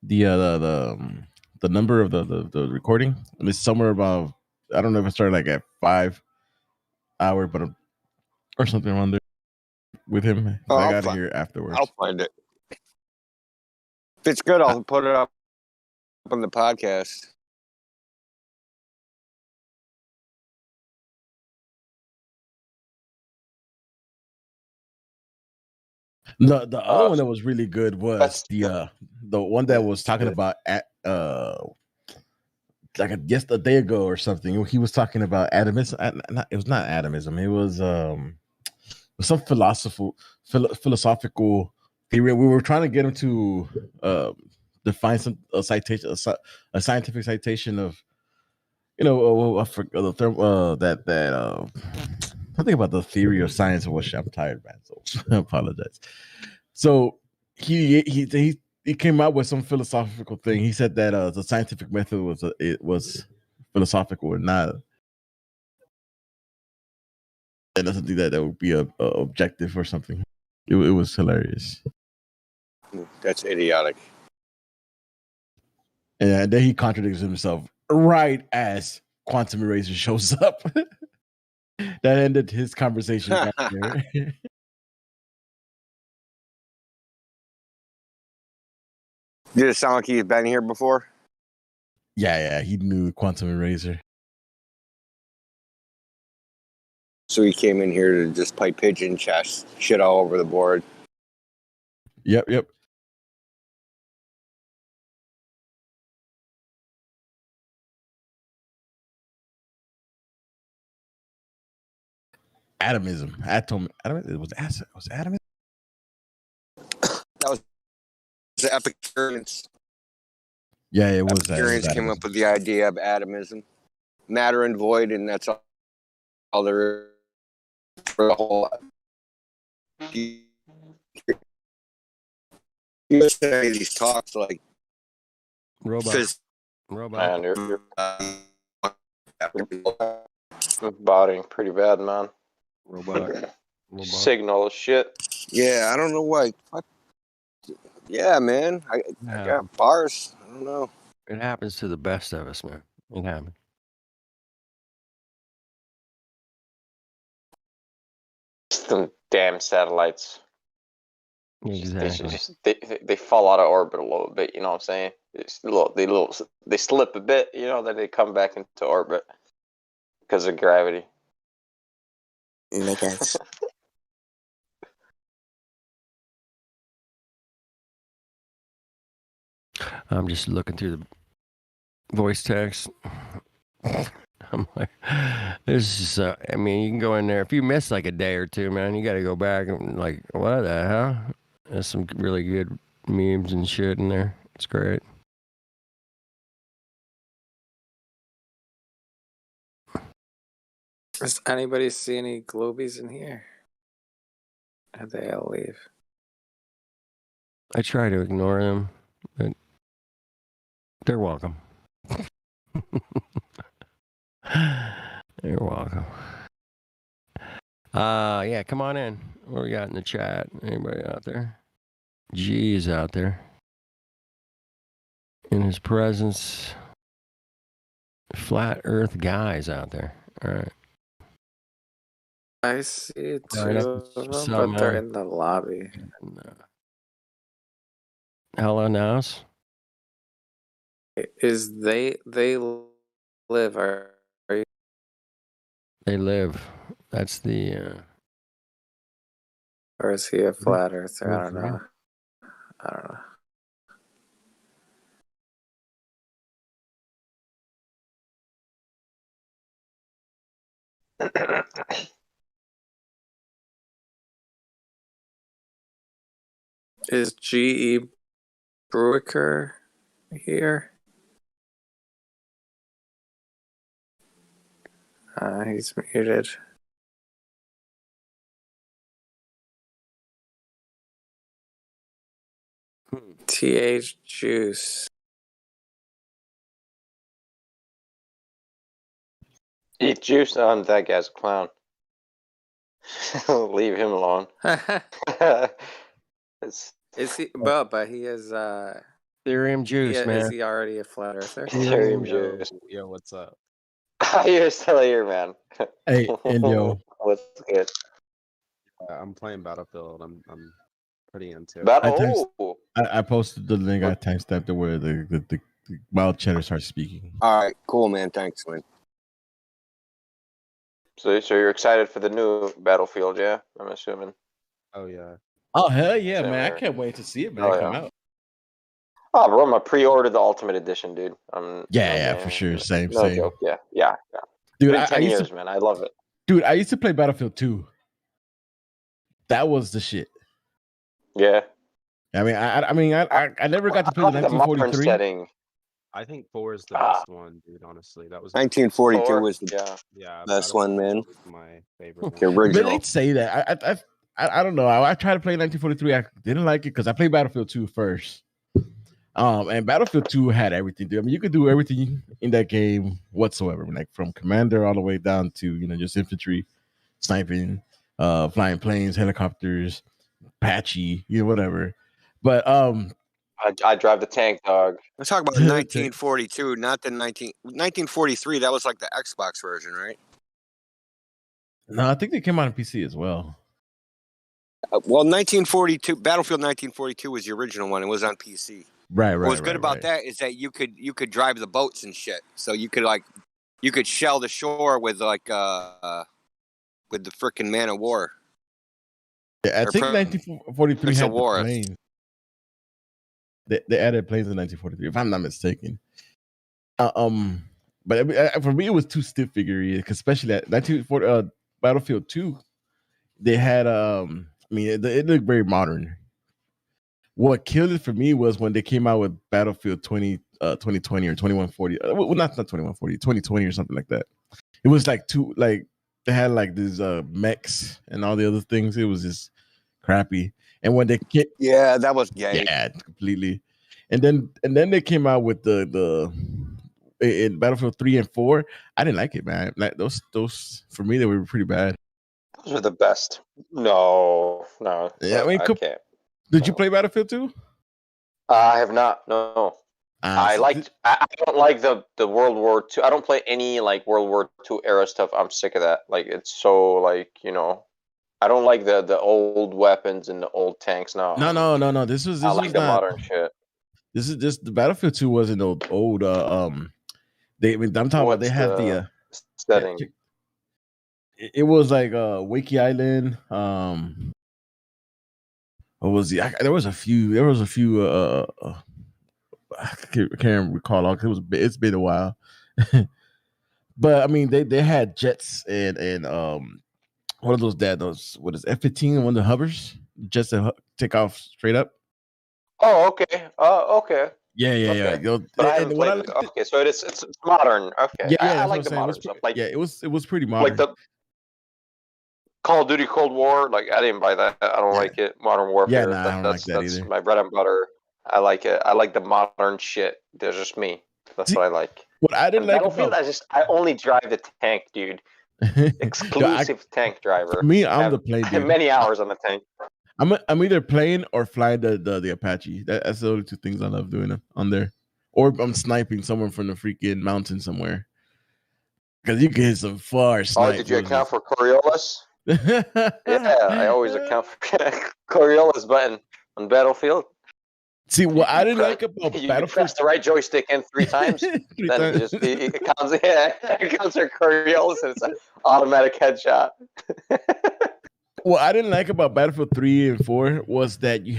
The number of the recording, and it's somewhere about, I don't know if it started like at 5 hour, but or something around there with him. I got to hear it afterwards. I'll find it. If it's good, I'll put it up on the podcast. The other one that was really good was the one that was talking about like a day ago or something. He was talking about atomism. It was not atomism. It was some philosophical theory. We were trying to get him to define a scientific citation of, I forgot the term something about the theory of science. I'm tired, man, so I apologize. So he came out with some philosophical thing. He said that the scientific method was philosophical and not, and that's something that would be a objective or something. It was hilarious. That's idiotic. And then he contradicts himself right as Quantum Eraser shows up. That ended his conversation right there. Did it sound like he's been here before? Yeah, he knew Quantum Eraser. So he came in here to just play pigeon chess, shit all over the board. Yep. Atomism. It was atomism. That was the Epicureans. Yeah, it was. Epicureans came up with the idea of atomism, matter and void, and that's all there is for the whole. You listen to these talks like Robot. Botting pretty bad, man. Robot. Signal shit. Yeah, I don't know why. Yeah, man. I got bars. I don't know. It happens to the best of us, man. It happens. Some damn satellites. Exactly. They fall out of orbit a little bit. You know what I'm saying? They slip a bit. You know, then they come back into orbit because of gravity. I'm just looking through the voice text. I'm like, this is, I mean, you can go in there. If you miss like a day or two, man, you got to go back and like, what the hell? There's some really good memes and shit in there. It's great. Does anybody see any globies in here? Or they all leave? I try to ignore them, but they're welcome. You're welcome. Yeah, come on in. What we got in the chat? Anybody out there? G is out there. In his presence. Flat Earth guys out there. All right. I see two All right, of them, but they're in the lobby. Hello, Nows. Is they live? Are you? They live. That's the. Or is he a flat earther? I don't Live, know. I don't know. Is G.E. Bruiker here? He's muted. TH Juice. Eat juice. That guy's a clown. Leave him alone. Is he? Well, but he is. Ethereum juice, man. Is he already a flat earther? Ethereum juice. Yo, what's up? You're still here, man. Hey, Indio. What's good? I'm playing Battlefield. I'm pretty into it. I posted the link. I timestamped it where the wild cheddar starts speaking. All right, cool, man. Thanks, man. So you're excited for the new Battlefield, yeah? I'm assuming. Oh yeah. Oh hell yeah, Same man! I here. can't wait to see it, man. Oh, Come yeah. out. Oh, bro, I'm gonna pre-order the Ultimate Edition, dude. Yeah, for sure. Same. No joke. Yeah. Dude, Been I 10 used years, to, man. I love it. dude, I used to play Battlefield 2. That was the shit. Yeah. I never got to play the I like the modern 1943. setting. I think 4 is the best one, dude. Honestly, that was 1942 was the yeah, best one, man. was my favorite The one. original. They'd say that. I don't know. I tried to play 1943. I didn't like it because I played Battlefield 2 first. And Battlefield 2 had everything, dude. I mean, you could do everything in that game whatsoever, like from commander all the way down to just infantry, sniping, flying planes, helicopters, Apache, whatever. But I drive the tank, dog. Let's talk about 1942, not the 1943. That was like the Xbox version, right? No, I think they came out on PC as well. Well, 1942 Battlefield 1942 was the original one. It was on PC. Right. What was good about that is that you could drive the boats and shit. So you could shell the shore with with the frickin' Man of War. Yeah, I think 1943 had the War. planes. They added planes in 1943, if I'm not mistaken. But for me, it was too stiff figure, especially that 1940 Battlefield 2. They had it looked very modern. What killed it for me was when they came out with Battlefield 2020 or 2140. Well, not 2140, 2020 or something like that. It was like they had like these mechs and all the other things. It was just crappy. And when they that was gay. Yeah, completely. And then they came out with the in Battlefield 3 and 4, I didn't like it, man. Like those for me they were pretty bad. Those are the best. No. Yeah, I mean, I can't. Did you play Battlefield 2? I have not. No. I don't like the World War II. I don't play any like World War II era stuff. I'm sick of that. Like it's so like I don't like the old weapons and the old tanks now. No. This was I like the not modern shit. This is just the Battlefield 2 wasn't old. I'm talking about they have the setting. It was like Wakey Island. What was there was a few. I can't recall all. It's been a while. But I mean, they had jets and one of those what is F-15, one of the hovers, jets that take off straight up. Oh, okay. Okay. Yeah. But I haven't played it. Okay, so it's modern. Okay. Yeah, I like the modern stuff. Like it was pretty modern. Like the Call of Duty Cold War. Like I didn't buy that. I don't like it. Modern Warfare. I don't like that that's either. my bread and butter. I like it. I like the modern shit. There's just me. That's what I like. What I didn't like Battlefield, I only drive the tank, dude. Exclusive tank driver. For me, I'm the plane dude. Many hours on the tank. I'm either playing or flying the Apache. That's the only two things I love doing on there. Or I'm sniping someone from the freaking mountain somewhere. Because you can hit some far snipes. Oh, did you account for Coriolis? Yeah, I always account for Coriolis button on Battlefield. See, what I didn't like about Battlefield, you press the right joystick in 3 times, then it counts. Yeah, it counts for Coriolis, and it's an automatic headshot. What I didn't like about Battlefield 3 and 4 was that you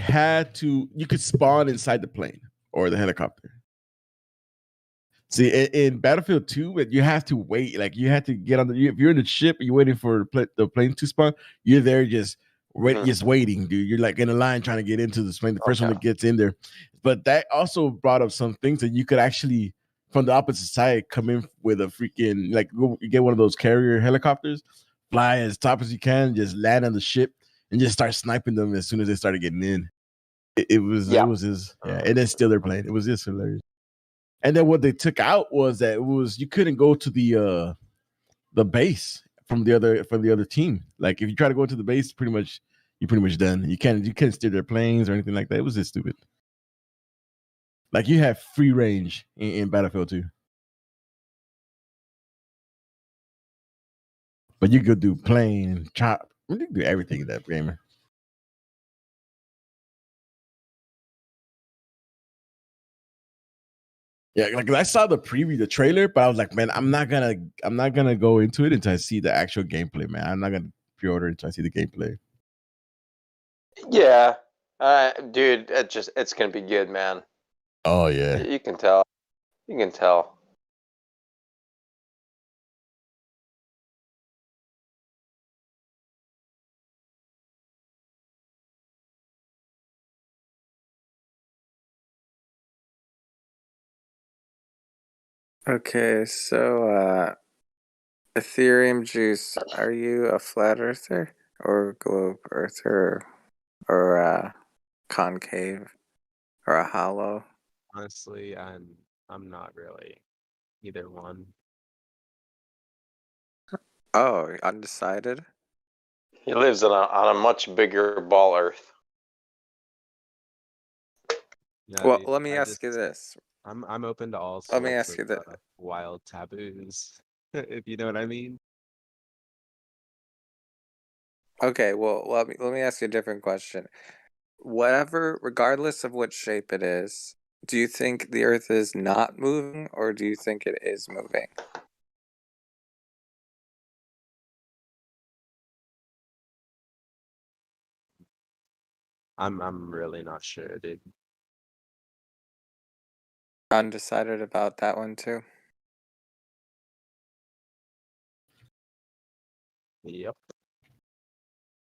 could spawn inside the plane or the helicopter. See, in Battlefield 2, you have to wait. Like you have to get on if you're in the ship, you're waiting for the plane to spawn. You're there just waiting, dude. You're like in a line trying to get into the plane. The first one that gets in there. But that also brought up some things that you could actually, from the opposite side, come in with a freaking you get one of those carrier helicopters, fly as top as you can, just land on the ship and just start sniping them as soon as they started getting in. It was just and then steal their plane. It was just hilarious. And then what they took out was that you couldn't go to the base from the other team. Like if you try to go to the base, you're pretty much done. You can't steer their planes or anything like that. It was just stupid. Like you have free range in Battlefield 2. But you could do plane, chop, you can do everything in that gamer. Yeah, like I saw the preview, the trailer, but I was like, man, I'm not gonna go into it until I see the actual gameplay, man. I'm not gonna pre-order until I see the gameplay. Yeah, dude, it's gonna be good, man. Oh yeah, you can tell. You can tell. Okay, so Ethereum Juice, are you a flat earther or a globe earther or a concave or a hollow? Honestly, I'm not really either one. Oh, undecided? He lives on a much bigger ball Earth. Well, let me ask you this. I'm open to all sorts Let me ask you of that. wild taboos, if you know what I mean. Okay, well, let me ask you a different question. Whatever, regardless of what shape it is, do you think the Earth is not moving, or do you think it is moving? I'm really not sure, dude. Undecided about that one too. Yep.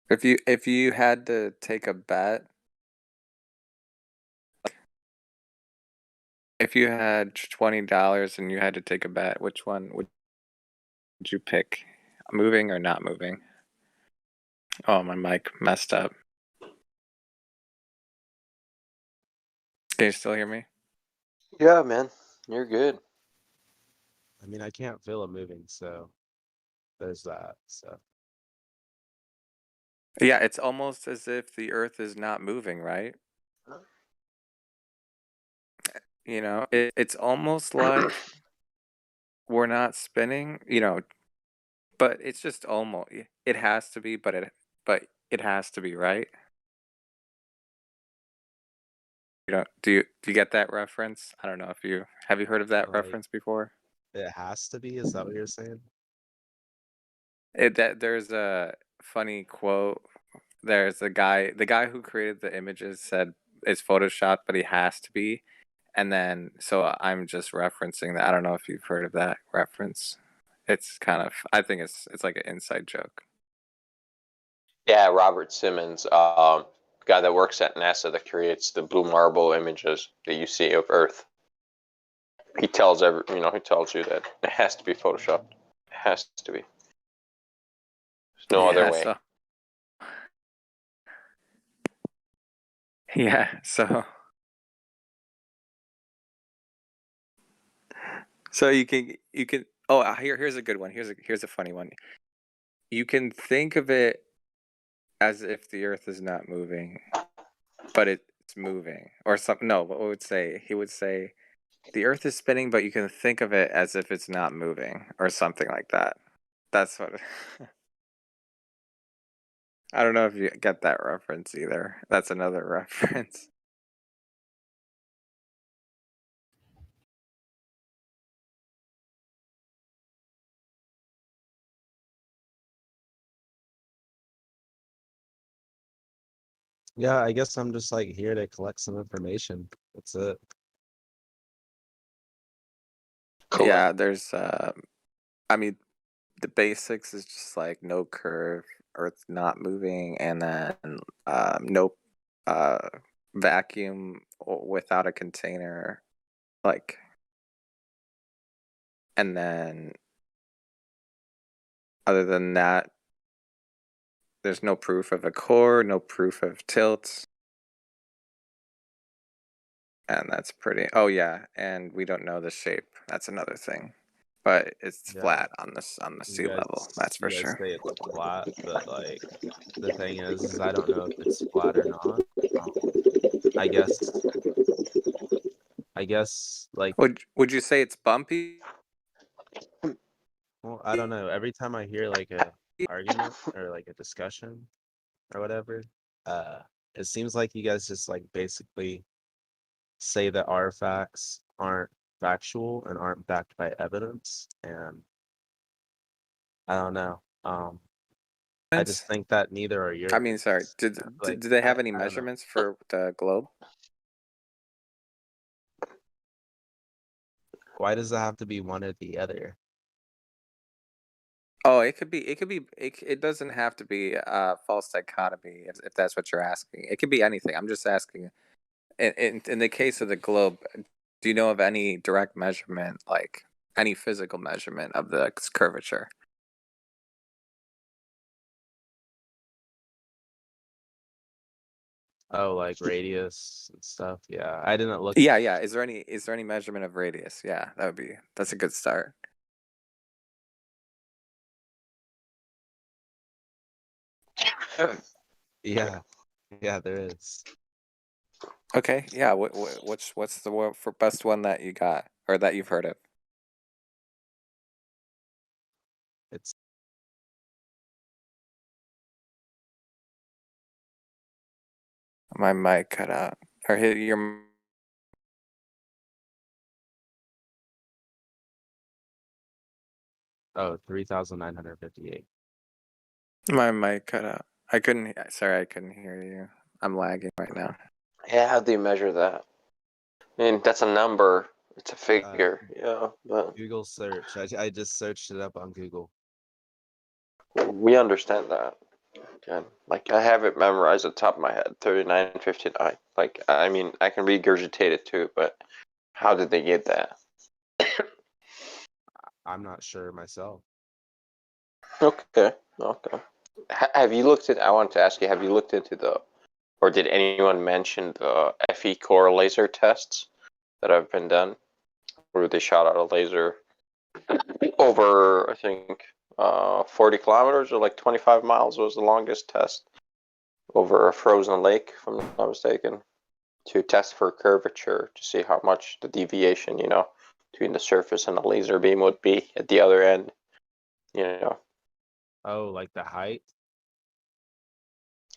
If you had to take a bet, if you had $20 and you had to take a bet, which one would you pick? Moving or not moving? Oh, my mic messed up. Can you still hear me? Yeah, man, you're good. I mean, I can't feel it moving, so there's that. So Yeah, it's almost as if the Earth is not moving, right? You know, it's almost like we're not spinning, you know, but it's just almost. It has to be, but it has to be, right? You know, do you get that reference? I don't know if you have you heard of that like reference before? it has to be. Is that what you're saying? That there's a funny quote. There's the guy who created the images said it's photoshopped, but he has to be. And then so I'm just referencing that. I don't know if you've heard of that reference. It's kind of I think it's like an inside joke. Yeah, Robert Simmons, guy that works at NASA that creates the blue marble images that you see of Earth. He tells he tells you that it has to be photoshopped. It has to be. There's no other way. So you can here's a good one. Here's a funny one. You can think of it as if the Earth is not moving, but it's moving, or something. No, what would say? He would say, the Earth is spinning, but you can think of it as if it's not moving, or something like that. That's what. I don't know if you get that reference either. That's another reference. Yeah, I guess I'm just like here to collect some information. That's it. Yeah, there's I mean, the basics is just like no curve, Earth not moving, and then no vacuum without a container, like, and then other than that, there's no proof of a core, no proof of tilt, and that's pretty. Oh yeah, and we don't know the shape. That's another thing, but it's Yeah. flat on the sea level. That's for You guys sure. say it's flat, but like the thing is I don't know if it's flat or not. I guess like Would you say it's bumpy? well, I don't know. Every time I hear like a argument or like a discussion or whatever, it seems like you guys just like basically say that our facts aren't factual and aren't backed by evidence, and I don't know. I just think that neither are yours. I mean, sorry. Did they have any I don't know. measurements for the globe? Why does it have to be one or the other? Oh, it could be. It doesn't have to be false dichotomy if that's what you're asking. It could be anything. I'm just asking. In the case of the globe, do you know of any direct measurement, like any physical measurement of the curvature? Oh, like radius and stuff. Yeah, I didn't look. Yeah. Is there any measurement of radius? Yeah, that's a good start. Yeah, there is. Okay, yeah. What's the best one that you got or that you've heard of? It's my mic cut out or hit your. Oh, 3,958. My mic cut out. I couldn't hear you. I'm lagging right now. Yeah, how do you measure that? I mean, that's a number. It's a figure. Yeah, but Google search. I just searched it up on Google. we understand that. Again, like I have it memorized at the top of my head, 3959. Like I mean, I can regurgitate it too, but how did they get that? I'm not sure myself. Okay. Have you looked at? I want to ask you. Have you looked into or did anyone mention the FE core laser tests that have been done, where they shot out a laser over, I think, 40 kilometers or like 25 miles was the longest test over a frozen lake, if I'm not mistaken, to test for curvature to see how much the deviation, between the surface and the laser beam would be at the other end, Oh, like the height?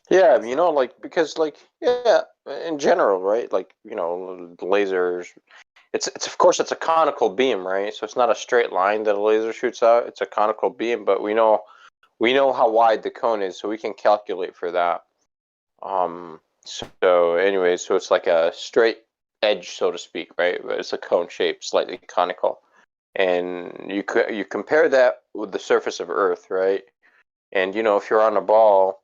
Yeah, because yeah, in general, right? The lasers, it's of course it's a conical beam, right? So it's not a straight line that a laser shoots out. It's a conical beam, but we know how wide the cone is, so we can calculate for that. So anyway, so it's like a straight edge, so to speak, right? But it's a cone shape, slightly conical. And you compare that with the surface of Earth, right? And if you're on a ball,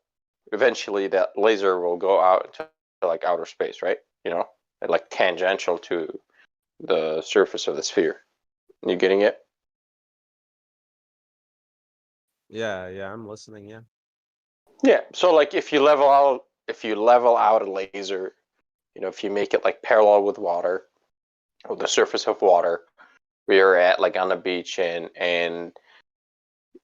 eventually that laser will go out into like outer space, right? Like tangential to the surface of the sphere. You getting it? Yeah, I'm listening. Yeah. Yeah. So like if you level out a laser, if you make it like parallel with water, or the surface of water, where you're at like on the beach, and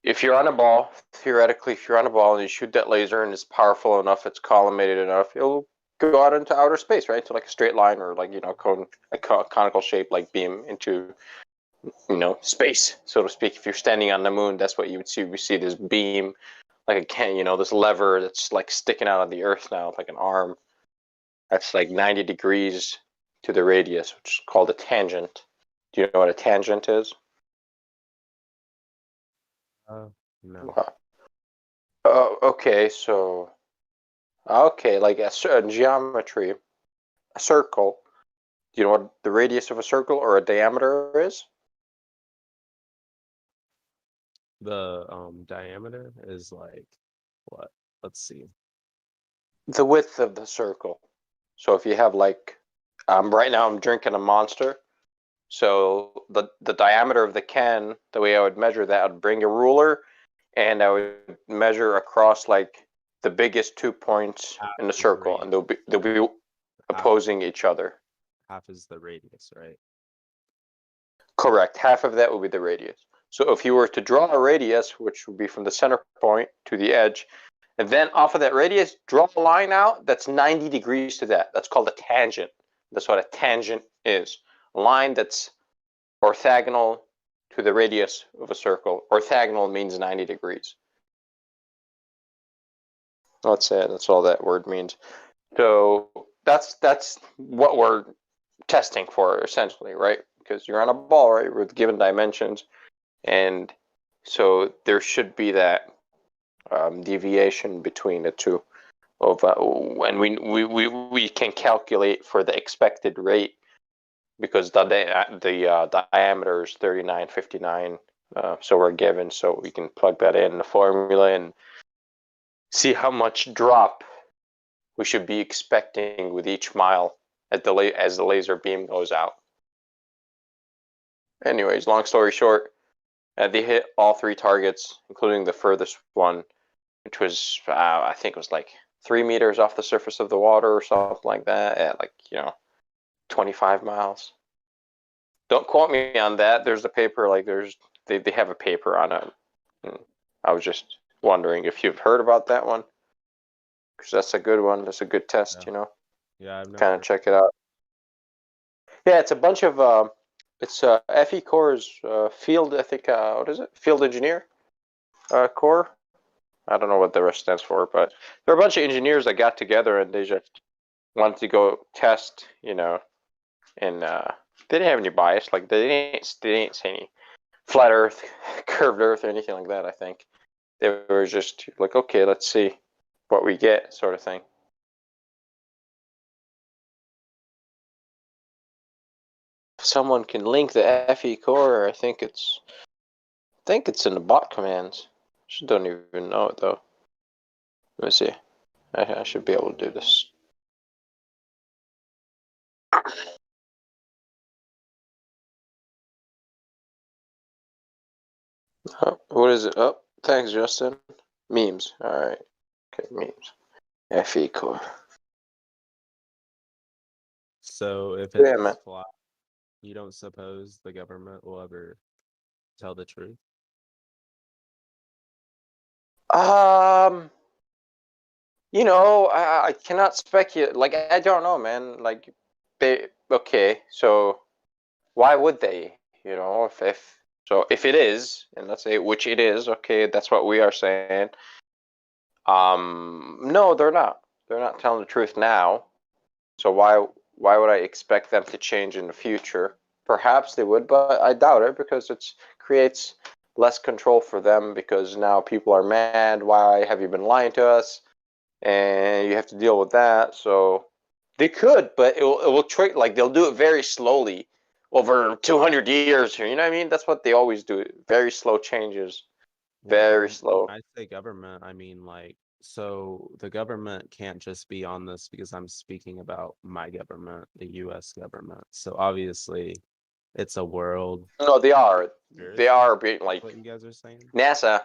if you're on a ball, theoretically, if you're on a ball and you shoot that laser and it's powerful enough, it's collimated enough, it'll go out into outer space, right? So like a straight line or like conical shape like beam into space, so to speak. If you're standing on the moon, that's what you would see. We see this beam, like this lever that's like sticking out of the earth now, like an arm. That's like 90 degrees to the radius, which is called a tangent. Do you know what a tangent is? No. Okay, so like a geometry, a circle. Do you know what the radius of a circle or a diameter is? The diameter is like what? Let's see. The width of the circle. So if you have like, right now I'm drinking a Monster. So the diameter of the can, the way I would measure that, I'd bring a ruler and I would measure across like the biggest 2 points in the circle, and they'll be opposing each other. Half is the radius, right? Correct. Half of that will be the radius. So if you were to draw a radius, which would be from the center point to the edge, and then off of that radius, draw a line out that's 90 degrees to that. That's called a tangent. That's what a tangent is. A line that's orthogonal to the radius of a circle. Orthogonal means 90 degrees. That's it. That's all that word means. So that's what we're testing for, essentially, right? Because you're on a ball, right, with given dimensions, and so there should be that deviation between the two. And we can calculate for the expected rate because the diameter is 3959, so we're given, so we can plug that in the formula and see how much drop we should be expecting with each mile as the laser beam goes out. Anyways, long story short, they hit all 3 targets, including the furthest one, which was I think it was like 3 meters off the surface of the water or something like that, at 25 miles. Don't quote me on that. There's a paper, they have a paper on it. And I was just wondering if you've heard about that one, because that's a good one. That's a good test, Yeah, I've never kind of check it out. Yeah, it's a bunch of it's FE Core's field. I think what is it? Field engineer core. I don't know what the rest stands for, but there are a bunch of engineers that got together and they just wanted to go test, and they didn't have any bias. Like they didn't say any flat Earth, curved Earth, or anything like that. I think they were just like, okay, let's see what we get, sort of thing. If someone can link the FE core, I think it's in the bot commands. Just don't even know it though. Let me see. I should be able to do this. Oh, what is it? Oh, thanks, Justin. Memes. All right. Okay, memes. FE core. So if Yeah, it's man. flat, you don't suppose the government will ever tell the truth? You know, I cannot speculate. Like, I don't know, man. Like, okay, so why would they? You know, if it is, and let's say which it is, okay, that's what we are saying. No, they're not. They're not telling the truth now. So why would I expect them to change in the future? Perhaps they would, but I doubt it because it creates less control for them because now people are mad. Why have you been lying to us? And you have to deal with that. So they could, but it will trade like they'll do it very slowly over 200 years. You know what I mean? That's what they always do. Very slow changes. Very slow. When I say government, I mean like, so the government can't just be on this because I'm speaking about my government, the U.S. government. So obviously, it's a world. No, they are. They are being like what you guys are saying. NASA.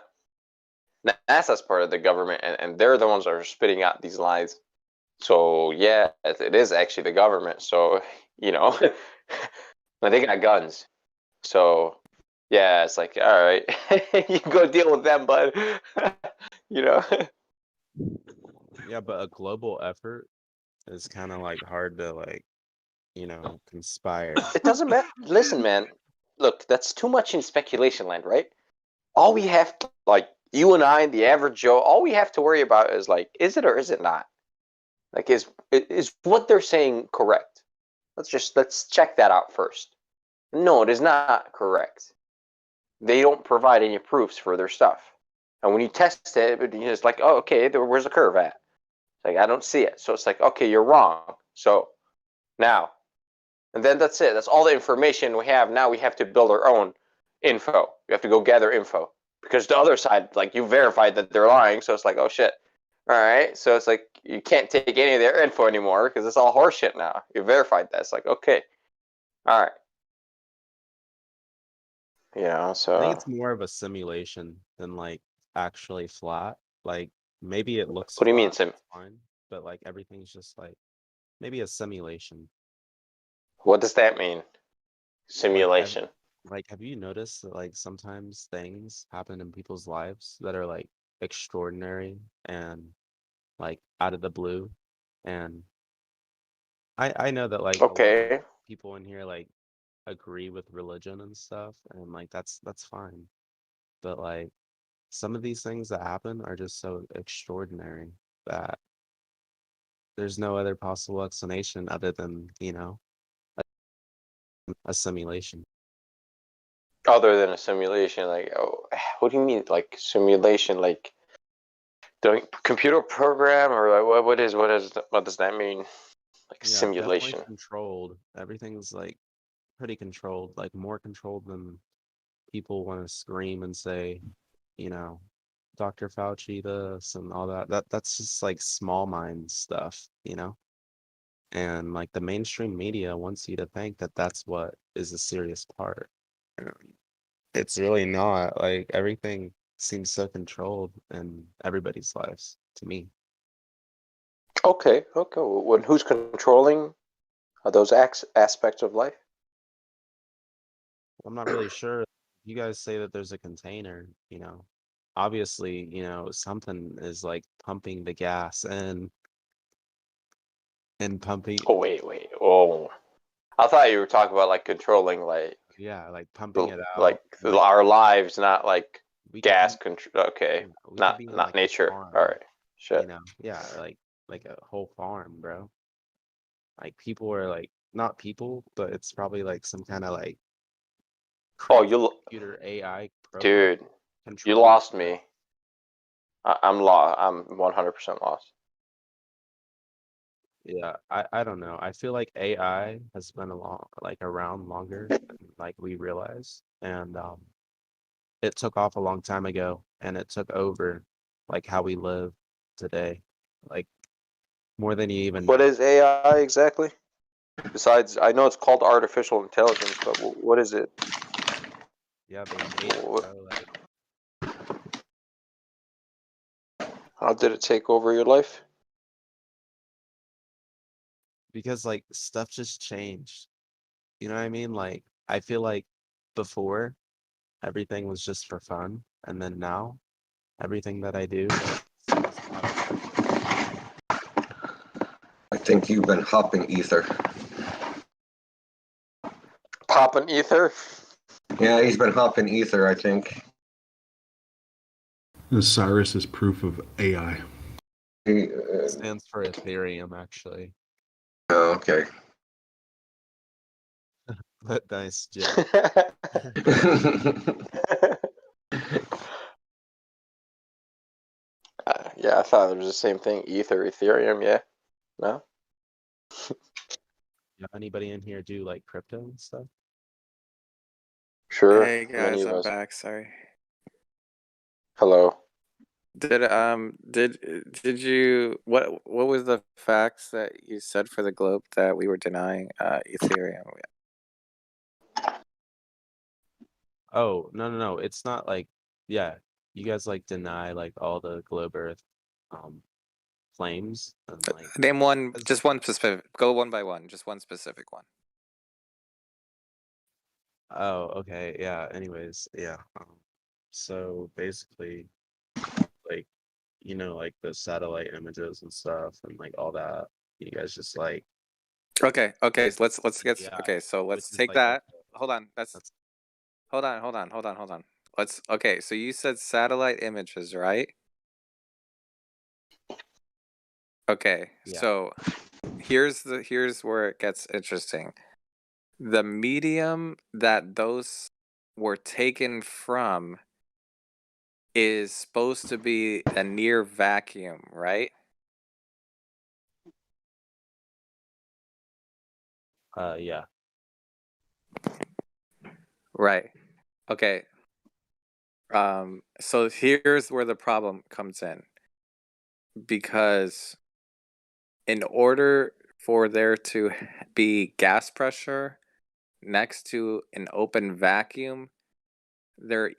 NASA's part of the government, and they're the ones that are spitting out these lies. So yeah, it is actually the government. So you know, they got guns. So yeah, it's like all right, you go deal with them, bud. You know. Yeah, but a global effort is kind of like hard to like, conspire. It doesn't matter. Listen, man. Look, that's too much in speculation land, right? All we have, like you and I, the average Joe, all we have to worry about is like, is it or is it not? Like, is what they're saying correct? Let's check that out first. No, it is not correct. They don't provide any proofs for their stuff, and when you test it, it's like, oh, okay, where's the curve at? It's like I don't see it, so it's like, okay, you're wrong. So now, and then that's it. That's all the information we have. Now we have to build our own info. We have to go gather info because the other side, like you verified that they're lying, so it's like, oh shit. All right, so it's like you can't take any of their info anymore because it's all horseshit now. You verified that. It's like, okay, all right. You know, I so think it's more of a simulation than like actually flat. Like maybe it looks what do you mean flat, it's fine, but like everything's just like maybe a simulation. what does that mean? Simulation. Like have you noticed that like sometimes things happen in people's lives that are like extraordinary and like out of the blue? And I know that like a lot of Okay. people in here like agree with religion and stuff, and like that's fine. But like some of these things that happen are just so extraordinary that there's no other possible explanation other than, a simulation. Other than a simulation, like, oh, what do you mean, like simulation, like doing computer program, or like, what does that mean? Like Yeah, simulation. definitely controlled. Everything's like pretty controlled, like more controlled than people want to scream and say, Dr. Fauci this and all that. That's just like small mind stuff, And like the mainstream media wants you to think that that's what is a serious part. It's really not. Like everything seems so controlled in everybody's lives to me. Okay. When who's controlling those aspects of life? I'm not really sure. You guys say that there's a container, obviously, something is like pumping the gas and pumping. Oh wait. Oh, I thought you were talking about like controlling, like like pumping it out. like our lives, not like gas control. Okay, not like nature. farm, All right, shit. Yeah, like a whole farm, bro. Like people are like not people, but it's probably like some kind of like computer AI program. Dude, you lost me. I'm lost. I'm 100% lost. Yeah, I don't know. I feel like AI has been around longer than like we realize, and it took off a long time ago, and it took over like how we live today, like more than you even. What is AI exactly? Besides, I know it's called artificial intelligence, but what is it? Yeah, they made it, bro, like, how did it take over your life? because like stuff just changed. You know what I mean? Like I feel like before everything was just for fun, and then now everything that I do. I think you've been hopping ether. Popping ether? Yeah, he's been hopping ether, I think. Cyrus is proof of AI. It stands for Ethereum, actually. Oh, okay. But nice, Jim. Yeah, I thought it was the same thing. Ether, Ethereum, yeah. No? Yeah, anybody in here do like crypto and stuff? Sure. Hey Many guys, of I'm us. back. Sorry. Hello. Did you what was the facts that you said for the globe that we were denying Ethereum? Oh, no. It's not like, yeah, you guys like deny like all the globe earth claims and like Name one, just one specific. Go one by one, just one specific one. oh, okay, yeah, anyways, yeah. So basically like, you know, like the satellite images and stuff and like all that, you guys just like Okay, so let's get yeah, okay, so which let's is take like that. Hold on. Hold on. Okay, so you said satellite images, right? Okay. Yeah. So here's where it gets interesting. The medium that those were taken from is supposed to be a near vacuum, right? Yeah. Right. Okay. So here's where the problem comes in. Because in order for there to be gas pressure next to an open vacuum, there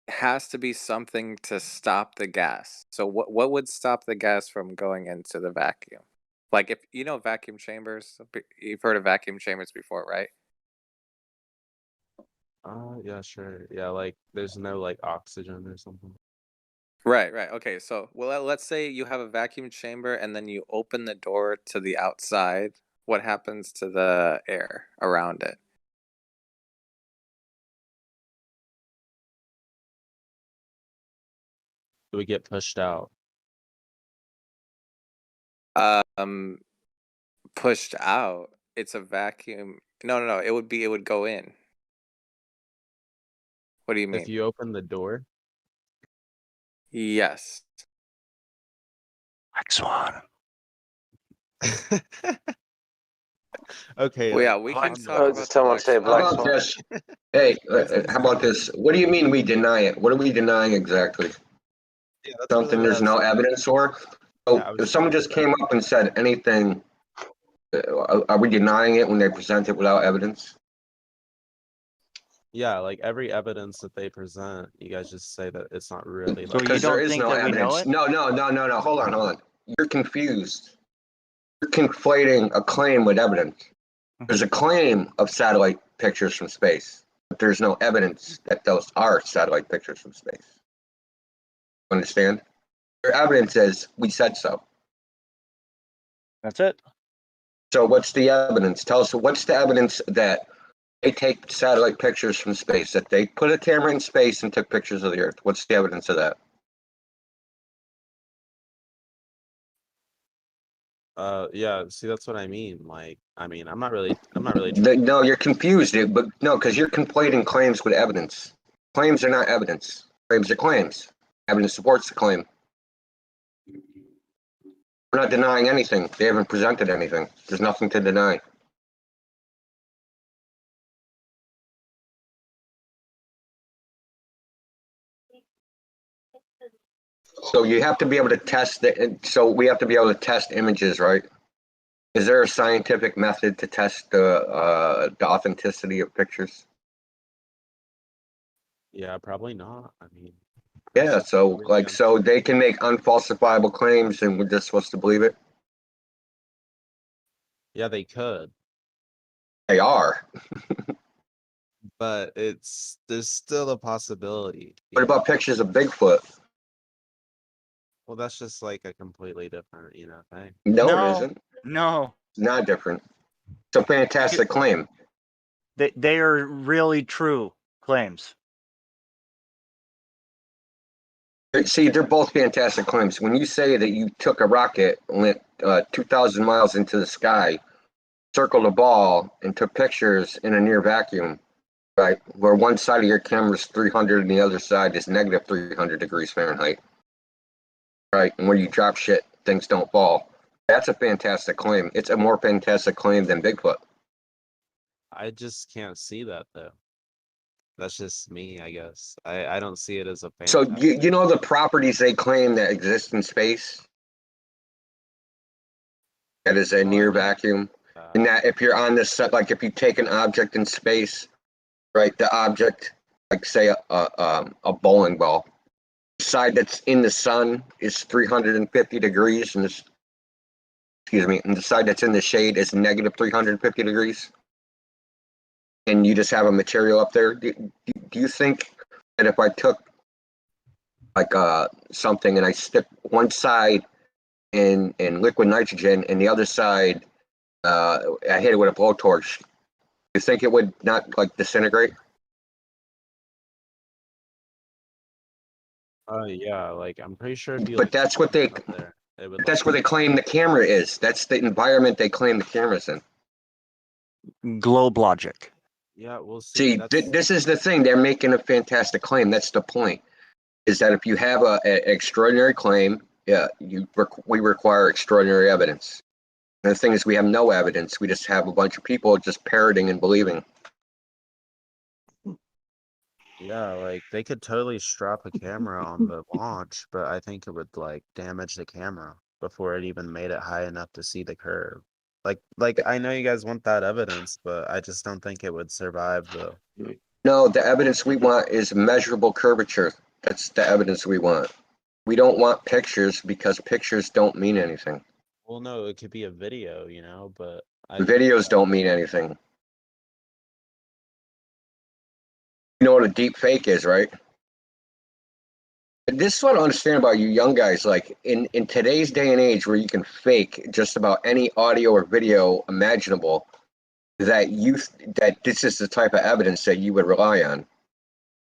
has to be something to stop the gas. So what would stop the gas from going into the vacuum? Like if you know vacuum chambers, you've heard of vacuum chambers before, right? Yeah, sure. Yeah, like there's no like oxygen or something. Right. Okay, so let's say you have a vacuum chamber and then you open the door to the outside. What happens to the air around it? We get pushed out. Pushed out. It's a vacuum. No. It would go in. What do you mean? If you open the door? Yes. Black Swan. Okay. Well, yeah, we can talk Oh, about did the someone Black say Swan. How Black about Swan? this? Hey, how about this? What do you mean we deny it? What are we denying exactly? Yeah, that's Something really what I there's was no saying. evidence for? So Yeah, I was if someone just came up and said anything, are we denying it when they present it without evidence? Yeah, like every evidence that they present, you guys just say that it's not really So like you Because there don't is think no that we know evidence. it? No. Hold on. You're confused. You're conflating a claim with evidence. There's a claim of satellite pictures from space, but there's no evidence that those are satellite pictures from space. Understand? Your evidence is we said so. That's it. So what's the evidence? Tell us what's the evidence that they take satellite pictures from space, that they put a camera in space and took pictures of the Earth. What's the evidence of that? yeah, see that's what I mean. Like, I mean, I'm not really No, you're confused, but no, because you're conflating claims with evidence. Claims are not evidence. Claims are claims. Evidence supports the claim. We're not denying anything. They haven't presented anything. There's nothing to deny. So you have to be able to test so we have to be able to test images, right? Is there a scientific method to test the authenticity of pictures? Yeah, probably not. I mean, Yeah, so really so they can make unfalsifiable claims and we're just supposed to believe it? yeah, they could. They are. but there's still a possibility. What about pictures of Bigfoot? Well, that's just like a completely different, thing. No, it isn't. No. It's not different. It's a fantastic claim. They are really true claims. See, they're both fantastic claims. When you say that you took a rocket, went 2,000 miles into the sky, circled a ball, and took pictures in a near vacuum, right, where one side of your camera is 300 and the other side is negative 300 degrees Fahrenheit, right, and when you drop shit, things don't fall. That's a fantastic claim. It's a more fantastic claim than Bigfoot. I just can't see that though. That's just me, I guess. I don't see it as a So fantastic. you know the properties they claim that exist in space? That is a near vacuum. And that if you're on this set, like if you take an object in space, right, the object, like say a bowling ball, the side that's in the sun is 350 degrees, and this, excuse me, and the side that's in the shade is negative 350 degrees. And you just have a material up there. Do you think that if I took like something and I stick one side in liquid nitrogen and the other side I hit it with a blowtorch, do you think it would not like disintegrate? Yeah, like I'm pretty sure if you But that's what they up there, it would that's where they claim the camera is. That's the environment they claim the camera's in. Globe logic. Yeah, we'll see. See, this is the thing. They're making a fantastic claim. That's the point. Is that if you have an extraordinary claim, yeah, we require extraordinary evidence. And the thing is, we have no evidence. We just have a bunch of people just parroting and believing. Yeah, like they could totally strap a camera on the launch, but I think it would like damage the camera before it even made it high enough to see the curve. Like I know you guys want that evidence, but I just don't think it would survive the. No, the evidence we want is measurable curvature. That's the evidence we want. We don't want pictures because pictures don't mean anything. Well, no, it could be a video, but Videos don't mean anything. You know what a deep fake is, right? This is what I understand about you young guys. Like in today's day and age where you can fake just about any audio or video imaginable, that this is the type of evidence that you would rely on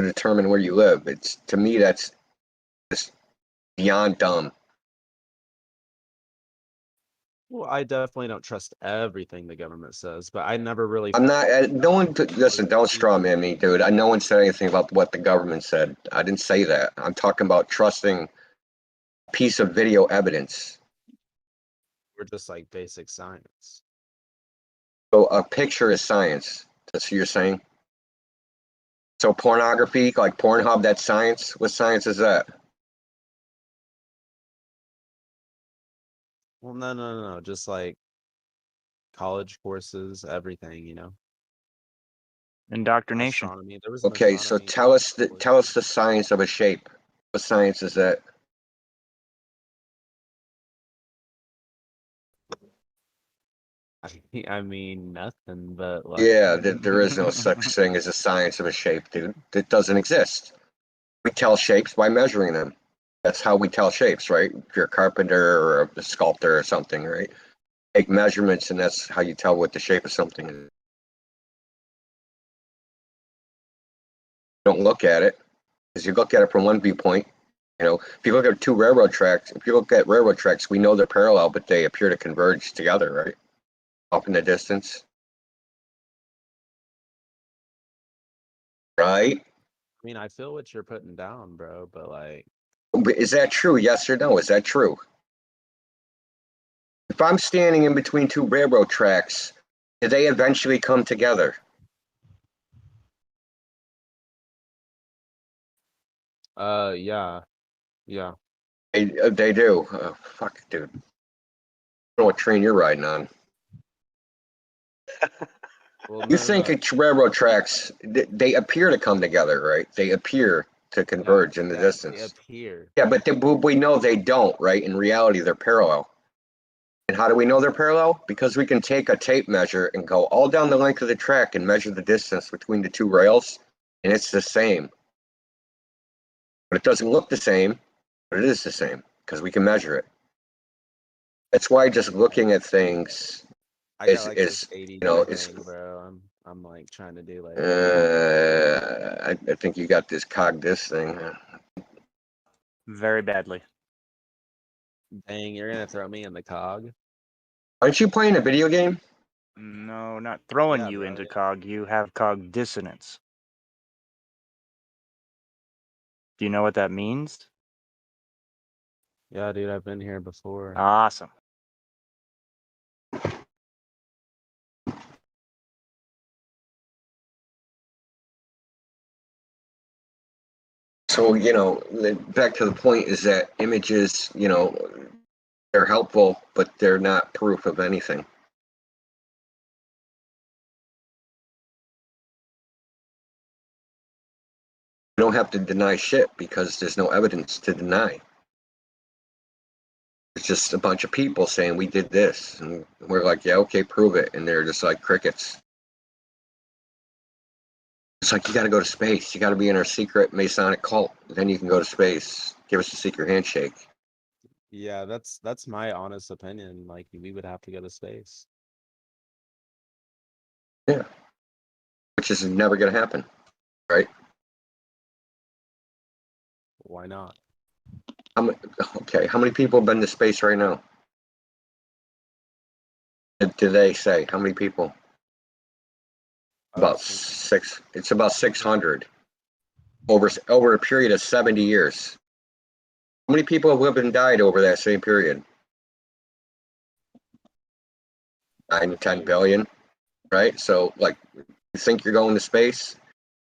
to determine where you live. It's, to me, that's just beyond dumb. Well, I definitely don't trust everything the government says, but I never really. I'm not. No one. Listen, don't straw man me, dude. No one said anything about what the government said. I didn't say that. I'm talking about trusting a piece of video evidence. We're just like basic science. So a picture is science. That's what you're saying. So pornography, like Pornhub, that's science. What science is that? Well, no. Just like college courses, everything, Indoctrination. Astronomy. There was Okay, so tell us the science of a shape. What science is that? I mean, nothing, but like. Yeah, there is no such thing as a science of a shape, dude. It doesn't exist. We tell shapes by measuring them. That's how we tell shapes, right? If you're a carpenter or a sculptor or something, right? Take measurements, and that's how you tell what the shape of something is. Don't look at it, because you look at it from one viewpoint. If you look at two railroad tracks, if you look at railroad tracks, we know they're parallel, but they appear to converge together, right? Up in the distance. Right? I mean, I feel what you're putting down, bro, but like. Is that true? Yes or no? Is that true? If I'm standing in between two railroad tracks, do they eventually come together? Yeah. They do. Oh, fuck, dude. I don't know what train you're riding on. Well, You think it's railroad tracks, they appear to come together, right? They appear to converge in the distance. They appear. Yeah, but we know they don't, right? In reality, they're parallel. And how do we know they're parallel? Because we can take a tape measure and go all down the length of the track and measure the distance between the two rails, and it's the same. But it doesn't look the same, but it is the same because we can measure it. That's why just looking at things I got like is this ADD you know, it's thing, bro. I'm like trying to do like I think you got this cog this thing. Very badly. dang, you're gonna throw me in the cog. Aren't you playing a video game? No, not throwing Yeah, you bro. into cog. You have cog dissonance. Do you know what that means? Yeah, dude, I've been here before. Awesome. So, you know, back to the point is that images, you know, they're helpful, but they're not proof of anything. You don't have to deny shit because there's no evidence to deny. It's just a bunch of people saying we did this, and we're like, yeah, okay, prove it, and they're just like crickets. It's like, you got to go to space. You got to be in our secret Masonic cult. Then you can go to space. Give us a secret handshake. Yeah, that's my honest opinion. Like we would have to go to space. Yeah. Which is never going to happen, right? Why not? Okay, how many people have been to space right now? Do they say how many people? About six. It's about 600 over a period of 70 years. How many people have lived and died over that same period? 9 to 10 billion, right? So, like, you think you're going to space?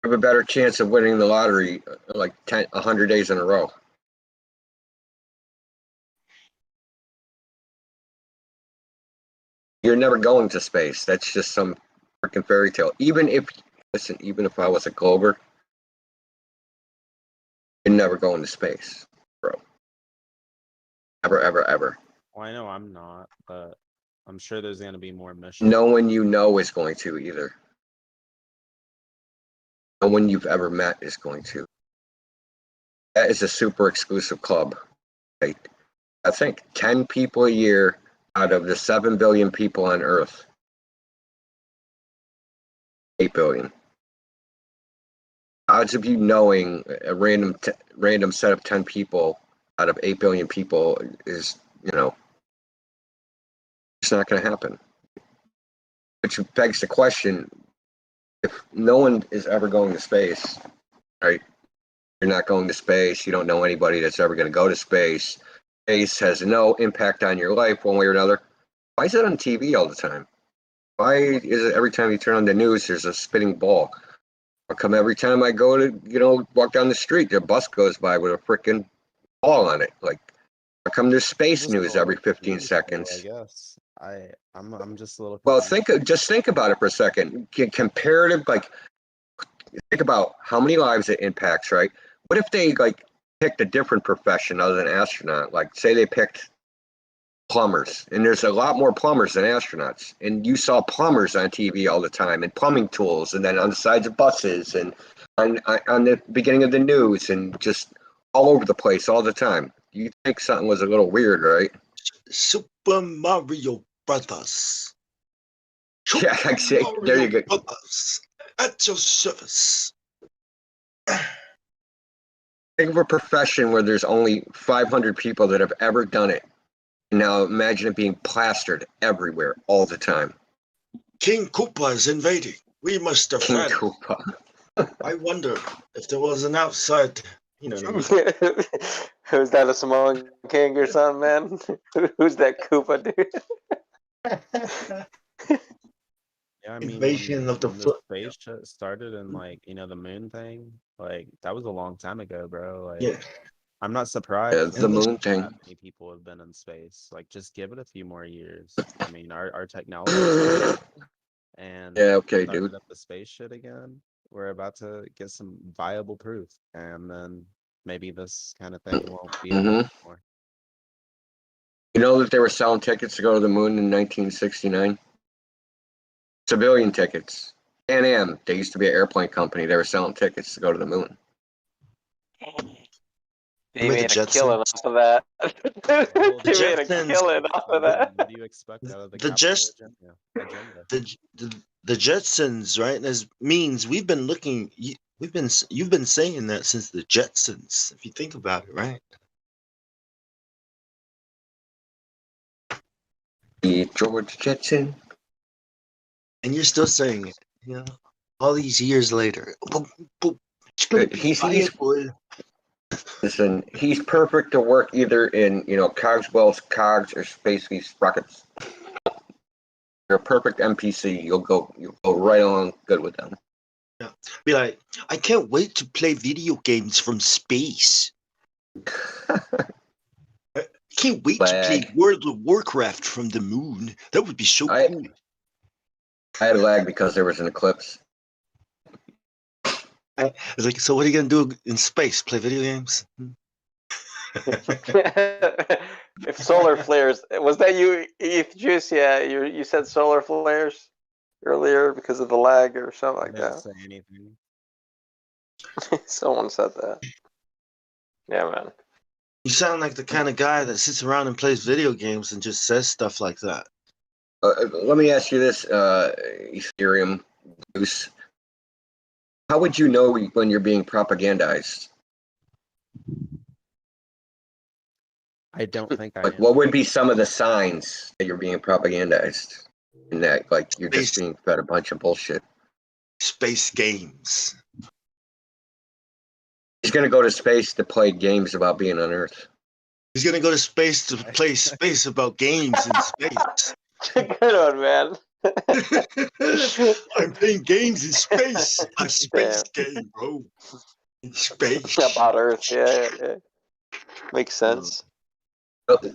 You have a better chance of winning the lottery like 100 days in a row. You're never going to space. That's just some freaking fairy tale. Even if I was a Glober, you're never going to space, bro. Ever, ever, ever. Well, I know I'm not, but I'm sure there's gonna be more missions. No one you know is going to either. No one you've ever met is going to. That is a super exclusive club. Right? I think 10 people a year out of the 7 billion people on Earth. 8 billion. Odds of you knowing a random set of 10 people out of 8 billion people is, you know, it's not going to happen. Which begs the question, if no one is ever going to space, right? You're not going to space. You don't know anybody that's ever going to go to space. Space has no impact on your life one way or another. Why is it on TV all the time? Why is it every time you turn on the news, there's a spinning ball? How come every time I go to, you know, walk down the street, the bus goes by with a freaking ball on it? Like, how come there's space Just a news every little 15 confused, seconds? I guess. I'm just a little Well, confused. just think about it for a second. Comparative, like, think about how many lives it impacts, right? What if they like picked a different profession other than astronaut? Like, say they picked plumbers, and there's a lot more plumbers than astronauts, and you saw plumbers on TV all the time, and plumbing tools, and then on the sides of buses, and on the beginning of the news, and just all over the place all the time. You think something was a little weird, right? Super Mario Brothers. Yeah, there you go. Brothers at your service. Think of a profession where there's only 500 people that have ever done it. Now imagine it being plastered everywhere all the time. King Koopa is invading. We must defend. King Koopa. I wonder if there was an outside, you know. Who's that, a Samoan king or something, man? Who's that Koopa dude? Yeah, I mean, Invasion of the when foot. space shit started and like, you know, the moon thing, like that was a long time ago, bro. Like, Yeah. I'm not surprised. The moon thing. That many people have been in space. Like, just give it a few more years. I mean, our technology and Yeah, okay, started dude. up the space shit again. We're about to get some viable proof, and then maybe this kind of thing won't be Mhm. anymore. You know that they were selling tickets to go to the moon in 1969? Civilian tickets. Pan Am, they used to be an airplane company. They were selling tickets to go to the moon. They made a killing off of that. They made a Jetsons. killing off of that. What do you expect out of the The capital Jets, agenda? the Jetsons, right? As means we've been looking. You've been saying that since the Jetsons. If you think about it, right? The George Jetson. And you're still saying it. You know, all these years later. Listen, he's perfect to work either in, Cogswell's Cogs or Spacey Sprockets. You're a perfect NPC. You'll go right along good with them. Yeah. Be like, I can't wait to play video games from space. I can't wait to play World of Warcraft from the moon. That would be so cool. I had lag because there was an eclipse. I was like, so what are you gonna do in space? Play video games? If solar flares, was that you, ETH Juice? Yeah, you said solar flares earlier because of the lag or something like I didn't that. say anything. Someone said that. Yeah, man. You sound like the kind of guy that sits around and plays video games and just says stuff like that. Let me ask you this, Ethereum Goose. How would you know when you're being propagandized? I don't think I Like, am. what would be some of the signs that you're being propagandized? And that, like, you're just being fed a bunch of bullshit. Space games. He's gonna go to space to play games about being on Earth. He's gonna go to space to play space about games in space. Good one, man. I'm playing games in space. A space game, bro. In space. About Earth, yeah. Makes sense.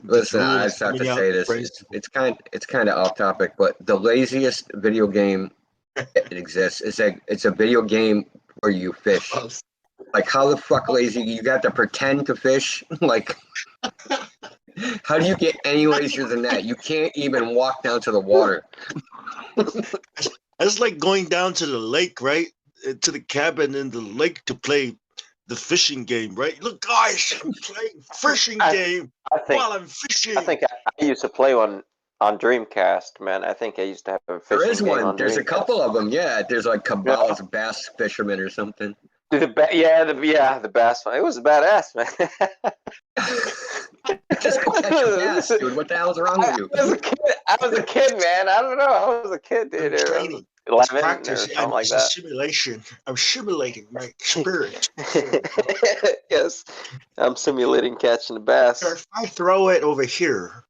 Listen, I just have to say this. It's kind of off topic, but the laziest video game that exists is it's a video game where you fish. Like, how the fuck lazy you got to pretend to fish? Like, how do you get any lazier than that? You can't even walk down to the water. That's like going down to the lake, right? To the cabin in the lake to play the fishing game, right? Look, guys, I'm playing fishing game while I'm fishing. I think I used to play one on Dreamcast, man. I think I used to have a fishing There is game one. on There's Dreamcast. a couple of them. Yeah, there's like Cabela's Bass Fisherman or something. The bass one. It was badass, man. Just go catch a bass, dude. What the hell's wrong with you? I was a kid, man. I don't know. I was a kid, dude. Training. 11 or Practice. something like It's a that. simulation. I'm simulating my spirit. Yes, I'm simulating catching a bass. If I throw it over here,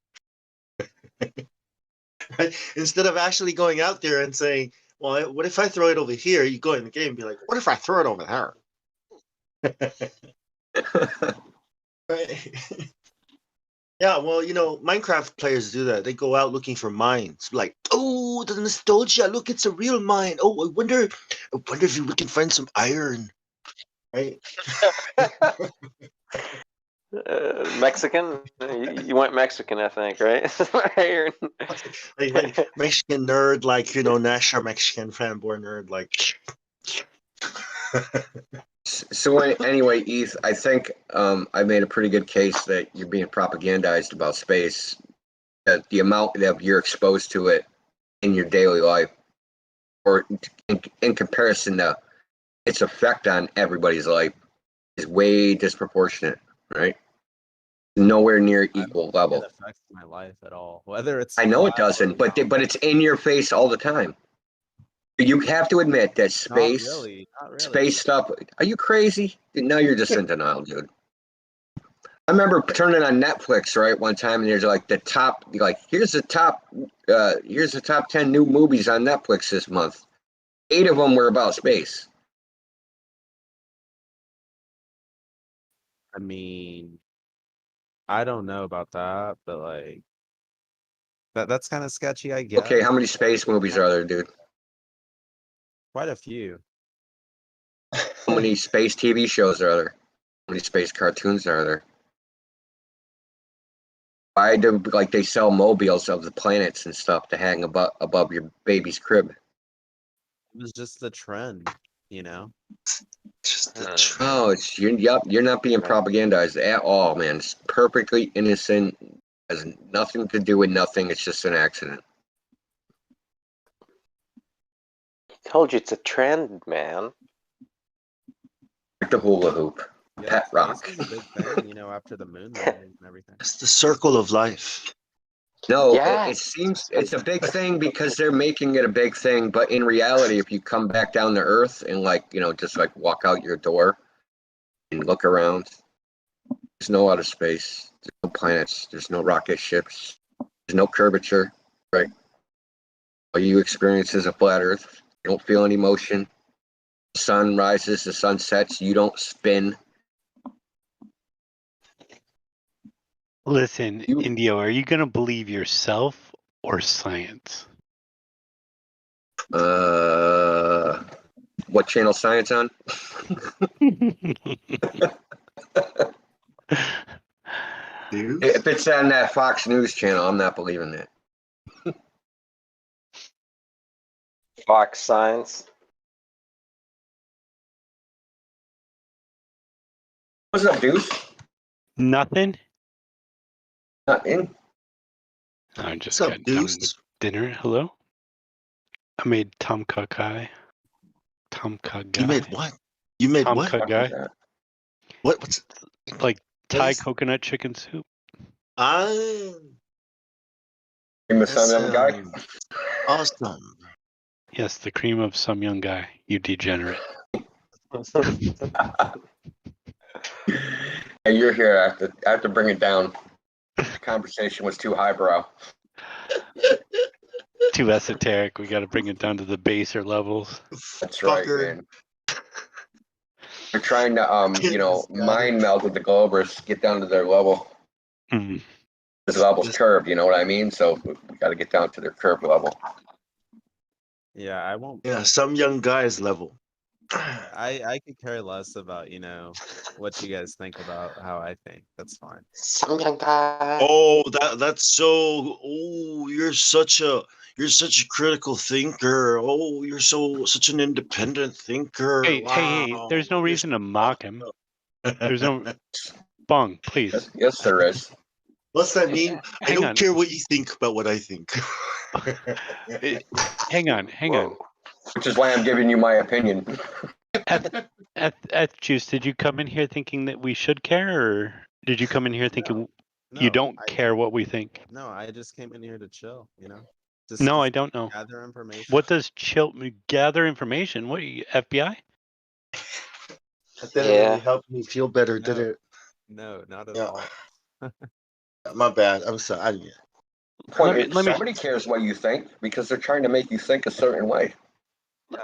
right? Instead of actually going out there and saying, well, what if I throw it over here? You go in the game and be like, what if I throw it over there? Right? Yeah, well, Minecraft players do that. They go out looking for mines. Like, oh, the nostalgia. Look, it's a real mine. Oh, I wonder if we can find some iron. Right? Mexican? You went Mexican, I think, right? like Mexican nerd, like, Nasher Mexican fanboy nerd, like. So anyway, Eth, I think I made a pretty good case that you're being propagandized about space. That the amount that you're exposed to it in your daily life, or in comparison to its effect on everybody's life, is way disproportionate, right? Nowhere near equal level. It affects my life at all. Whether it's I know it doesn't, but it's in your face all the time. You have to admit that space, Not really. space stuff. Are you crazy? Now you're just in denial, dude. I remember turning on Netflix one time, and there's like the top, here's the top 10 new movies on Netflix this month. 8 of them were about space. I mean, I don't know about that, but that's kind of sketchy, I guess. Okay, how many space movies are there, dude? Quite a few. How many space TV shows are there? How many space cartoons are there? I do, like they sell mobiles of the planets and stuff to hang above your baby's crib. It was just the trend, you know. Just the Oh, you're not being propagandized at all, man. It's perfectly innocent. Has nothing to do with nothing. It's just an accident. Told you it's a trend, man. Like the hula hoop, pet rock. Space was a big thing, you know, after the moon landing and everything. It's the circle of life. No, Yeah. it seems it's a big thing because they're making it a big thing. But in reality, if you come back down to Earth and just walk out your door and look around, there's no outer space. There's no planets. There's no rocket ships. There's no curvature. Right. All you experience is a flat Earth. You don't feel any motion. The sun rises. The sun sets. You don't spin. Listen, Indio, are you going to believe yourself or science? What channel science on? If it's on that Fox News channel, I'm not believing it. Fox Science. What's up, Deuce? Nothing? Nothing. I just What's got up, done Deuce? with dinner. Hello? I made Tom Kha Gai. Tom Kha Gai. You made what? You made Tom what? Kha Gai. What's Like Thai is- coconut chicken soup. Ah, Cream of that some young guy. sounds awesome. Yes, the cream of some young guy. You degenerate. Hey, you're here. I have to bring it down. The conversation was too highbrow. Too esoteric. We got to bring it down to the baser levels. That's right, man. They're trying to, mind meld with the Globers, get down to their level. Mm. This level's curved, you know what I mean? So we got to get down to their curved level. Yeah, I won't. Yeah, some young guys level. I could care less about, what you guys think about how I think. That's fine. Some young guy. Oh, that's so. Oh, you're such a critical thinker. Oh, you're such an independent thinker. Hey, wow. hey, there's no reason to mock him. There's no Bong, please. Yes, there is. What's that mean? I Hang don't on. care what you think about what I think. Hang on. Which is why I'm giving you my opinion. At Juice, did you come in here thinking that we should care, or did you come in here thinking you don't care what we think? No, I just came in here to chill, Just, No, I don't know. Gather information. What does gather information? What are you, FBI? That didn't really help me feel better, did it? No, not at all. My bad. I'm sorry. Somebody cares what you think because they're trying to make you think a certain way.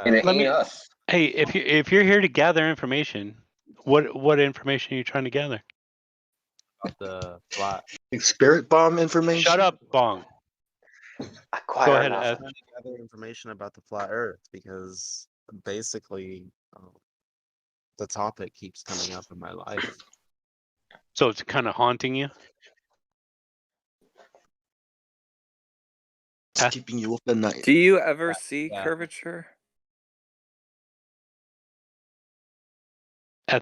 And it ain't us. Hey, if you're here to gather information, what information are you trying to gather? About the flat. Spirit bomb information? Shut up, Bong. Go ahead, I'm Ed. trying to gather information about the flat Earth because basically the topic keeps coming up in my life. So it's kind of haunting you? It's keeping you up at night. Do you ever see curvature?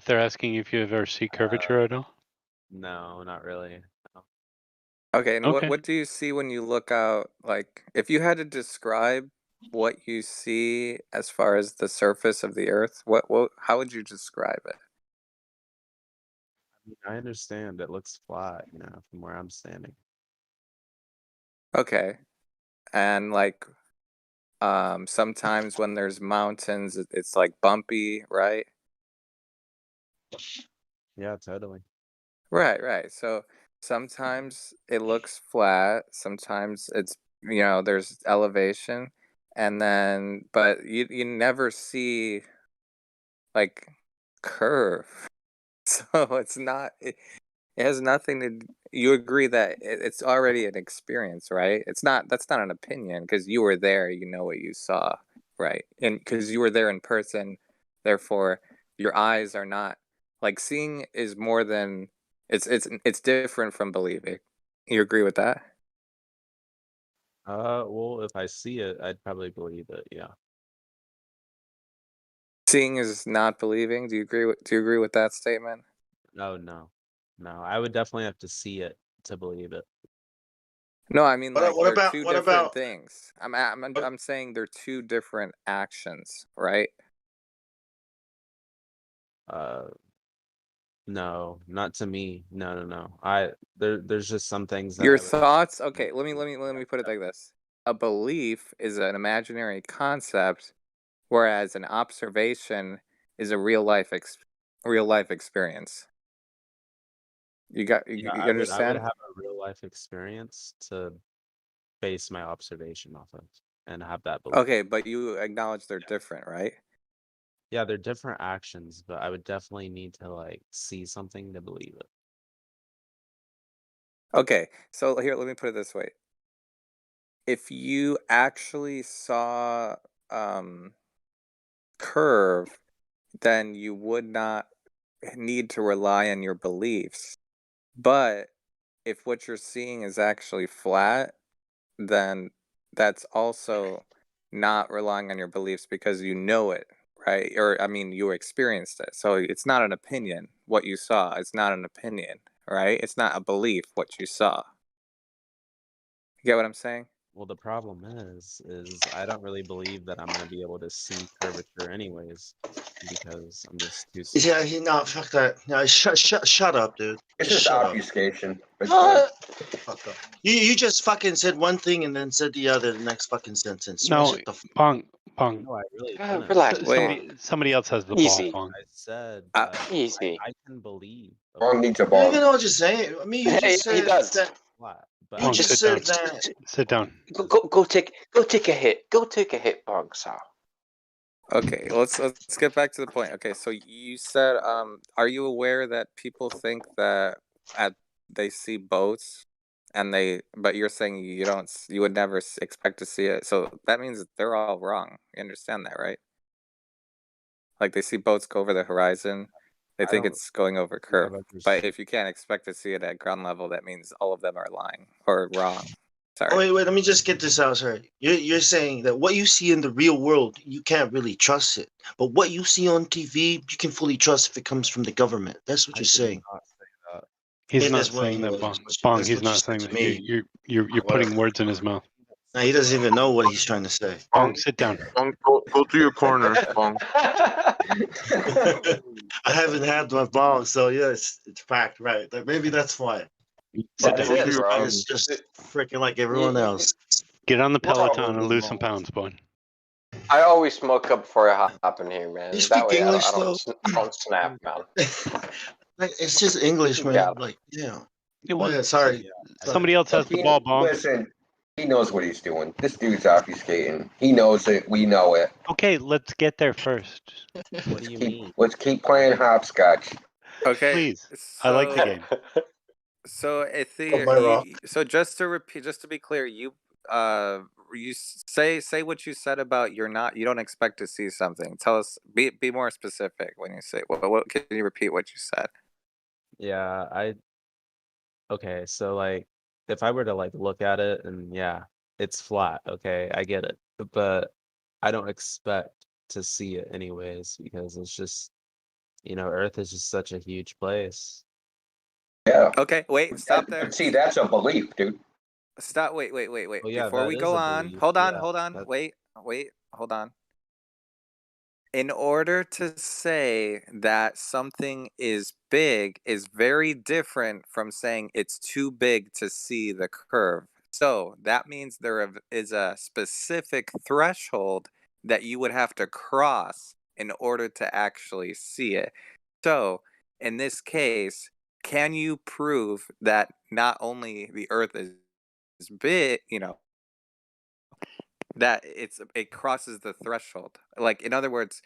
They're asking if you ever see curvature at all? No, not really. No. Okay, and Okay. what do you see when you look out? Like, if you had to describe what you see as far as the surface of the Earth, how would you describe it? I understand it looks flat, from where I'm standing. Okay, and like, sometimes when there's mountains, it's like bumpy, right? Yeah, totally. Right. So sometimes it looks flat, sometimes it's there's elevation, and then but you never see like curve. So it's not it has nothing to you agree that it's already an experience, right? That's not an opinion because you were there, you know what you saw, right? And because you were there in person, therefore your eyes are not like seeing is more than it's different from believing. You agree with that? Well, if I see it, I'd probably believe it. Yeah. Seeing is not believing. Do you agree with that statement? No. I would definitely have to see it to believe it. No, I mean like What they're about two what different about things. I'm saying they're two different actions, right? No, not to me. No. There's just some things that Your I would thoughts? Okay, let me put it like this. A belief is an imaginary concept, whereas an observation is a real life experience. You I would understand? have a real life experience to base my observation off of and have that belief. Okay, but you acknowledge they're different, right? Yeah, they're different actions, but I would definitely need to like see something to believe it. Okay, so here, let me put it this way. If you actually saw curve, then you would not need to rely on your beliefs. But if what you're seeing is actually flat, then that's also not relying on your beliefs because you know it, right? Or I mean, you experienced it. So it's not an opinion what you saw. It's not an opinion, right? It's not a belief what you saw. You get what I'm saying? Well, the problem is I don't really believe that I'm gonna be able to see curvature anyways, because I'm just too small. Yeah, no, fuck that. No, shut up, dude. It's just shut obfuscation. But Fuck up. You just fucking said one thing and then said the other the next fucking sentence. No, Shut the Bong. No, I really didn't. Relax, Somebody else has the ball, Easy. Bong. I said Easy. I can believe. Bong needs a You don't ball. even know what you're saying. I mean, you just He said does. that. But You Bong, just sit said down. that. Sit down. Go take a hit. Go take a hit, Bong Sao. Okay, let's get back to the point. Okay, so you said, are you aware that people think that they see boats, but you're saying you would never expect to see it. So that means that they're all wrong. You understand that, right? Like they see boats go over the horizon, they think it's going over curve. But if you can't expect to see it at ground level, that means all of them are lying or wrong. Sorry. Oh, wait, let me just get this out. Sorry. You're saying that what you see in the real world, you can't really trust it. But what you see on TV, you can fully trust if it comes from the government. That's what you're saying. He's Yeah, not that's what saying you- that, Bong. that's Bong, what he's you not said saying to that. me. You're putting words in his mouth. Now, he doesn't even know what he's trying to say. Bong, sit down. Bong, go to your corner, Bong. I haven't had my bong, so yes, it's fact, right? Maybe that's why. Sit But down. maybe this guy is just freaking like everyone else. Get on the Peloton and lose some pounds, Bong. I always smoke up before I hop in here, man. You That speak way English, I though? don't snap, man. Like, it's just English, man. Yeah. Like, yeah. It Oh, yeah, sorry. Somebody else has the ball, Bong. Listen, he knows what he's doing. This dude's obfuscating. He knows it. We know it. Okay, let's get there first. What do you mean? Let's keep playing hopscotch. Okay. Please. I like the game. So my rock. so just to repeat, just to be clear, you say what you said about you don't expect to see something. Tell us, be more specific when you say what can you repeat what you said? Yeah, okay, so like if I were to like look at it and yeah, it's flat, okay, I get it. But I don't expect to see it anyways because it's just Earth is just such a huge place. Yeah. Okay, wait, stop there. See, that's a belief, dude. Stop. Wait. Well, yeah, Before that we is go a on, belief. hold on. Yeah, Wait, hold on. In order to say that something is big is very different from saying it's too big to see the curve. So that means there is a specific threshold that you would have to cross in order to actually see it. So in this case, can you prove that not only the Earth is big, that it crosses the threshold? Like, in other words,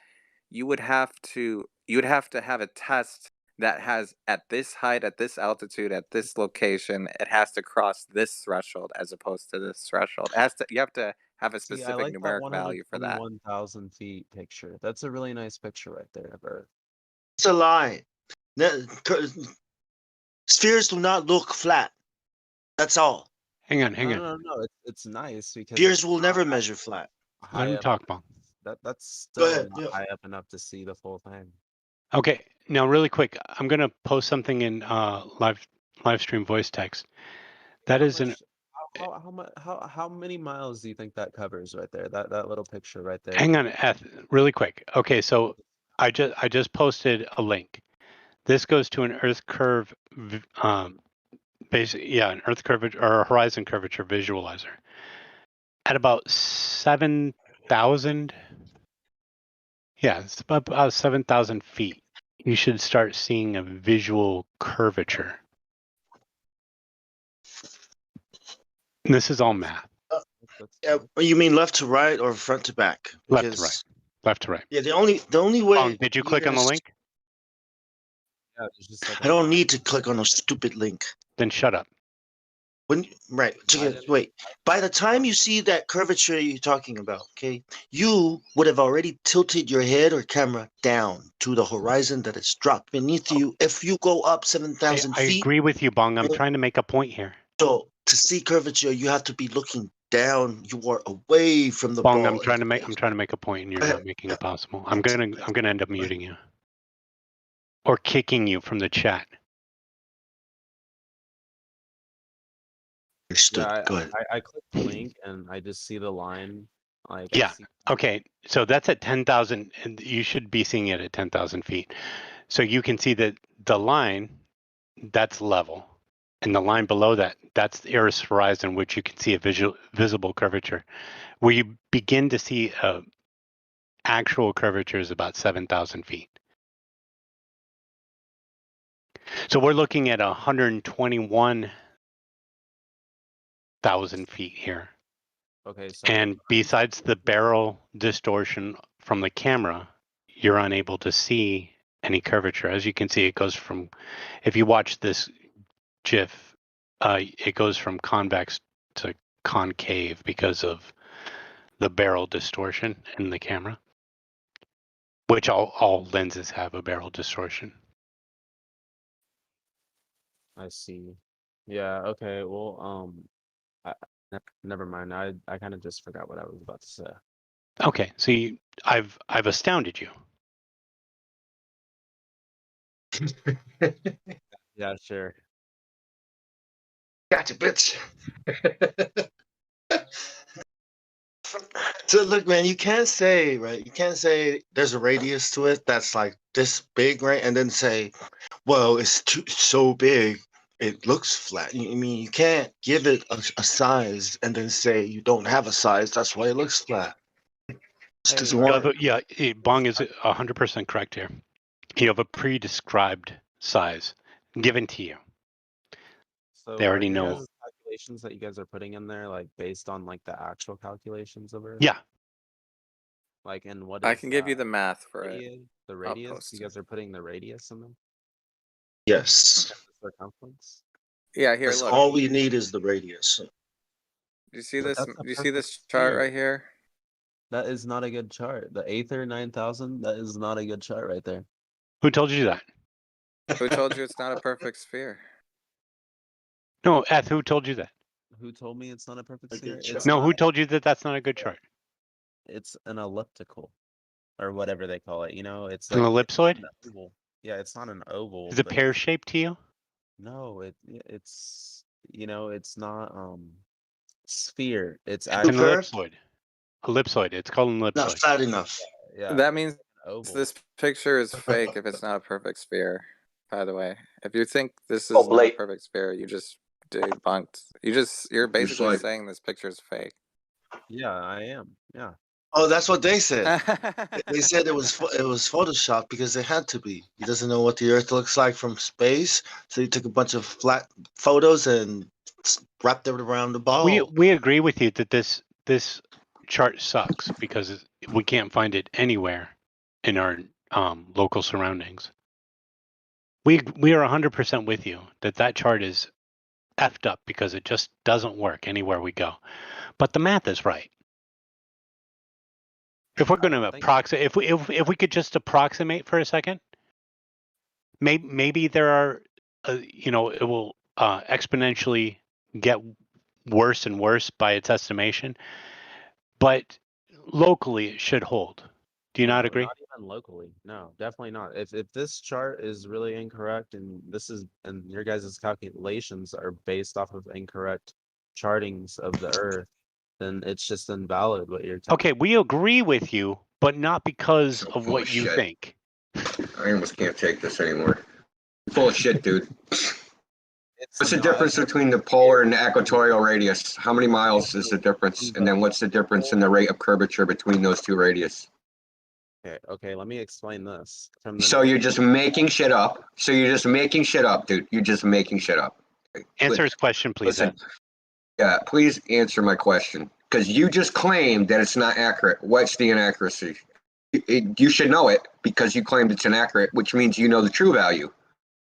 you would have to have a test that has at this height, at this altitude, at this location, it has to cross this threshold as opposed to this threshold. You have to have a See, I specific like that numeric value for that. 121,000 feet picture. That's a really nice picture right there of Earth. It's a lie. Spheres do not look flat. That's all. Hang on. No. It's nice because Spheres will never measure flat. Let him talk, Bong. That's Go still ahead, not yeah. high up enough to see the full thing. Okay, now really quick, I'm gonna post something in live stream voice text. That is an. How many miles do you think that covers right there? That little picture right there. Hang on, really quick. Okay, so I just posted a link. This goes to an Earth curve, basically, an Earth curvature or a horizon curvature visualizer. At about 7,000, it's about 7,000 feet. You should start seeing a visual curvature. And this is all math. You mean left to right or front to back? Left to right. Left to right. Yeah, the only way. Did you click on the link? Yeah, it's just like I don't need to click on a stupid link. Then shut up. Wait. By the time you see that curvature you're talking about, okay, you would have already tilted your head or camera down to the horizon that is dropped beneath you. If you go up 7,000 I feet. agree with you, Bong. I'm trying to make a point here. So to see curvature, you have to be looking down. You are away from the Bong, ball. I'm trying to make a point, and you're not making it possible. I'm gonna end up muting you or kicking you from the chat. Yeah, Go ahead. I click the link and I just see the line. Like Yeah. Okay. So that's at 10,000, and you should be seeing it at 10,000 feet. So you can see that the line, that's level, and the line below that, that's the Earth's horizon, which you can see a visible curvature. Where you begin to see actual curvature is about 7,000 feet. So we're looking at 121,000 feet here. Okay, so And besides the barrel distortion from the camera, you're unable to see any curvature. As you can see, it goes from, if you watch this GIF, it goes from convex to concave because of the barrel distortion in the camera, which all lenses have a barrel distortion. I see. Yeah. Okay. Well, never mind. I kind of just forgot what I was about to say. Okay, so I've astounded you. Yeah, sure. Gotcha, bitch. So look, man, you can't say, right? You can't say there's a radius to it that's like this big, right? And then say, well, it's so big, it looks flat. I mean, you can't give it a size and then say you don't have a size. That's why it looks flat. It doesn't work. Bong is 100% correct here. You have a pre-described size given to you. So They already are know. your guys' calculations that you guys are putting in there, like based on like the actual calculations of Earth? Yeah. Like, and what I is can give you the math for it. the I'll radius? post You guys are putting the radius in them? Yes. The circumference? Yeah, here, That's look. all we need is the radius. Do you see But this? that's a Do you see this perfect chart sphere. right here? That is not a good chart. The Aether 9000, that is not a good chart right there. Who told you that? Who told you it's not a perfect sphere? No, who told you that? Who told me it's not a perfect sphere? No, who told you that that's not a good chart? It's an elliptical, or whatever they call it. You know, it's An like ellipsoid? an oval. Yeah, it's not an oval. Is it but pear shaped to you? No, it's it's not sphere. It's It's an actually ellipsoid. Ellipsoid. It's called an ellipsoid. Not flat enough. Yeah. That means oval. this picture is fake if it's not a perfect sphere. By the way, if you think this is Oh, not a Blake. perfect sphere, you just debunked. You're basically saying this picture is fake. Yeah, I am. Yeah. Oh, that's what they said. They said it was Photoshop because it had to be. He doesn't know what the Earth looks like from space, so he took a bunch of flat photos and wrapped it around the ball. We agree with you that this chart sucks because we can't find it anywhere in our local surroundings. We are 100% with you that chart is effed up because it just doesn't work anywhere we go. But the math is right. If we're going to approximate, if we could just approximate for a second, maybe there are, it will exponentially get worse and worse by its estimation, but locally it should hold. Do you not agree? Not even locally. No, definitely not. If this chart is really incorrect and your guys' calculations are based off of incorrect chartings of the Earth, then it's just invalid what you're telling. Okay, we agree with you, but not because of full what of you shit. think. I almost can't take this anymore. Full of shit, dude. What's the difference between the polar and the equatorial radius? How many miles is the difference? And then what's the difference in the rate of curvature between those two radius? Okay, let me explain this. So you're just making shit up. So you're just making shit up, dude. You're just making shit up. Answer his question, please. Listen, yeah, please answer my question. Because you just claimed that it's not accurate. What's the inaccuracy? You should know it because you claimed it's inaccurate, which means you know the true value,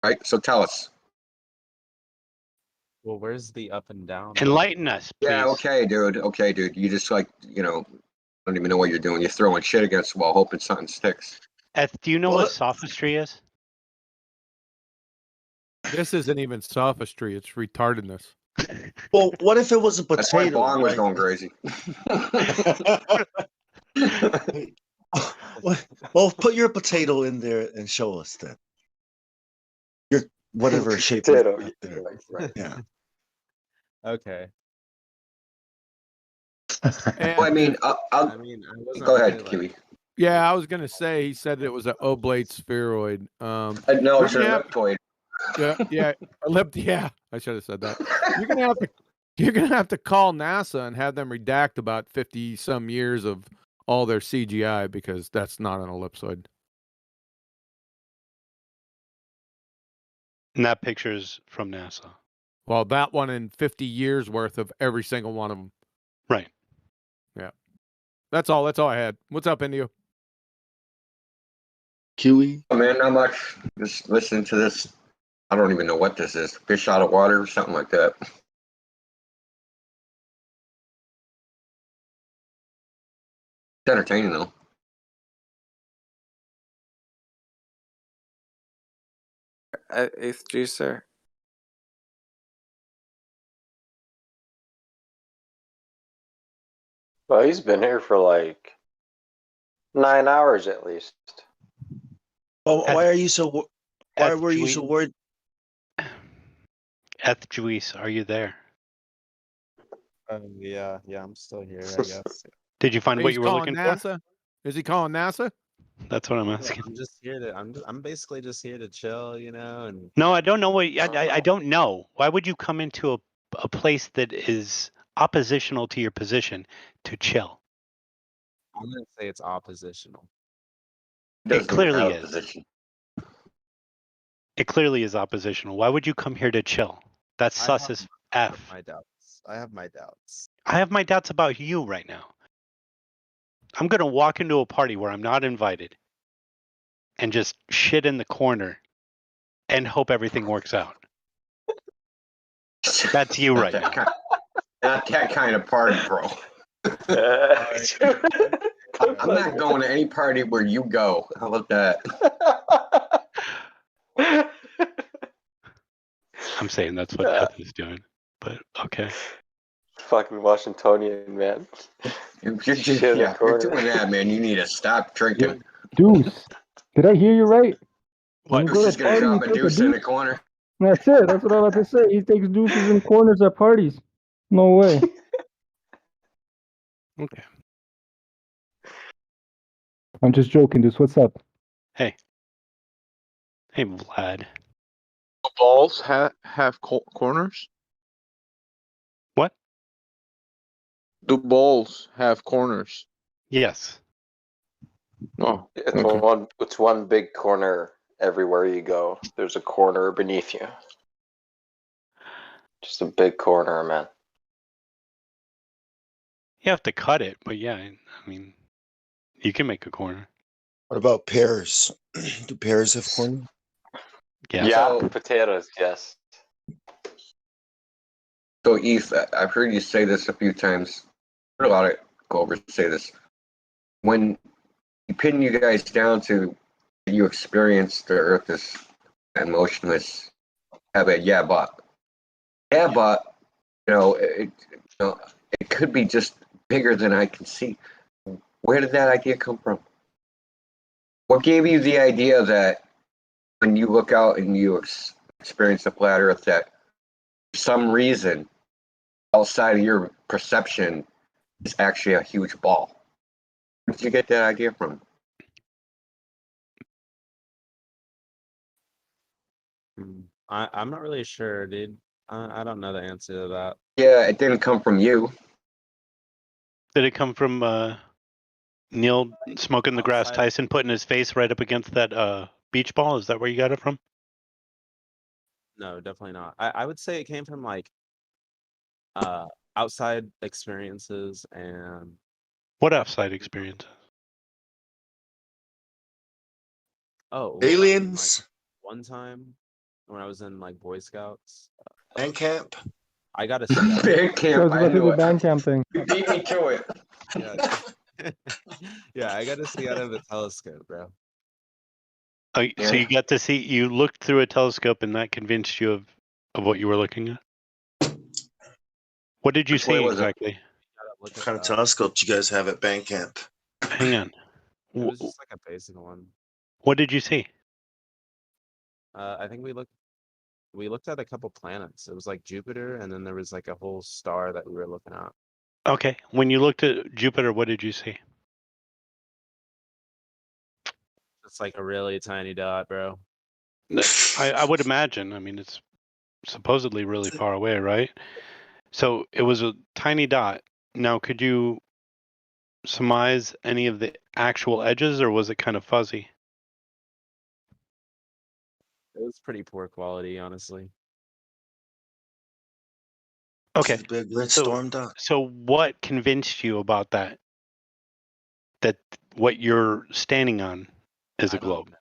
right? So tell us. Well, where's the up and down? Enlighten us, please. Yeah, okay, dude. Okay, dude. You just don't even know what you're doing. You're throwing shit against the wall, hoping something sticks. Do you know what sophistry is? This isn't even sophistry; it's retardedness. Well, what if it was a potato? That's why Bong was going crazy. Well, put your potato in there and show us then. Your whatever shape. Potato. Right. Yeah. Okay. Well, I mean, go ahead, Kiwi. Yeah, I was gonna say he said it was an oblate spheroid. No, it's an elliptoid. Yeah, yeah. I should have said that. You're gonna have to call NASA and have them redact about 50 some years of all their CGI because that's not an ellipsoid. And that picture is from NASA. Well, that one in 50 years worth of every single one of them. Right. Yeah. That's all I had. What's up, Indio? Kiwi? Oh, man, not much. Just listen to this. I don't even know what this is. Fish out of water or something like that. It's entertaining, though. Eighth juicer. Well, he's been here for like 9 hours at least. Oh, why are you so? Why were you so worried? Juice, are you there? Yeah, I'm still here, I guess. Did you find what you were looking NASA? for? Is he calling NASA? That's what I'm asking. I'm just here to. I'm basically just here to chill, and. No, I don't know what. I don't know. Why would you come into a place that is oppositional to your position to chill? I'm gonna say it's oppositional. It clearly is. It clearly is oppositional. Why would you come here to chill? That's sus as F. I have my doubts. I have my doubts about you right now. I'm going to walk into a party where I'm not invited and just shit in the corner and hope everything works out. That's you right now. Not that kind of party, bro. I'm not going to any party where you go. How about that? I'm saying that's what Eth is doing, but okay. Fucking Washingtonian, man. You're doing that, man. You need to stop drinking. Deuce, did I hear you right? What? You're just going to drop a deuce in the corner? That's it. That's what I was about to say. He takes deuces in corners at parties. No way. Okay. I'm just joking, Deuce. What's up? Hey. Hey, Vlad. The balls have corners? What? Do balls have corners? Yes. Oh, it's one big corner everywhere you go. There's a corner beneath you. Just a big corner, man. You have to cut it, but yeah, I mean, you can make a corner. What about pears? Do pears have corners? Yeah. Yeah, potatoes, yes. So, Eve, I've heard you say this a few times. I've heard a lot of Cobras say this. When you pin you guys down to you experience the Earth as motionless, have a yeah, but it could be just bigger than I can see. Where did that idea come from? What gave you the idea that when you look out and you experience the flat Earth, that for some reason outside of your perception is actually a huge ball? Where did you get that idea from? I'm not really sure, dude. I don't know the answer to that. Yeah, it didn't come from you. Did it come from Neil smoking the grass Tyson putting his face right up against that beach ball? Is that where you got it from? No, definitely not. I would say it came from like outside experiences and What outside experiences? Aliens. One time when I was in like Boy Scouts, band camp. I got to see that. Band camp. I knew the it. band camp thing. You beat me to it. Yeah, yeah, I got to see out of a telescope, bro. Oh, so you got to see, you looked through a telescope and that convinced you of what you were looking at? What did you Which way see was it? exactly? What kind of telescope do you guys have at band camp? Hang on. It was just like a basic one. What did you see? I think we looked at a couple planets. It was like Jupiter, and then there was like a whole star that we were looking at. Okay. When you looked at Jupiter, what did you see? It's like a really tiny dot, bro. I would imagine. I mean, it's supposedly really far away, right? So it was a tiny dot. Now, could you surmise any of the actual edges, or was it kind of fuzzy? It was pretty poor quality, honestly. Okay. Big red storm dot. So what convinced you about that? That what you're standing on is a globe?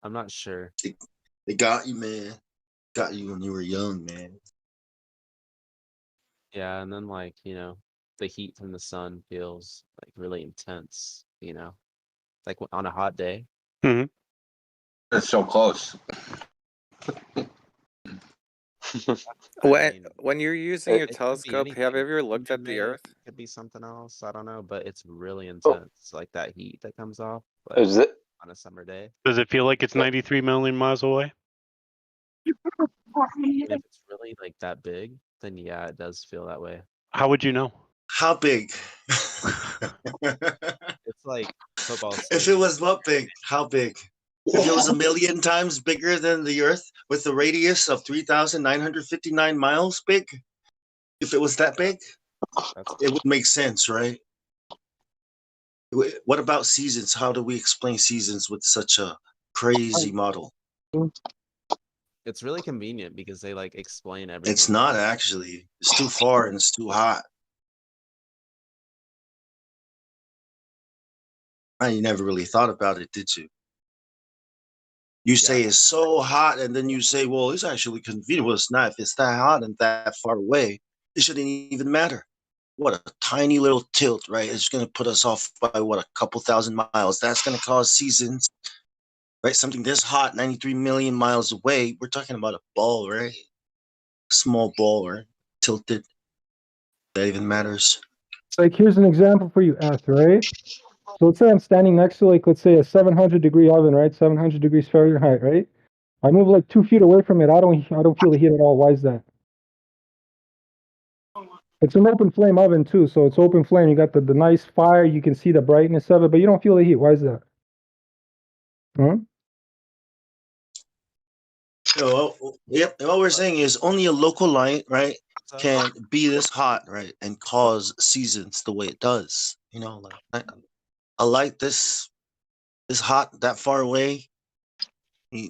I'm not sure. They got you, man. Got you when you were young, man. Yeah, and then like, the heat from the sun feels like really intense, like on a hot day. Mm-hmm. It's so close. When you're using your It could be telescope, have you anything. ever looked at It the Earth? could be something else. I don't know, but it's really intense. Like that heat that comes off Is it? on a summer day. Does it feel like it's 93 million miles away? And if it's really like that big, then yeah, it does feel that way. How would you know? How big? It's like football. If it was what big? How big? If it was 1 million times bigger than the Earth with a radius of 3,959 miles big, if it was that big, it would make sense, right? What about seasons? How do we explain seasons with such a crazy model? It's really convenient because they like explain everything. It's not actually. It's too far and it's too hot. You never really thought about it, did you? You say it's so hot, and then you say, well, it's actually convenient. Well, it's not. If it's that hot and that far away, it shouldn't even matter. What a tiny little tilt, right? It's going to put us off by, what, a couple thousand miles. That's going to cause seasons, right? Something this hot, 93 million miles away. We're talking about a ball, right? A small ball, right? Tilted. That even matters. Like, here's an example for you, Earth, right? So let's say I'm standing next to, like, let's say a 700-degree oven, right? 700 degrees Fahrenheit, right? I move like 2 feet away from it. I don't feel the heat at all. Why is that? It's an open flame oven too, so it's open flame. You got the nice fire. You can see the brightness of it, but you don't feel the heat. Why is that? Huh? So, yep. All we're saying is only a local light, right, can be this hot, right, and cause seasons the way it does. Like a light this hot that far away. Yeah,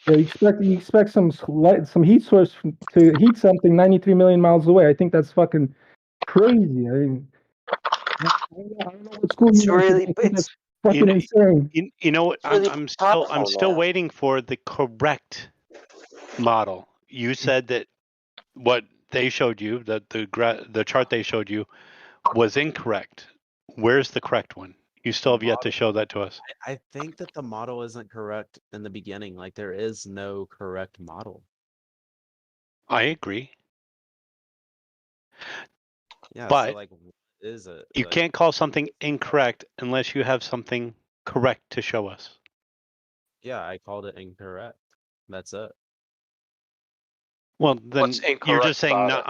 you expect some heat source to heat something 93 million miles away. I think that's fucking crazy. I mean, I don't know what school you went to, but I think that's fucking insane. You know what? I'm still waiting for the correct model. You said that what they showed you, that the chart they showed you, was incorrect. Where's the correct one? You still have yet to show that to us. I think that the model isn't correct in the beginning. Like there is no correct model. I agree. Yeah, But so like what is it? you Like, can't call something incorrect unless you have something correct to show us. yeah, I called it incorrect. That's it. Well, then What's you're incorrect just saying about it?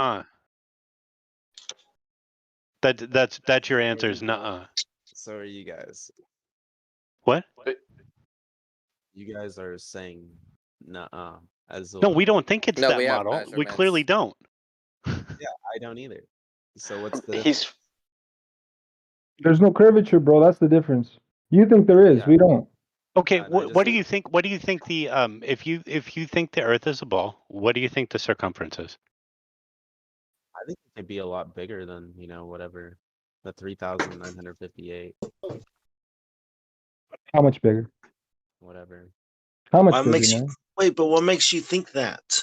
nuh-uh. That's your answer is nuh-uh. So are you guys. What? You guys are saying nuh-uh as No, well. we don't think it's No, that we have model. We clearly measurements. don't. Yeah, I don't either. So what's the He's There's no curvature, bro. That's the difference. You think there is. We don't. Okay, and I what do just you think? What do you think the if you think the Earth is a ball, what do you think the circumference is? I think it could be a lot bigger than, whatever, the 3,958, How much bigger? whatever. How much What bigger, makes you man? wait? But what makes you think that?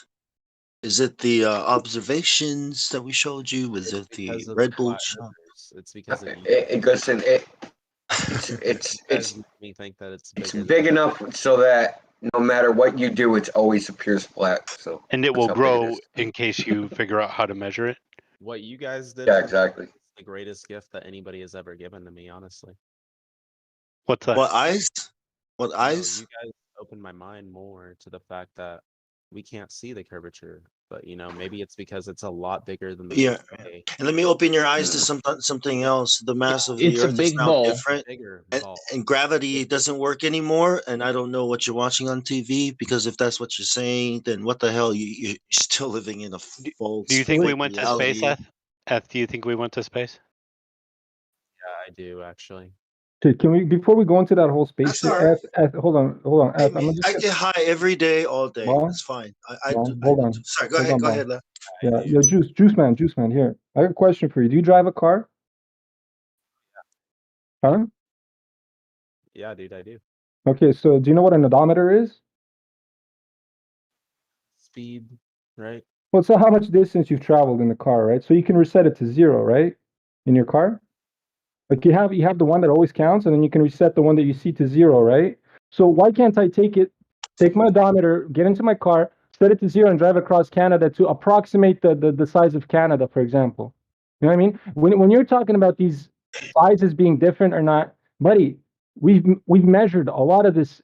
Is it the observations that we showed you? Was it the Because of Red Bull flat shot? earthers. It's because of you. Listen, You guys make me think that it's it's bigger big enough so that no matter what you do, it always appears flat. So And it that's will how big it grow is. in case you figure out how to measure it. what you guys did. Yeah, for me exactly. is the greatest gift that anybody has ever given to me, honestly. What's that? What eyes? What No, eyes? you guys opened my mind more to the fact that we can't see the curvature, but maybe it's because it's a lot bigger than the Yeah. Milky Way. And let me open your eyes to something else. The mass of the It's a Earth is big now ball. different, Bigger and, ball. and gravity doesn't work anymore. And I don't know what you're watching on TV, because if that's what you're saying, then what the hell? You're still living in a false Do you think we fake went to space, reality. Eth, do you think we went to space? Yeah, I do actually. Dude, can we before we go into that whole space That's shit? all right. Hold on. Hey, I'm man, gonna just I get get high every day, all day. Bon. That's fine. Bon, hold on. Sorry, go Hold ahead. on, Go Bon. ahead, Lef. Yeah, yo, juice man, here. I got a question for you. Do you drive a car? Huh? Yeah, dude, I do. Okay, so do you know what an odometer is? Speed, right? Well, so how much distance you've traveled in the car, right? So you can reset it to 0, right? In your car? Like you have the one that always counts, and then you can reset the one that you see to 0, right? So why can't I take my odometer, get into my car, set it to 0, and drive across Canada to approximate the size of Canada, for example? You know what I mean? When you're talking about these sizes being different or not, buddy, we've measured a lot of this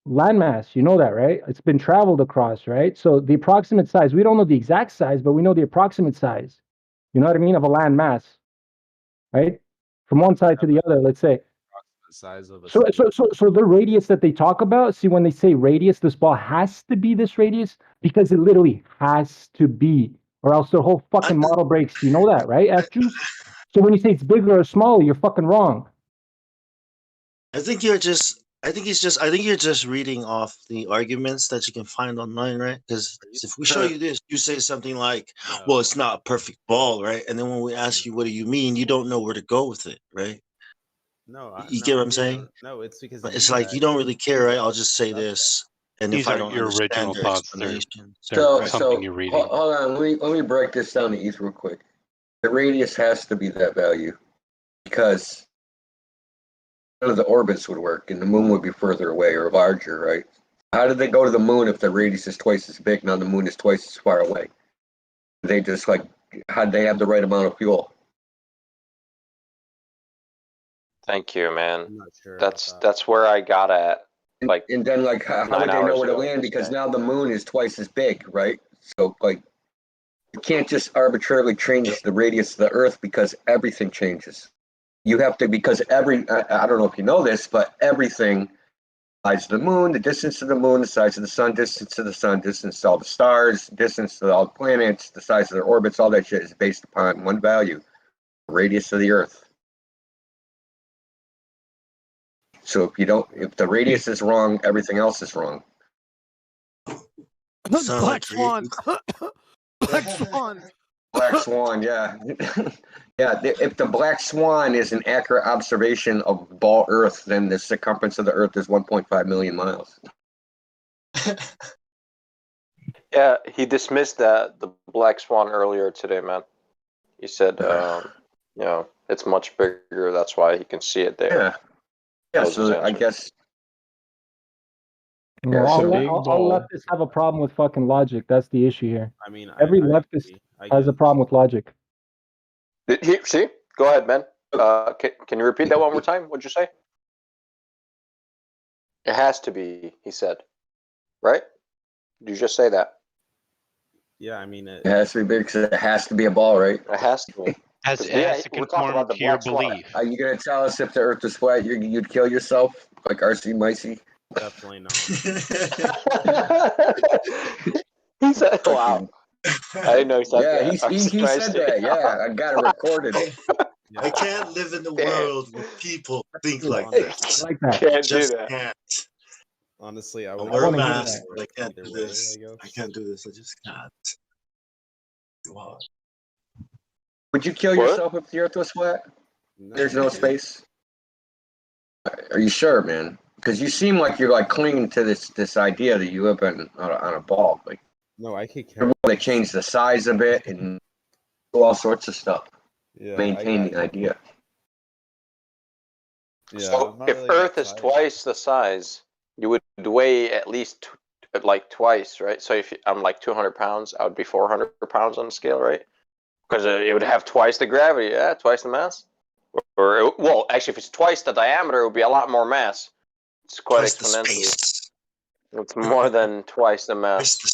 landmass. You know that, right? It's been traveled across, right? So the approximate size, we don't know the exact size, but we know the approximate size. You know what I mean? Of a landmass, right? From one side to the other, let's say. The size of a So the radius that they talk about, see, when they say radius, this ball has to be this radius because it literally has to be, or else the whole fucking model breaks. You know that, right, F Juice? So when you say it's bigger or smaller, you're fucking wrong. I think you're just reading off the arguments that you can find online, right? Because if we show you this, you say something like, "Well, it's not a perfect ball," right? And then when we ask you, "What do you mean?" you don't know where to go with it, right? No, You get what I'm saying? No, it's because It's you like guys you don't really care, right? I'll brought just say this up. this, and These if I aren't don't your original understand your thoughts. explanation, So something you're reading. hold on. Let me break this down to ETH real quick. The radius has to be that value because none of the orbits would work, and the moon would be further away or larger, right? How did they go to the moon if the radius is twice as big? Now the moon is twice as far away. They just how'd they have the right amount of fuel? Thank you, man. I'm not sure That's where I got at. Like, and then how would they know where to land? Because now the moon is twice as big, right? So you can't just arbitrarily change the radius of the Earth because everything changes. You have to, because I don't know if you know this, but everything, the size of the moon, the distance to the moon, the size of the sun, distance to the sun, distance to all the stars, distance to all the planets, the size of their orbits, all that shit is based upon one value, the radius of the Earth. So if the radius is wrong, everything else is wrong. Black Swan. Black Swan. Black Swan, yeah. Yeah, if the Black Swan is an accurate observation of ball Earth, then the circumference of the Earth is 1.5 million miles. yeah, he dismissed the Black Swan earlier today, man. He said, it's much bigger. That's why he can see it there. Yeah. Yeah, was his so I answer. guess No, Yeah, all, so- all leftists have a problem with fucking logic. That's the issue here. I mean, Every I leftist agree, I has a guess. problem with logic. See? Go ahead, man. Can you repeat that one more time? What'd you say? It has to be, he said. Right? Did you just say that? Yeah, I mean, it has to be big because it has to be a ball, right? It has to be. Has, 'Cause it has to we're talking conform about the to your black swan. belief. Are you gonna tell us if the Earth was flat, you'd kill yourself like RC Micey? Definitely not. He said, wow. I didn't know he said Yeah, that. he said that. Yeah, I got it recorded. I can't live in the world where people think like I this. like that. Can't do Just that. can't. Honestly, I I would wear a wanna hear mask, that. but I can't either do way, this. I guess. I can't do this. I just can't. Wow. Would you kill What? yourself if the Earth was flat? There's no space. Are you sure, man? Because you seem like you're like clinging to this idea that you live on a ball. Like, No, I could care. they change the size of it and do all sorts of stuff. Yeah, Maintain the idea. Yeah, So I'm not if really that Earth is excited. twice the size, you would weigh at least like twice, right? So if I'm like 200 pounds, I would be 400 pounds on the scale, right? Because it would have twice the gravity, yeah, twice the mass. Or well, actually, if it's twice the diameter, it would be a lot more mass. It's quite Twice the exponential. space. It's more than twice the mass. Twice the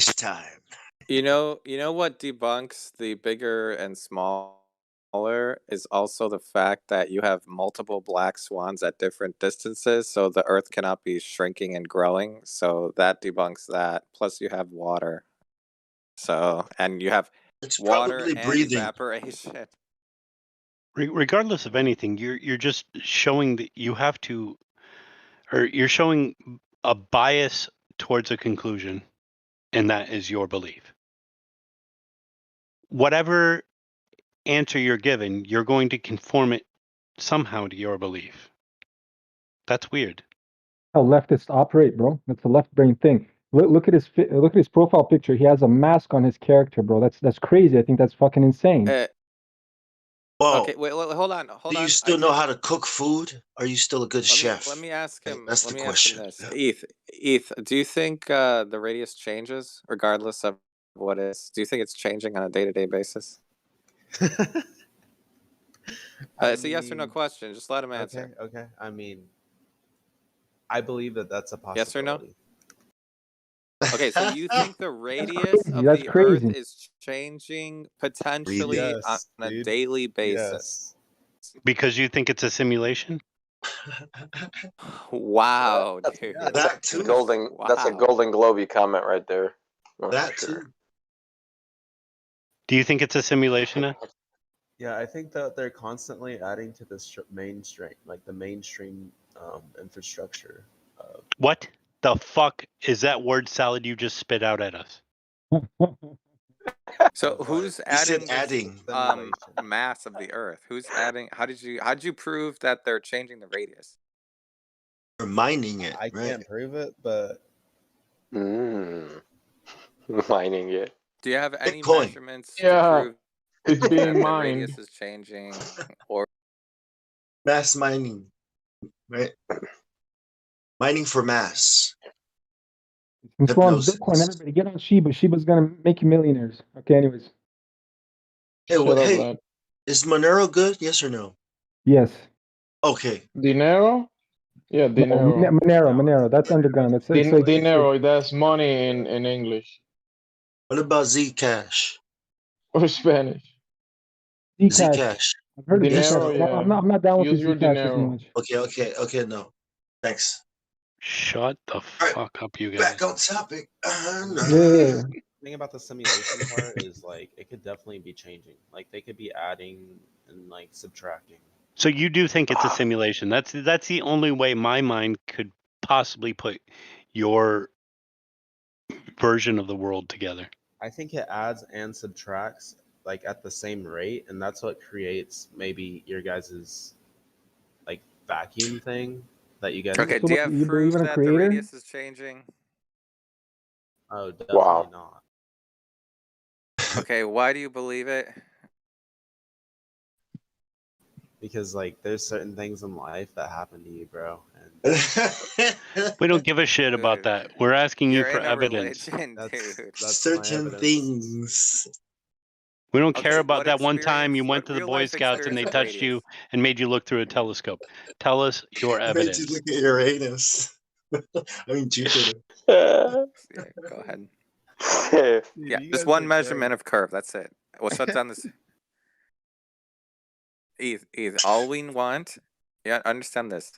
space time. You know what debunks the bigger and smaller is also the fact that you have multiple black swans at different distances, so the Earth cannot be shrinking and growing. So that debunks that. Plus, you have water. So, and you have It's water probably and breathing. evaporation. Regardless of anything, you're just showing that you have to, or you're showing a bias towards a conclusion, and that is your belief. Whatever answer you're given, you're going to conform it somehow to your belief. That's weird. How leftists operate, bro. That's a left brain thing. Look at his look at his profile picture. He has a mask on his character, bro. That's crazy. I think that's fucking insane. Whoa. Okay, wait, hold on, hold Do on. you still know how to cook food? Are you still a good chef? Let me ask him. That's Let the me ask him question. this. Eth, do you think the radius changes regardless of what it is? Do you think it's changing on a day-to-day basis? It's a yes or no mean, question. Just let him answer. Okay. I mean, I believe that that's a possibility. Yes or no? Okay, so you think the radius crazy. of That's the Earth crazy. is changing potentially on Yes, a dude. daily basis? Because you think it's a simulation? Wow, dude. That too. That's a Wow. Golden Globey comment right there. Oh, That sure. too. Do you think it's a simulation? Then? Yeah, I think that they're constantly adding to this mainstream, like the mainstream infrastructure. What the fuck is that word salad you just spit out at us? So who's He said adding this adding. mass of the Earth? Who's adding? How did you prove that they're changing the radius? Or mining it, I right? can't prove it, but Mining it. Do you have any Bitcoin. measurements to Yeah, prove it's that being the mined. radius is changing? Or Mass mining, right? Mining for mass. This one's Hypnosis. Bitcoin. Everybody get on Shiba. Shiba's gonna make you millionaires. Okay, anyways. Hey, Shut up, hey, lad. is Monero good? Yes or no? Yes. Okay. Dinero? Yeah, No, dinero. Monero. That's underground. It's like Dinero, that's money in English What about Zcash? or Spanish. Zcash. Zcash. I've heard of Yes or Dinero, Zcash. no? yeah. I'm not down with Use the your Zcash as dinero. much. Okay, no. Thanks. Shut the fuck up, you guys. Back on topic. No. Yeah. the thing about the simulation part is like it could definitely be changing. Like they could be adding and like subtracting. So you do think it's a simulation? That's the only way my mind could possibly put your version of the world together. I think it adds and subtracts like at the same rate, and that's what creates maybe your guys's like vacuum thing that you guys. okay, So do you what, have you believe proof in a that the creator? radius is changing? Oh, definitely not. Okay, why do you believe it? because like there's certain things in life that happen to you, bro. And We don't give a shit about that. We're asking you You're for in a evidence. religion, that's dude. that's my Certain evidence. things. We don't care Okay, about what that one time you experience? went What to the real Boy life Scouts and they experience of touched radius? you and made you look through a telescope. Tell us your Made you evidence. look at Uranus. I mean Jupiter. Yeah, go ahead. Dude, Yeah, you just guys one are measurement great. of curve. That's it. We'll shut down this. Eth, all we want. Yeah, understand this.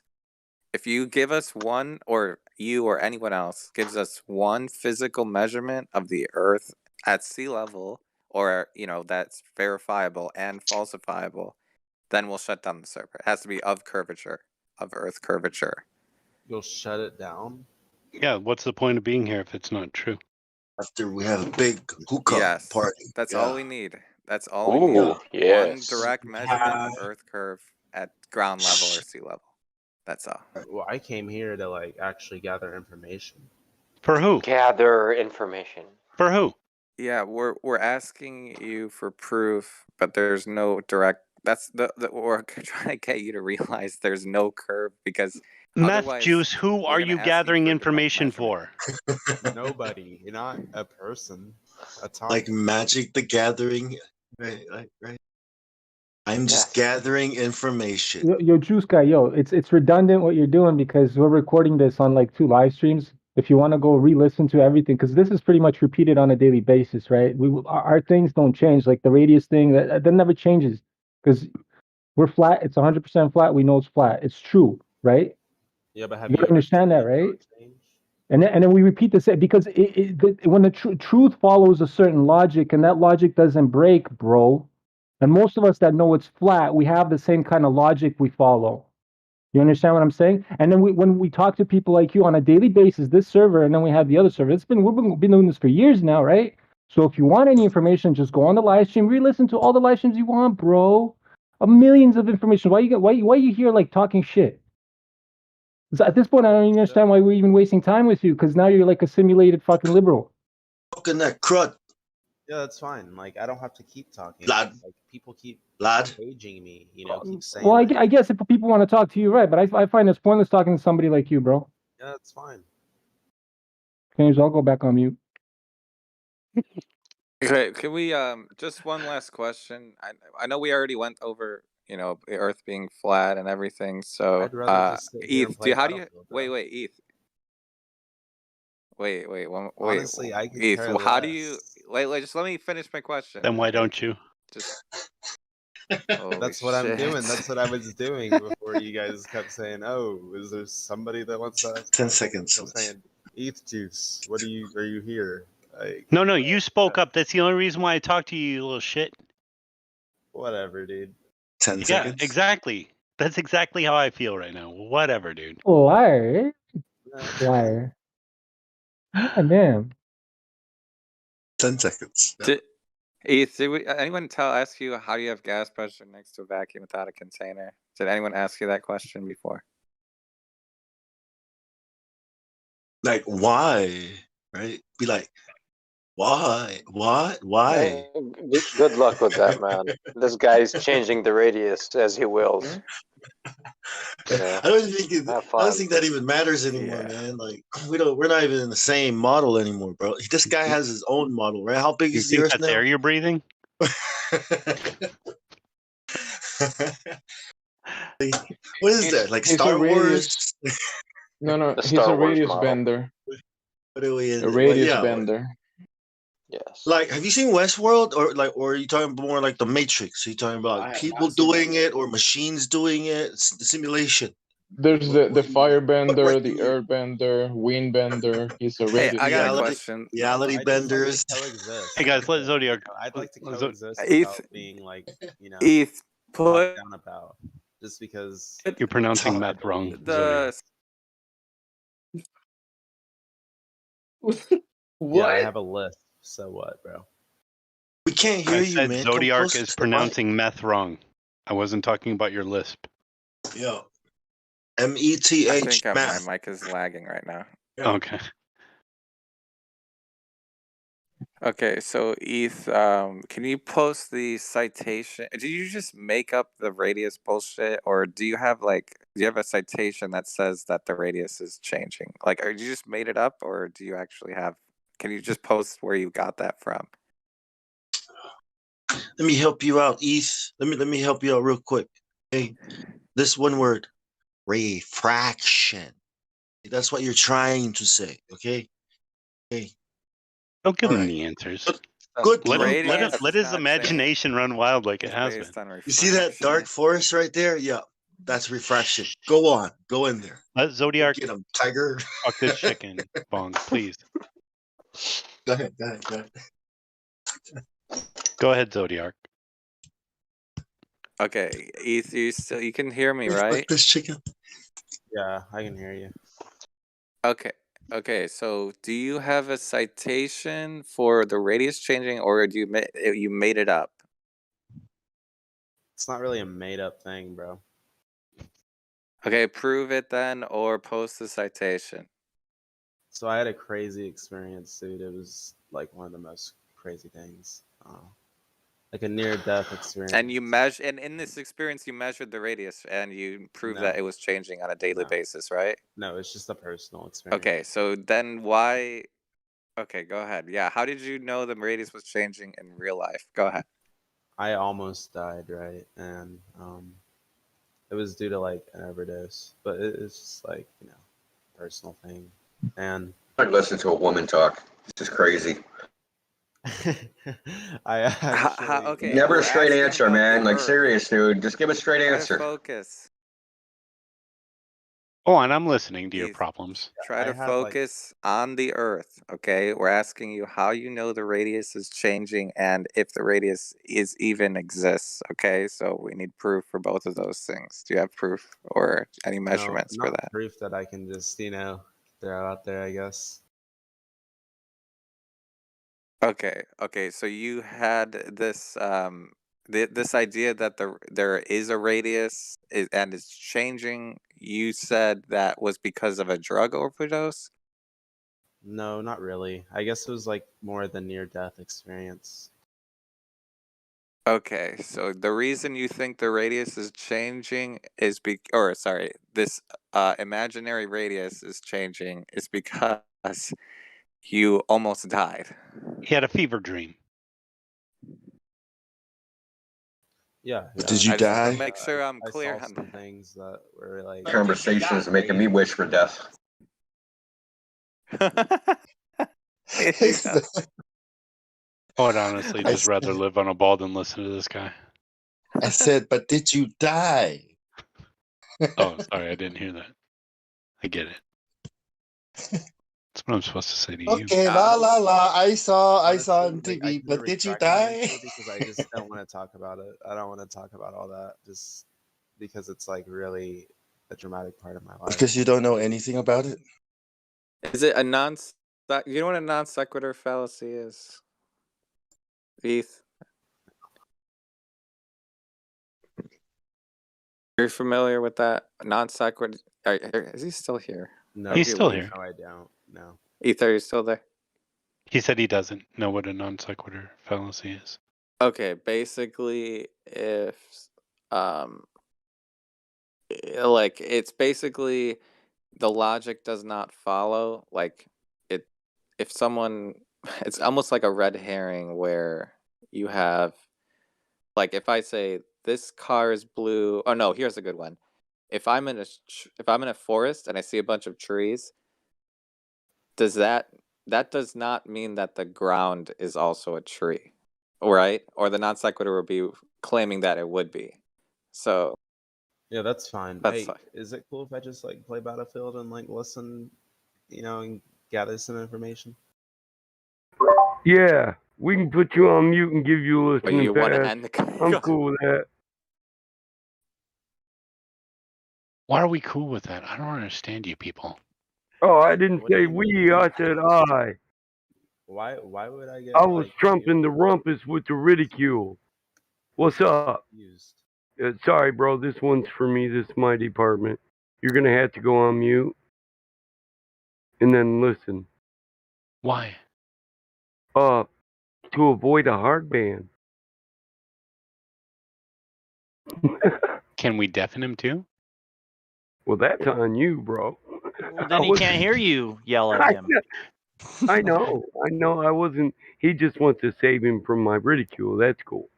If you give us one, or you or anyone else gives us one physical measurement of the Earth at sea level, or that's verifiable and falsifiable, then we'll shut down the server. It has to be of curvature, of Earth curvature. You'll shut it down. Yeah, what's the point of being here if it's not true? After we have a big hookah Yes, party. that's Yeah. all we need. That's all we need. Ooh, One yes. direct measurement of Earth curve at ground level or sea level. That's all. Well, I came here to like actually gather information. For who? Gather information. For who? Yeah, we're asking you for proof, but there's no direct. That's the we're trying to get you to realize there's no curve, because Meth otherwise juice, who we're are gonna you ask gathering for direct information measurement. for? Nobody. You're not a person. A time. Like Magic the Gathering. Right. I'm just gathering information. Yo, Juice Guy, it's redundant what you're doing because we're recording this on like 2 live streams. If you want to go re-listen to everything, because this is pretty much repeated on a daily basis, right? Our things don't change, like the radius thing that never changes because we're flat. It's 100% flat. We know it's flat. It's true, right? Yeah, but have You you gotta ever understand that, seen it right? not change? And then we repeat this because when the truth follows a certain logic and that logic doesn't break, bro. And most of us that know it's flat, we have the same kind of logic we follow. You understand what I'm saying? And then when we talk to people like you on a daily basis, this server, and then we have the other server. We've been doing this for years now, right? So if you want any information, just go on the live stream, re-listen to all the live streams you want, bro. Millions of information. Why you here like talking shit? So at this point, I don't even understand why we're even wasting time with you, because now you're like a simulated fucking liberal. Fucking that crud. Yeah, that's fine. Like I don't have to keep talking. Lad. Like people keep Lad. paging me. Keep saying. Well, that. I guess if people want to talk to you, right? But I find it's pointless talking to somebody like you, bro. Yeah, that's fine. James, I'll go back on mute. Okay, can we just one last question? I know we already went over the Earth being flat and everything. So I'd rather just sit here and Eth, play how do you Battlefield, bro. wait, Eth. Wait, Honestly, I could Eth, care how do you less. just let me finish my question. Then why don't you? Just That's what I'm doing. That's what I was doing before you guys kept saying, "Oh, is there somebody that wants to?" 10 seconds. Kept saying, "ETH juice, are you here?" Like, No, you spoke up. That's the only reason why I talked to you, you little shit. whatever, dude. 10 Yeah, seconds. exactly. That's exactly how I feel right now. Whatever, dude. Liar. Liar. God damn. 10 seconds. Eth, did anyone ask you how do you have gas pressure next to a vacuum without a container? Did anyone ask you that question before? Like, why? Right? Be like, why? What? Why? Good luck with that, man. This guy's changing the radius as he wills. I don't think Have I don't fun. think that even matters anymore, man. Like we're not even in the same model anymore, bro. This guy has his own model, right? How big You is the think Earth that's now? air you're breathing? What is that? Like He's a Star radius. Wars? No, The he's Star a Wars radius model. bender. What are we in? A radius yeah, bender. Yes. like, have you seen Westworld, or are you talking more like the Matrix? Are you talking about I have people not seen doing it or machines doing it? It's the simulation. There's the What firebender, the do you- earthbender, windbender. He's a Hey, radius I got a bender. question. Reality I just like benders. to coexist. Hey guys, let Zodiac. I'd like to let coexist ETH, without being like, ETH, talked put down about. Just because You're pronouncing I meth wrong, believe Zodiac. the Yeah, I have a list. So what, bro? We can't hear I you, said man. Come Zodiac closer is to the mic. pronouncing meth wrong. I wasn't talking about your lisp. Yeah. I METH think my math. mic is lagging right now. Yeah. Okay. Okay, so ETH, can you post the citation? Did you just make up the radius bullshit, or do you have a citation that says that the radius is changing? Like, or you just made it up, or do you actually have? Can you just post where you got that from? Let me help you out, ETH. Let me help you out real quick. Okay, this one word, refraction. That's what you're trying to say. Okay. Okay. Don't give All him right. the answers. Good. Let his imagination run wild like it has been. You see that dark forest right there? Yeah, that's refraction. Go on. Go in there. Let Zodiac get him, tiger. fuck this chicken, Bong, please. Go ahead. Go ahead. Go ahead. Go ahead, Zodiac. Okay, ETH, you can hear me, Fuck right? this chicken. Yeah, I can hear you. Okay. So, do you have a citation for the radius changing, or do you made it up? It's not really a made up thing, bro. Okay, prove it then, or post the citation. So I had a crazy experience, dude. It was like one of the most crazy things. Like a near death experience. And and in this experience, you measured the radius, and you proved No. that it was changing on a daily basis, right? No, it's just a personal experience. Okay, so then why? Okay, go ahead. Yeah, how did you know the radius was changing in real life? Go ahead. I almost died, right? And it was due to like an overdose, but it's just like, personal thing. And I listen to a woman talk. This is crazy. I actually okay, Never we're a straight asking answer, about the man. Like Earth. serious, dude. Just give a straight Try to answer. focus. Oh, and I'm listening to your problems. Try to focus on the Earth, okay? We're asking you how you know the radius is changing and if the radius even exists, okay? So we need proof for both of those things. Do you have proof or any measurements no, for not that? proof that I can just, throw out there, I guess. Okay. So you had this this idea that there is a radius and it's changing. You said that was because of a drug overdose? No, not really. I guess it was like more the near death experience. Okay, so the reason you think the radius is changing is this imaginary radius is changing is because you almost died. He had a fever dream. Yeah. Did you I just want die? to make sure I'm I clear saw on some that. things that were like Conversation is making me wish for death. I would honestly just rather live on a ball than listen to this guy. I said, but did you die? Oh, sorry, I didn't hear that. I get it. That's what I'm supposed to say to you. Okay, la la la. I saw honestly, on like, TV, I can but did you retract my die? answer because I just don't want to talk about it. I don't want to talk about all that just because it's like really a dramatic part of my life. Because you don't know anything about it. Is it a you know what a non sequitur fallacy is? ETH? You're familiar with that non sequitur? Is he still here? No, He's still here. No, I don't. No. ETH, are you still there? He said he doesn't know what a non sequitur fallacy is. Okay, basically, if like it's basically the logic does not follow. Like if someone, it's almost like a red herring where you have, like, if I say this car is blue. Oh no, here's a good one. If I'm in a forest and I see a bunch of trees, that does not mean that the ground is also a tree, right? Or the non sequitur would be claiming that it would be. So Yeah, that's fine. That's Hey, fine. is it cool if I just like play Battlefield and like listen, and gather some information? Yeah, we can put you on mute and give you a But listening you want to pass. end the I'm cool with that. Why are we cool with that? I don't understand you people. Oh, I didn't say we. I said I. Why would I get I was like trumping the rumpus with the ridicule. What's up? used? Sorry, bro. This one's for me. This is my department. You're gonna have to go on mute and then listen. Why? to avoid a hard ban. Can we deafen him too? Well, that's on you, bro. Well, then he can't hear you yell at him. I know. I wasn't. He just wants to save him from my ridicule. That's cool.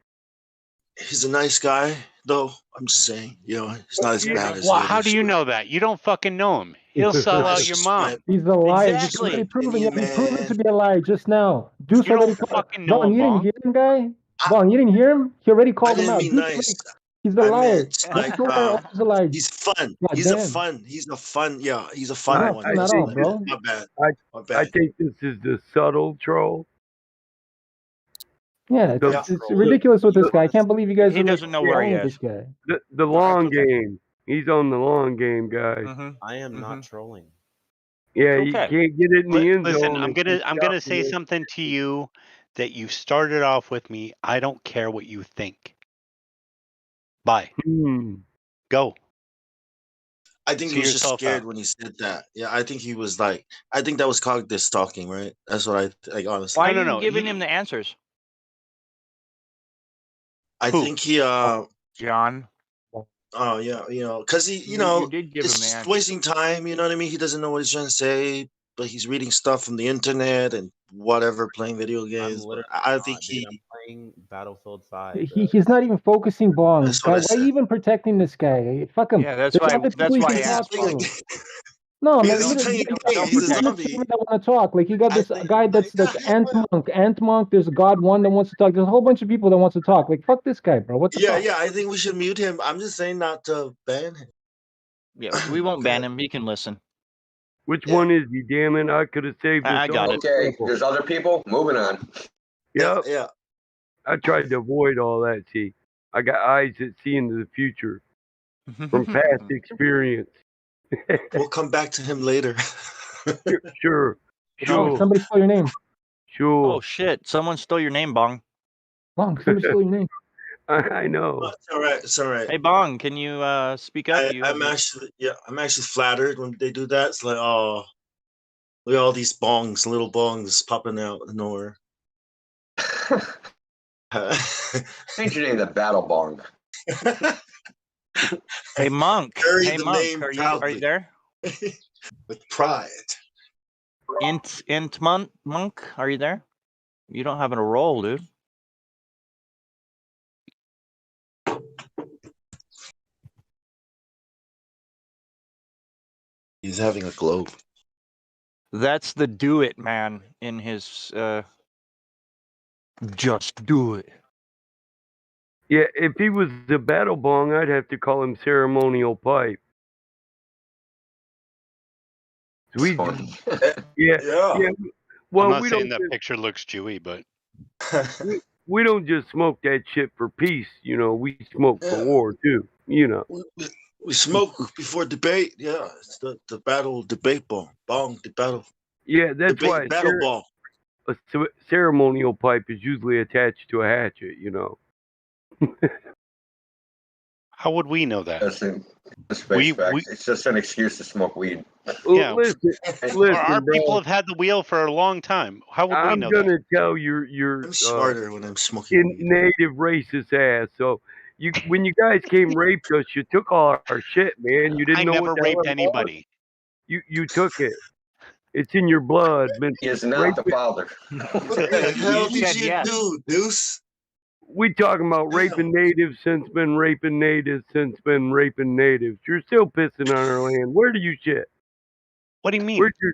He's a nice guy, though. I'm just saying, he's not as bad as Well, the how others. do you know that? You don't fucking know him. He'll sell out your mom. He's a liar. Exactly. He proven to be a liar just now. Deuce You already don't called. fucking know Bong, him, you didn't Bong. hear him, guy? Bong, you didn't hear him? He already I called him didn't out. mean Deuce nice. he's a I liar. meant like Deuce always a liar. he's fun. God He's damn. a fun. He's a fun. Yeah, he's a He's fun not one. fun at all, bro. My bad. My I bad. think this is the subtle troll. Yeah, The- it's ridiculous with this guy. I can't believe you guys He are like doesn't know where he wrong with is. this guy. The long game. He's on the long game, guys. I am not trolling. Yeah, you Okay. can't get it in the end Listen, zone. I'm gonna say something to you that you started off with me. I don't care what you think. Bye. Go. I think See he was just yourself scared out. when he said that. Yeah, I think he was like, I think that was cognitive stalking, right? That's what I like, honestly. Why are you giving him the answers? I think he, John. oh yeah, because he, You did give it's him the just answers. wasting time. You know what I mean? He doesn't know what he's trying to say, but he's reading stuff from the internet and whatever, playing video games. But I think I'm playing Battlefield 5. He's not even focusing, Bong. That's what I Guy, why are you even protecting this guy? Fuck him. Yeah, that's There's why- other that's people you why can I talk asked Bong. to. No, man, Because he's playing a game. He's a people in the zombie. server that want to talk. Like you got this guy that's Ant Monk. There's God One that wants to talk. There's a whole bunch of people that wants to talk. Like fuck this guy, bro. What the Yeah, fuck? yeah. I think we should mute him. I'm just saying not to ban him. Yeah, we won't ban him. He can listen. Which one is he? Damn it! I could have saved this. I got all. it. Okay, there's other people. Moving on. Yep. Yeah. I tried to avoid all that. See, I got eyes that see into the future from past experience. We'll come back to him later. Sure. Oh, somebody stole your name. Sure. Oh shit! Someone stole your name, Bong. Bong, somebody stole your name. I know. It's all right. It's all right. Hey, Bong, can you speak up? I'm actually flattered when they do that. It's like, oh, look at all these bongs, little bongs popping out of nowhere. Change your name to Battle Bong. Hey, Monk. Carry Hey, the Monk. name Are proudly. you there? With pride. Int Monk. Are you there? You don't have a role, dude. He's having a globe. That's the do it man in his just do it. Yeah, if he was the battle bong, I'd have to call him ceremonial pipe. We, yeah. Well, I'm not we saying don't. that picture looks Jewy, but We don't just smoke that shit for peace, we smoke for war too, We smoke before debate. Yeah, it's the battle debate bong. Bong, the battle. Yeah, that's debate, why battle ball. a ceremonial pipe is usually attached to a hatchet, how would we know that? It's just an excuse to smoke weed. Yeah, listen, our bro. people have had the wheel for a long time. How would we I'm know gonna that? tell your I'm smarter when I'm smoking. native racist ass. So when you guys came raped us, you took all our shit, man. You didn't I know never what the hell raped it anybody. was. You took it. It's in your blood. Man. He is not the father. What the hell did you do, Deuce? We talking about raping natives since been raping natives since been raping natives. You're still pissing on our land. Where do you shit? What do you mean? Where's your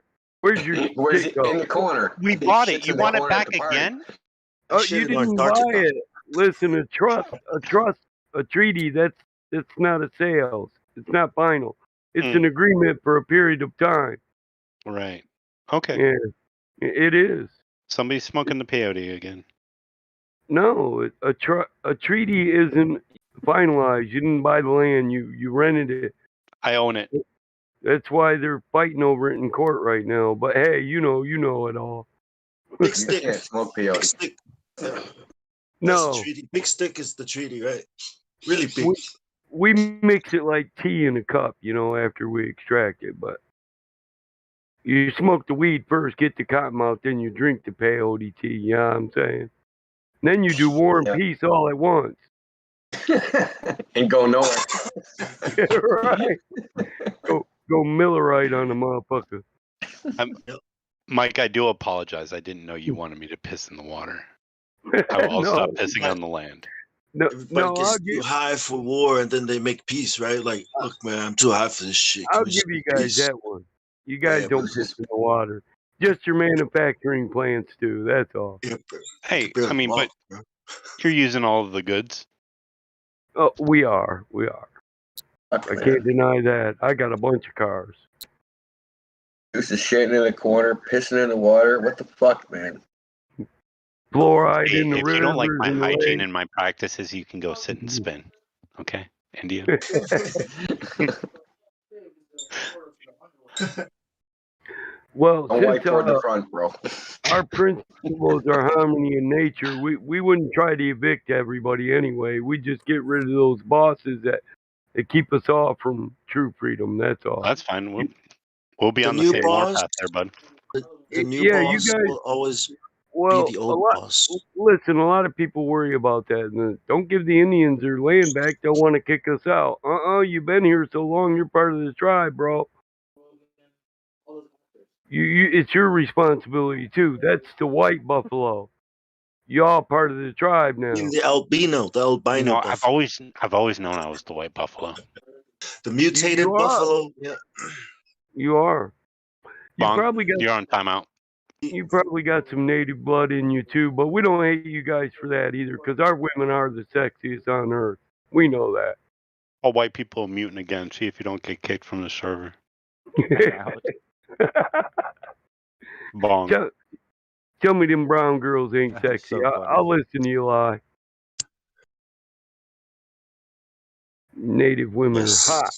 Where's shit he? go? In the corner. We He bought it. shits You in the want it corner at back the party. again? Oh, Shit you in didn't buy Antarctica. it. Listen, a trust, a treaty. That's not a sales. It's not final. It's an agreement for a period of time. Right. Okay. Yeah, it is. Somebody's smoking the peyote again. No, a treaty isn't finalized. You didn't buy the land. You rented it. I own it. That's why they're fighting over it in court right now. But hey, you know it all. Big stick. You can't smoke Big peyote. stick. Yeah. That's No. the treaty. Big stick is the treaty, right? Really big. We mix it like tea in a cup, after we extract it. But you smoke the weed first, get the cotton out, then you drink the peyote tea. You know what I'm saying? Then you do War and Peace all at once. And go nowhere. Yeah, right. Go Millerite on the motherfucker. Mike, I do apologize. I didn't know you wanted me to piss in the water. I'll No. stop pissing on the land. No, Everybody no, gets too high for war, and then they make peace, right? Like, look, man, I'm too high for this shit. Can I'll we give just you make guys peace? that one. You guys Yeah, don't but- piss in the water. Just your manufacturing plants do. That's all. Hey, I mean, but you're using all of the goods. Oh, we are. I can't deny that. I got a bunch of cars. This is shitting in the corner, pissing in the water. What the fuck, man? Fluoride Hey, in the if you don't like rivers my and the hygiene lakes. and my practices, you can go sit and spin. Okay, India. Well, Don't wipe since toward the front, bro. our principles are harmony in nature, we wouldn't try to evict everybody anyway. We just get rid of those bosses that keep us off from true freedom. That's all. That's fine. We'll be The on the new same boss- warpath there, bud. The new Yeah, you boss guys- will always Well, be the old boss. listen, a lot of people worry about that. And don't give the Indians their land back. They'll want to kick us out. You've been here so long, you're part of the tribe, bro. It's your responsibility too. That's the white buffalo. Y'all part of the tribe now. The albino You know, buffalo. I've always known I was the white buffalo. The mutated You are. buffalo. Yeah. You are. You Bong, probably got. you're on timeout. You probably got some native blood in you too, but we don't hate you guys for that either, because our women are the sexiest on earth. We know that. All white people are muting again. See if you don't get kicked from the server. Bong. Tell me them brown girls ain't sexy. so funny. I'll listen to you lie. Native women are hot.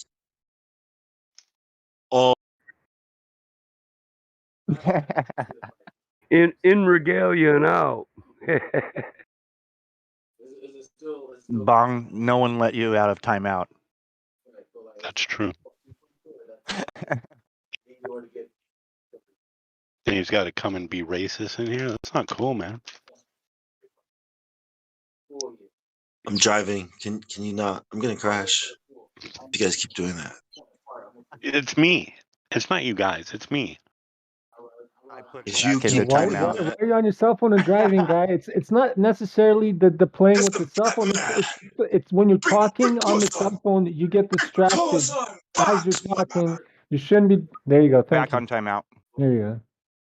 All in regalia and out. Bong, no one let you out of timeout. That's true. Dave's got to come and be racist in here. That's not cool, man. I'm driving. Can you not? I'm gonna crash. If you guys keep doing that. It's me. It's not you guys. It's me. If you Back keep into Why doing timeout. that, are you on your cell phone and driving, guy? It's not necessarily the playing with the cell phone. It's when you're talking on the cell phone that you get distracted as you're talking. You shouldn't be. There you go. Thank Back you. on timeout. There you go.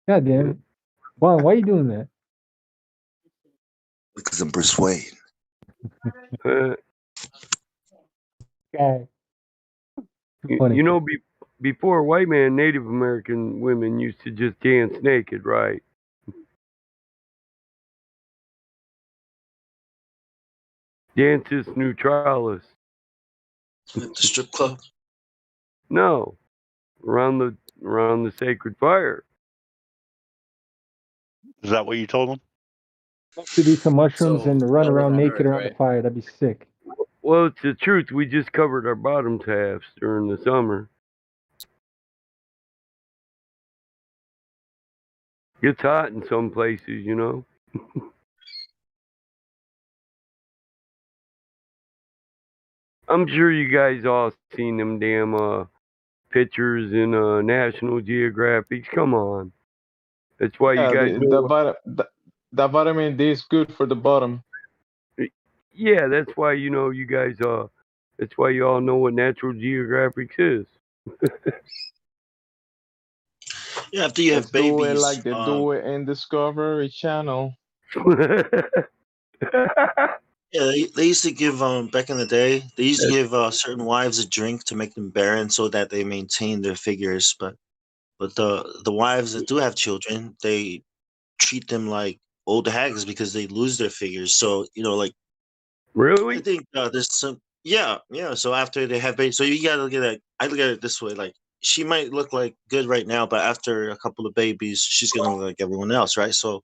God damn it. Wow, why are you doing that? because I'm Bruce Wayne. Guy. You know, before white man, Native American women used to just dance naked, right? Dances neutralis. The strip club. No, around the sacred fire. Is that what you told him? To do some mushrooms So, and run hell around on naked earth, around the fire. That'd be sick. Well, it's the truth. We just covered our bottom halves during the summer. It's hot in some places, you know. I'm sure you guys all seen them damn pictures in National Geographic. Come on. That's why you guys the vitamin D is good for the bottom. Yeah, that's why you guys that's why you all know what Natural Geographic is. Yeah, after you have Let's do it babies, like they do it in Discovery Channel. yeah, they used to give back in the day. They used to give certain wives a drink to make them barren so that they maintain their figures. But the wives that do have children, they treat them like old hags because they lose their figures. So like really, I think there's some yeah. So after they have babies, so you gotta look at it. I look at it this way: like she might look like good right now, but after a couple of babies, she's gonna look like everyone else, right? So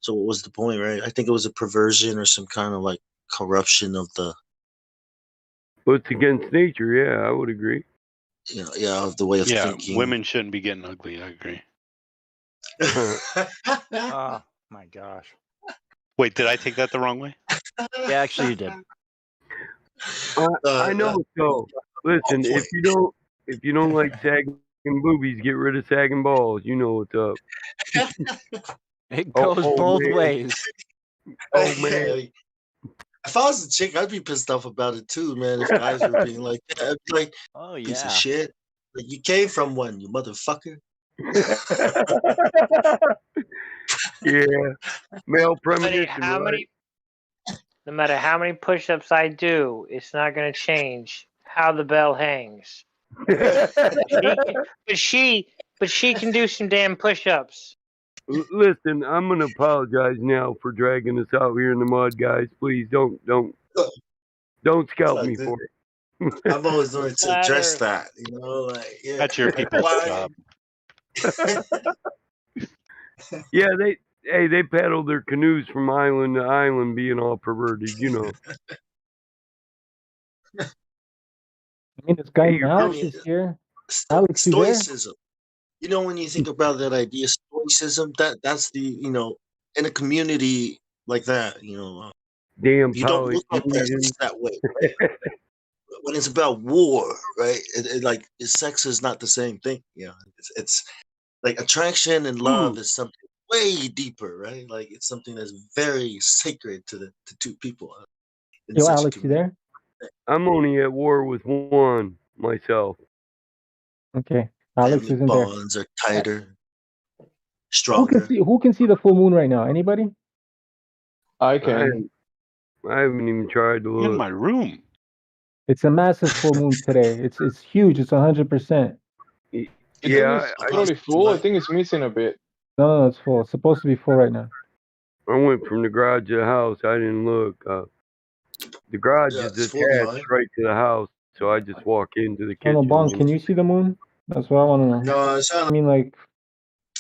what was the point, right? I think it was a perversion or some kind of like corruption of the Well, it's against nature. Yeah, I would agree. of the way of Yeah, thinking. women shouldn't be getting ugly. I agree. Oh my gosh. Wait, did I take that the wrong way? Yeah, actually, you did. I know. So listen, if you don't like sagging boobies, get rid of sagging balls. You know what's up. It goes both ways. Oh man. If I was a chick, I'd be pissed off about it too, man. If guys were being like, yeah, I'd be like, oh piece of yeah, shit. Like, you came from one, you motherfucker. Yeah, male No premonition. no matter how many push-ups I do, it's not going to change how the bell hangs. But she can do some damn push-ups. Listen, I'm gonna apologize now for dragging us out here in the mud, guys. Please don't scalp me for it. I've always wanted to address that, you know, like, yeah. That's your people's job. Yeah, they paddle their canoes from island to island, being all perverted, you know. I mean, this guy Alex is here. Alex, you there? Stoicism. You know, when you think about that idea, stoicism, that's the, you know, in a community like that, you know, damn, you don't look at sex that way, right? When it's about war, right? Like sex is not the same thing, you know. It's like attraction and love is something way deeper, right? Like it's something that's very sacred to two people. Yo, Alex, you there? I'm only at war with one myself. Okay, Alex Family isn't there. bonds are tighter, Who stronger. can see the full moon right now? Anybody? I can. I haven't even tried to look. In my room. It's a massive full moon today. It's huge. It's 100%. You think it's totally full? I think it's missing a bit. No, it's full. It's supposed to be full right now. I went from the garage to the house. I didn't look. The garage is attached right to the house, so I just walk into the kitchen. No, Bon, can you see the moon? That's what I want to know. No, it's not. I mean, like.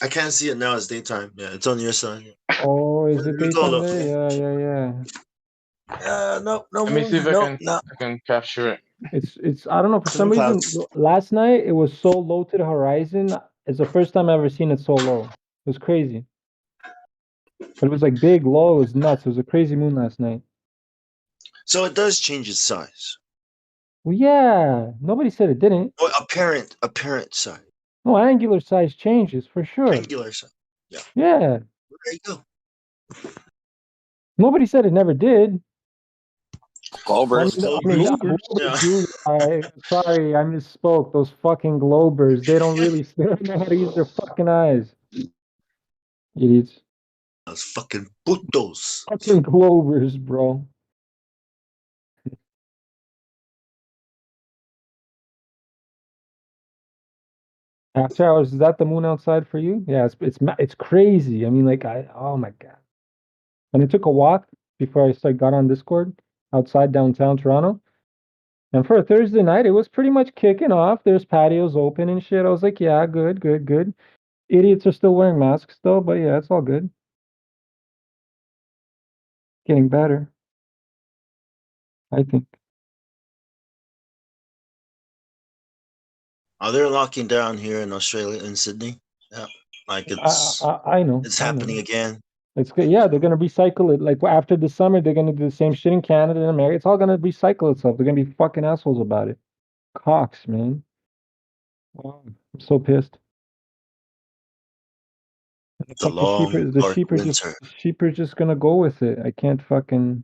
I can't see it now. It's daytime. Yeah, it's on your side. Oh, is it daytime look. there? Yeah. No. Let me see if I can capture it. It's. I don't know. For some reason, last night it was so low to the horizon. It's the first time I've ever seen it so low. It was crazy. But it was like big, low. It was nuts. It was a crazy moon last night. So it does change its size. Well, yeah. Nobody said it didn't. Well, apparent size. No, angular size changes for sure. Angular size. Yeah. Yeah. There you go. Nobody said it never did. Globers. Sorry, I misspoke. Those fucking Globers. They don't know how to use their fucking eyes. Idiots. Those fucking putos. Fucking Globers, bro. After hours, is that the moon outside for you? Yeah, it's crazy. I mean, like oh my god. And I took a walk before I got on Discord outside downtown Toronto. And for a Thursday night, it was pretty much kicking off. There's patios open and shit. I was like, yeah, good. Idiots are still wearing masks though, but yeah, it's all good. Getting better, I think. Oh, they're locking down here in Australia, in Sydney. Yeah, like it's. I know. It's happening again. It's good. Yeah, they're gonna recycle it. Like after the summer, they're gonna do the same shit in Canada and America. It's all gonna recycle itself. They're gonna be fucking assholes about it. Cocks, man. Wow, I'm so pissed. It's a long, dark winter. Sheep are just gonna go with it. I can't fucking.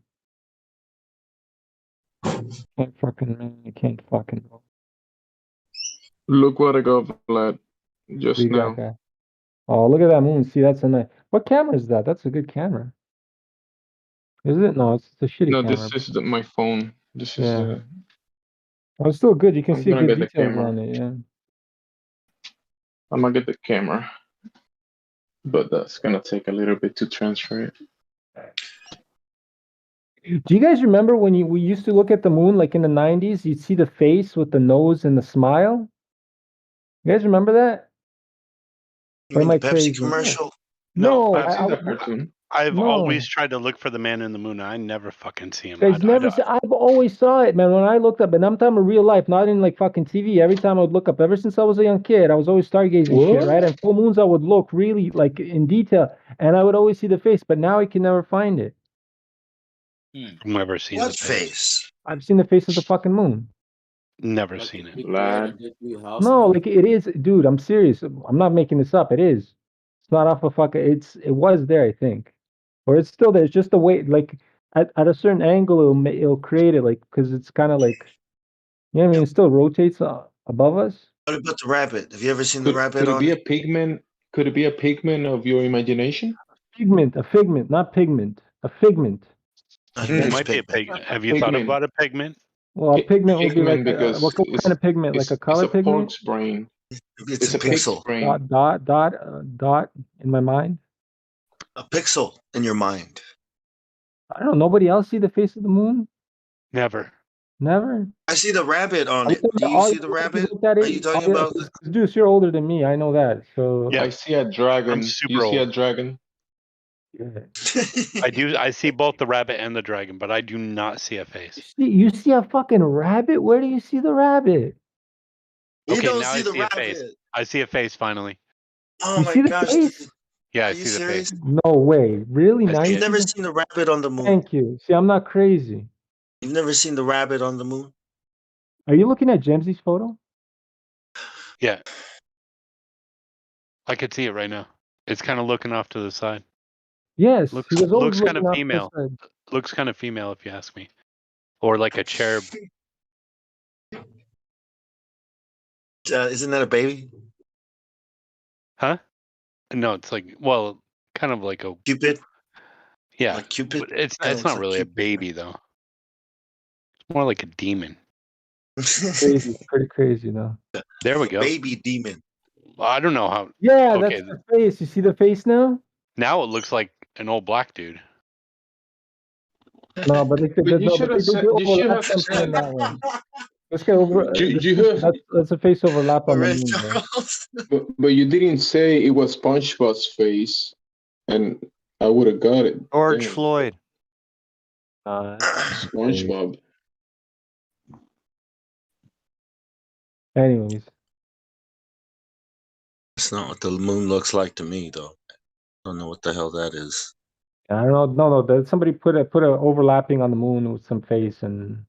I can't fucking. Look what I got, Vlad, just now. Okay. Oh, look at that moon. See, that's a nice. What camera is that? That's a good camera. Is it? No, it's a shitty camera. No, this is my phone. This is. Oh, it's still good. You can I'm see gonna good get the details camera. on it. Yeah. I'm gonna get the camera, but that's gonna take a little bit to transfer it. Do you guys remember when we used to look at the moon like in the 90s? You'd see the face with the nose and the smile. You guys remember that? You mean the Pepsi commercial? No, I've seen that cartoon. I've always tried to look for the man in the moon. And I never fucking see him. Guys, I've always saw it, man. When I looked up, and I'm talking real life, not in like fucking TV. Every time I would look up, ever since I was a young kid, I was always stargazing shit, right? And full moons, I would look really like in detail, and I would always see the face, but now I can never find it. I've never seen What the face. face? I've seen the face of the fucking moon. Never seen it. Lad. No, like it is, dude. I'm serious. I'm not making this up. It is. It's not off a fucking. It was there, I think, or it's still there. It's just the way, like at a certain angle, it'll create it, like because it's kind of like, you know what I mean. It still rotates above us. What about the rabbit? Have you ever seen the rabbit Could it on be it? a pigment? Could it be a pigment of your imagination? A figment, not pigment. A figment. It might be a pigment. Have you thought about a pigment? Well, a pigment would be like because what kind of pigment? Like a color it's a pigment? pork's brain. It's a pig's pixel. brain. Dot in my mind. A pixel in your mind. I don't know. Nobody else see the face of the moon? Never. Never. I see the rabbit on it. Do you All see the rabbit? look at Are it, you talking about? Deuce, you're older than me. I know that. So Yeah. I see a dragon. I'm Do super you see a old. dragon? I do. I see both the rabbit and the dragon, but I do not see a face. You see a fucking rabbit? Where do you see the rabbit? You Okay, don't now see I the see a face. rabbit. I see a face finally. Oh You my see the gosh! face? Yeah, I Are you see the serious? face. No way. Really? I Now see you You've it. see never the- seen the rabbit on the moon. Thank you. See, I'm not crazy. You've never seen the rabbit on the moon. Are you looking at James's photo? Yeah. I could see it right now. It's kind of looking off to the side. Yes. Looks he was always looks kind looking of off to the female. side. Looks kind of female, if you ask me, or like a cherub. Isn't that a baby? Huh? No, it's like, well, kind of like a Cupid. yeah. Like Cupid. But it's Kinda it's not looks like really a Cupid. baby though. It's more like a demon. Crazy, pretty crazy though. There we go. Baby demon. I don't know how. Yeah, Okay, that's the face. You see the face now? now it looks like an old black dude. No, but they But you should have said. You should overlap have something in said. that one. Let's get over. You have, That's a face overlap on the Ray moon. Bro. Charles. but you didn't say it was SpongeBob's face, and I would have got it. George Damn. Floyd. SpongeBob. Anyways, That's not what the moon looks like to me, though. I don't know what the hell that is. I don't know. No. Somebody put a overlapping on the moon with some face, and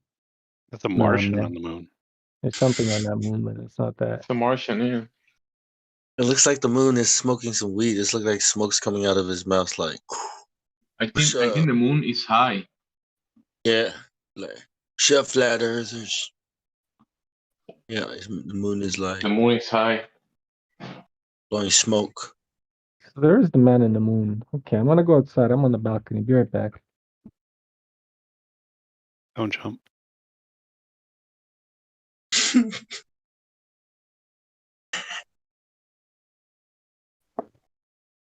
That's a No, Martian man. on the moon. there's something on that moon, but it's not that. It's a Martian, yeah. It looks like the moon is smoking some weed. It looks like smoke's coming out of his mouth, like. I think the moon is high. Yeah, like shut flat earthers. Yeah, the moon is like The moon is high. blowing smoke. So there is the man in the moon. Okay, I'm gonna go outside. I'm on the balcony. Be right back. Don't jump.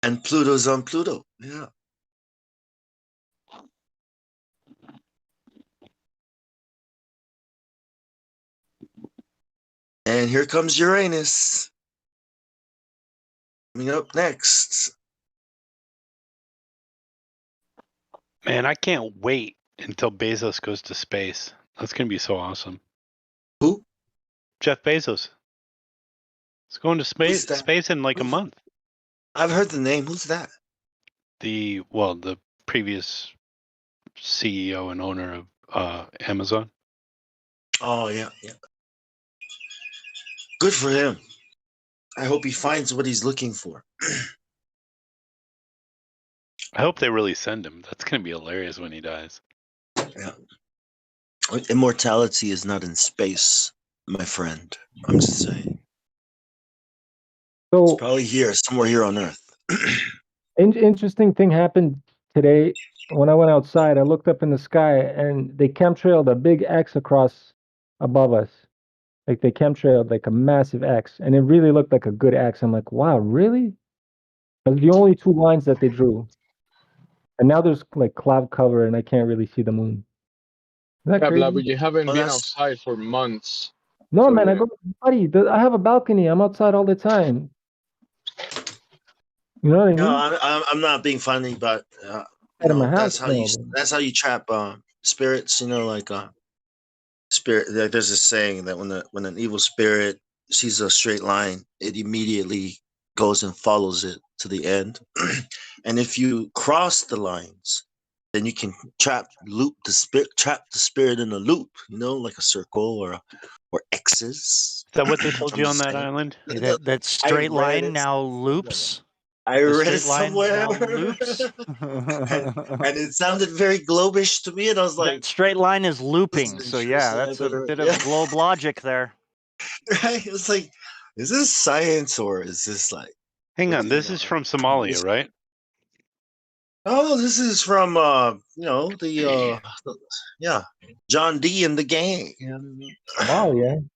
And Pluto's on Pluto. Yeah. And here comes Uranus. Coming up next. Man, I can't wait until Bezos goes to space. That's gonna be so awesome. Who? Jeff Bezos. It's going to space that? space in like a month. I've heard the name. Who's that? The previous CEO and owner of Amazon. Oh, yeah. Good for him. I hope he finds what he's looking for. I hope they really send him. That's gonna be hilarious when he dies. Yeah. Immortality is not in space, my friend. I'm just saying. So it's probably here, somewhere here on Earth. Interesting thing happened today when I went outside. I looked up in the sky and they chemtrailed a big X across above us. Like they chemtrailed like a massive X, and it really looked like a good X. I'm like, wow, really? That's the only two lines that they drew. And now there's like cloud cover, and I can't really see the moon. Isn't that Yeah, crazy? but you haven't been outside for months. No, So, man, I yeah. go, buddy. I have a balcony. I'm outside all the time. You know what I mean? No, I'm not being funny, but Out of my that's house, how you trap spirits. You know, like spirit. Like there's this saying that when an evil spirit sees a straight line, it immediately goes and follows it to the end. And if you cross the lines, then you can trap the spirit in a loop, like a circle or X's. Is that what they told you on that island? That straight line now loops. I The read it straight line somewhere. now loops. and it sounded very globish to me, and I was like, That straight line is looping. "This is So yeah, interesting. that's a bit of globe logic there. Right? It's like, is this science or is this like? Hang on, this is from Somalia, right? Oh, this is from John D and the gang. Somalia.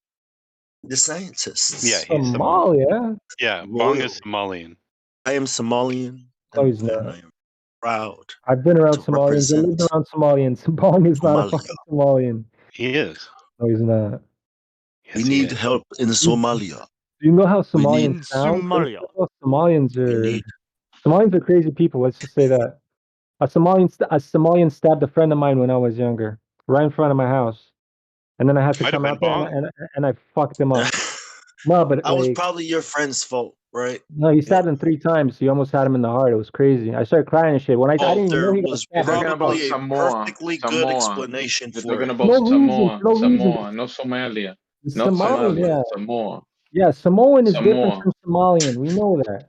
The scientists. Yeah, he's Somalia. Yeah, Bong is Somalian. I am Somalian. No, he's and not. I am proud. I've been around to Somalians. I lived represent around Somalians. Bong is not a Somalia. fucking Somalian. He is. No, he's not. We need help in Somalia. Do you know how We Somalians need sound? Somalia. Somalians are crazy people. Let's just say that. A Somalian stabbed a friend of mine when I was younger, right in front of my house, and then I had to Might have come out been there and I fucked him up. No, but That was probably your friend's fault, right? no, he stabbed him 3 times. He almost had him in the heart. It was crazy. I started crying and shit. When I didn't even know he got stabbed. Probably a perfectly good explanation You're for talking it. about No reason, Samoa, no reason. Samoa, not Somalia. Not Samoan, Somalia, yeah. Samoa. Yeah, Samoan is different Samoa. from Somalian. We know that.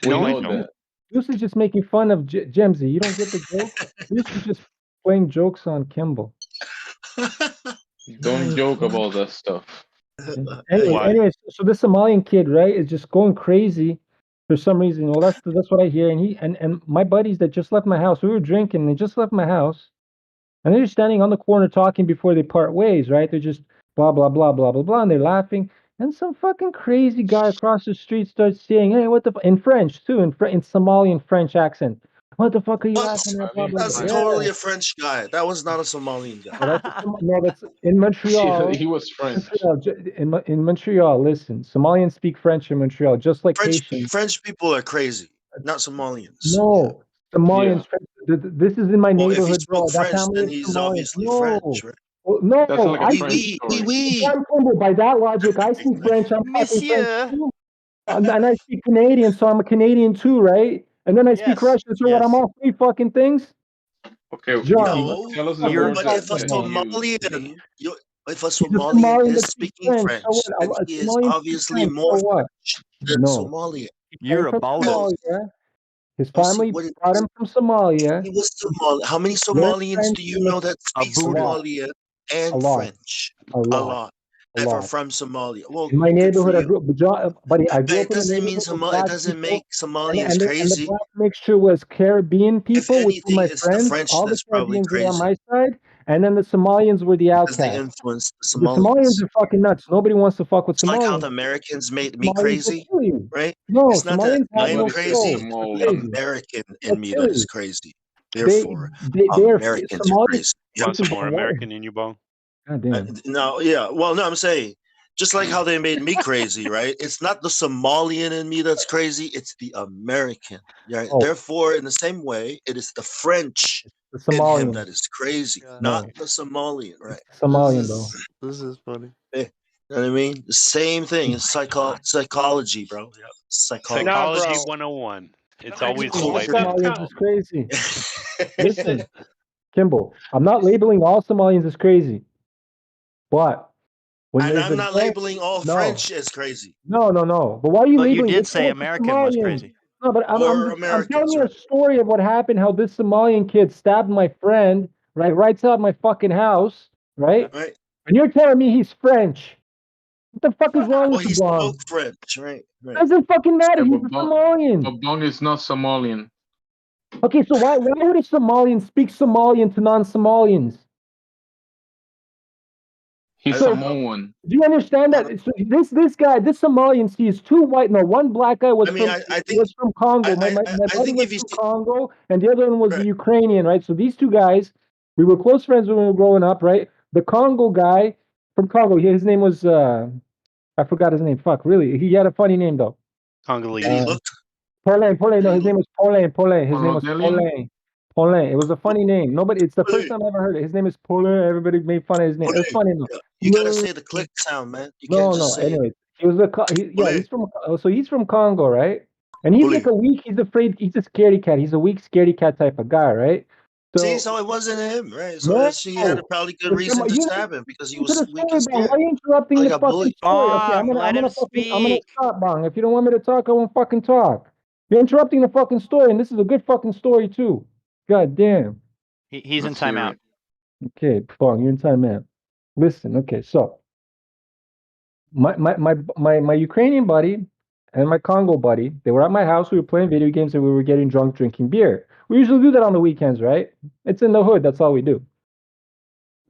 We know that. This is just making fun of Jemsy. You don't get the joke? This is just playing jokes on Kimball. Don't joke about that stuff. Anyway, so this Somalian kid, right, is just going crazy for some reason. Well, that's what I hear. And he and my buddies that just left my house, we were drinking. They just left my house, and they're just standing on the corner talking before they part ways. Right? They're just blah blah blah blah blah blah, and they're laughing. And some fucking crazy guy across the street starts saying, "Hey, what the in French too, in Somalian French accent. What the fuck are you laughing at?" Blah, blah, That's blah. totally a French guy. That was not a Somalian guy. No, that's in Montreal. He was French. In Montreal, listen, Somalians speak French in Montreal, just like Haitians. French people are crazy, not Somalians. No, Somalians. This is in my Well, if he neighborhood, bro. spoke That's French, how then many he's Somalians. obviously No. French, right? Well, no, That's like a I French speak. story. By that logic, I speak French. I'm fucking French too. And I speak Canadian, so I'm a Canadian too, right? And then I speak Russian. So what? I'm all 3 fucking things. Okay, No, tell us the but words if a that Somalian, if a Somalian Somalian is that speaks speaking French, French, so then what? he is Somalian speaks obviously French, more so what? French than No. Somalia. You're from about Somalia. His Oh, so family what brought him from Somalia. He was Somali. How many Learned Somalians French do you know that speak a lot. Somalian A and lot. French? A lot. A That are lot. from Somalia. Well, In my good for neighborhood, I you. grew up, buddy. I grew But up it in a doesn't mean neighborhood with black It doesn't people, make Somalians and the crazy. black mixture was Caribbean people, which were anything, my it's the friends. French All the that's probably Caribbeans were on crazy. my side, and then the Somalians were the Because they outcasts. influenced the The Somalians Somalians. are fucking nuts. Nobody wants to fuck with It's like how Somalians. the Americans made me Somalians will crazy, kill you. right? No, It's not that Somalians have I'm no crazy, soul. it's the Crazy. American They'll in me kill that you. is crazy. They Therefore, are Americans are Somalians. crazy. Want Listen, some more American in you, Bong? God damn. No, yeah. Well, no, I'm saying just like how they made me crazy, right? It's not the Somalian in me that's crazy, it's the American. Right? Oh. Therefore, in the same way, it is the French The in him Somalian. that is crazy, No. not the Somalian, right? Somalian, though. This is funny. You know what I mean? The same thing. It's psychology, bro. Yeah. Psychology. Psychology 101. It's always the white man's Somalians fault. is crazy. Listen, Kimball, I'm not labeling all Somalians as crazy, but when And there's I'm not labeling all French as crazy. No. But why are you But you labeling? did let's say go with the American was Somalians. crazy. No, but I'm telling Americans, you a story of what happened. How this Somalian kid stabbed my friend right outside my fucking house, right? Right. And you're telling me he's French? What the fuck is wrong Well, with he you, Bong? spoke French, right? Doesn't fucking matter. He's a But Somalian. Bong is not Somalian. Okay, so why would a Somalian speak Somalian to non-Somalians? He's Samoan. Do you understand that? So this guy, this Somalian sees 2 white, no, 1 black guy was from Congo. My buddy was from Congo, and the other one was the Ukrainian, right? So these 2 guys, we were close friends when we were growing up, right? The Congo guy from Congo, his name was I forgot his name. Fuck, really? He had a funny name though. Congolese. Paulin. No, his name was Paulin. His name was Paulin. It was a funny name. It's the first time I ever heard it. His name is Paulin. Everybody made fun of his name. It was funny though. You gotta say the click sound, man. You can't No. just say Anyway, he was he's from. So he's from Congo, right? And he's like he's a scaredy cat. He's a weak scaredy cat type of guy, right? See, so it wasn't him, right? So she had a probably good reason to stab him because he was weak and Bong. Why scared. are you interrupting Like the a fucking bully. story? Okay, I'm gonna stop, Bong. If you don't want me to talk, I won't fucking talk. You're interrupting the fucking story, and this is a good fucking story too. God damn. He's in timeout. Okay, Bong, you're in timeout. Listen, okay, so my Ukrainian buddy and my Congo buddy, they were at my house. We were playing video games and we were getting drunk, drinking beer. We usually do that on the weekends, right? It's in the hood. That's all we do.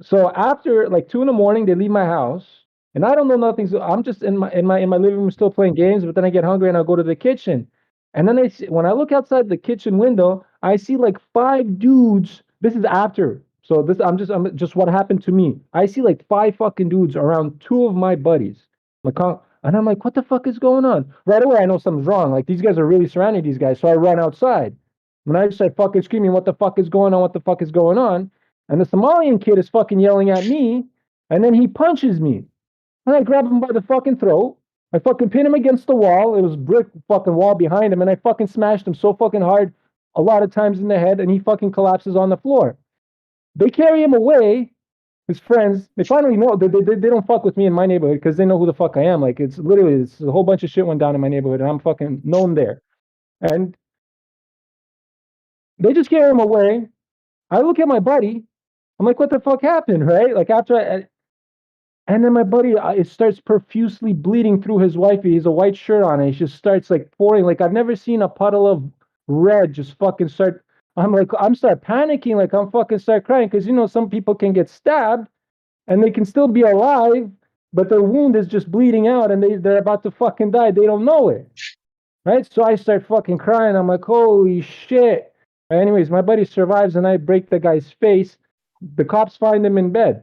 So after like 2 a.m, they leave my house, and I don't know nothing. So I'm just in my living room still playing games. But then I get hungry and I go to the kitchen, and then when I look outside the kitchen window, I see like 5 dudes. This is after. So this I'm just what happened to me. I see like 5 fucking dudes around 2 of my buddies. And I'm like, what the fuck is going on? Right away, I know something's wrong. Like these guys are really surrounding these guys. So I run outside. When I start fucking screaming, what the fuck is going on? What the fuck is going on? And the Somalian kid is fucking yelling at me, and then he punches me. And I grab him by the fucking throat. I fucking pin him against the wall. It was brick fucking wall behind him, and I fucking smashed him so fucking hard a lot of times in the head, and he fucking collapses on the floor. They carry him away. His friends, they finally know they don't fuck with me in my neighborhood because they know who the fuck I am. Like it's a whole bunch of shit went down in my neighborhood, and I'm fucking known there. And they just carry him away. I look at my buddy. I'm like, what the fuck happened, right? Like and then my buddy, it starts profusely bleeding through his wifey. He's a white shirt on, and he just starts like pouring. Like I've never seen a puddle of red just fucking start. I'm start panicking, like I'm fucking start crying because some people can get stabbed, and they can still be alive, but their wound is just bleeding out, and they're about to fucking die. They don't know it, right? So I start fucking crying. I'm like, holy shit. Anyways, my buddy survives, and I break the guy's face. The cops find him in bed.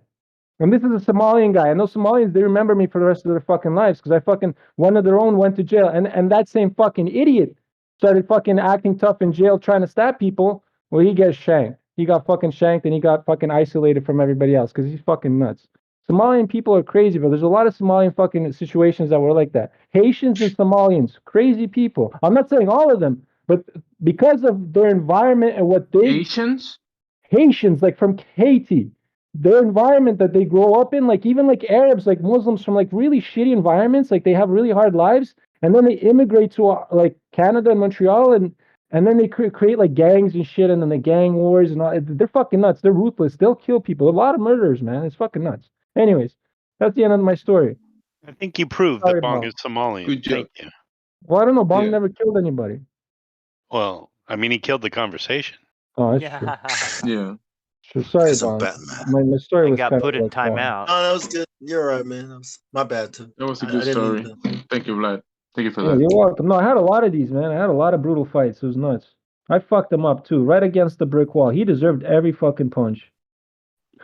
And this is a Somalian guy. And those Somalians, they remember me for the rest of their fucking lives because one of their own went to jail. And that same fucking idiot started fucking acting tough in jail trying to stab people. Well, he gets shanked. He got fucking shanked and he got fucking isolated from everybody else because he's fucking nuts. Somalian people are crazy, but there's a lot of Somalian fucking situations that were like that. Haitians and Somalians, crazy people. I'm not saying all of them, but because of their environment and what they... Haitians, like from Haiti, their environment that they grow up in, like even like Arabs, like Muslims from like really shitty environments, like they have really hard lives, and then they immigrate to like Canada and Montreal, and then they create like gangs and shit, and then the gang wars and all. They're fucking nuts. They're ruthless. They'll kill people. A lot of murderers, man. It's fucking nuts. Anyways, that's the end of my story. I think you proved Sorry, that Bong Bong. is Somalian. Good job. Thank you. Well, I don't know. Bong never killed anybody. Well, I mean, he killed the conversation. Oh, that's true. Yeah. Sure. Sorry, He's a Bong. Batman. My story And was got kind put of in like, timeout. No, that was good. You're right, man. That was my bad too. That was a I good didn't story. mean to. Thank you, Vlad. Thank you for Yeah, that. you're welcome. No, I had a lot of these, man. I had a lot of brutal fights. It was nuts. I fucked him up too, right against the brick wall. He deserved every fucking punch.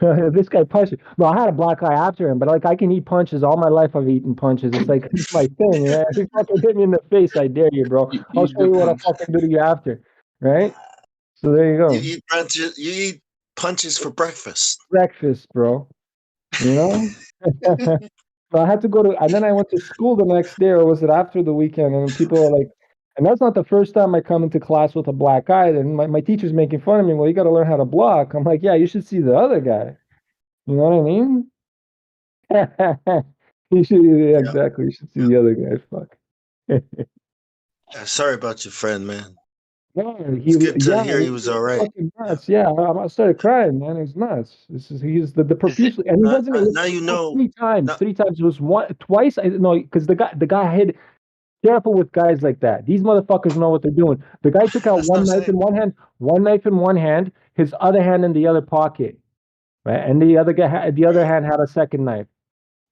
This guy punched me. No, I had a black eye after him, but like I can eat punches. All my life I've eaten punches. It's like it's my thing, man. If you fucking hit me in the face, I dare you, bro. I'll Eat show the you what I'll punch. fucking do to you after. Right? So there you go. You eat punches for breakfast. Breakfast, bro. You know? So I had to go to, and then I went to school the next day, or was it after the weekend? And people are like, and that's not the first time I come into class with a black eye. And my teacher's making fun of me. Well, you got to learn how to block. I'm like, yeah, you should see the other guy. You know what I mean? You should, yeah, exactly. You should see the other guy. Fuck. Sorry about your friend, man. No, It's good to hear he was all right. fucking nuts. Yeah, I started crying, man. It was nuts. He's the profusely, and he wasn't. It was Now you know. 3 times. 3 times. It was twice. No, because the guy had. Careful with guys like that. These motherfuckers know what they're doing. The guy took out one knife in one hand, his other hand in the other pocket, right? And the other hand had a second knife,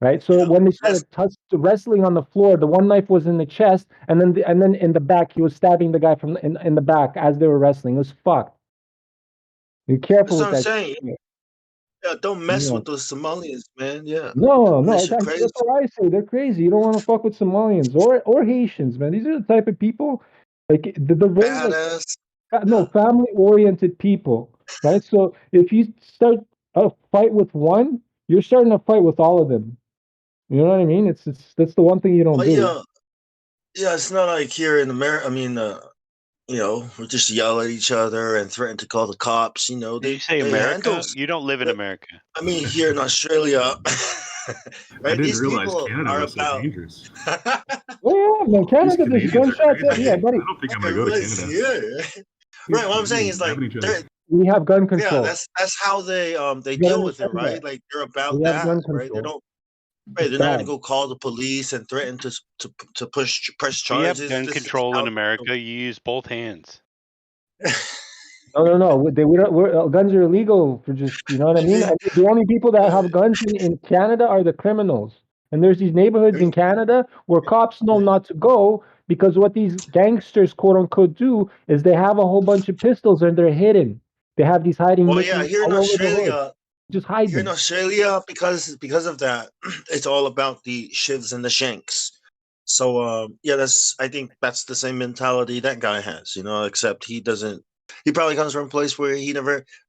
right? So when they started wrestling on the floor, the one knife was in the chest, and then in the back, he was stabbing the guy from in the back as they were wrestling. It was fucked. Be careful That's with what I'm that. saying. Yeah, don't mess Yeah. with those Somalians, man. Yeah. No, Unless you're that's crazy. what I say. They're crazy. You don't want to fuck with Somalians or Haitians, man. These are the type of people like the very like, Badass. family-oriented people, right? So if you start a fight with one, you're starting a fight with all of them. You know what I mean? It's that's the one thing you don't But do. yeah, it's not like here in America. I mean, or just yell at each other and threaten to call the cops. Did you They say they America? handle. You don't live in America. I mean, here in Australia, I right? didn't These realize people Canada are was so about. dangerous. Oh, yeah, man, These Canada, there's Canadians are gunshots. crazy. Yeah, buddy. I don't think I'm gonna go to Canada. Yeah. Right. What I'm saying is like, Stabbing each other. We have gun yeah, control. that's how they You gotta deal with it, understand right? that. Like they're about We have that, gun right? They control. don't. Right, It's they're not going to bad. go call the police and threaten to press We have charges. gun This is control how in America. You use both hands. No. Guns are illegal for just, you know what I mean? And the only people that have guns in Canada are the criminals. And there's these neighborhoods in Canada where cops know not to go because what these gangsters, quote unquote, do is they have a whole bunch of pistols and they're hidden. They have these hiding Well, yeah, niches here in all over the hood. Australia, Just hide here in them. Australia, because of that, it's all about the shivs and the shanks. So yeah, I think that's the same mentality that guy has, except he doesn't. He probably comes from a place where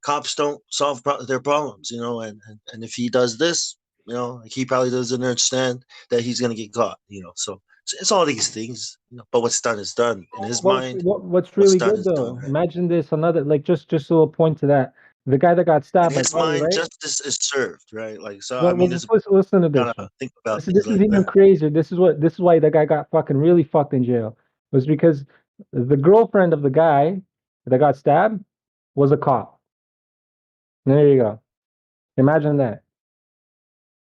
cops don't solve their problems, and if he does this, like he probably doesn't understand that he's gonna get caught, So it's all these things, but what's done is done in his mind. What's What's really done good is done, though? right? Imagine this, another just a little point to that. The guy that got In stabbed, my his buddy, mind, right? justice is served, right? Like so. I Well, mean, just it's listen to this gotta one. think about This things is like even that. crazier. This is why the guy got fucking really fucked in jail. Was because the girlfriend of the guy that got stabbed was a cop. There you go. Imagine that.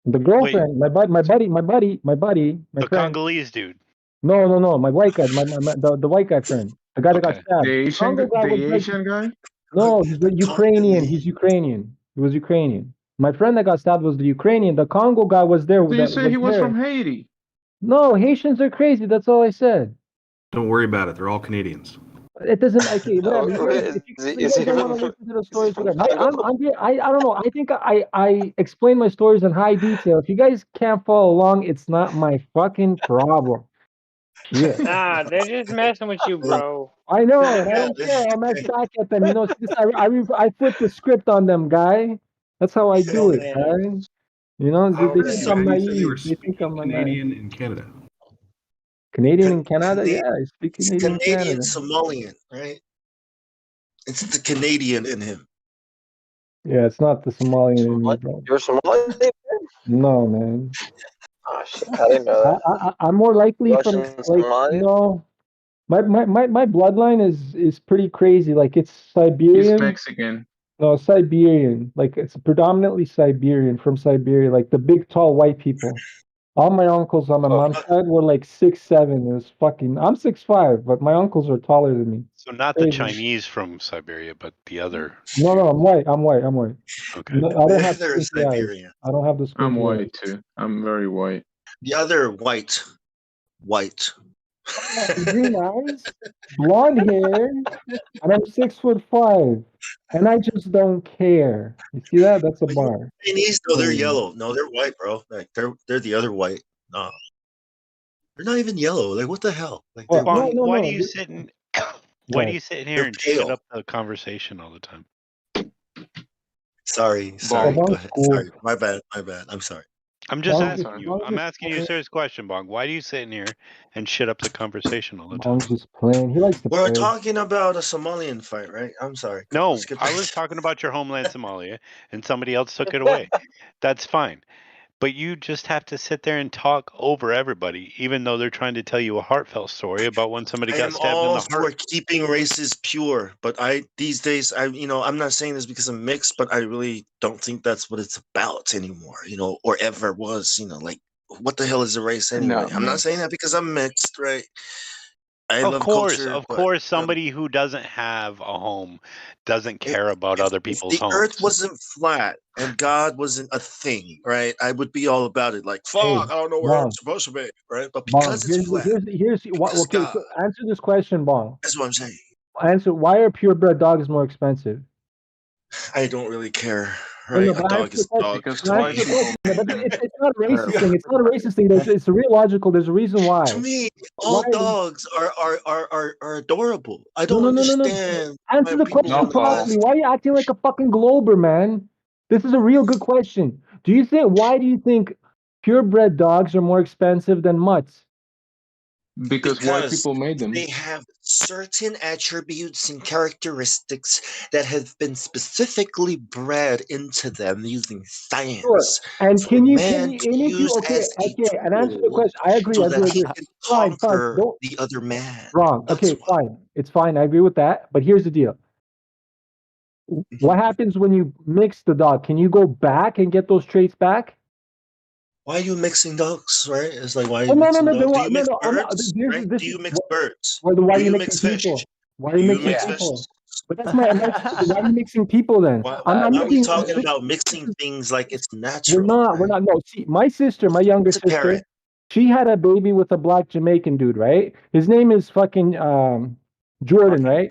The Wait, girlfriend, my the friend. Congolese dude. No, my white guy, the white guy friend, the guy that got Okay. stabbed. The The Asian, Congo guy was the like, Asian guy. no, he's the Ukrainian. He's Ukrainian. He was Ukrainian. My friend that got stabbed was the Ukrainian. The Congo guy was there. So you That say was he was there. from Haiti? No, Haitians are crazy. That's all I said. Don't worry about it. They're all Canadians. It doesn't. Okay, whatever. Oh, If you is guys he don't want even to from, listen to the is he stories, from whatever. Congo? I don't know. I think I explain my stories in high detail. If you guys can't follow along, it's not my fucking problem. Yeah. Nah, they're just messing with you, bro. I know, and I don't care. I'll mess back at them. I flip the script on them, guy. That's how I do Oh it, man. guy. They Oh think man. I'm You said you were naive. They think speaking I'm a Canadian in Canada. Canadian in Canada. Cana- Yeah, I speak He's Canadian in Canadian Canada. Somalian, right? It's the Canadian in him. Yeah, it's not the Somalian in me, bro. You're Somali? No, man. Oh shit, I didn't know that. I'm more likely from Russian like Somali? no. My bloodline is pretty crazy. Like it's He's Siberian. Mexican. No, Siberian. Like it's predominantly Siberian, from Siberia. Like the big, tall white people. All my uncles on my mom's side were like 6'7". It was fucking. I'm 6'5", but my uncles are taller than me. So not the Crazy. Chinese from Siberia, but the other. No, I'm white. Okay. No, I don't have They're squinty eyes. Siberian. I don't have the I'm squinty eyes. white too. I'm very white. The other white. Green eyes, blonde hair, and I'm 6'5", and I just don't care. You see that? That's a bar. Chinese, though, they're yellow. No, they're white, bro. Like they're the other white. No, they're not even yellow. Like what the hell? Like they're Bong, white. why do you sit in? Why do you sit in here They're and shut pale. up the conversation all the time? Sorry. Bong. Go ahead. Sorry, my bad. I'm sorry. I'm just Bong asking you. I'm asking you a serious question, Bong. Why do you sit in here and shut up the conversation all the time? Bong's just playing. He likes to We're play. talking about a Somalian fight, right? I'm sorry. No, Let's get I back was talking about your homeland, Somalia, and somebody else took it away. That's fine. But you just have to sit there and talk over everybody, even though they're trying to tell you a heartfelt story about when somebody I got am stabbed in all the for heart. keeping races pure, but these days I'm not saying this because I'm mixed, but I really don't think that's what it's about anymore, or ever was, like what the hell is a race anyway? No, I'm man. not saying that because I'm mixed, right? I Of love course, culture, of but course, somebody who doesn't have a home doesn't care about other if people's the earth homes. wasn't flat and God wasn't a thing, right? I would be all about it. Like, fuck, Hey, I don't know where Bong. I'm supposed to be, right? But Bong. because it's flat, Here's what. because Okay, God, so answer this question, Bong. that's what I'm saying. Answer. Why are purebred dogs more expensive? I don't really care, No, right? but A dog answer the is a question. dog. Because To white me, people But make it's not a racist her. thing. It's not a racist thing. It's a real logical. There's a reason why. to me, Why? all dogs are adorable. I No, don't no. understand Answer why the people question in the properly. West. Why are you acting like a fucking glober, man? This is a real good question. Why do you think purebred dogs are more expensive than mutts? Because white people made them. They have certain attributes and characteristics that have been specifically bred into them using Sure. science. And For can you man and to if you use okay, as a and answer the tool question. I agree, so I that agree. he can Fine, conquer don't the other man. wrong. Okay, fine. It's fine. I agree with that. But here's the deal. What happens when you mix the dog? Can you go back and get those traits back? Why are you mixing dogs, right? It's like, why are Oh, you mixing dogs? Do you no, mix no. I'm not, birds, right? Do you mix birds? Why are Do you you mixing mix fish? people? Why are Do you you mixing mix people? fish? But that's why are you mixing people then? Why I'm are not we being. talking about mixing things like it's We're natural? not. We're not. No. See, my sister, my younger It's a sister, parrot. she had a baby with a black Jamaican dude, right? His name is fucking Jordan, right?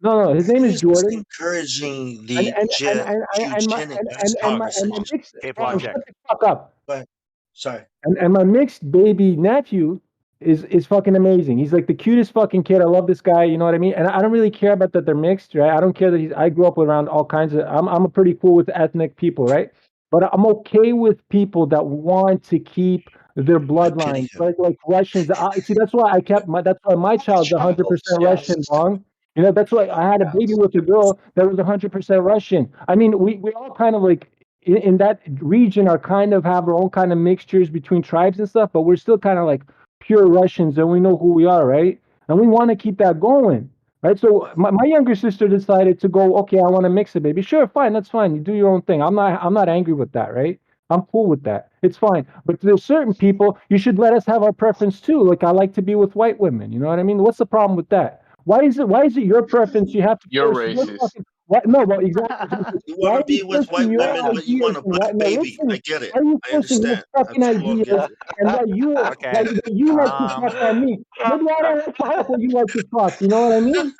No, his name is Who's just Jordan. encouraging And the and and and and my eugenics and my conversation? mixed Hey, shut Blackjack. the fuck up. But sorry. And my mixed baby nephew is fucking amazing. He's like the cutest fucking kid. I love this guy. You know what I mean? And I don't really care about that they're mixed, right? I don't care that I grew up around all kinds of. I'm a pretty cool with ethnic people, right? But I'm okay with people that want to keep their bloodlines, like Russians. See, that's why I kept my. That's why my child's 100% Russian, Bong. You know, that's why I had a baby with a girl that was 100% Russian. I mean, we all kind of like in that region are kind of have our own kind of mixtures between tribes and stuff, but we're still kind of like pure Russians and we know who we are, right? And we want to keep that going, right? So my younger sister decided to go, okay, I want to mix it, baby. Sure, fine, that's fine. You do your own thing. I'm not angry with that, right? I'm cool with that. It's fine. But there's certain people you should let us have our preference too. Like I like to be with white women. You know what I mean? What's the problem with that? Why is it your preference? You have to You're force your racist. fucking what? No, well, exactly. You Why want are to be you with forcing white your women, but you ideas want a and black what? No, baby. listen. I get it. Why are you I forcing your understand. I fucking full on get ideas it. and what Okay. you like to fuck on me? Maybe I don't like to fuck what you like to fuck. You know what I mean?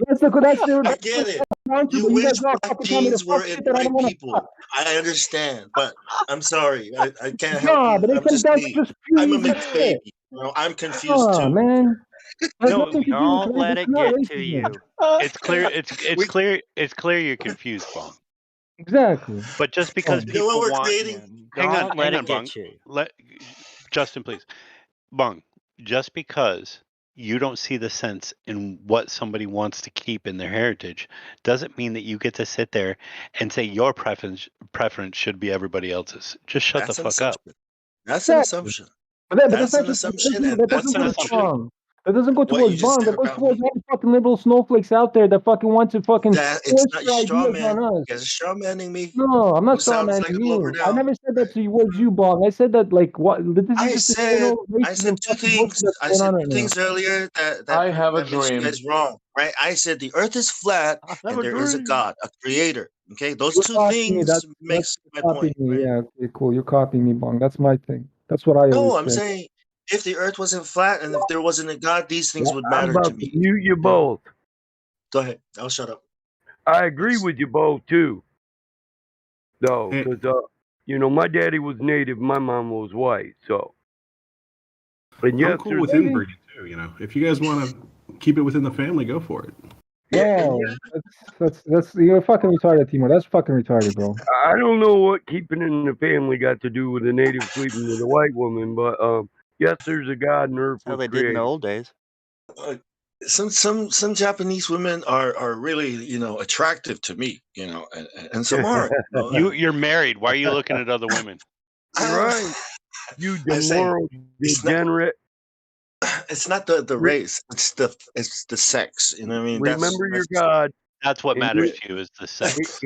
That's I the get it. answer. You But you wish guys are all black fucking telling me to genes were fuck in shit that I don't white want to fuck. people. I understand, but I'm sorry. I can't help Nah, you. but I'm that's just me. just pure I'm a evil mixed shit. baby. You know, I'm confused Nah, too. man. Has No, nothing to do with Don't race. let It's it not get to racism. you. it's clear. It's clear you're confused, Bong. Exactly. But just because You know what people we're want, creating? Don't let hang it on, Bong. get you. Let Justin, please, Bong. Just because you don't see the sense in what somebody wants to keep in their heritage, doesn't mean that you get to sit there and say your preference should be everybody else's. Just shut That's the an fuck up. assumption. That's an Exactly. assumption. But that's That's not an just assumption, and that What's doesn't that's an go not to assumption? true. Bond. That doesn't go What you towards just Bond. said That goes about me. towards all the fucking liberal snowflakes out there that fucking want to fucking That it's force not their straw ideas on man. us. You're straw manning me. No, I'm not Who straw sounds manning like a lover you. I now? never said that towards you, Bong. I said that like what this is just the general I said racism two fucking bullshit things. that's I going said on right two now. things earlier I have a that makes you dream. guys wrong, right? I said the earth is flat I have and a there is a dream. God, a creator. Okay, those You're two copying me. things That's makes my copying point, me. right? Yeah, okay, cool. You're copying me, Bong. That's my thing. That's what I No, always I'm say. saying if the earth wasn't flat and if there wasn't a God, these things would I'm matter to about to me. mute you Okay? both. Go ahead. I'll shut up. I agree with you both too, though, Hey. because my daddy was native, my mom was white, so. And yes, I'm cool there's with inbreeding too. You know, if you guys want to keep it within the family, go for it. No, that's you're fucking retarded, Timo. That's fucking retarded, bro. I don't know what keeping it in the family got to do with a native sleeping with a white woman, but yes, there's a God and earth That's how was they did in the created. old days. Some Japanese women are really attractive to me, and some aren't. You're married. Why are you looking at other women? Right. You I say moral degenerate. It's not the race. It's the sex. You know what I mean? Remember your God. That's what and matters to you is the sex.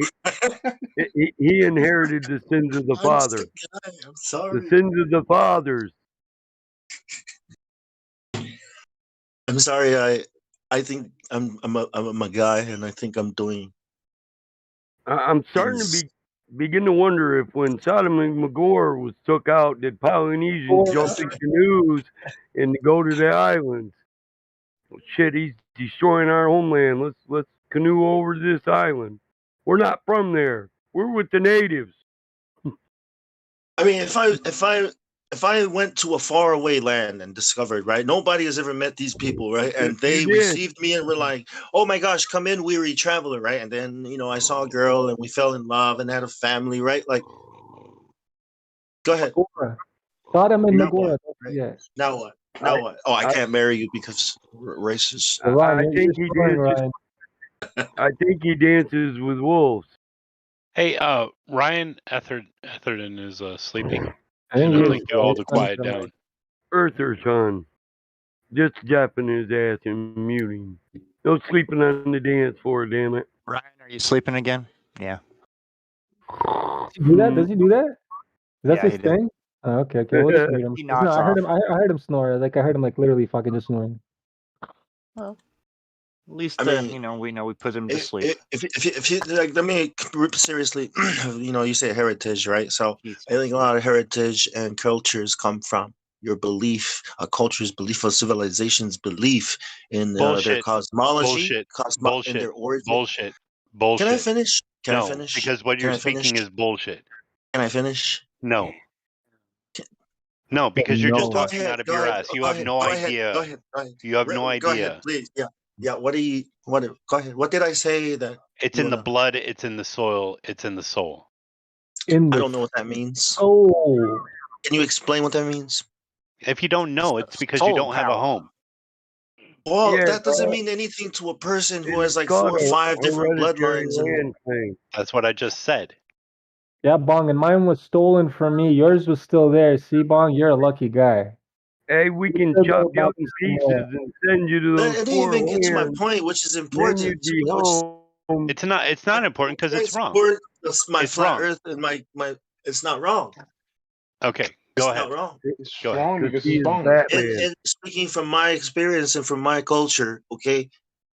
He inherited the sins of the I'm father. I'm The sorry. sins of the fathers. I'm sorry. I think I'm a guy, and I think I'm doing. I'm starting to begin to wonder if when Sodom and Gomorrah was took out, did Polynesians jump in canoes and go to the islands? Well, shit, he's destroying our homeland. Let's canoe over to this island. We're not from there. We're with the natives. I mean, if I went to a faraway land and discovered, right, nobody has ever met these people, right, and they received me and were like, "Oh my gosh, come in, weary traveler," right, and then I saw a girl and we fell in love and had a family, right? Like, go ahead. Sodom and Now Gomorrah. what? Right? Now what? Now what? Oh, I can't marry you because racist. I think he dances. I think he dances with wolves. Hey, Ryan Etherton is sleeping. I think Should he I is. get all to He's quiet funny. down? Earther's son. Just japping his ass and muting. No sleeping on the dance floor, damn it. Ryan, are you sleeping again? Yeah. Does he do that? Does he do that? Is that Yeah, his he did. thing? Oh, okay, okay. We'll just mute him. He 'Cause no, nods I heard him. off. I heard him snore. Like I heard him like literally fucking just snoring. Well, at least I mean, you know we put him to sleep. If you like, let me seriously, you know, you say heritage, right? So I think a lot of heritage and cultures come from your belief, a culture's belief, a civilization's belief in their Bullshit. cosmology, Bullshit. in their origin. Bullshit. Bullshit. Can I finish? Can I No, finish? because what Can you're I finish? speaking is bullshit. Can I finish? No. No, because you're just Go talking ahead, out of go your ahead, ass. You go have ahead, no go ahead, idea. go ahead, go ahead. You have no Go ahead, idea. please. Yeah, yeah. What do you? What? Go ahead. What did I say that? It's you in the wanna- blood. It's in the soil. It's in the soul. I don't know what that means. Oh. Can you explain what that means? If you don't know, it's because you soul don't have a power. home. Well, Yeah, that doesn't mean anything to a person who has it's like called 4 or a 5 different hereditary bloodlines. And land thing. That's what I just said. Yeah, Bong, and mine was stolen from me. Yours was still there. See, Bong, you're a lucky guy. Hey, we can Still chop got you up bodies in somewhere. pieces and send you to those it didn't four even get to my lands. point, which is Then important. you'd be Which is home. It's not important because it's wrong. important. That's my It's flat wrong. Earth and my. It's not wrong. Okay, It's go not ahead. wrong. It's Go ahead. wrong because he it's is Bong. Batman. And speaking from my experience and from my culture, okay,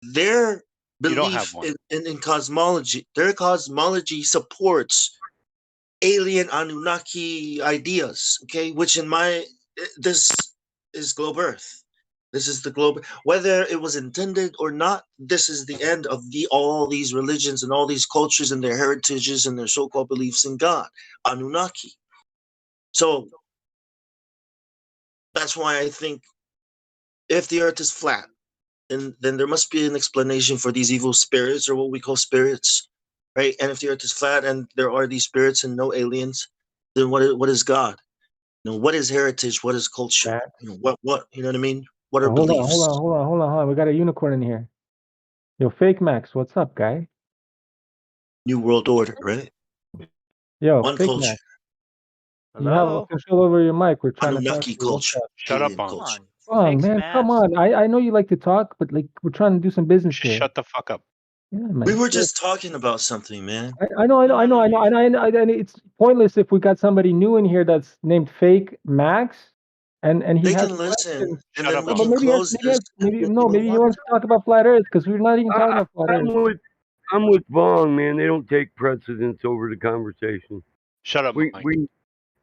their You don't have belief one. in cosmology, their cosmology supports alien Anunnaki ideas, okay, which in my this is globe Earth. This is the globe. Whether it was intended or not, this is the end of all these religions and all these cultures and their heritages and their so-called beliefs in God, Anunnaki. So that's why I think if the Earth is flat, then there must be an explanation for these evil spirits, or what we call spirits, right? And if the Earth is flat and there are these spirits and no aliens, then what is God? You know, what is heritage? What is culture? You know, what you know what I mean? What are Hold beliefs? on. Hold on. We got a unicorn in here. Yo, Fake Max, what's up, guy? New World Order, right? Yo, One Fake culture. Max. You have control over your mic. We're trying to talk Anunnaki to you. What's culture. up? Shut up, Alien Bong. culture. Oh, man, come on. I know you like to talk, but like we're trying to do some business here. Shut the fuck up. Yeah, man. We were just talking about something, man. I know, and it's pointless if we got somebody new in here that's named Fake Max, and he They has can listen, questions. and then we But can maybe close this. maybe he wants to talk about flat Earth because we're not even talking about flat Earth. I'm with Vaughn, man. They don't take precedence over the conversation. Shut up, we Mike.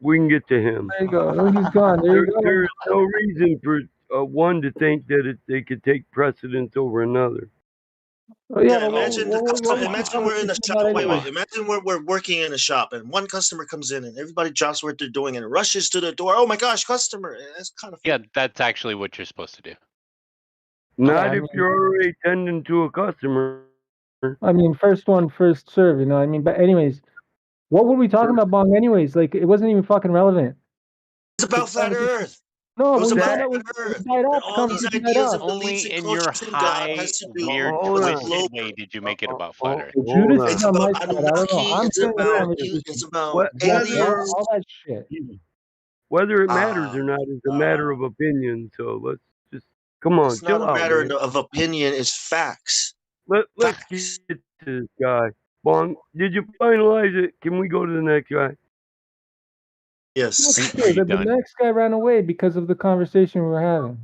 we can get to him. There you go. Oh, he's gone. There you go. There's no reason for one to think that they could take precedence over another. Oh, yeah, Imagine the customer. Imagine we're in a shop. anyway? Wait. Imagine we're working in a shop, and one customer comes in, and everybody drops what they're doing and rushes to the door. Oh my gosh, customer! That's kind of Yeah, that's actually what you're supposed to do. Not if you're already tending to a customer. I mean, first one, first serve. You know what I mean? But anyways, what were we talking about, Bong? Anyways, like it wasn't even fucking relevant. It's about flat Earth. No, It was we about found out flat we Earth. died And off. all these Conversation died ideas off. and beliefs Only and in your cultures in God high, has to do weird, with twisted global. way did you make it about flat Earth. Judas It's is on my about side. I don't know. Anunnaki. I'm It's doing the about conversation. it's about Yeah, aliens. all that shit. Whether it matters or not is a matter of opinion. So let's just come on, It's not chill a out, matter man. of opinion. It's facts. Let's get to this guy. Bong, did you finalize it? Can we go to the next guy? Yes. The next guy ran away because of the conversation we were having.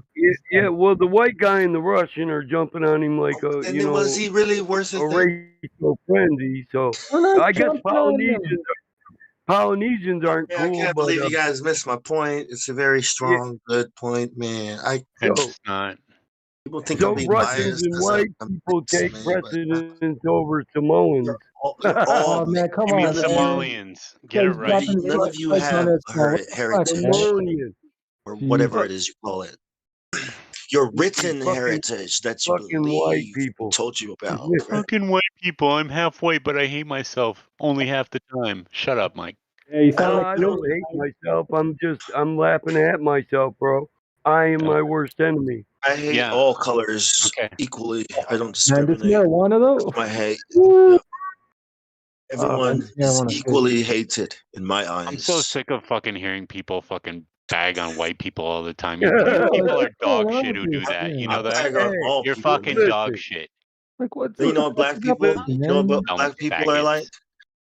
Yeah. Well, the white guy and the Russian are jumping on him like a, And then was he really worth a it? racial frenzy. So We're not I guess jumping on him. Polynesians aren't Yeah, I cool, can't but believe you guys missed my point. It's a very strong, good point, man. It's not. People think so I'm being Russians biased and because white I'm people take man, but precedence over Samoans. you're all Oh man, come You mean on, man. Somalians? Get it Guys right. dropping none of you lights on have us now. What the fuck, heritage man? Somalians. or whatever Jeez. it is you call it. Your written fucking- heritage that you fucking white believe people. we told you about. Yeah. Right? Fucking white people. I'm half white, but I hate myself only half the time. Shut up, Mike. Yeah, you sound No, like I don't hate myself. I'm laughing at myself, bro. I am my worst enemy. I hate Yeah. all colors Okay. equally. I don't Man, this discriminate. marijuana though. My hate. Woo! Yeah. Man, Everyone this is marijuana equally hated in my eyes. I'm so sick of fucking hearing people fucking bag on white people all the time. Yeah, You like, people are what's going dog on shit with who do this? that. You I know that? bag on hey, all You're people, fucking man. dog listen. shit. Like what's You know what black people? Listen, You know man. what Dumb black people are faggots. like?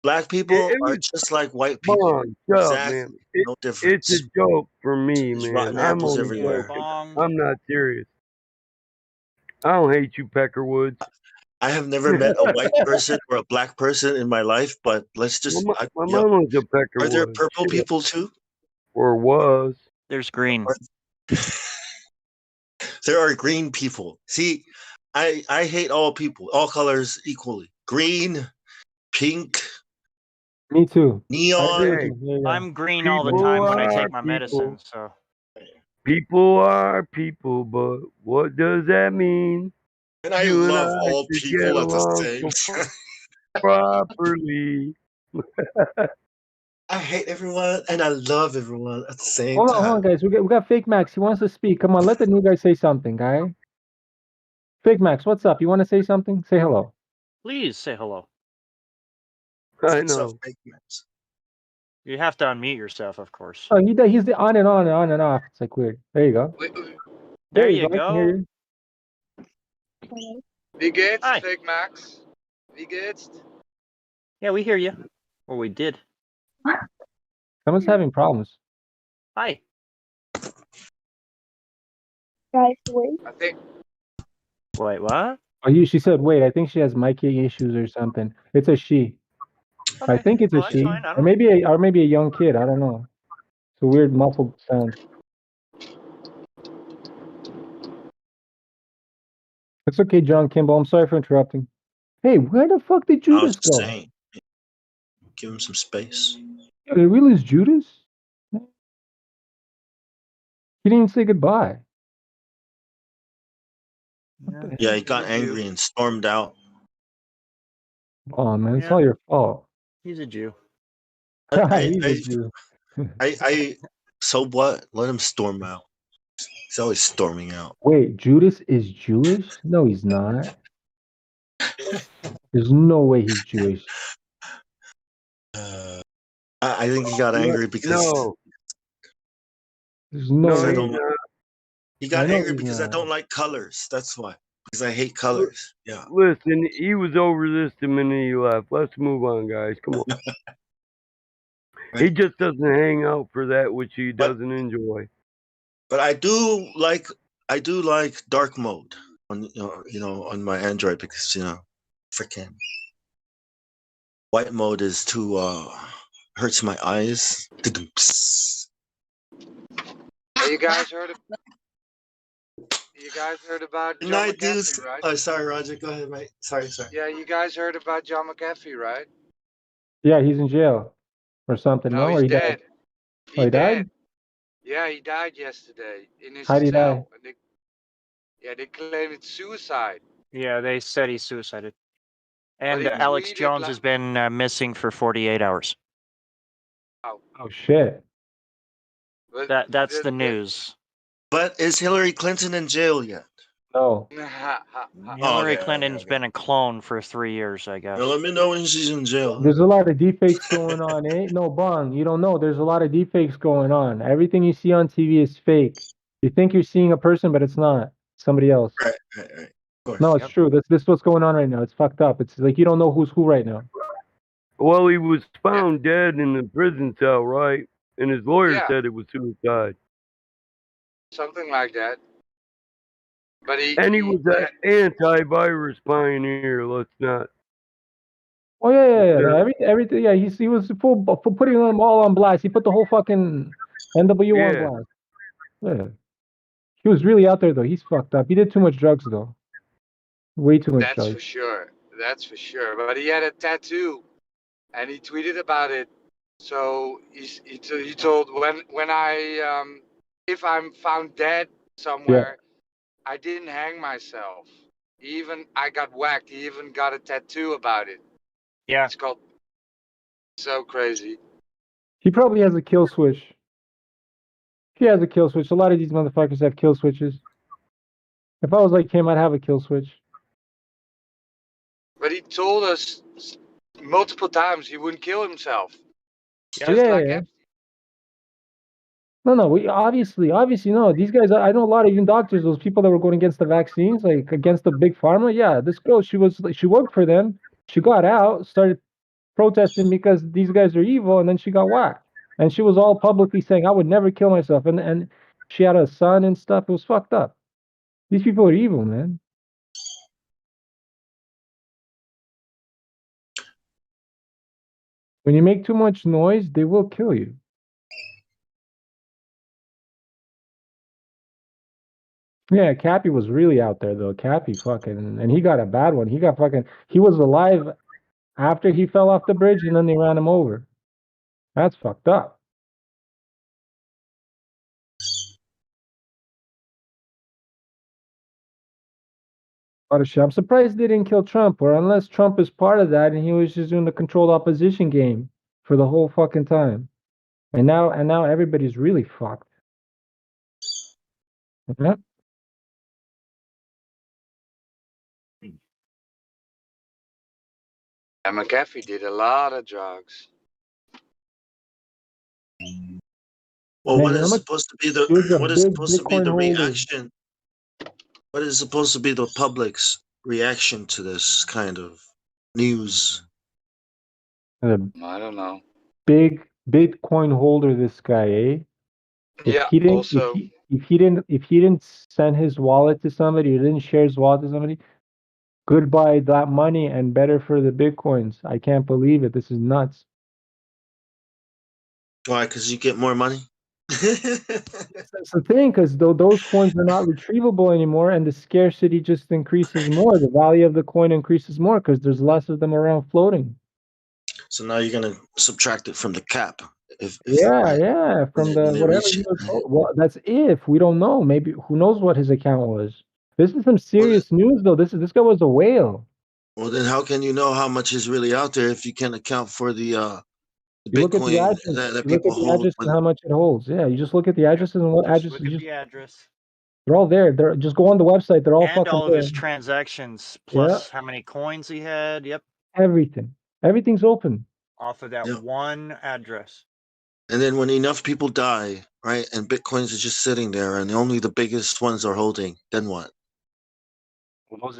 Black It, people it are was just like white people. Bong. Shut up, man. Exactly. No It's difference. a joke for me, There's man. rotten I'm apples only everywhere. joking. I'm not serious. I don't hate you, Peckerwoods. I have never met a white person or a black person in my life, but let's just. My Yep. mom was a Are there Peckerwood. purple Shit. people too? Or was. There's green. There are green people. See, I hate all people, all colors equally. Green, pink, Me too. I neon. agree with Hey, you. Yeah, yeah. I'm green all the people time when I are take my people. medicine. So People are people, but what does that mean? And I You and love I all should get people at the along same so time. properly. I hate everyone and I love everyone at the same Hold on, time. guys. We got Fake Max. He wants to speak. Come on, let the new guy say something, guy. Fake Max, what's up? You want to say something? Say hello. please say hello. I What's up, know. fake Max? You have to unmute yourself, of course. Oh, he's the on and on and on and off. It's like weird. There you go. There you I can hear go. you. Wie geht's, Hi. Fake Max? Wie geht's? Yeah, we hear you. Or we did. Someone's having problems. Hi. Guys, wait. I think Wait, what? Oh, she said, wait, I think she has mic issues or something. It's a she. I think it's a Well, that's she. fine. I Or don't. maybe a young kid. I don't know. It's a weird muffled sound. It's okay, John Kimball. I'm sorry for interrupting. Hey, where the fuck did I was Judas just go? saying, give him some space. Did we lose Judas? He didn't even say goodbye. Yeah, he got angry and stormed out. Oh man, it's Yeah. all your fault. He's a Jew. He's a Jew. So what? Let him storm out. He's always storming out. Wait, Judas is Jewish? No, he's not. There's no way he's Jewish. I think he got angry because No. There's no No, way. he's don't- not. he got I know angry he's because I not. don't like colors. That's why. Because I hate colors. Yeah. Listen, he was over this the minute he left. Let's move on, guys. Come on. He just doesn't hang out for that which he doesn't enjoy. But I do like dark mode on on my Android because freaking white mode is too hurts my eyes. Hey, you guys heard about Good John night, dudes. McAfee, right? Oh, sorry, Roger. Go ahead, mate. Sorry. Yeah, you guys heard about John McAfee, right? Yeah, he's in jail or something. No, No, or he's he dead. died. Oh, he died? Yeah, he died yesterday in his How did he die? cell. And they claim it's suicide. Yeah, they said he suicided. And he Alex tweeted Jones like- has been missing for 48 hours. Oh shit. That's the news. But is Hillary Clinton in jail yet? No. Hillary okay, Clinton's been a clone for 3 years, I guess. Well, let me know when she's in jail. There's a lot of deepfakes going on. It ain't no bong. You don't know. There's a lot of deepfakes going on. Everything you see on TV is fake. You think you're seeing a person, but it's not. It's somebody else. Right. Of course. No, it's true. This is what's going on right now. It's fucked up. It's like you don't know who's who right now. Well, he was found dead in the prison cell, right? And his lawyer Yeah. said it was suicide. Something like that. But he was an antivirus pioneer. Let's not. Oh yeah. No, everything. Yeah, he was full for putting them all on blast. He put the whole fucking NW on Yeah. blast. Yeah. He was really out there though. He's fucked up. He did too much drugs though. Way too much That's drugs. for sure. That's for sure. But he had a tattoo, and he tweeted about it. So he told when I if I'm found dead somewhere, I didn't hang myself. I got whacked. He even got a tattoo about it. Yeah. It's called so crazy. He probably has a kill switch. He has a kill switch. A lot of these motherfuckers have kill switches. If I was like him, I'd have a kill switch. But he told us multiple times he wouldn't kill himself. Yeah, Just yeah, like yeah. No, we obviously no. These guys, I know a lot of even doctors. Those people that were going against the vaccines, like against the big pharma. Yeah, this girl, she worked for them. She got out, started protesting because these guys are evil, and then she got whacked. And she was all publicly saying, "I would never kill myself," and she had a son and stuff. It was fucked up. These people are evil, man. When you make too much noise, they will kill you. Yeah, Cappy was really out there though. Cappy fucking, and he got a bad one. He was alive after he fell off the bridge, and then they ran him over. That's fucked up. A lot of shit. I'm surprised they didn't kill Trump, or unless Trump is part of that and he was just doing the controlled opposition game for the whole fucking time. And now everybody's really fucked. Yeah. And McAfee did a lot of drugs. Well, Man, what how is much supposed to be he was a what is big supposed to be Bitcoin the holder. reaction? What is supposed to be the public's reaction to this kind of news? I don't know. Big Bitcoin holder, this guy, eh? If Yeah, he didn't, also. if he didn't send his wallet to somebody or didn't share his wallet to somebody, goodbye that money and better for the Bitcoins. I can't believe it. This is nuts. Why? Because you get more money. That's the thing, because those coins are not retrievable anymore, and the scarcity just increases more. The value of the coin increases more because there's less of them around floating. So now you're gonna subtract it from the cap. Yeah, from the when they whatever reach he it. was told. Well, that's if we don't know. Maybe who knows what his account was. This is some serious news, though. This guy was a whale. Well, then how can you know how much is really out there if you can't account for the You look at the Bitcoin address. that You look people at the hold? address and how much it holds. Yeah, you just look at the addresses and what Just addresses. look at the address. They're all there. They're just go on the website. They're all And fucking all of there. his transactions, Yeah, plus how many coins he had. Yep. everything's open. Off of that one address. And then when enough people die, right, and Bitcoins are just sitting there, and only the biggest ones are holding, then what?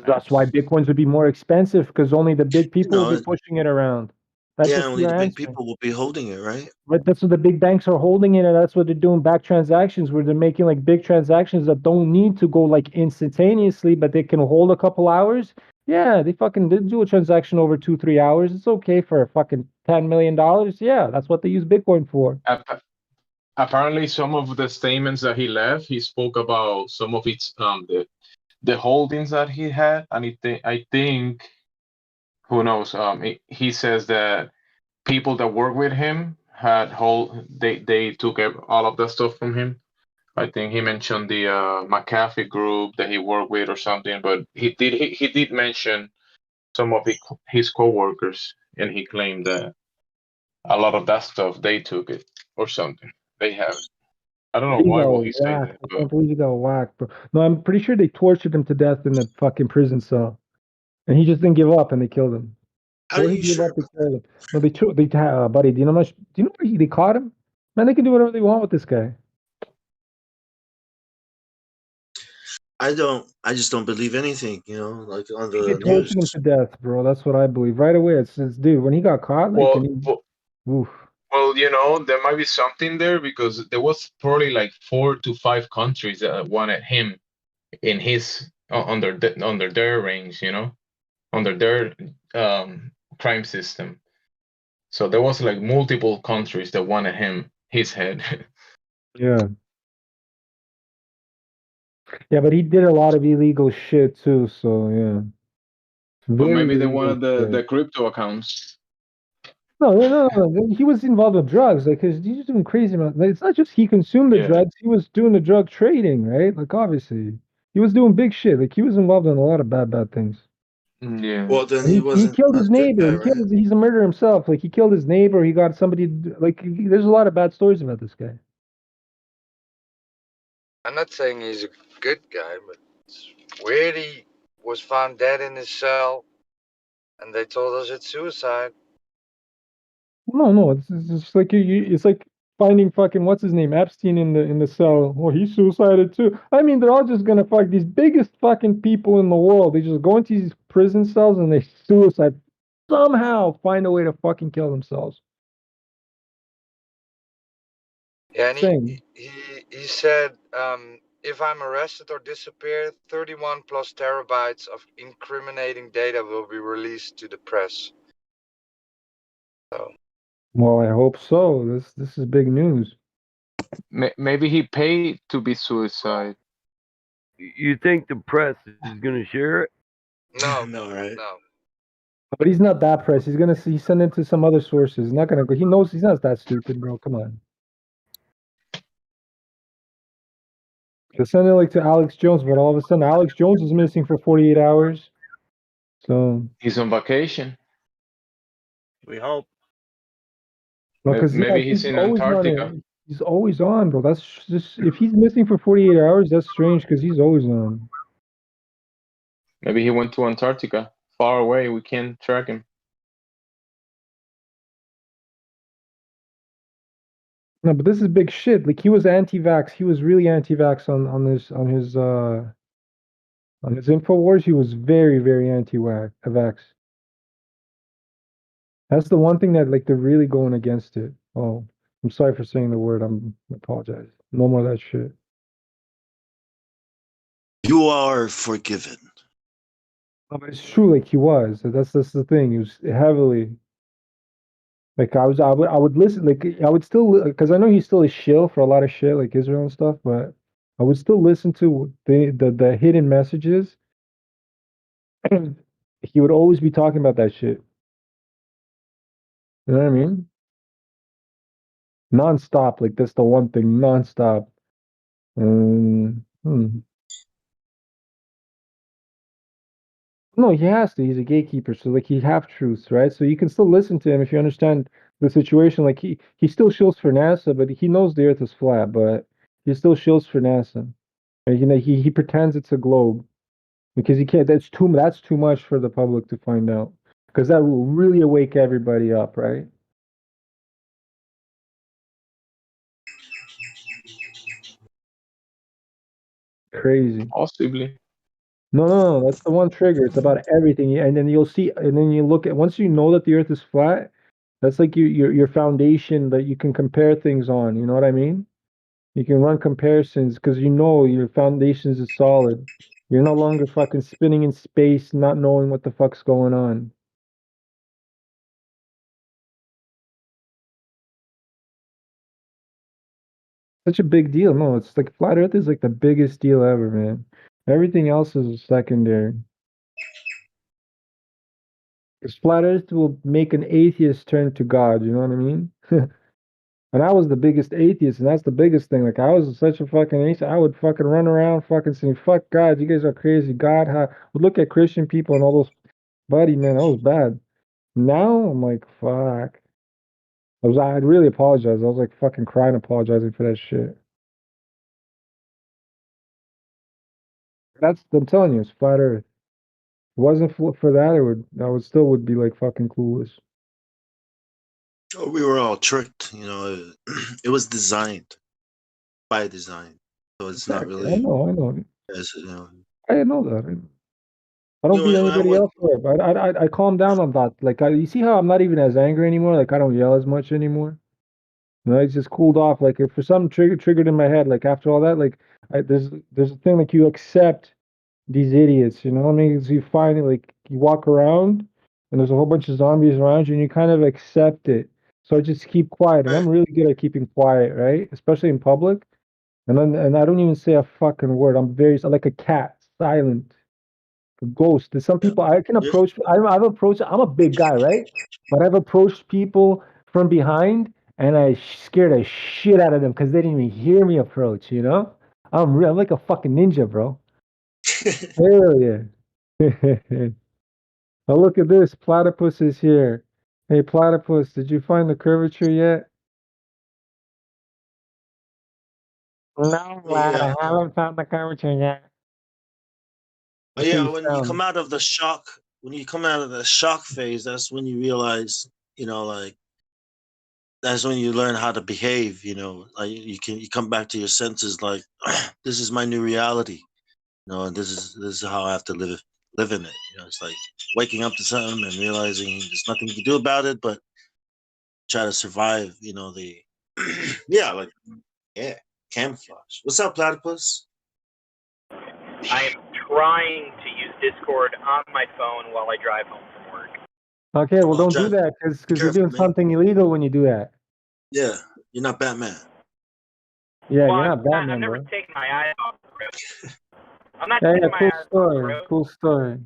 That's why Bitcoins would be more expensive because only the big people will know, be pushing it around. That's yeah, just only your the big answer. people will be holding it, right? But that's what the big banks are holding it, and that's what they're doing back transactions where they're making like big transactions that don't need to go like instantaneously, but they can hold a couple hours. Yeah, they do a transaction over 2-3 hours. It's okay for fucking $10 million. Yeah, that's what they use Bitcoin for. Apparently, some of the statements that he left, he spoke about some of its the holdings that he had, and I think who knows? He says that people that work with him they took all of that stuff from him. I think he mentioned the McAfee group that he worked with or something, but he did mention some of his coworkers, and he claimed that a lot of that stuff they took it or something. They have it. I don't know He why got will he say whacked. that, I but can't believe he got whacked, bro. No, I'm pretty sure they tortured him to death in the fucking prison cell, and he just didn't give up, and they killed him. How Or are he you gave sure? up, they killed him. No, buddy. Do you know much? Do you know where they caught him? Man, they can do whatever they want with this guy. I just don't believe anything, like on They the tortured news. him to death, bro. That's what I believe. Right away, it's dude, when he got caught, like, well, and oof. well, there might be something there because there was probably like 4 to 5 countries that wanted him in his under their range, under their crime system. So there was like multiple countries that wanted his head. Yeah. Yeah, but he did a lot of illegal shit too, so yeah. But Very maybe they illegal wanted shit. the crypto accounts. No. He was involved with drugs, like, cause he's doing crazy amount. Like, it's not just he consumed the Yeah. drugs; he was doing the drug trading, right? Like, obviously, he was doing big shit. Like, he was involved in a lot of bad things. Yeah. Well, then And he he wasn't killed a his good neighbor. guy, right? He's a murderer himself. Like, he killed his neighbor. He got somebody. Like, there's a lot of bad stories about this guy. I'm not saying he's a good guy, but it's weird he was found dead in his cell, and they told us it's suicide. No, it's just like it's like finding fucking what's his name Epstein in the cell. Well, he suicided too. I mean, they're all just gonna fuck these biggest fucking people in the world. They just go into these prison cells and they suicide. Somehow find a way to fucking kill themselves. Yeah, and Same. he said, if I'm arrested or disappear, 31 plus terabytes of incriminating data will be released to the press. So Well, I hope so. This is big news. Maybe he paid to be suicide. You think the press is going to share it? no, no, right? no. But he's not that pressed. He's gonna send it to some other sources. He's not gonna go. He knows he's not that stupid, bro. Come on. He'll send it like to Alex Jones, but all of a sudden Alex Jones is missing for 48 hours. So He's on vacation. We hope. because Maybe he's in always on Antarctica. it. He's always on, bro. That's just if he's missing for 48 hours, that's strange because he's always on. Maybe he went to Antarctica, far away. We can't track him. No, but this is big shit. Like he was anti-vax. He was really anti-vax on his InfoWars. He was very, very anti-vax. That's the one thing that like they're really going against it. Oh, I'm sorry for saying the word. I apologize. No more of that shit. You are forgiven. No, but it's true. Like he was. That's the thing. He was heavily. Like I would listen. Like I would still because I know he's still a shill for a lot of shit like Israel and stuff. But I would still listen to the hidden messages. He would always be talking about that shit. You know what I mean? Non-stop. Like that's the one thing. Non-stop. No, he has to. He's a gatekeeper, so like he have truths, right? So you can still listen to him if you understand the situation. Like he still shills for NASA, but he knows the Earth is flat, but he still shills for NASA. And, you know, he pretends it's a globe because he can't. That's too much for the public to find out because that will really wake everybody up, right? Crazy. Possibly. No, that's the one trigger. It's about everything, and then you'll see, and then you look at once you know that the Earth is flat. That's like your foundation that you can compare things on. You know what I mean? You can run comparisons because you know your foundations is solid. You're no longer fucking spinning in space, not knowing what the fuck's going on. Such a big deal. No, it's like flat Earth is like the biggest deal ever, man. Everything else is secondary. Because flat Earth will make an atheist turn to God. You know what I mean? And I was the biggest atheist, and that's the biggest thing. Like I was such a fucking atheist. I would fucking run around fucking saying, "Fuck God, you guys are crazy." God, would look at Christian people and all those, buddy, man, that was bad. Now I'm like, fuck. I'd really apologize. I was like fucking crying, apologizing for that shit. I'm telling you, it's flat Earth. If it wasn't for that, I would still would be like fucking clueless. Oh, we were all tricked, you know. It was designed by design, so it's not Exactly. really. I know. As, you know, I know that. I don't beat anybody else for it, but I calm down on that. Like you see how I'm not even as angry anymore. Like I don't yell as much anymore. You know, it's just cooled off. Like if for something triggered in my head, like after all that, like there's a thing like you accept these idiots. You know what I mean? 'Cause you find it like you walk around and there's a whole bunch of zombies around you, and you kind of accept it. So I just keep quiet, and I'm really good at keeping quiet, right? Especially in public. And I don't even say a fucking word. I'm very like a cat, silent. Ghost. There's some people I can approach. I've approached. I'm a big guy, right? But I've approached people from behind, and I scared the shit out of them because they didn't even hear me approach. You know, I'm like a fucking ninja, bro. Hell yeah! Oh, look at this. Platypus is here. Hey, platypus, did you find the curvature yet? No, lad, Yeah. I haven't found the curvature yet. But So yeah, you when you found come out of the shock, when you come out of the shock phase, that's when you realize, like that's when you learn how to behave. Like you come back to your senses. Like this is my new reality. And this is how I have to live in it. It's like waking up to something and realizing there's nothing you can do about it, but try to survive. The yeah, camouflage. What's up, platypus? I am trying to use Discord on my phone while I drive home from work. Okay, well, don't do that because you're doing something illegal when you do that. Yeah, you're not Batman. Yeah, Well, you're not I'm Batman, never bro. taking my eye off the road. I'm not Yeah, taking my cool eye off the story. road. Cool story.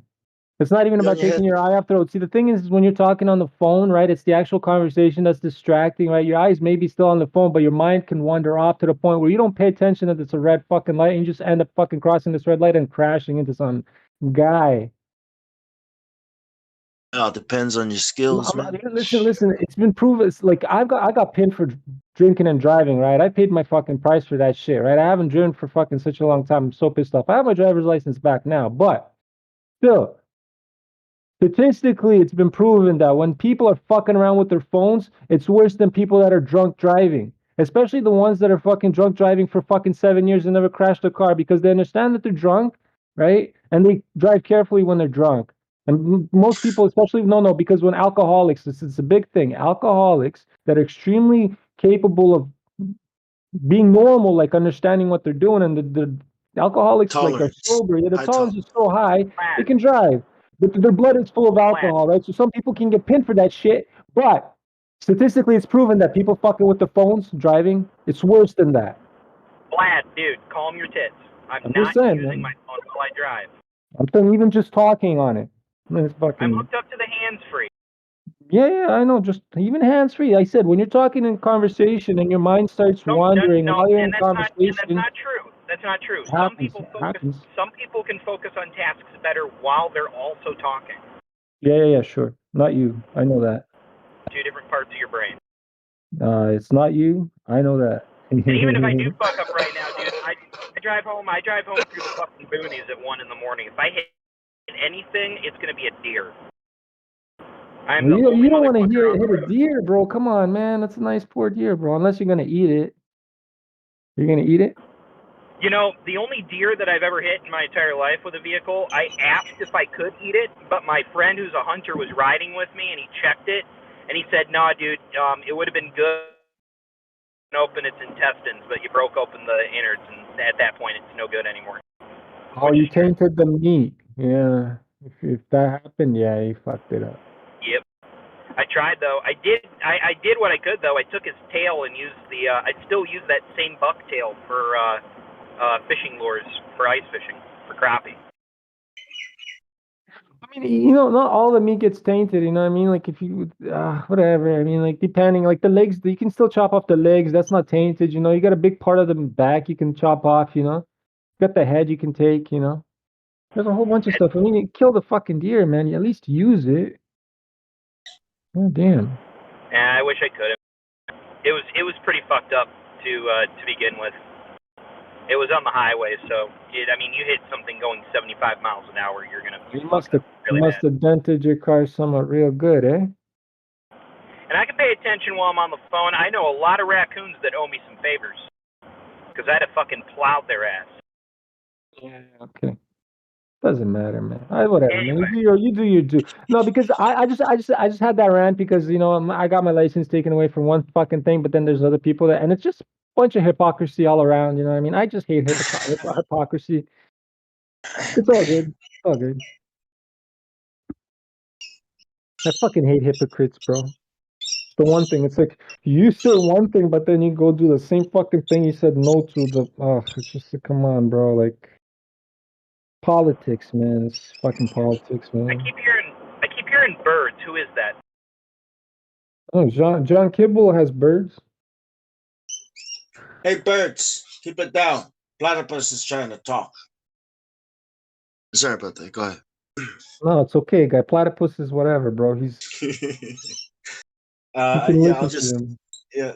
It's not even You're on about your taking head. your eye off the road. See, the thing is, when you're talking on the phone, right? It's the actual conversation that's distracting, right? Your eyes may be still on the phone, but your mind can wander off to the point where you don't pay attention that it's a red fucking light, and you just end up fucking crossing this red light and crashing into some guy. Oh, it depends on your skills, man. Listen. It's been proven. It's like I got pinned for drinking and driving, right? I paid my fucking price for that shit, right? I haven't driven for fucking such a long time. I'm so pissed off. I have my driver's license back now, but still, statistically, it's been proven that when people are fucking around with their phones, it's worse than people that are drunk driving. Especially the ones that are fucking drunk driving for fucking 7 years and never crashed a car because they understand that they're drunk, right? And they drive carefully when they're drunk. And most people, especially because when alcoholics, this is a big thing. Alcoholics that are extremely capable of being normal, like understanding what they're doing, and the alcoholics like are Tolerance. sober. Yeah, the High tolerance is so high they can drive, but their blood is full of alcohol, right? So some people can get pinned for that shit, but statistically, it's proven that people fucking with their phones driving, it's worse than that. Vlad, dude, calm your tits. I'm just not saying, using man. my phone while I drive. I'm saying even just talking on it. I mean, it's fucking. I'm hooked up to the hands-free. Yeah, I know. Just even hands free. I said when you're talking in conversation and your mind starts wandering while you're in conversation. That's not true. That's not true. Happens. Some people can focus on tasks better while they're also talking. Yeah, sure. Not you. I know that. Two different parts of your brain. It's not you. I know that. And even if I do fuck up right now, dude, I drive home through the fucking boonies at 1 a.m. If I hit anything, it's gonna be a deer. You don't want to hit a deer, bro. Come on, man. That's a nice poor deer, bro. Unless you're gonna eat it. You're gonna eat it? You know, the only deer that I've ever hit in my entire life with a vehicle, I asked if I could eat it, but my friend who's a hunter was riding with me, and he checked it, and he said, "No, dude, it would have been good to open its intestines, but you broke open the innards, and at that point, it's no good anymore." Oh, you tainted the meat. Yeah. If that happened, yeah, you fucked it up. Yep. I tried though. I did what I could though. I took his tail and used the. I still use that same buck tail for fishing lures for ice fishing for crappie. I mean, not all the meat gets tainted. You know what I mean? Like if you, whatever. I mean, like depending, like the legs, you can still chop off the legs. That's not tainted. You got a big part of the back you can chop off. You got the head you can take. There's a whole bunch of stuff. I mean, you kill the fucking deer, man. You at least use it. Oh damn. And I wish I could have. It was pretty fucked up to begin with. It was on the highway, so you hit something going 75 miles an hour, you're gonna. You must have dented your car somewhat real good, eh? And I can pay attention while I'm on the phone. I know a lot of raccoons that owe me some favors because I'd have fucking plowed their ass. Yeah. Okay. Doesn't matter, man. Whatever, Anyway. man. You do your do. No, because I just had that rant because I got my license taken away from one fucking thing, but then there's other people and it's just a bunch of hypocrisy all around. You know what I mean? I just hate hypocrisy. It's all good. It's all good. I fucking hate hypocrites, bro. The one thing, it's like you say one thing, but then you go do the same fucking thing you said no to. It's just come on, bro. Like. Politics, man. It's fucking politics, man. I keep hearing birds. Who is that? Oh, John Kibble has birds. Hey, birds, keep it down. Platypus is trying to talk. Sorry about that. Go ahead. No, it's okay, guy. Platypus is whatever, bro. He's. I'll just. Yeah,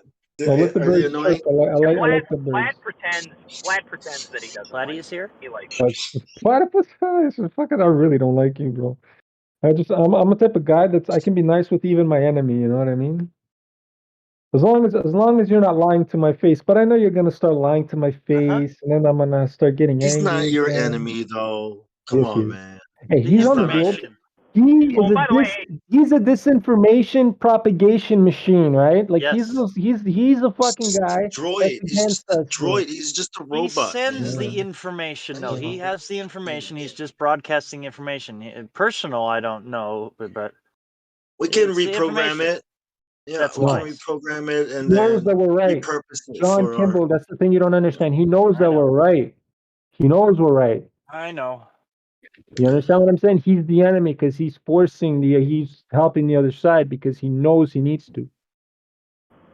Oh, let the Are they birds annoying? chirp. I like the birds. Plaid pretends that he doesn't. Platy is here. He likes. Platypus, fucking, I really don't like you, bro. I'm a type of guy I can be nice with even my enemy. You know what I mean? As long as you're not lying to my face. But I know you're gonna start lying to my face, and then I'm gonna start getting He's angry. not your again. enemy, though. Come Yes, he on, is. man. Hey, he's on the board. He is he's a disinformation propagation machine, right? Like he's a fucking guy Droid. that's He's just against a us. droid. He's just a He robot. sends man. the information, though. He has the information. He's just broadcasting information. Personal, I don't know, but We can it's the reprogram information. it. Yeah, That's we why. can reprogram it and He knows then that we're right. repurpose it John for Kimball, our. that's the thing you don't understand. He knows that we're right. He knows we're right. I know. You understand what I'm saying? He's the enemy because he's he's helping the other side because he knows he needs to.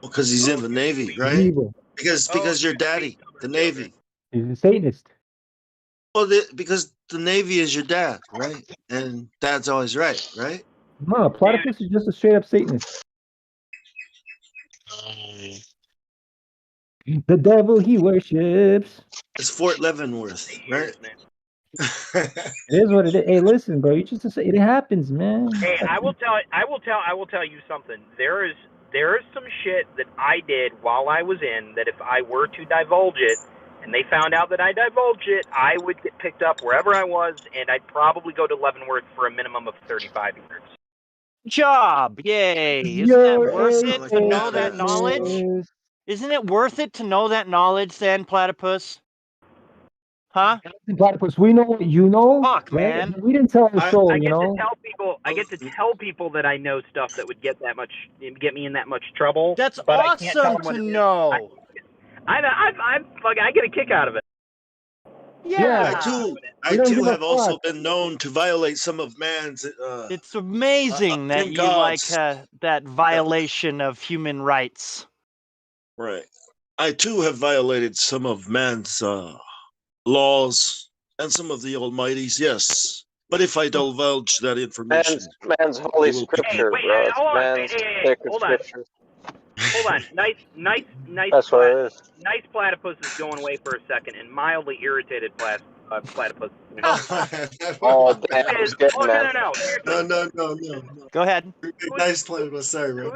Because he's in the Navy, He's right? evil. Because your daddy, the Navy. He's a Satanist. Well, because the Navy is your dad, right? And dad's always right, right? No, Platypus is just a straight up Satanist. The devil he worships. It's Fort Leavenworth, right? It is what it is. Hey, listen, bro. You just it happens, man. Hey, I will tell you something. There is some shit that I did while I was in that if I were to divulge it and they found out that I divulged it, I would get picked up wherever I was and I'd probably go to Leavenworth for a minimum of 35 years. Job, yay! Isn't that worth it to know that knowledge? Isn't it worth it to know that knowledge, then, Platypus? Huh? Platypus, we know what you know. Fuck, right? man. We didn't tell our soul, I get you know. I get to tell people that I know stuff that would get me in that much trouble. That's but I can't tell awesome them what to it is. know. I get a kick out of it. Yeah. I too have also been known to violate some of man's. It's amazing that you like that violation of human rights. Right. I too have violated some of man's laws and some of the Almighty's. Yes, but if I divulge that information, Man's holy it will- scripture, Wait, bro. It's hold on. man's Hey, sacred hold on. scripture. Hold on. Nice. That's what it is. Nice Platypus is going away for a second, and mildly irritated Platypus. Oh, damn. He's good, man. No. Go ahead. Nice Platypus. Sorry, bro.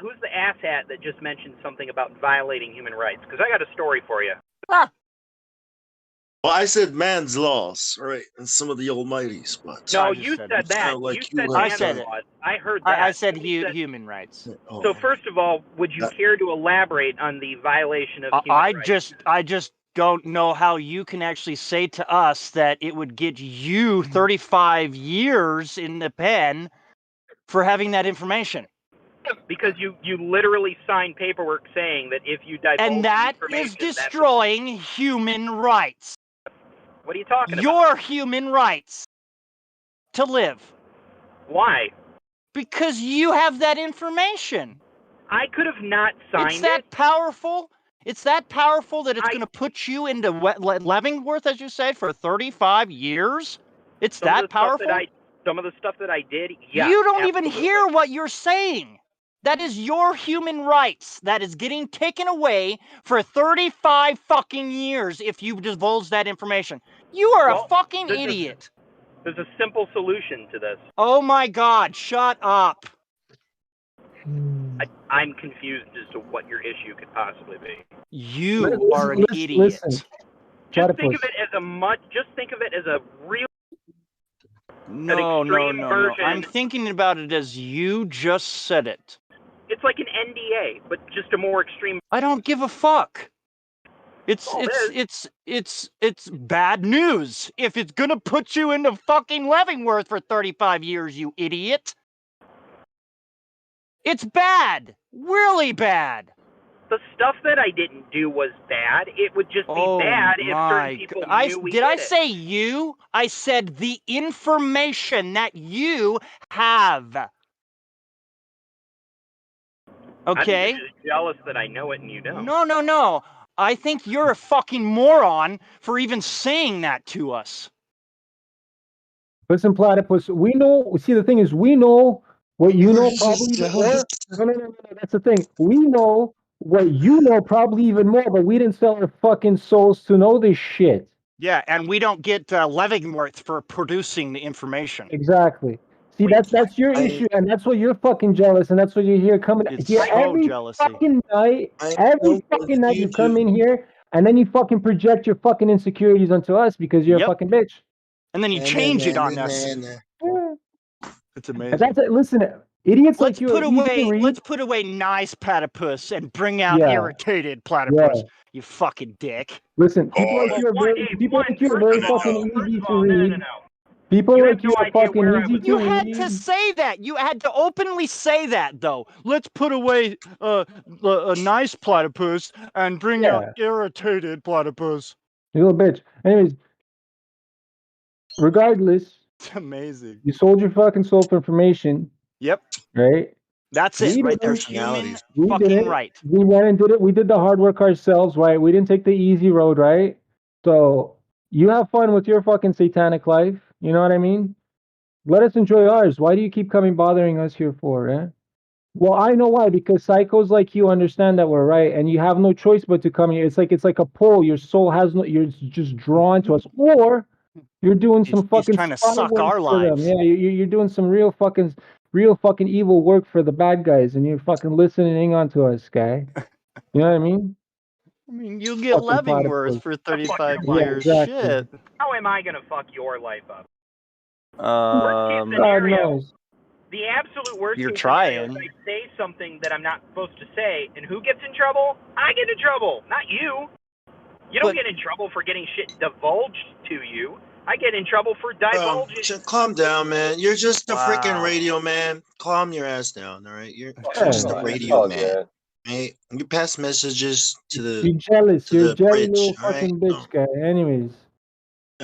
Who's the asshat that just mentioned something about violating human rights? Because I got a story for you. Well, I said man's laws, right, and some of the Almighty's, but No, you said that. Sound like you said have I said it. laws. I heard that. I said human rights. So first of all, would you care to elaborate on the violation of human rights? I just don't know how you can actually say to us that it would get you 35 years in the pen for having that information. Because you literally signed paperwork saying that if you divulge And that information, is destroying human rights. What are you talking about? Your human rights to live. Why? Because you have that information. I could have not signed It's that powerful. It's that powerful that it's going to put you into Leavenworth, as you said, for 35 years. It's that powerful. Some of the stuff that I did, yeah. You don't even hear what you're saying. That is your human rights that is getting taken away for 35 fucking years if you divulge that information. You are a fucking idiot. There's a simple solution to this. Oh my God, shut up. I'm confused as to what your issue could possibly be. You are an idiot. Just think of it as a real No. I'm thinking about it as you just said it. It's like an NDA, but just a more extreme. I don't give a fuck. It's bad news if it's gonna put you into fucking Leavenworth for 35 years, you idiot. It's bad, really bad. The stuff that I didn't do was bad. It would just be bad if certain people knew we did I it. say you? I said the information that you have. Okay? I'm just jealous that I know it and you don't. No. I think you're a fucking moron for even saying that to us. Listen, Platypus, we know. See, the thing is, we know what you know probably. No, that's the thing. We know what you know probably even more, but we didn't sell our fucking souls to know this shit. Yeah, and we don't get Leavenworth for producing the information. Exactly. See, that's your issue, and that's what you're fucking jealous, and that's what you hear coming It's here so every jealousy. fucking night. Every fucking night you come in here, and then you fucking project your fucking insecurities onto us because you're a fucking bitch. And then you change it on us. It's And amazing. that's it. Listen, idiots like you are easy to read. Let's put away nice platypus and bring out Yeah. irritated platypus. You fucking dick. Listen, people like you are very, fucking easy to read. People like you are fucking easy to You read. had to say that. You had to openly say that, though. Let's put away a nice platypus and bring out irritated platypus. You little bitch. Anyways, regardless, it's amazing. You sold your fucking soul for information. Yep. Right? That's it, right there. Human Human fucking did it. right. We went and did it. We did the hard work ourselves, right? We didn't take the easy road, right? So you have fun with your fucking satanic life. You know what I mean? Let us enjoy ours. Why do you keep coming bothering us here for, eh? Well, I know why, because psychos like you understand that we're right, and you have no choice but to come here. It's like a pull. Your soul has no. You're just drawn to us, or you're doing some fucking trying to spy suck work our for them. lives. Yeah, you're doing some real fucking evil work for the bad guys, and you're fucking listening on to us, guy. You know what I mean? I mean, you get Fucking Leavenworth platypus. for 35 Yeah, years. exactly. Shit. How am I gonna fuck your life up? God scenario. knows. The absolute worst You're case scenario is trying. I say something that I'm not supposed to say, and who gets in trouble? I get in trouble, not you. You don't get in trouble for getting shit divulged to you. I get in trouble for divulging. Calm down, man. You're just a freaking radio man. Calm your ass down, all right? You're just a radio man. Right? You pass messages to the You're jealous. to You're a the jelly bridge, little all right? fucking bitch guy. Anyways.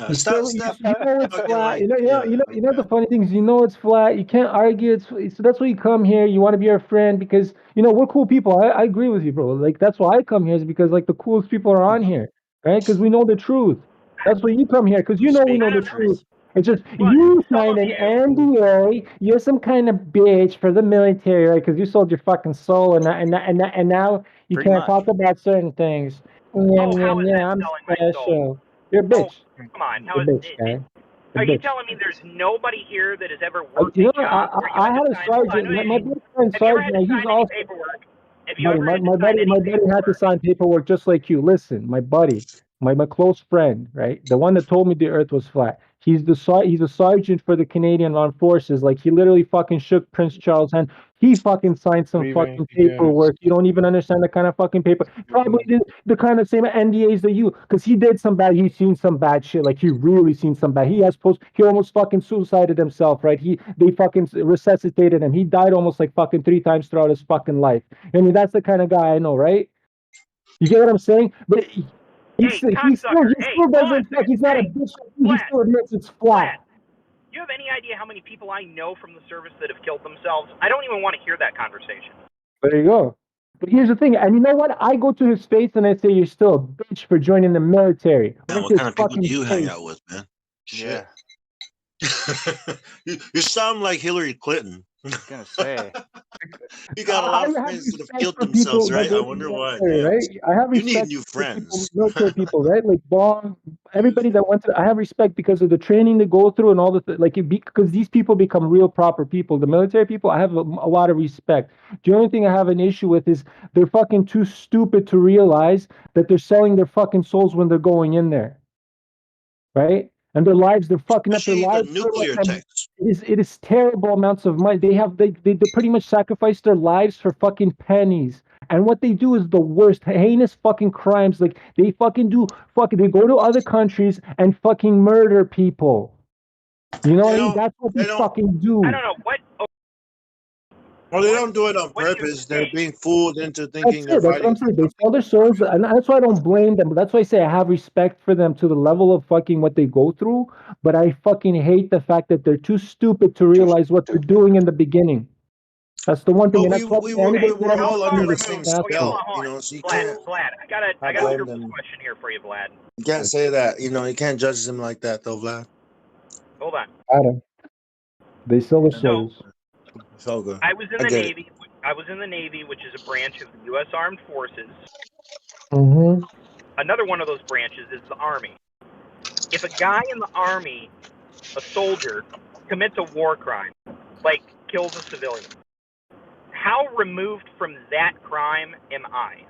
You Stop, still, stop. you know it's fucking flat. like, You know the funny thing is, you know it's flat. You can't argue. So that's why you come here. You want to be our friend because we're cool people. I agree with you, bro. Like that's why I come here is because like the coolest people are on here, right? Because we know the truth. That's why you come here because we know the truth. It's just you signed an NDA. You're some kind of bitch for the military, right? Because you sold your fucking soul, and now you Pretty can't much. talk about certain things. Yeah, I'm special. You're a bitch. Come on, how You're a is bitch, guy. Are You're a you bitch. telling me there's nobody here that has ever worked You a know, job where you I had had to a sign? Hold on, sergeant. My best friend have you ever had sergeant. to He's sign any also paperwork? Have you ever had to my sign buddy. any My buddy had to sign paperwork just like you. Listen, my buddy, my close friend, right? The one that told me the Earth was flat. He's a sergeant for the Canadian Armed Forces. Like he literally fucking shook Prince Charles' hand. He fucking signed some fucking paperwork. You don't even understand the kind of fucking paper. Probably the kind of same NDAs that you, because he did some bad. He's seen some bad shit. Like he really seen some bad. He almost fucking suicided himself, right? They fucking resuscitated him. He died almost like fucking 3 times throughout his fucking life. I mean, that's the kind of guy I know, right? You get what I'm saying? But he still doesn't. He's not a bitch. He still admits it's flat. Do you have any idea how many people I know from the service that have killed themselves? I don't even want to hear that conversation. There you go. But here's the thing, and you know what? I go to his face and I say, "You're still a bitch for joining the military." Man, what kind of people do you hang out with, man? Shit. You sound like Hillary Clinton. I was gonna say. You got a lot of friends that have killed themselves, right? I wonder why. Right? I have You need respect new for friends. military people, right? Like Bong, everybody that went to. I have respect because of the training they go through and all the because these people become real proper people. The military people, I have a lot of respect. The only thing I have an issue with is they're fucking too stupid to realize that they're selling their fucking souls when they're going in there, right? And their lives, they're fucking up their lives. The nuclear techs. It is terrible amounts of money. They pretty much sacrifice their lives for fucking pennies. And what they do is the worst, heinous fucking crimes. Like they fucking they go to other countries and fucking murder people. You know what I mean? That's what they fucking do. I don't know what. Well, they don't do it on purpose. They're being fooled into thinking That's what I'm saying. They sell their souls, and that's why I don't blame them. That's why I say I have respect for them to the level of fucking what they go through. But I fucking hate the fact that they're too stupid to realize what they're doing in the beginning. That's the one thing, and that's what we're all under the same spell, you know. So you can't. Vlad, I got a blame triple them. question here for you, Vlad. You can't say that. You know, you can't judge them like that, though, Vlad. Hold on. Adam, they sell their souls. So good. I was in the Navy. I was in the Navy, which is a branch of the U.S. Armed Forces. Mm-hmm. Another one of those branches is the Army. If a guy in the Army, a soldier, commits a war crime, like kills a civilian, how removed from that crime am I?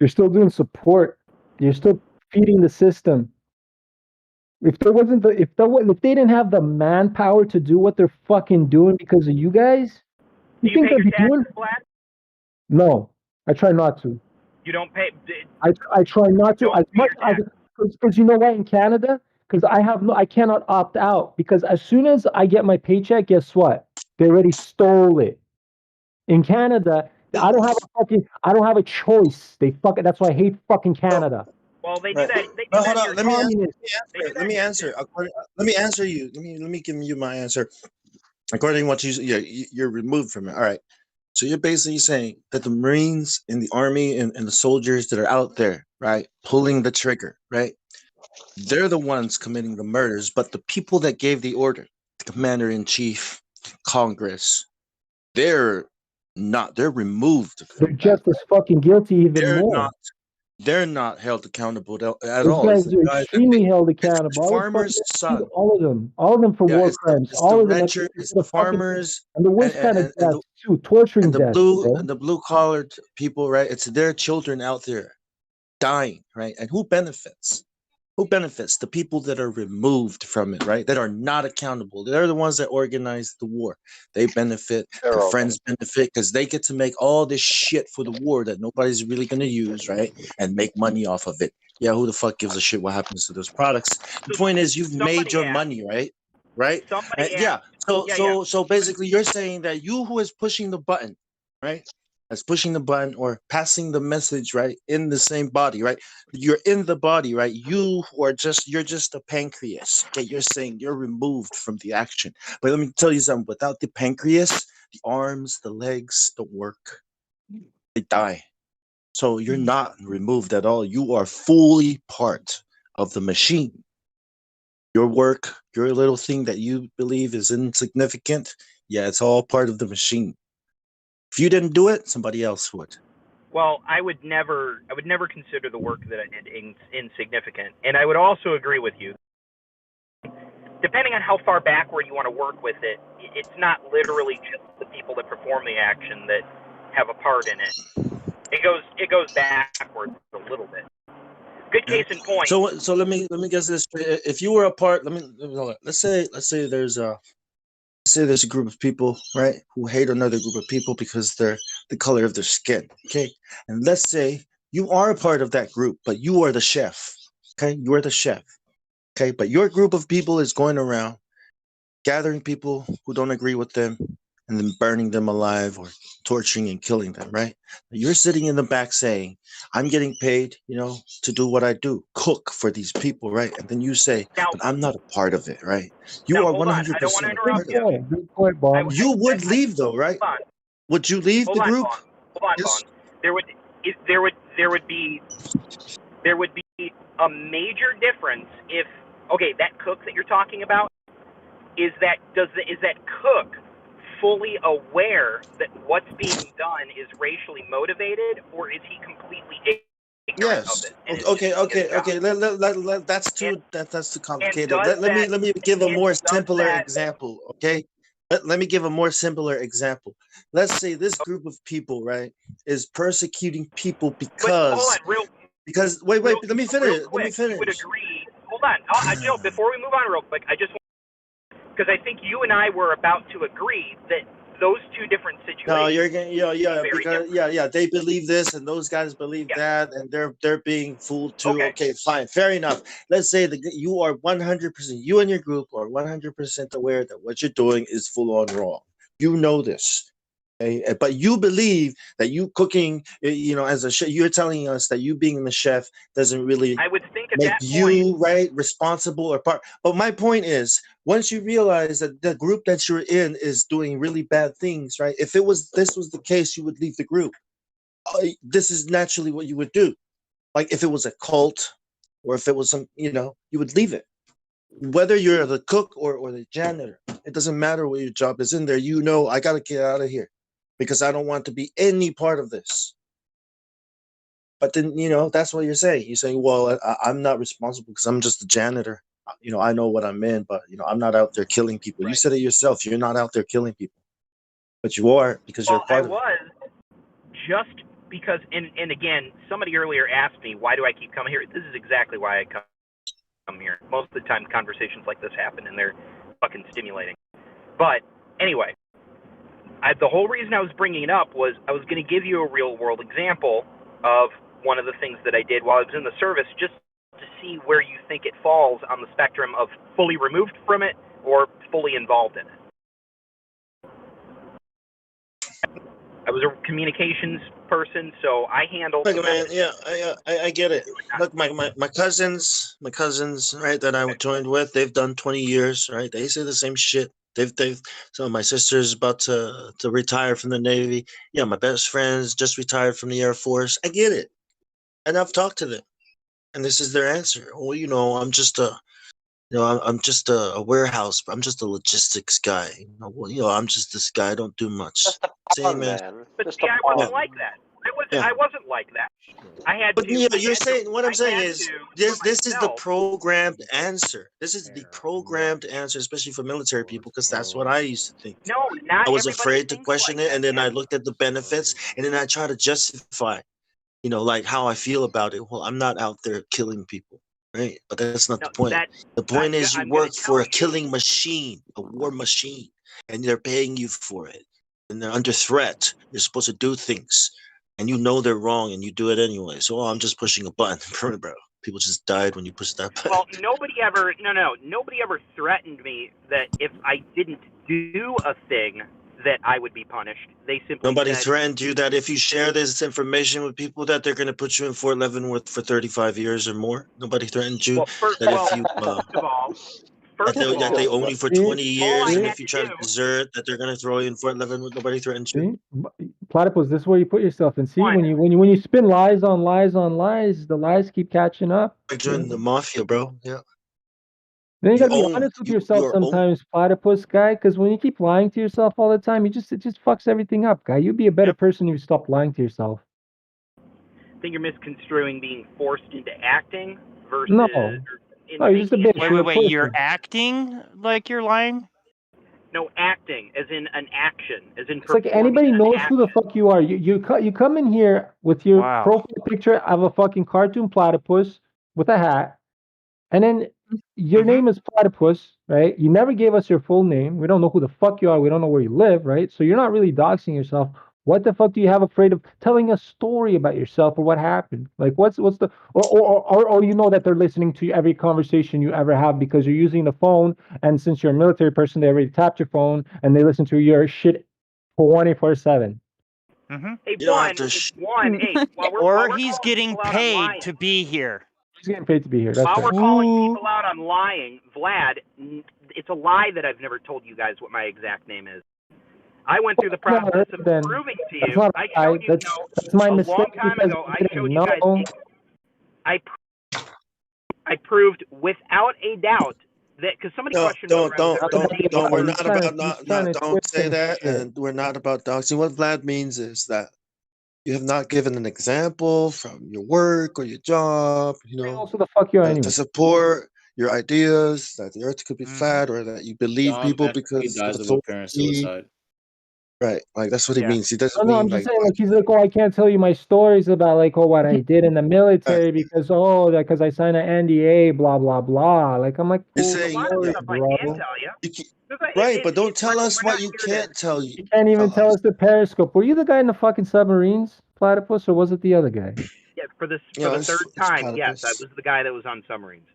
You're still doing support. You're still feeding the system. If there wasn't the if they didn't have the manpower to do what they're fucking doing because of you guys, Do you you think pay they'd your be doing? taxes, Vlad? No, I try not to. You don't pay. I try not to. Don't As pay much your as taxes. because you know what, in Canada, because I cannot opt out, because as soon as I get my paycheck, guess what? They already stole it. In Canada, I don't have a choice. They fucking That's why I hate fucking Canada. Well, they do Right. that. They do No, that hold here on. too. Communist. They do Let that me here answer. too. Let me answer you. Let me give you my answer. According to what you're removed from it. All right. So you're basically saying that the Marines and the Army and the soldiers that are out there, right, pulling the trigger, right, they're the ones committing the murders, but the people that gave the order, the commander in chief, Congress, they're not. They're removed They're from that. just as fucking guilty, even They're more. not. They're not held accountable at Those all. It's guys the are guys that extremely held it's accountable. the I would farmer's fucking shoot son. all of them for Yeah, war crimes. it's the All of them, rancher, it's the the fucking farmers, and the worst kind of deaths too, torturing deaths, bro. the blue collared people, right? It's their children out there dying, right? And who benefits? Who benefits? The people that are removed from it, right? That are not accountable. They're the ones that organize the war. They benefit. Their friends benefit because they get to make all this shit for the war that nobody's really going to use, right? And make money off of it. Yeah, who the fuck gives a shit what happens to those products? The point is, you've made your money, right? Right? Somebody Yeah. asked. So basically, you're saying that you who is pushing the button, right? As pushing the button or passing the message, right, in the same body, right? You're in the body, right? You're just a pancreas. Okay, you're saying you're removed from the action. But let me tell you something. Without the pancreas, the arms, the legs don't work. They die. So you're not removed at all. You are fully part of the machine. Your work, your little thing that you believe is insignificant, yeah, it's all part of the machine. If you didn't do it, somebody else would. Well, I would never consider the work that I did insignificant, and I would also agree with you. Depending on how far backward you want to work with it, it's not literally just the people that perform the action that have a part in it. It goes backwards a little bit. Good case in point. So let me guess this. If you were a part, let's say there's a group of people, right, who hate another group of people because they're the color of their skin. Okay, and let's say you are a part of that group, but you are the chef. Okay, you are the chef. Okay, but your group of people is going around gathering people who don't agree with them and then burning them alive or torturing and killing them, right? You're sitting in the back saying, I'm getting paid, to do what I do, cook for these people, right? And then you say, but I'm not a part of it, right? You are 100% I don't want to a part interrupt of you. it. Good point, Bob. You would leave though, right? Hold on. Would you leave the group? Hold on, Yes. Vaughn. There would be a major difference if that cook that you're talking about is that cook fully aware that what's being done is racially motivated, or is he completely ignorant of Yes. it? And Okay. That's too complicated. Let me give a more simpler example. Okay. Let me give a more simpler example. Let's say this group of people, right, is persecuting people because wait, let me finish. Let me finish. You would agree. Hold on, Joe. Before we move on, real quick, I just because I think you and I were about to agree that those two different situations. No, you're getting because they believe this and those guys believe that, and they're being fooled too. Okay, fine, fair enough. Let's say that you are 100%, you and your group are 100% aware that what you're doing is full on wrong. You know this. Okay? But you believe that you cooking, as a chef, you're telling us that you being the chef doesn't really I would think at make that you point, right responsible or part. But my point is, once you realize that the group that you're in is doing really bad things, right? If this was the case, you would leave the group. This is naturally what you would do. Like if it was a cult, or if it was some, you would leave it. Whether you're the cook or the janitor, it doesn't matter what your job is in there. I got to get out of here. because I don't want to be any part of this. But then, that's what you're saying. You're saying, well, I'm not responsible because I'm just a janitor. I know what I'm in, but, I'm not out there killing people. You said it yourself. You're not out there killing people. But you are because you're a part of it. was just because, and again, somebody earlier asked me, why do I keep coming here? This is exactly why I come here. Most of the time, conversations like this happen, and they're fucking stimulating. But anyway, the whole reason I was bringing it up was I was going to give you a real-world example of one of the things that I did while I was in the service, just to see where you think it falls on the spectrum of fully removed from it or fully involved in it. I was a communications person, so I handled. Look, man, yeah, I get it. Look, my cousins, right, that I joined with, they've done 20 years, right? They say the same shit. They've. So my sister's about to retire from the Navy. Yeah, my best friends just retired from the Air Force. I get it, and I've talked to them, and this is their answer. Well, I'm just I'm just a warehouse. I'm just a logistics guy. I'm just this guy. I don't do much. Same man. But see, I wasn't like that. I wasn't like that. I had But to. you're saying what I'm saying is this is the programmed answer. This is the programmed answer, especially for military people, because that's what I used to think. No, not I was everybody afraid to thinks question like it, that, and then man. I looked at the benefits, and then I try to justify, like how I feel about it. Well, I'm not out there killing people, right? But that's not the point. The point is you work for a killing machine, a war machine, and they're paying you for it, and they're under threat. You're supposed to do things, and they're wrong, and you do it anyway. So I'm just pushing a button, bro. People just died when you pushed that button. Well, nobody ever threatened me that if I didn't do a thing that I would be punished. They simply Nobody said, threatened you that if you share this information with people that they're going to put you in Fort Leavenworth for 35 years or more. Nobody threatened you that if you that they own you for 20 years, and if you try to desert, that they're going to throw you in Fort Leavenworth. Nobody threatened you. See? Platypus, this is where you put yourself. And see, when you spin lies on lies on lies, the lies keep catching up. I joined the mafia, bro. Yeah. Then you gotta be honest with yourself sometimes, platypus guy, because when you keep lying to yourself all the time, it just fucks everything up, guy. You'd be a better person if you stopped lying to yourself. I think you're misconstruing being forced into acting versus. No, you're just a bitch. Wait, you're acting like you're lying? No, acting, as in an action, as in. It's like anybody knows who the fuck you are. You come in here with your profile picture of a fucking cartoon platypus with a hat, and then your name is Platypus, right? You never gave us your full name. We don't know who the fuck you are. We don't know where you live, right? So you're not really doxing yourself. What the fuck do you have afraid of telling a story about yourself or what happened? Like what's the or you know that they're listening to every conversation you ever have because you're using the phone, and since you're a military person, they already tapped your phone and they listen to your shit 24/7. Hey, while he's getting paid to be here. He's getting paid to be here. That's While we're right. calling people out on lying, Vlad, it's a lie that I've never told you guys what my exact name is. I went through the process of proving to you. I showed you, that's my a mistake long time because ago. I I didn't showed you know. guys. I proved without a doubt that because somebody questioned whether I was ever We're not about don't say that, and we're not about doxing. What Vlad means is that you have not given an example from your work or your job, Also, the fuck you are anyway. to support your ideas that the earth could be flat, or that you believe people because dies of of apparent suicide. Right, like that's what he means. He doesn't No, mean I'm just saying, like he's like, oh, I can't tell you my stories about like, oh, what I did in the military because because I signed an NDA, blah blah blah. Like I'm like, You're cool saying, stories, bro. right, but don't tell us what you can't tell you. You can't even tell us the Periscope. Were you the guy in the fucking submarines, Platypus, or was it the other guy? Yeah, for the third time, yes, I was the guy that was on submarines.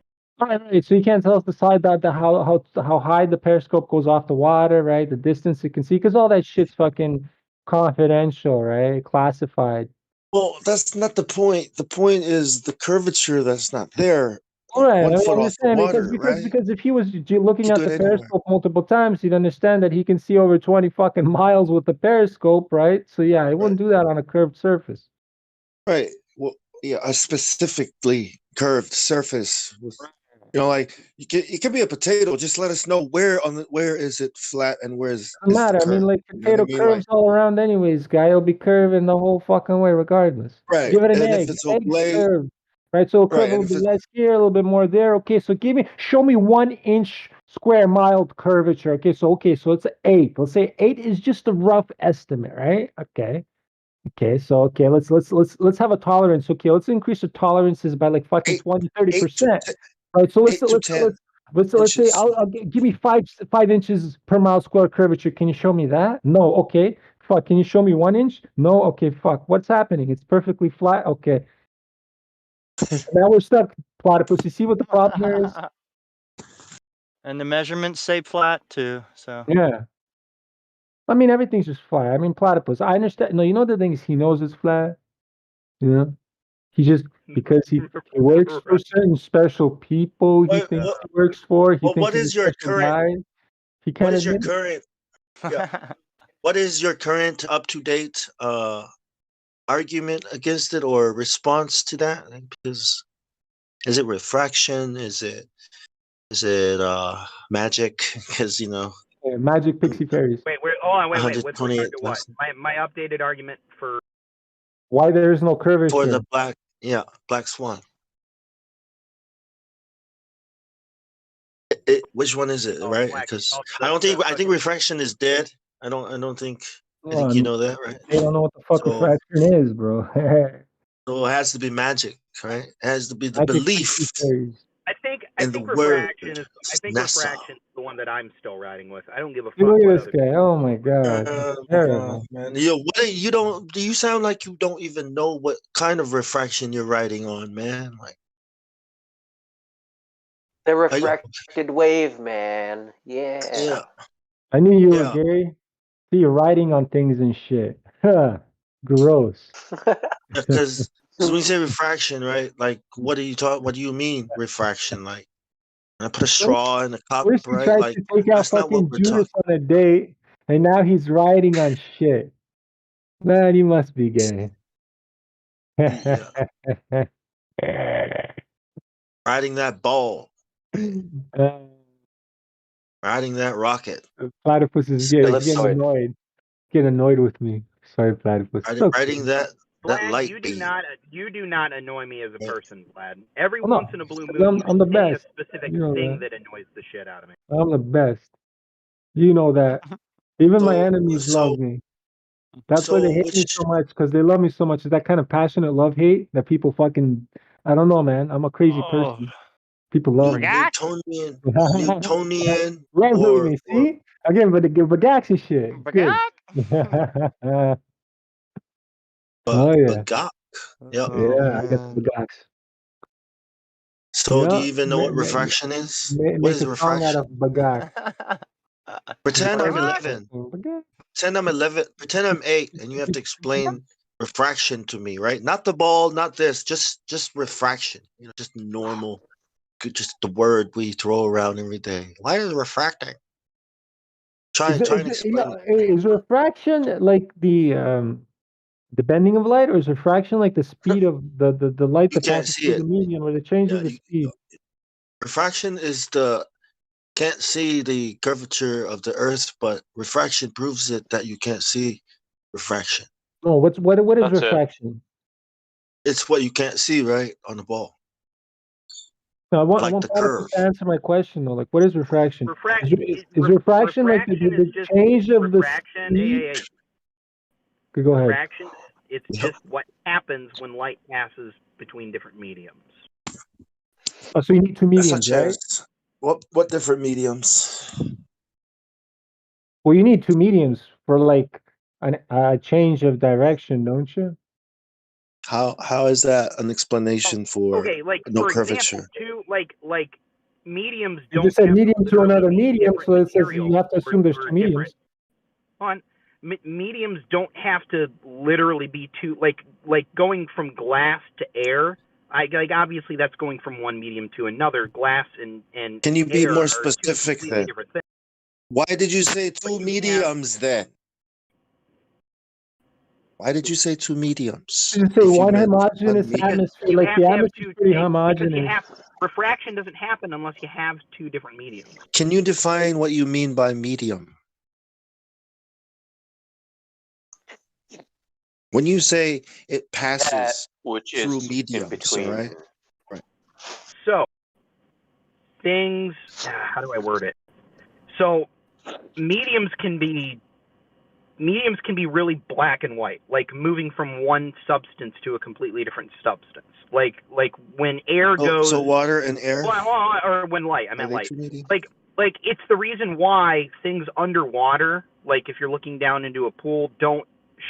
Right, so you can't tell us the side that how high the Periscope goes off the water, right? The distance you can see, because all that shit's fucking confidential, right? Classified. Well, that's not the point. The point is the curvature that's not there. All right, 1 foot I'm off just the saying water, because if he was looking at do the it anywhere. Periscope multiple times, he'd understand that he can see over 20 fucking miles with the Periscope, right? So yeah, he wouldn't do that on a curved surface. Right. Well, yeah, a specifically curved surface with You know, like it could be a potato. Just let us know where is it flat and where is Doesn't the matter. I mean, curve. like You know what potato I mean? curves Like all around, anyways. Guy, it'll be curving the whole fucking way, regardless. right. Give it an And if egg. it's Egg's oblate, curved, right? So it'll curve right. a And little if bit it's less here, a little bit more there. Okay, so show me 1 inch square mild curvature. Okay, so it's 8. Let's say 8 is just a rough estimate, right? Okay, so let's have a tolerance. Okay, let's increase the tolerances by like fucking 20, 30%. Right. So let's 10 let's say inches. I'll give me 5 inches per mile square curvature. Can you show me that? No. Okay. Fuck. Can you show me 1 inch? No. Okay. Fuck. What's happening? It's perfectly flat. Okay. Now we're stuck. Platypus. You see what the problem is? And the measurements say flat too. So Yeah. I mean, everything's just flat. I mean, platypus. I understand. No, you know the things he knows it's flat. You know, he just because he works for certain special people. He thinks he works for. He Well, thinks what he's a is your special current? guy. He What can't is your admit it. current? Yeah. What is your current up to date argument against it or response to that? Because is it refraction? Is it magic? Because Yeah, magic pixie fairies. Wait, hold on, wait. With 128 regard to what? My updated argument for Why there is no for curvature? the black swan. Which one is it? Right? Because I think refraction is dead. I don't think you know that, right? They don't know what the fuck So refraction is, bro. so it has to be magic, right? It has to be the Magic belief pixie fairies. I think word. refraction is NASA. refraction is the one that I'm still riding with. I don't give a fuck Look what at this other guy. Oh my god. Terrible. Man. Do you sound like you don't even know what kind of refraction you're riding on, man? Like The refracted wave, man. Yeah. I knew you were gay. See, you're writing on things and shit. Huh. Gross. because when you say refraction, right? Like what do you mean refraction? Like when I put a straw in a cup, First he right? tried Like to take out that's not what fucking we're Judas talking. on a date, and now he's riding on shit. Man, you must be gay. Riding that ball, riding that rocket, Platypus is getting annoyed. Get annoyed with me. Sorry, Platypus. It's okay. riding that light you beam. do not annoy me as a person, Vlad. Every Oh, no, once in a blue 'cause moon, I'm the you say a best. specific You know thing that. that annoys the shit out of me. I'm the best. You know that. Even my enemies love me. That's why they hate me so much, because they love me so much. It's that kind of passionate love-hate that people fucking... I don't know, man. I'm a crazy person. People love me. Newtonian, Right with or me, see? Again, but the Bagaxi shit. Good. Oh, yeah. Bagak. Yep. Yeah, I got the Bagax. So do you even know what refraction is? What Make is a song out refraction? of Bagax. Pretend I'm 11. Pretend I'm 11. Pretend I'm 8, and you have to explain refraction to me, right? Not the ball, not this. Just refraction. Just normal. Just the word we throw around every day. Why is it refracting? Try and explain it. Is refraction like the bending of light, or is refraction like the speed of the light that can't passes see through it. the medium, or the change of the speed? Refraction is can't see the curvature of the Earth, but refraction proves it that you can't see refraction. No, what is refraction? It's what you can't see, right, on the ball. No, I want Like the Platypus curve. to answer my question though. Like, what is refraction? Refraction Is refraction like the is just change of the refraction. speed? Okay, go ahead. Refraction. It's just what happens when light passes between different mediums. Oh, so you need two mediums, Such right? as what different mediums? Well, you need two mediums for like a change of direction, don't you? How is that an explanation for Okay, like no for curvature? example, like mediums You don't just said have medium to literally another be medium, different so it says materials you have to assume there's for two mediums. mediums don't have to literally be two, like going from glass to air. Like obviously that's going from one medium to another. Glass and Can you be air more are two specific completely then? different things. Why did you say two mediums then? Why did you say two mediums? You say If you one meant homogeneous medium? atmosphere, You like have the to have atmosphere two is pretty because homogeneous. refraction doesn't happen unless you have two different mediums. Can you define what you mean by medium? When you say it passes which through is in mediums, between. right? Right. So things, how do I word it? So mediums can be really black and white, like moving from one substance to a completely different substance. Like when air goes. So water and air. Or when light. I meant they light. two mediums? Like it's the reason why things underwater, like if you're looking down into a pool, don't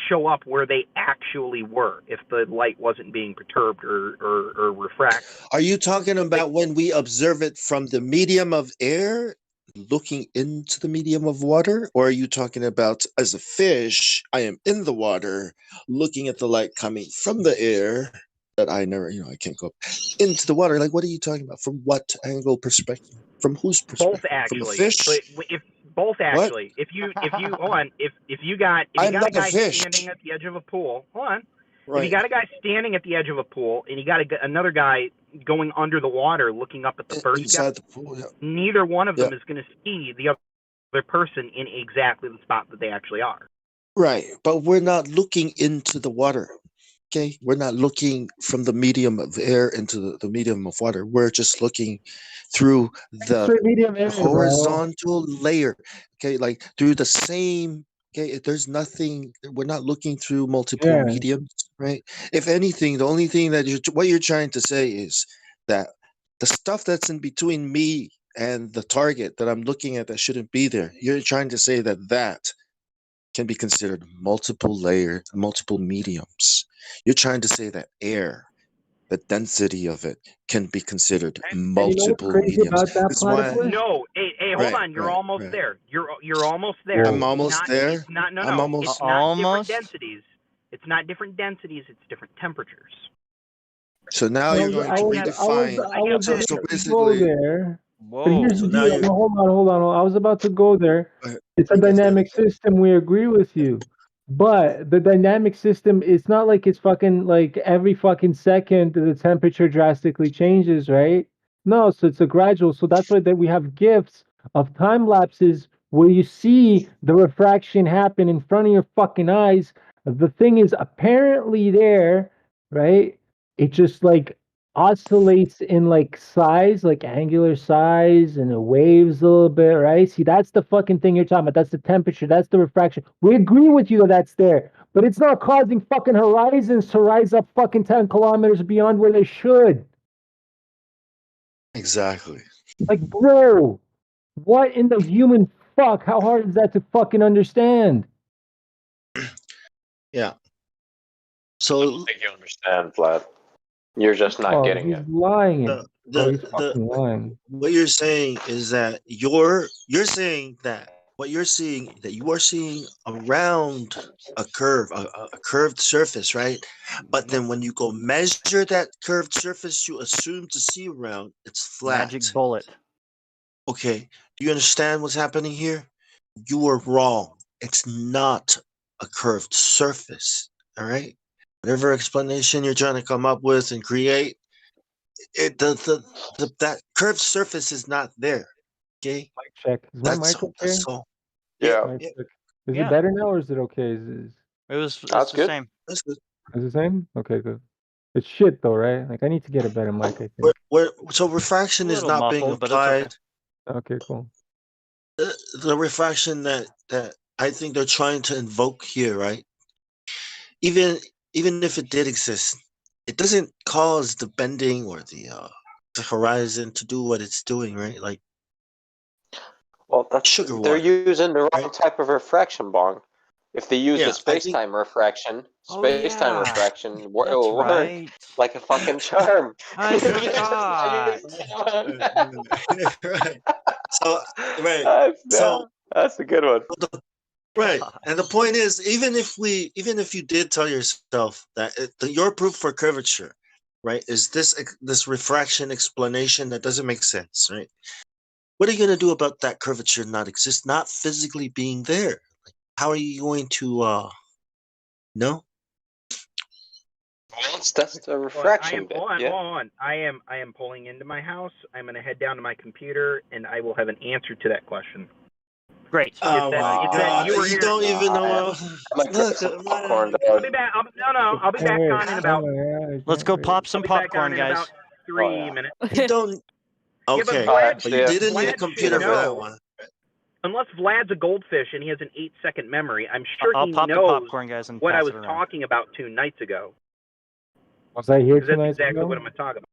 show up where they actually were if the light wasn't being perturbed or refracted. Are you talking about when we observe it from the medium of air looking into the medium of water? Or are you talking about as a fish, I am in the water looking at the light coming from the air that I never, I can't go up into the water. Like, what are you talking about? From what angle perspective? From whose perspective? Both actually. From a fish? But if both actually. If you hold on, if you got a guy standing at the edge of a pool, hold on. If you got a guy standing at the edge of a pool and you got another guy going under the water looking up at the first guy, the pool, neither one of them is going to see the other person in exactly the spot that they actually are. Right, but we're not looking into the water. Okay, we're not looking from the medium of air into the medium of water. We're just looking through the Straight medium area, bro. horizontal layer. Okay, like through the same. Okay, there's nothing. We're not looking through multiple mediums, right? If anything, the only thing that what you're trying to say is that the stuff that's in between me and the target that I'm looking at that shouldn't be there. You're trying to say that can be considered multiple layers, multiple mediums. You're trying to say that air, the density of it, can be considered multiple crazy mediums. about that That's why. platypus? No, hey, hold on. You're almost there. You're almost there. I'm almost there. It's not. No, I'm no. almost It's not different densities. It's not different densities. It's different temperatures. So now you're going to redefine. I was So about to go basically, there. But Whoa. here's So the now deal. you're. No, hold on. I was about to go there. It's a dynamic system. We agree with you. But the dynamic system, it's not like it's fucking like every fucking second the temperature drastically changes, right? No, so it's a gradual. So that's why that we have GIFs of time lapses where you see the refraction happen in front of your fucking eyes. The thing is apparently there, right? It just like oscillates in like size, like angular size, and it waves a little bit, right? See, that's the fucking thing you're talking about. That's the temperature. That's the refraction. We agree with you that that's there, but it's not causing fucking horizons to rise up fucking 10 kilometers beyond where they should. Exactly. Like, bro, what in the human fuck? How hard is that to fucking understand? Yeah. I So don't think you understand, Vlad. You're just not getting he's it. lying it. the He's fucking lying. what you're saying is that you're saying that what you're seeing that you are seeing around a curve, a curved surface, right? But then when you go measure that curved surface you assume to see around, it's flat. Magic bullet. Okay, do you understand what's happening here? You are wrong. It's not a curved surface. All right. Whatever explanation you're trying to come up with and create, that curved surface is not there. Okay. Mic check. Is my mic okay? That's all. Yeah. Mic check. Is Yeah. it better now or is it okay? It's That's the good. same. That's good. Is it the same? Okay, good. It's shit though, right? Like I need to get a better mic, I think. So refraction A is little not being muffled, but it's okay. applied. Okay, cool. The refraction that I think they're trying to invoke here, right? Even if it did exist, it doesn't cause the bending or the horizon to do what it's doing, right? Like, Well, that's sugar they're water, using the wrong right? type of refraction, Bong. If they use Yeah, the I think space-time refraction, Oh, space-time yeah. refraction, it That's will work right. like a fucking charm. I forgot. right. So right. Yeah, that's a good one. Right. And the point is, even if you did tell yourself that your proof for curvature, right, is this refraction explanation that doesn't make sense, right? What are you going to do about that curvature not physically being there? Like, how are you going to no? That's the refraction bit. Hold Yeah. on. I am pulling into my house. I'm going to head down to my computer, and I will have an answer to that question. Great. Oh my God! you were You here. don't even know. I might try some popcorn, I'll dog. be back. I'll be back on in about. Let's go pop some I'll be back popcorn, on in guys. about 3 minutes. You don't. Yeah, but Okay, Vlad, but you didn't need a Vlad computer should for that know. one. Unless Vlad's a goldfish and he has an 8-second memory, I'm sure I'll he pop the knows popcorn, guys, and what I pass was it around. talking about 2 nights ago. Was I here Because that's tonight? exactly what I'm talking about.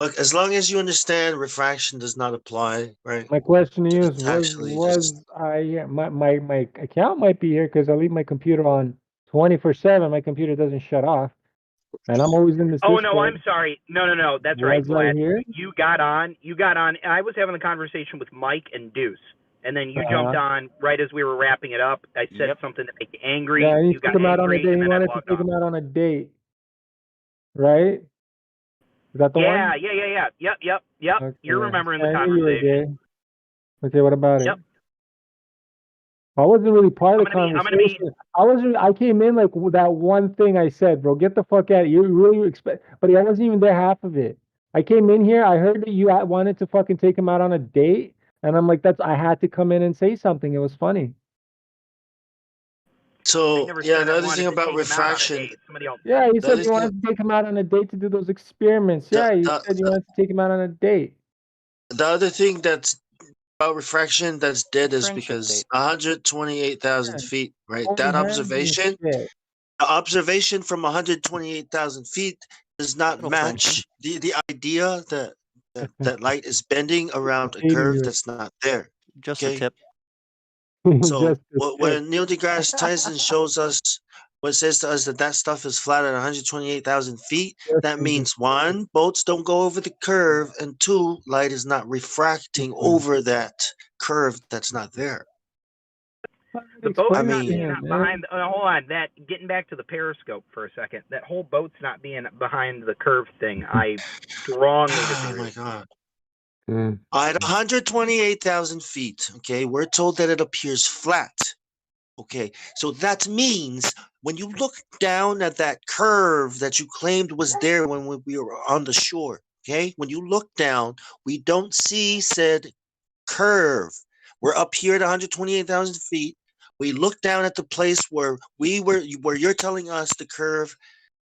Look, as long as you understand, refraction does not apply, right? My question to you is, It's actually just my account might be here because I leave my computer on 24/7. My computer doesn't shut off, and I'm always in this. Oh, Discord. no, I'm sorry. No. That's right, Was I Vlad. here? You got on. I was having a conversation with Mike and Deuce. And then you jumped on right as we were wrapping it up. I said something to make you angry. Yeah, and he You got took him out on a angry, date. and He then I wanted to logged take off. him out on a date, right? Is that the one? Yeah. Yep. Okay. You're remembering the I knew you were conversation. gay. Okay, what about Yep. it? I wasn't really part of the I'm gonna conversation. I came in like with that one thing I said, bro. Get the fuck out. You really expect, but I wasn't even there half of it. I came in here. I heard that you wanted to fucking take him out on a date, and I'm like, I had to come in and say something. It was funny. so. Yeah, the other thing about refraction. Yeah, you The said other you thing, wanted to take him out on a date to do those experiments. Yeah, you said you wanted to take him out on a date. the other thing that's about refraction that's dead is Friendship because date. 128,000 Yeah. feet, right? Holding That hands and observation, shit. the observation from 128,000 feet does not Little match the idea that light is bending around a Hating curve you. that's not there. Just a Okay, tip. so Just a tip. when Neil deGrasse Tyson shows us, what says to us that stuff is flat at 128,000 feet, that means 1, boats don't go over the curve, and 2, light is not refracting over that curve that's not there. The boat's I not mean- being behind. Hold on. That getting back to the periscope for a second. That whole boat's not being behind the curve thing. I strongly disagree. Oh my God. Mm. At 128,000 feet, okay, we're told that it appears flat. Okay, so that means when you look down at that curve that you claimed was there when we were on the shore, okay, when you look down, we don't see said curve. We're up here at 128,000 feet. We look down at the place where you're telling us the curve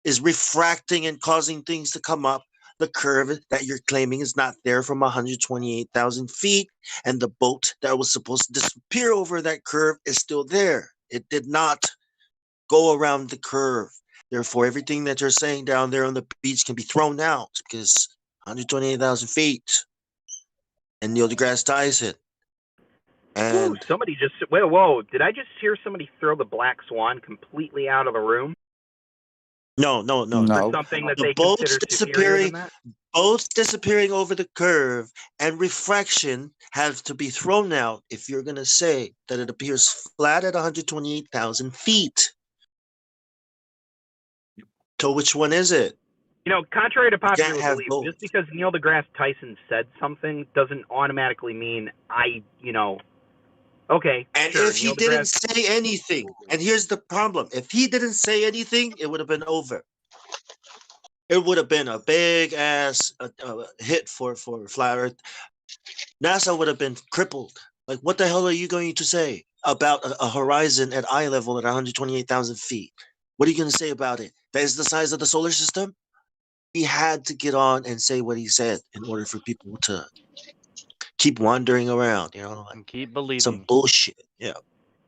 is refracting and causing things to come up. The curve that you're claiming is not there from 128,000 feet, and the boat that was supposed to disappear over that curve is still there. It did not go around the curve. Therefore, everything that you're saying down there on the beach can be thrown out because 128,000 feet. And Neil deGrasse Tyson. And somebody just whoa! Did I just hear somebody throw the black swan completely out of the room? No. For something that The they boats consider superior than that? boats disappearing over the curve and refraction have to be thrown out if you're going to say that it appears flat at 128,000 feet. So which one is it? You know, contrary to popular can't have belief, both. just because Neil deGrasse Tyson said something doesn't automatically mean okay. And sure, if he Neil didn't deGrasse, say anything, and here's the problem, if he didn't say anything, it would have been over. It would have been a big ass hit for Flat Earth. NASA would have been crippled. Like, what the hell are you going to say about a horizon at eye level at 128,000 feet? What are you going to say about it? That is the size of the solar system? He had to get on and say what he said in order for people to keep wandering around, like And keep believing. some bullshit. Yeah.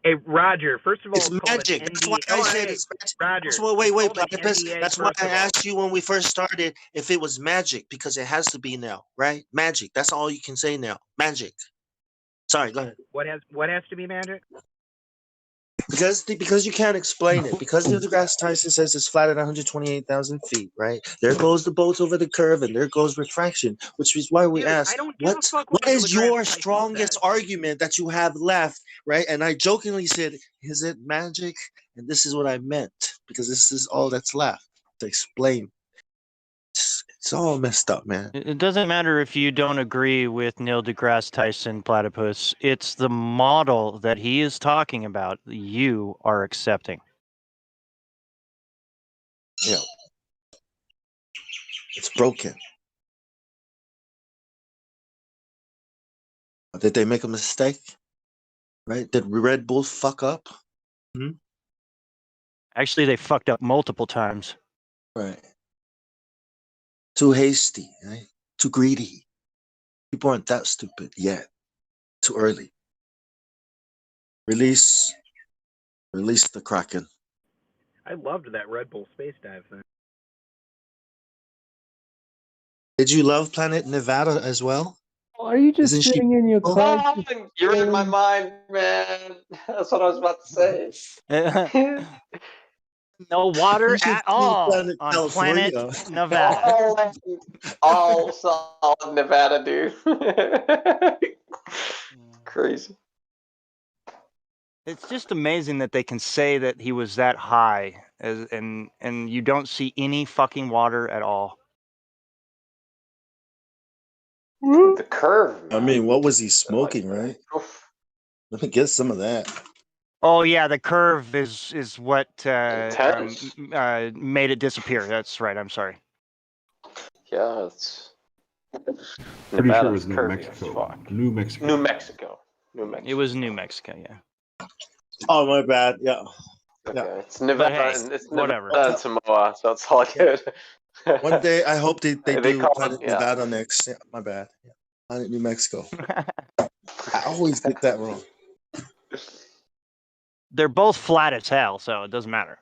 hey Roger, first of all, It's magic. That's why I said it's magic. Roger, That's why, wait, it's called an Platypus. NDA, That's why first I of all. asked you when we first started if it was magic, because it has to be now, right? Magic. That's all you can say now. Magic. Sorry, go ahead. What has to be magic? Because you can't explain it. Because Neil deGrasse Tyson says it's flat at 128,000 feet, right? There goes the boats over the curve, and there goes refraction, which is why we ask, I don't give a fuck what what Neil is deGrasse your Tyson strongest says. argument that you have left, right? And I jokingly said, is it magic? And this is what I meant, because this is all that's left to explain. It's all messed up, man. It doesn't matter if you don't agree with Neil deGrasse Tyson, Platypus. It's the model that he is talking about that you are accepting. Yeah. It's broken. Did they make a mistake? Right? Did Red Bull fuck up? Hmm? Actually, they fucked up multiple times. Right. Too hasty, right? Too greedy. People aren't that stupid yet. Too early. Release the Kraken. I loved that Red Bull space dive thing. Did you love Planet Nevada as well? Are you just Isn't she sitting in your beautiful? car? Oh, you're in my mind, man. That's what I was about to say. No water You should at see all Planet on California. planet Nevada. all solid Nevada, dude. Crazy. It's just amazing that they can say that he was that high, and you don't see any fucking water at all. The curve. I mean, what was he smoking, right? Let me get some of that. Oh yeah, the curve is what Intense. made it disappear. That's right. I'm sorry. Yeah, it's Pretty sure it Nevada's was New curvy as Mexico. fuck. New Mexico. New Mexico. New Mexico. It was New Mexico, yeah. Oh, my bad. Yeah. Okay, Yeah. it's Nevada. But hey, and it's whatever. Nevada and Samoa, so it's all good. One day, I hope they They do call Planet them, yeah. Nevada next. Yeah, my bad. Yeah. Planet New Mexico. I always get that wrong. They're both flat as hell, so it doesn't matter.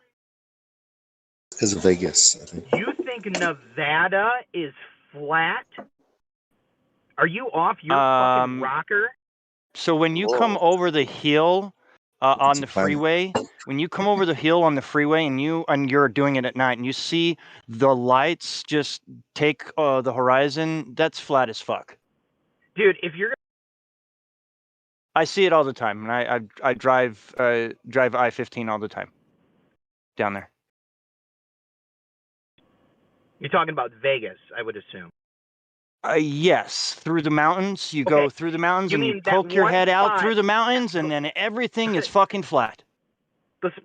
Because of Vegas, I think. You think Nevada is flat? Are you off your fucking rocker? So when you come over the hill on the freeway, when you come over the hill on the freeway and you're doing it at night and you see the lights just take the horizon, that's flat as fuck. Dude, if you're I see it all the time, and I drive I-15 all the time down there. You're talking about Vegas, I would assume. Yes, through the mountains. You go through the mountains You and you mean that poke your one head out spot- through the mountains, and then everything is fucking flat.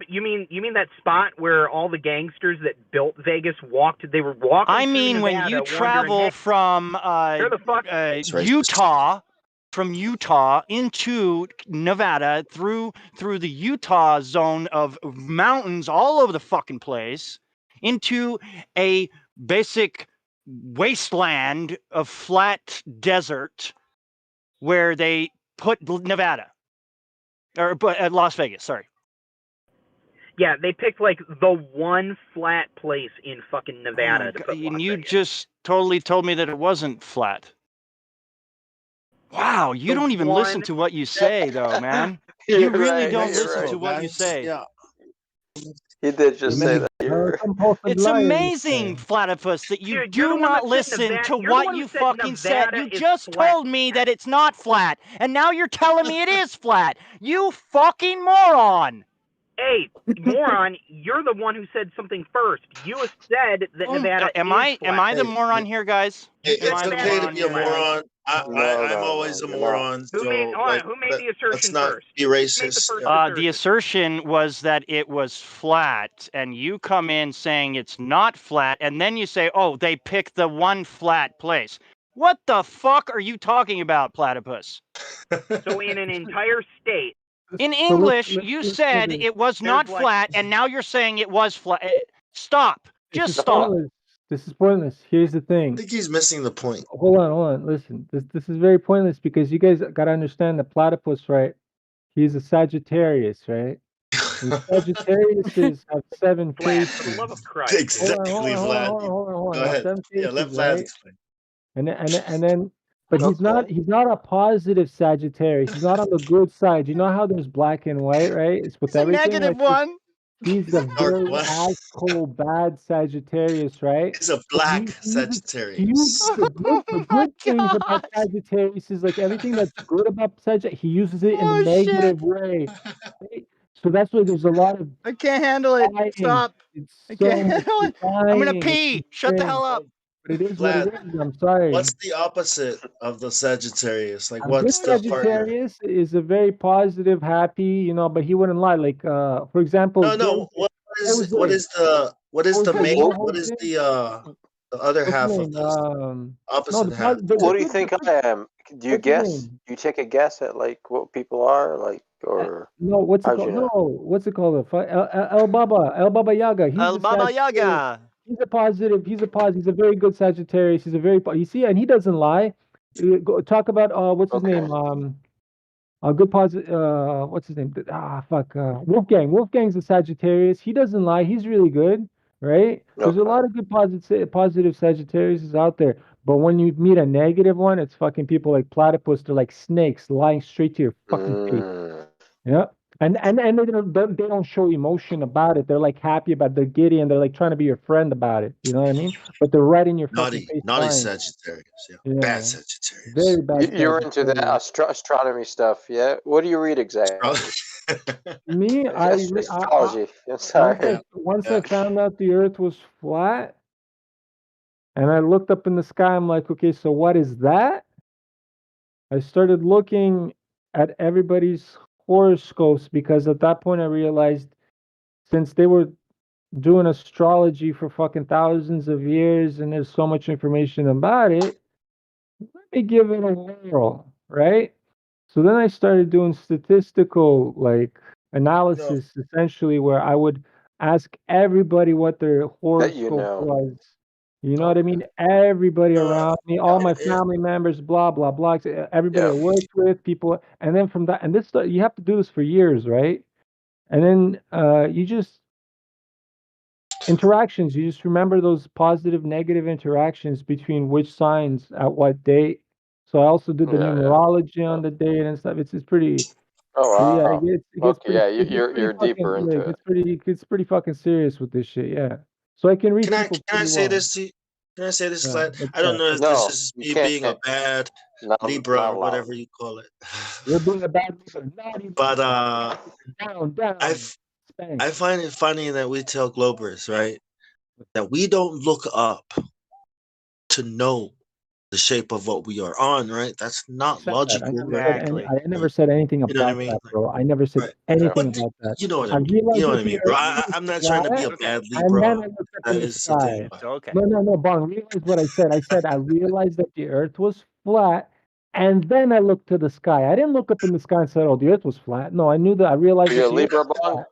You mean that spot where all the gangsters that built Vegas walked? They were walking. I through mean, when Nevada you wondering, travel hey, from where the fuck? Utah into Nevada through the Utah zone of mountains all over the fucking place into a basic wasteland of flat desert where they put Nevada or Las Vegas. Sorry. Yeah, they picked like the one flat place in fucking Nevada to put And Las you Vegas. just totally told me that it wasn't flat. Wow, you don't even listen to what you say, though, man. You really don't listen to what you say. Yeah. He did just say that. It's amazing, Platypus, that you Dude, you're do the one not that said listen Nevada- to you're the what one who you said fucking said. Nevada You is just flat. told me that it's not flat, and now you're telling me it is flat. You fucking moron. Hey, moron, you're the one who said something first. You said that Nevada Am is I flat. the moron here, guys? Hey, Am I it's the okay to moron be a here? moron. I'm always a moron. Who made the assertion let's not first? be racist. The assertion was that it was flat, and you come in saying it's not flat, and then you say, oh, they picked the one flat place. What the fuck are you talking about, Platypus? So in an entire state. In English, you said it was not flat, and now you're saying it was flat. Stop. Just stop. This is pointless. Here's the thing. I think he's missing the point. Hold on. Listen, this is very pointless because you guys gotta understand the platypus, right? He's a Sagittarius, right? And Sagittariuses have 7 faces. For the love of Christ. Exactly, Vlad. Hold Go on. ahead. 7 Yeah, faces, let Vlad right? explain. And then, but he's not a positive Sagittarius. He's not on the good side. You know how there's black and white, right? It's with It's a everything. negative like, one. He's a very asshole, bad Sagittarius, right? He's a black Sagittarius. He uses the good things about Sagittarius is like everything that's good about Sagittarius. He uses it in a negative way. Right? So that's why there's a lot of. I can't handle it. lying. Stop. It's I so can't much handle it. I'm gonna lying. pee. It's Shut the insane. hell up. But it is what it Vlad, is. I'm sorry. What's the opposite of the Sagittarius? Like, A what's good the partner? Sagittarius is a very positive, happy, but he wouldn't lie. Like, for example, No. What is the mate? What is the The other What's his half of name? this No, opposite half. What do you good- think I am? Do you what's his guess? name? Do you take a guess at like what people are like, or No, what's it how'd called? you know? No, what's it called? El Baba Yaga. He's El the Baba Sagittarius. Yaga. He's a positive. He's a very good Sagittarius. He's a very you see, and he doesn't lie. Talk about what's his name? A good positive. What's his name? Fuck. Wolfgang. Wolfgang's a Sagittarius. He doesn't lie. He's really good, right? There's a lot of good positive Sagittarius out there. But when you meet a negative one, it's fucking people like platypus. They're like snakes lying straight to your fucking face. Yeah. And they don't show emotion about it. They're like happy about it. They're giddy and they're like trying to be your friend about it. You know what I mean? But they're right in your fucking face. Naughty lying. Sagittarius. Yeah. Yeah. Bad Sagittarius. Very bad. You're into that astronomy stuff, yeah? What do you read exactly? Me, Astrology. I'm sorry. Once I found out the Earth was flat, and I looked up in the sky, I'm like, okay, so what is that? I started looking at everybody's horoscopes because at that point I realized since they were doing astrology for fucking thousands of years and there's so much information about it, let me give it a whirl, right? So then I started doing statistical like analysis essentially where I would ask everybody what their horoscope was. You know what I mean? Everybody around me, all my family members, blah blah blah. Everybody I worked with, people, and then from that, and this you have to do this for years, right? And then you just interactions. You just remember those positive, negative interactions between which signs at what date. So I also did the numerology on the date and stuff. It's pretty. Oh wow. Yeah, it gets Okay, pretty. yeah, It gets you're pretty deeper fucking, into it it. gets pretty fucking serious with this shit. Yeah. So I can read Can I people can I pretty say well. this to you? Can I say this, Yeah, Vlad? what's I don't that? know if No, this is you me can't. being a bad Libra not or allowed. whatever you call it. You're being a bad leader. Naughty But down. I find it funny that we tell Globers, right, that we don't look up to know the shape of what we are on, right? That's not Said that. logical, right? I never said anything You know what I about mean? that, bro. I never said Right. anything But about that. you know what I I mean. realized You know what that I the mean, bro. Earth was I'm not trying to be a flat, bad and Libra. then I looked up That in the is the thing. sky. Okay. No, Bong. Realize what I said. I said I realized that the Earth was flat, and then I looked to the sky. I didn't look up in the sky and said, "Oh, the Earth was flat." No, I knew that. I realized Are you that a the Earth Libra, was Bong? flat.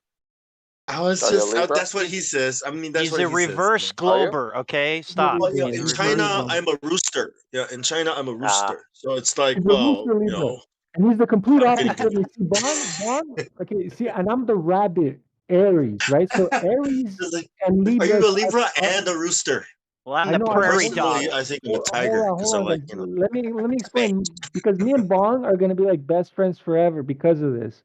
I was Are you a just Libra? that's what he says. I mean, that's He's what a he says. reverse Are you? glober. Okay, stop. Well, yeah, He's a in reverse China, glober. I'm a rooster. Yeah, in China, I'm a rooster. So it's like, He's a well, rooster you Libra. know, And he's the complete I'm getting opposite. You see, Bond. Okay, see, and I'm the rabbit, Aries, right? So Aries and Are Libra. you a Libra and a rooster? Well, I'm I the know. prairie dog. Personally, I think I'm a Hold tiger on, because I like, guys. Let me explain because me and Bong are gonna be like best friends forever because of this.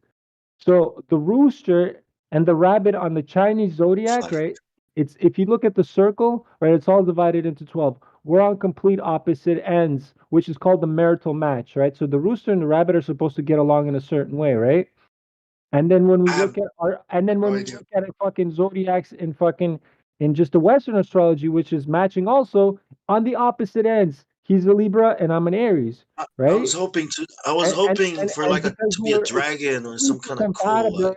So the rooster and the rabbit on the Chinese zodiac, right? It's if you look at the circle, right? It's all divided into 12. We're on complete opposite ends, which is called the marital match, right? So the rooster and the rabbit are supposed to get along in a certain way, right? And then when we look at look at it fucking zodiacs in just the Western astrology, which is matching also on the opposite ends. He's a Libra and I'm an Aries, right? I was hoping for like because to be a dragon or some kind of cool. compatible,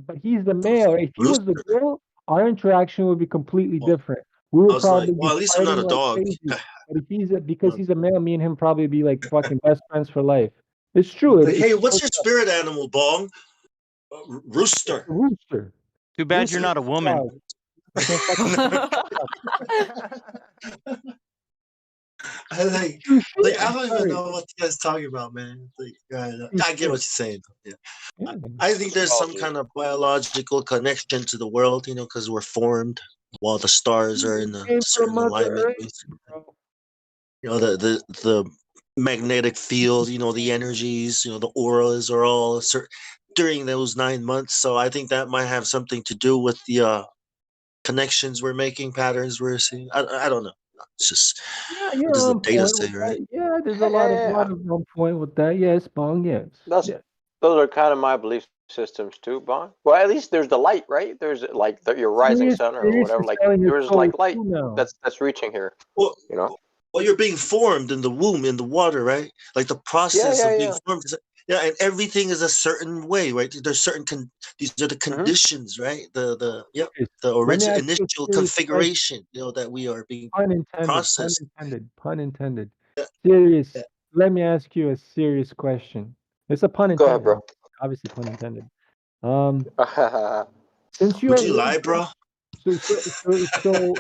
but he's the male. If he was the girl, our interaction would be completely different. We I would was like, probably well, at be least I'm not fighting a like dog. crazy. But if because he's a male, me and him probably be like fucking best friends for life. It's true. Like, hey, what's your spirit animal, Bong? Rooster. Rooster. Too bad you're not a woman. I don't even know what you guys talking about, man. I get what you're saying. Yeah. I think there's some kind of biological connection to the world, you know, because we're formed while the stars are in a certain alignment. You know, the magnetic field, you know, the energies, you know, the auras are all during those 9 months. So I think that might have something to do with the connections we're making, patterns we're seeing. I don't know. It's just what does the data say, right? Yeah, there's a lot of on point with that. Yes, Bong. Yes. Those are kind of my belief systems too, Bong. Well, at least there's the light, right? There's like your rising sun or whatever. Like there's like light that's reaching here. Well, you know. Well, you're being formed in the womb, in the water, right? Like the process of being formed Yeah, and everything is a certain way, right? There's certain these are the conditions, right? The Let me original ask you a initial serious question. configuration, that we are being Pun intended. Pun processed. intended. Pun intended. Serious. Let me ask you a serious question. It's a pun Go ahead, intended. bro. Obviously, pun intended. Since Would you lie, bro? So since you're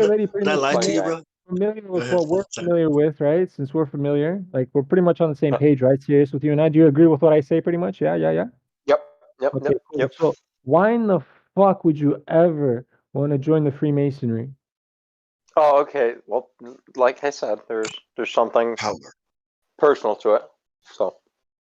already pretty Did I much lie to you, bro? familiar Go with ahead. what we're Sorry. familiar with, right? Since we're familiar, like we're pretty much on the same page, right? Serious with you and I. Do you agree with what I say pretty much? Yeah. Yep. Okay, cool. So why in the fuck would you ever want to join the Freemasonry? Oh, okay. Well, like I said, there's something personal to it. So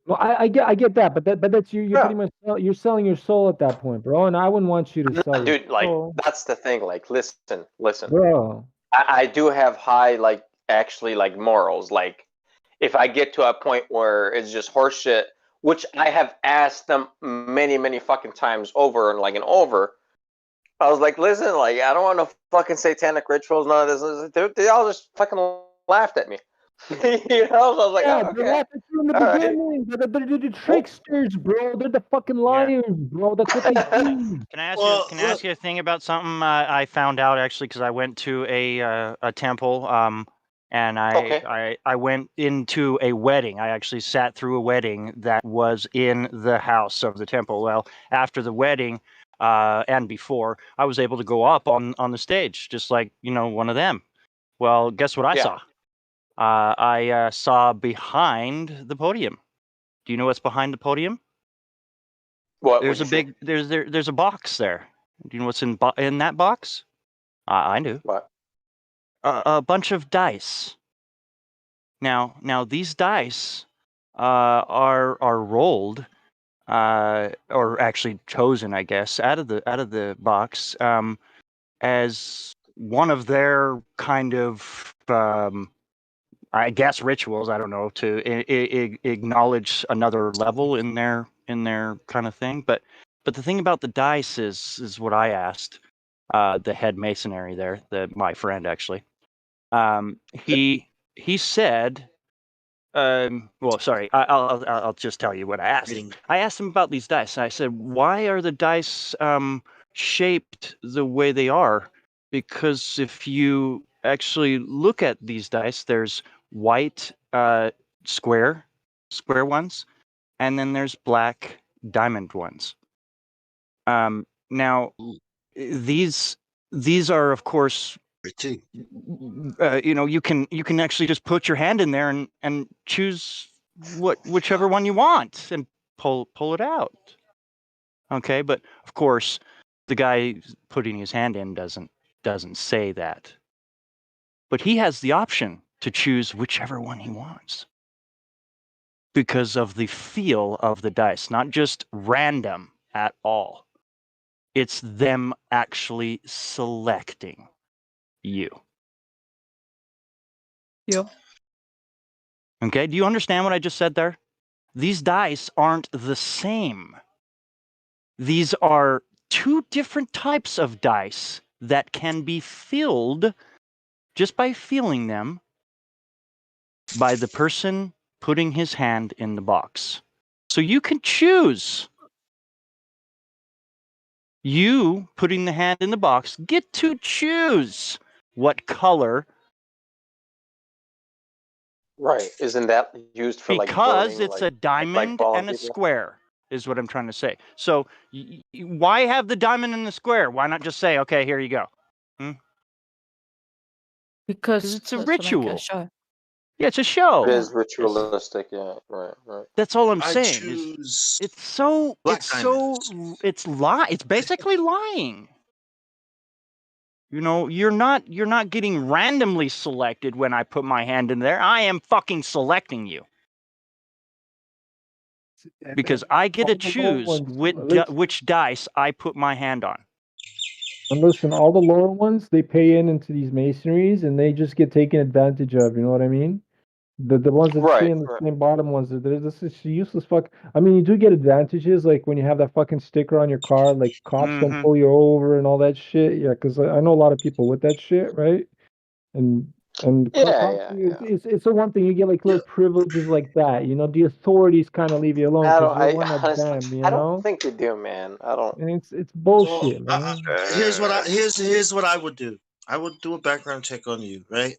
Well, I get that, but that's you're pretty much you're selling your soul at that point, bro. And I wouldn't want you to sell your dude, like soul, that's the thing. Like, listen. bro. I do have high, like, actually, like, morals. Like, if I get to a point where it's just horseshit, which I have asked them many fucking times over and over, I was like, listen, like, I don't want no fucking satanic rituals, none of this. They all just fucking laughed at me. You know, so I was like, Yeah, oh, they okay. laughed at you in the All right. beginning. They're the tricksters, bro. They're the fucking liars, bro. That's what they do. Can I ask you a thing about something I found out actually because I went to a temple and I went into a wedding. I actually sat through a wedding that was in the house of the temple. Well, after the wedding and before, I was able to go up on the stage just like one of them. Well, guess what I saw? I saw behind the podium. Do you know what's behind the podium? What? There's a big there's a box there. Do you know what's in that box? I knew. What? A bunch of dice. Now these dice are rolled or actually chosen, I guess, out of the box as one of their kind of I guess rituals. I don't know, to acknowledge another level in their kind of thing. But the thing about the dice is what I asked the head masonry there, my friend actually. He said, well, sorry, I'll just tell you what I asked him. I asked him about these dice. I said, why are the dice shaped the way they are? Because if you actually look at these dice, there's white square ones, and then there's black diamond ones. Now these are of course you can actually just put your hand in there and choose whichever one you want and pull it out. Okay, but of course the guy putting his hand in doesn't say that. But he has the option to choose whichever one he wants because of the feel of the dice, not just random at all. It's them actually selecting you. Yep. Okay, do you understand what I just said there? These dice aren't the same. These are two different types of dice that can be filled just by feeling them by the person putting his hand in the box. So you can choose. You putting the hand in the box get to choose what color. Right. Isn't that used for like Because burning, it's like a diamond balling and a people? square is what I'm trying to say. So why have the diamond and the square? Why not just say, okay, here you go? Because it's a that's like ritual. a show. Yeah, it's a show. It is ritualistic. Yeah. Right. That's all I'm I saying. choose It's so black it's basically lying. You're not getting randomly selected when I put my hand in there. I am fucking selecting you. Because I get to choose which dice I put my hand on. And listen, all the lower ones, they pay into these masonries and they just get taken advantage of. You know what I mean? The ones that stay in the same bottom ones, this is useless fuck. I mean, you do get advantages like when you have that fucking sticker on your car, like cops don't pull you over and all that shit. Yeah, because I know a lot of people with that shit, right? And And Yeah. it's the one thing you get like little privileges like that. You know, the authorities kind of leave you alone I because don't. you're I one of honestly, them. You I don't know, think they do, man. I don't. and it's Well, bullshit, man. here's what I would do. I would do a background check on you, right?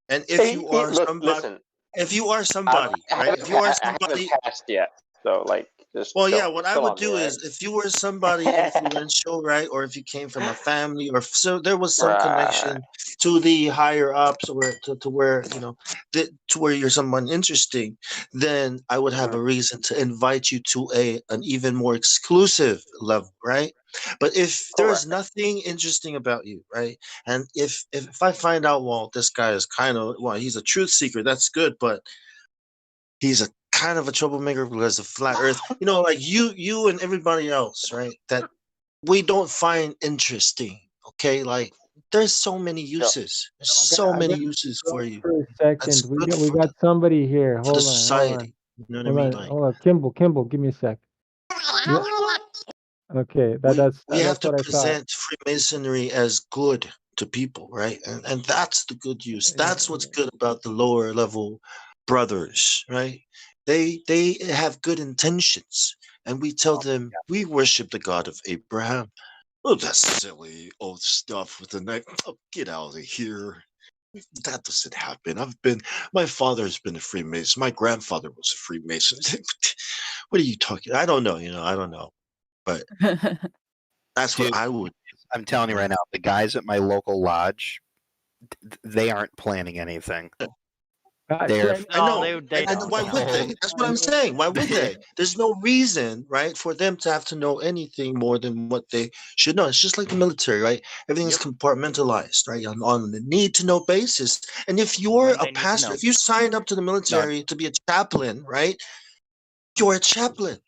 And if you are Look, somebody, listen. if you are I somebody, right? If haven't. you are I haven't somebody, passed yet. So like, just well, yeah, chill, what I chill would on me, do right? is if you were somebody influential, right, or if you came from a family, or so there was some Right. connection to the higher ups, or to where to where you're someone interesting, then I would have a reason to invite you to an even more exclusive level, right? But if there is nothing interesting about you, right, and if I find out, well, this guy is kind of he's a truth seeker, that's good, but he's a kind of a troublemaker because of flat earth, like you and everybody else, right, that we don't find interesting, okay, like there's so many uses, there's so I many got uses for you, for a that's second. good We for got somebody here. the Hold on. society, you know what I mean, like Hold on. Kimball, give me a sec. Yeah. Okay, we have that's to what I thought. present Freemasonry as good to people, right? And that's the good use. That's what's good about the lower level brothers, right? They have good intentions, and we tell them we worship the God of Abraham. Oh, that's silly old stuff with the neck. Oh, get out of here. That doesn't happen. My father's been a Freemason. My grandfather was a Freemason. What are you talking? I don't know. I don't know. But that's what Dude, I would. I'm telling you right now, the guys at my local lodge, they aren't planning anything. They're I know. And why would they? That's what I'm saying. Why would they? There's no reason, right, for them to have to know anything more than what they should know. It's just like the military, right? Everything is compartmentalized, right, on the need to know basis. And if you're a pastor, if you signed up to the military to be a chaplain, right, you're a chaplain.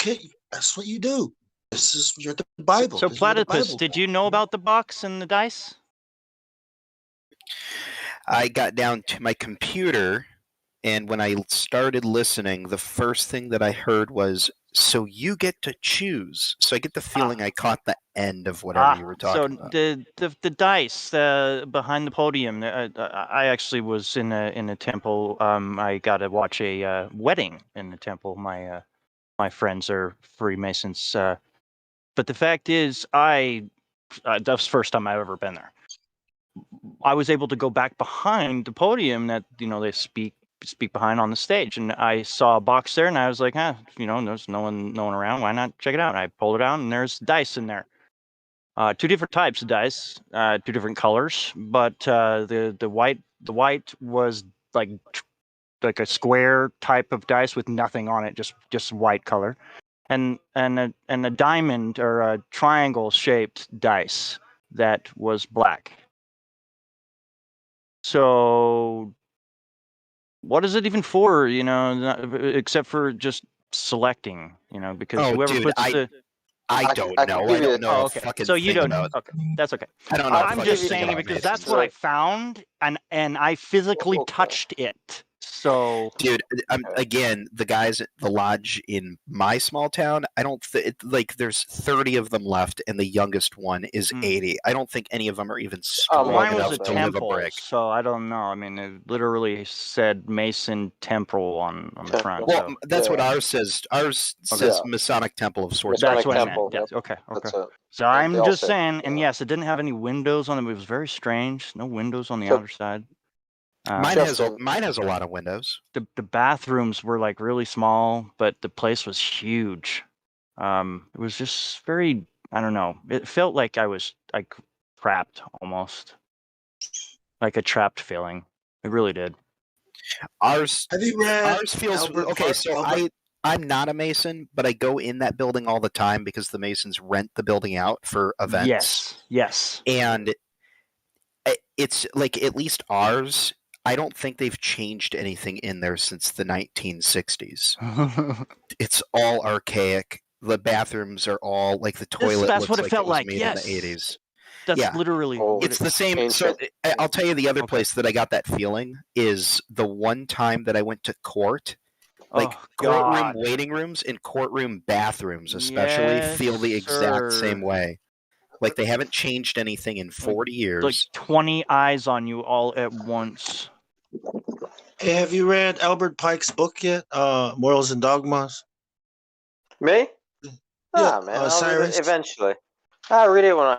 Okay, that's what you do. You're the Bible. So You're the Platypus, Bible. did you know about the box and the dice? I got down to my computer, and when I started listening, the first thing that I heard was, "So you get to choose." So I get the feeling I caught the end of whatever you were talking about. The dice behind the podium. I actually was in a temple. I got to watch a wedding in the temple. My friends are Freemasons, but the fact is, that was the first time I've ever been there. I was able to go back behind the podium that they speak behind on the stage, and I saw a box there, and I was like, there's no one around. Why not check it out? And I pulled it out, and there's dice in there. Two different types of dice, two different colors, but the white was like a square type of dice with nothing on it, just white color, and a diamond or a triangle shaped dice that was black. So what is it even for, except for just selecting, because whoever puts I don't know. I don't know. okay. So you don't know. Okay, that's okay. I don't know. I'm just saying because that's what I found, and I physically touched it. So, dude, again, the guys at the lodge in my small town, I don't like. There's 30 of them left, and the youngest one is 80. I don't think any of them are even strong mine was enough a to live a temple, brick. so I don't know. I mean, it literally said Mason Temple on the front. Well, so. that's what ours says. Ours says Masonic Temple of Sorcery. That's what I meant. Yes. Okay. So I'm just saying, and yes, it didn't have any windows on it. It was very strange. No windows on the outer side. Mine has a lot of windows. The bathrooms were like really small, but the place was huge. It was just very, I don't know. It felt like I was like trapped almost, like a trapped feeling. It really did. Ours feels Albert okay. So I'm not a Mason, but I go in that building all the time because the Masons rent the building out for events. Yes. And it's like, at least ours, I don't think they've changed anything in there since the 1960s. It's all archaic. The bathrooms are all like the toilet. That's what it felt was like. made Yes. in the 80s. That's literally. It's the same. So I'll tell you the other place that I got that feeling is the one time that I went to court. Like courtroom waiting rooms and courtroom bathrooms, especially, feel the exact same way. Like they haven't changed anything in 40 years. Like 20 eyes on you all at once. Hey, have you read Albert Pike's book yet? Morals and Dogmas? Me? Yeah, Ah, man, I'll read it Cyrus. eventually. I'll read it when